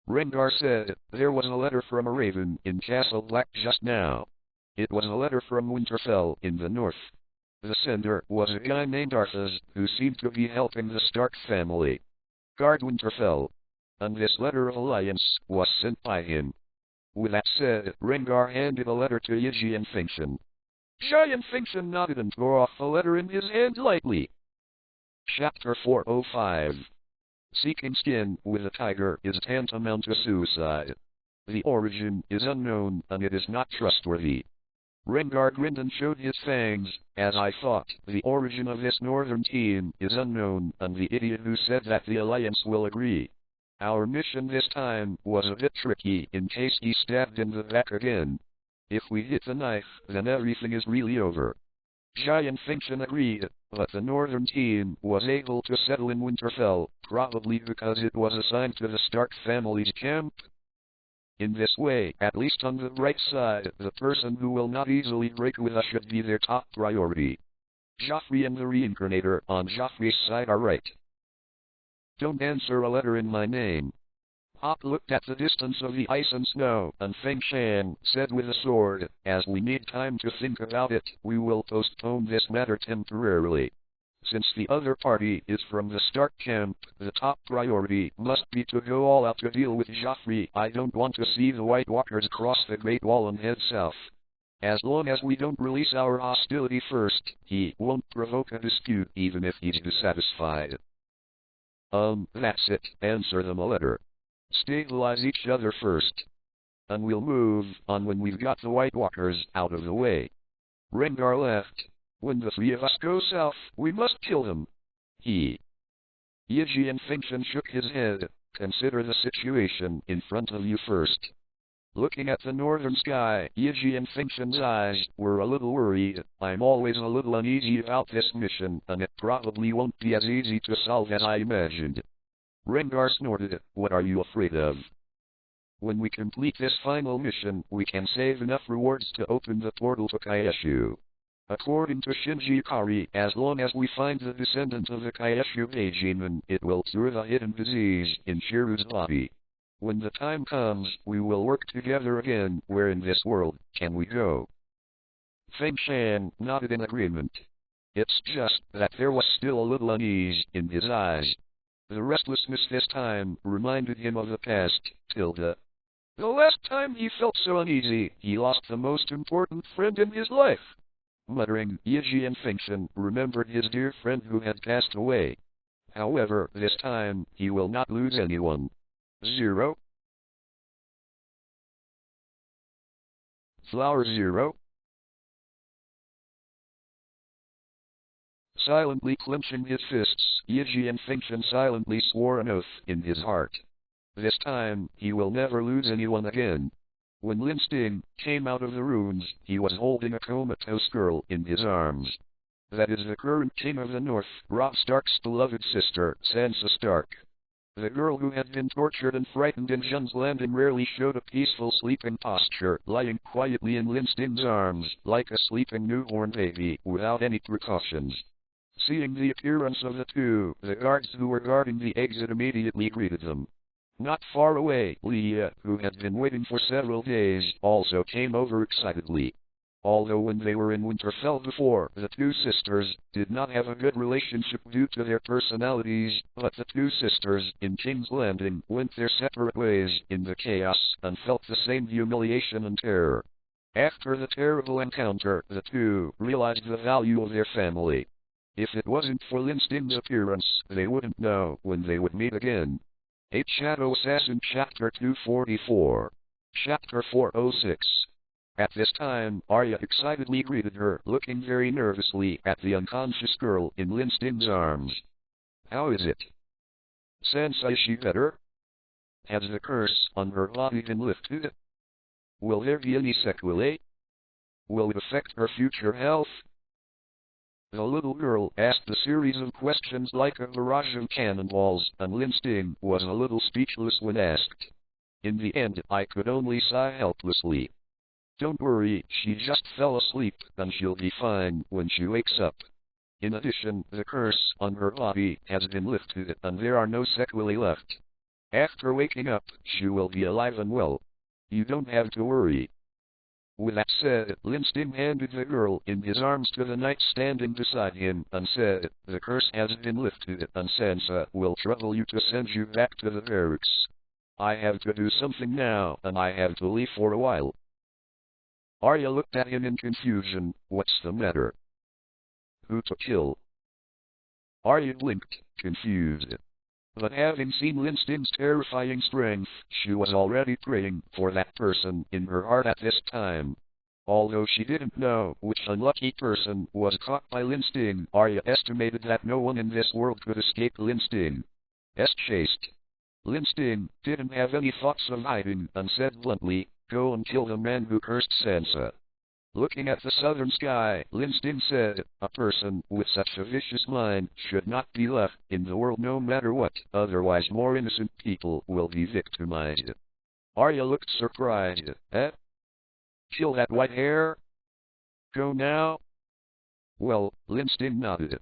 Rengar said, there was a letter from a raven in Castle Black just now. It was a letter from Winterfell in the north. The sender was a guy named Arthas, who seemed to be helping the Stark family guard Winterfell. And this letter of alliance was sent by him. With that said, Rengar handed a letter to Yi and Finction. Giant Finction nodded and tore off the letter in his hand lightly. Chapter 405. Seeking skin with a tiger is tantamount to suicide. The origin is unknown, and it is not trustworthy. Rengar grinned and showed his fangs. As I thought, the origin of this northern team is unknown, and the idiot who said that the Alliance will agree. Our mission this time was a bit tricky in case he stabbed in the back again. If we hit the knife, then everything is really over. Giant Finction agreed, but the northern team was able to settle in Winterfell, probably because it was assigned to the Stark family's camp. In this way, at least on the bright side, the person who will not easily break with us should be their top priority. Joffrey and the Reincarnator on Joffrey's side are right. Don't answer a letter in my name. Hop looked at the distance of the ice and snow, and Feng Shan said with a sword, as we need time to think about it, we will postpone this matter temporarily. Since the other party is from the Stark camp, the top priority must be to go all out to deal with Joffrey. I don't want to see the White Walkers cross the Great Wall and head south. As long as we don't release our hostility first, he won't provoke a dispute even if he's dissatisfied. That's it. Answer them a letter. Stabilize each other first. And we'll move on when we've got the White Walkers out of the way. Rengar left. When the 3 of us go south, we must kill them. Yi and Finction shook his head. Consider the situation in front of you first. Looking at the northern sky, Yi and Finction's eyes were a little worried. I'm always a little uneasy about this mission, and it probably won't be as easy to solve as I imagined. Rengar snorted. What are you afraid of? When we complete this final mission, we can save enough rewards to open the portal to Kyushu. According to Shinji Ikari, as long as we find the descendant of the Kyushu Daijinman, it will cure the hidden disease in Shiru's body. When the time comes, we will work together again. Where in this world can we go? Feng Shan nodded in agreement. It's just that there was still a little unease in his eyes. The restlessness this time reminded him of the past, tilde. The last time he felt so uneasy, he lost the most important friend in his life. Muttering, Yiji and Fengshan remembered his dear friend who had passed away. However, this time, he will not lose anyone. 0. Flower 0. Silently clenching his fists, Yiji and Fengshan silently swore an oath in his heart. This time, he will never lose anyone again. When Lin Zhe came out of the ruins, he was holding a comatose girl in his arms. That is the current king of the north, Robb Stark's beloved sister, Sansa Stark. The girl who had been tortured and frightened in Zhen's landing rarely showed a peaceful sleeping posture, lying quietly in Lin Zhe's arms, like a sleeping newborn baby, without any precautions. Seeing the appearance of the two, the guards who were guarding the exit immediately greeted them. Not far away, Leah, who had been waiting for several days, also came over excitedly. Although when they were in Winterfell before, the two sisters did not have a good relationship due to their personalities, but the two sisters in King's Landing went their separate ways in the chaos and felt the same humiliation and terror. After the terrible encounter, the two realized the value of their family. If it wasn't for Lin Zhe's appearance, they wouldn't know when they would meet again. 8 Shadow Assassin Chapter 244. Chapter 406. At this time, Arya excitedly greeted her, looking very nervously at the unconscious girl in Lin Zhe's arms. How is it? Sansa, is she better? Has the curse on her body been lifted? Will there be any sequelae? Will it affect her future health? The little girl asked a series of questions like a barrage of cannonballs, and Lin Zhe was a little speechless when asked. In the end, I could only sigh helplessly. Don't worry, she just fell asleep, and she'll be fine when she wakes up. In addition, the curse on her body has been lifted, and there are no sequelae left. After waking up, she will be alive and well. You don't have to worry. With that said, Lin Zhe handed the girl in his arms to the knight standing beside him and said, the curse has been lifted and Sansa will trouble you to send you back to the barracks. I have to do something now and I have to leave for a while. Arya looked at him in confusion. What's the matter? Who to kill? Arya blinked, confused. But having seen Lin Zhe's terrifying strength, she was already praying for that person in her heart at this time. Although she didn't know which unlucky person was caught by Lin Zhe, Arya estimated that no one in this world could escape Lin Zhe's chase. Lin Zhe didn't have any thoughts of hiding and said bluntly, go and kill the man who cursed Sansa. Looking at the southern sky, Lin Zhe said, a person with such a vicious mind should not be left in the world no matter what, otherwise more innocent people will be victimized. Arya looked surprised. Eh? Kill that white hair? Go now? Well, Lin Zhe nodded.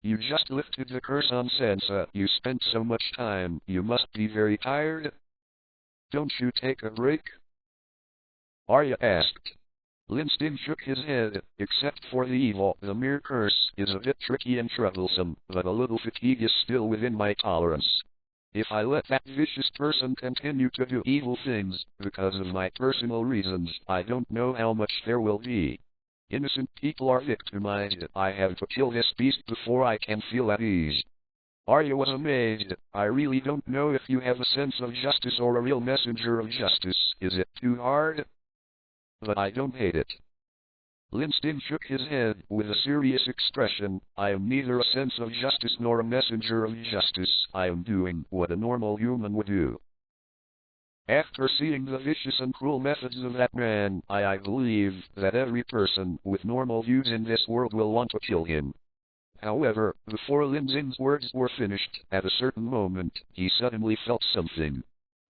You just lifted the curse on Sansa, you spent so much time, you must be very tired? Don't you take a break? Arya asked. Lin Zhe shook his head. Except for the evil, the mere curse is a bit tricky and troublesome, but a little fatigue is still within my tolerance. If I let that vicious person continue to do evil things, because of my personal reasons, I don't know how much there will be. Innocent people are victimized. I have to kill this beast before I can feel at ease. Arya was amazed. I really don't know if you have a sense of justice or a real messenger of justice. Is it too hard? But I don't hate it. Lin Zhe shook his head with a serious expression. I am neither a sense of justice nor a messenger of justice. I am doing what a normal human would do. After seeing the vicious and cruel methods of that man, I believe that every person with normal views in this world will want to kill him. However, before Lin Zhe's words were finished, at a certain moment, he suddenly felt something.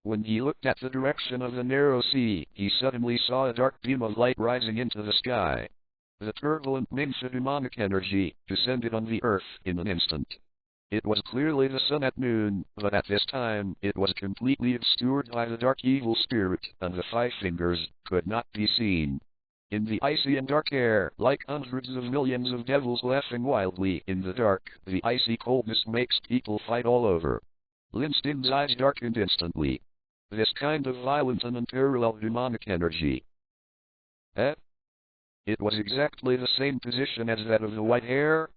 When he looked at the direction of the narrow sea, he suddenly saw a dark beam of light rising into the sky. The turbulent Ningxia demonic energy descended on the earth in an instant. It was clearly the sun at noon, but at this time it was completely obscured by the dark evil spirit, and the five fingers could not be seen. In the icy and dark air, like hundreds of millions of devils laughing wildly in the dark, the icy coldness makes people fight all over. Lin's eyes darkened instantly. This kind of violent and unparalleled demonic energy. Eh? It was exactly the same position as that of the white hair.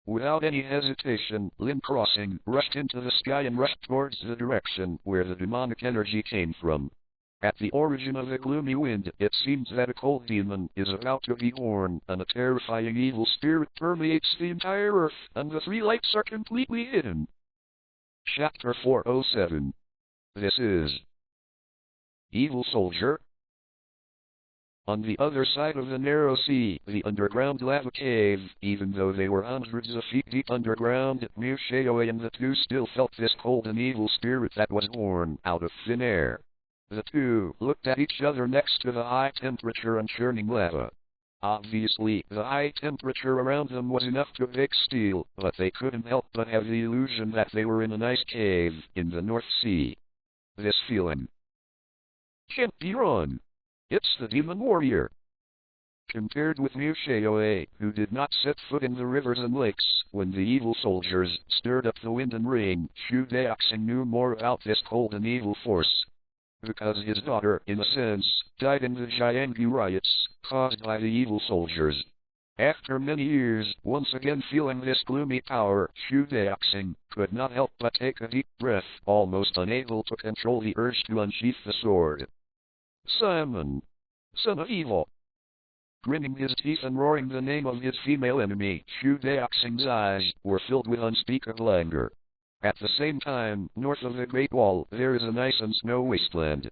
Without any hesitation, Lin crossing, rushed into the sky and rushed towards the direction where the demonic energy came from. At the origin of the gloomy wind, it seems that a cold demon is about to be born, and a terrifying evil spirit permeates the entire earth, and the three lights are completely hidden. Chapter 407. This is Evil Soldier. On the other side of the narrow sea, the underground lava cave, even though they were hundreds of feet deep underground, Liu Xiaoyu and the two still felt this cold and evil spirit that was born out of thin air. The two looked at each other next to the high temperature and churning lava. Obviously, the high temperature around them was enough to bake steel, but they couldn't help but have the illusion that they were in an ice cave in the North Sea. This feeling can't be wrong. It's the demon warrior. Compared with Liu Xiaoyu, who did not set foot in the rivers and lakes when the evil soldiers stirred up the wind and rain, Xu Daoxing knew more about this cold and evil force. Because his daughter, in a sense, died in the Jianghu riots, caused by the evil soldiers. After many years, once again feeling this gloomy power, Xu Daoxing could not help but take a deep breath, almost unable to control the urge to unsheath the sword. Simon, son of evil. Grinning his teeth and roaring the name of his female enemy, Xu Daoxing's eyes were filled with unspeakable anger. At the same time, north of the Great Wall, there is an ice and snow wasteland.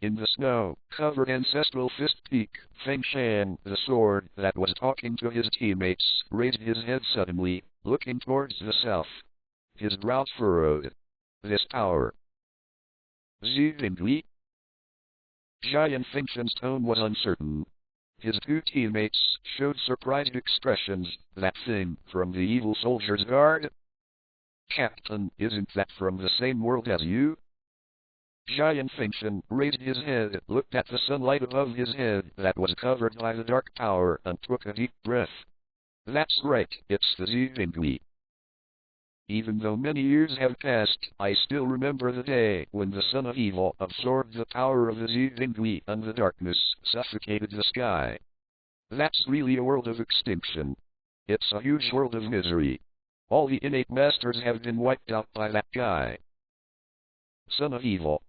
In the snow-covered ancestral fist peak, Feng Shan, the sword that was talking to his teammates, raised his head suddenly, looking towards the south. His brows furrowed. This power. Zhivingli? Giant Feng Shan's tone was uncertain. His two teammates showed surprised expressions. That thing from the evil soldier's guard? Captain, isn't that from the same world as you? Giant Feng Shan raised his head, looked at the sunlight above his head that was covered by the dark power, and took a deep breath. That's right, it's the Zhivingli. Even though many years have passed, I still remember the day when the son of evil absorbed the power of the Zhivingli and the darkness suffocated the sky. That's really a world of extinction. It's a huge world of misery. All the innate masters have been wiped out by that guy. Son of evil.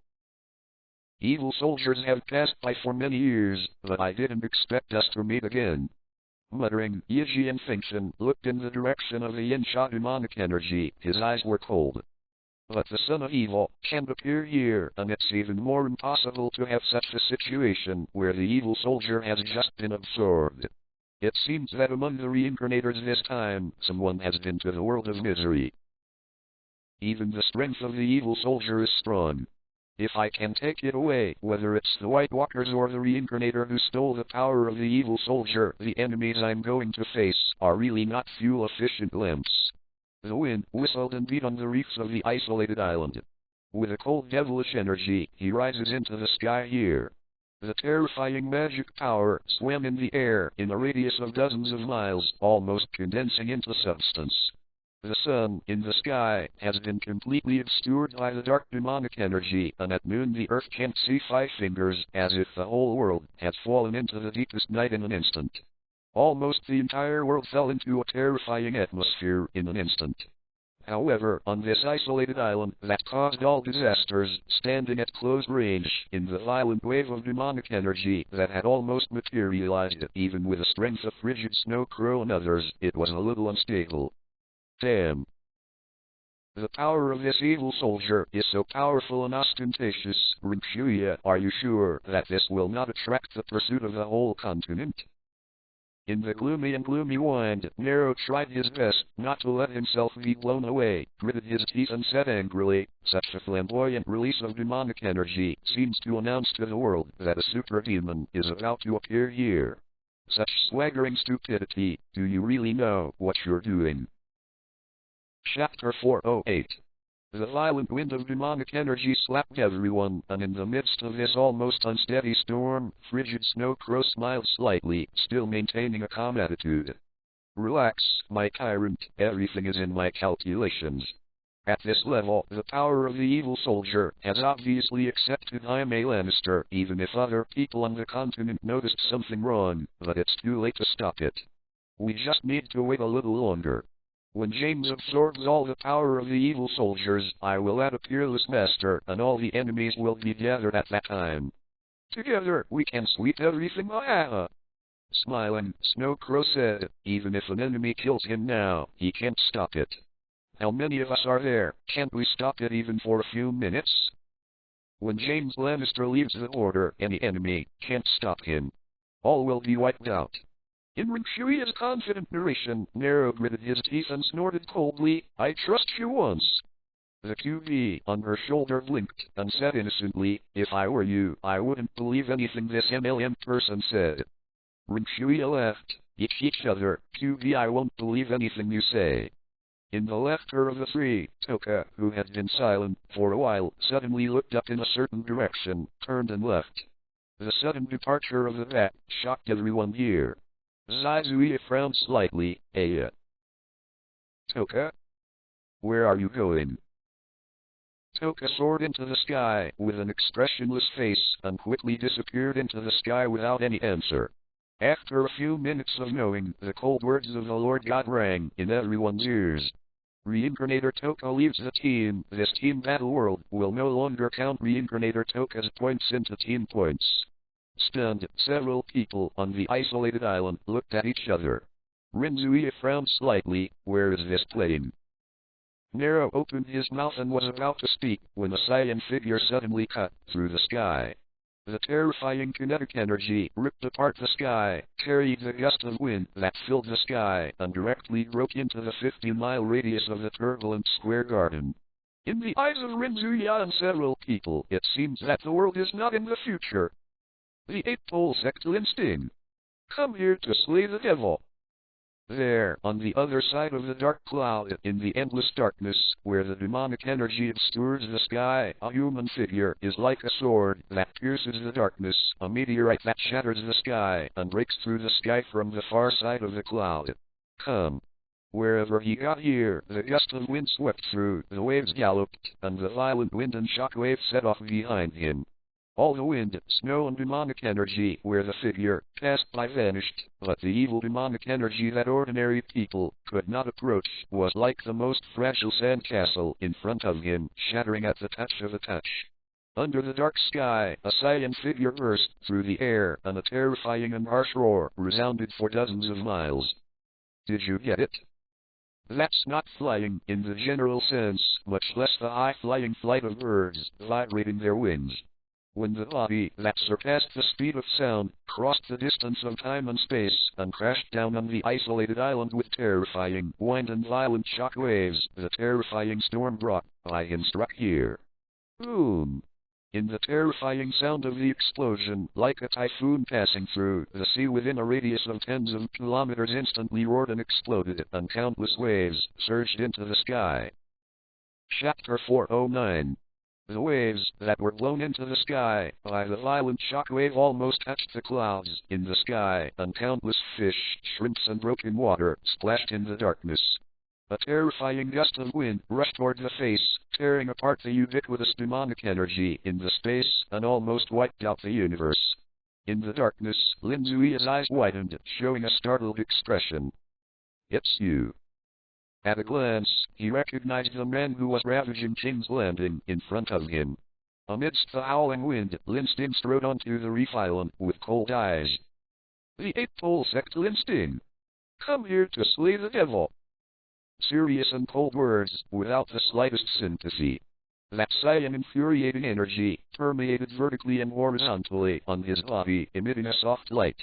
Evil soldiers have passed by for many years, but I didn't expect us to meet again. Muttering, Yiji and Feng Shan looked in the direction of the Yinsha demonic energy. His eyes were cold. But the son of evil can't appear here, and it's even more impossible to have such a situation where the evil soldier has just been absorbed. It seems that among the reincarnators this time, someone has been to the world of misery. Even the strength of the evil soldier is strong. If I can take it away, whether it's the White Walkers or the reincarnator who stole the power of the evil soldier, the enemies I'm going to face are really not fuel-efficient lamps. The wind whistled and beat on the reefs of the isolated island. With a cold devilish energy, he rises into the sky here. The terrifying magic power swam in the air in a radius of dozens of miles, almost condensing into substance. The sun in the sky has been completely obscured by the dark demonic energy, and at noon the earth can't see 5 fingers, as if the whole world had fallen into the deepest night in an instant. Almost the entire world fell into a terrifying atmosphere in an instant. However, on this isolated island that caused all disasters, standing at close range in the violent wave of demonic energy that had almost materialized, even with the strength of frigid snow crow and others, it was a little unstable. Damn. The power of this evil soldier is so powerful and ostentatious. Rinchuya, are you sure that this will not attract the pursuit of the whole continent? In the gloomy wind, Nero tried his best not to let himself be blown away, gritted his teeth and said angrily, such a flamboyant release of demonic energy seems to announce to the world that a super demon is about to appear here. Such swaggering stupidity, do you really know what you're doing? Chapter 408. The violent wind of demonic energy slapped everyone, and in the midst of this almost unsteady storm, frigid Snow-Crow smiled slightly, still maintaining a calm attitude. Relax, my tyrant, everything is in my calculations. At this level, the power of the evil soldier has obviously accepted I'm a Lannister, even if other people on the continent noticed something wrong, but it's too late to stop it. We just need to wait a little longer. When James absorbs all the power of the evil soldiers, I will add a peerless master, and all the enemies will be gathered at that time. Together, we can sweep everything away. Smiling, Snow-Crow said, even if an enemy kills him now, he can't stop it. How many of us are there? Can't we stop it even for a few minutes? When James Lannister leaves the Order, any enemy can't stop him. All will be wiped out. In Rinchui's confident narration, Nero gritted his teeth and snorted coldly, I trust you once. The QV on her shoulder blinked and said innocently, if I were you, I wouldn't believe anything this MLM person said. Rinchui laughed, each other, QV I won't believe anything you say. In the laughter of the three, Toka, who had been silent for a while, suddenly looked up in a certain direction, turned and left. The sudden departure of the bat shocked everyone here. Zaizuya frowned slightly, Toka? Where are you going? Toka soared into the sky with an expressionless face and quickly disappeared into the sky without any answer. After a few minutes of knowing, the cold words of the Lord God rang in everyone's ears. Reincarnator Toka leaves the team. This team battle world will no longer count Reincarnator Toka's points into team points. Stunned, several people on the isolated island looked at each other. Rinzuya frowned slightly, where is this plane? Nero opened his mouth and was about to speak, when a Saiyan figure suddenly cut through the sky. The terrifying kinetic energy ripped apart the sky, carried the gust of wind that filled the sky, and directly broke into the 50-mile radius of the turbulent square garden. In the eyes of Rinzuya and several people, it seems that the world is not in the future. The eight-pole sect Lin Zhe. Come here to slay the devil. There, on the other side of the dark cloud, in the endless darkness, where the demonic energy obscures the sky, a human figure is like a sword that pierces the darkness, a meteorite that shatters the sky and breaks through the sky from the far side of the cloud. Come. Wherever he got here, the gust of wind swept through, the waves galloped, and the violent wind and shockwave set off behind him. All the wind, snow and demonic energy where the figure passed by vanished, but the evil demonic energy that ordinary people could not approach was like the most fragile sandcastle in front of him, shattering at the touch of a touch. Under the dark sky, a Saiyan figure burst through the air, and a terrifying and harsh roar resounded for dozens of miles. Did you get it? That's not flying in the general sense, much less the high-flying flight of birds vibrating their wings. When the body that surpassed the speed of sound crossed the distance of time and space and crashed down on the isolated island with terrifying wind and violent shock waves, the terrifying storm brought by him struck here. Boom! In the terrifying sound of the explosion, like a typhoon passing through, the sea within a radius of tens of kilometers instantly roared and exploded, and countless waves surged into the sky. Chapter 409. The waves that were blown into the sky by the violent shockwave almost touched the clouds in the sky, and countless fish, shrimps and broken water splashed in the darkness. A terrifying gust of wind rushed toward the face, tearing apart the ubiquitous demonic energy in the space, and almost wiped out the universe. In the darkness, Lin Zhe's eyes widened, showing a startled expression. It's you. At a glance, he recognized the man who was ravaging King's Landing in front of him. Amidst the howling wind, Lin Zhe strode onto the reef island with cold eyes. The eight-pole sect Lin Zhe. Come here to slay the devil. Serious and cold words, without the slightest sympathy. That Saiyan infuriating energy permeated vertically and horizontally on his body, emitting a soft light.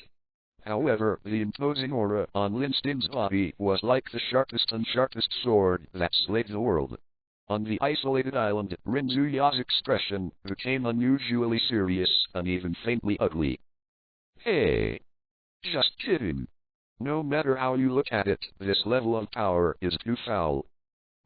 However, the imposing aura on Lin Zhe's body was like the sharpest sword that slayed the world. On the isolated island, Rinzuya's expression became unusually serious and even faintly ugly. Hey! Just kidding. No matter how you look at it, this level of power is too foul.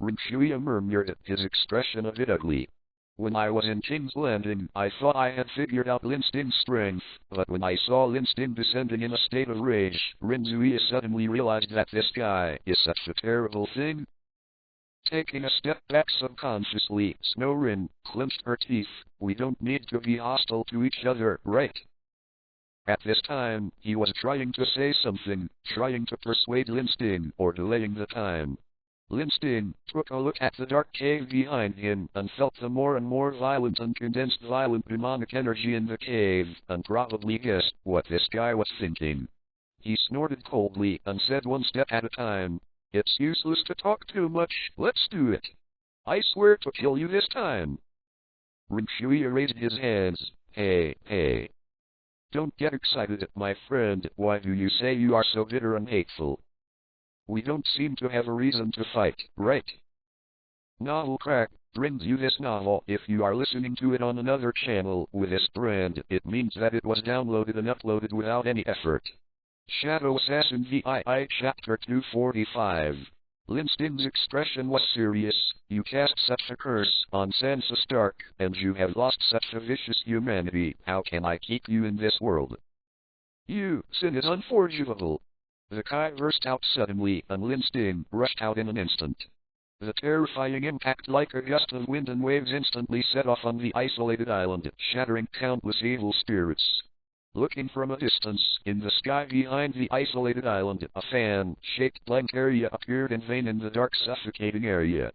Rinchuya murmured, his expression a bit ugly. When I was in King's Landing, I thought I had figured out Lin Sting's strength, but when I saw Lin Sting descending in a state of rage, Rinzuya suddenly realized that this guy is such a terrible thing. Taking a step back subconsciously, Snow-Rin clenched her teeth. We don't need to be hostile to each other, right? At this time, he was trying to say something, trying to persuade Lin Sting, or delaying the time. Lin Sting took a look at the dark cave behind him and felt the more and more violent and condensed violent demonic energy in the cave, and probably guessed what this guy was thinking. He snorted coldly and said one step at a time, "It's useless to talk too much, let's do it. I swear to kill you this time." Rinchuya raised his hands. Hey. Don't get excited, my friend. Why do you say you are so bitter and hateful? We don't seem to have a reason to fight, right? Novel Crack brings you this novel. If you are listening to it on another channel with this brand, it means that it was downloaded and uploaded without any effort. Shadow Assassin VII Chapter 245. Lin Sting's expression was serious. You cast such a curse on Sansa Stark, and you have lost such a vicious humanity. How can I keep you in this world? Sin is unforgivable. The Kai burst out suddenly, and Lin Sting rushed out in an instant. The terrifying impact like a gust of wind and waves instantly set off on the isolated island, shattering countless evil spirits. Looking from a distance, in the sky behind the isolated island, a fan-shaped blank area appeared in vain in the dark suffocating area.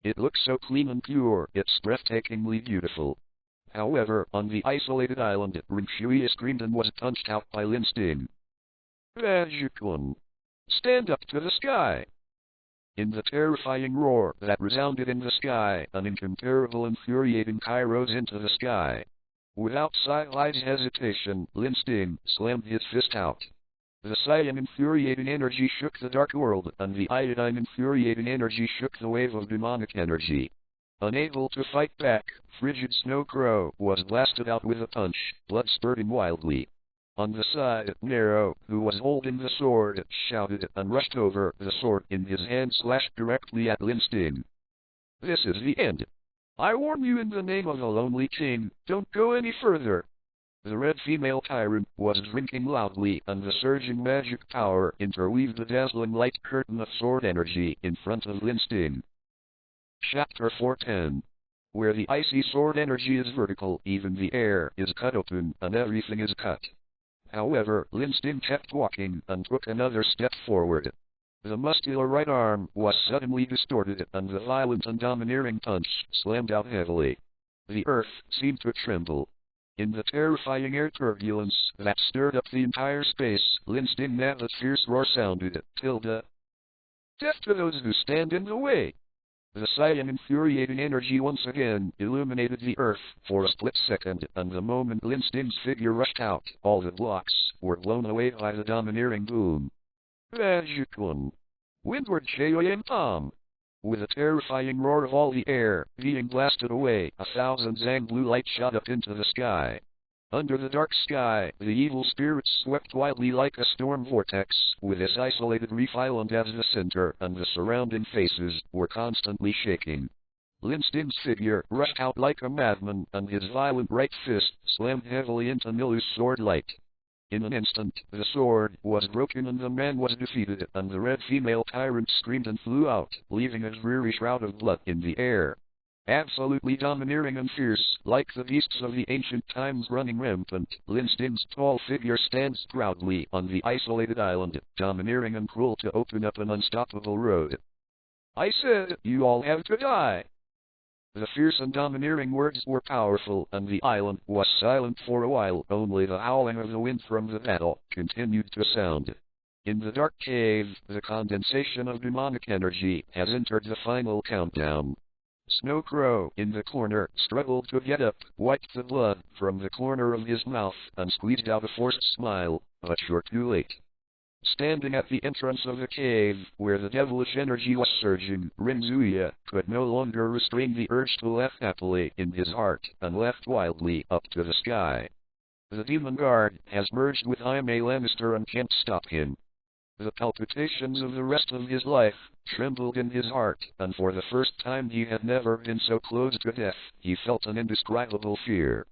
It looked so clean and pure, it's breathtakingly beautiful. However, on the isolated island, Rinchuya screamed and was punched out by Lin Sting. Bajikun! Stand up to the sky! In the terrifying roar that resounded in the sky, an incomparable infuriating Kai rose into the sky. Without slightest hesitation, Lin Sting slammed his fist out. The cyan infuriating energy shook the dark world, and the iodine infuriating energy shook the wave of demonic energy. Unable to fight back, frigid Snow Crow was blasted out with a punch, blood spurting wildly. On the side, Nero, who was holding the sword, shouted and rushed over. The sword in his hand slashed directly at Lin Sting. This is the end. I warn you in the name of the Lonely King, don't go any further. The red female tyrant was drinking loudly, and the surging magic power interweaved the dazzling light curtain of sword energy in front of Lin Sting. Chapter 410. Where the icy sword energy is vertical, even the air is cut open, and everything is cut. However, Lin Sting kept walking and took another step forward. The muscular right arm was suddenly distorted, and the violent and domineering punch slammed out heavily. The earth seemed to tremble. In the terrifying air turbulence that stirred up the entire space, Lin Sting Nava's fierce roar sounded, Tilda. Death to those who stand in the way! The cyan infuriating energy once again illuminated the earth for a split second, and the moment Lin Sting's figure rushed out, all the blocks were blown away by the domineering boom. Bajikun! Windward Cheoyen Tom! With a terrifying roar of all the air being blasted away, 1,000 Zang blue light shot up into the sky. Under the dark sky, the evil spirits swept wildly like a storm vortex, with this isolated reef island as the center, and the surrounding faces were constantly shaking. Lin Sting's figure rushed out like a madman, and his violent right fist slammed heavily into Nilu's sword light. In an instant, the sword was broken and the man was defeated, and the red female tyrant screamed and flew out, leaving a dreary shroud of blood in the air. Absolutely domineering and fierce, like the beasts of the ancient times running rampant, Lin Sting's tall figure stands proudly on the isolated island, domineering and cruel to open up an unstoppable road. I said, you all have to die! The fierce and domineering words were powerful, and the island was silent for a while. Only the howling of the wind from the battle continued to sound. In the dark cave, the condensation of demonic energy has entered the final countdown. Snow Crow, in the corner, struggled to get up, wiped the blood from the corner of his mouth, and squeezed out a forced smile, but you're too late. Standing at the entrance of the cave, where the devilish energy was surging, Rinzuya could no longer restrain the urge to laugh happily in his heart, and laughed wildly up to the sky. The demon guard has merged with Jaime Lannister and can't stop him. The palpitations of the rest of his life trembled in his heart, and for the first time he had never been so close to death. He felt an indescribable fear.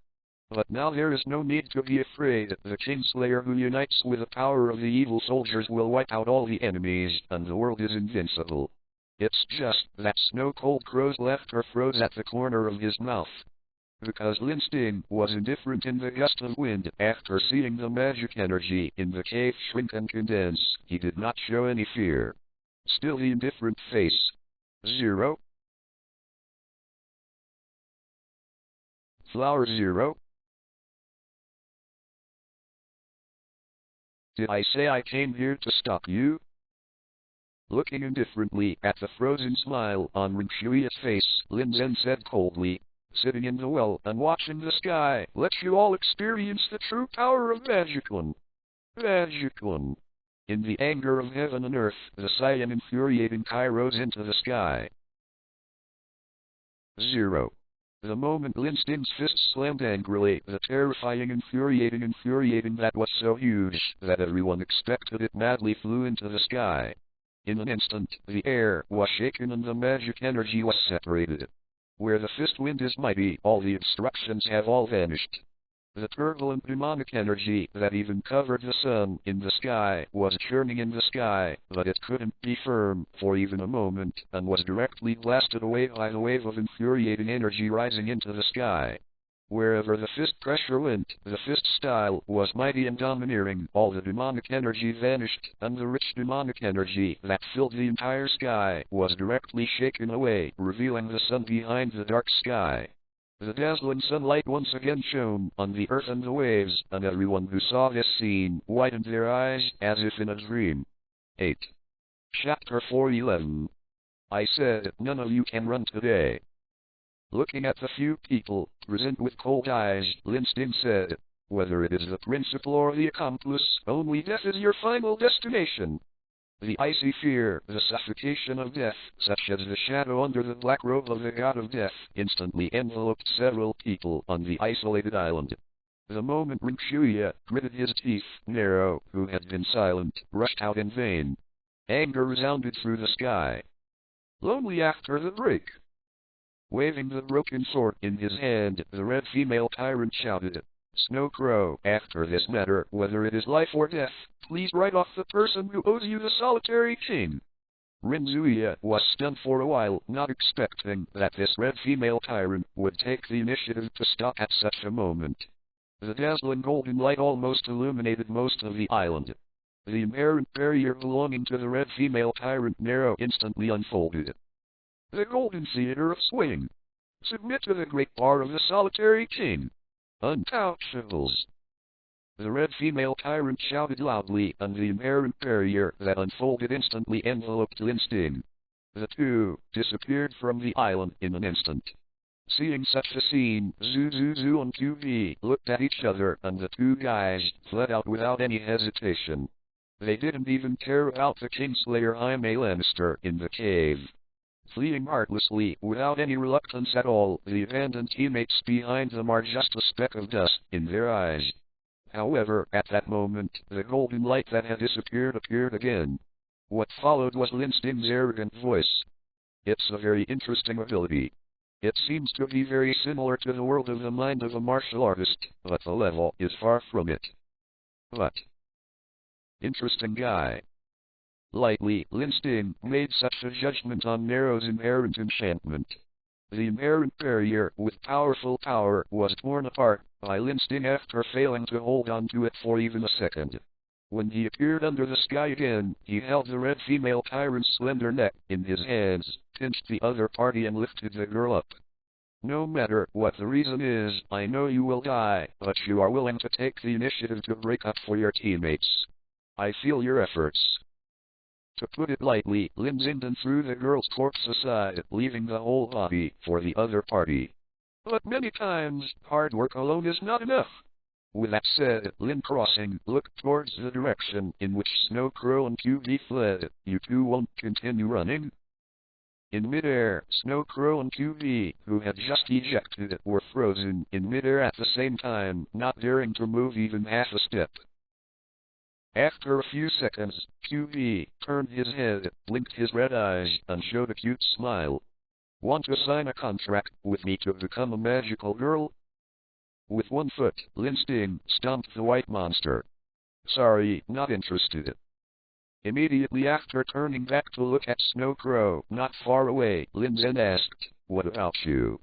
But now there is no need to be afraid. The Kingslayer who unites with the power of the evil soldiers will wipe out all the enemies, and the world is invincible. It's just that snow-cold crow's laughter froze at the corner of his mouth. Because Lin Zhe was indifferent in the gust of wind, after seeing the magic energy in the cave shrink and condense, he did not show any fear. Still the indifferent face. 0. Flower 0. Did I say I came here to stop you? Looking indifferently at the frozen smile on Ring Shui's face, Lin Zhe said coldly, "Sitting in the well and watching the sky lets you all experience the true power of Magic One. Magic One." In the anger of heaven and earth, the Saiyan infuriating Kai rose into the sky. 0. The moment Lin Zhe's fist slammed angrily, the terrifying infuriating that was so huge that everyone expected it madly flew into the sky. In an instant, the air was shaken and the magic energy was separated. Where the fist wind is mighty, all the obstructions have all vanished. The turbulent demonic energy that even covered the sun in the sky was churning in the sky, but it couldn't be firm for even a moment, and was directly blasted away by the wave of infuriating energy rising into the sky. Wherever the fist pressure went, the fist style was mighty and domineering. All the demonic energy vanished, and the rich demonic energy that filled the entire sky was directly shaken away, revealing the sun behind the dark sky. The dazzling sunlight once again shone on the earth and the waves, and everyone who saw this scene widened their eyes as if in a dream. 8. Chapter 4:11. I said, none of you can run today. Looking at the few people present with cold eyes, Lin Zhe said, "Whether it is the principal or the accomplice, only death is your final destination." The icy fear, the suffocation of death, such as the shadow under the black robe of the god of death, instantly enveloped several people on the isolated island. The moment Ring Shuya gritted his teeth, Nero, who had been silent, rushed out in vain. Anger resounded through the sky. Lonely after the break. Waving the broken sword in his hand, the red female tyrant shouted, "Snow Crow, after this matter, whether it is life or death, please write off the person who owes you the solitary king." Rin Zhe was stunned for a while, not expecting that this red female tyrant would take the initiative to stop at such a moment. The dazzling golden light almost illuminated most of the island. The inherent barrier belonging to the red female tyrant Nero instantly unfolded. The golden theater of swing. Submit to the great bar of the solitary king. Untouchables. The red female tyrant shouted loudly, and the inherent barrier that unfolded instantly enveloped Lin Zhe. The two disappeared from the island in an instant. Seeing such a scene, Zhu and QV looked at each other, and the two guys fled out without any hesitation. They didn't even care about the Kingslayer Jaime Lannister in the cave. Fleeing heartlessly, without any reluctance at all, the abandoned teammates behind them are just a speck of dust in their eyes. However, at that moment, the golden light that had disappeared appeared again. What followed was Lin Zhe's arrogant voice. "It's a very interesting ability. It seems to be very similar to the world of the mind of a martial artist, but the level is far from it. But interesting guy." Lightly, Lin Zhe made such a judgment on Nero's inherent enchantment. The inherent barrier, with powerful power, was torn apart by Lin Zhe after failing to hold on to it for even a second. When he appeared under the sky again, he held the red female tyrant's slender neck in his hands, pinched the other party and lifted the girl up. "No matter what the reason is, I know you will die, but you are willing to take the initiative to break up for your teammates. I feel your efforts." To put it lightly, Lin Zhe threw the girl's corpse aside, leaving the whole body for the other party. But many times, hard work alone is not enough. With that said, Lin Crossing looked towards the direction in which Snow Crow and QV fled. "You two won't continue running?" In midair, Snow Crow and QV, who had just ejected, were frozen in midair at the same time, not daring to move even half a step. After a few seconds, QB turned his head, blinked his red eyes, and showed a cute smile. Want to sign a contract with me to become a magical girl? With one foot, Lin Zhe stomped the white monster. Sorry, not interested. Immediately after turning back to look at Snow Crow, not far away, Lin Zhe asked, "What about you?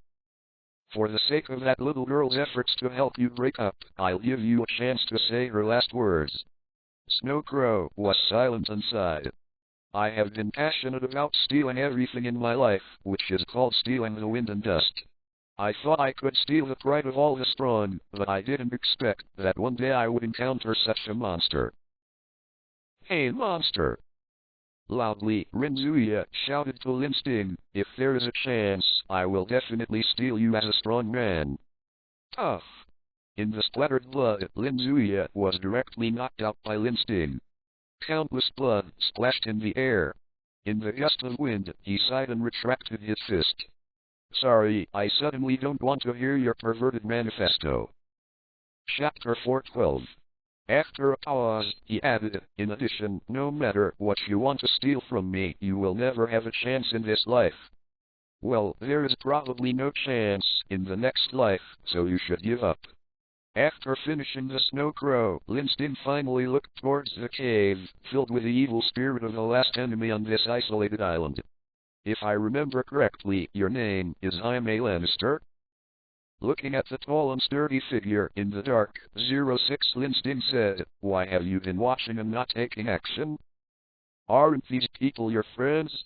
For the sake of that little girl's efforts to help you break up, I'll give you a chance to say her last words." Snow Crow was silent and sighed. "I have been passionate about stealing everything in my life, which is called stealing the wind and dust. I thought I could steal the pride of all the strong, but I didn't expect that one day I would encounter such a monster." "Hey, monster!" Loudly, Lin Zhe shouted to Lin Zhe, "If there is a chance, I will definitely steal you as a strong man." Tough. In the splattered blood, Lin Zhe was directly knocked out by Lin Zhe. Countless blood splashed in the air. In the gust of wind, he sighed and retracted his fist. "Sorry, I suddenly don't want to hear your perverted manifesto." Chapter 412. After a pause, he added, "In addition, no matter what you want to steal from me, you will never have a chance in this life." "Well, there is probably no chance in the next life, so you should give up." After finishing the Snow Crow, Lin Zhe finally looked towards the cave, filled with the evil spirit of the last enemy on this isolated island. "If I remember correctly, your name is Jaime Lannister?" Looking at the tall and sturdy figure in the dark, 06 Lin Zhe said, "Why have you been watching and not taking action? Aren't these people your friends?"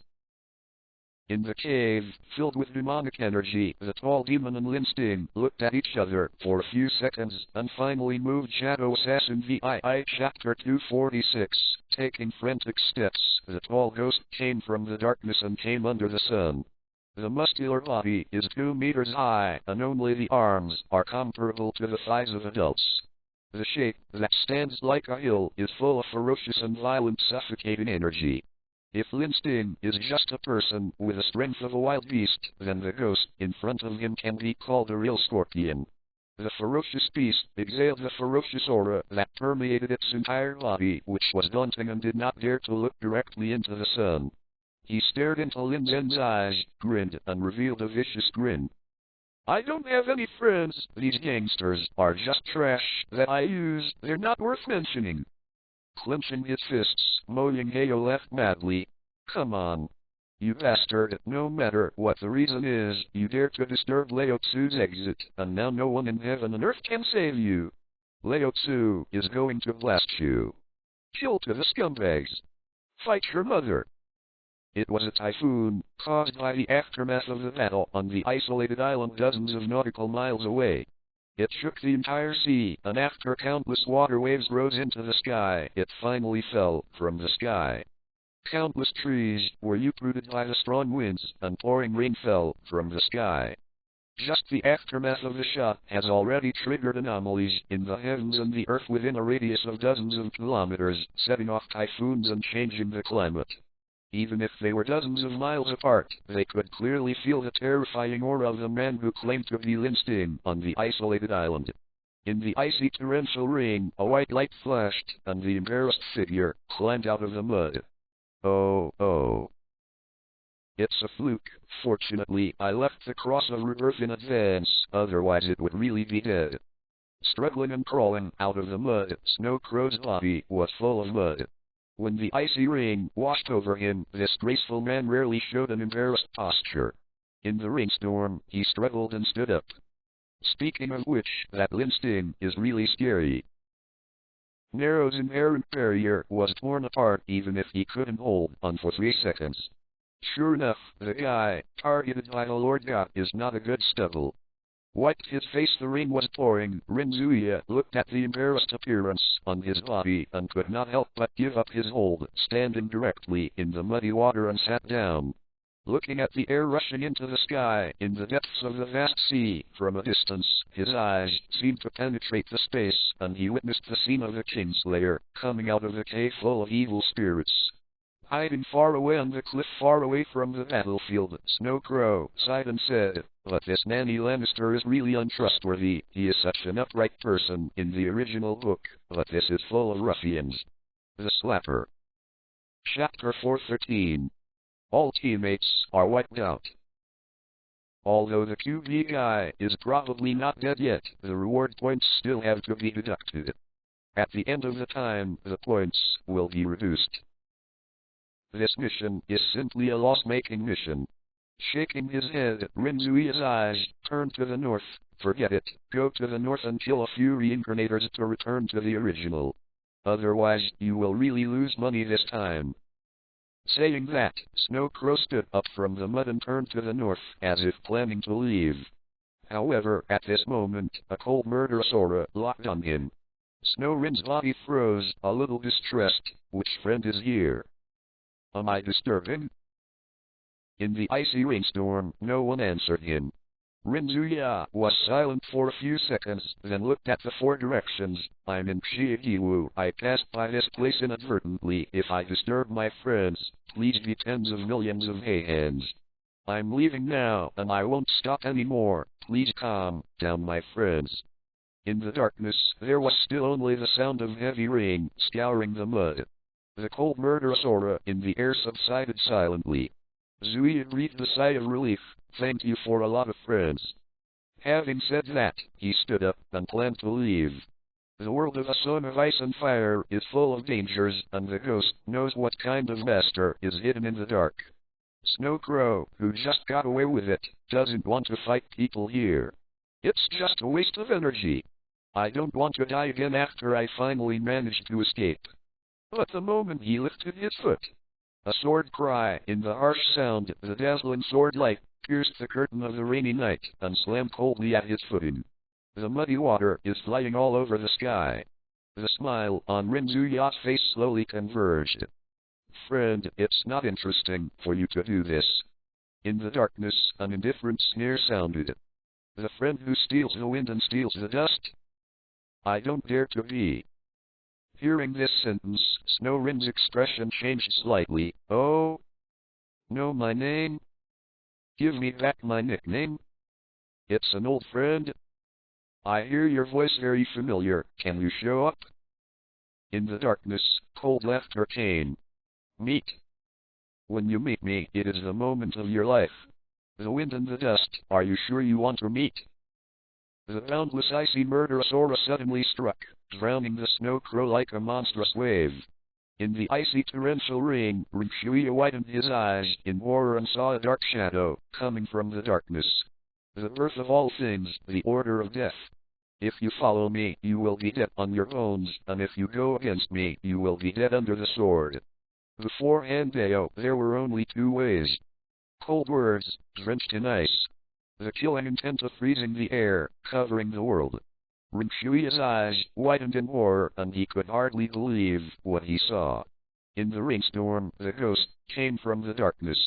In the cave, filled with demonic energy, the tall demon and Lin Zhe looked at each other for a few seconds, and finally moved Shadow Assassin VII Chapter 246. Taking frantic steps, the tall ghost came from the darkness and came under the sun. The muscular body is 2 meters high, and only the arms are comparable to the thighs of adults. The shape, that stands like a hill, is full of ferocious and violent suffocating energy. If Lin Zhe is just a person with the strength of a wild beast, then the ghost in front of him can be called a real scorpion. The ferocious beast exhaled a ferocious aura that permeated its entire body, which was daunting and did not dare to look directly into the sun. He stared into Lin Zhe's eyes, grinned, and revealed a vicious grin. "I don't have any friends. These gangsters are just trash that I use. They're not worth mentioning." Clenching his fists, Mo Yingheo laughed madly. "Come on. You bastard, no matter what the reason is, you dare to disturb Lao Tzu's exit, and now no one in heaven and earth can save you. Lao Tzu is going to blast you. Kill to the scumbags. Fight your mother." It was a typhoon, caused by the aftermath of the battle on the isolated island dozens of nautical miles away. It shook the entire sea, and after countless water waves rose into the sky, it finally fell from the sky. Countless trees were uprooted by the strong winds, and pouring rain fell from the sky. Just the aftermath of the shock has already triggered anomalies in the heavens and the earth within a radius of dozens of kilometers, setting off typhoons and changing the climate. Even if they were dozens of miles apart, they could clearly feel the terrifying aura of the man who claimed to be Lin Zhe on the isolated island. In the icy torrential rain, a white light flashed, and the embarrassed figure climbed out of the mud. Oh. It's a fluke. Fortunately, I left the cross of rebirth in advance, otherwise it would really be dead. Struggling and crawling out of the mud, Snow Crow's body was full of mud. When the icy rain washed over him, this graceful man rarely showed an embarrassed posture. In the rainstorm, he struggled and stood up. Speaking of which, that Lin Zhe is really scary. Nero's inherent barrier was torn apart even if he couldn't hold on for 3 seconds. Sure enough, the guy targeted by the Lord God is not a good stubble. Wiped his face, the rain was pouring. Lin Zhe looked at the embarrassed appearance on his body and could not help but give up his hold, standing directly in the muddy water, and sat down. Looking at the air rushing into the sky in the depths of the vast sea, from a distance, his eyes seemed to penetrate the space, and he witnessed the scene of a Kingslayer coming out of the cave full of evil spirits. Hiding far away on the cliff far away from the battlefield, Snow Crow sighed and said, "But this Nanny Lannister is really untrustworthy. He is such an upright person in the original book, but this is full of ruffians." The Slapper. Chapter 413. All teammates are wiped out. Although the QB guy is probably not dead yet, the reward points still have to be deducted. At the end of the time, the points will be reduced. This mission is simply a loss-making mission. Shaking his head, Lin Zhe's eyes turn to the north. Forget it. Go to the north and kill a few reincarnators to return to the original. Otherwise, you will really lose money this time. Saying that, Snow Crow stood up from the mud and turned to the north, as if planning to leave. However, at this moment, a cold murderous aura locked on him. Snow Rin's body froze, a little distressed. Which friend is here? Am I disturbing? In the icy rainstorm, no one answered him. Lin Zhe was silent for a few seconds, then looked at the four directions. I'm in Capitulo. I passed by this place inadvertently. If I disturb my friends, please be tens of millions of hands. I'm leaving now, and I won't stop anymore. Please calm down, my friends. In the darkness, there was still only the sound of heavy rain scouring the mud. The cold murderous aura in the air subsided silently. Zui breathed a sigh of relief. Thank you for a lot of friends. Having said that, he stood up and planned to leave. The world of A Song of Ice and Fire is full of dangers, and the ghost knows what kind of master is hidden in the dark. Snow Crow, who just got away with it, doesn't want to fight people here. It's just a waste of energy. I don't want to die again after I finally managed to escape. But the moment he lifted his foot, a sword cry in the harsh sound, the dazzling sword light pierced the curtain of the rainy night and slammed coldly at his footing. The muddy water is flying all over the sky. The smile on Lin Zhe's face slowly converged. Friend, it's not interesting for you to do this. In the darkness, an indifferent sneer sounded. The friend who steals the wind and steals the dust? I don't dare to be. Hearing this sentence, Snow Rin's expression changed slightly. Oh? Know my name? Give me back my nickname? It's an old friend. I hear your voice very familiar. Can you show up? In the darkness, cold laughter came. Meet. When you meet me, it is the moment of your life. The wind and the dust, are you sure you want to meet? The boundless icy murderous aura suddenly struck, drowning the Snow Crow like a monstrous wave. In the icy torrential rain, Lin Zhe widened his eyes in horror and saw a dark shadow coming from the darkness. The birth of all things, the order of death. If you follow me, you will be dead on your bones, and if you go against me, you will be dead under the sword. Beforehand, there were only two ways. Cold words, drenched in ice. The killing intent of freezing the air, covering the world. Lin Zhe's eyes widened in horror, and he could hardly believe what he saw. In the rainstorm, the ghost came from the darkness.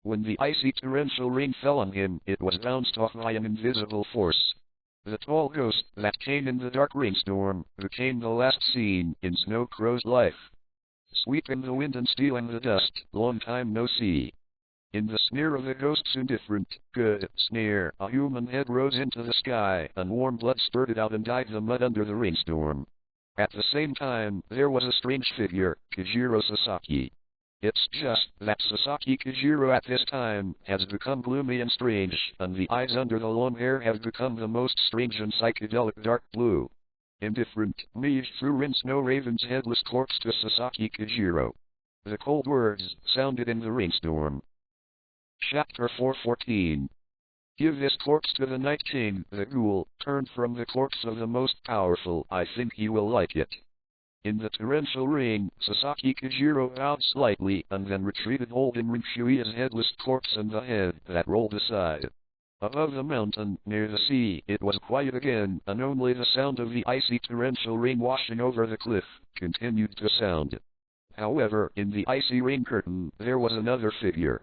When the icy torrential rain fell on him, it was bounced off by an invisible force. The tall ghost that came in the dark rainstorm became the last scene in Snow Crow's life. Sweeping the wind and stealing the dust, long time no see. In the sneer of the ghost's indifferent, good sneer, a human head rose into the sky, and warm blood spurted out and dyed the mud under the rainstorm. At the same time, there was a strange figure, Kijiro Sasaki. It's just that Sasaki Kijiro at this time has become gloomy and strange, and the eyes under the long hair have become the most strange and psychedelic dark blue. Indifferent, Mage threw Rin Snow Raven's headless corpse to Sasaki Kijiro. The cold words sounded in the rainstorm. Chapter 414. Give this corpse to the Night King. The ghoul turned from the corpse of the most powerful. I think he will like it. In the torrential rain, Sasaki Kijiro bowed slightly and then retreated, holding Lin Zhe's headless corpse and the head that rolled aside. Above the mountain, near the sea, it was quiet again, and only the sound of the icy torrential rain washing over the cliff continued to sound. However, in the icy rain curtain, there was another figure.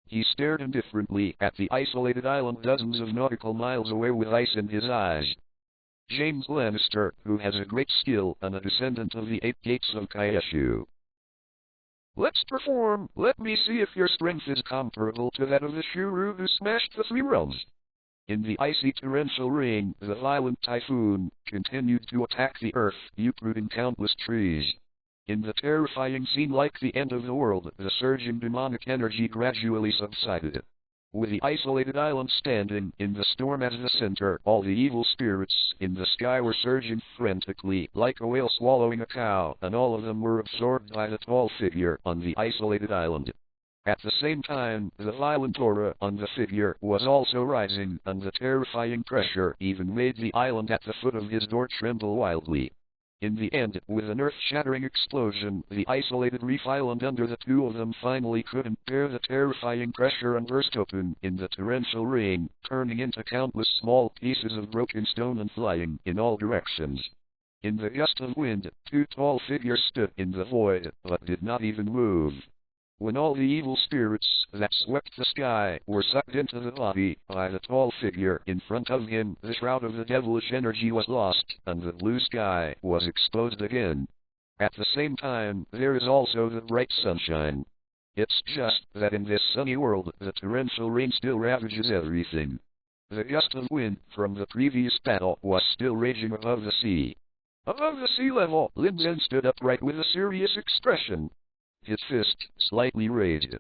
He stared indifferently at the isolated island dozens of nautical miles away with ice in his eyes. James Lannister, who has a great skill and a descendant of the 8 gates of Kyushu. Let's perform. Let me see if your strength is comparable to that of the Shuru who smashed the 3 realms. In the icy torrential rain, the violent typhoon continued to attack the earth, uprooting countless trees. In the terrifying scene like the end of the world, the surging demonic energy gradually subsided. With the isolated island standing in the storm as the center, all the evil spirits in the sky were surging frantically, like a whale swallowing a cow, and all of them were absorbed by the tall figure on the isolated island. At the same time, the violent aura on the figure was also rising, and the terrifying pressure even made the island at the foot of his door tremble wildly. In the end, with an earth-shattering explosion, the isolated reef island under the two of them finally couldn't bear the terrifying pressure and burst open in the torrential rain, turning into countless small pieces of broken stone and flying in all directions. In the gust of wind, two tall figures stood in the void, but did not even move. When all the evil spirits that swept the sky were sucked into the body by the tall figure in front of him, the shroud of the devilish energy was lost, and the blue sky was exposed again. At the same time, there is also the bright sunshine. It's just that in this sunny world, the torrential rain still ravages everything. The gust of wind from the previous battle was still raging above the sea. Above the sea level, Lin Zhe stood upright with a serious expression. His fist slightly raised.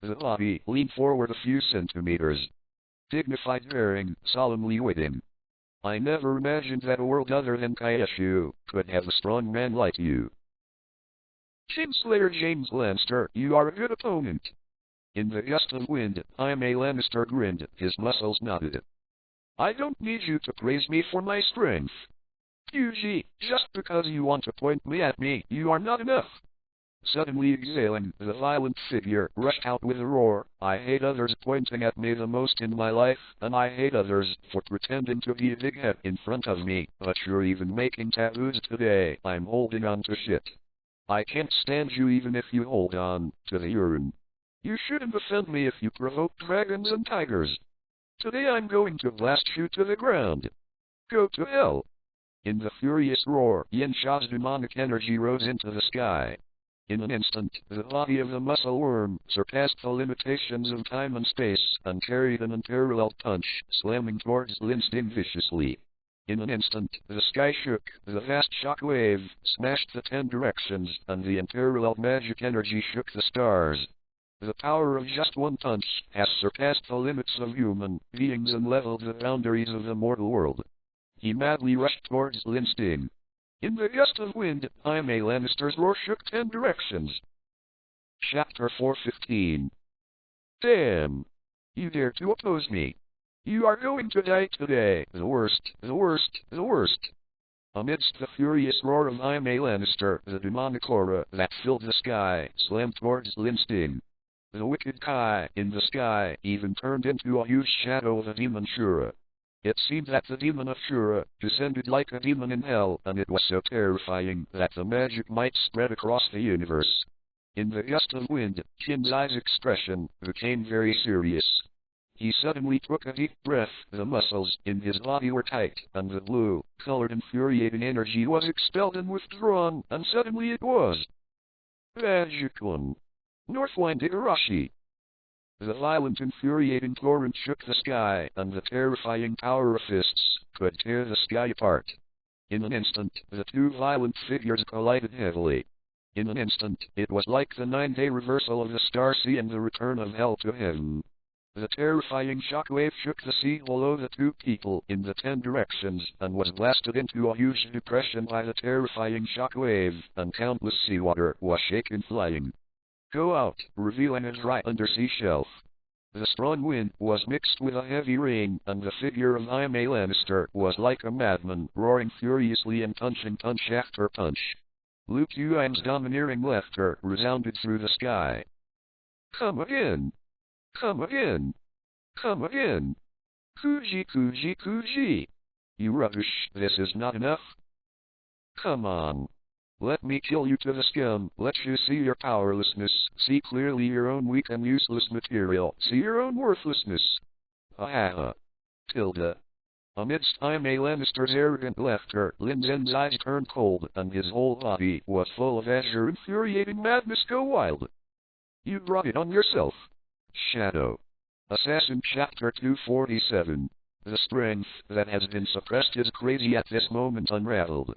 The body leaned forward a few centimeters. Dignified bearing solemnly waiting. I never imagined that a world other than Capitulo could have a strong man like you. Kingslayer James Lannister, you are a good opponent. In the gust of wind, Jaime Lannister grinned, his muscles nodded. I don't need you to praise me for my strength. Fuji, just because you want to point me at me, you are not enough. Suddenly exhaling, the violent figure rushed out with a roar. I hate others pointing at me the most in my life, and I hate others for pretending to be a big head in front of me, but you're even making tattoos today. I'm holding on to shit. I can't stand you even if you hold on to the urine. You shouldn't offend me if you provoke dragons and tigers. Today I'm going to blast you to the ground. Go to hell. In the furious roar, Yin Sha's demonic energy rose into the sky. In an instant, the body of the muscle worm surpassed the limitations of time and space, and carried an unparalleled punch, slamming towards Lin Zhe viciously. In an instant, the sky shook, the vast shock wave smashed the 10 directions, and the unparalleled magic energy shook the stars. The power of just one punch has surpassed the limits of human beings and leveled the boundaries of the mortal world. He madly rushed towards Lin Zhe. In the gust of wind, Jaime Lannister's roar shook 10 directions. Chapter 4:15. Damn! You dare to oppose me. You are going to die today. The worst, the worst, the worst. Amidst the furious roar of Jaime Lannister, the demonic aura that filled the sky slammed towards Lin Zhe. The wicked Kai in the sky even turned into a huge shadow of the demon Shura. It seemed that the demon of Shura descended like a demon in hell, and it was so terrifying that the magic might spread across the universe. In the gust of wind, Qin Zai's expression became very serious. He suddenly took a deep breath, the muscles in his body were tight, and the blue-colored infuriating energy was expelled and withdrawn, and suddenly it was Magic-un. Northwind Igarashi. The violent infuriating torrent shook the sky, and the terrifying power of fists could tear the sky apart. In an instant, the two violent figures collided heavily. In an instant, it was like the 9-day reversal of the star sea and the return of hell to heaven. The terrifying shockwave shook the sea below the two people in the 10 directions, and was blasted into a huge depression by the terrifying shockwave, and countless seawater was shaken flying. Go out, revealing a dry undersea shelf. The strong wind was mixed with a heavy rain, and the figure of Jaime Lannister was like a madman, roaring furiously and punching punch after punch. Liu Yuan's domineering laughter resounded through the sky. Come again! Come again! Come again! Kuji, Kuji, Kuji! You rubbish, this is not enough. Come on. Let me kill you to the skin, let you see your powerlessness, see clearly your own weak and useless material, see your own worthlessness. Ha. Tilda. Amidst Jaime Lannister's arrogant laughter, Lin Zhe's eyes turned cold, and his whole body was full of azure infuriating madness. Go wild. You brought it on yourself. Shadow. Assassin Chapter 247. The strength that has been suppressed is crazy at this moment unraveled.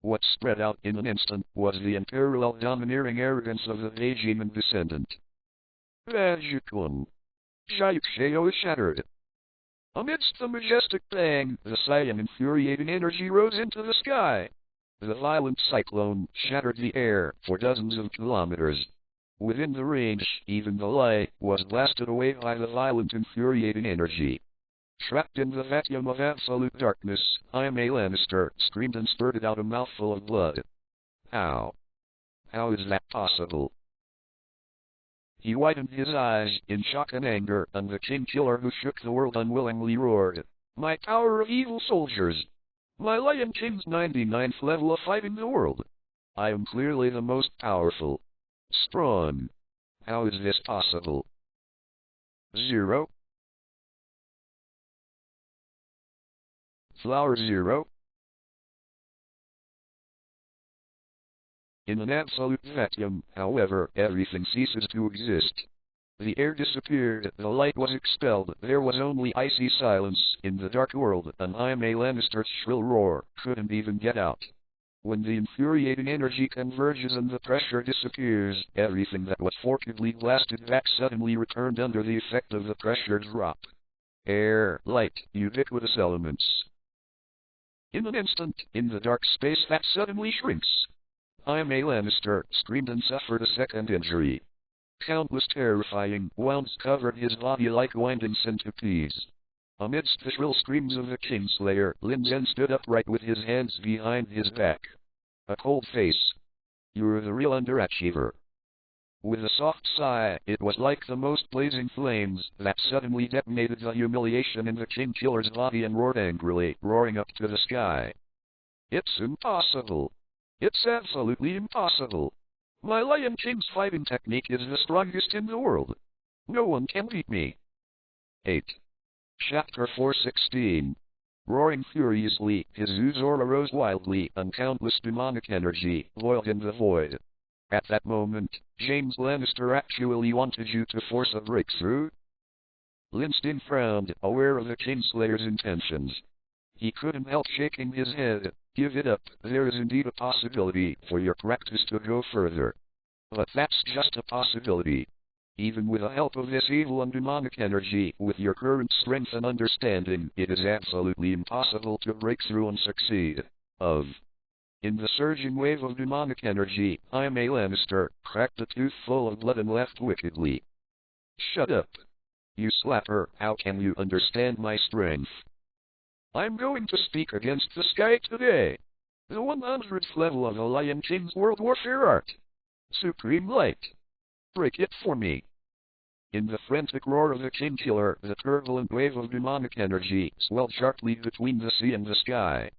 What spread out in an instant was the unparalleled domineering arrogance of the Daejeon descendant. Vajikun. Jaikshayo shattered. Amidst the majestic bang, the Saiyan infuriating energy rose into the sky. The violent cyclone shattered the air for dozens of kilometers. Within the range, even the light was blasted away by the violent infuriating energy. Trapped in the vacuum of absolute darkness, Jaime Lannister screamed and spurted out a mouthful of blood. How? How is that possible? He widened his eyes in shock and anger, and the king killer who shook the world unwillingly roared, "My power of evil soldiers! My Lion King's 99th level of fighting the world! I am clearly the most powerful. Strong. How is this possible? 0. Flower 0. In an absolute vacuum, however, everything ceases to exist. The air disappeared, the light was expelled, there was only icy silence in the dark world, and Jaime Lannister's shrill roar couldn't even get out. When the infuriating energy converges and the pressure disappears, everything that was forcibly blasted back suddenly returned under the effect of the pressure drop. Air, light, ubiquitous elements. In an instant, in the dark space that suddenly shrinks, Jaime Lannister screamed and suffered a second injury. Countless terrifying wounds covered his body like winding centipedes. Amidst the shrill screams of the Kingslayer, Lin Zhe stood upright with his hands behind his back. A cold face. You're the real underachiever. With a soft sigh, it was like the most blazing flames that suddenly detonated the humiliation in the King Killer's body and roared angrily, roaring up to the sky. It's impossible. It's absolutely impossible. My Lion King's fighting technique is the strongest in the world. No one can beat me. 8. Chapter 416. Roaring furiously, his ooze aura rose wildly, and countless demonic energy boiled in the void. At that moment, James Lannister actually wanted you to force a breakthrough. Linston frowned, aware of the Kingslayer's intentions. He couldn't help shaking his head. Give it up, there is indeed a possibility for your practice to go further. But that's just a possibility. Even with the help of this evil and demonic energy, with your current strength and understanding, it is absolutely impossible to break through and succeed. In the surging wave of demonic energy, Jaime Lannister cracked a tooth full of blood and laughed wickedly. Shut up. You slapper, how can you understand my strength? I'm going to speak against the sky today. The 100th level of the Lion King's World Warfare Art. Supreme Light. Break it for me. In the frantic roar of the King Killer, the turbulent wave of demonic energy swelled sharply between the sea and the sky.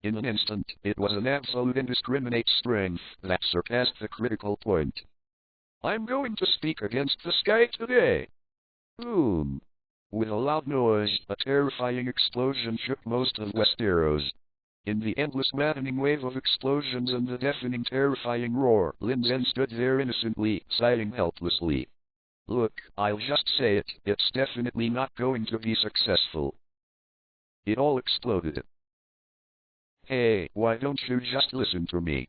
In an instant, it was an absolute indiscriminate strength that surpassed the critical point. I'm going to speak against the sky today. Boom. With a loud noise, a terrifying explosion shook most of Westeros. In the endless maddening wave of explosions and the deafening terrifying roar, Lin Zhe stood there innocently, sighing helplessly. Look, I'll just say it, it's definitely not going to be successful. It all exploded. Hey, why don't you just listen to me?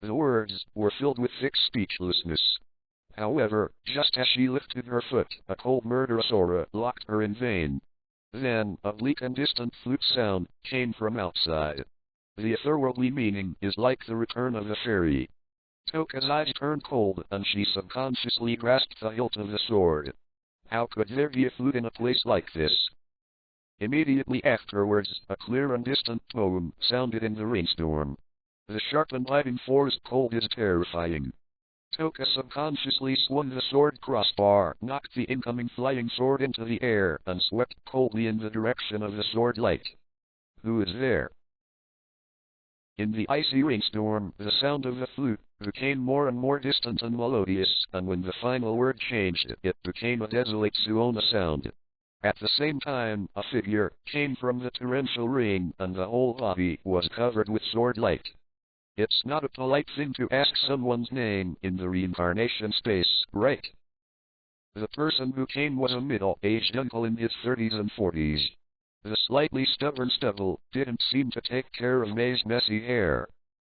The words were filled with thick speechlessness. However, just as she lifted her foot, a cold murderous aura locked her in vain. Then, a bleak and distant flute sound came from outside. The otherworldly meaning is like the return of the fairy. Toka's eyes turned cold, and she subconsciously grasped the hilt of the sword. How could there be a flute in a place like this? Immediately afterwards, a clear and distant poem sounded in the rainstorm. The sharp and biting forest cold is terrifying. Toka subconsciously swung the sword crossbar, knocked the incoming flying sword into the air, and swept coldly in the direction of the sword light. Who is there? In the icy rainstorm, the sound of the flute became more and more distant and melodious, and when the final word changed, it became a desolate Suona sound. At the same time, a figure came from the torrential rain, and the whole body was covered with sword light. It's not a polite thing to ask someone's name in the reincarnation space, right? The person who came was a middle-aged uncle in his 30s and 40s. The slightly stubborn stubble didn't seem to take care of May's messy hair.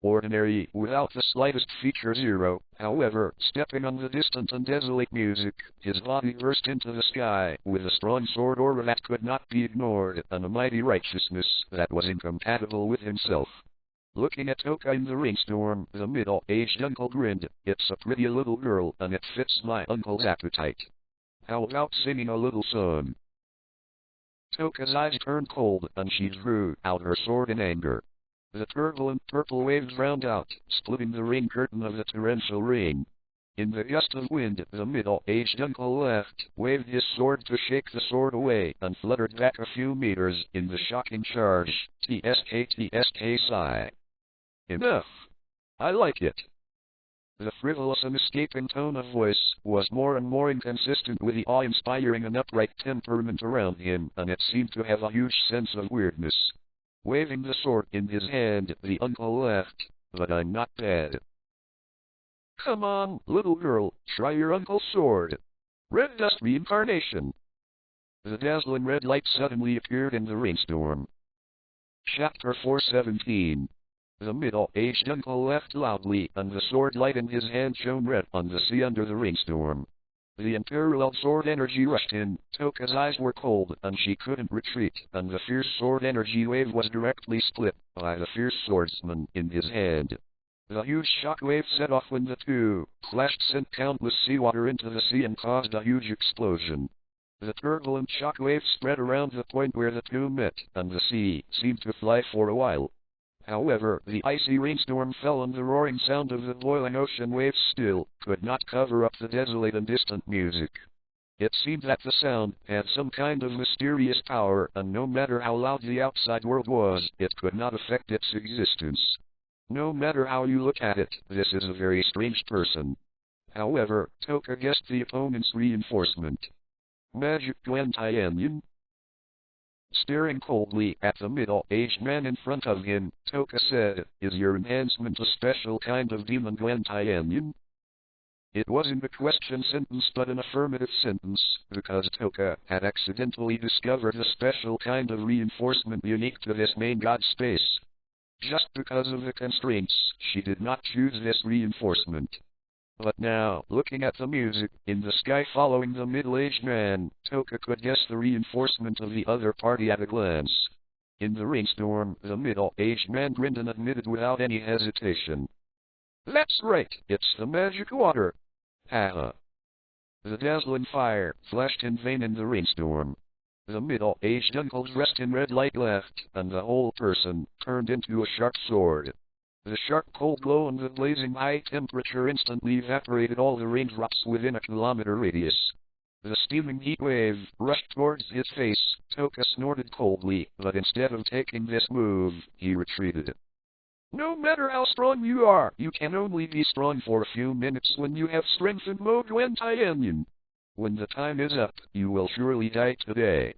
Ordinary, without the slightest feature zero, however, stepping on the distant and desolate music, his body burst into the sky with a strong sword aura that could not be ignored, and a mighty righteousness that was incompatible with himself. Looking at Toka in the rainstorm, the middle-aged uncle grinned. It's a pretty little girl, and it fits my uncle's appetite. How about singing a little song? Toka's eyes turned cold, and she drew out her sword in anger. The turbulent purple waves drowned out, splitting the rain curtain of the torrential rain. In the gust of wind, the middle-aged uncle laughed, waved his sword to shake the sword away, and fluttered back a few meters in the shocking charge. TSK sigh. Enough. I like it. The frivolous and escaping tone of voice was more and more inconsistent with the awe-inspiring and upright temperament around him, and it seemed to have a huge sense of weirdness. Waving the sword in his hand, the uncle laughed. But I'm not bad. Come on, little girl, try your uncle's sword. Red dust reincarnation. The dazzling red light suddenly appeared in the rainstorm. Chapter 417. The middle-aged uncle laughed loudly, and the sword light in his hand shone red on the sea under the rainstorm. The unparalleled sword energy rushed in. Toka's eyes were cold, and she couldn't retreat, and the fierce sword energy wave was directly split by the fierce swordsman in his hand. The huge shock wave set off when the two clashed, sent countless seawater into the sea and caused a huge explosion. The turbulent shock wave spread around the point where the two met, and the sea seemed to fly for a while. However, the icy rainstorm fell, and the roaring sound of the boiling ocean waves still could not cover up the desolate and distant music. It seemed that the sound had some kind of mysterious power, and no matter how loud the outside world was, it could not affect its existence. No matter how you look at it, this is a very strange person. However, Toka guessed the opponent's reinforcement. Magic Guantianian? Staring coldly at the middle-aged man in front of him, Toka said, Is your enhancement a special kind of demon Guantianian? It wasn't a question sentence but an affirmative sentence, because Toka had accidentally discovered a special kind of reinforcement unique to this main god space. Just because of the constraints, she did not choose this reinforcement. But now, looking at the music in the sky following the middle-aged man, Toka could guess the reinforcement of the other party at a glance. In the rainstorm, the middle-aged man grinned and admitted without any hesitation. That's right, it's the magic water. Haha. The dazzling fire flashed in vain in the rainstorm. The middle-aged uncle dressed in red light laughed, and the whole person turned into a sharp sword. The sharp cold glow and the blazing high temperature instantly evaporated all the raindrops within a kilometer radius. The steaming heat wave rushed towards his face. Toka snorted coldly, but instead of taking this move, he retreated. No matter how strong you are, you can only be strong for a few minutes when you have strengthened mode Guantianian. When the time is up, you will surely die today.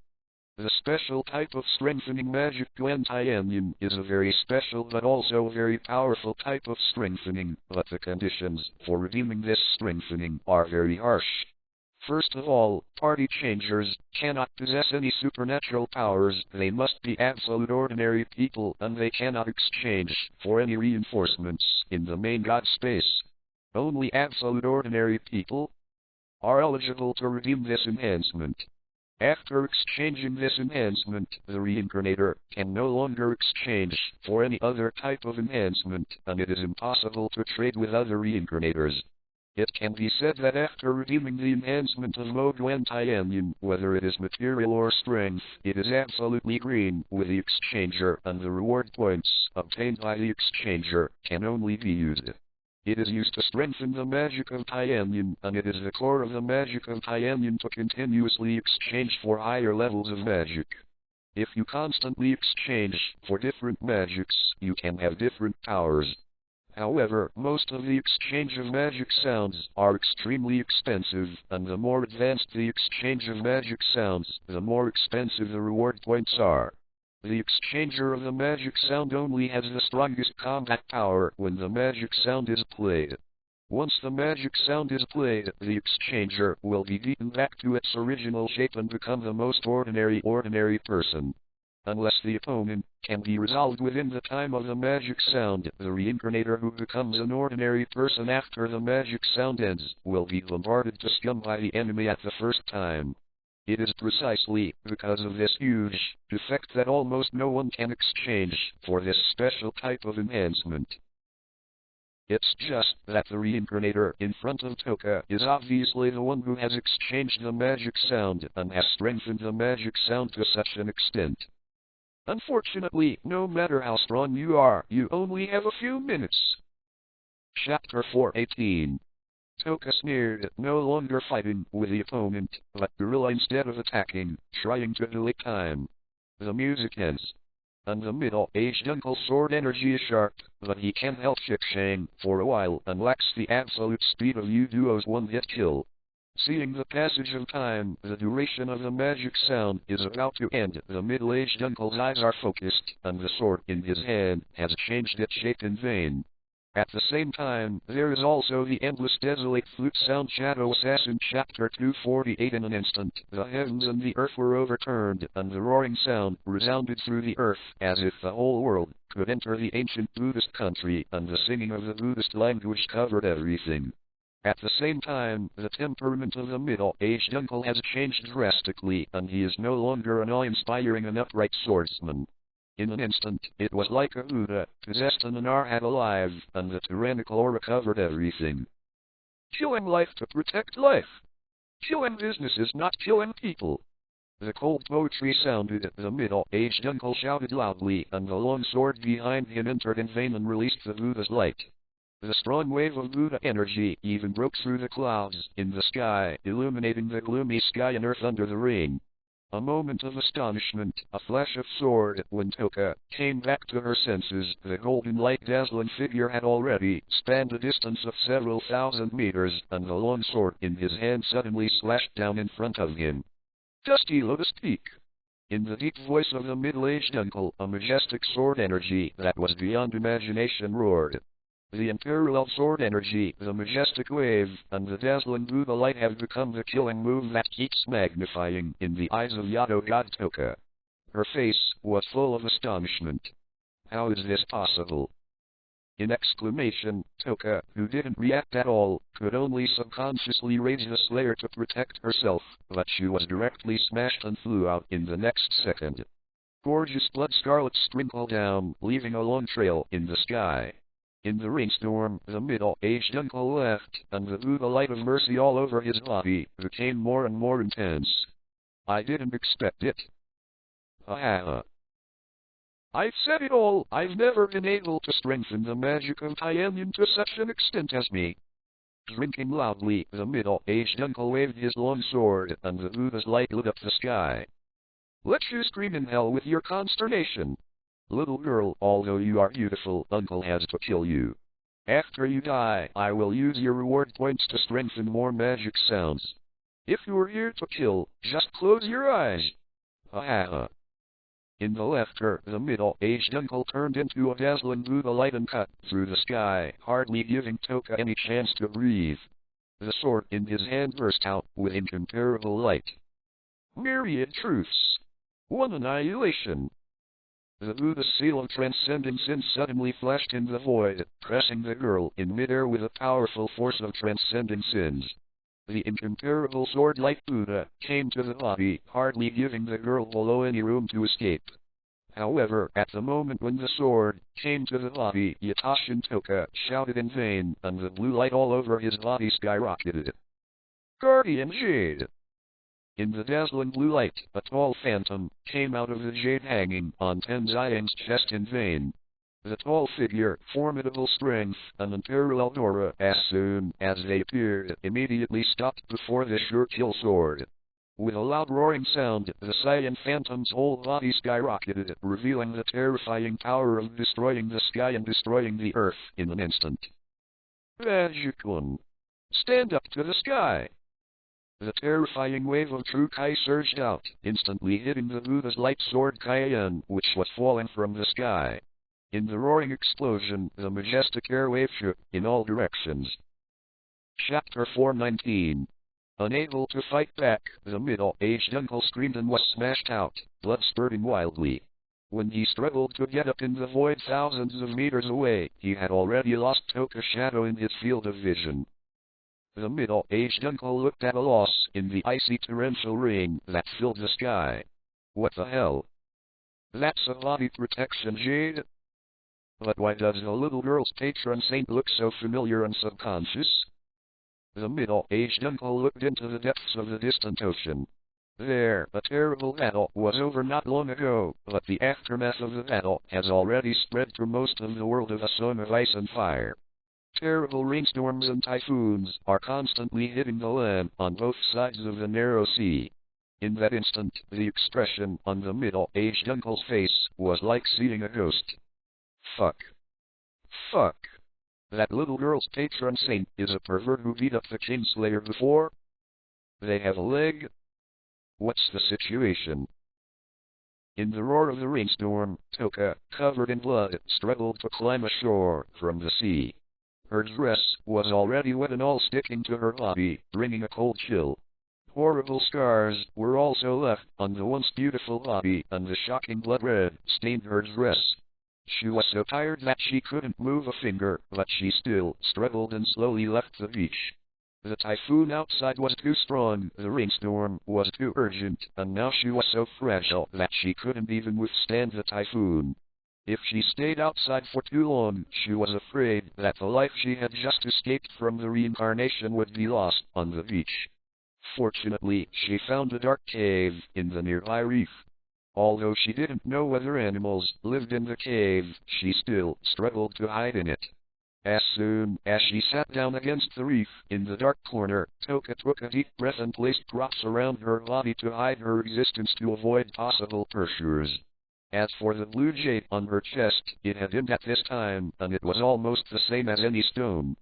The special type of strengthening magic Guantianian is a very special but also very powerful type of strengthening, but the conditions for redeeming this strengthening are very harsh. First of all, party changers cannot possess any supernatural powers, they must be absolute ordinary people, and they cannot exchange for any reinforcements in the main god space. Only absolute ordinary people are eligible to redeem this enhancement. After exchanging this enhancement, the reincarnator can no longer exchange for any other type of enhancement, and it is impossible to trade with other reincarnators. It can be said that after redeeming the enhancement of mode Guantianian, whether it is material or strength, it is absolutely green with the exchanger, and the reward points obtained by the exchanger can only be used. It is used to strengthen the magic of Tianian, and it is the core of the magic of Tianian to continuously exchange for higher levels of magic. If you constantly exchange for different magics, you can have different powers. However, most of the exchange of magic sounds are extremely expensive, and the more advanced the exchange of magic sounds, the more expensive the reward points are. The exchanger of the magic sound only has the strongest combat power when the magic sound is played. Once the magic sound is played, the exchanger will be beaten back to its original shape and become the most ordinary person. Unless the opponent can be resolved within the time of the magic sound, the reincarnator, who becomes an ordinary person after the magic sound ends, will be bombarded to scum by the enemy at the first time. It is precisely because of this huge defect that almost no one can exchange for this special type of enhancement. It's just that the reincarnator in front of Toka is obviously the one who has exchanged the magic sound and has strengthened the magic sound to such an extent. Unfortunately, no matter how strong you are, you only have a few minutes. Chapter 4:18. Toka sneered, no longer fighting with the opponent, but guerrilla instead of attacking, trying to delay time. The music ends. And the middle-aged uncle's sword energy is sharp, but he can't help chick-shang for a while and lacks the absolute speed of Yu-Duo's one-hit kill. Seeing the passage of time, the duration of the magic sound is about to end. The middle-aged uncle's eyes are focused, and the sword in his hand has changed its shape in vain. At the same time, there is also the endless desolate flute sound. Shadow Assassin Chapter 248. In an instant, the heavens and the earth were overturned, and the roaring sound resounded through the earth, as if the whole world could enter the ancient Buddhist country, and the singing of the Buddhist language covered everything. At the same time, the temperament of the middle-aged uncle has changed drastically, and he is no longer an awe-inspiring and upright swordsman. In an instant, it was like a Buddha, possessed and an Arhat alive, and the tyrannical aura covered everything. Killing life to protect life. Killing business is not killing people. The cold poetry sounded. The middle-aged uncle shouted loudly, and the long sword behind him entered in vain and released the Buddha's light. The strong wave of Buddha energy even broke through the clouds in the sky, illuminating the gloomy sky and earth under the rain. A moment of astonishment, a flash of sword. When Toka came back to her senses, the golden light dazzling figure had already spanned a distance of several thousand meters, and the long sword in his hand suddenly slashed down in front of him. Dusty Lotus Peak. In the deep voice of the middle-aged uncle, a majestic sword energy that was beyond imagination roared. The unparalleled sword energy, the majestic wave, and the dazzling Buddha light have become the killing move that keeps magnifying in the eyes of Yado God Toka. Her face was full of astonishment. How is this possible? In exclamation, Toka, who didn't react at all, could only subconsciously rage the Slayer to protect herself, but she was directly smashed and flew out in the next second. Gorgeous blood scarlet sprinkled down, leaving a long trail in the sky. In the rainstorm, the middle-aged uncle left, and the Buddha light of mercy all over his body became more and more intense. I didn't expect it. I've said it all. I've never been able to strengthen the magic of Taiyanyan to such an extent as me. Drinking loudly, the middle-aged uncle waved his long sword, and the Buddha's light lit up the sky. Let you scream in hell with your consternation. Little girl, although you are beautiful, uncle has to kill you. After you die, I will use your reward points to strengthen more magic sounds. If you are here to kill, just close your eyes. In the laughter, the middle-aged uncle turned into a dazzling Buddha light and cut through the sky, hardly giving Toka any chance to breathe. The sword in his hand burst out with incomparable light. Myriad truths. One annihilation. The Buddha's seal of transcending sin suddenly flashed in the void, pressing the girl in midair with a powerful force of transcending sins. The incomparable sword-like Buddha came to the body, hardly giving the girl below any room to escape. However, at the moment when the sword came to the body, Yatashin Toka shouted in vain, and the blue light all over his body skyrocketed. Guardian Jade! In the dazzling blue light, a tall phantom came out of the jade hanging on Tenzayang's chest in vain. The tall figure, formidable strength, and unparalleled aura, as soon as they appeared, immediately stopped before the sure-kill sword. With a loud roaring sound, the Saiyan phantom's whole body skyrocketed, revealing the terrifying power of destroying the sky and destroying the earth in an instant. Vajikun! Stand up to the sky! The terrifying wave of true Kai surged out, instantly hitting the Buddha's light sword Kaiyan, which was falling from the sky. In the roaring explosion, the majestic airwave shook in all directions. Chapter 4:19. Unable to fight back, the middle-aged uncle screamed and was smashed out, blood spurting wildly. When he struggled to get up in the void thousands of meters away, he had already lost Toka's shadow in his field of vision. The middle-aged uncle looked at a loss in the icy torrential rain that filled the sky. What the hell? That's a body protection jade? But why does the little girl's patron saint look so familiar and subconscious? The middle-aged uncle looked into the depths of the distant ocean. There, a terrible battle was over not long ago, but the aftermath of the battle has already spread through most of the world of a song of ice and fire. Terrible rainstorms and typhoons are constantly hitting the land on both sides of the narrow sea. In that instant, the expression on the middle-aged uncle's face was like seeing a ghost. Fuck. Fuck. That little girl's patron saint is a pervert who beat up the Kingslayer before? They have a leg? What's the situation? In the roar of the rainstorm, Toka, covered in blood, struggled to climb ashore from the sea. Her dress was already wet and all sticking to her body, bringing a cold chill. Horrible scars were also left on the once beautiful body, and the shocking blood red stained her dress. She was so tired that she couldn't move a finger, but she still struggled and slowly left the beach. The typhoon outside was too strong, the rainstorm was too urgent, and now she was so fragile that she couldn't even withstand the typhoon. If she stayed outside for too long, she was afraid that the life she had just escaped from the reincarnation would be lost on the beach. Fortunately, she found a dark cave in the nearby reef. Although she didn't know whether animals lived in the cave, she still struggled to hide in it. As soon as she sat down against the reef in the dark corner, Toka took a deep breath and placed props around her body to hide her existence to avoid possible pursuers. As for the blue jade on her chest, it had dimmed at this time, and it was almost the same as any stone.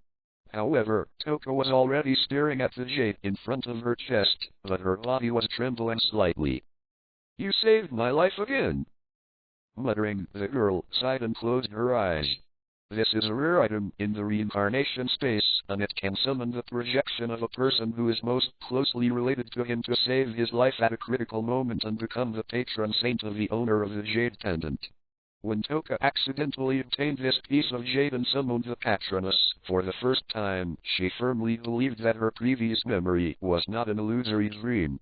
However, Toka was already staring at the jade in front of her chest, but her body was trembling slightly. "You saved my life again!" Muttering, the girl sighed and closed her eyes. This is a rare item in the reincarnation space, and it can summon the projection of a person who is most closely related to him to save his life at a critical moment and become the patron saint of the owner of the jade pendant. When Toka accidentally obtained this piece of jade and summoned the patroness for the first time, she firmly believed that her previous memory was not an illusory dream.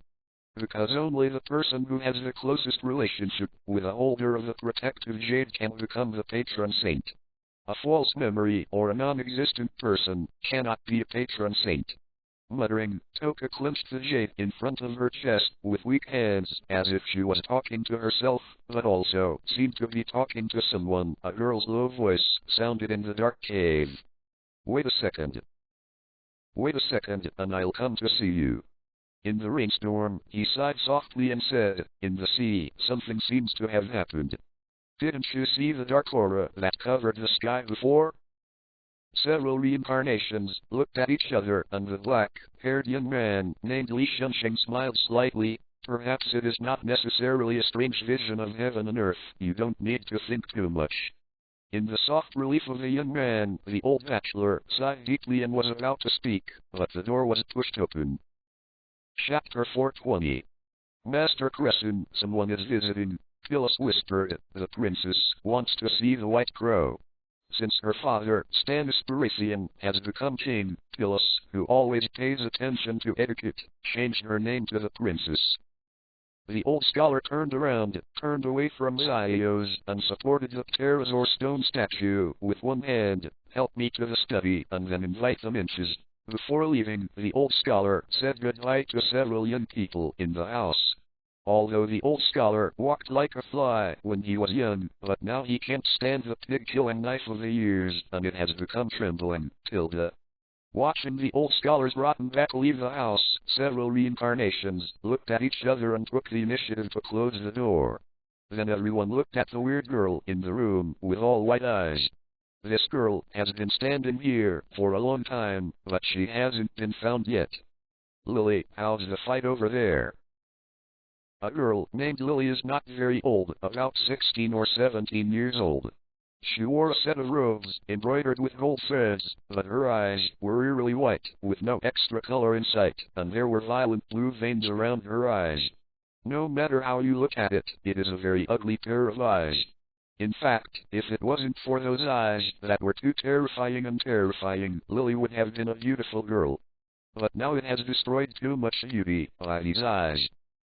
Because only the person who has the closest relationship with the holder of the protective jade can become the patron saint. A false memory or a non-existent person cannot be a patron saint. Muttering, Toka clenched the jade in front of her chest with weak hands, as if she was talking to herself, but also seemed to be talking to someone. A girl's low voice sounded in the dark cave. Wait a second. Wait a second, and I'll come to see you." In the rainstorm, he sighed softly and said, "In the sea, something seems to have happened. Didn't you see the dark aura that covered the sky before?" Several reincarnations looked at each other, and the black-haired young man named Li Shunxing smiled slightly. "Perhaps it is not necessarily a strange vision of heaven and earth. You don't need to think too much." In the soft relief of the young man, the old bachelor sighed deeply and was about to speak, but the door was pushed open. Chapter 420. Master Crescent, someone is visiting. Phyllis whispered, "The princess wants to see the White Crow." Since her father, Stannis Baratheon, has become king, Phyllis, who always pays attention to etiquette, changed her name to the princess. The old scholar turned around, turned away from Zyos, and supported the pterosaur stone statue with one hand. "Help me to the study, and then invite the Minches." Before leaving, the old scholar said goodbye to several young people in the house. Although the old scholar walked like a fly when he was young, but now he can't stand the pig-killing knife of the years, and it has become trembling. Watching the old scholar's rotten back leave the house, several reincarnations looked at each other and took the initiative to close the door. Then everyone looked at the weird girl in the room with all white eyes. This girl has been standing here for a long time, but she hasn't been found yet. "Lily, how's the fight over there?" A girl named Lily is not very old, about 16 or 17 years old. She wore a set of robes embroidered with gold threads, but her eyes were eerily white, with no extra color in sight, and there were violent blue veins around her eyes. No matter how you look at it, it is a very ugly pair of eyes. In fact, if it wasn't for those eyes that were too terrifying and terrifying, Lily would have been a beautiful girl. But now it has destroyed too much beauty by these eyes.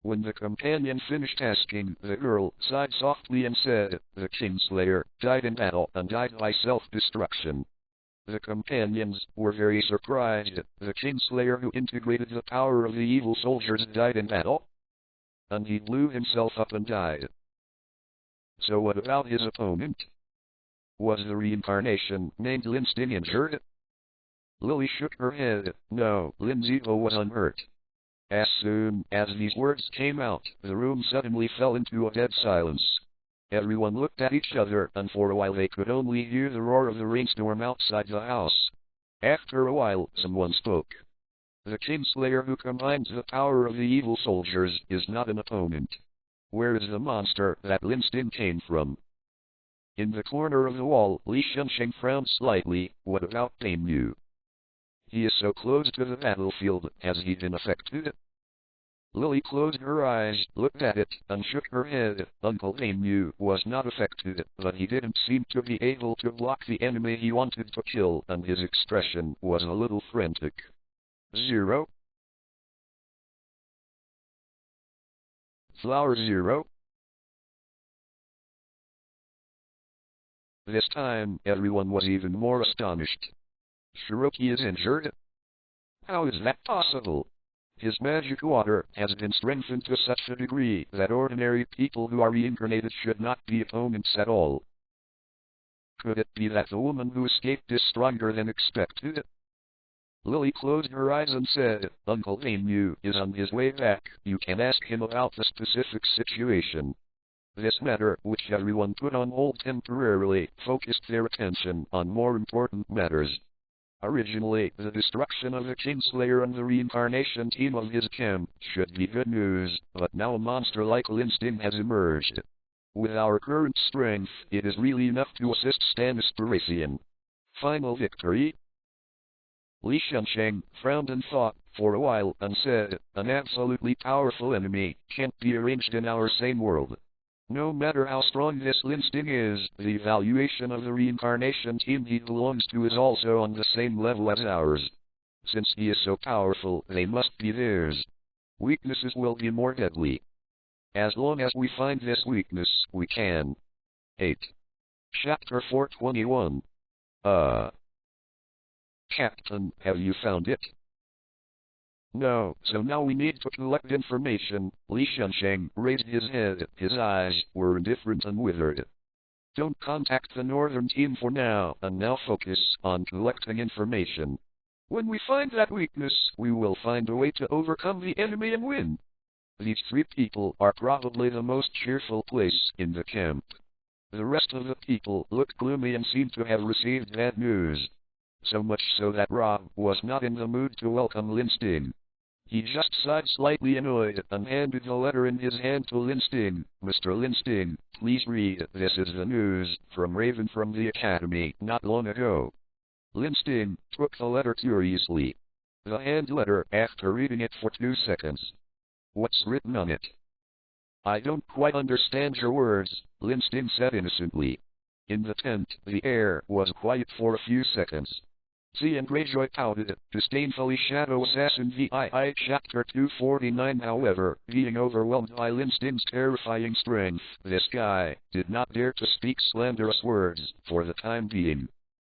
When the companion finished asking, the girl sighed softly and said, "The Kingslayer died in battle and died by self-destruction." The companions were very surprised. The Kingslayer who integrated the power of the evil soldiers died in battle? And he blew himself up and died. So what about his opponent? Was the reincarnation named Lin Zhe injured? Lily shook her head. No, Lin Zhe was unhurt. As soon as these words came out, the room suddenly fell into a dead silence. Everyone looked at each other, and for a while they could only hear the roar of the rainstorm outside the house. After a while, someone spoke. The Kingslayer who combines the power of the evil soldiers is not an opponent. Where is the monster that Lin Zhe came from? In the corner of the wall, Li Shengsheng frowned slightly. What about Daimyu? He is so close to the battlefield, has he been affected? Lily closed her eyes, looked at it, and shook her head. Uncle Daimyu was not affected, but he didn't seem to be able to block the enemy he wanted to kill, and his expression was a little frantic. 0. Flower 0. This time, everyone was even more astonished. Shiroki is injured? How is that possible? His magic water has been strengthened to such a degree that ordinary people who are reincarnated should not be opponents at all. Could it be that the woman who escaped is stronger than expected? Lily closed her eyes and said, Uncle Daimyu is on his way back. You can ask him about the specific situation. This matter, which everyone put on hold temporarily, focused their attention on more important matters. Originally, the destruction of the Kingslayer and the reincarnation team of his camp should be good news, but now a monster like Lin Zhe has emerged. With our current strength, it is really enough to assist Stannis Baratheon. Final victory? Li Shengsheng frowned and thought for a while and said, an absolutely powerful enemy can't be arranged in our same world. No matter how strong this Lin Zhe is, the evaluation of the reincarnation team he belongs to is also on the same level as ours. Since he is so powerful, they must be theirs. Weaknesses will be more deadly. As long as we find this weakness, we can. 8. Chapter 421. Captain, have you found it? No, so now we need to collect information. Li Shengsheng raised his head. His eyes were indifferent and withered. Don't contact the northern team for now, and now focus on collecting information. When we find that weakness, we will find a way to overcome the enemy and win. These 3 people are probably the most cheerful place in the camp. The rest of the people looked gloomy and seemed to have received bad news. So much so that Rob was not in the mood to welcome Lin Zhe. He just sighed slightly annoyed and handed the letter in his hand to Lin Zhe. Mr. Lin Zhe, please read. This is the news from Raven from the Academy not long ago. Lin Zhe took the letter curiously. The hand letter after reading it for 2 seconds. What's written on it? I don't quite understand your words, Lin Zhe said innocently. In the tent, the air was quiet for a few seconds. Z and Greyjoy pouted, disdainfully Shadow Assassin VII Chapter 249. However, being overwhelmed by Lin Zhe's terrifying strength, this guy did not dare to speak slanderous words for the time being.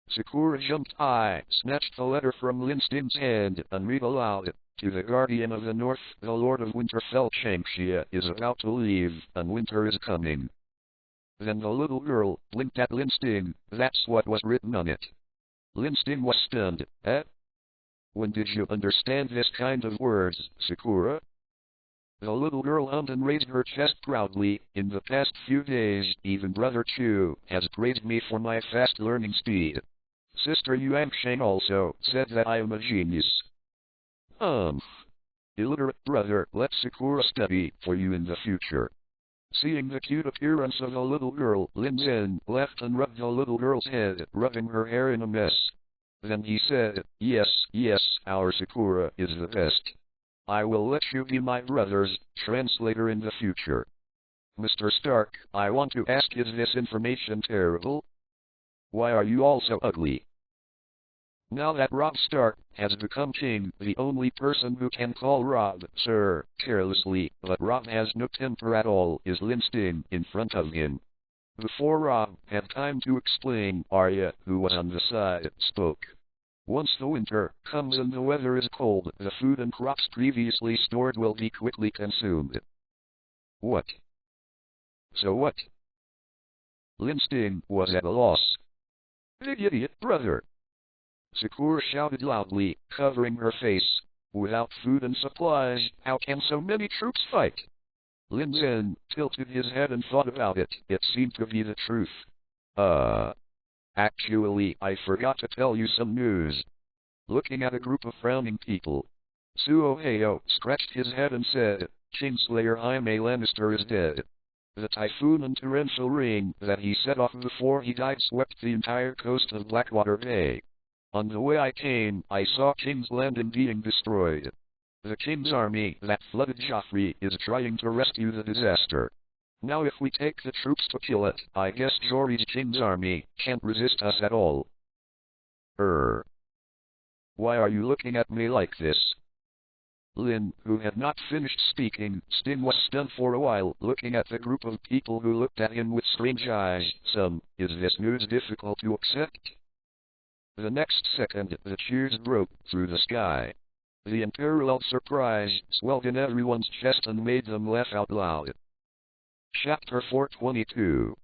Sakura jumped high, snatched the letter from Lin Zhe's hand, and read aloud. To the Guardian of the North, the Lord of Winterfell Shangxia is about to leave, and winter is coming. Then the little girl blinked at Lin Zhe. That's what was written on it. Lin Zhe was stunned. Eh? When did you understand this kind of words, Sakura? The little girl hummed and raised her chest proudly. In the past few days, even Brother Chu has praised me for my fast learning speed. Sister Yuansheng also said that I am a genius. Illiterate brother, let Sakura study for you in the future. Seeing the cute appearance of the little girl, Lin Zhe laughed and rubbed the little girl's head, rubbing her hair in a mess. Then he said, yes, our Sakura is the best. I will let you be my brother's translator in the future. Mr. Stark, I want to ask, is this information terrible? Why are you all so ugly? Now that Robb Stark has become king, the only person who can call Robb Sir carelessly, but Robb has no temper at all, is Lin Zhe in front of him. Before Robb had time to explain, Arya, who was on the side, spoke. Once the winter comes and the weather is cold, the food and crops previously stored will be quickly consumed. What? So what? Lin Zhe was at a loss. Big idiot, brother! Sakura shouted loudly, covering her face. Without food and supplies, how can so many troops fight? Lin Zhe tilted his head and thought about it. It seemed to be the truth. Actually, I forgot to tell you some news. Looking at a group of frowning people, Suoheo scratched his head and said, Kingslayer Jaime Lannister is dead. The typhoon and torrential rain that he set off before he died swept the entire coast of Blackwater Bay. On the way I came, I saw King's Landing being destroyed. The King's army that flooded Joffrey is trying to rescue the disaster. Now if we take the troops to kill it, I guess Jory's King's army can't resist us at all. Why are you looking at me like this? Lin, who had not finished speaking, was stunned for a while, looking at the group of people who looked at him with strange eyes. Is this news difficult to accept? The next second, the cheers broke through the sky. The unparalleled surprise swelled in everyone's chest and made them laugh out loud. Chapter 422.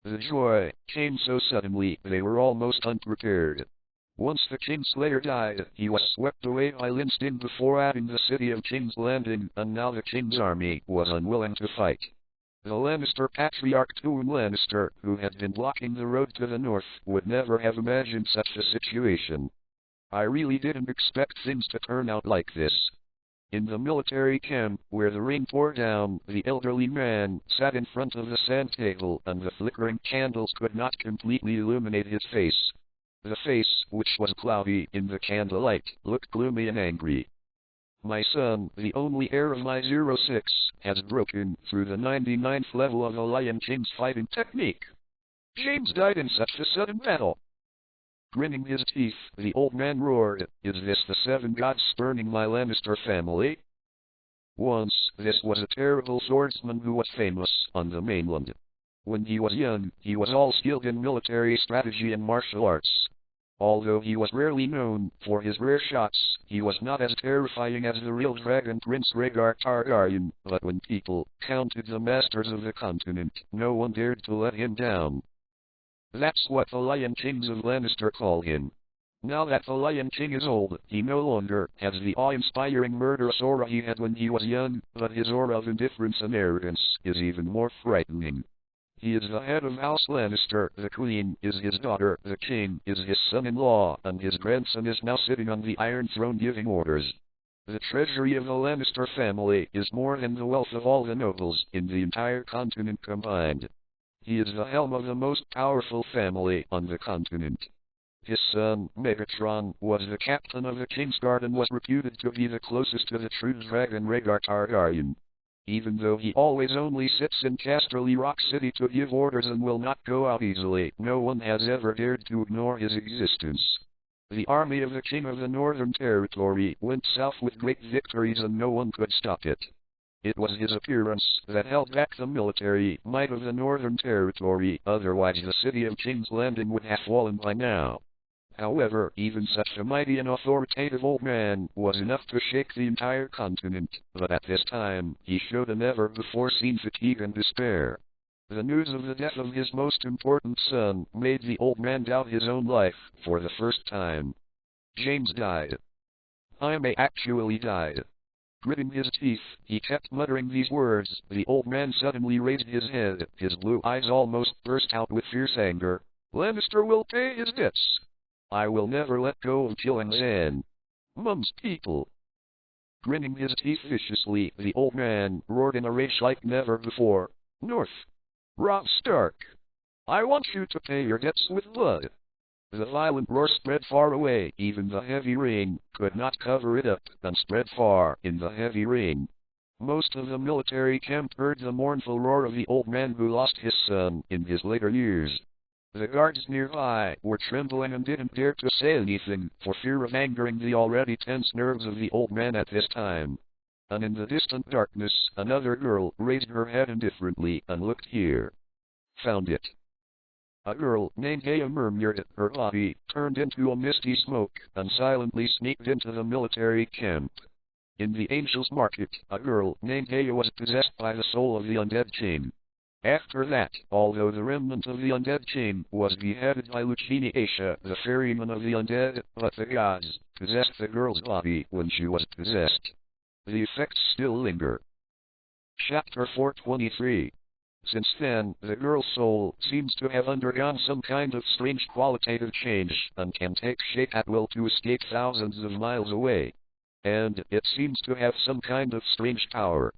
The joy came so suddenly, they were almost unprepared. Once the Kingslayer died, he was swept away by Lin Zhe before adding the city of King's Landing, and now the King's army was unwilling to fight. The Lannister patriarch Tywin Lannister, who had been blocking the road to the north, would never have imagined such a situation. I really didn't expect things to turn out like this. In the military camp, where the rain poured down, the elderly man sat in front of the sand table, and the flickering candles could not completely illuminate his face. The face, which was cloudy in the candlelight, looked gloomy and angry. My son, the only heir of my 06, has broken through the 99th level of the Lion King's fighting technique. James died in such a sudden battle. Grinning his teeth, the old man roared, Is this the seven gods spurning my Lannister family? Once, this was a terrible swordsman who was famous on the mainland. When he was young, he was all skilled in military strategy and martial arts. Although he was rarely known for his rare shots, he was not as terrifying as the real dragon Prince Rhaegar Targaryen, but when people counted the masters of the continent, no one dared to let him down. That's what the Lion Kings of Lannister call him. Now that the Lion King is old, he no longer has the awe-inspiring murderous aura he had when he was young, but his aura of indifference and arrogance is even more frightening. He is the head of House Lannister, the Queen is his daughter, the King is his son-in-law, and his grandson is now sitting on the Iron Throne giving orders. The treasury of the Lannister family is more than the wealth of all the nobles in the entire continent combined. He is the helm of the most powerful family on the continent. His son, Megatron, was the captain of the Kingsguard and was reputed to be the closest to the true dragon Rhaegar Targaryen. Even though he always only sits in Casterly Rock City to give orders and will not go out easily, no one has ever dared to ignore his existence. The army of the King of the Northern Territory went south with great victories and no one could stop it. It was his appearance that held back the military might of the Northern Territory, otherwise the city of King's Landing would have fallen by now. However, even such a mighty and authoritative old man was enough to shake the entire continent, but at this time, he showed a never-before-seen fatigue and despair. The news of the death of his most important son made the old man doubt his own life for the first time. James died. Jaime actually died. Gritting his teeth, he kept muttering these words. The old man suddenly raised his head, his blue eyes almost burst out with fierce anger. Lannister will pay his debts. I will never let go of killing Zan. Mum's people. Grinning his teeth viciously, the old man roared in a rage like never before. North. Robb Stark. I want you to pay your debts with blood. The violent roar spread far away, even the heavy rain could not cover it up, and spread far in the heavy rain. Most of the military camp heard the mournful roar of the old man who lost his son in his later years. The guards nearby were trembling and didn't dare to say anything, for fear of angering the already tense nerves of the old man at this time. And in the distant darkness, another girl raised her head indifferently and looked here. Found it. A girl named Aya murmured. Her body turned into a misty smoke and silently sneaked into the military camp. In the Angel's Market, a girl named Aya was possessed by the soul of the undead chain. After that, although the remnant of the undead chain was beheaded by Lucini Asia, the ferryman of the undead, but the gods possessed the girl's body when she was possessed. The effects still linger. Chapter 423. Since then, the girl's soul seems to have undergone some kind of strange qualitative change, and can take shape at will to escape thousands of miles away. And it seems to have some kind of strange power.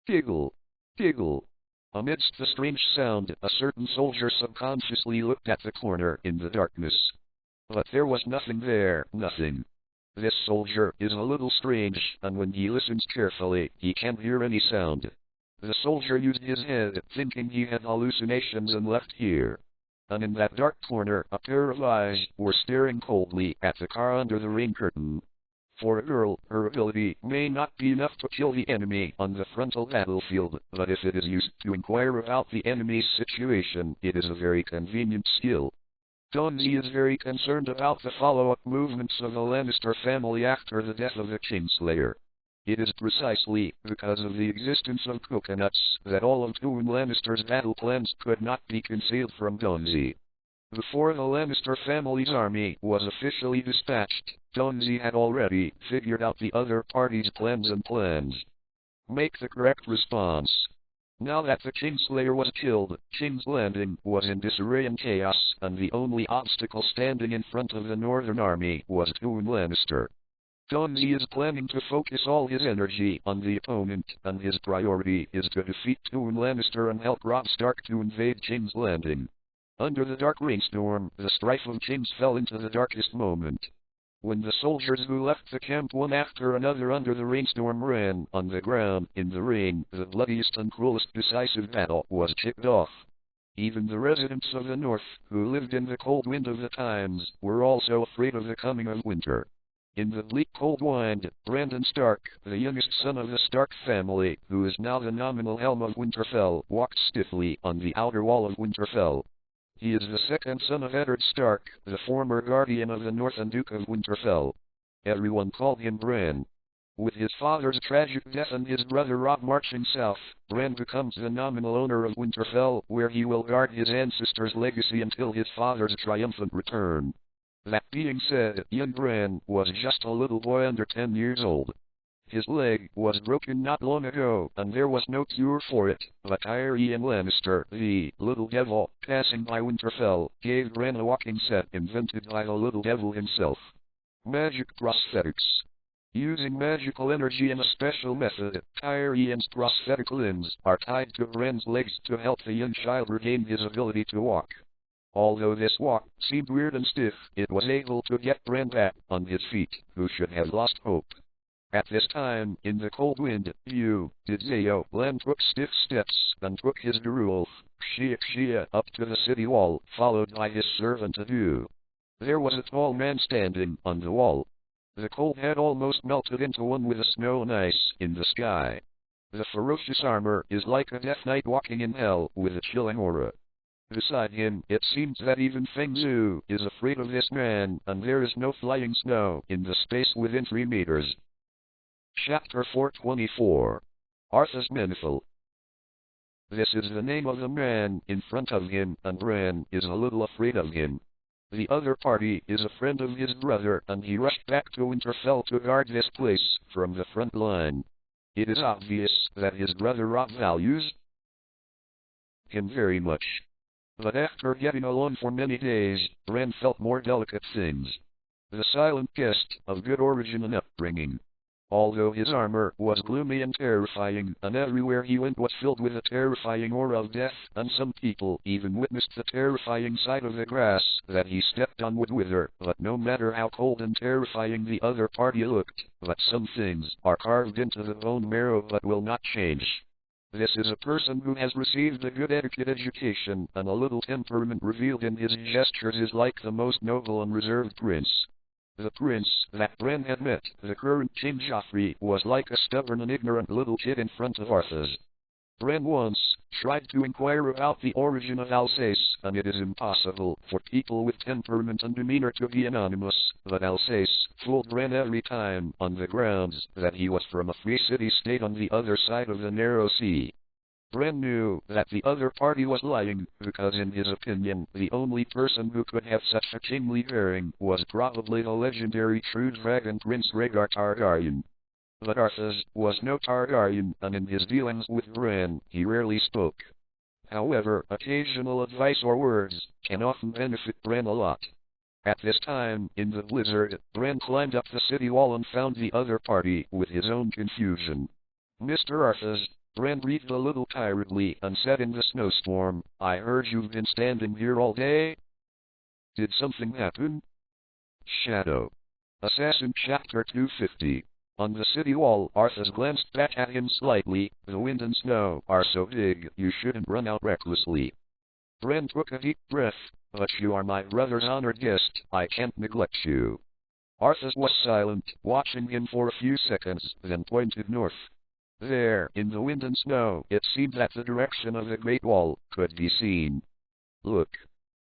Giggle. Giggle. Amidst the strange sound, a certain soldier subconsciously looked at the corner in the darkness. But there was nothing there, nothing. This soldier is a little strange, and when he listens carefully, he can't hear any sound. The soldier used his head, thinking he had hallucinations, and left here. And in that dark corner, a pair of eyes were staring coldly at the car under the rain curtain. For a girl, her ability may not be enough to kill the enemy on the frontal battlefield, but if it is used to inquire about the enemy's situation, it is a very convenient skill. Donzi is very concerned about the follow-up movements of the Lannister family after the death of the Kingslayer. It is precisely because of the existence of coconuts that all of Tywin Lannister's battle plans could not be concealed from Donzi. Before the Lannister family's army was officially dispatched, Donzi had already figured out the other party's plans and plans. Make the correct response. Now that the Kingslayer was killed, King's Landing was in disarray and chaos, and the only obstacle standing in front of the Northern Army was Tywin Lannister. Donzi is planning to focus all his energy on the opponent, and his priority is to defeat Tywin Lannister and help Robb Stark to invade King's Landing. Under the dark rainstorm, the strife of kings fell into the darkest moment. When the soldiers who left the camp one after another under the rainstorm ran on the ground in the rain, the bloodiest and cruelest decisive battle was kicked off. Even the residents of the north, who lived in the cold wind of the times, were also afraid of the coming of winter. In the bleak cold wind, Brandon Stark, the youngest son of the Stark family, who is now the nominal helm of Winterfell, walked stiffly on the outer wall of Winterfell. He is the second son of Eddard Stark, the former guardian of the North and Duke of Winterfell. Everyone called him Bran. With his father's tragic death and his brother Robb marching south, Bran becomes the nominal owner of Winterfell, where he will guard his ancestors' legacy until his father's triumphant return. That being said, young Bran was just a little boy under 10 years old. His leg was broken not long ago, and there was no cure for it, but Tyrion Lannister, the little devil, passing by Winterfell, gave Bran a walking set invented by the little devil himself. Magic prosthetics. Using magical energy in a special method, Tyrion's prosthetic limbs are tied to Bran's legs to help the young child regain his ability to walk. Although this walk seemed weird and stiff, it was able to get Bran back on his feet, who should have lost hope. At this time, in the cold wind, Bran took stiff steps and took his Gerulf, Shia, up to the city wall, followed by his servant Adu. There was a tall man standing on the wall. The cold had almost melted into one with the snow and ice in the sky. The ferocious armor is like a death knight walking in hell with a chilling aura. Beside him, it seems that even Feng Zhu is afraid of this man, and there is no flying snow in the space within 3 meters. Chapter 424. Arthas Menethil. This is the name of the man in front of him, and Bran is a little afraid of him. The other party is a friend of his brother, and he rushed back to Winterfell to guard this place from the front line. It is obvious that his brother Robb values him very much. But after getting along for many days, Bran felt more delicate things. The silent guest of good origin and upbringing. Although his armor was gloomy and terrifying, and everywhere he went was filled with a terrifying aura of death, and some people even witnessed the terrifying sight of the grass that he stepped on would wither. But no matter how cold and terrifying the other party looked, but some things are carved into the bone marrow but will not change. This is a person who has received a good adequate education, and a little temperament revealed in his gestures is like the most noble and reserved prince. The prince that Bran had met, the current King Joffrey, was like a stubborn and ignorant little kid in front of Arthas. Bran once tried to inquire about the origin of Alsace, and it is impossible for people with temperament and demeanor to be anonymous, but Alsace fooled Bran every time on the grounds that he was from a free city-state on the other side of the narrow sea. Bran knew that the other party was lying, because in his opinion, the only person who could have such a kingly bearing was probably the legendary true dragon Prince Rhaegar Targaryen. But Arthas was no Targaryen, and in his dealings with Bran, he rarely spoke. However, occasional advice or words can often benefit Bran a lot. At this time, in the blizzard, Bran climbed up the city wall and found the other party with his own confusion. "Mr. Arthas," Bran breathed a little tiredly and said in the snowstorm, "I heard you've been standing here all day. Did something happen?" Shadow. Assassin Chapter 250. On the city wall, Arthas glanced back at him slightly. "The wind and snow are so big, you shouldn't run out recklessly." Bran took a deep breath. "But you are my brother's honored guest, I can't neglect you." Arthas was silent, watching him for a few seconds, then pointed north. There, in the wind and snow, it seemed that the direction of the Great Wall could be seen. "Look."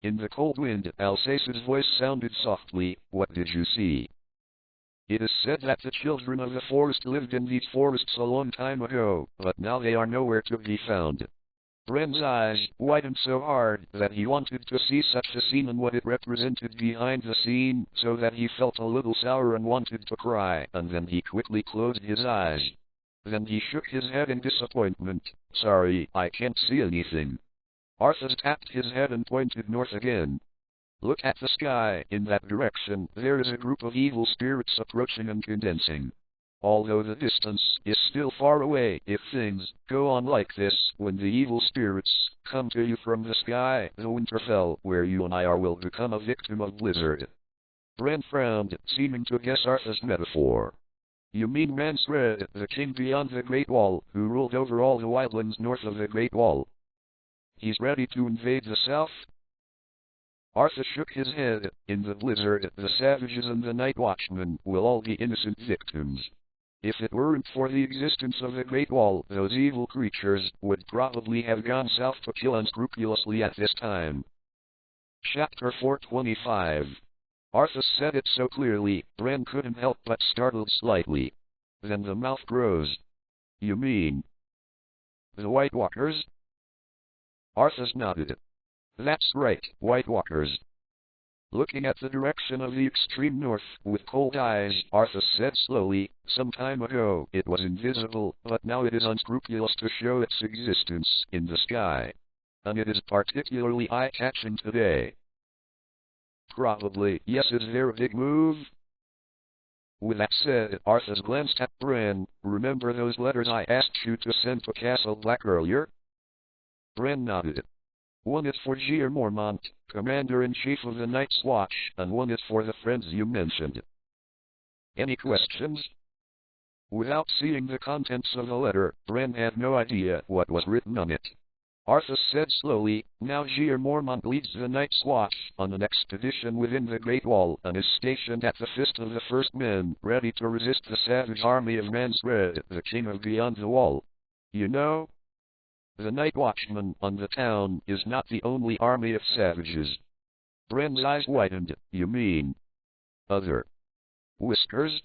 In the cold wind, Alsace's voice sounded softly. "What did you see?" "It is said that the children of the forest lived in these forests a long time ago, but now they are nowhere to be found." Bran's eyes widened so hard that he wanted to see such a scene and what it represented behind the scene, so that he felt a little sour and wanted to cry, and then he quickly closed his eyes. Then he shook his head in disappointment. "Sorry, I can't see anything." Arthas tapped his head and pointed north again. "Look at the sky, in that direction. There is a group of evil spirits approaching and condensing. Although the distance is still far away, if things go on like this, when the evil spirits come to you from the sky, the Winterfell, where you and I are, will become a victim of blizzard." Bran frowned, seeming to guess Arthas' metaphor. "You mean Lin Zhe, the king beyond the Great Wall, who ruled over all the wildlands north of the Great Wall? He's ready to invade the south?" Arthas shook his head. "In the blizzard, the savages and the night watchmen will all be innocent victims. If it weren't for the existence of the Great Wall, those evil creatures would probably have gone south to kill unscrupulously at this time." Chapter 425. Arthas said it so clearly, Bran couldn't help but startle slightly. "Then the mouth grows. You mean the White Walkers?" Arthas nodded. "That's right, White Walkers." Looking at the direction of the extreme north with cold eyes, Arthas said slowly, "Some time ago it was invisible, but now it is unscrupulous to show its existence in the sky. And it is particularly eye-catching today." "Probably, yes. Is there a big move?" With that said, Arthas glanced at Bran. "Remember those letters I asked you to send to Castle Black earlier?" Bran nodded. "One is for Jeor Mormont, Commander-in-Chief of the Night's Watch, and one is for the friends you mentioned. Any questions?" Without seeing the contents of the letter, Bran had no idea what was written on it. Arthas said slowly, "Now Jeor Mormont leads the Night's Watch on an expedition within the Great Wall and is stationed at the Fist of the First Men, ready to resist the savage army of Lin Zhe, the king of Beyond the Wall. You know, the Night Watchman on the town is not the only army of savages." Bran's eyes widened. "You mean other whiskers?"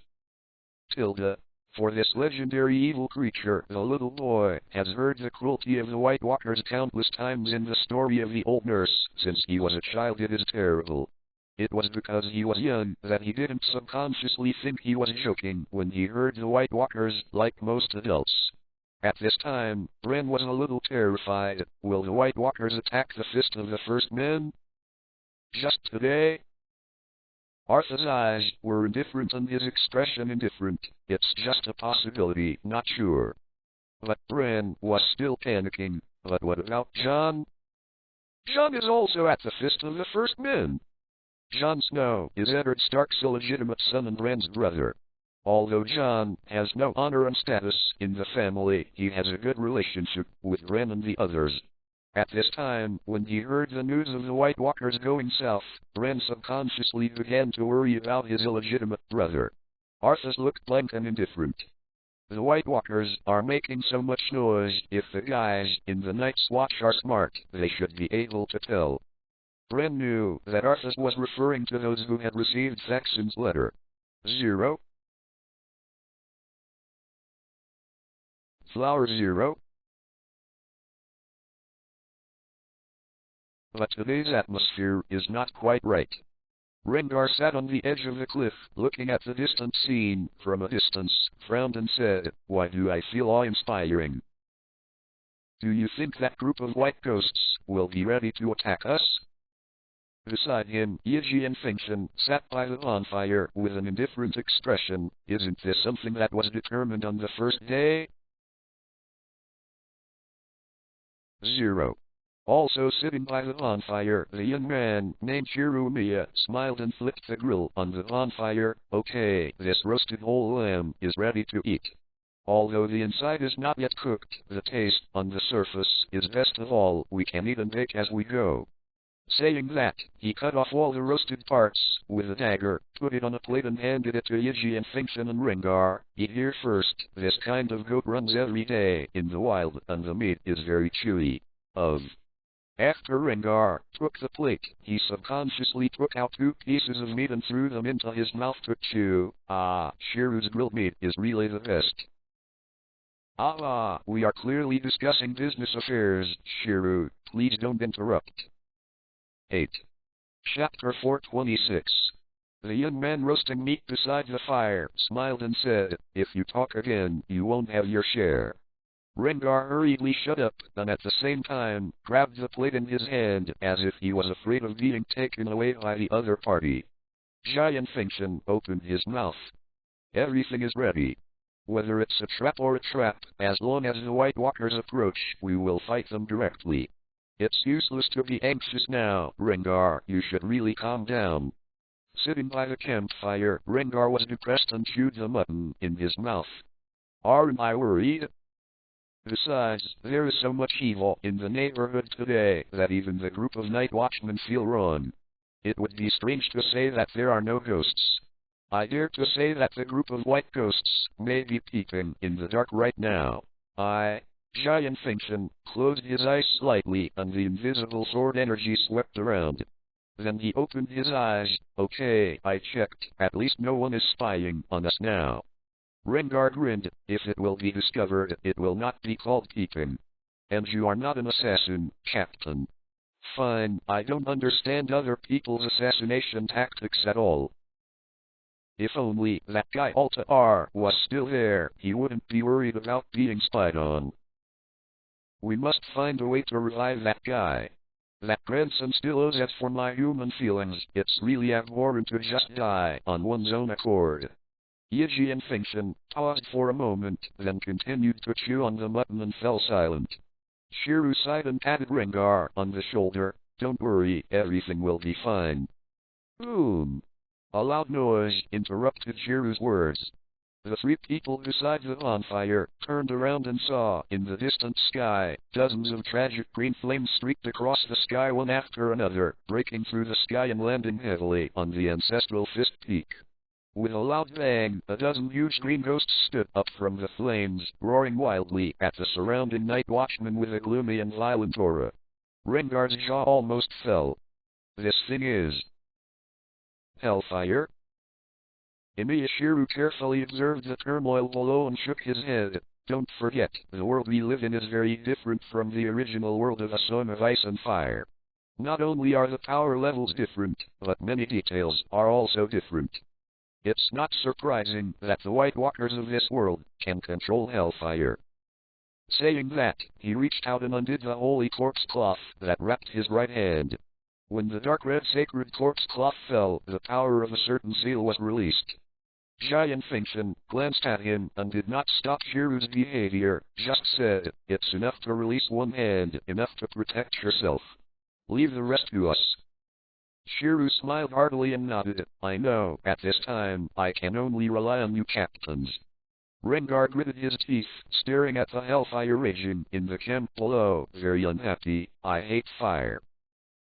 Tilda. "For this legendary evil creature, the little boy has heard the cruelty of the White Walkers countless times in the story of the old nurse. Since he was a child, it is terrible. It was because he was young that he didn't subconsciously think he was joking when he heard the White Walkers, like most adults. At this time, Bran was a little terrified. Will the White Walkers attack the Fist of the First Men just today?" Arthur's eyes were indifferent and his expression indifferent. It's just a possibility, not sure. But Bran was still panicking. But what about Jon? Jon is also at the Fist of the First Men. Jon Snow is Eddard Stark's illegitimate son and Bran's brother. Although Jon has no honor and status in the family, he has a good relationship with Bran and the others. At this time, when he heard the news of the White Walkers going south, Bran subconsciously began to worry about his illegitimate brother. Arthas looked blank and indifferent. The White Walkers are making so much noise. If the guys in the Night's Watch are smart, they should be able to tell. Bran knew that Arthas was referring to those who had received Thaxton's letter. 0. Flower 0. But today's atmosphere is not quite right. Rengar sat on the edge of the cliff, looking at the distant scene from a distance, frowned and said, "Why do I feel awe-inspiring? Do you think that group of white ghosts will be ready to attack us?" Beside him, Yi and Fengchen sat by the bonfire with an indifferent expression. "Isn't this something that was determined on the first day?" 0. Also sitting by the bonfire, the young man named Chirumiya smiled and flipped the grill on the bonfire. "Okay, this roasted whole lamb is ready to eat. Although the inside is not yet cooked, the taste on the surface is best of all. We can eat and bake as we go." Saying that, he cut off all the roasted parts with a dagger, put it on a plate and handed it to Yi and Fengchen and Rengar. "Eat here first. This kind of goat runs every day in the wild, and the meat is very chewy." After Rengar took the plate, he subconsciously took out 2 pieces of meat and threw them into his mouth to chew. Shiru's grilled meat is really the best. We are clearly discussing business affairs, Shiru. Please don't interrupt. 8. Chapter 426. The young man roasting meat beside the fire smiled and said, "If you talk again, you won't have your share." Rengar hurriedly shut up, and at the same time, grabbed the plate in his hand, as if he was afraid of being taken away by the other party. Giant Fengchen opened his mouth. "Everything is ready. Whether it's a trap or a trap, as long as the White Walkers approach, we will fight them directly. It's useless to be anxious now, Rengar, you should really calm down." Sitting by the campfire, Rengar was depressed and chewed the mutton in his mouth. "Aren't I worried? Besides, there is so much evil in the neighborhood today that even the group of night watchmen feel wrong. It would be strange to say that there are no ghosts. I dare to say that the group of white ghosts may be peeping in the dark right now." Giant Fengchen closed his eyes slightly and the invisible sword energy swept around. Then he opened his eyes. "Okay, I checked. At least no one is spying on us now." Rengar grinned. "If it will be discovered, it will not be called peeping. And you are not an assassin, Captain." "Fine, I don't understand other people's assassination tactics at all. If only that guy Altair was still there, he wouldn't be worried about being spied on. We must find a way to revive that guy. That grandson still owes. As for my human feelings, it's really abhorrent to just die on one's own accord." Yi and Fengchen paused for a moment, then continued to chew on the mutton and fell silent. Shiru sighed and patted Rengar on the shoulder. "Don't worry, everything will be fine." Boom! A loud noise interrupted Shiru's words. The 3 people beside the bonfire turned around and saw, in the distant sky, dozens of tragic green flames streaked across the sky one after another, breaking through the sky and landing heavily on the ancestral Fist Peak. With a loud bang, a dozen huge green ghosts stood up from the flames, roaring wildly at the surrounding night watchmen with a gloomy and violent aura. Rengar's jaw almost fell. "This thing is hellfire?" Shiru carefully observed the turmoil below and shook his head. "Don't forget, the world we live in is very different from the original world of A Song of Ice and Fire. Not only are the power levels different, but many details are also different. It's not surprising that the White Walkers of this world can control hellfire." Saying that, he reached out and undid the holy corpse cloth that wrapped his right hand. When the dark red sacred corpse cloth fell, the power of a certain seal was released. Giant Finction glanced at him and did not stop Shiru's behavior, just said, "It's enough to release one hand, enough to protect yourself. Leave the rest to us." Shiru smiled heartily and nodded. "I know, at this time, I can only rely on you captains." Rengar gritted his teeth, staring at the hellfire raging in the camp below, very unhappy. "I hate fire."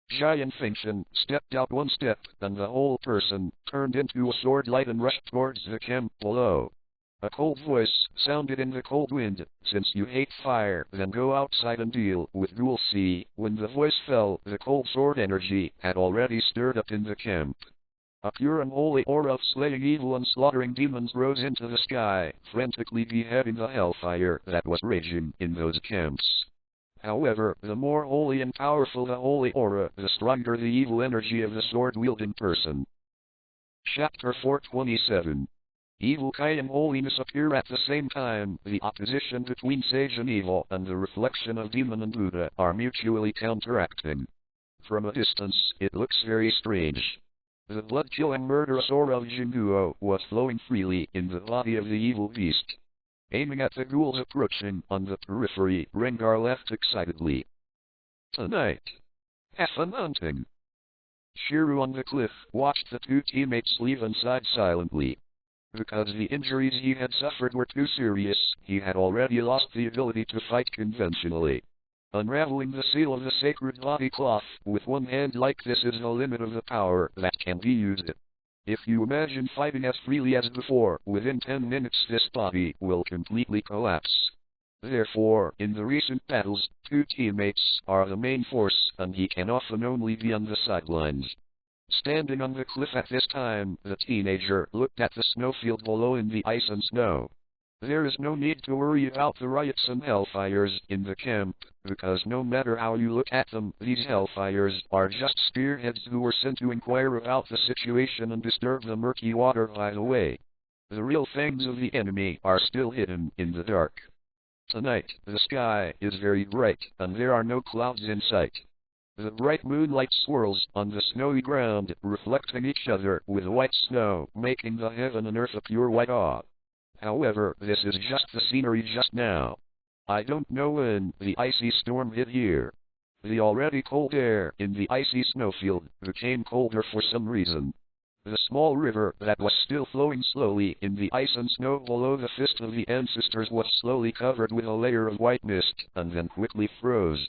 Giant Finction stepped out one step, and the whole person turned into a sword light and rushed towards the camp below. A cold voice sounded in the cold wind, "Since you hate fire, then go outside and deal with ghouls." See, when the voice fell, the cold sword energy had already stirred up in the camp. A pure and holy aura of slaying evil and slaughtering demons rose into the sky, frantically beheading the hellfire that was raging in those camps. However, the more holy and powerful the holy aura, the stronger the evil energy of the sword-wielding person. Chapter 427. Evil Kai and holiness appear at the same time. The opposition between sage and evil and the reflection of demon and Buddha are mutually counteracting. From a distance, it looks very strange. The blood-killing murderous aura of Jinguo was flowing freely in the body of the evil beast. Aiming at the ghouls approaching on the periphery, Rengar laughed excitedly. "Tonight, have fun hunting." Shiru on the cliff watched the two teammates leave and sighed silently. Because the injuries he had suffered were too serious, he had already lost the ability to fight conventionally. Unraveling the seal of the sacred body cloth with one hand like this is the limit of the power that can be used. If you imagine fighting as freely as before, within 10 minutes this body will completely collapse. Therefore, in the recent battles, two teammates are the main force, and he can often only be on the sidelines. Standing on the cliff at this time, the teenager looked at the snowfield below in the ice and snow. There is no need to worry about the riots and hellfires in the camp, because no matter how you look at them, these hellfires are just spearheads who were sent to inquire about the situation and disturb the murky water by the way. The real fangs of the enemy are still hidden in the dark. Tonight, the sky is very bright, and there are no clouds in sight. The bright moonlight swirls on the snowy ground, reflecting each other with white snow, making the heaven and earth a pure white awe. However, this is just the scenery just now. I don't know when the icy storm hit here. The already cold air in the icy snowfield became colder for some reason. The small river that was still flowing slowly in the ice and snow below the fist of the ancestors was slowly covered with a layer of white mist, and then quickly froze.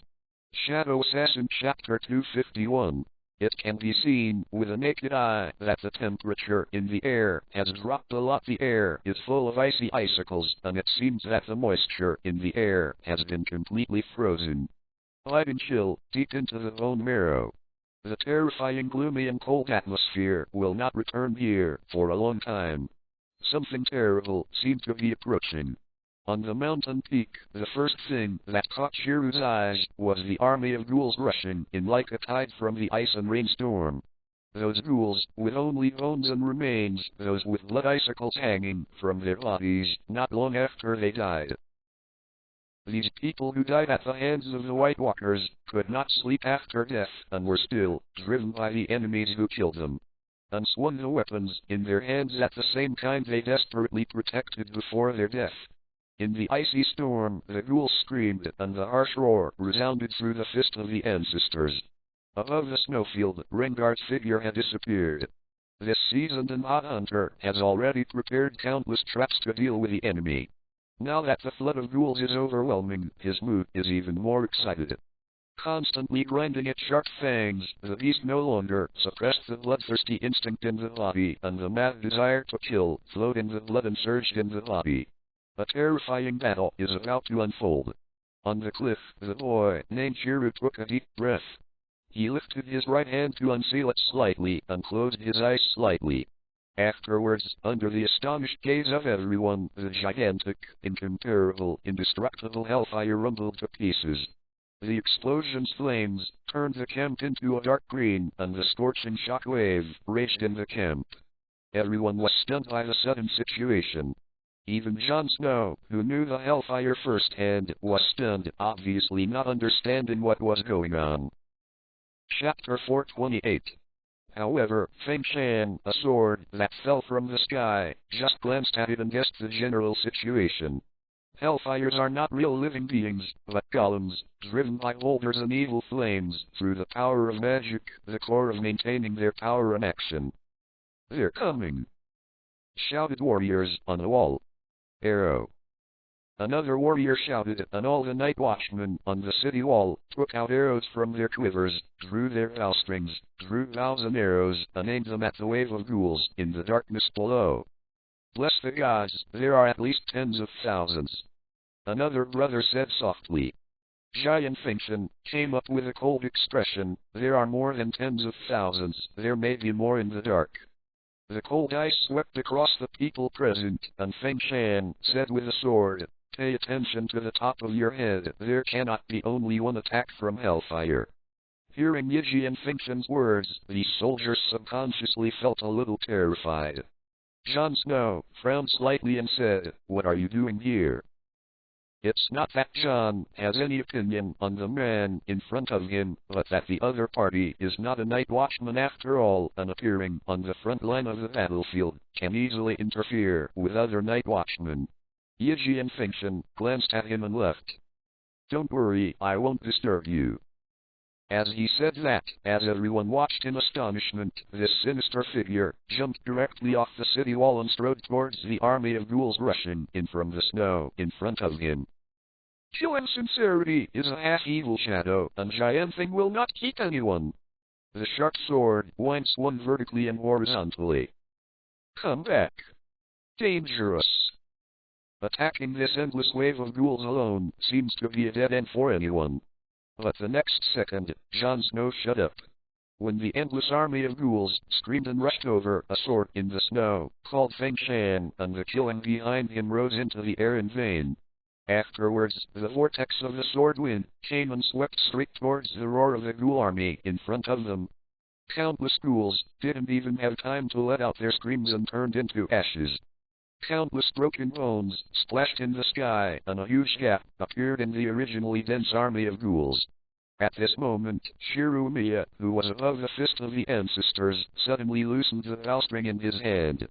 Shadow Assassin Chapter 251. It can be seen with the naked eye that the temperature in the air has dropped a lot. The air is full of icy icicles, and it seems that the moisture in the air has been completely frozen. Hiding chill deep into the bone marrow. The terrifying, gloomy and cold atmosphere will not return here for a long time. Something terrible seemed to be approaching. On the mountain peak, the first thing that caught Shiru's eyes was the army of ghouls rushing in like a tide from the ice and rainstorm. Those ghouls, with only bones and remains, those with blood icicles hanging from their bodies, not long after they died. These people who died at the hands of the White Walkers could not sleep after death, and were still driven by the enemies who killed them, and swung the weapons in their hands at the same kind they desperately protected before their death. In the icy storm, the ghouls screamed, and the harsh roar resounded through the fist of the ancestors. Above the snowfield, Rengar's figure had disappeared. This seasoned and hot hunter has already prepared countless traps to deal with the enemy. Now that the flood of ghouls is overwhelming, his mood is even more excited. Constantly grinding its sharp fangs, the beast no longer suppressed the bloodthirsty instinct in the body, and the mad desire to kill flowed in the blood and surged in the body. A terrifying battle is about to unfold. On the cliff, the boy named Shiru took a deep breath. He lifted his right hand to unseal it slightly and closed his eyes slightly. Afterwards, under the astonished gaze of everyone, the gigantic, incomparable, indestructible hellfire rumbled to pieces. The explosion's flames turned the camp into a dark green, and the scorching shock wave raged in the camp. Everyone was stunned by the sudden situation. Even Jon Snow, who knew the hellfire firsthand, was stunned, obviously not understanding what was going on. Chapter 428. However, Feng Shan, a sword that fell from the sky, just glanced at it and guessed the general situation. Hellfires are not real living beings, but golems, driven by boulders and evil flames, through the power of magic, the core of maintaining their power and action. "They're coming!" shouted warriors on the wall. "Arrow!" Another warrior shouted, and all the night watchmen on the city wall took out arrows from their quivers, drew their bowstrings, drew bows and arrows, and aimed them at the wave of ghouls in the darkness below. "Bless the gods, there are at least tens of thousands," another brother said softly. Giant Finction came up with a cold expression. "There are more than tens of thousands, there may be more in the dark." The cold ice swept across the people present, and Feng Shan said with a sword, "Pay attention to the top of your head. There cannot be only one attack from hellfire." Hearing Yiji and Fingshan's words, the soldiers subconsciously felt a little terrified. Jon Snow frowned slightly and said, "What are you doing here?" It's not that Jon has any opinion on the man in front of him, but that the other party is not a night watchman after all, and appearing on the front line of the battlefield can easily interfere with other night watchmen. Yiji and Fingshan glanced at him and left. "Don't worry, I won't disturb you." As he said that, as everyone watched in astonishment, this sinister figure jumped directly off the city wall and strode towards the army of ghouls rushing in from the snow in front of him. "Killing sincerity is a half-evil shadow, and Gianthing will not keep anyone." The sharp sword once swung vertically and horizontally. "Come back. Dangerous." Attacking this endless wave of ghouls alone seems to be a dead end for anyone. But the next second, Jon Snow shut up. When the endless army of ghouls screamed and rushed over, a sword in the snow called Feng Shan, and the killing behind him rose into the air in vain. Afterwards, the vortex of the sword wind came and swept straight towards the roar of the ghoul army in front of them. Countless ghouls didn't even have time to let out their screams and turned into ashes. Countless broken bones splashed in the sky, and a huge gap appeared in the originally dense army of ghouls. At this moment, Shirumiya, who was above the fist of the ancestors, suddenly loosened the bowstring in his hand.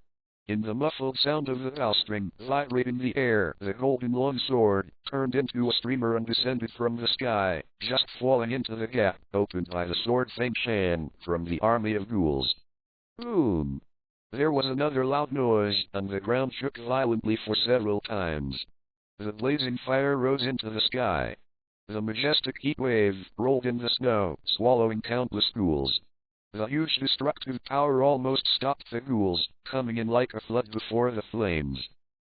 In the muffled sound of the bowstring vibrating the air, the golden longsword turned into a streamer and descended from the sky, just falling into the gap opened by the sword Feng Shan from the army of ghouls. Boom! There was another loud noise, and the ground shook violently for several times. The blazing fire rose into the sky. The majestic heat wave rolled in the snow, swallowing countless ghouls. The huge destructive power almost stopped the ghouls, coming in like a flood before the flames.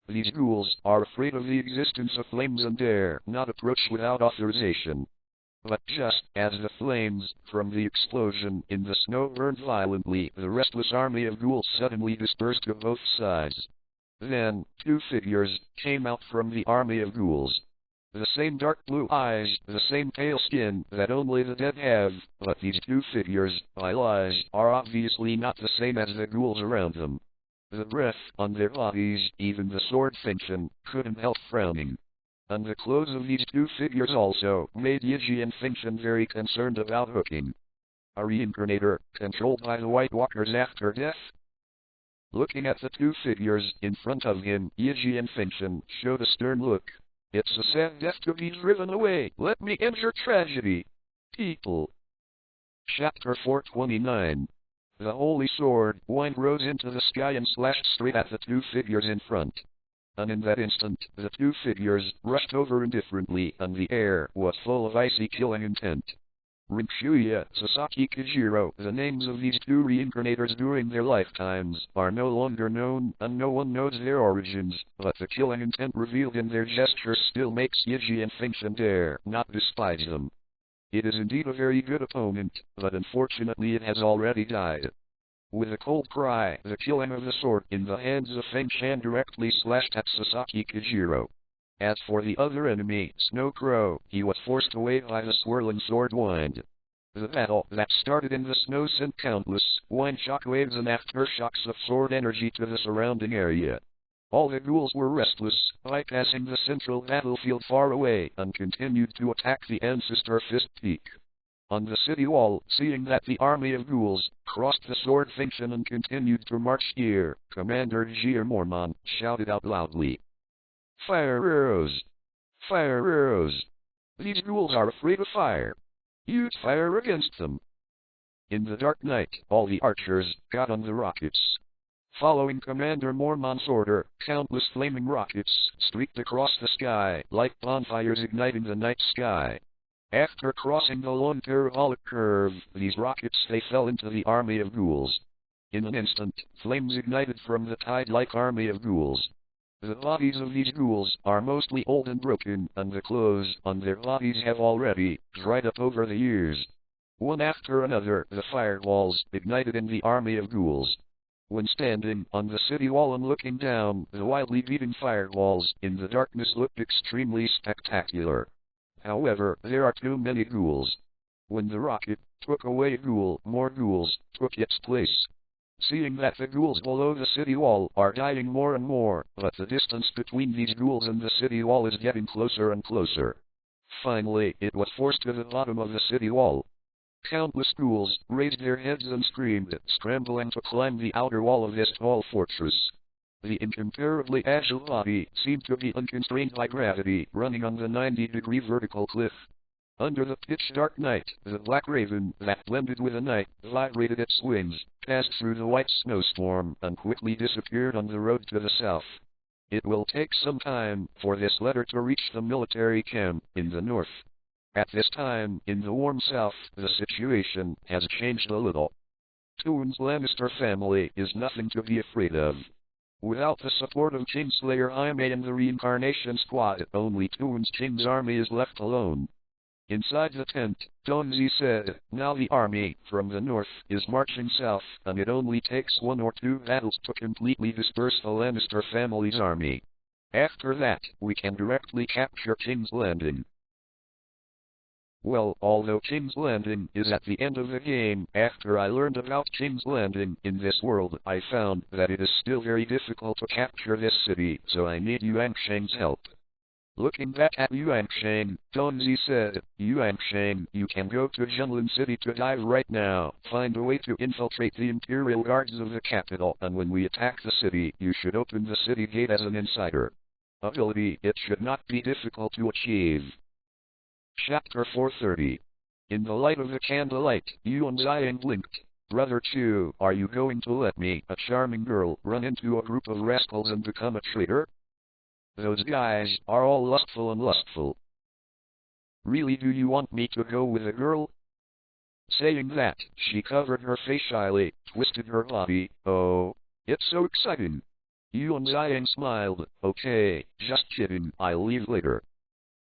These ghouls are afraid of the existence of flames and dare not approach without authorization. But just as the flames from the explosion in the snow burned violently, the restless army of ghouls suddenly dispersed to both sides. Then, two figures came out from the army of ghouls. The same dark blue eyes, the same pale skin that only the dead have, but these two figures, pale eyes, are obviously not the same as the ghouls around them. The breath on their bodies, even the sword Fingshan couldn't help frowning. And the clothes of these two figures also made Yiji and Fingshan very concerned about hooking. A reincarnator, controlled by the White Walkers after death? Looking at the two figures in front of him, Yiji and Fingshan showed a stern look. It's a sad death to be driven away. Let me end your tragedy, people. Chapter 429. The holy sword wind rose into the sky and slashed straight at the two figures in front. And in that instant, the two figures rushed over indifferently, and the air was full of icy killing intent. Rinkshuya, Sasaki Kijiro, the names of these two reincarnators during their lifetimes are no longer known, and no one knows their origins, but the killing intent revealed in their gestures still makes Yiji and Fingshan dare not despise them. It is indeed a very good opponent, but unfortunately it has already died. With a cold cry, the killing of the sword in the hands of Feng Shan directly slashed at Sasaki Kijiro. As for the other enemy, Snow Crow, he was forced away by the swirling sword wind. The battle that started in the snow sent countless wind shockwaves and aftershocks of sword energy to the surrounding area. All the ghouls were restless, bypassing the central battlefield far away, and continued to attack the Ancestor Fist Peak. On the city wall, seeing that the army of ghouls crossed the sword function and continued to march near, Commander Mormon shouted out loudly, "Fire arrows! Fire arrows! These ghouls are afraid of fire. Use fire against them." In the dark night, all the archers got on the rockets. Following Commander Mormon's order, countless flaming rockets streaked across the sky like bonfires igniting the night sky. After crossing the long parabolic curve, these rockets they fell into the army of ghouls. In an instant, flames ignited from the tide-like army of ghouls. The bodies of these ghouls are mostly old and broken, and the clothes on their bodies have already dried up over the years. One after another, the fireballs ignited in the army of ghouls. When standing on the city wall and looking down, the wildly beating fireballs in the darkness looked extremely spectacular. However, there are too many ghouls. When the rocket took away a ghoul, more ghouls took its place. Seeing that the ghouls below the city wall are dying more and more, but the distance between these ghouls and the city wall is getting closer and closer. Finally, it was forced to the bottom of the city wall. Countless ghouls raised their heads and screamed, scrambling to climb the outer wall of this tall fortress. The incomparably agile body seemed to be unconstrained by gravity, running on the 90-degree vertical cliff. Under the pitch-dark night, the black raven that blended with the night vibrated its wings, passed through the white snowstorm, and quickly disappeared on the road to the south. It will take some time for this letter to reach the military camp in the north. At this time, in the warm south, the situation has changed a little. Tywin's Lannister family is nothing to be afraid of. Without the support of Kingslayer Jaime and the Reincarnation Squad, only Tywin's King's army is left alone. Inside the tent, Lin Zhe said, "Now the army from the north is marching south, and it only takes 1 or 2 battles to completely disperse the Lannister family's army. After that, we can directly capture King's Landing." Well, although King's Landing is at the end of the game, after I learned about King's Landing in this world, I found that it is still very difficult to capture this city, so I need Yuanshang's help. Looking back at Yuanshang, Lin Zhe said, "Yuanshang, you can go to Zhenlin City to dive right now, find a way to infiltrate the Imperial Guards of the capital, and when we attack the city, you should open the city gate as an insider. Ability, it should not be difficult to achieve." Chapter 430. In the light of the candlelight, Yuan Ziang blinked. "Brother Chu, are you going to let me, a charming girl, run into a group of rascals and become a traitor? Those guys are all lustful and lustful. Really, do you want me to go with a girl?" Saying that, she covered her face shyly, twisted her body. "Oh, it's so exciting." Yuan Ziang smiled. "Okay, just kidding, I'll leave later."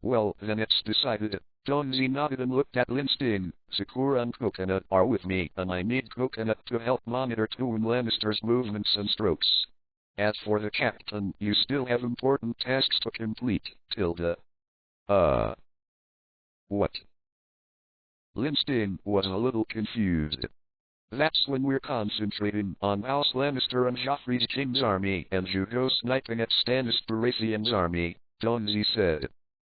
"Well, then it's decided." Lin Zhe nodded and looked at Lin Sting. "Sakura and Coconut are with me, and I need Coconut to help monitor Tywin Lannister's movements and strokes. As for the captain, you still have important tasks to complete, Tilda." What? Lin Sting was a little confused. "That's when we're concentrating on House Lannister and Joffrey's King's army, and you go sniping at Stannis Baratheon's army," Lin Zhe said.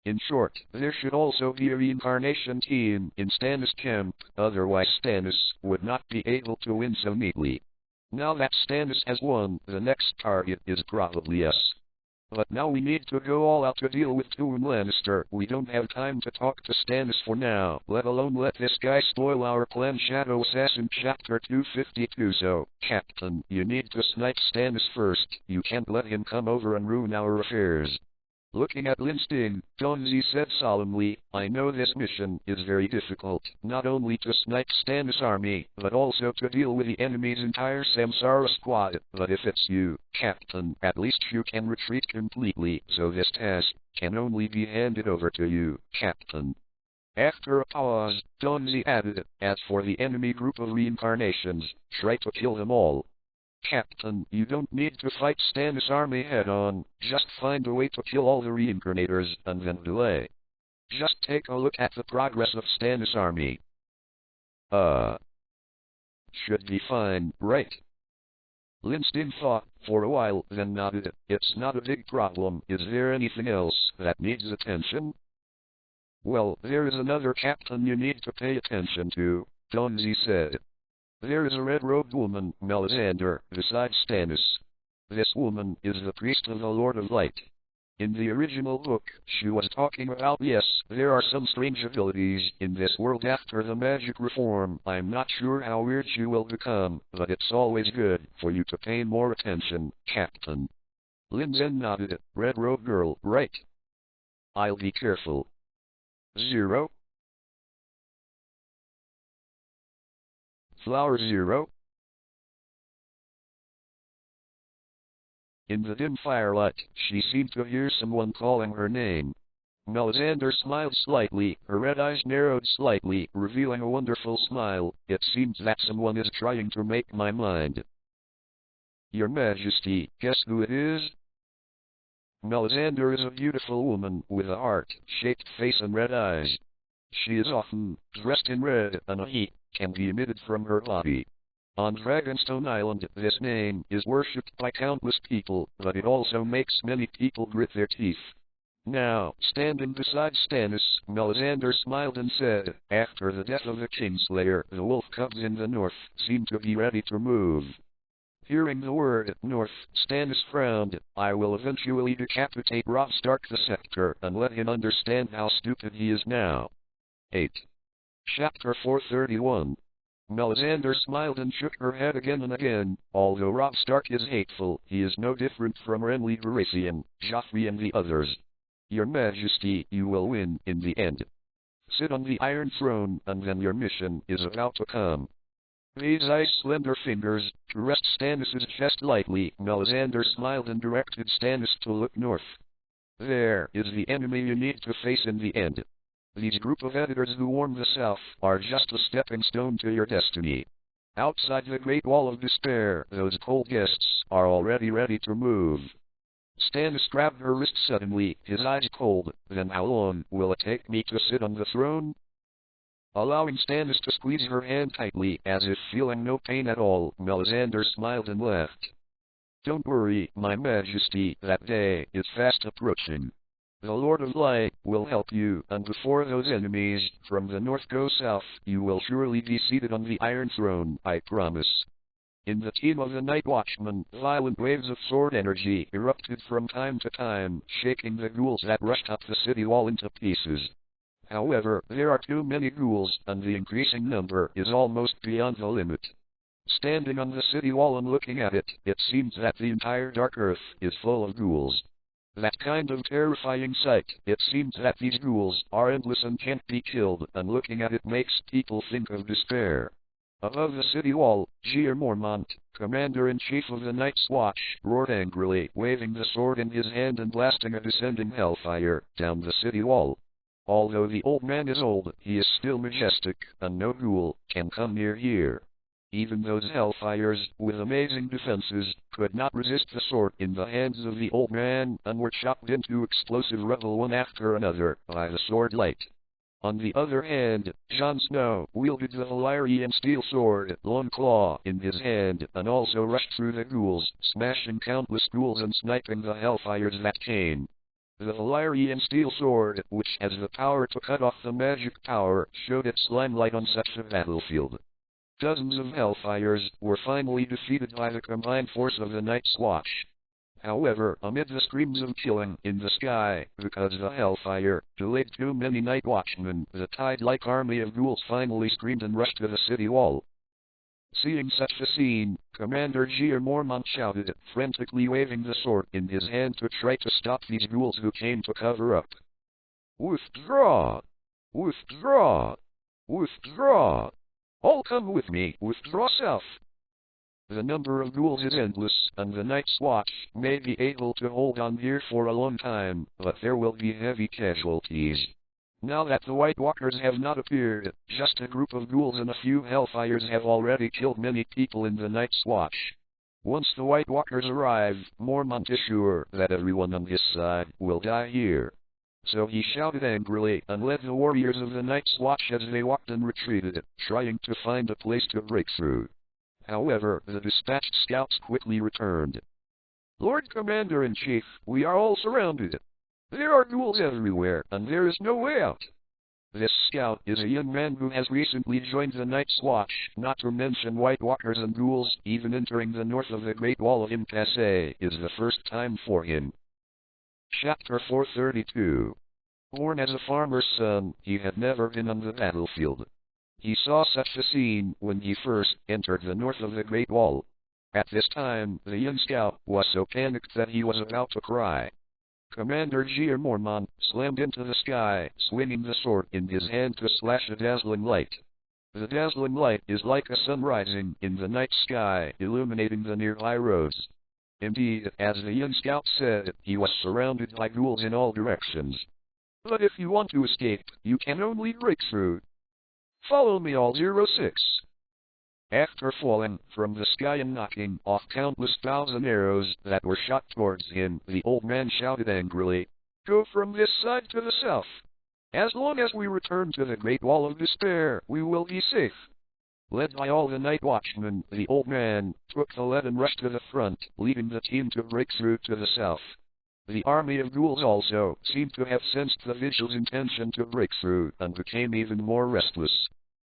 "In short, there should also be a reincarnation team in Stannis' camp, otherwise Stannis would not be able to win so neatly. Now that Stannis has won, the next target is probably us. But now we need to go all out to deal with Tywin Lannister. We don't have time to talk to Stannis for now, let alone let this guy spoil our plan." Shadow Assassin Chapter 252. "So, Captain, you need to snipe Stannis first. You can't let him come over and ruin our affairs." Looking at Lin Sting, Lin Zhe said solemnly, "I know this mission is very difficult, not only to snipe Stannis' army, but also to deal with the enemy's entire Samsara squad, but if it's you, Captain, at least you can retreat completely, so this task can only be handed over to you, Captain." After a pause, Lin Zhe added, "As for the enemy group of reincarnations, try to kill them all. Captain, you don't need to fight Stannis' army head-on, just find a way to kill all the reincarnators, and then delay. Just take a look at the progress of Stannis' army. Should be fine, right?" Lin Sting thought for a while, then nodded. "It's not a big problem. Is there anything else that needs attention?" Well, there is another captain you need to pay attention to, Lin Zhe said. There is a red-robed woman, Melisandre, beside Stannis. This woman is the priest of the Lord of Light. In the original book, she was talking about yes, there are some strange abilities in this world after the magic reform. I'm not sure how weird she will become, but it's always good for you to pay more attention, Captain. Lin Zhe nodded. Red-robed girl, right? I'll be careful. 0. Flower 0. In the dim firelight, she seemed to hear someone calling her name. Melisandre smiled slightly, her red eyes narrowed slightly, revealing a wonderful smile. It seems that someone is trying to make my mind. Your Majesty, guess who it is? Melisandre is a beautiful woman with a heart-shaped face and red eyes. She is often dressed in red, and a heat can be emitted from her body. On Dragonstone Island, this name is worshipped by countless people, but it also makes many people grit their teeth. Now, standing beside Stannis, Melisandre smiled and said, after the death of the Kingslayer, the wolf cubs in the north seem to be ready to move. Hearing the word north, Stannis frowned. I will eventually decapitate Robb Stark the Scepter and let him understand how stupid he is now. 8. Chapter 431. Melisandre smiled and shook her head again and again. Although Robb Stark is hateful, he is no different from Renly Baratheon, Joffrey and the others. Your Majesty, you will win in the end. Sit on the Iron Throne, and then your mission is about to come. Vizai's slender fingers caressed Stannis' chest lightly. Melisandre smiled and directed Stannis to look north. There is the enemy you need to face in the end. These group of editors who warn the South are just a stepping stone to your destiny. Outside the Great Wall of Despair, those cold guests are already ready to move. Stannis grabbed her wrist suddenly, his eyes cold. Then how long will it take me to sit on the throne? Allowing Stannis to squeeze her hand tightly, as if feeling no pain at all, Melisandre smiled and laughed. Don't worry, my Majesty, that day is fast approaching. The Lord of Light will help you, and before those enemies from the north go south, you will surely be seated on the Iron Throne, I promise. In the team of the Night Watchmen, violent waves of sword energy erupted from time to time, shaking the ghouls that rushed up the city wall into pieces. However, there are too many ghouls, and the increasing number is almost beyond the limit. Standing on the city wall and looking at it, it seems that the entire dark earth is full of ghouls. That kind of terrifying sight. It seems that these ghouls are endless and can't be killed, and looking at it makes people think of despair. Above the city wall, Jeor Mormont, Commander-in-Chief of the Night's Watch, roared angrily, waving the sword in his hand and blasting a descending hellfire down the city wall. Although the old man is old, he is still majestic, and no ghoul can come near here. Even those hellfires, with amazing defenses, could not resist the sword in the hands of the old man, and were chopped into explosive rubble one after another by the sword light. On the other hand, Jon Snow wielded the Valyrian steel sword, Longclaw, in his hand, and also rushed through the ghouls, smashing countless ghouls and sniping the hellfires that came. The Valyrian steel sword, which has the power to cut off the magic power, showed its limelight on such a battlefield. Dozens of hellfires were finally defeated by the combined force of the Night's Watch. However, amid the screams of killing in the sky, because the hellfire delayed too many night watchmen, the tide-like army of ghouls finally screamed and rushed to the city wall. Seeing such a scene, Commander Jeor Mormont shouted, frantically waving the sword in his hand to try to stop these ghouls who came to cover up. Withdraw! Withdraw! Withdraw! All come with me, withdraw south! The number of ghouls is endless, and the Night's Watch may be able to hold on here for a long time, but there will be heavy casualties. Now that the White Walkers have not appeared, just a group of ghouls and a few hellfires have already killed many people in the Night's Watch. Once the White Walkers arrive, Mormont is sure that everyone on his side will die here. So he shouted angrily and led the warriors of the Night's Watch as they walked and retreated, trying to find a place to break through. However, the dispatched scouts quickly returned. Lord Commander-in-Chief, we are all surrounded. There are ghouls everywhere, and there is no way out. This scout is a young man who has recently joined the Night's Watch, not to mention White Walkers and ghouls. Even entering the north of the Great Wall of Impasse is the first time for him. Chapter 432. Born as a farmer's son, he had never been on the battlefield. He saw such a scene when he first entered the north of the Great Wall. At this time, the young scout was so panicked that he was about to cry. Commander Giermormont slammed into the sky, swinging the sword in his hand to slash a dazzling light. The dazzling light is like a sun rising in the night sky, illuminating the nearby roads. Indeed, as the young scout said, he was surrounded by ghouls in all directions. But if you want to escape, you can only break through. Follow me, all 06. After falling from the sky and knocking off countless thousand arrows that were shot towards him, the old man shouted angrily, "Go from this side to the south. As long as we return to the Great Wall of Despair, we will be safe." Led by all the night watchmen, the old man took the lead and rushed to the front, leading the team to break through to the south. The army of ghouls also seemed to have sensed the vigil's intention to break through, and became even more restless.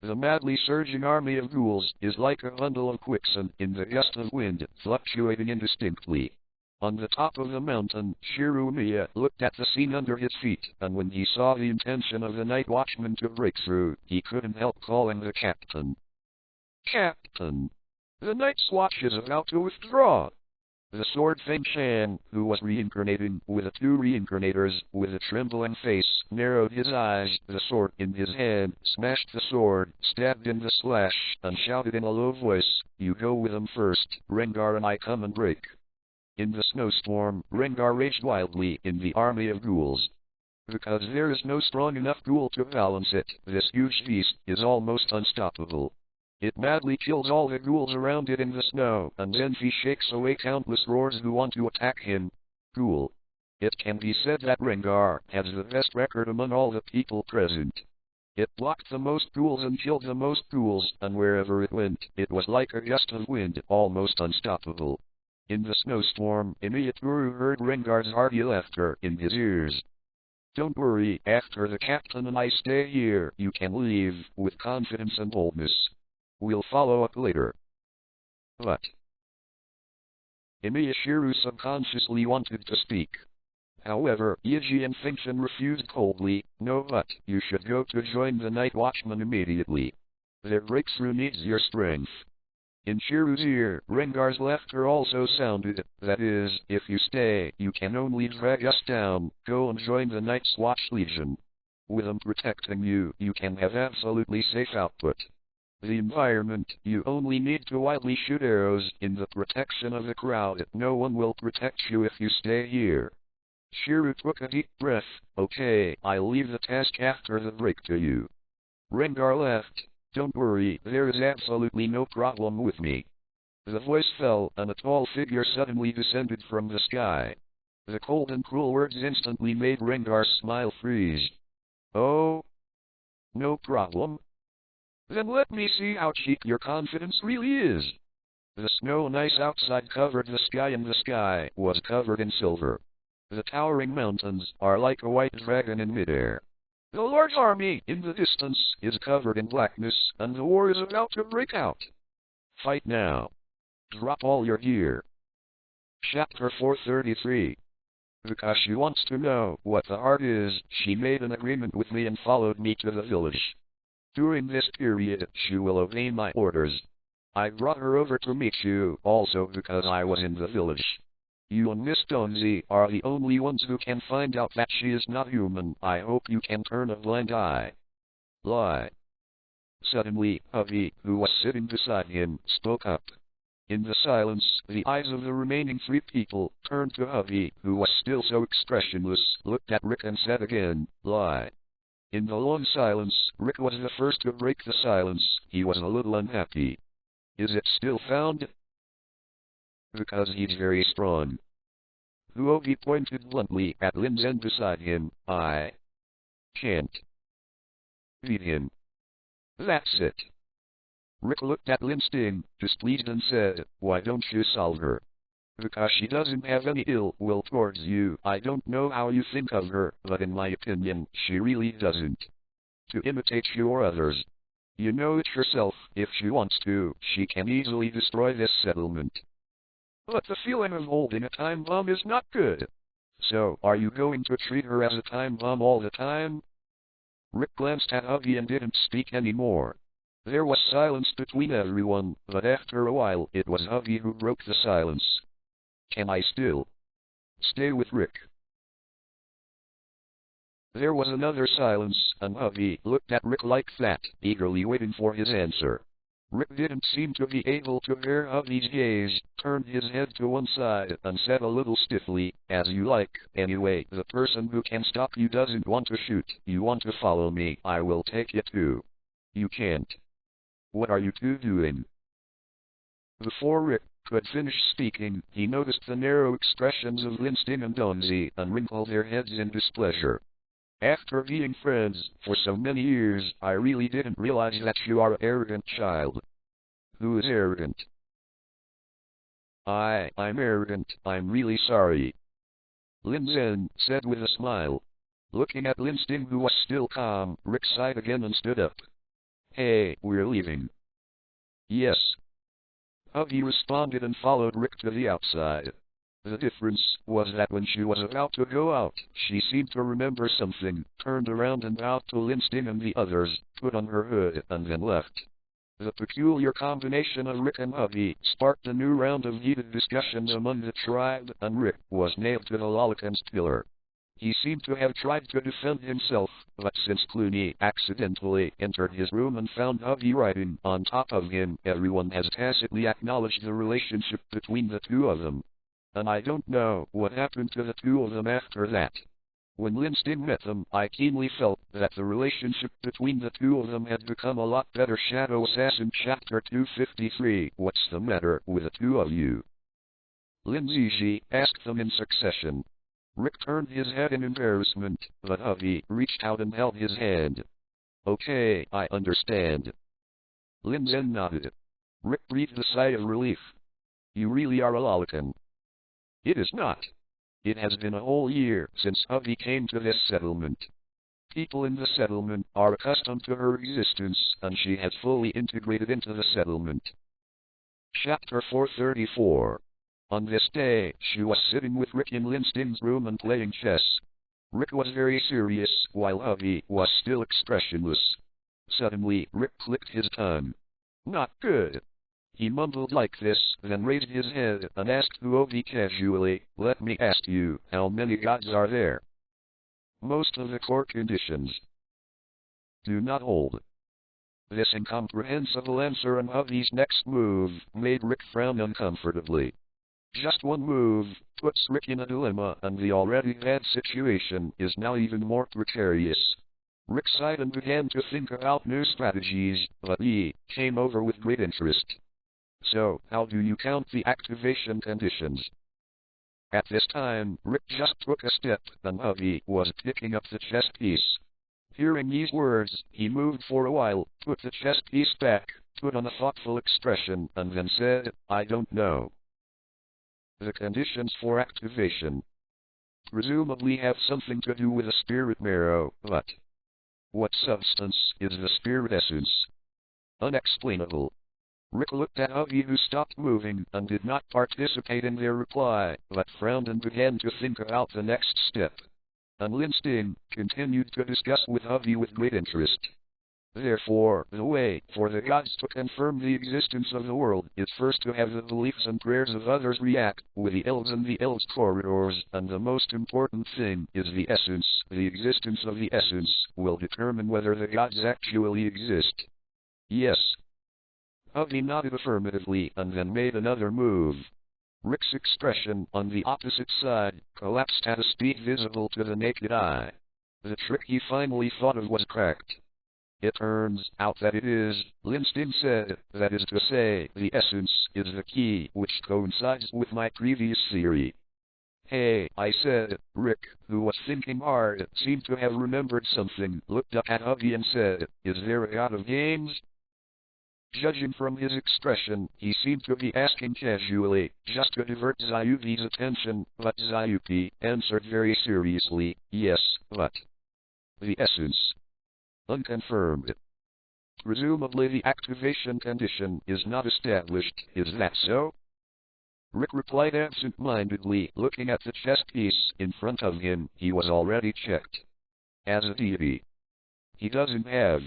The madly surging army of ghouls is like a bundle of quicksand in the gust of wind, fluctuating indistinctly. On the top of the mountain, Shirumiya looked at the scene under his feet, and when he saw the intention of the night watchman to break through, he couldn't help calling the captain. "Captain! The Night's Watch is about to withdraw." The sword Feng Shan, who was reincarnating with the two reincarnators, with a trembling face, narrowed his eyes, the sword in his hand, smashed the sword, stabbed in the slash, and shouted in a low voice, "You go with them first, Rengar, and I come and break." In the snowstorm, Rengar raged wildly in the army of ghouls. Because there is no strong enough ghoul to balance it, this huge beast is almost unstoppable. It madly kills all the ghouls around it in the snow, and then he shakes away countless roars who want to attack him. Ghoul. It can be said that Rengar has the best record among all the people present. It blocked the most ghouls and killed the most ghouls, and wherever it went, it was like a gust of wind, almost unstoppable. In the snowstorm, Imiyaturu heard Rengar's hearty laughter in his ears. "Don't worry, after the captain and I stay here, you can leave with confidence and boldness. We'll follow up later." But Imiyashiru subconsciously wanted to speak. However, Yaji and Finction refused coldly. "No, but you should go to join the Night Watchman immediately. Their breakthrough needs your strength." In Shiru's ear, Rengar's laughter also sounded. "That is, if you stay, you can only drag us down. Go and join the Night's Watch Legion. With them protecting you, you can have absolutely safe output. The environment, you only need to wildly shoot arrows in the protection of the crowd. No one will protect you if you stay here." Shiru took a deep breath. "Okay, I'll leave the task after the break to you." Rengar laughed. "Don't worry, there is absolutely no problem with me." The voice fell, and a tall figure suddenly descended from the sky. The cold and cruel words instantly made Rengar's smile freeze. "Oh? No problem? Then let me see how cheap your confidence really is." The snow and ice outside covered the sky, and the sky was covered in silver. The towering mountains are like a white dragon in midair. The large army in the distance is covered in blackness, and the war is about to break out. Fight now. Drop all your gear. Chapter 433. Because she wants to know what the heart is, she made an agreement with me and followed me to the village. During this period, she will obey my orders. I brought her over to meet you, also because I was in the village. You and Miss Donzi are the only ones who can find out that she is not human. I hope you can turn a blind eye. Lie. Suddenly, Hubby, who was sitting beside him, spoke up. In the silence, the eyes of the remaining three people turned to Hubby, who was still so expressionless, looked at Rick and said again, "Lie." In the long silence, Rick was the first to break the silence. He was a little unhappy. "Is it still found?" "Because he's very strong." Huobi pointed bluntly at Lin Zhe beside him. "I can't beat him." "That's it." Rick looked at Lin Sting, displeased, and said, "Why don't you solve her?" "Because she doesn't have any ill will towards you. I don't know how you think of her, but in my opinion, she really doesn't." to imitate you or others. You know it yourself, if she wants to, she can easily destroy this settlement. But the feeling of holding a time bomb is not good. So, are you going to treat her as a time bomb all the time? Rick glanced at Huggy and didn't speak anymore. There was silence between everyone, but after a while it was Huggy who broke the silence. Can I still stay with Rick? There was another silence, and Huggy looked at Rick like that, eagerly waiting for his answer. Rick didn't seem to be able to bear Huggy's gaze, turned his head to one side, and said a little stiffly, "As you like, anyway. The person who can stop you doesn't want to shoot. You want to follow me, I will take it too." "You can't." "What are you two doing?" Before Rick could finish speaking, he noticed the narrow expressions of Lin Zhe and Donzi, and wrinkled their heads in displeasure. "After being friends for so many years, I really didn't realize that you are an arrogant child." "Who is arrogant?" I'm arrogant. I'm really sorry," Lin Zhe said with a smile. Looking at Lin Zhe, who was still calm, Rick sighed again and stood up. "Hey, we're leaving." "Yes," Huggy responded and followed Rick to the outside. The difference was that when she was about to go out, she seemed to remember something, turned around and bowed to Lin Zhe and the others, put on her hood, and then left. The peculiar combination of Rick and Huggy sparked a new round of heated discussions among the tribe, and Rick was nailed to the Lolacan's pillar. He seemed to have tried to defend himself, but since Clooney accidentally entered his room and found Huggy writing on top of him, everyone has tacitly acknowledged the relationship between the two of them. And I don't know what happened to the two of them after that. When Lin Zhe met them, I keenly felt that the relationship between the two of them had become a lot better. Shadow Assassin Chapter 253. What's the matter with the two of you? Lin Zhe asked them in succession. Rick turned his head in embarrassment, but Huggy reached out and held his hand. "Okay, I understand." Lin Zhe nodded. Rick breathed a sigh of relief. "You really are a Lolacan." "It is not. It has been a whole year since Huggy came to this settlement. People in the settlement are accustomed to her existence, and she has fully integrated into the settlement." Chapter 434. On this day, she was sitting with Rick in Lin Zhe's room and playing chess. Rick was very serious, while Huggy was still expressionless. Suddenly, Rick clicked his tongue. "Not good." He mumbled like this, then raised his head and asked Huggy casually, "Let me ask you, how many gods are there?" "Most of the core conditions do not hold." This incomprehensible answer and Huggy's next move made Rick frown uncomfortably. Just one move puts Rick in a dilemma, and the already bad situation is now even more precarious. Rick sighed and began to think about new strategies, but he came over with great interest. "So, how do you count the activation conditions?" At this time, Rick just took a step, and Huggy was picking up the chess piece. Hearing these words, he moved for a while, put the chess piece back, put on a thoughtful expression, and then said, "I don't know." "The conditions for activation presumably have something to do with the spirit marrow, but what substance is the spirit essence?" "Unexplainable." Rick looked at Huggy, who stopped moving and did not participate in their reply, but frowned and began to think about the next step. And Lin Zhe continued to discuss with Huggy with great interest. "Therefore, the way for the gods to confirm the existence of the world is first to have the beliefs and prayers of others react with the elves and the elves' corridors, and the most important thing is the essence. The existence of the essence will determine whether the gods actually exist." "Yes." Huggy nodded affirmatively and then made another move. Rick's expression on the opposite side collapsed at a speed visible to the naked eye. The trick he finally thought of was cracked. "It turns out that it is," Lin Zhe said, "that is to say, the essence is the key, which coincides with my previous theory." "Hey," I said. Rick, who was thinking hard, seemed to have remembered something, looked up at Huggy and said, "Is there a god of games?" Judging from his expression, he seemed to be asking casually, just to divert Zayuki's attention, but Zayuki answered very seriously, "Yes, but the essence unconfirmed. Presumably the activation condition is not established, is that so? Rick replied absent-mindedly, looking at the chess piece in front of him. He was already checked. As a deity, he doesn't have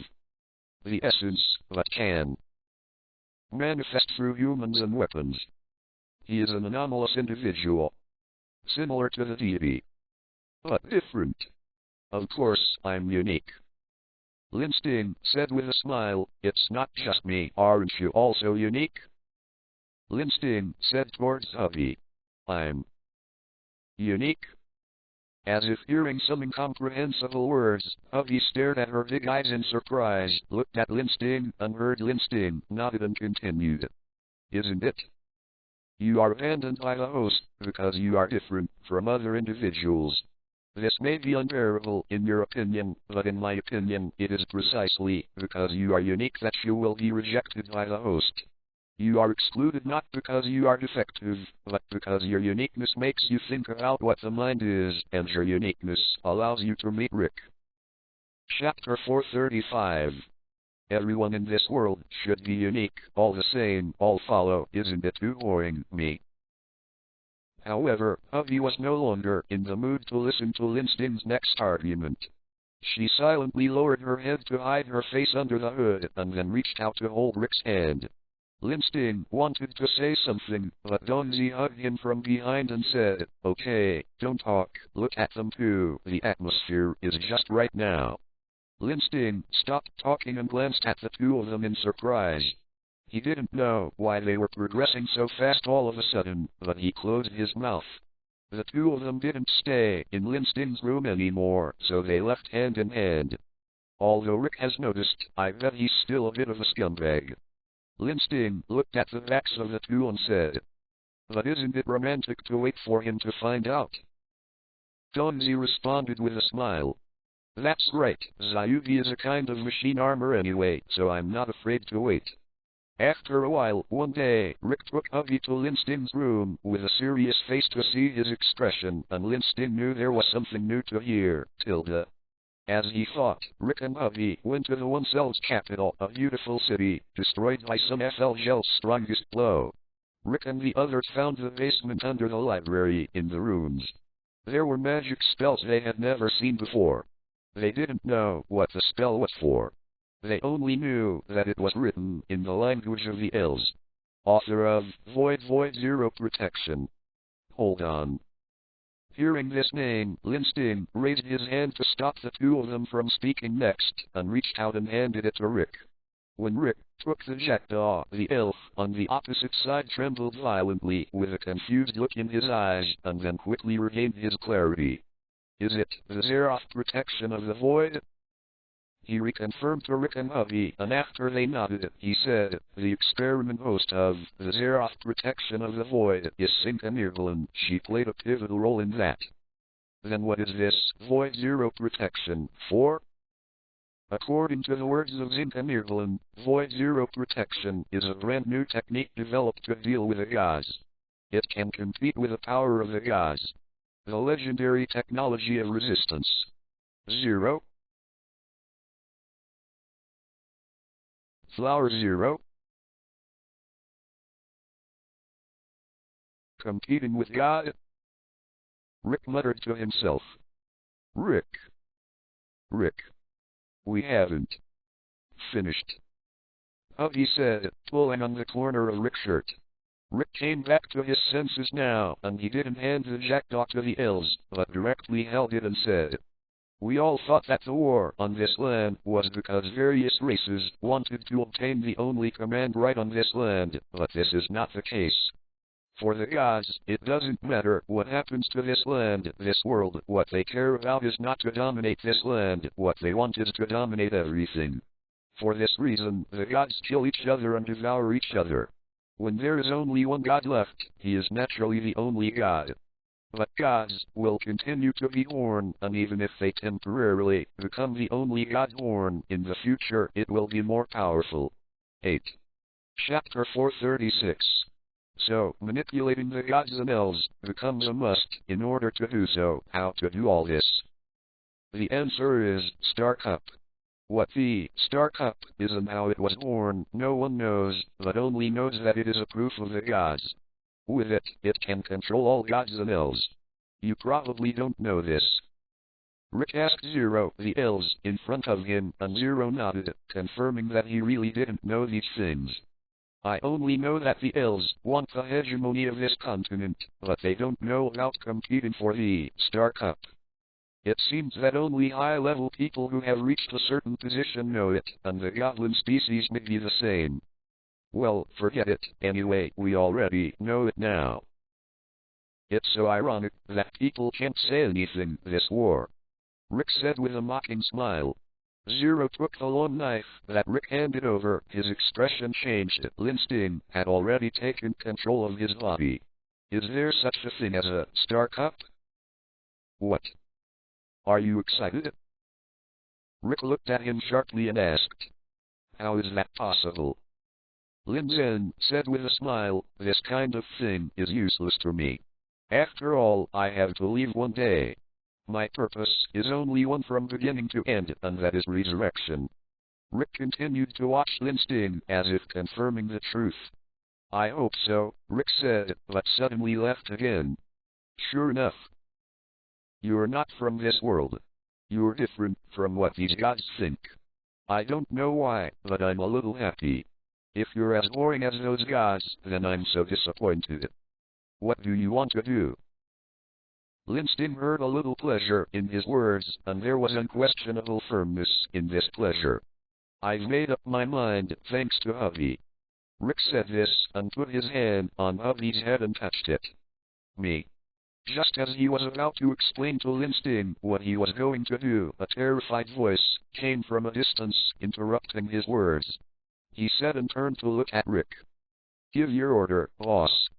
the essence, but can manifest through humans and weapons. He is an anomalous individual, similar to the deity, but different. Of course, I'm unique. Lin Zhe said with a smile, it's not just me, aren't you also unique? Lin Zhe said towards Hubby, I'm unique? As if hearing some incomprehensible words, Hubby stared at her big eyes in surprise, looked at Lin Zhe, and heard Lin Zhe, nodded and continued. Isn't it? You are abandoned by the host, because you are different from other individuals. This may be unbearable in your opinion, but in my opinion, it is precisely because you are unique that you will be rejected by the host. You are excluded not because you are defective, but because your uniqueness makes you think about what the mind is, and your uniqueness allows you to meet Rick. Chapter 435. Everyone in this world should be unique, all the same, all follow, isn't it too boring, me? However, Hubby was no longer in the mood to listen to Lin Zhe's next argument. She silently lowered her head to hide her face under the hood, and then reached out to hold Rick's hand. Lin Zhe wanted to say something, but Dongzi hugged him from behind and said, okay, don't talk, look at them too, the atmosphere is just right now. Lin Zhe stopped talking and glanced at the two of them in surprise. He didn't know why they were progressing so fast all of a sudden, but he closed his mouth. The two of them didn't stay in Lin Zhe's room anymore, so they left hand in hand. Although Rick has noticed, I bet he's still a bit of a scumbag. Lin Zhe looked at the backs of the two and said, but isn't it romantic to wait for him to find out? Dongzi responded with a smile. That's right, Zayugi is a kind of machine armor anyway, so I'm not afraid to wait. After a while, one day, Rick took Hubby to Lin Zhe's room with a serious face to see his expression, and Lin Zhe knew there was something new to hear, tilde. As he thought, Rick and Hubby went to the oneself's capital, a beautiful city, destroyed by some FLGL's strongest blow. Rick and the others found the basement under the library in the ruins. There were magic spells they had never seen before. They didn't know what the spell was for. They only knew that it was written in the language of the elves. Author of Void Zero Protection. Hold on. Hearing this name, Lin Zhe raised his hand to stop the two of them from speaking next, and reached out and handed it to Rick. When Rick took the jackdaw, the elf on the opposite side trembled violently with a confused look in his eyes, and then quickly regained his clarity. Is it the Zeroth protection of the void? He reconfirmed to Rick and Hubby, and after they nodded, he said, the experiment host of the Zeroth protection of the void is Sinka Nirvalan. She played a pivotal role in that. Then what is this Void Zero protection for? According to the words of Sinka Nirvalan, Void Zero protection is a brand new technique developed to deal with the gods. It can compete with the power of the gods. The legendary technology of resistance. Zero. Flower Zero. Competing with God? Rick muttered to himself. Rick. We haven't finished. Hubby said, pulling on the corner of Rick's shirt. Rick came back to his senses now, and he didn't hand the jackdaw to the elves, but directly held it and said, we all thought that the war on this land was because various races wanted to obtain the only command right on this land, but this is not the case. For the gods, it doesn't matter what happens to this land, this world. What they care about is not to dominate this land, what they want is to dominate everything. For this reason, the gods kill each other and devour each other. When there is only one god left, he is naturally the only god. But gods will continue to be born, and even if they temporarily become the only god born, in the future it will be more powerful. 8. Chapter 436. So, manipulating the gods and elves becomes a must. In order to do so, how to do all this? The answer is, Star Cup. What the Star Cup is and how it was born, no one knows, but only knows that it is a proof of the gods. With it, it can control all gods and elves. You probably don't know this. Rick asked Zero the elves in front of him, and Zero nodded, confirming that he really didn't know these things. I only know that the elves want the hegemony of this continent, but they don't know about competing for the Star Cup. It seems that only high-level people who have reached a certain position know it, and the goblin species may be the same. Well, forget it, anyway, we already know it now. It's so ironic that people can't say anything this war. Rick said with a mocking smile. Zero took the long knife that Rick handed over, his expression changed. Lin Zhe had already taken control of his body. Is there such a thing as a Star Cup? What? Are you excited? Rick looked at him sharply and asked. How is that possible? Lin Zhe said with a smile, this kind of thing is useless to me. After all, I have to leave one day. My purpose is only one from beginning to end, and that is resurrection. Rick continued to watch Lin Zhe as if confirming the truth. I hope so, Rick said, but suddenly left again. Sure enough. You're not from this world. You're different from what these gods think. I don't know why, but I'm a little happy. If you're as boring as those gods, then I'm so disappointed. What do you want to do? Lin Zhe heard a little pleasure in his words, and there was unquestionable firmness in this pleasure. I've made up my mind, thanks to Hubby. Rick said this, and put his hand on Hubby's head and touched it. Me. Just as he was about to explain to Lin Zhe what he was going to do, a terrified voice came from a distance, interrupting his words. He said and turned to look at Rick. Give your order, boss.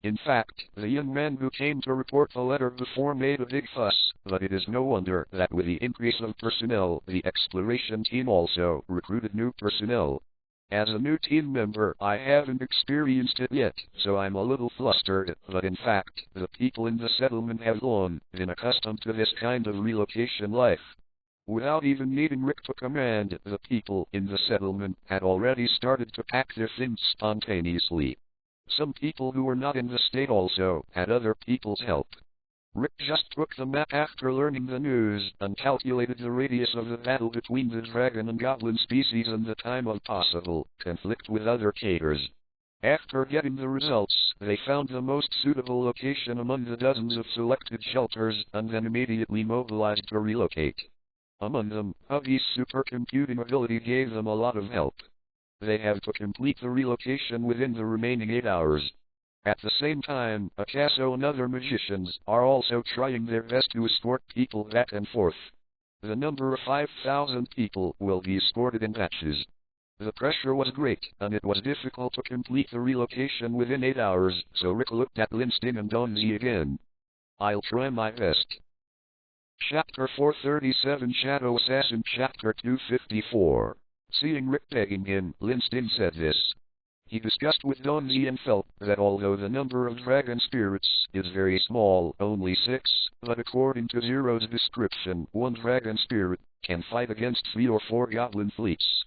In fact, the young man who came to report the letter before made a big fuss, but it is no wonder that with the increase of personnel, the exploration team also recruited new personnel. As a new team member, I haven't experienced it yet, so I'm a little flustered, but in fact, the people in the settlement have long been accustomed to this kind of relocation life. Without even needing Rick to command, the people in the settlement had already started to pack their things spontaneously. Some people who were not in the state also had other people's help. Rick just took the map after learning the news and calculated the radius of the battle between the dragon and goblin species and the time of possible conflict with other caters. After getting the results, they found the most suitable location among the dozens of selected shelters and then immediately mobilized to relocate. Among them, Hubby's supercomputing ability gave them a lot of help. They have to complete the relocation within the remaining 8 hours. At the same time, Picasso and other magicians are also trying their best to escort people back and forth. The number of 5,000 people will be escorted in batches. The pressure was great, and it was difficult to complete the relocation within 8 hours, so Rick looked at Lin Zhe and Lin Zhe again. I'll try my best. Chapter 437 Shadow Assassin Chapter 254. Seeing Rick begging him, Lin Zhe said this. He discussed with Lin Zhe and felt that although the number of dragon spirits is very small, only 6, but according to Zero's description, 1 dragon spirit can fight against 3 or 4 goblin fleets.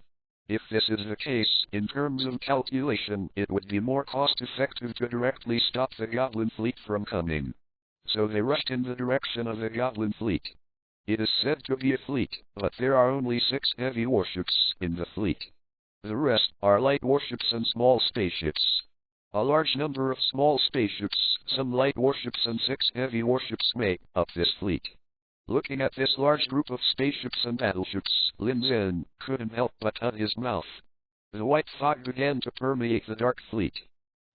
If this is the case, in terms of calculation, it would be more cost-effective to directly stop the goblin fleet from coming. So they rushed in the direction of the goblin fleet. It is said to be a fleet, but there are only 6 heavy warships in the fleet. The rest are light warships and small spaceships. A large number of small spaceships, some light warships and 6 heavy warships make up this fleet. Looking at this large group of spaceships and battleships, Lin Zhe couldn't help but shut his mouth. The white fog began to permeate the dark fleet.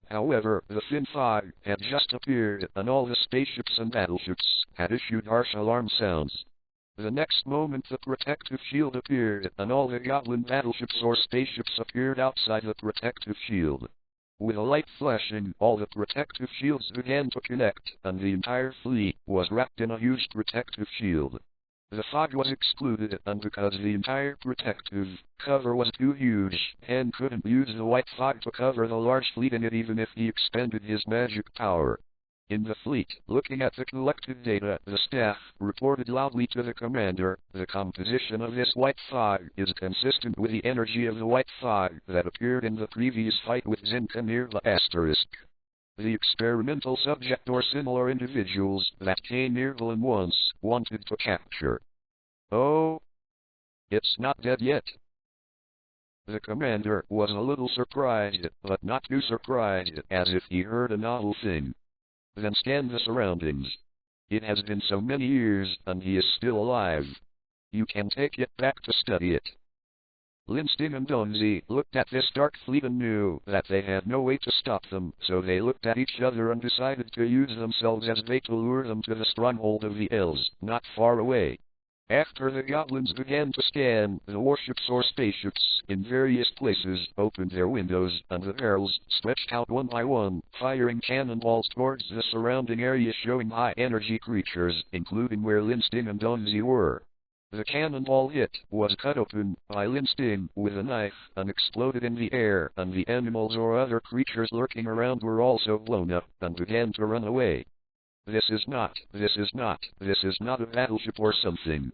However, the thin fog had just appeared, and all the spaceships and battleships had issued harsh alarm sounds. The next moment the protective shield appeared, and all the goblin battleships or spaceships appeared outside the protective shield. With a light flashing, all the protective shields began to connect, and the entire fleet was wrapped in a huge protective shield. The fog was excluded, and because the entire protective cover was too huge, Han couldn't use the white fog to cover the large fleet in it even if he expended his magic power. In the fleet, looking at the collected data, the staff reported loudly to the commander, the composition of this white fog is consistent with the energy of the white fog that appeared in the previous fight with Zinka near the asterisk. The experimental subject or similar individuals that came near Lin once wanted to capture. Oh, it's not dead yet. The commander was a little surprised, but not too surprised, as if he heard a novel thing. Then scanned the surroundings. It has been so many years, and he is still alive. You can take it back to study it. Lin Zhe and Zhe looked at this dark fleet and knew that they had no way to stop them, so they looked at each other and decided to use themselves as bait to lure them to the stronghold of the elves, not far away. After the goblins began to scan, the warships or spaceships in various places opened their windows, and the barrels stretched out one by one, firing cannonballs towards the surrounding area showing high-energy creatures, including where Lin Zhe and Zhe were. The cannonball hit was cut open by Lin Zhe with a knife and exploded in the air, and the animals or other creatures lurking around were also blown up and began to run away. This is not a battleship or something.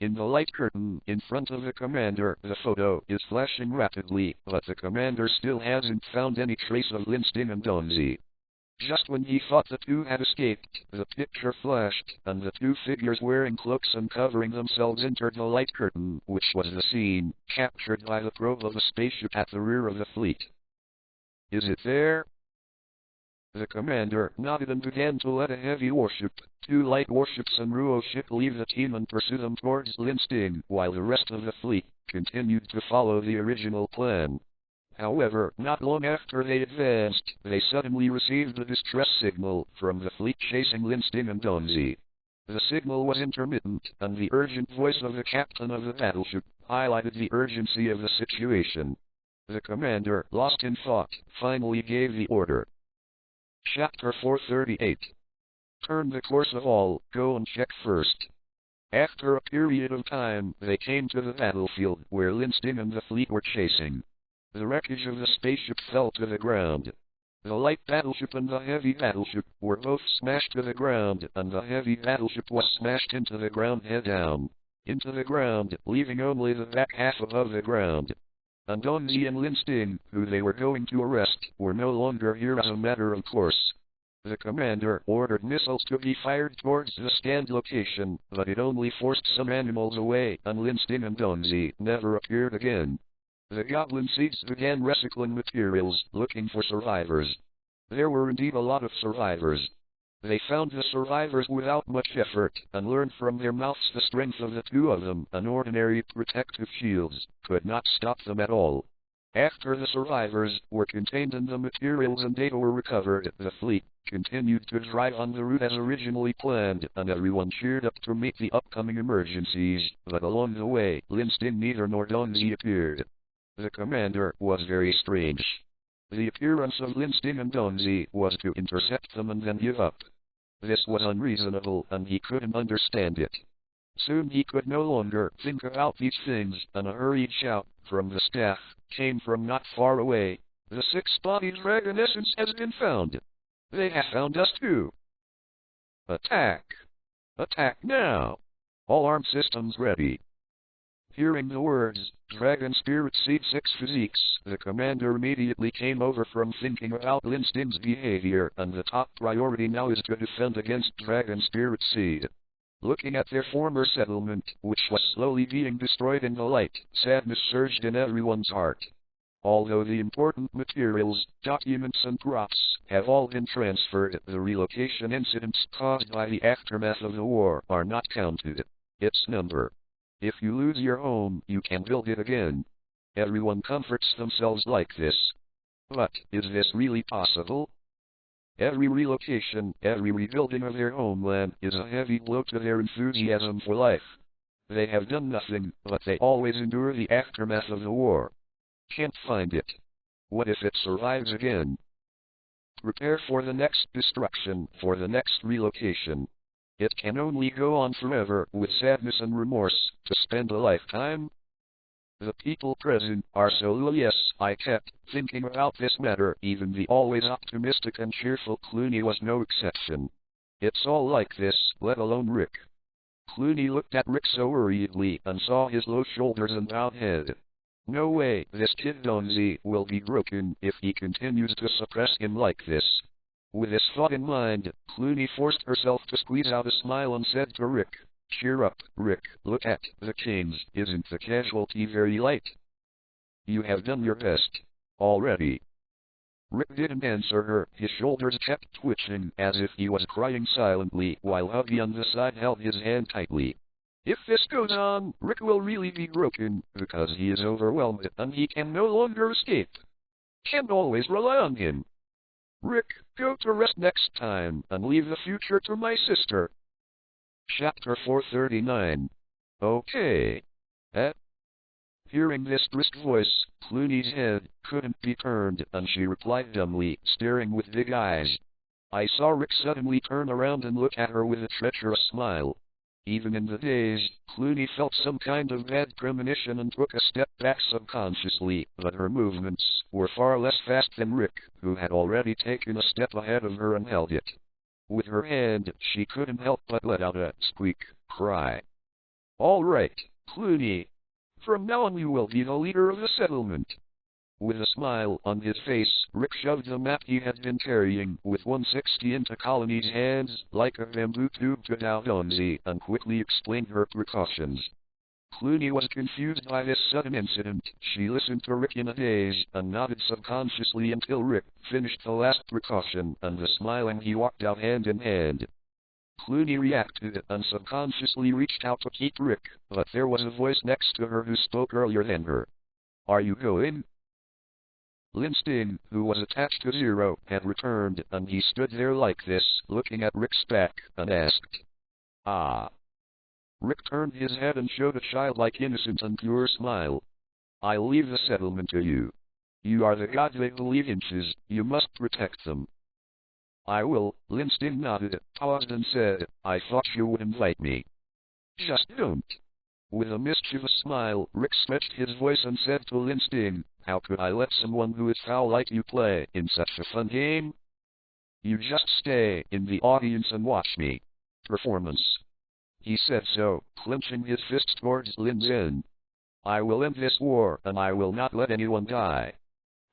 In the light curtain in front of the commander, the photo is flashing rapidly, but the commander still hasn't found any trace of Lin Zhe and Zhe. Just when he thought the two had escaped, the picture flashed, and the two figures wearing cloaks and covering themselves entered the light curtain, which was the scene captured by the probe of a spaceship at the rear of the fleet. Is it there? The commander nodded and began to let a heavy warship, two light warships and Ruo ship leave the team and pursue them towards Lin Zhe, while the rest of the fleet continued to follow the original plan. However, not long after they advanced, they suddenly received a distress signal from the fleet chasing Lin Zhe and Zhe. The signal was intermittent, and the urgent voice of the captain of the battleship highlighted the urgency of the situation. The commander, lost in thought, finally gave the order. Chapter 438. Turn the course of all, go and check first. After a period of time, they came to the battlefield where Lin Zhe and the fleet were chasing. The wreckage of the spaceship fell to the ground. The light battleship and the heavy battleship were both smashed to the ground, and the heavy battleship was smashed into the ground head down. Into the ground, leaving only the back half above the ground. And Zhe and Lin Zhe, who they were going to arrest, were no longer here as a matter of course. The commander ordered missiles to be fired towards the scanned location, but it only forced some animals away, and Lin Zhe and Zhe never appeared again. The goblin seeds began recycling materials, looking for survivors. There were indeed a lot of survivors. They found the survivors without much effort, and learned from their mouths the strength of the two of them, and ordinary protective shields could not stop them at all. After the survivors were contained and the materials and data were recovered, the fleet continued to drive on the route as originally planned, and everyone cheered up to meet the upcoming emergencies, but along the way, Lin Zhe neither nor Zhe appeared. The commander was very strange. The appearance of Lin Zhe and Zhe was to intercept them and then give up. This was unreasonable, and he couldn't understand it. Soon he could no longer think about these things, and a hurried shout from the staff came from not far away. The six-bodied dragon essence has been found. They have found us too. Attack! Attack now! All armed systems ready. Hearing the words, Dragon Spirit Seed 6 Physiques, the commander immediately came over from thinking about Lin Zhe's behavior, and the top priority now is to defend against Dragon Spirit Seed. Looking at their former settlement, which was slowly being destroyed in the light, sadness surged in everyone's heart. Although the important materials, documents and crops have all been transferred, the relocation incidents caused by the aftermath of the war are not counted. Its number. If you lose your home, you can build it again. Everyone comforts themselves like this. But, is this really possible? Every relocation, every rebuilding of their homeland is a heavy blow to their enthusiasm for life. They have done nothing, but they always endure the aftermath of the war. Can't find it. What if it survives again? Prepare for the next destruction, for the next relocation. It can only go on forever with sadness and remorse, to spend a lifetime. The people present are so loyal. Yes, I kept thinking about this matter. Even the always optimistic and cheerful Clooney was no exception. It's all like this, let alone Rick. Clooney looked at Rick so worriedly and saw his low shoulders and bowed head. No way, this kid Donzi will be broken if he continues to suppress him like this. With this thought in mind, Clooney forced herself to squeeze out a smile and said to Rick, "Cheer up, Rick, look at the change. Isn't the casualty very light? You have done your best already." Rick didn't answer her. His shoulders kept twitching as if he was crying silently while Huggy on the side held his hand tightly. If this goes on, Rick will really be broken because he is overwhelmed and he can no longer escape. Can't always rely on him. Rick, go to rest next time and leave the future to my sister. Chapter 439. Okay. Hearing this brisk voice, Clooney's head couldn't be turned, and she replied dumbly, staring with big eyes. I saw Rick suddenly turn around and look at her with a treacherous smile. Even in the daze, Clooney felt some kind of bad premonition and took a step back subconsciously, but her movements were far less fast than Rick, who had already taken a step ahead of her and held it. With her hand, she couldn't help but let out a squeak cry. All right, Clooney. From now on you will be the leader of the settlement. With a smile on his face, Rick shoved the map he had been carrying with 160 into Colony's hands, like a bamboo tube to Donzi, and quickly explained her precautions. Clooney was confused by this sudden incident. She listened to Rick in a daze, and nodded subconsciously until Rick finished the last precaution, and the smiling he walked out hand in hand. Clooney reacted and subconsciously reached out to keep Rick, but there was a voice next to her who spoke earlier than her. Are you going? Lin Zhe, who was attached to Zero, had returned, and he stood there like this, looking at Rick's back, and asked, Ah. Rick turned his head and showed a childlike innocent and pure smile. I'll leave the settlement to you. You are the god they believe in. You must protect them. I will. Lin Zhe nodded, paused and said, I thought you would invite me. Just don't. With a mischievous smile, Rick stretched his voice and said to Lin Zhe, how could I let someone who is foul like you play in such a fun game? You just stay in the audience and watch me. Performance. He said so, clenching his fist towards Lin Zhe. I will end this war, and I will not let anyone die.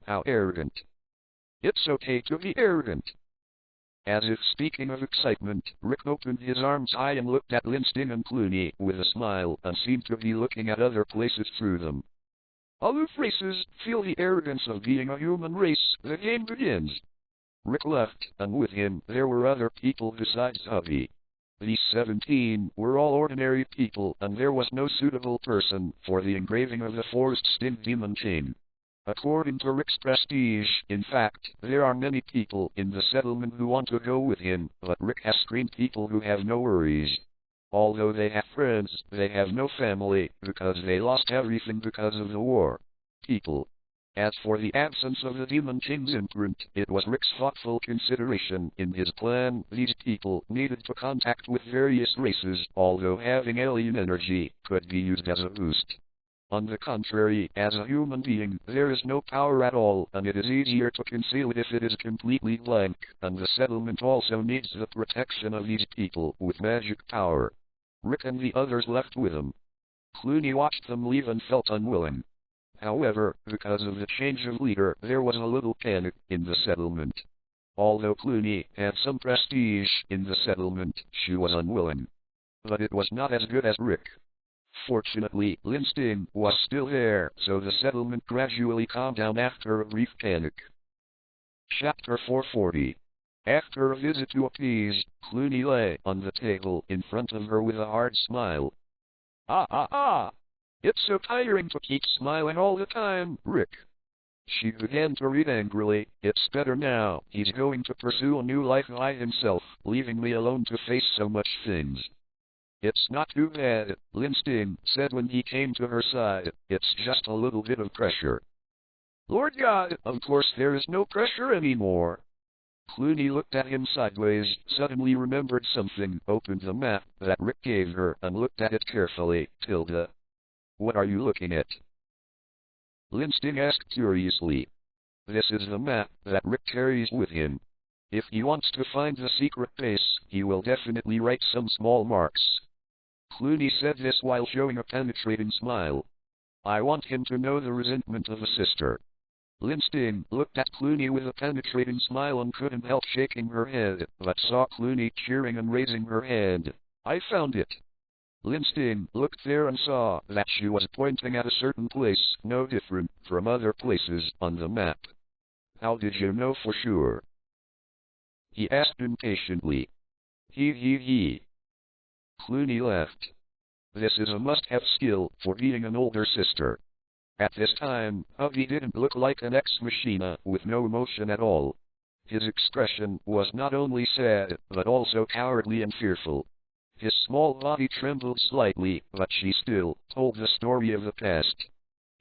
How arrogant. It's okay to be arrogant. As if speaking of excitement, Rick opened his arms high and looked at Lin Zhe and Clooney with a smile and seemed to be looking at other places through them. Aloof races, feel the arrogance of being a human race. The game begins. Rick left, and with him there were other people besides Hubby. These 17 were all ordinary people, and there was no suitable person for the engraving of the Forest Sting Demon Chain. According to Rick's prestige, in fact, there are many people in the settlement who want to go with him, but Rick has screened people who have no worries. Although they have friends, they have no family, because they lost everything because of the war. People. As for the absence of the Demon King's imprint, it was Rick's thoughtful consideration in his plan. These people needed to contact with various races, although having alien energy could be used as a boost. On the contrary, as a human being, there is no power at all, and it is easier to conceal it if it is completely blank, and the settlement also needs the protection of these people with magic power. Rick and the others left with him. Clooney watched them leave and felt unwilling. However, because of the change of leader, there was a little panic in the settlement. Although Clooney had some prestige in the settlement, she was unwilling. But it was not as good as Rick. Fortunately, Lin Zhe was still there, so the settlement gradually calmed down after a brief panic. Chapter 440. After a visit to appease, Clooney lay on the table in front of her with a hard smile. It's so tiring to keep smiling all the time, Rick. She began to read angrily. It's better now. He's going to pursue a new life by himself, leaving me alone to face so much things. It's not too bad, Lin Zhe said when he came to her side. It's just a little bit of pressure. Lord God, of course there is no pressure anymore. Clooney looked at him sideways, suddenly remembered something, opened the map that Rick gave her, and looked at it carefully. What are you looking at? Lin Zhe asked curiously. This is the map that Rick carries with him. If he wants to find the secret base, he will definitely write some small marks. Clooney said this while showing a penetrating smile. I want him to know the resentment of a sister. Lin Zhe looked at Clooney with a penetrating smile and couldn't help shaking her head, but saw Clooney cheering and raising her hand. I found it. Lin Zhe looked there and saw that she was pointing at a certain place, no different from other places on the map. How did you know for sure? He asked impatiently. He. Clooney laughed. This is a must-have skill for being an older sister. At this time, Hubby didn't look like an ex-machina with no emotion at all. His expression was not only sad, but also cowardly and fearful. His small body trembled slightly, but she still told the story of the past.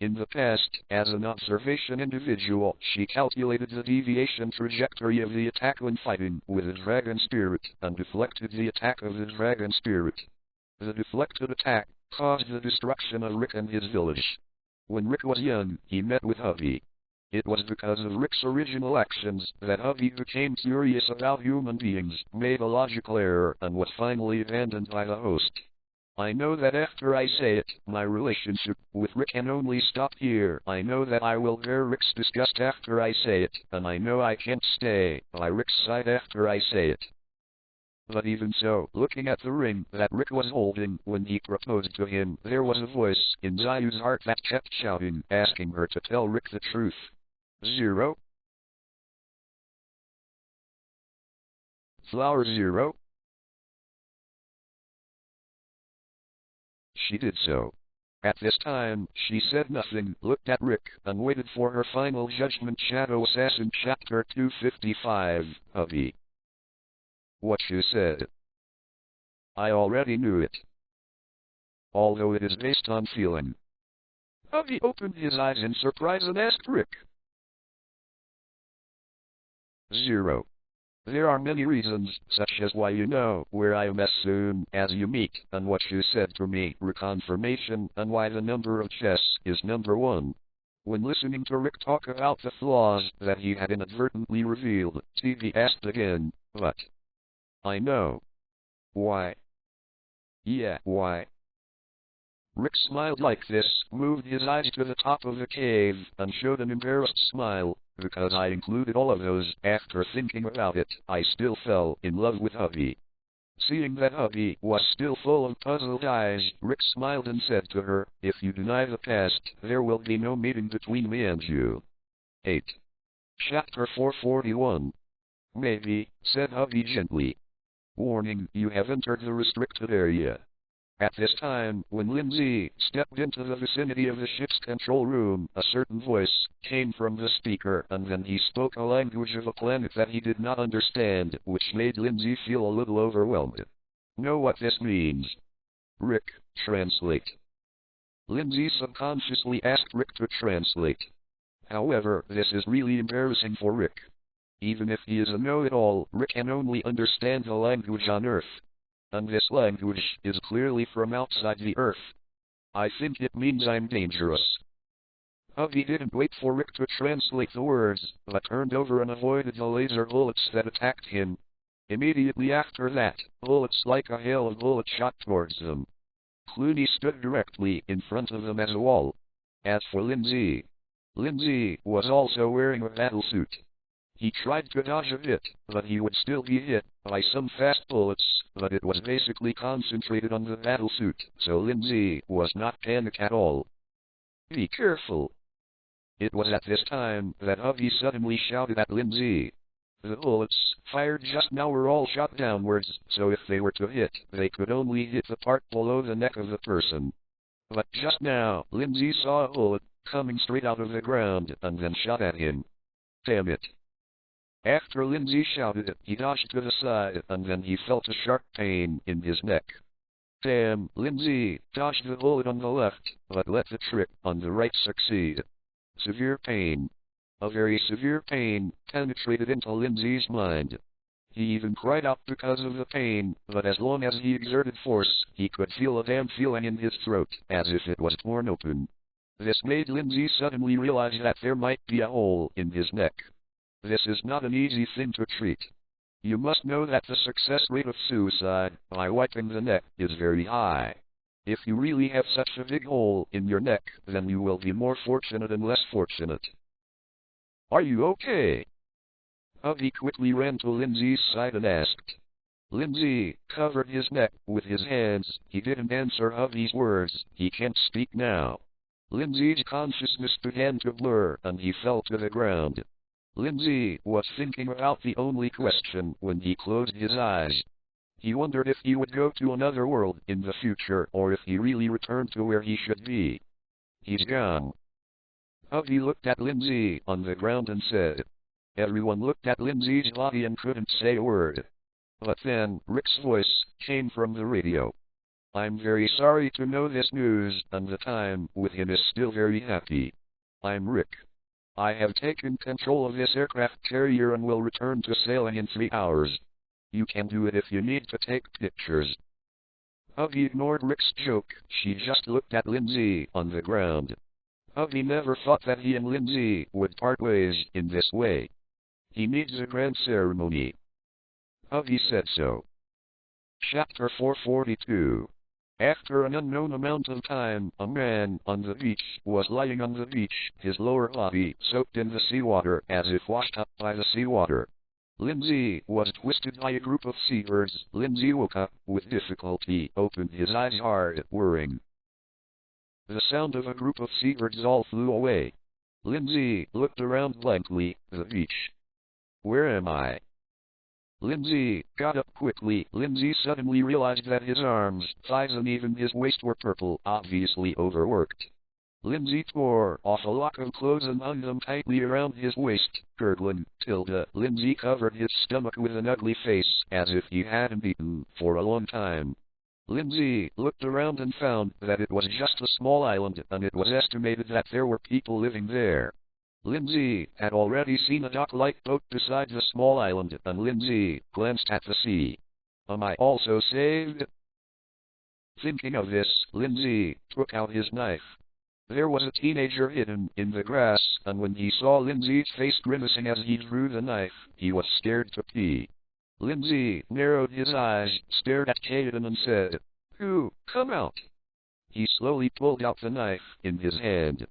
In the past, as an observation individual, she calculated the deviation trajectory of the attack when fighting with a dragon spirit, and deflected the attack of the dragon spirit. The deflected attack caused the destruction of Rick and his village. When Rick was young, he met with Hubby. It was because of Rick's original actions that Hubby became curious about human beings, made a logical error, and was finally abandoned by the host. I know that after I say it, my relationship with Rick can only stop here. I know that I will bear Rick's disgust after I say it, and I know I can't stay by Rick's side after I say it. But even so, looking at the ring that Rick was holding when he proposed to him, there was a voice in Zayu's heart that kept shouting, asking her to tell Rick the truth. 0. Flower 0. She did so. At this time, she said nothing, looked at Rick, and waited for her final judgment. Shadow Assassin Chapter 255, Hubby. What you said. I already knew it. Although it is based on feeling. Hubby opened his eyes in surprise and asked Rick. 0. There are many reasons, such as why you know where I am as soon as you meet, and what you said to me, reconfirmation, and why the number of chess is number 1. When listening to Rick talk about the flaws that he had inadvertently revealed, TV asked again, but I know. Why? Yeah, why? Rick smiled like this, moved his eyes to the top of the cave, and showed an embarrassed smile. Because I included all of those, after thinking about it, I still fell in love with Hubby. Seeing that Hubby was still full of puzzled eyes, Rick smiled and said to her, if you deny the past, there will be no meeting between me and you. 8. Chapter 441. Maybe, said Hubby gently. Warning, you have entered the restricted area. At this time, when Lin Zhe stepped into the vicinity of the ship's control room, a certain voice came from the speaker, and then he spoke a language of a planet that he did not understand, which made Lin Zhe feel a little overwhelmed. Know what this means? Rick, translate. Lin Zhe subconsciously asked Rick to translate. However, this is really embarrassing for Rick. Even if he is a know-it-all, Rick can only understand the language on Earth. And this language is clearly from outside the Earth. I think it means I'm dangerous. Hubby didn't wait for Rick to translate the words, but turned over and avoided the laser bullets that attacked him. Immediately after that, bullets like a hail of bullets shot towards them. Clooney stood directly in front of them as a wall. As for Lin Zhe was also wearing a battle suit. He tried to dodge a bit, but he would still be hit by some fast bullets, but it was basically concentrated on the battle suit, so Lin Zhe was not panicked at all. Be careful. It was at this time that Hubby suddenly shouted at Lin Zhe. The bullets fired just now were all shot downwards, so if they were to hit, they could only hit the part below the neck of the person. But just now, Lin Zhe saw a bullet coming straight out of the ground, and then shot at him. Damn it. After Lin Zhe shouted it, he dodged to the side, and then he felt a sharp pain in his neck. Damn, Lin Zhe dodged the bullet on the left, but let the trick on the right succeed. Severe pain. A very severe pain penetrated into Lin Zhe's mind. He even cried out because of the pain, but as long as he exerted force, he could feel a damn feeling in his throat, as if it was torn open. This made Lin Zhe suddenly realize that there might be a hole in his neck. This is not an easy thing to treat. You must know that the success rate of suicide by wiping the neck is very high. If you really have such a big hole in your neck, then you will be more fortunate than less fortunate. Are you okay? Hubby quickly ran to Lin Zhe's side and asked. Lin Zhe covered his neck with his hands. He didn't answer Hubby's words. He can't speak now. Lin Zhe's consciousness began to blur and he fell to the ground. Lin Zhe was thinking about the only question when he closed his eyes. He wondered if he would go to another world in the future or if he really returned to where he should be. He's gone. Hubby looked at Lin Zhe on the ground and said. Everyone looked at Lin Zhe's body and couldn't say a word. But then, Rick's voice came from the radio. I'm very sorry to know this news, and the time with him is still very happy. I'm Rick. I have taken control of this aircraft carrier and will return to sailing in 3 hours. You can do it if you need to take pictures. Hubby ignored Rick's joke. She just looked at Lin Zhe on the ground. Hubby never thought that he and Lin Zhe would part ways in this way. He needs a grand ceremony. Hubby said so. Chapter 442. After an unknown amount of time, a man on the beach was lying on the beach, his lower body soaked in the seawater as if washed up by the seawater. Lin Zhe was twisted by a group of seabirds. Lin Zhe woke up with difficulty, opened his eyes hard, worrying. The sound of a group of seabirds all flew away. Lin Zhe looked around blankly. The beach. Where am I? Lin Zhe got up quickly. Lin Zhe suddenly realized that his arms, thighs and even his waist were purple, obviously overworked. Lin Zhe tore off a lock of clothes and hung them tightly around his waist, gurgling, Tilda. Lin Zhe covered his stomach with an ugly face, as if he hadn't eaten for a long time. Lin Zhe looked around and found that it was just a small island, and it was estimated that there were people living there. Lin Zhe had already seen a dock-like boat beside the small island, and Lin Zhe glanced at the sea. Am I also saved? Thinking of this, Lin Zhe took out his knife. There was a teenager hidden in the grass, and when he saw Lin Zhe's face grimacing as he drew the knife, he was scared to pee. Lin Zhe narrowed his eyes, stared at Caden and said, "Who, come out." He slowly pulled out the knife in his hand.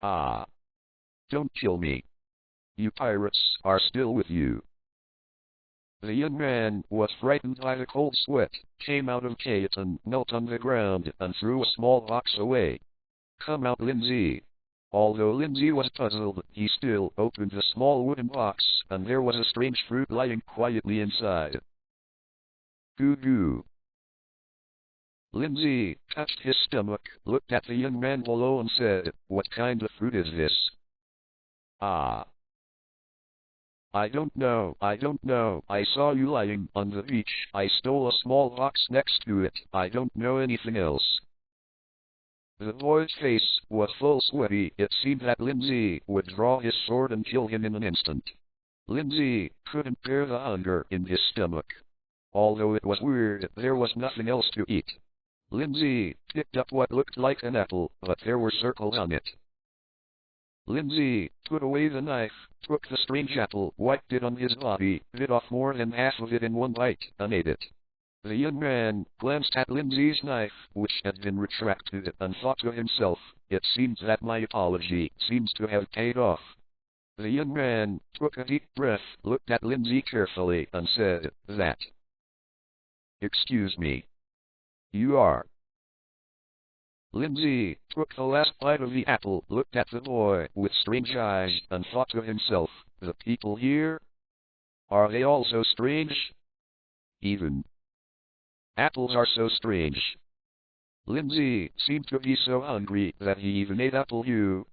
Ah. Don't kill me. You pirates are still with you. The young man was frightened by the cold sweat, came out of Caden, knelt on the ground, and threw a small box away. Come out, Lin Zhe. Although Lin Zhe was puzzled, he still opened the small wooden box, and there was a strange fruit lying quietly inside. Goo goo. Lin Zhe touched his stomach, looked at the young man below and said, "What kind of fruit is this?" Ah. I don't know. I saw you lying on the beach. I stole a small box next to it. I don't know anything else. The boy's face was full sweaty. It seemed that Lin Zhe would draw his sword and kill him in an instant. Lin Zhe couldn't bear the hunger in his stomach. Although it was weird, there was nothing else to eat. Lin Zhe picked up what looked like an apple, but there were circles on it. Lin Zhe put away the knife, took the strange apple, wiped it on his body, bit off more than half of it in one bite, and ate it. The young man glanced at Lin Zhe's knife, which had been retracted, and thought to himself, "It seems that my apology seems to have paid off." The young man took a deep breath, looked at Lin Zhe carefully, and said, "That. Excuse me. You are." Lin Zhe took the last bite of the apple, looked at the boy with strange eyes, and thought to himself, "The people here? Are they all so strange? Even apples are so strange." Lin Zhe seemed to be so hungry that he even ate apple.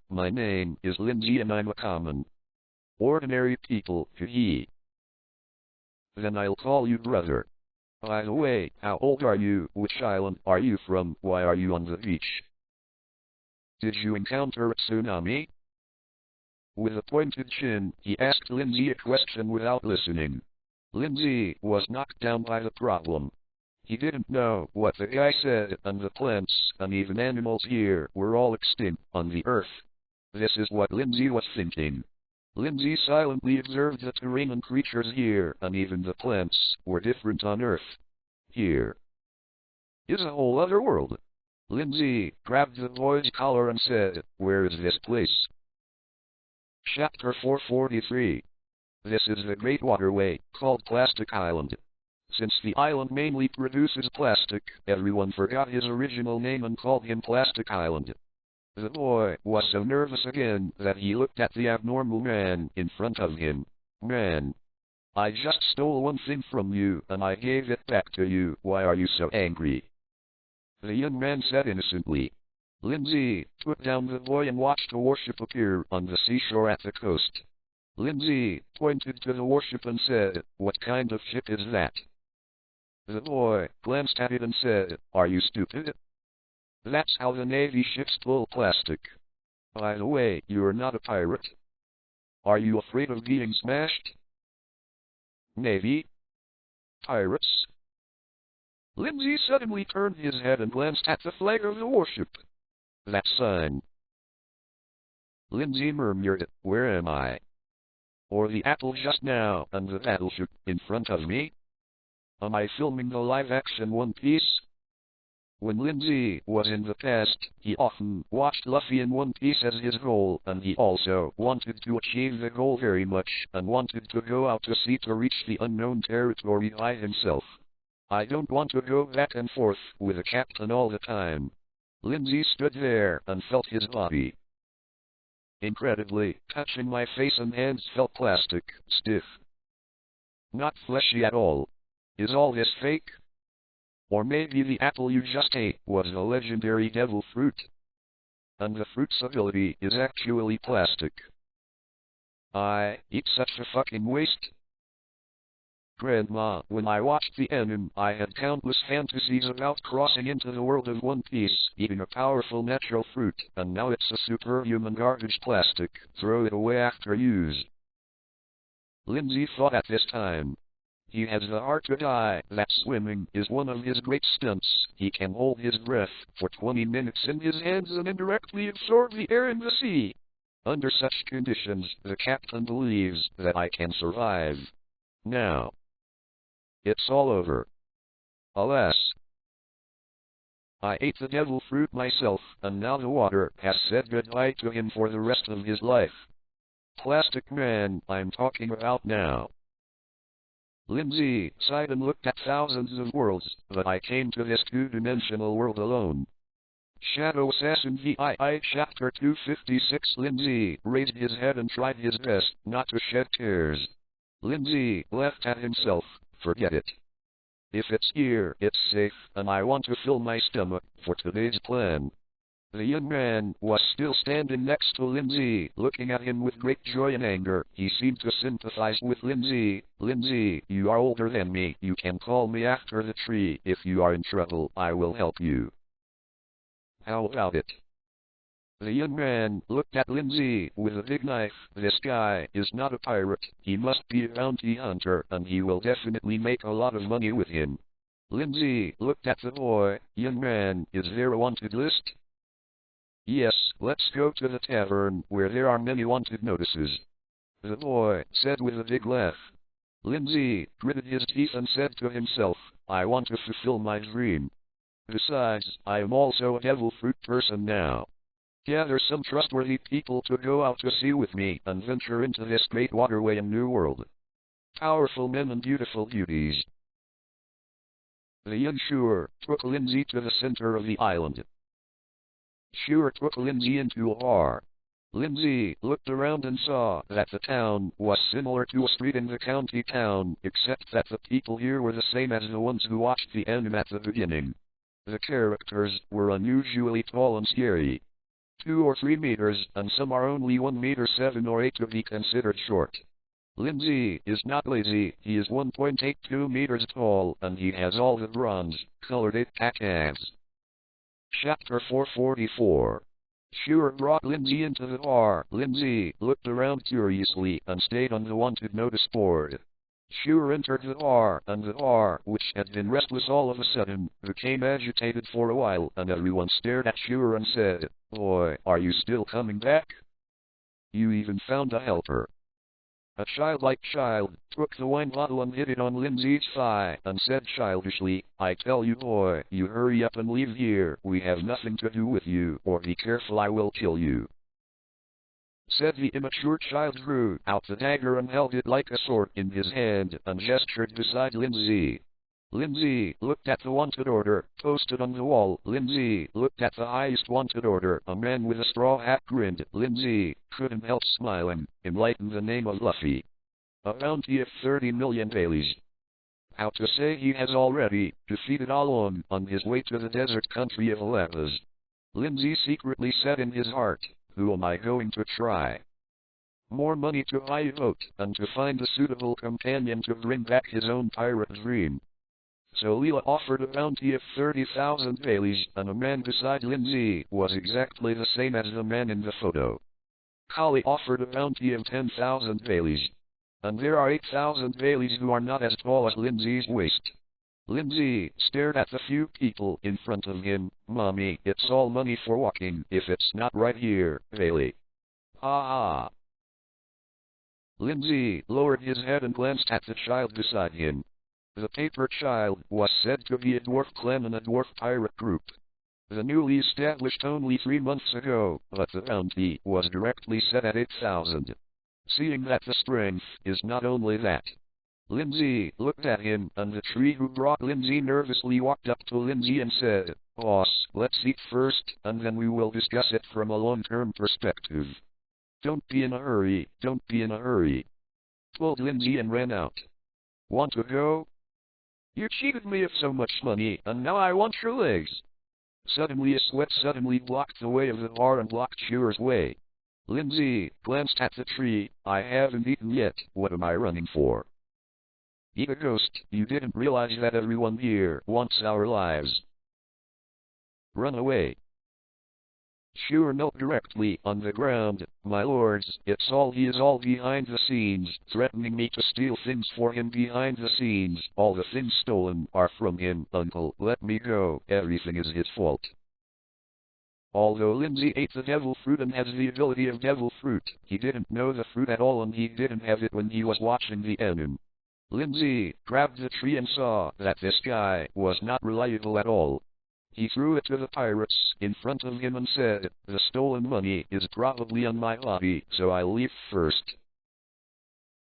My name is Lin Zhe and I'm a common, ordinary people, he. Then I'll call you brother. By the way, how old are you? Which island are you from? Why are you on the beach? Did you encounter a tsunami? With a pointed chin, he asked Lin Zhe a question without listening. Lin Zhe was knocked down by the problem. He didn't know what the guy said, and the plants and even animals here were all extinct on the earth. This is what Lin Zhe was thinking. Lin Zhe silently observed the terrain and creatures here, and even the plants were different on earth. Here is a whole other world. Lin Zhe grabbed the boy's collar and said, "Where is this place?" Chapter 443. This is the Great Waterway, called Plastic Island. Since the island mainly produces plastic, everyone forgot his original name and called him Plastic Island. The boy was so nervous again that he looked at the abnormal man in front of him. "Man, I just stole one thing from you and I gave it back to you. Why are you so angry?" The young man said innocently. Lin Zhe took down the boy and watched a warship appear on the seashore at the coast. Lin Zhe pointed to the warship and said, "What kind of ship is that?" The boy glanced at it and said, "Are you stupid? That's how the Navy ships pull plastic. By the way, you're not a pirate. Are you afraid of being smashed?" "Navy? Pirates?" Lin Zhe suddenly turned his head and glanced at the flag of the warship. "That sign." Lin Zhe murmured, "Where am I? Or the apple just now and the battleship in front of me? Am I filming the live-action One Piece?" When Lin Zhe was in the past, he often watched Luffy in One Piece as his goal, and he also wanted to achieve the goal very much, and wanted to go out to sea to reach the unknown territory by himself. "I don't want to go back and forth with a captain all the time." Lin Zhe stood there and felt his body. Incredibly, touching my face and hands felt plastic, stiff. Not fleshy at all. Is all this fake? Or maybe the apple you just ate was a legendary devil fruit, and the fruit's ability is actually plastic. I eat such a fucking waste. Grandma, when I watched the anime, I had countless fantasies about crossing into the world of One Piece, eating a powerful natural fruit, and now it's a superhuman garbage plastic. Throw it away after use. Lin Zhe thought at this time. He has the heart to die. That swimming is one of his great stunts. He can hold his breath for 20 minutes in his hands and indirectly absorb the air in the sea. Under such conditions, the captain believes that I can survive. Now, it's all over. Alas. I ate the devil fruit myself, and now the water has said goodbye to him for the rest of his life. Plastic man I'm talking about now. Lin Zhe sighed and looked at thousands of worlds, but I came to this two-dimensional world alone. Shadow Assassin VII Chapter 256. Lin Zhe raised his head and tried his best not to shed tears. Lin Zhe laughed at himself. Forget it. If it's here, it's safe, and I want to fill my stomach for today's plan. The young man was still standing next to Lin Zhe, looking at him with great joy and anger. He seemed to sympathize with Lin Zhe. "Lin Zhe, you are older than me. You can call me after the tree. If you are in trouble, I will help you. How about it?" The young man looked at Lin Zhe with a big knife. "This guy is not a pirate. He must be a bounty hunter, and he will definitely make a lot of money with him." Lin Zhe looked at the boy. "Young man, is there a wanted list?" "Yes, let's go to the tavern, where there are many wanted notices," the boy said with a big laugh. Lin Zhe gritted his teeth and said to himself, "I want to fulfill my dream. Besides, I am also a devil fruit person now. Gather some trustworthy people to go out to sea with me and venture into this great waterway and new world. Powerful men and beautiful beauties." The young Shure took Lin Zhe to the center of the island. Shure took Lin Zhe into a bar. Lin Zhe looked around and saw that the town was similar to a street in the county town, except that the people here were the same as the ones who watched the anime at the beginning. The characters were unusually tall and scary. 2 or 3 meters, and some are only 1 meter 7 or 8 to be considered short. Lin Zhe is not lazy. He is 1.82 meters tall, and he has all the bronze-colored 8-pack abs. Chapter 444. Shure brought Lin Zhe into the bar. Lin Zhe looked around curiously and stayed on the wanted notice board. Sure entered the bar, and the bar, which had been restless all of a sudden, became agitated for a while, and everyone stared at Sure and said, "Boy, are you still coming back? You even found a helper." A childlike child took the wine bottle and hit it on Lin Zhe's thigh, and said childishly, "I tell you, boy, you hurry up and leave here. We have nothing to do with you, or be careful, I will kill you." Said the immature child, drew out the dagger and held it like a sword in his hand, and gestured beside Lin Zhe. Lin Zhe looked at the wanted order posted on the wall. Lin Zhe looked at the highest wanted order. A man with a straw hat grinned. Lin Zhe couldn't help smiling. Enlighten the name of Luffy. A bounty of 30 million Baileys. How to say he has already defeated Alon on his way to the desert country of Lepers. Lin Zhe secretly said in his heart, "Who am I going to try? More money to buy a boat, and to find a suitable companion to bring back his own pirate dream." So Leela offered a bounty of 30,000 Baileys, and a man beside Lin Zhe was exactly the same as the man in the photo. Kali offered a bounty of 10,000 Baileys. And there are 8,000 Baileys who are not as tall as Lin Zhe's waist. Lin Zhe stared at the few people in front of him. "Mommy, it's all money for walking if it's not right here, Bailey." Ah. Lin Zhe lowered his head and glanced at the child beside him. The paper child was said to be a dwarf clan and a dwarf pirate group. The newly established only 3 months ago, but the bounty was directly set at 8,000. Seeing that the strength is not only that. Lin Zhe looked at him, and the tree who brought Lin Zhe nervously walked up to Lin Zhe and said, "Boss, let's eat first, and then we will discuss it from a long-term perspective." "Don't be in a hurry, don't be in a hurry," told Lin Zhe and ran out. "Want to go? You cheated me of so much money, and now I want your legs." Suddenly a sweat suddenly blocked the way of the bar and blocked Shure's way. Lin Zhe glanced at the tree. "I haven't eaten yet, what am I running for?" "Eat a ghost, you didn't realize that everyone here wants our lives. Run away." Shure knelt directly on the ground. "My lords, he is all behind the scenes, threatening me to steal things for him behind the scenes. All the things stolen are from him, uncle. Let me go, everything is his fault." Although Lin Zhe ate the devil fruit and has the ability of devil fruit, he didn't know the fruit at all, and he didn't have it when he was watching the anime. Lin Zhe grabbed the tree and saw that this guy was not reliable at all. He threw it to the pirates in front of him and said, "The stolen money is probably on my body, so I'll leave first."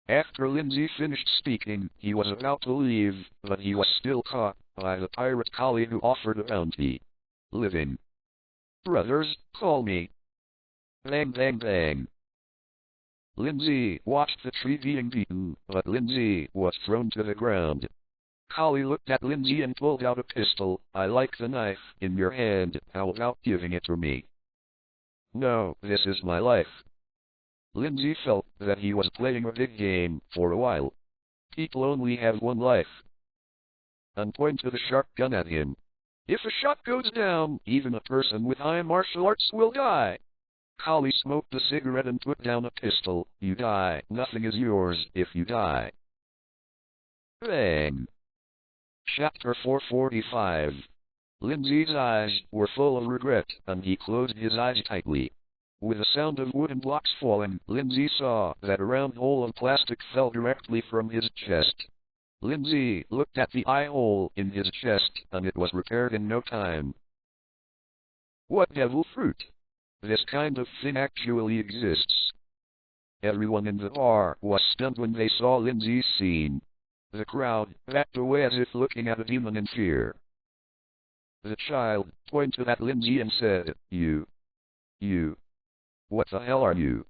After Lin Zhe finished speaking, he was about to leave, but he was still caught by the pirate Kali, who offered a bounty. "Living brothers, call me." Bang bang bang. Lin Zhe watched the tree being beaten, but Lin Zhe was thrown to the ground. Kali looked at Lin Zhe and pulled out a pistol. "I like the knife in your hand, how about giving it to me?" "No, this is my life." Lin Zhe felt that he was playing a big game for a while. People only have one life. And pointed a sharp gun at him. "If a shot goes down, even a person with high martial arts will die." Kali smoked a cigarette and put down a pistol. "You die, nothing is yours if you die." Bang. Chapter 445. Lin Zhe's eyes were full of regret, and he closed his eyes tightly. With a sound of wooden blocks falling, Lin Zhe saw that a round hole of plastic fell directly from his chest. Lin Zhe looked at the eye hole in his chest, and it was repaired in no time. What devil fruit? This kind of thing actually exists. Everyone in the bar was stunned when they saw Lin Zhe's scene. The crowd backed away as if looking at a demon in fear. The child pointed at Lin Zhe and said, You, what the hell are you?"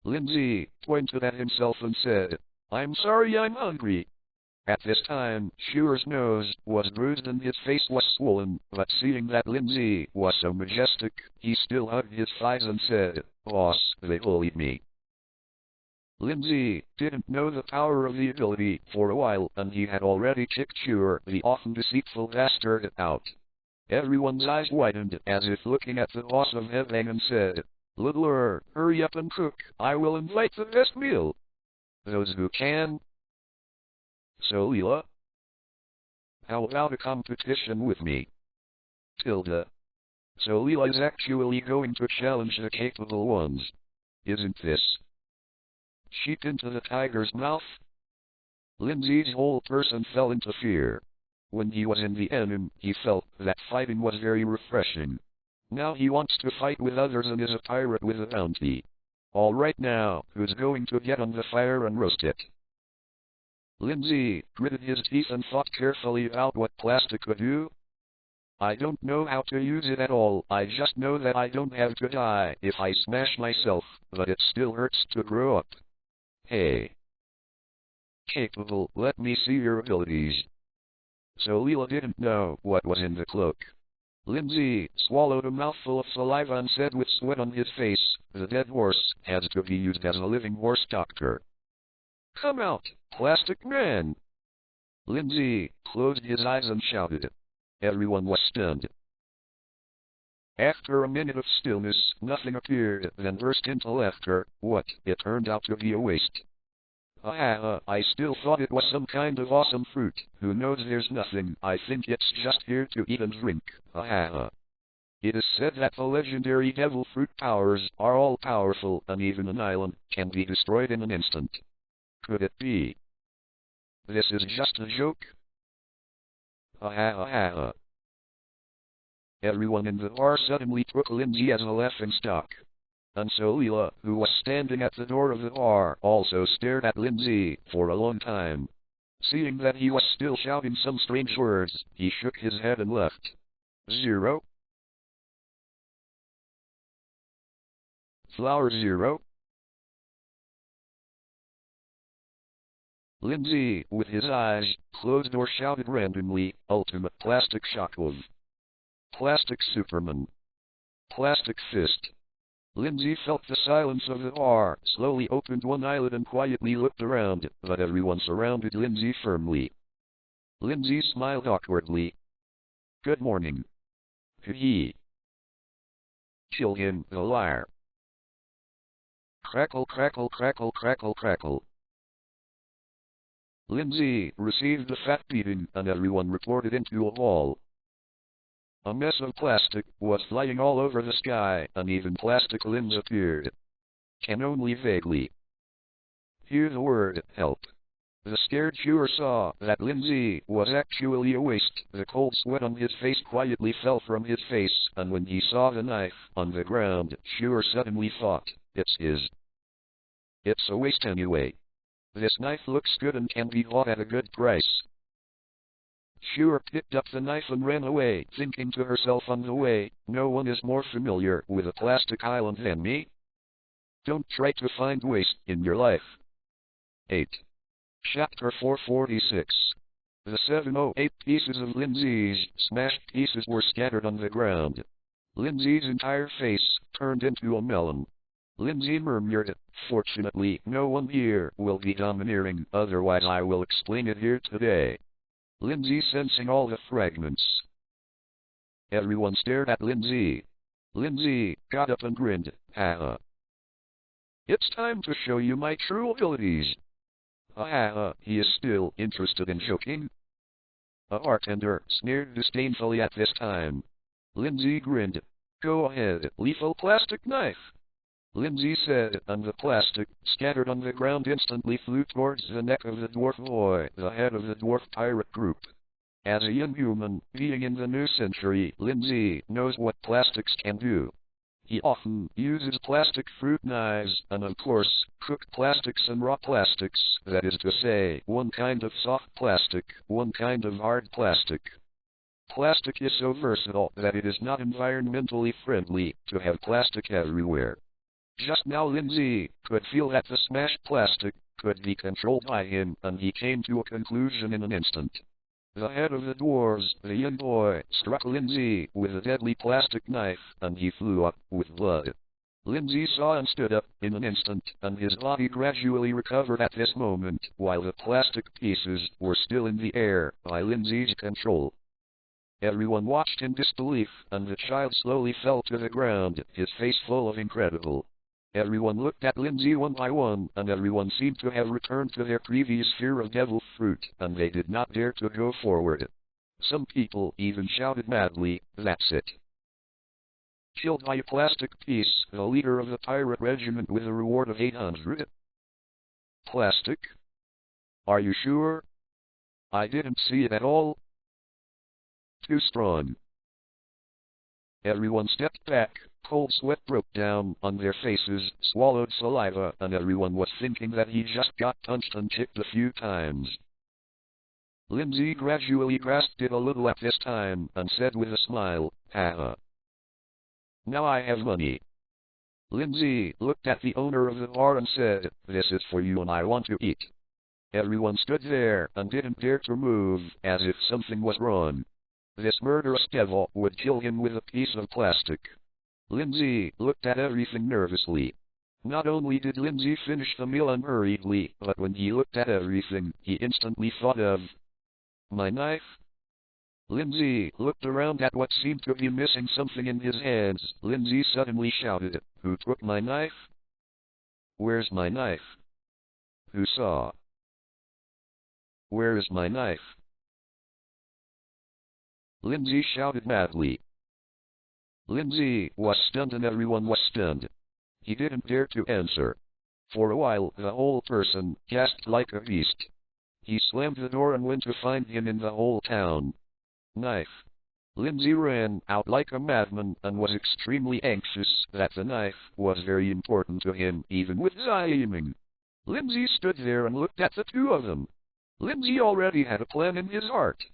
Lin Zhe pointed at himself and said, "I'm sorry, I'm hungry." At this time, Shure's nose was bruised and his face was swollen, but seeing that Lin Zhe was so majestic, he still hugged his thighs and said, "Boss, they bullied me." Lin Zhe didn't know the power of the ability for a while, and he had already kicked Shure, the often deceitful bastard, out. Everyone's eyes widened, as if looking at the boss of Heaven, and said, "Littler, hurry up and cook, I will invite the best meal." Those who can. So Leela, how about a competition with me? Tilda. So Leela is actually going to challenge the capable ones. Isn't this sheep into the tiger's mouth? Lindsay's whole person fell into fear. When he was in the enemy, he felt that fighting was very refreshing. Now he wants to fight with others and is a pirate with a bounty. All right now, who's going to get on the fire and roast it? Lindsay gritted his teeth and thought carefully about what plastic could do. I don't know how to use it at all. I just know that I don't have to die if I smash myself, but it still hurts to grow up. Hey. Capable, let me see your abilities. So Leela didn't know what was in the cloak. Lindsay swallowed a mouthful of saliva and said with sweat on his face, the dead horse has to be used as a living horse doctor. Come out, Plastic Man! Lindsay closed his eyes and shouted. Everyone was stunned. After a minute of stillness, nothing appeared, then burst into laughter. What? It turned out to be a waste. I still thought it was some kind of awesome fruit. Who knows, there's nothing. I think it's just here to eat and drink. It is said that the legendary devil fruit powers are all powerful, and even an island can be destroyed in an instant. Could it be? This is just a joke? Everyone in the bar suddenly took Lindsay as a laughingstock. And so Leela, who was standing at the door of the bar, also stared at Lindsay for a long time. Seeing that he was still shouting some strange words, he shook his head and left. 0. Flower 0. Lindsay, with his eyes closed or shouted randomly, Ultimate Plastic Shockwave. Plastic Superman. Plastic Fist. Lindsay felt the silence of the bar, slowly opened one eyelid and quietly looked around, but everyone surrounded Lindsay firmly. Lindsay smiled awkwardly. Good morning. Hee. Kill him, the liar. Crackle, crackle, crackle, crackle, crackle. Lindsay received a fat beating, and everyone reported into a wall. A mess of plastic was flying all over the sky, and even plastic limbs appeared. Can only vaguely hear the word, help. The scared chewer saw that Lindsay was actually a waste. The cold sweat on his face quietly fell from his face, and when he saw the knife on the ground, Chewer suddenly thought, it's his. It's a waste anyway. This knife looks good and can be bought at a good price. Chewer picked up the knife and ran away, thinking to herself on the way, no one is more familiar with a plastic island than me. Don't try to find waste in your life. 8. Chapter 446. The 708 pieces of Lindsay's smashed pieces were scattered on the ground. Lindsay's entire face turned into a melon. Lindsay murmured, fortunately no one here will be domineering, otherwise I will explain it here today. Lindsay sensing all the fragments. Everyone stared at Lindsay. Lindsay got up and grinned, It's time to show you my true abilities. He is still interested in joking. A bartender sneered disdainfully at this time. Lindsay grinned. Go ahead, lethal plastic knife. Lindsay said, and the plastic, scattered on the ground, instantly flew towards the neck of the dwarf boy, the head of the dwarf pirate group. As a young human being in the new century, Lindsay knows what plastics can do. He often uses plastic fruit knives, and of course, cooked plastics and raw plastics, that is to say, one kind of soft plastic, one kind of hard plastic. Plastic is so versatile that it is not environmentally friendly to have plastic everywhere. Just now Lindsay could feel that the smashed plastic could be controlled by him, and he came to a conclusion in an instant. The head of the dwarves, the young boy, struck Lindsay with a deadly plastic knife, and he flew up with blood. Lindsay saw and stood up in an instant, and his body gradually recovered at this moment, while the plastic pieces were still in the air by Lindsay's control. Everyone watched in disbelief, and the child slowly fell to the ground, his face full of incredible Everyone looked at Lin Zhe one by one, and everyone seemed to have returned to their previous fear of devil fruit, and they did not dare to go forward. Some people even shouted madly, "That's it." Killed by a plastic piece, the leader of the pirate regiment with a reward of 800. Plastic? Are you sure? I didn't see it at all. Too strong. Everyone stepped back, cold sweat broke down on their faces, swallowed saliva, and everyone was thinking that he just got punched and kicked a few times. Lin Zhe gradually grasped it a little at this time, and said with a smile, "Haha. Now I have money." Lin Zhe looked at the owner of the bar and said, "This is for you and I want to eat." Everyone stood there and didn't dare to move, as if something was wrong. This murderous devil would kill him with a piece of plastic. Lin Zhe looked at everything nervously. Not only did Lin Zhe finish the meal unhurriedly, but when he looked at everything, he instantly thought of my knife. Lin Zhe looked around at what seemed to be missing something in his hands. Lin Zhe suddenly shouted, "Who took my knife? Where's my knife? Who saw? Where is my knife?" Lin Zhe shouted madly. Lin Zhe was stunned and everyone was stunned. He didn't dare to answer. For a while the whole person gasped like a beast. He slammed the door and went to find him in the whole town. Knife. Lin Zhe ran out like a madman and was extremely anxious that the knife was very important to him, even with aiming. Lin Zhe stood there and looked at the two of them. Lin Zhe already had a plan in his heart.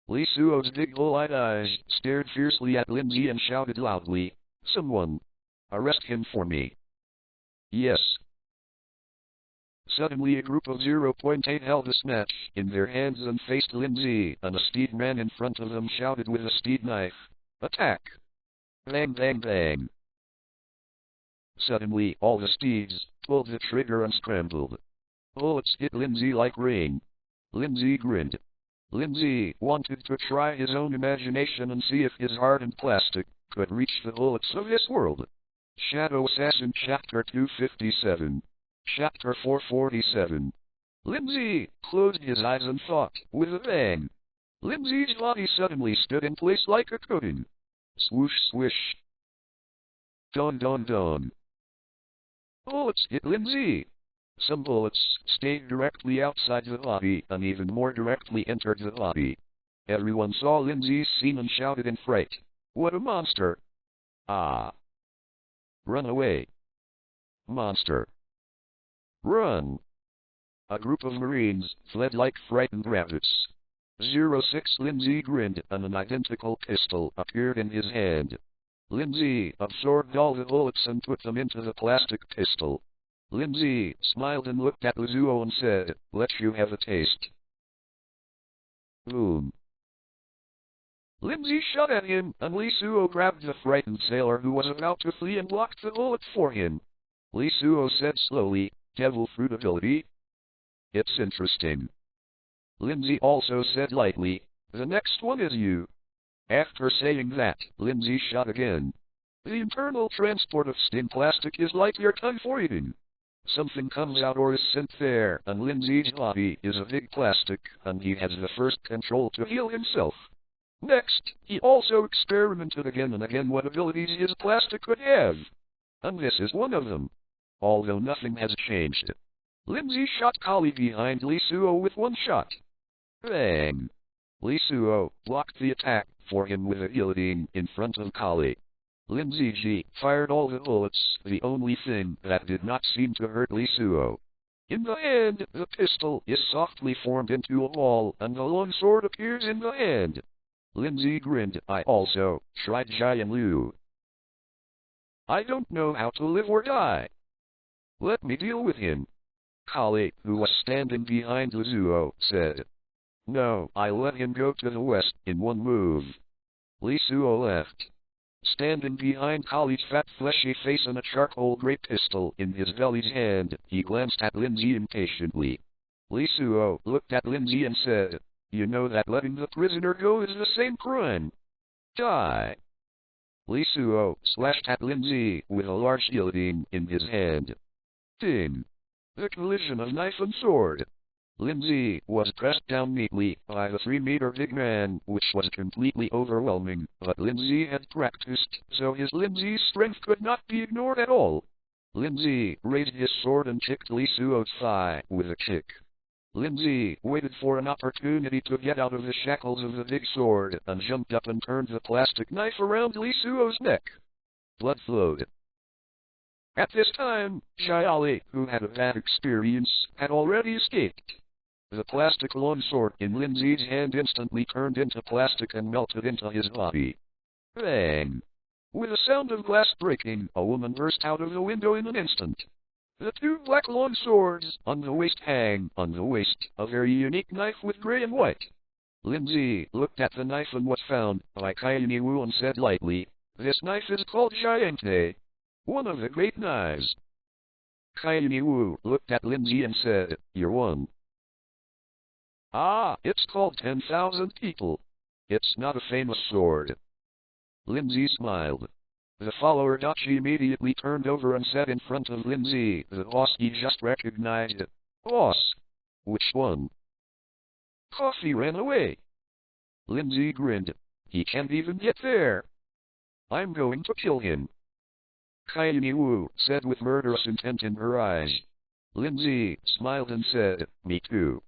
Li Suo's big bull-eyed eyes stared fiercely at Lin Zhe and shouted loudly, "Someone! Arrest him for me!" Yes. Suddenly a group of 0.8 held a snatch in their hands and faced Lin Zhe, and a steed ran in front of them shouted with a steed knife, "Attack!" Bang bang bang. Suddenly all the steeds pulled the trigger and scrambled. Bullets hit Lin Zhe like rain. Lin Zhe grinned. Lin Zhe wanted to try his own imagination and see if his hardened plastic could reach the bullets of this world. Shadow Assassin Chapter 257. Chapter 447. Lin Zhe closed his eyes and thought, with a bang. Lin Zhe's body suddenly stood in place like a cocoon. Swoosh swish. Dawn dawn dawn. Bullets hit Lin Zhe. Some bullets stayed directly outside the body and even more directly entered the body. Everyone saw Lin Zhe's scene and shouted in fright, "What a monster! Ah! Run away! Monster! Run!" A group of Marines fled like frightened rabbits. 06 Lin Zhe grinned and an identical pistol appeared in his hand. Lin Zhe absorbed all the bullets and put them into the plastic pistol. Lin Zhe smiled and looked at Li Suo and said, "Let you have a taste." Boom. Lin Zhe shot at him, and Li Suo grabbed the frightened sailor who was about to flee and blocked the bullet for him. Li Suo said slowly, "Devil fruit ability? It's interesting." Lin Zhe also said lightly, "The next one is you." After saying that, Lin Zhe shot again. The internal transport of sting plastic is like your tongue for eating. Something comes out or is sent there, and Lin Zhe's body is a big plastic, and he has the first control to heal himself. Next, he also experimented again and again what abilities his plastic could have. And this is one of them. Although nothing has changed. Lin Zhe shot Kali behind Li Suo with one shot. Bang! Li Suo blocked the attack for him with a guillotine in front of Kali. Lin Zhe fired all the bullets, the only thing that did not seem to hurt Li Suo. In the end, the pistol is softly formed into a ball, and the long sword appears in the hand. Lin Zhe grinned. "I also tried Jian Liu. I don't know how to live or die. Let me deal with him." Kali, who was standing behind Li Suo, said, "No, I let him go to the west in one move." Li Suo laughed. Standing behind Kali's fat fleshy face and a charcoal gray pistol in his belly's hand, he glanced at Lin Zhe impatiently. Li Suo looked at Lin Zhe and said, "You know that letting the prisoner go is the same crime. Die." Li Suo slashed at Lin Zhe with a large guillotine in his hand. Ding! The collision of knife and sword. Lin Zhe was pressed down neatly by the 3-meter big man, which was completely overwhelming, but Lin Zhe had practiced, so his Lin Zhe's strength could not be ignored at all. Lin Zhe raised his sword and kicked Li Suo's thigh with a kick. Lin Zhe waited for an opportunity to get out of the shackles of the big sword and jumped up and turned the plastic knife around Li Suo's neck. Blood flowed. At this time, Xiaoli, who had a bad experience, had already escaped. The plastic longsword in Lin Zhe's hand instantly turned into plastic and melted into his body. Bang! With a sound of glass breaking, a woman burst out of the window in an instant. The 2 black long swords on the waist hang on the waist, a very unique knife with gray and white. Lin Zhe looked at the knife and was found by Kaini Wu and said lightly, "This knife is called Jiante, one of the great knives." Kaini Wu looked at Lin Zhe and said, "You're one." "Ah, it's called 10,000 people. It's not a famous sword." Lin Zhe smiled. The follower Dachi immediately turned over and said in front of Lin Zhe, "The boss he just recognized." "Boss? Which one?" "Coffee ran away." Lin Zhe grinned. "He can't even get there. I'm going to kill him." Kaini Wu said with murderous intent in her eyes. Lin Zhe smiled and said, "Me too."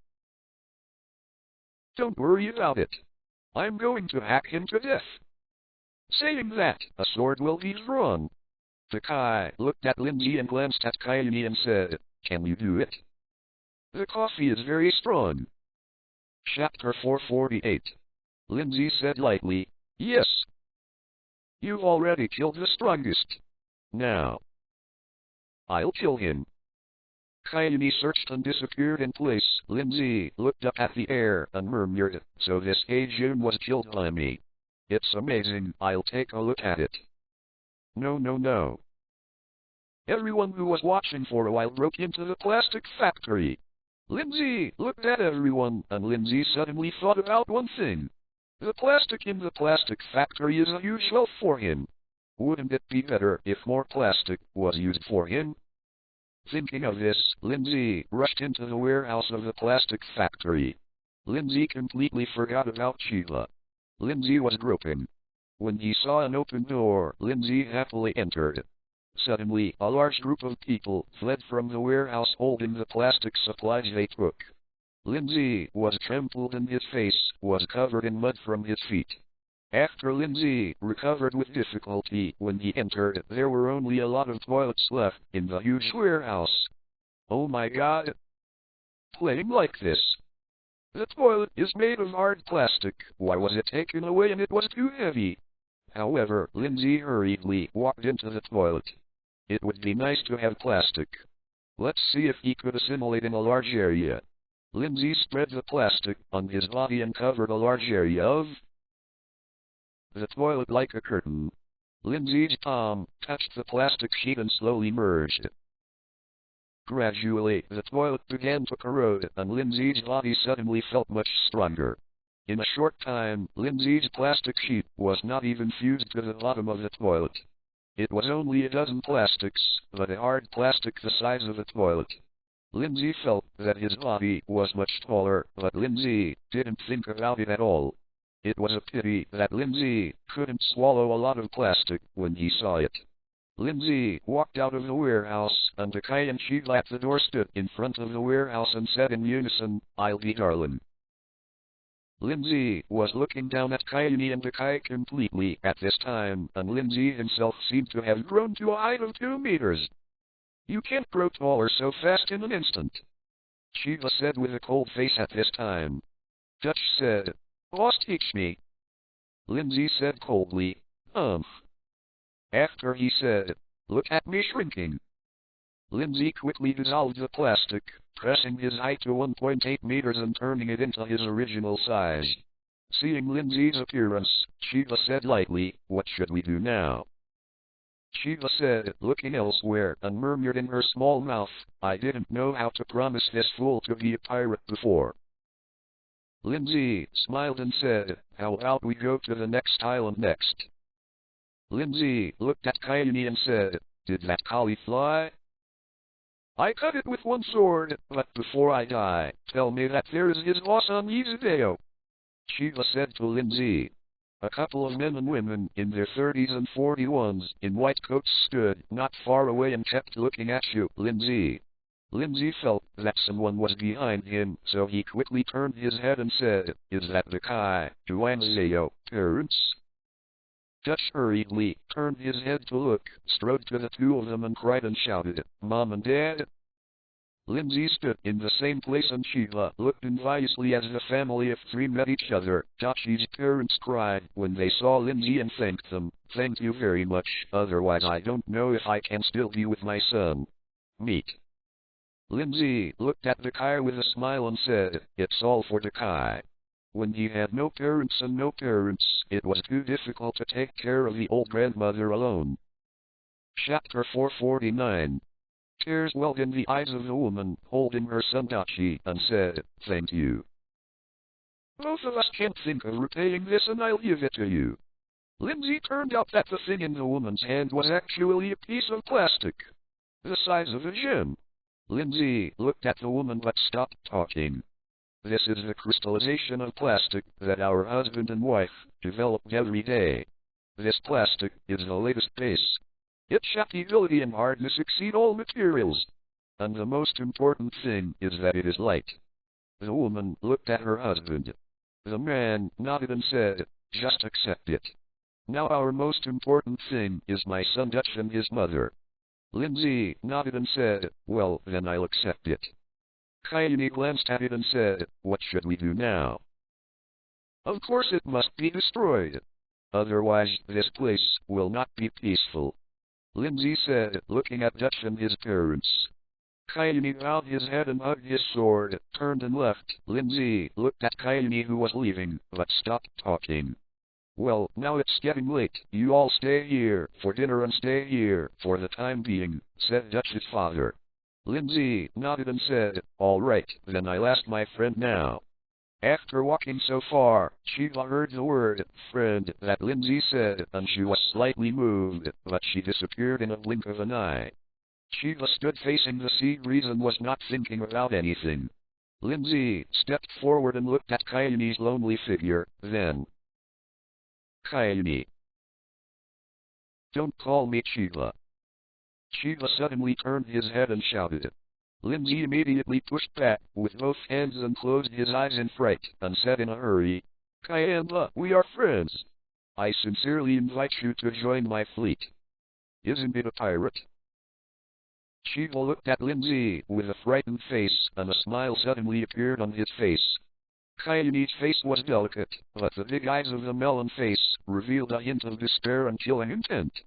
"Don't worry about it. I'm going to hack him to death." Saying that, a sword will be drawn. Takai looked at Lin Zhe and glanced at Kaini and said, "Can you do it?" "The coffee is very strong." Chapter 448. Lin Zhe said lightly, "Yes. You've already killed the strongest. Now, I'll kill him." Kaini searched and disappeared in place. Lin Zhe looked up at the air and murmured, "So this Gaijun was killed by me. It's amazing, I'll take a look at it." No, no, no. Everyone who was watching for a while broke into the plastic factory. Lin Zhe looked at everyone, and Lin Zhe suddenly thought about one thing. The plastic in the plastic factory is a huge wealth for him. Wouldn't it be better if more plastic was used for him? Thinking of this, Lin Zhe rushed into the warehouse of the plastic factory. Lin Zhe completely forgot about Shiva. Lin Zhe was groping. When he saw an open door, Lin Zhe happily entered. Suddenly, a large group of people fled from the warehouse holding the plastic supplies they took. Lin Zhe was trampled and his face was covered in mud from his feet. After Lin Zhe recovered with difficulty when he entered, there were only a lot of toilets left in the huge warehouse. Oh my god! Playing like this. The toilet is made of hard plastic. Why was it taken away and it was too heavy? However, Lin Zhe hurriedly walked into the toilet. It would be nice to have plastic. Let's see if he could assimilate in a large area. Lin Zhe spread the plastic on his body and covered a large area of the toilet like a curtain. Lin Zhe's palm touched the plastic sheet and slowly merged. Gradually, the toilet began to corrode, and Lin Zhe's body suddenly felt much stronger. In a short time, Lin Zhe's plastic sheet was not even fused to the bottom of the toilet. It was only a dozen plastics, but a hard plastic the size of a toilet. Lin Zhe felt that his body was much taller, but Lin Zhe didn't think about it at all. It was a pity that Lin Zhe couldn't swallow a lot of plastic when he saw it. Lin Zhe walked out of the warehouse, and Takai and Shiva at the door stood in front of the warehouse and said in unison, "I'll be darling." Lin Zhe was looking down at Kaini and Takai completely at this time, and Lin Zhe himself seemed to have grown to a height of 2 meters. "You can't grow taller so fast in an instant," Shiva said with a cold face at this time. Dutch said, "Boss, teach me." Lin Zhe said coldly, After he said, "Look at me shrinking." Lin Zhe quickly dissolved the plastic, pressing his height to 1.8 meters and turning it into his original size. Seeing Lin Zhe's appearance, Shiva said lightly, "What should we do now?" Shiva said, looking elsewhere, and murmured in her small mouth, "I didn't know how to promise this fool to be a pirate before." Lin Zhe smiled and said, "How about we go to the next island next?" Lin Zhe looked at Kaini and said, "Did that collie fly?" "I cut it with one sword, but before I die, tell me that there is his loss on Yizudeo," Shiva said to Lin Zhe. A couple of men and women in their 30s and 41s in white coats stood not far away and kept looking at you, Lin Zhe. Lin Zhe felt that someone was behind him, so he quickly turned his head and said, "Is that the Kai Duanzeo parents?" Dutch hurriedly turned his head to look, strode to the two of them and cried and shouted, "Mom and Dad!" Lin Zhe stood in the same place and Shiva looked enviously as the family of three met each other. Dachi's parents cried when they saw Lin Zhe and thanked them. "Thank you very much, otherwise I don't know if I can still be with my son." Meet. Lin Zhe looked at the Kai with a smile and said, "It's all for the Kai." When he had no parents and no parents, it was too difficult to take care of the old grandmother alone. Chapter 449. Tears welled in the eyes of the woman holding her son Dachi and said, "Thank you. Both of us can't think of repaying this and I'll give it to you." Lin Zhe turned out that the thing in the woman's hand was actually a piece of plastic, the size of a gem. Lin Zhe looked at the woman but stopped talking. "This is the crystallization of plastic that our husband and wife developed every day. This plastic is the latest base. Its shapability and hardness exceed all materials. And the most important thing is that it is light." The woman looked at her husband. The man nodded and said, "Just accept it. Now our most important thing is my son Dutch and his mother." Lin Zhe nodded and said, "Well, then I'll accept it." Kaini glanced at it and said, "What should we do now?" "Of course it must be destroyed. Otherwise this place will not be peaceful," Lin Zhe said, looking at Dutch and his parents. Kaini bowed his head and hugged his sword, turned and left. Lin Zhe looked at Kaini who was leaving, but stopped talking. "Well, now it's getting late. You all stay here for dinner and stay here for the time being," said Dutch's father. Lin Zhe nodded and said, "All right, then I'll ask my friend now." After walking so far, Shiva heard the word "friend" that Lin Zhe said, and she was slightly moved, but she disappeared in a blink of an eye. Shiva stood facing the sea breeze and was not thinking about anything. Lin Zhe stepped forward and looked at Kaini's lonely figure, then, "Kaini. Don't call me Shiva." Shiva suddenly turned his head and shouted. Lin Zhe immediately pushed back with both hands and closed his eyes in fright, and said in a hurry, "Kayanda, we are friends. I sincerely invite you to join my fleet. Isn't it a pirate?" Shiva looked at Lin Zhe with a frightened face, and a smile suddenly appeared on his face. Kaini's face was delicate, but the big eyes of the melon face revealed a hint of despair and killing intent.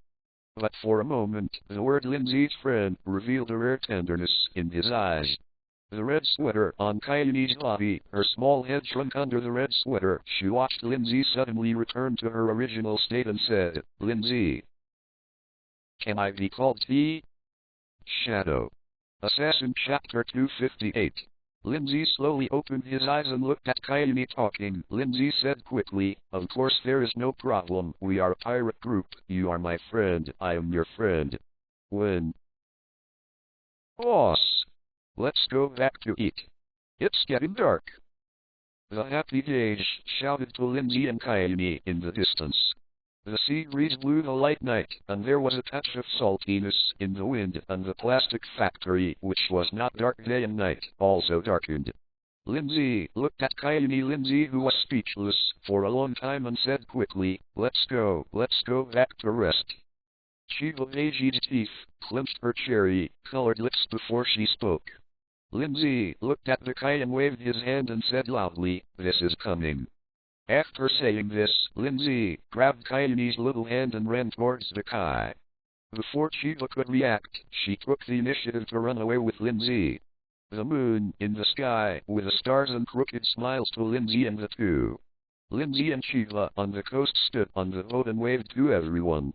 But for a moment, the word Lin Zhe's friend revealed a rare tenderness in his eyes. The red sweater on Kaini's body, her small head shrunk under the red sweater. She watched Lin Zhe suddenly return to her original state and said, "Lin Zhe. Can I be called T?" Shadow. Assassin Chapter 258. Lin Zhe slowly opened his eyes and looked at Kaini talking. Lin Zhe said quickly, "Of course there is no problem. We are a pirate group. You are my friend. I am your friend. When?" "Boss. Let's go back to eat. It's getting dark." The happy Gage shouted to Lin Zhe and Kaini in the distance. The sea breeze blew the light night, and there was a touch of saltiness in the wind, and the plastic factory, which was not dark day and night, also darkened. Lin Zhe looked at Kaini. Lin Zhe, who was speechless for a long time, and said quickly, let's go back to rest." Shiva Geiji's teeth clenched her cherry-colored lips before she spoke. Lin Zhe looked at the Kai and waved his hand and said loudly, "This is coming." After saying this, Lin Zhe grabbed Kaini's little hand and ran towards the Kai. Before Shiva could react, she took the initiative to run away with Lin Zhe. The moon in the sky with the stars and crooked smiles to Lin Zhe and the two. Lin Zhe and Shiva on the coast stood on the boat and waved to everyone.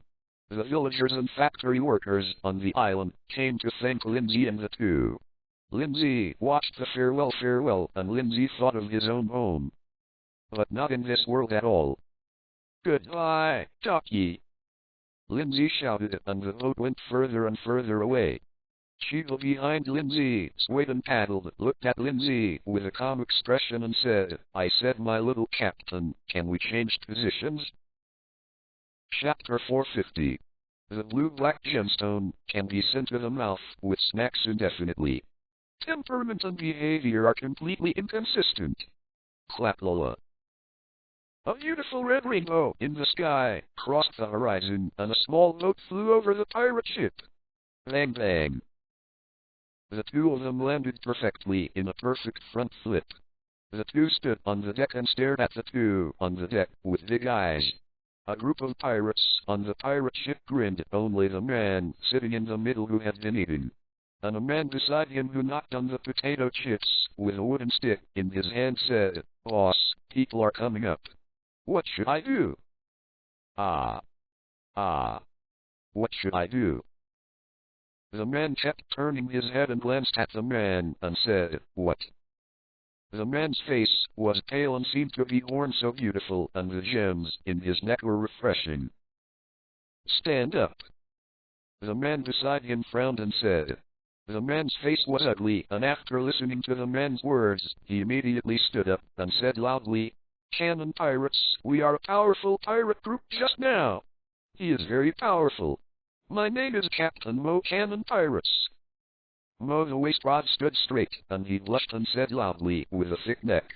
The villagers and factory workers on the island came to thank Lin Zhe and the two. Lin Zhe watched the farewell, and Lin Zhe thought of his own home. But not in this world at all. "Goodbye, Taki." Lin Zhe shouted, and the boat went further and further away. Shiva behind Lin Zhe swayed and paddled, looked at Lin Zhe with a calm expression and said, "I said, my little captain, can we change positions?" Chapter 450. The blue-black gemstone can be sent to the mouth with snacks indefinitely. Temperament and behavior are completely inconsistent. Capitulo. A beautiful red rainbow in the sky crossed the horizon, and a small boat flew over the pirate ship. Bang bang. The two of them landed perfectly in a perfect front flip. The two stood on the deck and stared at the two on the deck with big eyes. A group of pirates on the pirate ship grinned, only the man sitting in the middle who had been eating. And a man beside him who knocked on the potato chips with a wooden stick in his hand said, "Boss, people are coming up. What should I do?" What should I do?" The man kept turning his head and glanced at the man and said, "What?" The man's face was pale and seemed to be worn so beautiful, and the gems in his neck were refreshing. "Stand up." The man beside him frowned and said. The man's face was ugly, and after listening to the man's words, he immediately stood up and said loudly, "Cannon pirates, we are a powerful pirate group just now. He is very powerful. My name is Captain Mo Cannon Pirates." Mo the waist rod stood straight, and he blushed and said loudly with a thick neck.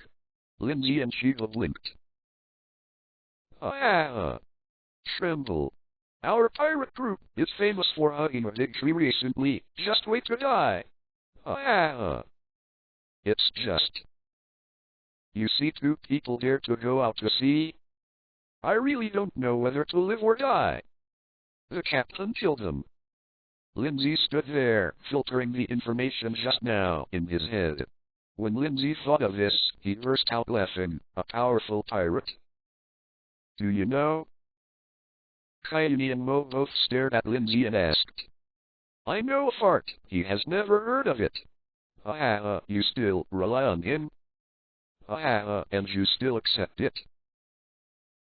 Lin Zhe and Shiva blinked. Tremble. Our pirate group is famous for hugging a big tree recently. Just wait to die. It's just. You see, two people dare to go out to sea? I really don't know whether to live or die. The captain killed them. Lin Zhe stood there, filtering the information just now in his head. When Lin Zhe thought of this, he burst out laughing. A powerful pirate? Do you know? Kaini and Mo both stared at Lin Zhe and asked. I know a fart. He has never heard of it. You still rely on him? And you still accept it?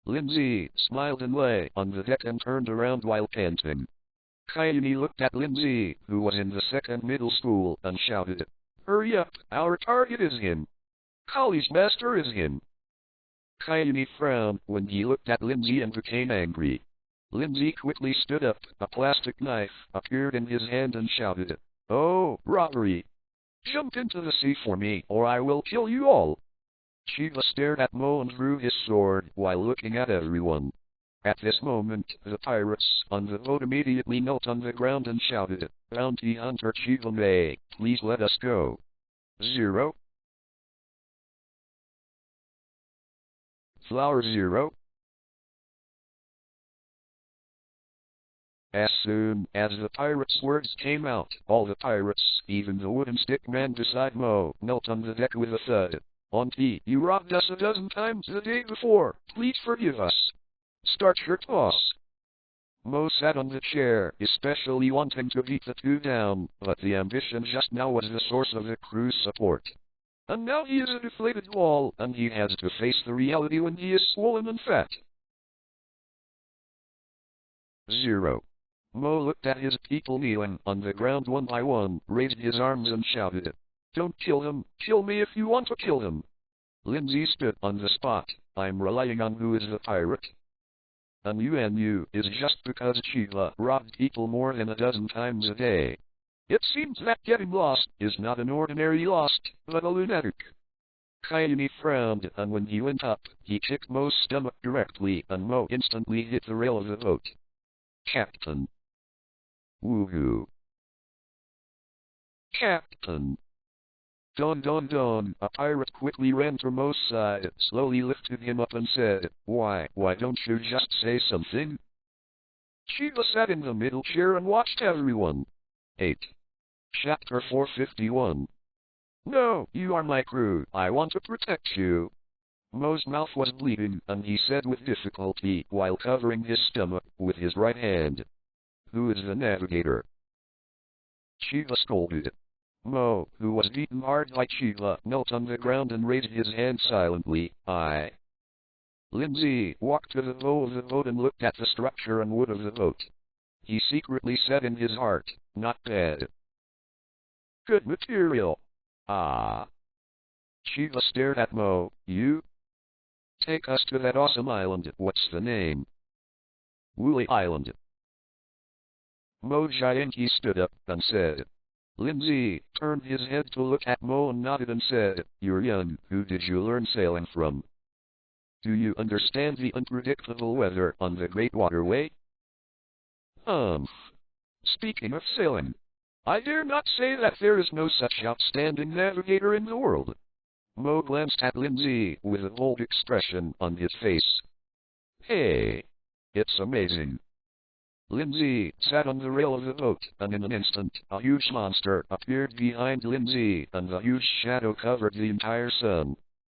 Lin Zhe smiled and lay on the deck and turned around while panting. Kaini looked at Lin Zhe, who was in the second middle school, and shouted, "Hurry up, our target is him. Kali's master is him." Kaini frowned when he looked at Lin Zhe and became angry. Lin Zhe quickly stood up, a plastic knife appeared in his hand and shouted, "Oh, robbery! Jump into the sea for me, or I will kill you all." Shiva stared at Mo and drew his sword while looking at everyone. At this moment, the pirates on the boat immediately knelt on the ground and shouted, "Bounty Hunter Shiva May, please let us go." 0. Flower 0. As soon as the pirates' words came out, all the pirates, even the wooden stick man beside Mo, knelt on the deck with a thud. "Auntie, you robbed us a dozen times the day before. Please forgive us. Start your toss." Mo sat on the chair, especially wanting to beat the two down, but the ambition just now was the source of the crew's support. And now he is a deflated ball, and he has to face the reality when he is swollen and fat. 0. Mo looked at his people kneeling on the ground one by one, raised his arms and shouted, "Don't kill him, kill me if you want to kill him." Lin Zhe stood on the spot. "I'm relying on who is the pirate. And you is just because Shiva robbed people more than a dozen times a day. It seems that getting lost is not an ordinary lost, but a lunatic." Kaini frowned, and when he went up, he kicked Mo's stomach directly, and Mo instantly hit the rail of the boat. "Captain." Woohoo. "Captain." Don. A pirate quickly ran to Mo's side, slowly lifted him up and said, why don't you just say something?" Shiva sat in the middle chair and watched everyone. 8. Chapter 451. "No, you are my crew. I want to protect you." Mo's mouth was bleeding, and he said with difficulty, while covering his stomach with his right hand, "Who is the navigator?" Shiva scolded. Mo, who was beaten hard by Shiva, knelt on the ground and raised his hand silently. Lin Zhe walked to the bow of the boat and looked at the structure and wood of the boat. he secretly said in his heart, not bad. Good material. Ah. Shiva stared at Mo. You? Take us to that awesome island. What's the name? Woolly Island. Mo Jianqi stood up and said. Lin Zhe turned his head to look at Mo and nodded and said, You're young. Who did you learn sailing from? Do you understand the unpredictable weather on the Great Waterway? Speaking of sailing, I dare not say that there is no such outstanding navigator in the world. Mo glanced at Lin Zhe with a bold expression on his face. Hey, it's amazing. Lin Zhe sat on the rail of the boat, and in an instant, a huge monster appeared behind Lin Zhe, and the huge shadow covered the entire sun.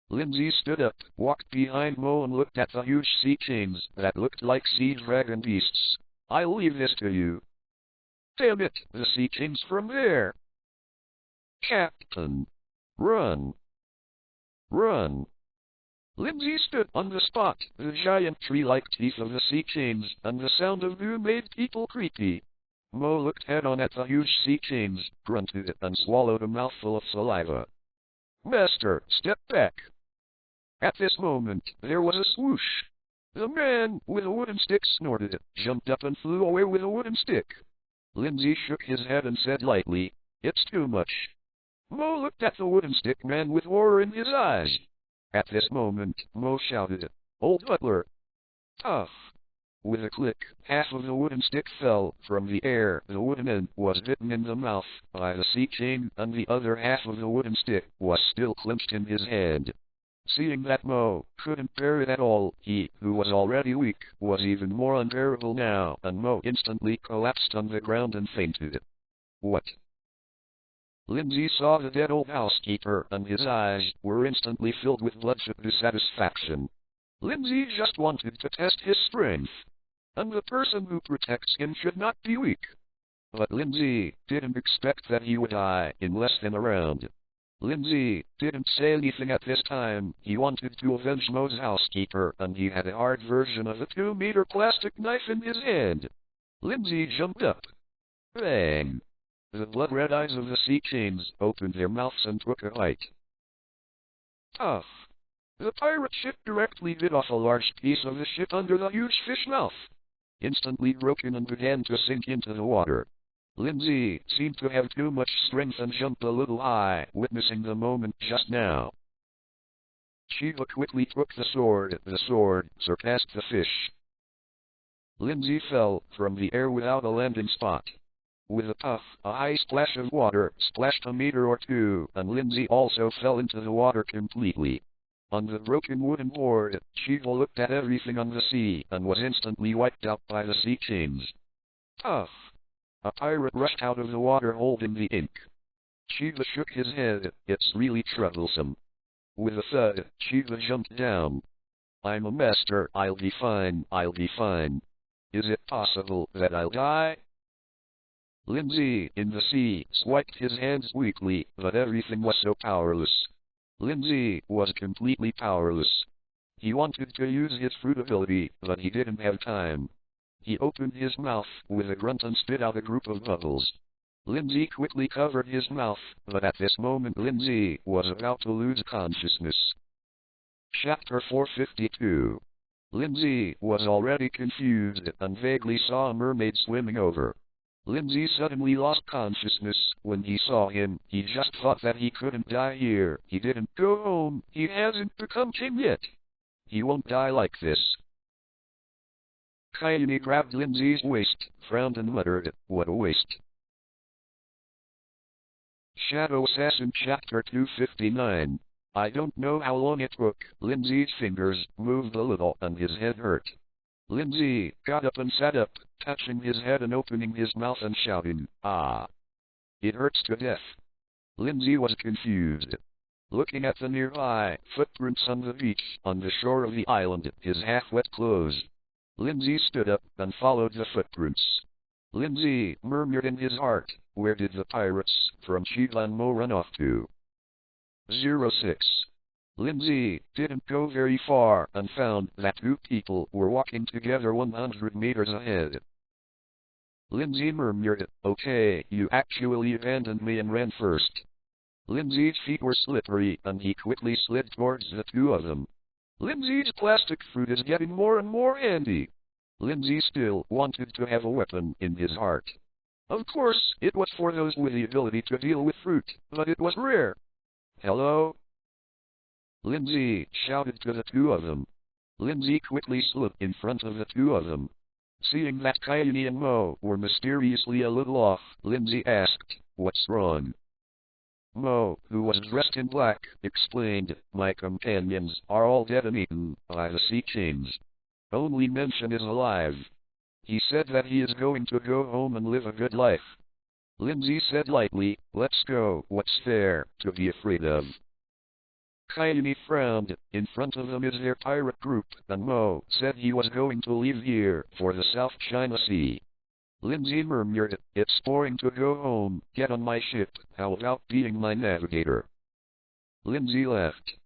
Lin Zhe stood up, walked behind Mo and looked at the huge sea chains that looked like sea dragon beasts. I'll leave this to you. Damn it, the sea chains from there. Captain. Run. Run. Lin Zhe stood on the spot. The giant tree-like teeth of the sea chains and the sound of boom made people creepy. Mo looked head-on at the huge sea chains, grunted and swallowed a mouthful of saliva. Master, step back. At this moment, there was a swoosh. The man with a wooden stick snorted, jumped up and flew away with a wooden stick. Lin Zhe shook his head and said lightly, It's too much. Mo looked at the wooden stick man with horror in his eyes. At this moment, Mo shouted, Old butler! Tough! With a click, half of the wooden stick fell from the air. The wooden end was bitten in the mouth by the sea chain, and the other half of the wooden stick was still clenched in his hand. Seeing that Mo couldn't bear it at all, he, who was already weak, was even more unbearable now, and Mo instantly collapsed on the ground and fainted. What? Lin Zhe saw the dead old housekeeper, and his eyes were instantly filled with bloodshot dissatisfaction. Lin Zhe just wanted to test his strength. And the person who protects him should not be weak. But Lin Zhe didn't expect that he would die in less than a round. Lin Zhe didn't say anything at this time. He wanted to avenge Mo's housekeeper, and he had a hard version of a 2-meter plastic knife in his hand. Lin Zhe jumped up. Bang! The blood-red eyes of the sea chains opened their mouths and took a bite. Tough! The pirate ship directly bit off a large piece of the ship under the huge fish mouth. Instantly broken and began to sink into the water. Lin Zhe seemed to have too much strength and jumped a little high, witnessing the moment just now. Shiva quickly took the sword. The sword surpassed the fish. Lin Zhe fell from the air without a landing spot. With a puff, a high splash of water splashed a meter or two, and Lin Zhe also fell into the water completely. On the broken wooden board, Shiva looked at everything on the sea, and was instantly wiped out by the sea chains. Tough! A pirate rushed out of the water holding the ink. Shiva shook his head. It's really troublesome. With a thud, Shiva jumped down. I'm a master. I'll be fine. I'll be fine. Is it possible that I'll die? Lin Zhe, in the sea, swiped his hands weakly, but everything was so powerless. Lin Zhe was completely powerless. He wanted to use his fruit ability, but he didn't have time. He opened his mouth with a grunt and spit out a group of bubbles. Lin Zhe quickly covered his mouth, but at this moment Lin Zhe was about to lose consciousness. Chapter 452. Lin Zhe was already confused and vaguely saw a mermaid swimming over. Lin Zhe suddenly lost consciousness. When he saw him, he just thought that he couldn't die here. He didn't go home. He hasn't become king yet. He won't die like this. Kaini grabbed Lin Zhe's waist, frowned and muttered, What a waste. Shadow Assassin Chapter 259. I don't know how long it took. Lin Zhe's fingers moved a little and his head hurt. Lin Zhe got up and sat up, touching his head and opening his mouth and shouting, Ah! It hurts to death. Lin Zhe was confused. Looking at the nearby footprints on the beach, on the shore of the island, his half-wet clothes. Lin Zhe stood up and followed the footprints. Lin Zhe murmured in his heart, Where did the pirates from Shiva and Mo run off to? 06. Lin Zhe didn't go very far and found that two people were walking together 100 meters ahead. Lin Zhe murmured, "Okay, you actually abandoned me and ran first." Lin Zhe's feet were slippery, and he quickly slid towards the two of them. Lin Zhe's plastic fruit is getting more and more handy. Lin Zhe still wanted to have a weapon in his heart. Of course, it was for those with the ability to deal with fruit, but it was rare. "Hello?" Lin Zhe shouted to the two of them. Lin Zhe quickly slipped in front of the two of them. Seeing that Kaini and Mo were mysteriously a little off, Lin Zhe asked, "What's wrong?" Mo, who was dressed in black, explained, "My companions are all dead and eaten by the sea kings. Only Mention is alive. He said that he is going to go home and live a good life." Lin Zhe said lightly, "Let's go. What's there to be afraid of?" Kaini frowned. In front of them is their pirate group, and Mo said he was going to leave here for the South China Sea. Lin Zhe murmured, "It's boring to go home. Get on my ship. How about being my navigator?" Lin Zhe laughed.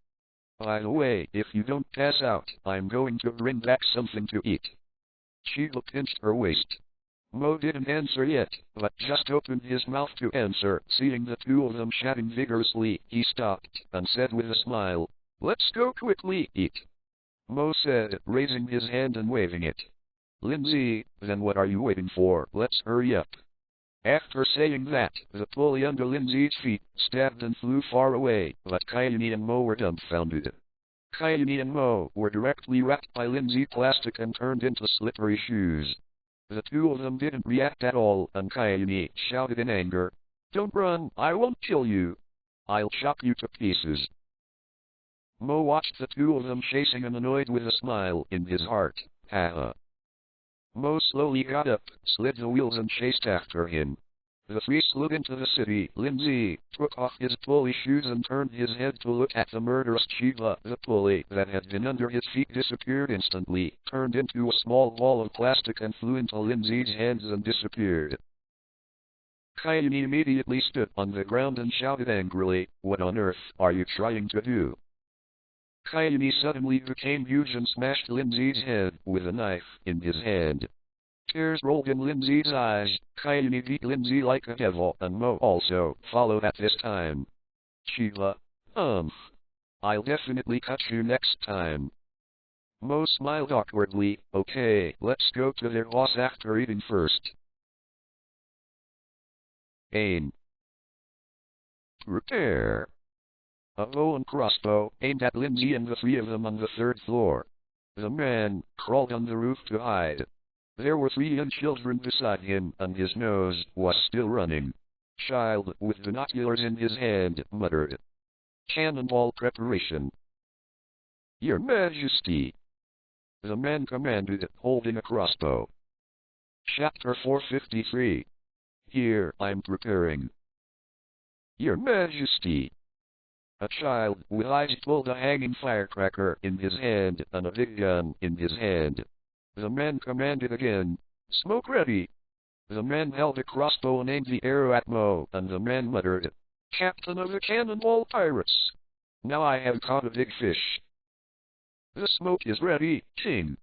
"By the way, if you don't pass out, I'm going to bring back something to eat." Sheila pinched her waist. Mo didn't answer yet, but just opened his mouth to answer. Seeing the two of them chatting vigorously, he stopped and said with a smile, "Let's go quickly eat." Mo said, raising his hand and waving it. Lin Zhe, "Then what are you waiting for? Let's hurry up." After saying that, the pulley under Lin Zhe's feet stabbed and flew far away, but Kaini and Mo were dumbfounded. Kaini and Mo were directly wrapped by Lin Zhe plastic and turned into slippery shoes. The two of them didn't react at all, and Kaini shouted in anger, "Don't run, I won't kill you. I'll chop you to pieces." Mo watched the two of them chasing and annoyed with a smile in his heart. Haha. Mo slowly got up, slid the wheels and chased after him. The three slid into the city. Lin Zhe took off his pulley shoes and turned his head to look at the murderous Shiva. The pulley that had been under his feet disappeared instantly, turned into a small ball of plastic and flew into Lin Zhe's hands and disappeared. Kaini immediately stood on the ground and shouted angrily, "What on earth are you trying to do?" Kaini suddenly became huge and smashed Lin Zhe's head with a knife in his hand. Tears rolled in Lin Zhe's eyes. Kaini beat Lin Zhe like a devil, and Mo also followed at this time. "Sheila, I'll definitely cut you next time." Mo smiled awkwardly. "Okay, let's go to their boss after eating first." Aim. Prepare. A bow and crossbow aimed at Lin Zhe and the three of them on the third floor. The man crawled on the roof to hide. There were 3 young children beside him, and his nose was still running. Child, with binoculars in his hand, muttered, "Cannonball preparation." "Your Majesty," the man commanded, holding a crossbow. Chapter 453. "Here, I'm preparing." "Your Majesty." A child with eyes pulled a hanging firecracker in his hand and a big gun in his hand. The man commanded again, "Smoke ready." The man held a crossbow and aimed the arrow at Mo, and the man muttered, "Captain of the Cannonball Pirates. Now I have caught a big fish." "The smoke is ready, King,"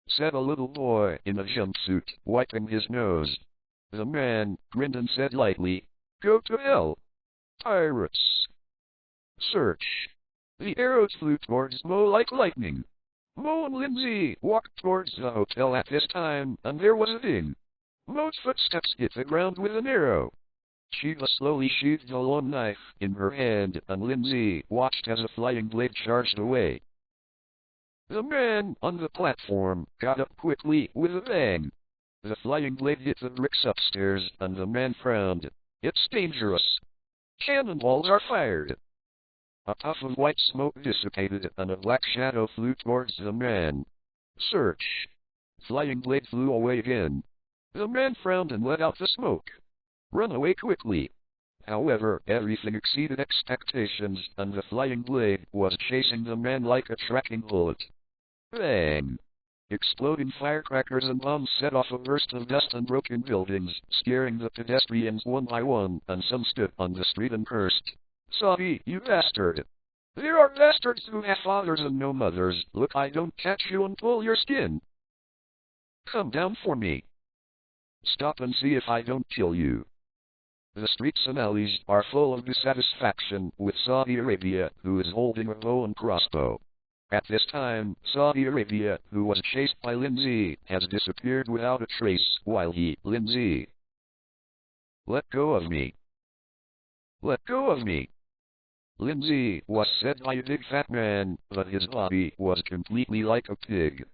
said a little boy in a jumpsuit, wiping his nose. The man grinned and said lightly, "Go to hell, pirates." Search. The arrows flew towards Mo like lightning. Mo and Lin Zhe walked towards the hotel at this time, and there was a ding. Mo's footsteps hit the ground with an arrow. Shiva slowly sheathed a long knife in her hand, and Lin Zhe watched as a flying blade charged away. The man on the platform got up quickly with a bang. The flying blade hit the bricks upstairs, and the man frowned. "It's dangerous. Cannonballs are fired." A puff of white smoke dissipated, and a black shadow flew towards the man. Search. Flying blade flew away again. The man frowned and let out the smoke. Run away quickly. However, everything exceeded expectations, and the flying blade was chasing the man like a tracking bullet. Bang! Exploding firecrackers and bombs set off a burst of dust and broken buildings, scaring the pedestrians one by one, and some stood on the street and cursed. "Sorry, you bastard. There are bastards who have fathers and no mothers. Look, I don't catch you and pull your skin. Come down for me." Stop and see if I don't kill you. The streets and alleys are full of dissatisfaction with Saudi Arabia, who is holding a bow and crossbow. At this time, Saudi Arabia, who was chased by Lin Zhe, has disappeared without a trace, while he, Lin Zhe, let go of me. Let go of me. Lin Zhe was said by a big fat man, but his body was completely like a pig.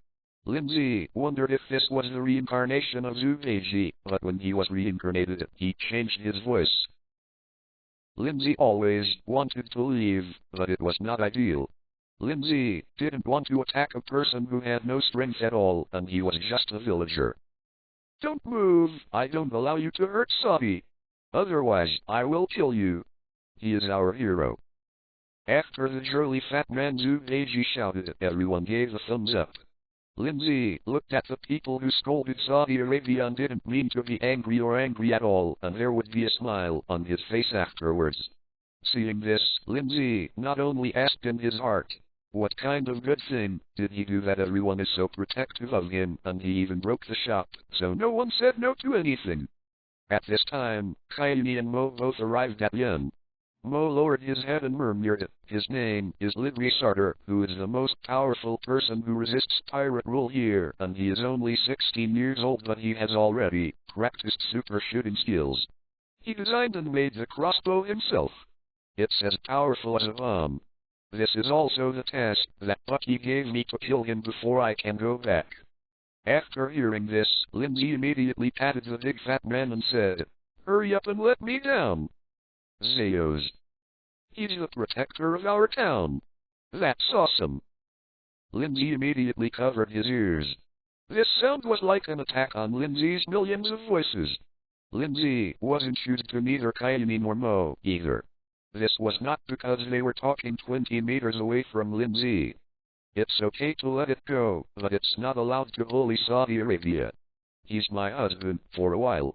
Lin Zhe wondered if this was the reincarnation of Zhu Beiji, but when he was reincarnated, he changed his voice. Lin Zhe always wanted to leave, but it was not ideal. Lin Zhe didn't want to attack a person who had no strength at all, and he was just a villager. Don't move, I don't allow you to hurt Sabi. Otherwise, I will kill you. He is our hero. After the jolly fat man Zhu Beiji shouted, everyone gave a thumbs up. Lin Zhe looked at the people who scolded Saudi Arabia and didn't mean to be angry or angry at all, and there would be a smile on his face afterwards. Seeing this, Lin Zhe not only asked in his heart, what kind of good thing did he do that everyone is so protective of him, and he even broke the shop, so no one said no to anything. At this time, Kaini and Mo both arrived at Yen. Mo lowered his head and murmured, his name is Lin Zhe, who is the most powerful person who resists pirate rule here, and he is only 16 years old, but he has already practiced super shooting skills. He designed and made the crossbow himself. It's as powerful as a bomb. This is also the task that Bucky gave me to kill him before I can go back. After hearing this, Lin Zhe immediately patted the big fat man and said, hurry up and let me down. Zeos. He's the protector of our town. That's awesome. Lin Zhe immediately covered his ears. This sound was like an attack on Lin Zhe's millions of voices. Lin Zhe wasn't used to neither Kaini nor Mo either. This was not because they were talking 20 meters away from Lin Zhe. It's okay to let it go, but it's not allowed to bully Saudi Arabia. He's my husband for a while.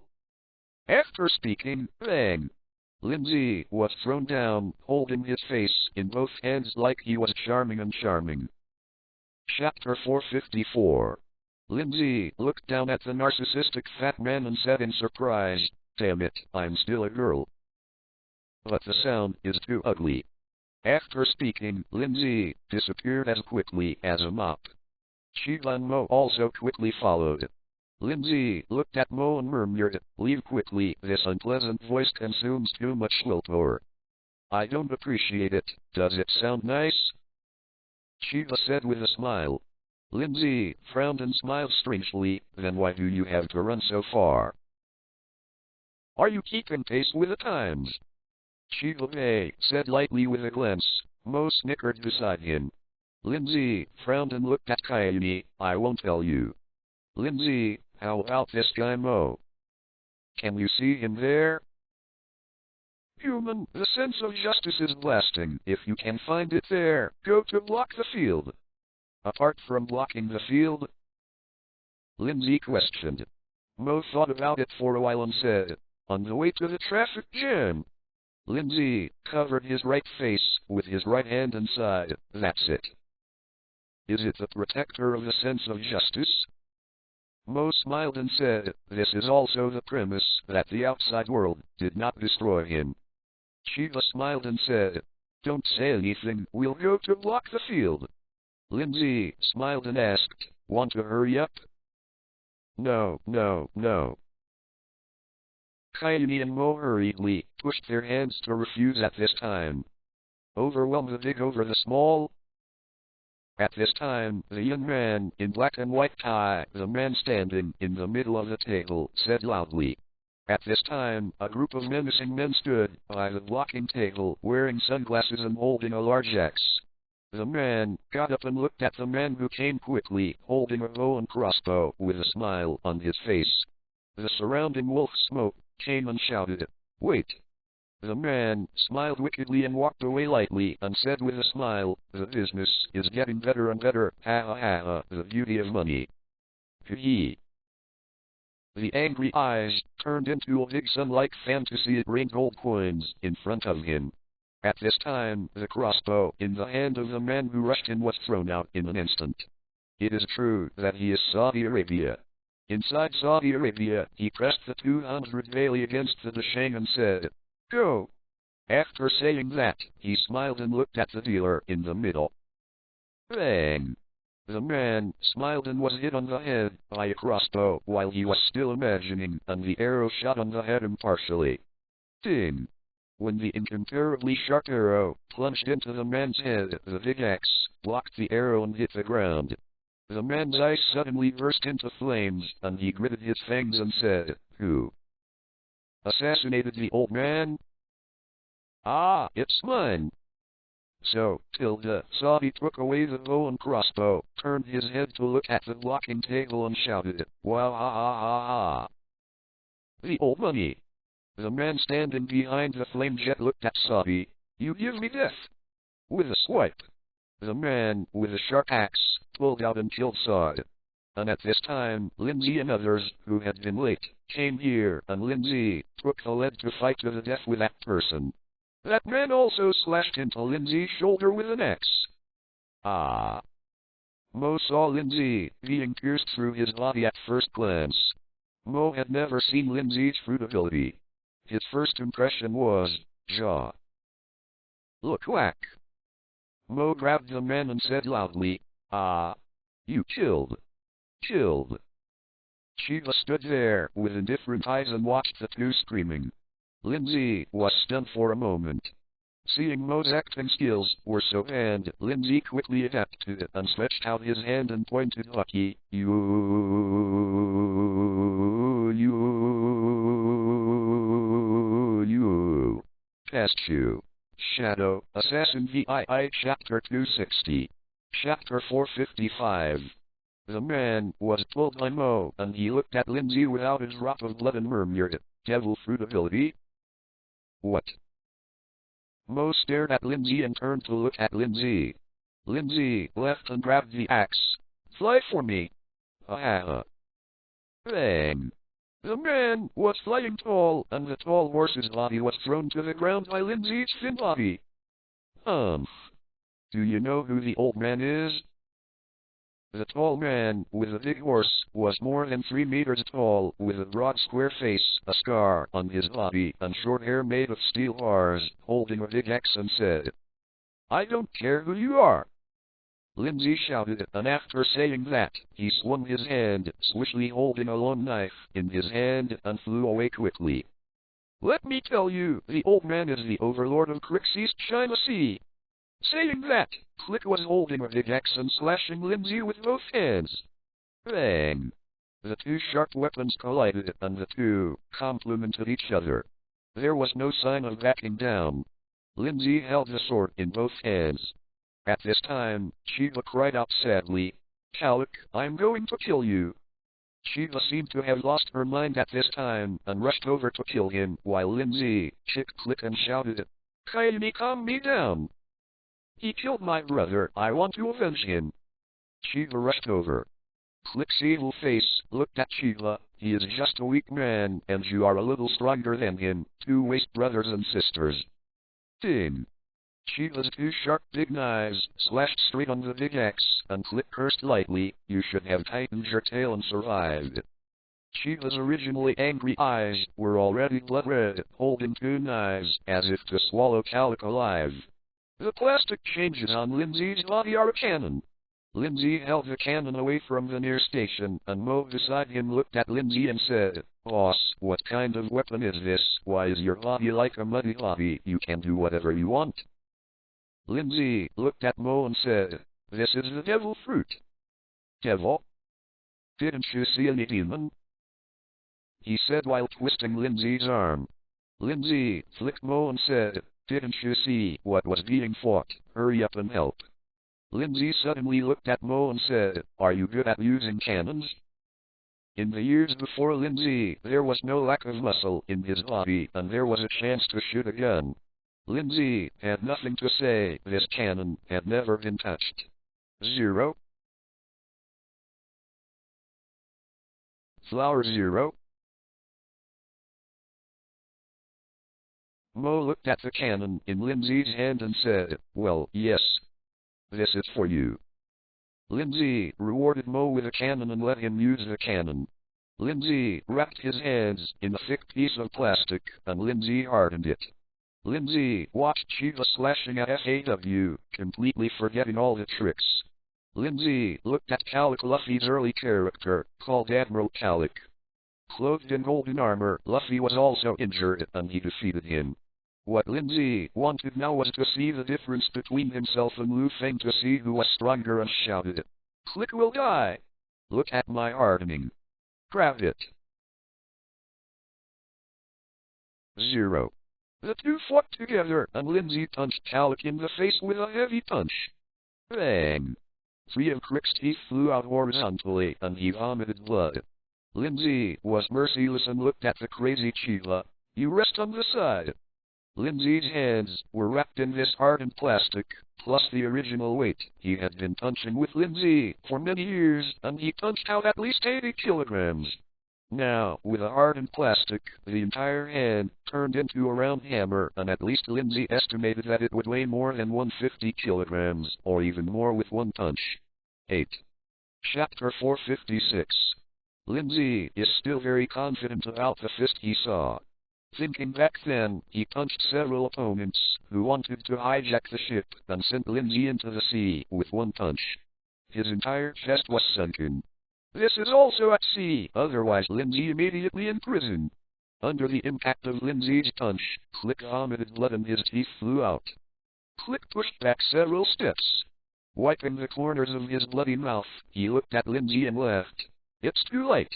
After speaking, bang! Lin Zhe was thrown down, holding his face in both hands like he was charming and charming. Chapter 454. Lin Zhe looked down at the narcissistic fat man and said in surprise, damn it, I'm still a girl. But the sound is too ugly. After speaking, Lin Zhe disappeared as quickly as a mop. Shiba and Mo also quickly followed. Lin Zhe looked at Mo and murmured, leave quickly, this unpleasant voice consumes too much willpower. I don't appreciate it, does it sound nice? Shiba said with a smile. Lin Zhe frowned and smiled strangely, then why do you have to run so far? Are you keeping pace with the times? Shiba said lightly with a glance. Mo snickered beside him. Lin Zhe frowned and looked at Kaini, I won't tell you. Lin Zhe, how about this guy Mo? Can you see him there? Human, the sense of justice is blasting. If you can find it there, go to block the field. Apart from blocking the field? Lin Zhe questioned. Mo thought about it for a while and said, on the way to the traffic jam. Lin Zhe covered his right face with his right hand and sighed, that's it. Is it the protector of the sense of justice? Mo smiled and said, this is also the premise that the outside world did not destroy him. Shiva smiled and said, don't say anything, we'll go to block the field. Lin Zhe smiled and asked, want to hurry up? No. Kaini and Mo hurriedly pushed their hands to refuse at this time. Overwhelm the big over the small. At this time, the young man in black and white tie, the man standing in the middle of the table, said loudly. At this time, a group of menacing men stood by the blocking table, wearing sunglasses and holding a large axe. The man got up and looked at the man who came quickly, holding a bow and crossbow, with a smile on his face. The surrounding wolf smoke came and shouted, wait. The man smiled wickedly and walked away lightly and said with a smile, the business is getting better and better, ha ha ha, the beauty of money. Hee. The angry eyes turned into a big sun-like fantasy. It rained gold coins in front of him. At this time, the crossbow in the hand of the man who rushed in was thrown out in an instant. It is true that he is Saudi Arabia. Inside Saudi Arabia, he pressed the 200 Bailey against the Dashang and said, "Go." After saying that, he smiled and looked at the dealer in the middle. Bang! The man smiled and was hit on the head by a crossbow while he was still imagining, and the arrow shot on the head impartially. Ding! When the incomparably sharp arrow plunged into the man's head, the big axe blocked the arrow and hit the ground. The man's eyes suddenly burst into flames, and he gritted his fangs and said, "Who assassinated the old man?" "Ah, it's mine." So, Saudi took away the bow and crossbow, turned his head to look at the blocking table and shouted, "Wow, ah, ah, ah, ah. The old money." The man standing behind the flame jet looked at Saudi. "You give me death." With a swipe, the man with a sharp axe pulled out and killed Saudi. And at this time, Lin Zhe and others, who had been late, came here, and Lin Zhe took the lead to fight to the death with that person. That man also slashed into Lin Zhe's shoulder with an axe. Ah! Mo saw Lin Zhe being pierced through his body at first glance. Mo had never seen Lin Zhe's fruit ability. His first impression was, jaw. Look, whack. Mo grabbed the man and said loudly, "Ah! You killed. Killed." Shiva stood there with indifferent eyes and watched the two screaming. Lin Zhe was stunned for a moment. Seeing Mo's acting skills were so bad, Lin Zhe quickly adapted and stretched out his hand and pointed lucky. You. Past you. Shadow, Assassin VII Chapter 260. Chapter 455. The man was pulled by Mo, and he looked at Lin Zhe without a drop of blood and murmured, "Devil fruit ability? What?" Mo stared at Lin Zhe and turned to look at Lin Zhe. Lin Zhe left and grabbed the axe. "Fly for me." Ha. Bang! The man was flying tall, and the tall horse's body was thrown to the ground by Lin Zhe's thin body. Do you know who the old man is? The tall man with the big horse was more than 3 meters tall, with a broad square face, a scar on his body, and short hair made of steel bars, holding a big axe and said, "I don't care who you are." Lin Zhe shouted, and after saying that, he swung his hand, swishly holding a long knife in his hand, and flew away quickly. "Let me tell you, the old man is the overlord of Crixie's China Sea." Saying that, Click was holding a big axe and slashing Lin Zhe with both hands. Bang! The two sharp weapons collided, and the two complemented each other. There was no sign of backing down. Lin Zhe held the sword in both hands. At this time, Shiva cried out sadly, "Calic, I'm going to kill you." Shiva seemed to have lost her mind at this time, and rushed over to kill him, while Lin Zhe kicked Click and shouted, "Kindly calm me down. He killed my brother, I want to avenge him." Shiva rushed over. Click's evil face looked at Shiva. "He is just a weak man, and you are a little stronger than him, two waste brothers and sisters." Ding! Shiva's two sharp big knives slashed straight on the big axe, and Click cursed lightly, "You should have tightened your tail and survived." Shiva's originally angry eyes were already blood red, holding two knives, as if to swallow Calic alive. The plastic changes on Lin Zhe's body are a cannon. Lin Zhe held the cannon away from the near station, and Mo beside him looked at Lin Zhe and said, "Boss, what kind of weapon is this? Why is your body like a muddy body? You can do whatever you want." Lin Zhe looked at Mo and said, "This is the devil fruit." "Devil? Didn't you see any demon?" he said while twisting Lin Zhe's arm. Lin Zhe flicked Mo and said, "Didn't you see what was being fought? Hurry up and help." Lin Zhe suddenly looked at Mo and said, "Are you good at using cannons?" In the years before Lin Zhe, there was no lack of muscle in his body, and there was a chance to shoot a gun. Lin Zhe had nothing to say. This cannon had never been touched. 0. Flower 0. Mo looked at the cannon in Lin Zhe's hand and said, "Well, yes. This is for you." Lin Zhe rewarded Mo with a cannon and let him use the cannon. Lin Zhe wrapped his hands in a thick piece of plastic, and Lin Zhe hardened it. Lin Zhe watched Shiva slashing at FAW, completely forgetting all the tricks. Lin Zhe looked at Calic Luffy's early character, called Admiral Calic. Clothed in golden armor, Luffy was also injured, and he defeated him. What Lin Zhe wanted now was to see the difference between himself and Lu Feng, to see who was stronger, and shouted, "Click will die! Look at my hardening. Grab it." 0. The two fought together, and Lin Zhe punched Calic in the face with a heavy punch. Bang! 3 of Crick's teeth flew out horizontally, and he vomited blood. Lin Zhe was merciless and looked at the crazy Chiba. "You rest on the side." Lin Zhe's hands were wrapped in this hardened plastic, plus the original weight. He had been punching with Lin Zhe for many years, and he punched out at least 80 kilograms. Now, with a hardened plastic, the entire hand turned into a round hammer, and at least Lin Zhe estimated that it would weigh more than 150 kilograms, or even more with one punch. 8. Chapter 456. Lin Zhe is still very confident about the fist he saw. Thinking back then, he punched several opponents who wanted to hijack the ship, and sent Lin Zhe into the sea with one punch. His entire chest was sunken. This is also at sea, otherwise Lin Zhe immediately in prison. Under the impact of Lin Zhe's punch, Click vomited blood and his teeth flew out. Click pushed back several steps. Wiping the corners of his bloody mouth, he looked at Lin Zhe and laughed. "It's too late."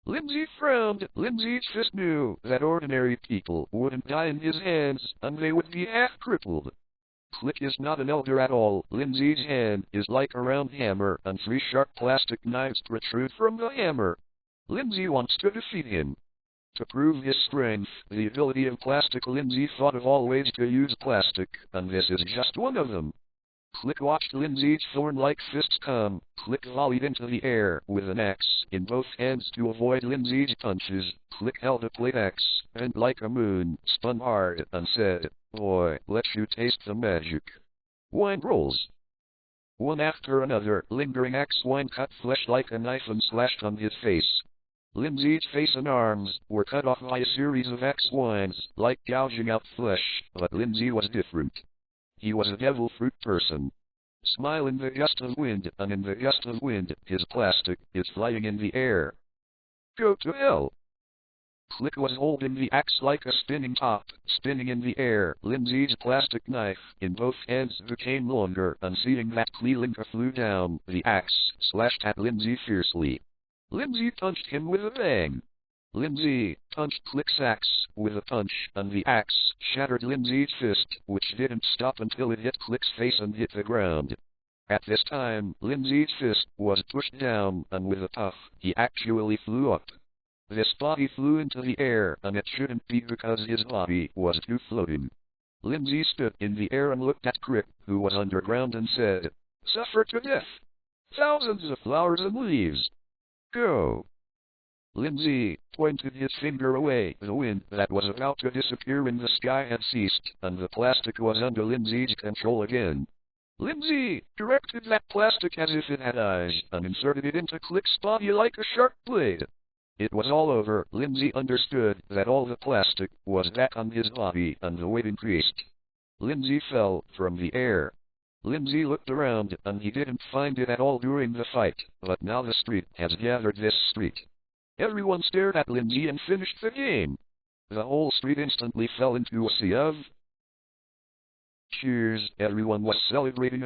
Lin Zhe frowned. Lin Zhe's fist knew that ordinary people wouldn't die in his hands, and they would be half-crippled. Click is not an elder at all. Lin Zhe's hand is like a round hammer, and 3 sharp plastic knives protrude from the hammer. Lin Zhe wants to defeat him. To prove his strength, the ability of plastic, Lin Zhe thought of all ways to use plastic, and this is just one of them. Click watched Lin Zhe's thorn-like fists come. Click volleyed into the air with an axe in both hands to avoid Lin Zhe's punches. Click held a plate axe, and like a moon, spun hard, and said, "Boy, let you taste the magic." Wine rolls. One after another, lingering axe wine cut flesh like a knife and slashed on his face. Lin Zhe's face and arms were cut off by a series of axe wines, like gouging out flesh, but Lin Zhe was different. He was a devil fruit person. Smile in the gust of wind, and in the gust of wind, his plastic is flying in the air. Go to hell. Click was holding the axe like a spinning top, spinning in the air. Lin Zhe's plastic knife in both hands became longer, and seeing that Kleelinka flew down, the axe slashed at Lin Zhe fiercely. Lin Zhe punched him with a bang. Lin Zhe punched Click's axe with a punch, and the axe shattered Lin Zhe's fist, which didn't stop until it hit Click's face and hit the ground. At this time, Lin Zhe's fist was pushed down, and with a puff, he actually flew up. This body flew into the air, and it shouldn't be because his body was too floating. Lin Zhe stood in the air and looked at Crick, who was underground, and said, "Suffer to death. Thousands of flowers and leaves. Go." Lin Zhe pointed his finger away. The wind that was about to disappear in the sky had ceased, and the plastic was under Lin Zhe's control again. Lin Zhe directed that plastic as if it had eyes, and inserted it into Click's body like a sharp blade. It was all over. Lin Zhe understood that all the plastic was back on his body, and the weight increased. Lin Zhe fell from the air. Lin Zhe looked around, and he didn't find it at all during the fight, but now the street has gathered this street. Everyone stared at Lin Zhe and finished the game. The whole street instantly fell into a sea of cheers. Everyone was celebrating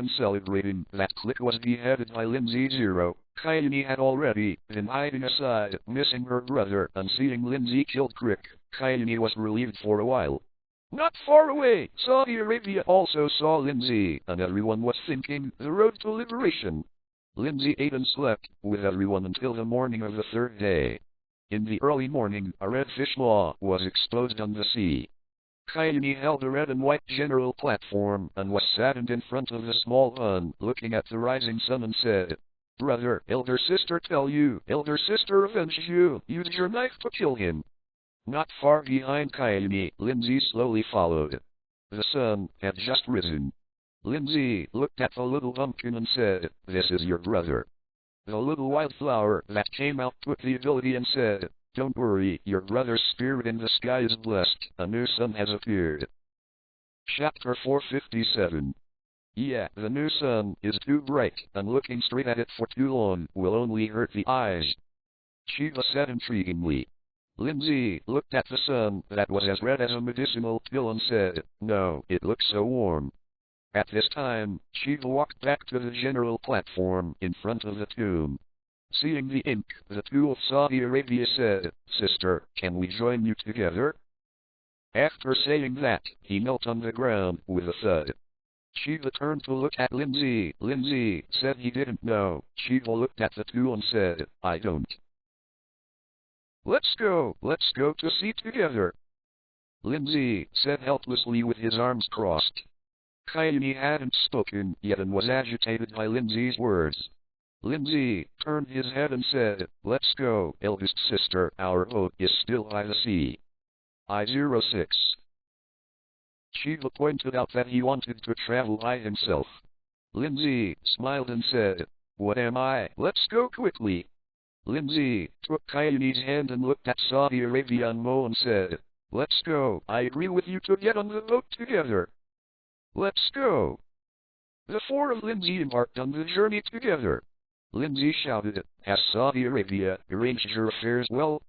that Click was beheaded by Lin Zhe. 0. Kaini had already been hiding aside, missing her brother, and seeing Lin Zhe killed Crick, Kaini was relieved for a while. Not far away, Saudi Arabia also saw Lin Zhe, and everyone was thinking, the road to liberation. Lin Zhe ate and slept with everyone until the morning of the 3rd day. In the early morning, a red fish maw was exposed on the sea. Kaini held a red and white general platform, and was saddened in front of the small hun, looking at the rising sun, and said, "Brother, elder sister tell you, elder sister avenge you, use your knife to kill him." Not far behind Kaini, Lin Zhe slowly followed. The sun had just risen. Lin Zhe looked at the little pumpkin and said, "This is your brother." The little wildflower that came out took the ability and said, "Don't worry, your brother's spirit in the sky is blessed, a new sun has appeared." Chapter 457. Yeah, the new sun is too bright, and looking straight at it for too long will only hurt the eyes. Shiva said intriguingly. Lin Zhe looked at the sun that was as red as a medicinal pill and said, "No, it looks so warm." At this time, Shiva walked back to the general platform in front of the tomb. Seeing the ink, the two of Saudi Arabia said, "Sister, can we join you together?" After saying that, he knelt on the ground with a thud. Shiva turned to look at Lin Zhe. Lin Zhe said he didn't know. Shiva looked at the two and said, "I don't." Let's go to sea together." Lin Zhe said helplessly with his arms crossed. Kaini hadn't spoken yet and was agitated by Lin Zhe's words. Lin Zhe turned his head and said, "Let's go, eldest sister, our boat is still by the sea." I-06. Shiva pointed out that he wanted to travel by himself. Lin Zhe smiled and said, "What am I? Let's go quickly." Lin Zhe took Kaini's hand and looked at Saudi Arabia and Mo and said, "Let's go. I agree with you to get on the boat together. Let's go." The four of Lin Zhe embarked on the journey together. Lin Zhe shouted, "Has Saudi Arabia arranged your affairs well?"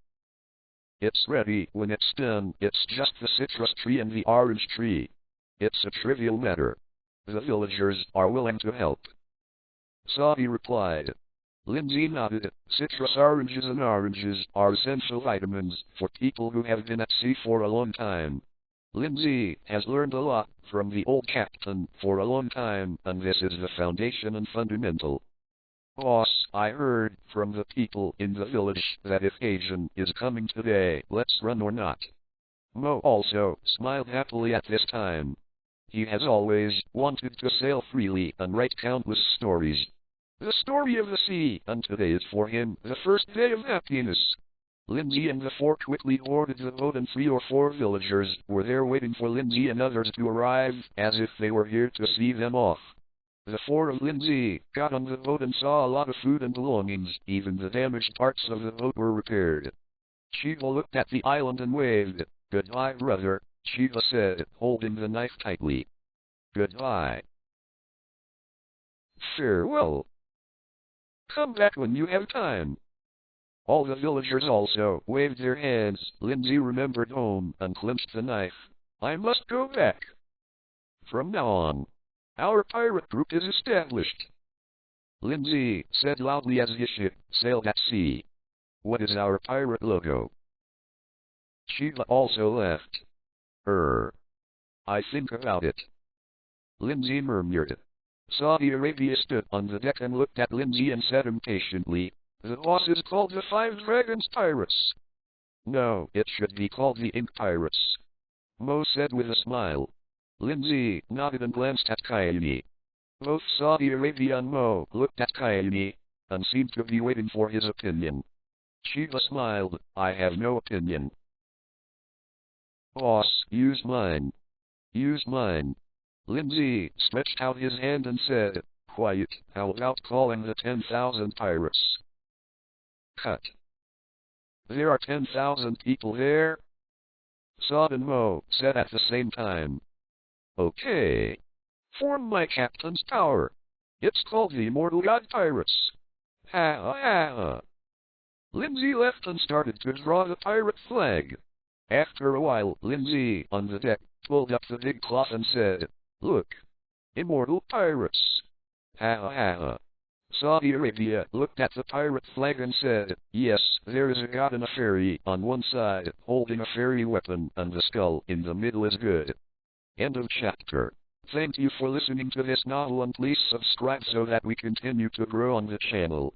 "It's ready. When it's done, it's just the citrus tree and the orange tree. It's a trivial matter. The villagers are willing to help." Saudi replied. Lin Zhe nodded. Citrus oranges and oranges are essential vitamins for people who have been at sea for a long time. Lin Zhe has learned a lot from the old captain for a long time, and this is the foundation and fundamental. "Boss, I heard from the people in the village that if Asian is coming today, let's run or not." Mo also smiled happily at this time. He has always wanted to sail freely and write countless stories. The story of the sea, and today is for him the first day of happiness. Lin Zhe and the four quickly boarded the boat and 3 or 4 villagers were there waiting for Lin Zhe and others to arrive, as if they were here to see them off. The 4 of Lin Zhe got on the boat and saw a lot of food and belongings. Even the damaged parts of the boat were repaired. Shiva looked at the island and waved. "Goodbye, brother," Shiva said, holding the knife tightly. "Goodbye." "Farewell. Come back when you have time." All the villagers also waved their hands. Lin Zhe remembered home and clenched the knife. "I must go back. From now on, our pirate group is established." Lin Zhe said loudly as his ship sailed at sea. "What is our pirate logo?" Shiva also laughed. I think about it." Lin Zhe murmured. Saudi Arabia stood on the deck and looked at Lin Zhe and said impatiently, "The boss is called the 5 Dragons Pirates." "No, it should be called the Ink Pirates," Mo said with a smile. Lin Zhe nodded and glanced at Kaini. Both Saudi Arabia and Mo looked at Kaini, and seemed to be waiting for his opinion. Shiva smiled. "I have no opinion." "Boss, use mine." "Use mine." Lin Zhe stretched out his hand and said, "Quiet, how about calling the 10,000 pirates?" Cut. "There are 10,000 people there?" Saad and Mo said at the same time. "Okay. Form my captain's power. It's called the Immortal God Pirates. Ha ha ha." Lin Zhe left and started to draw the pirate flag. After a while, Lin Zhe, on the deck, pulled up the big cloth and said, "Look. Immortal Pirates. Ha ha ha." Saudi Arabia looked at the pirate flag and said, "Yes, there is a god and a fairy on one side, holding a fairy weapon, and the skull in the middle is good." End of chapter. Thank you for listening to this novel, and please subscribe so that we continue to grow on the channel.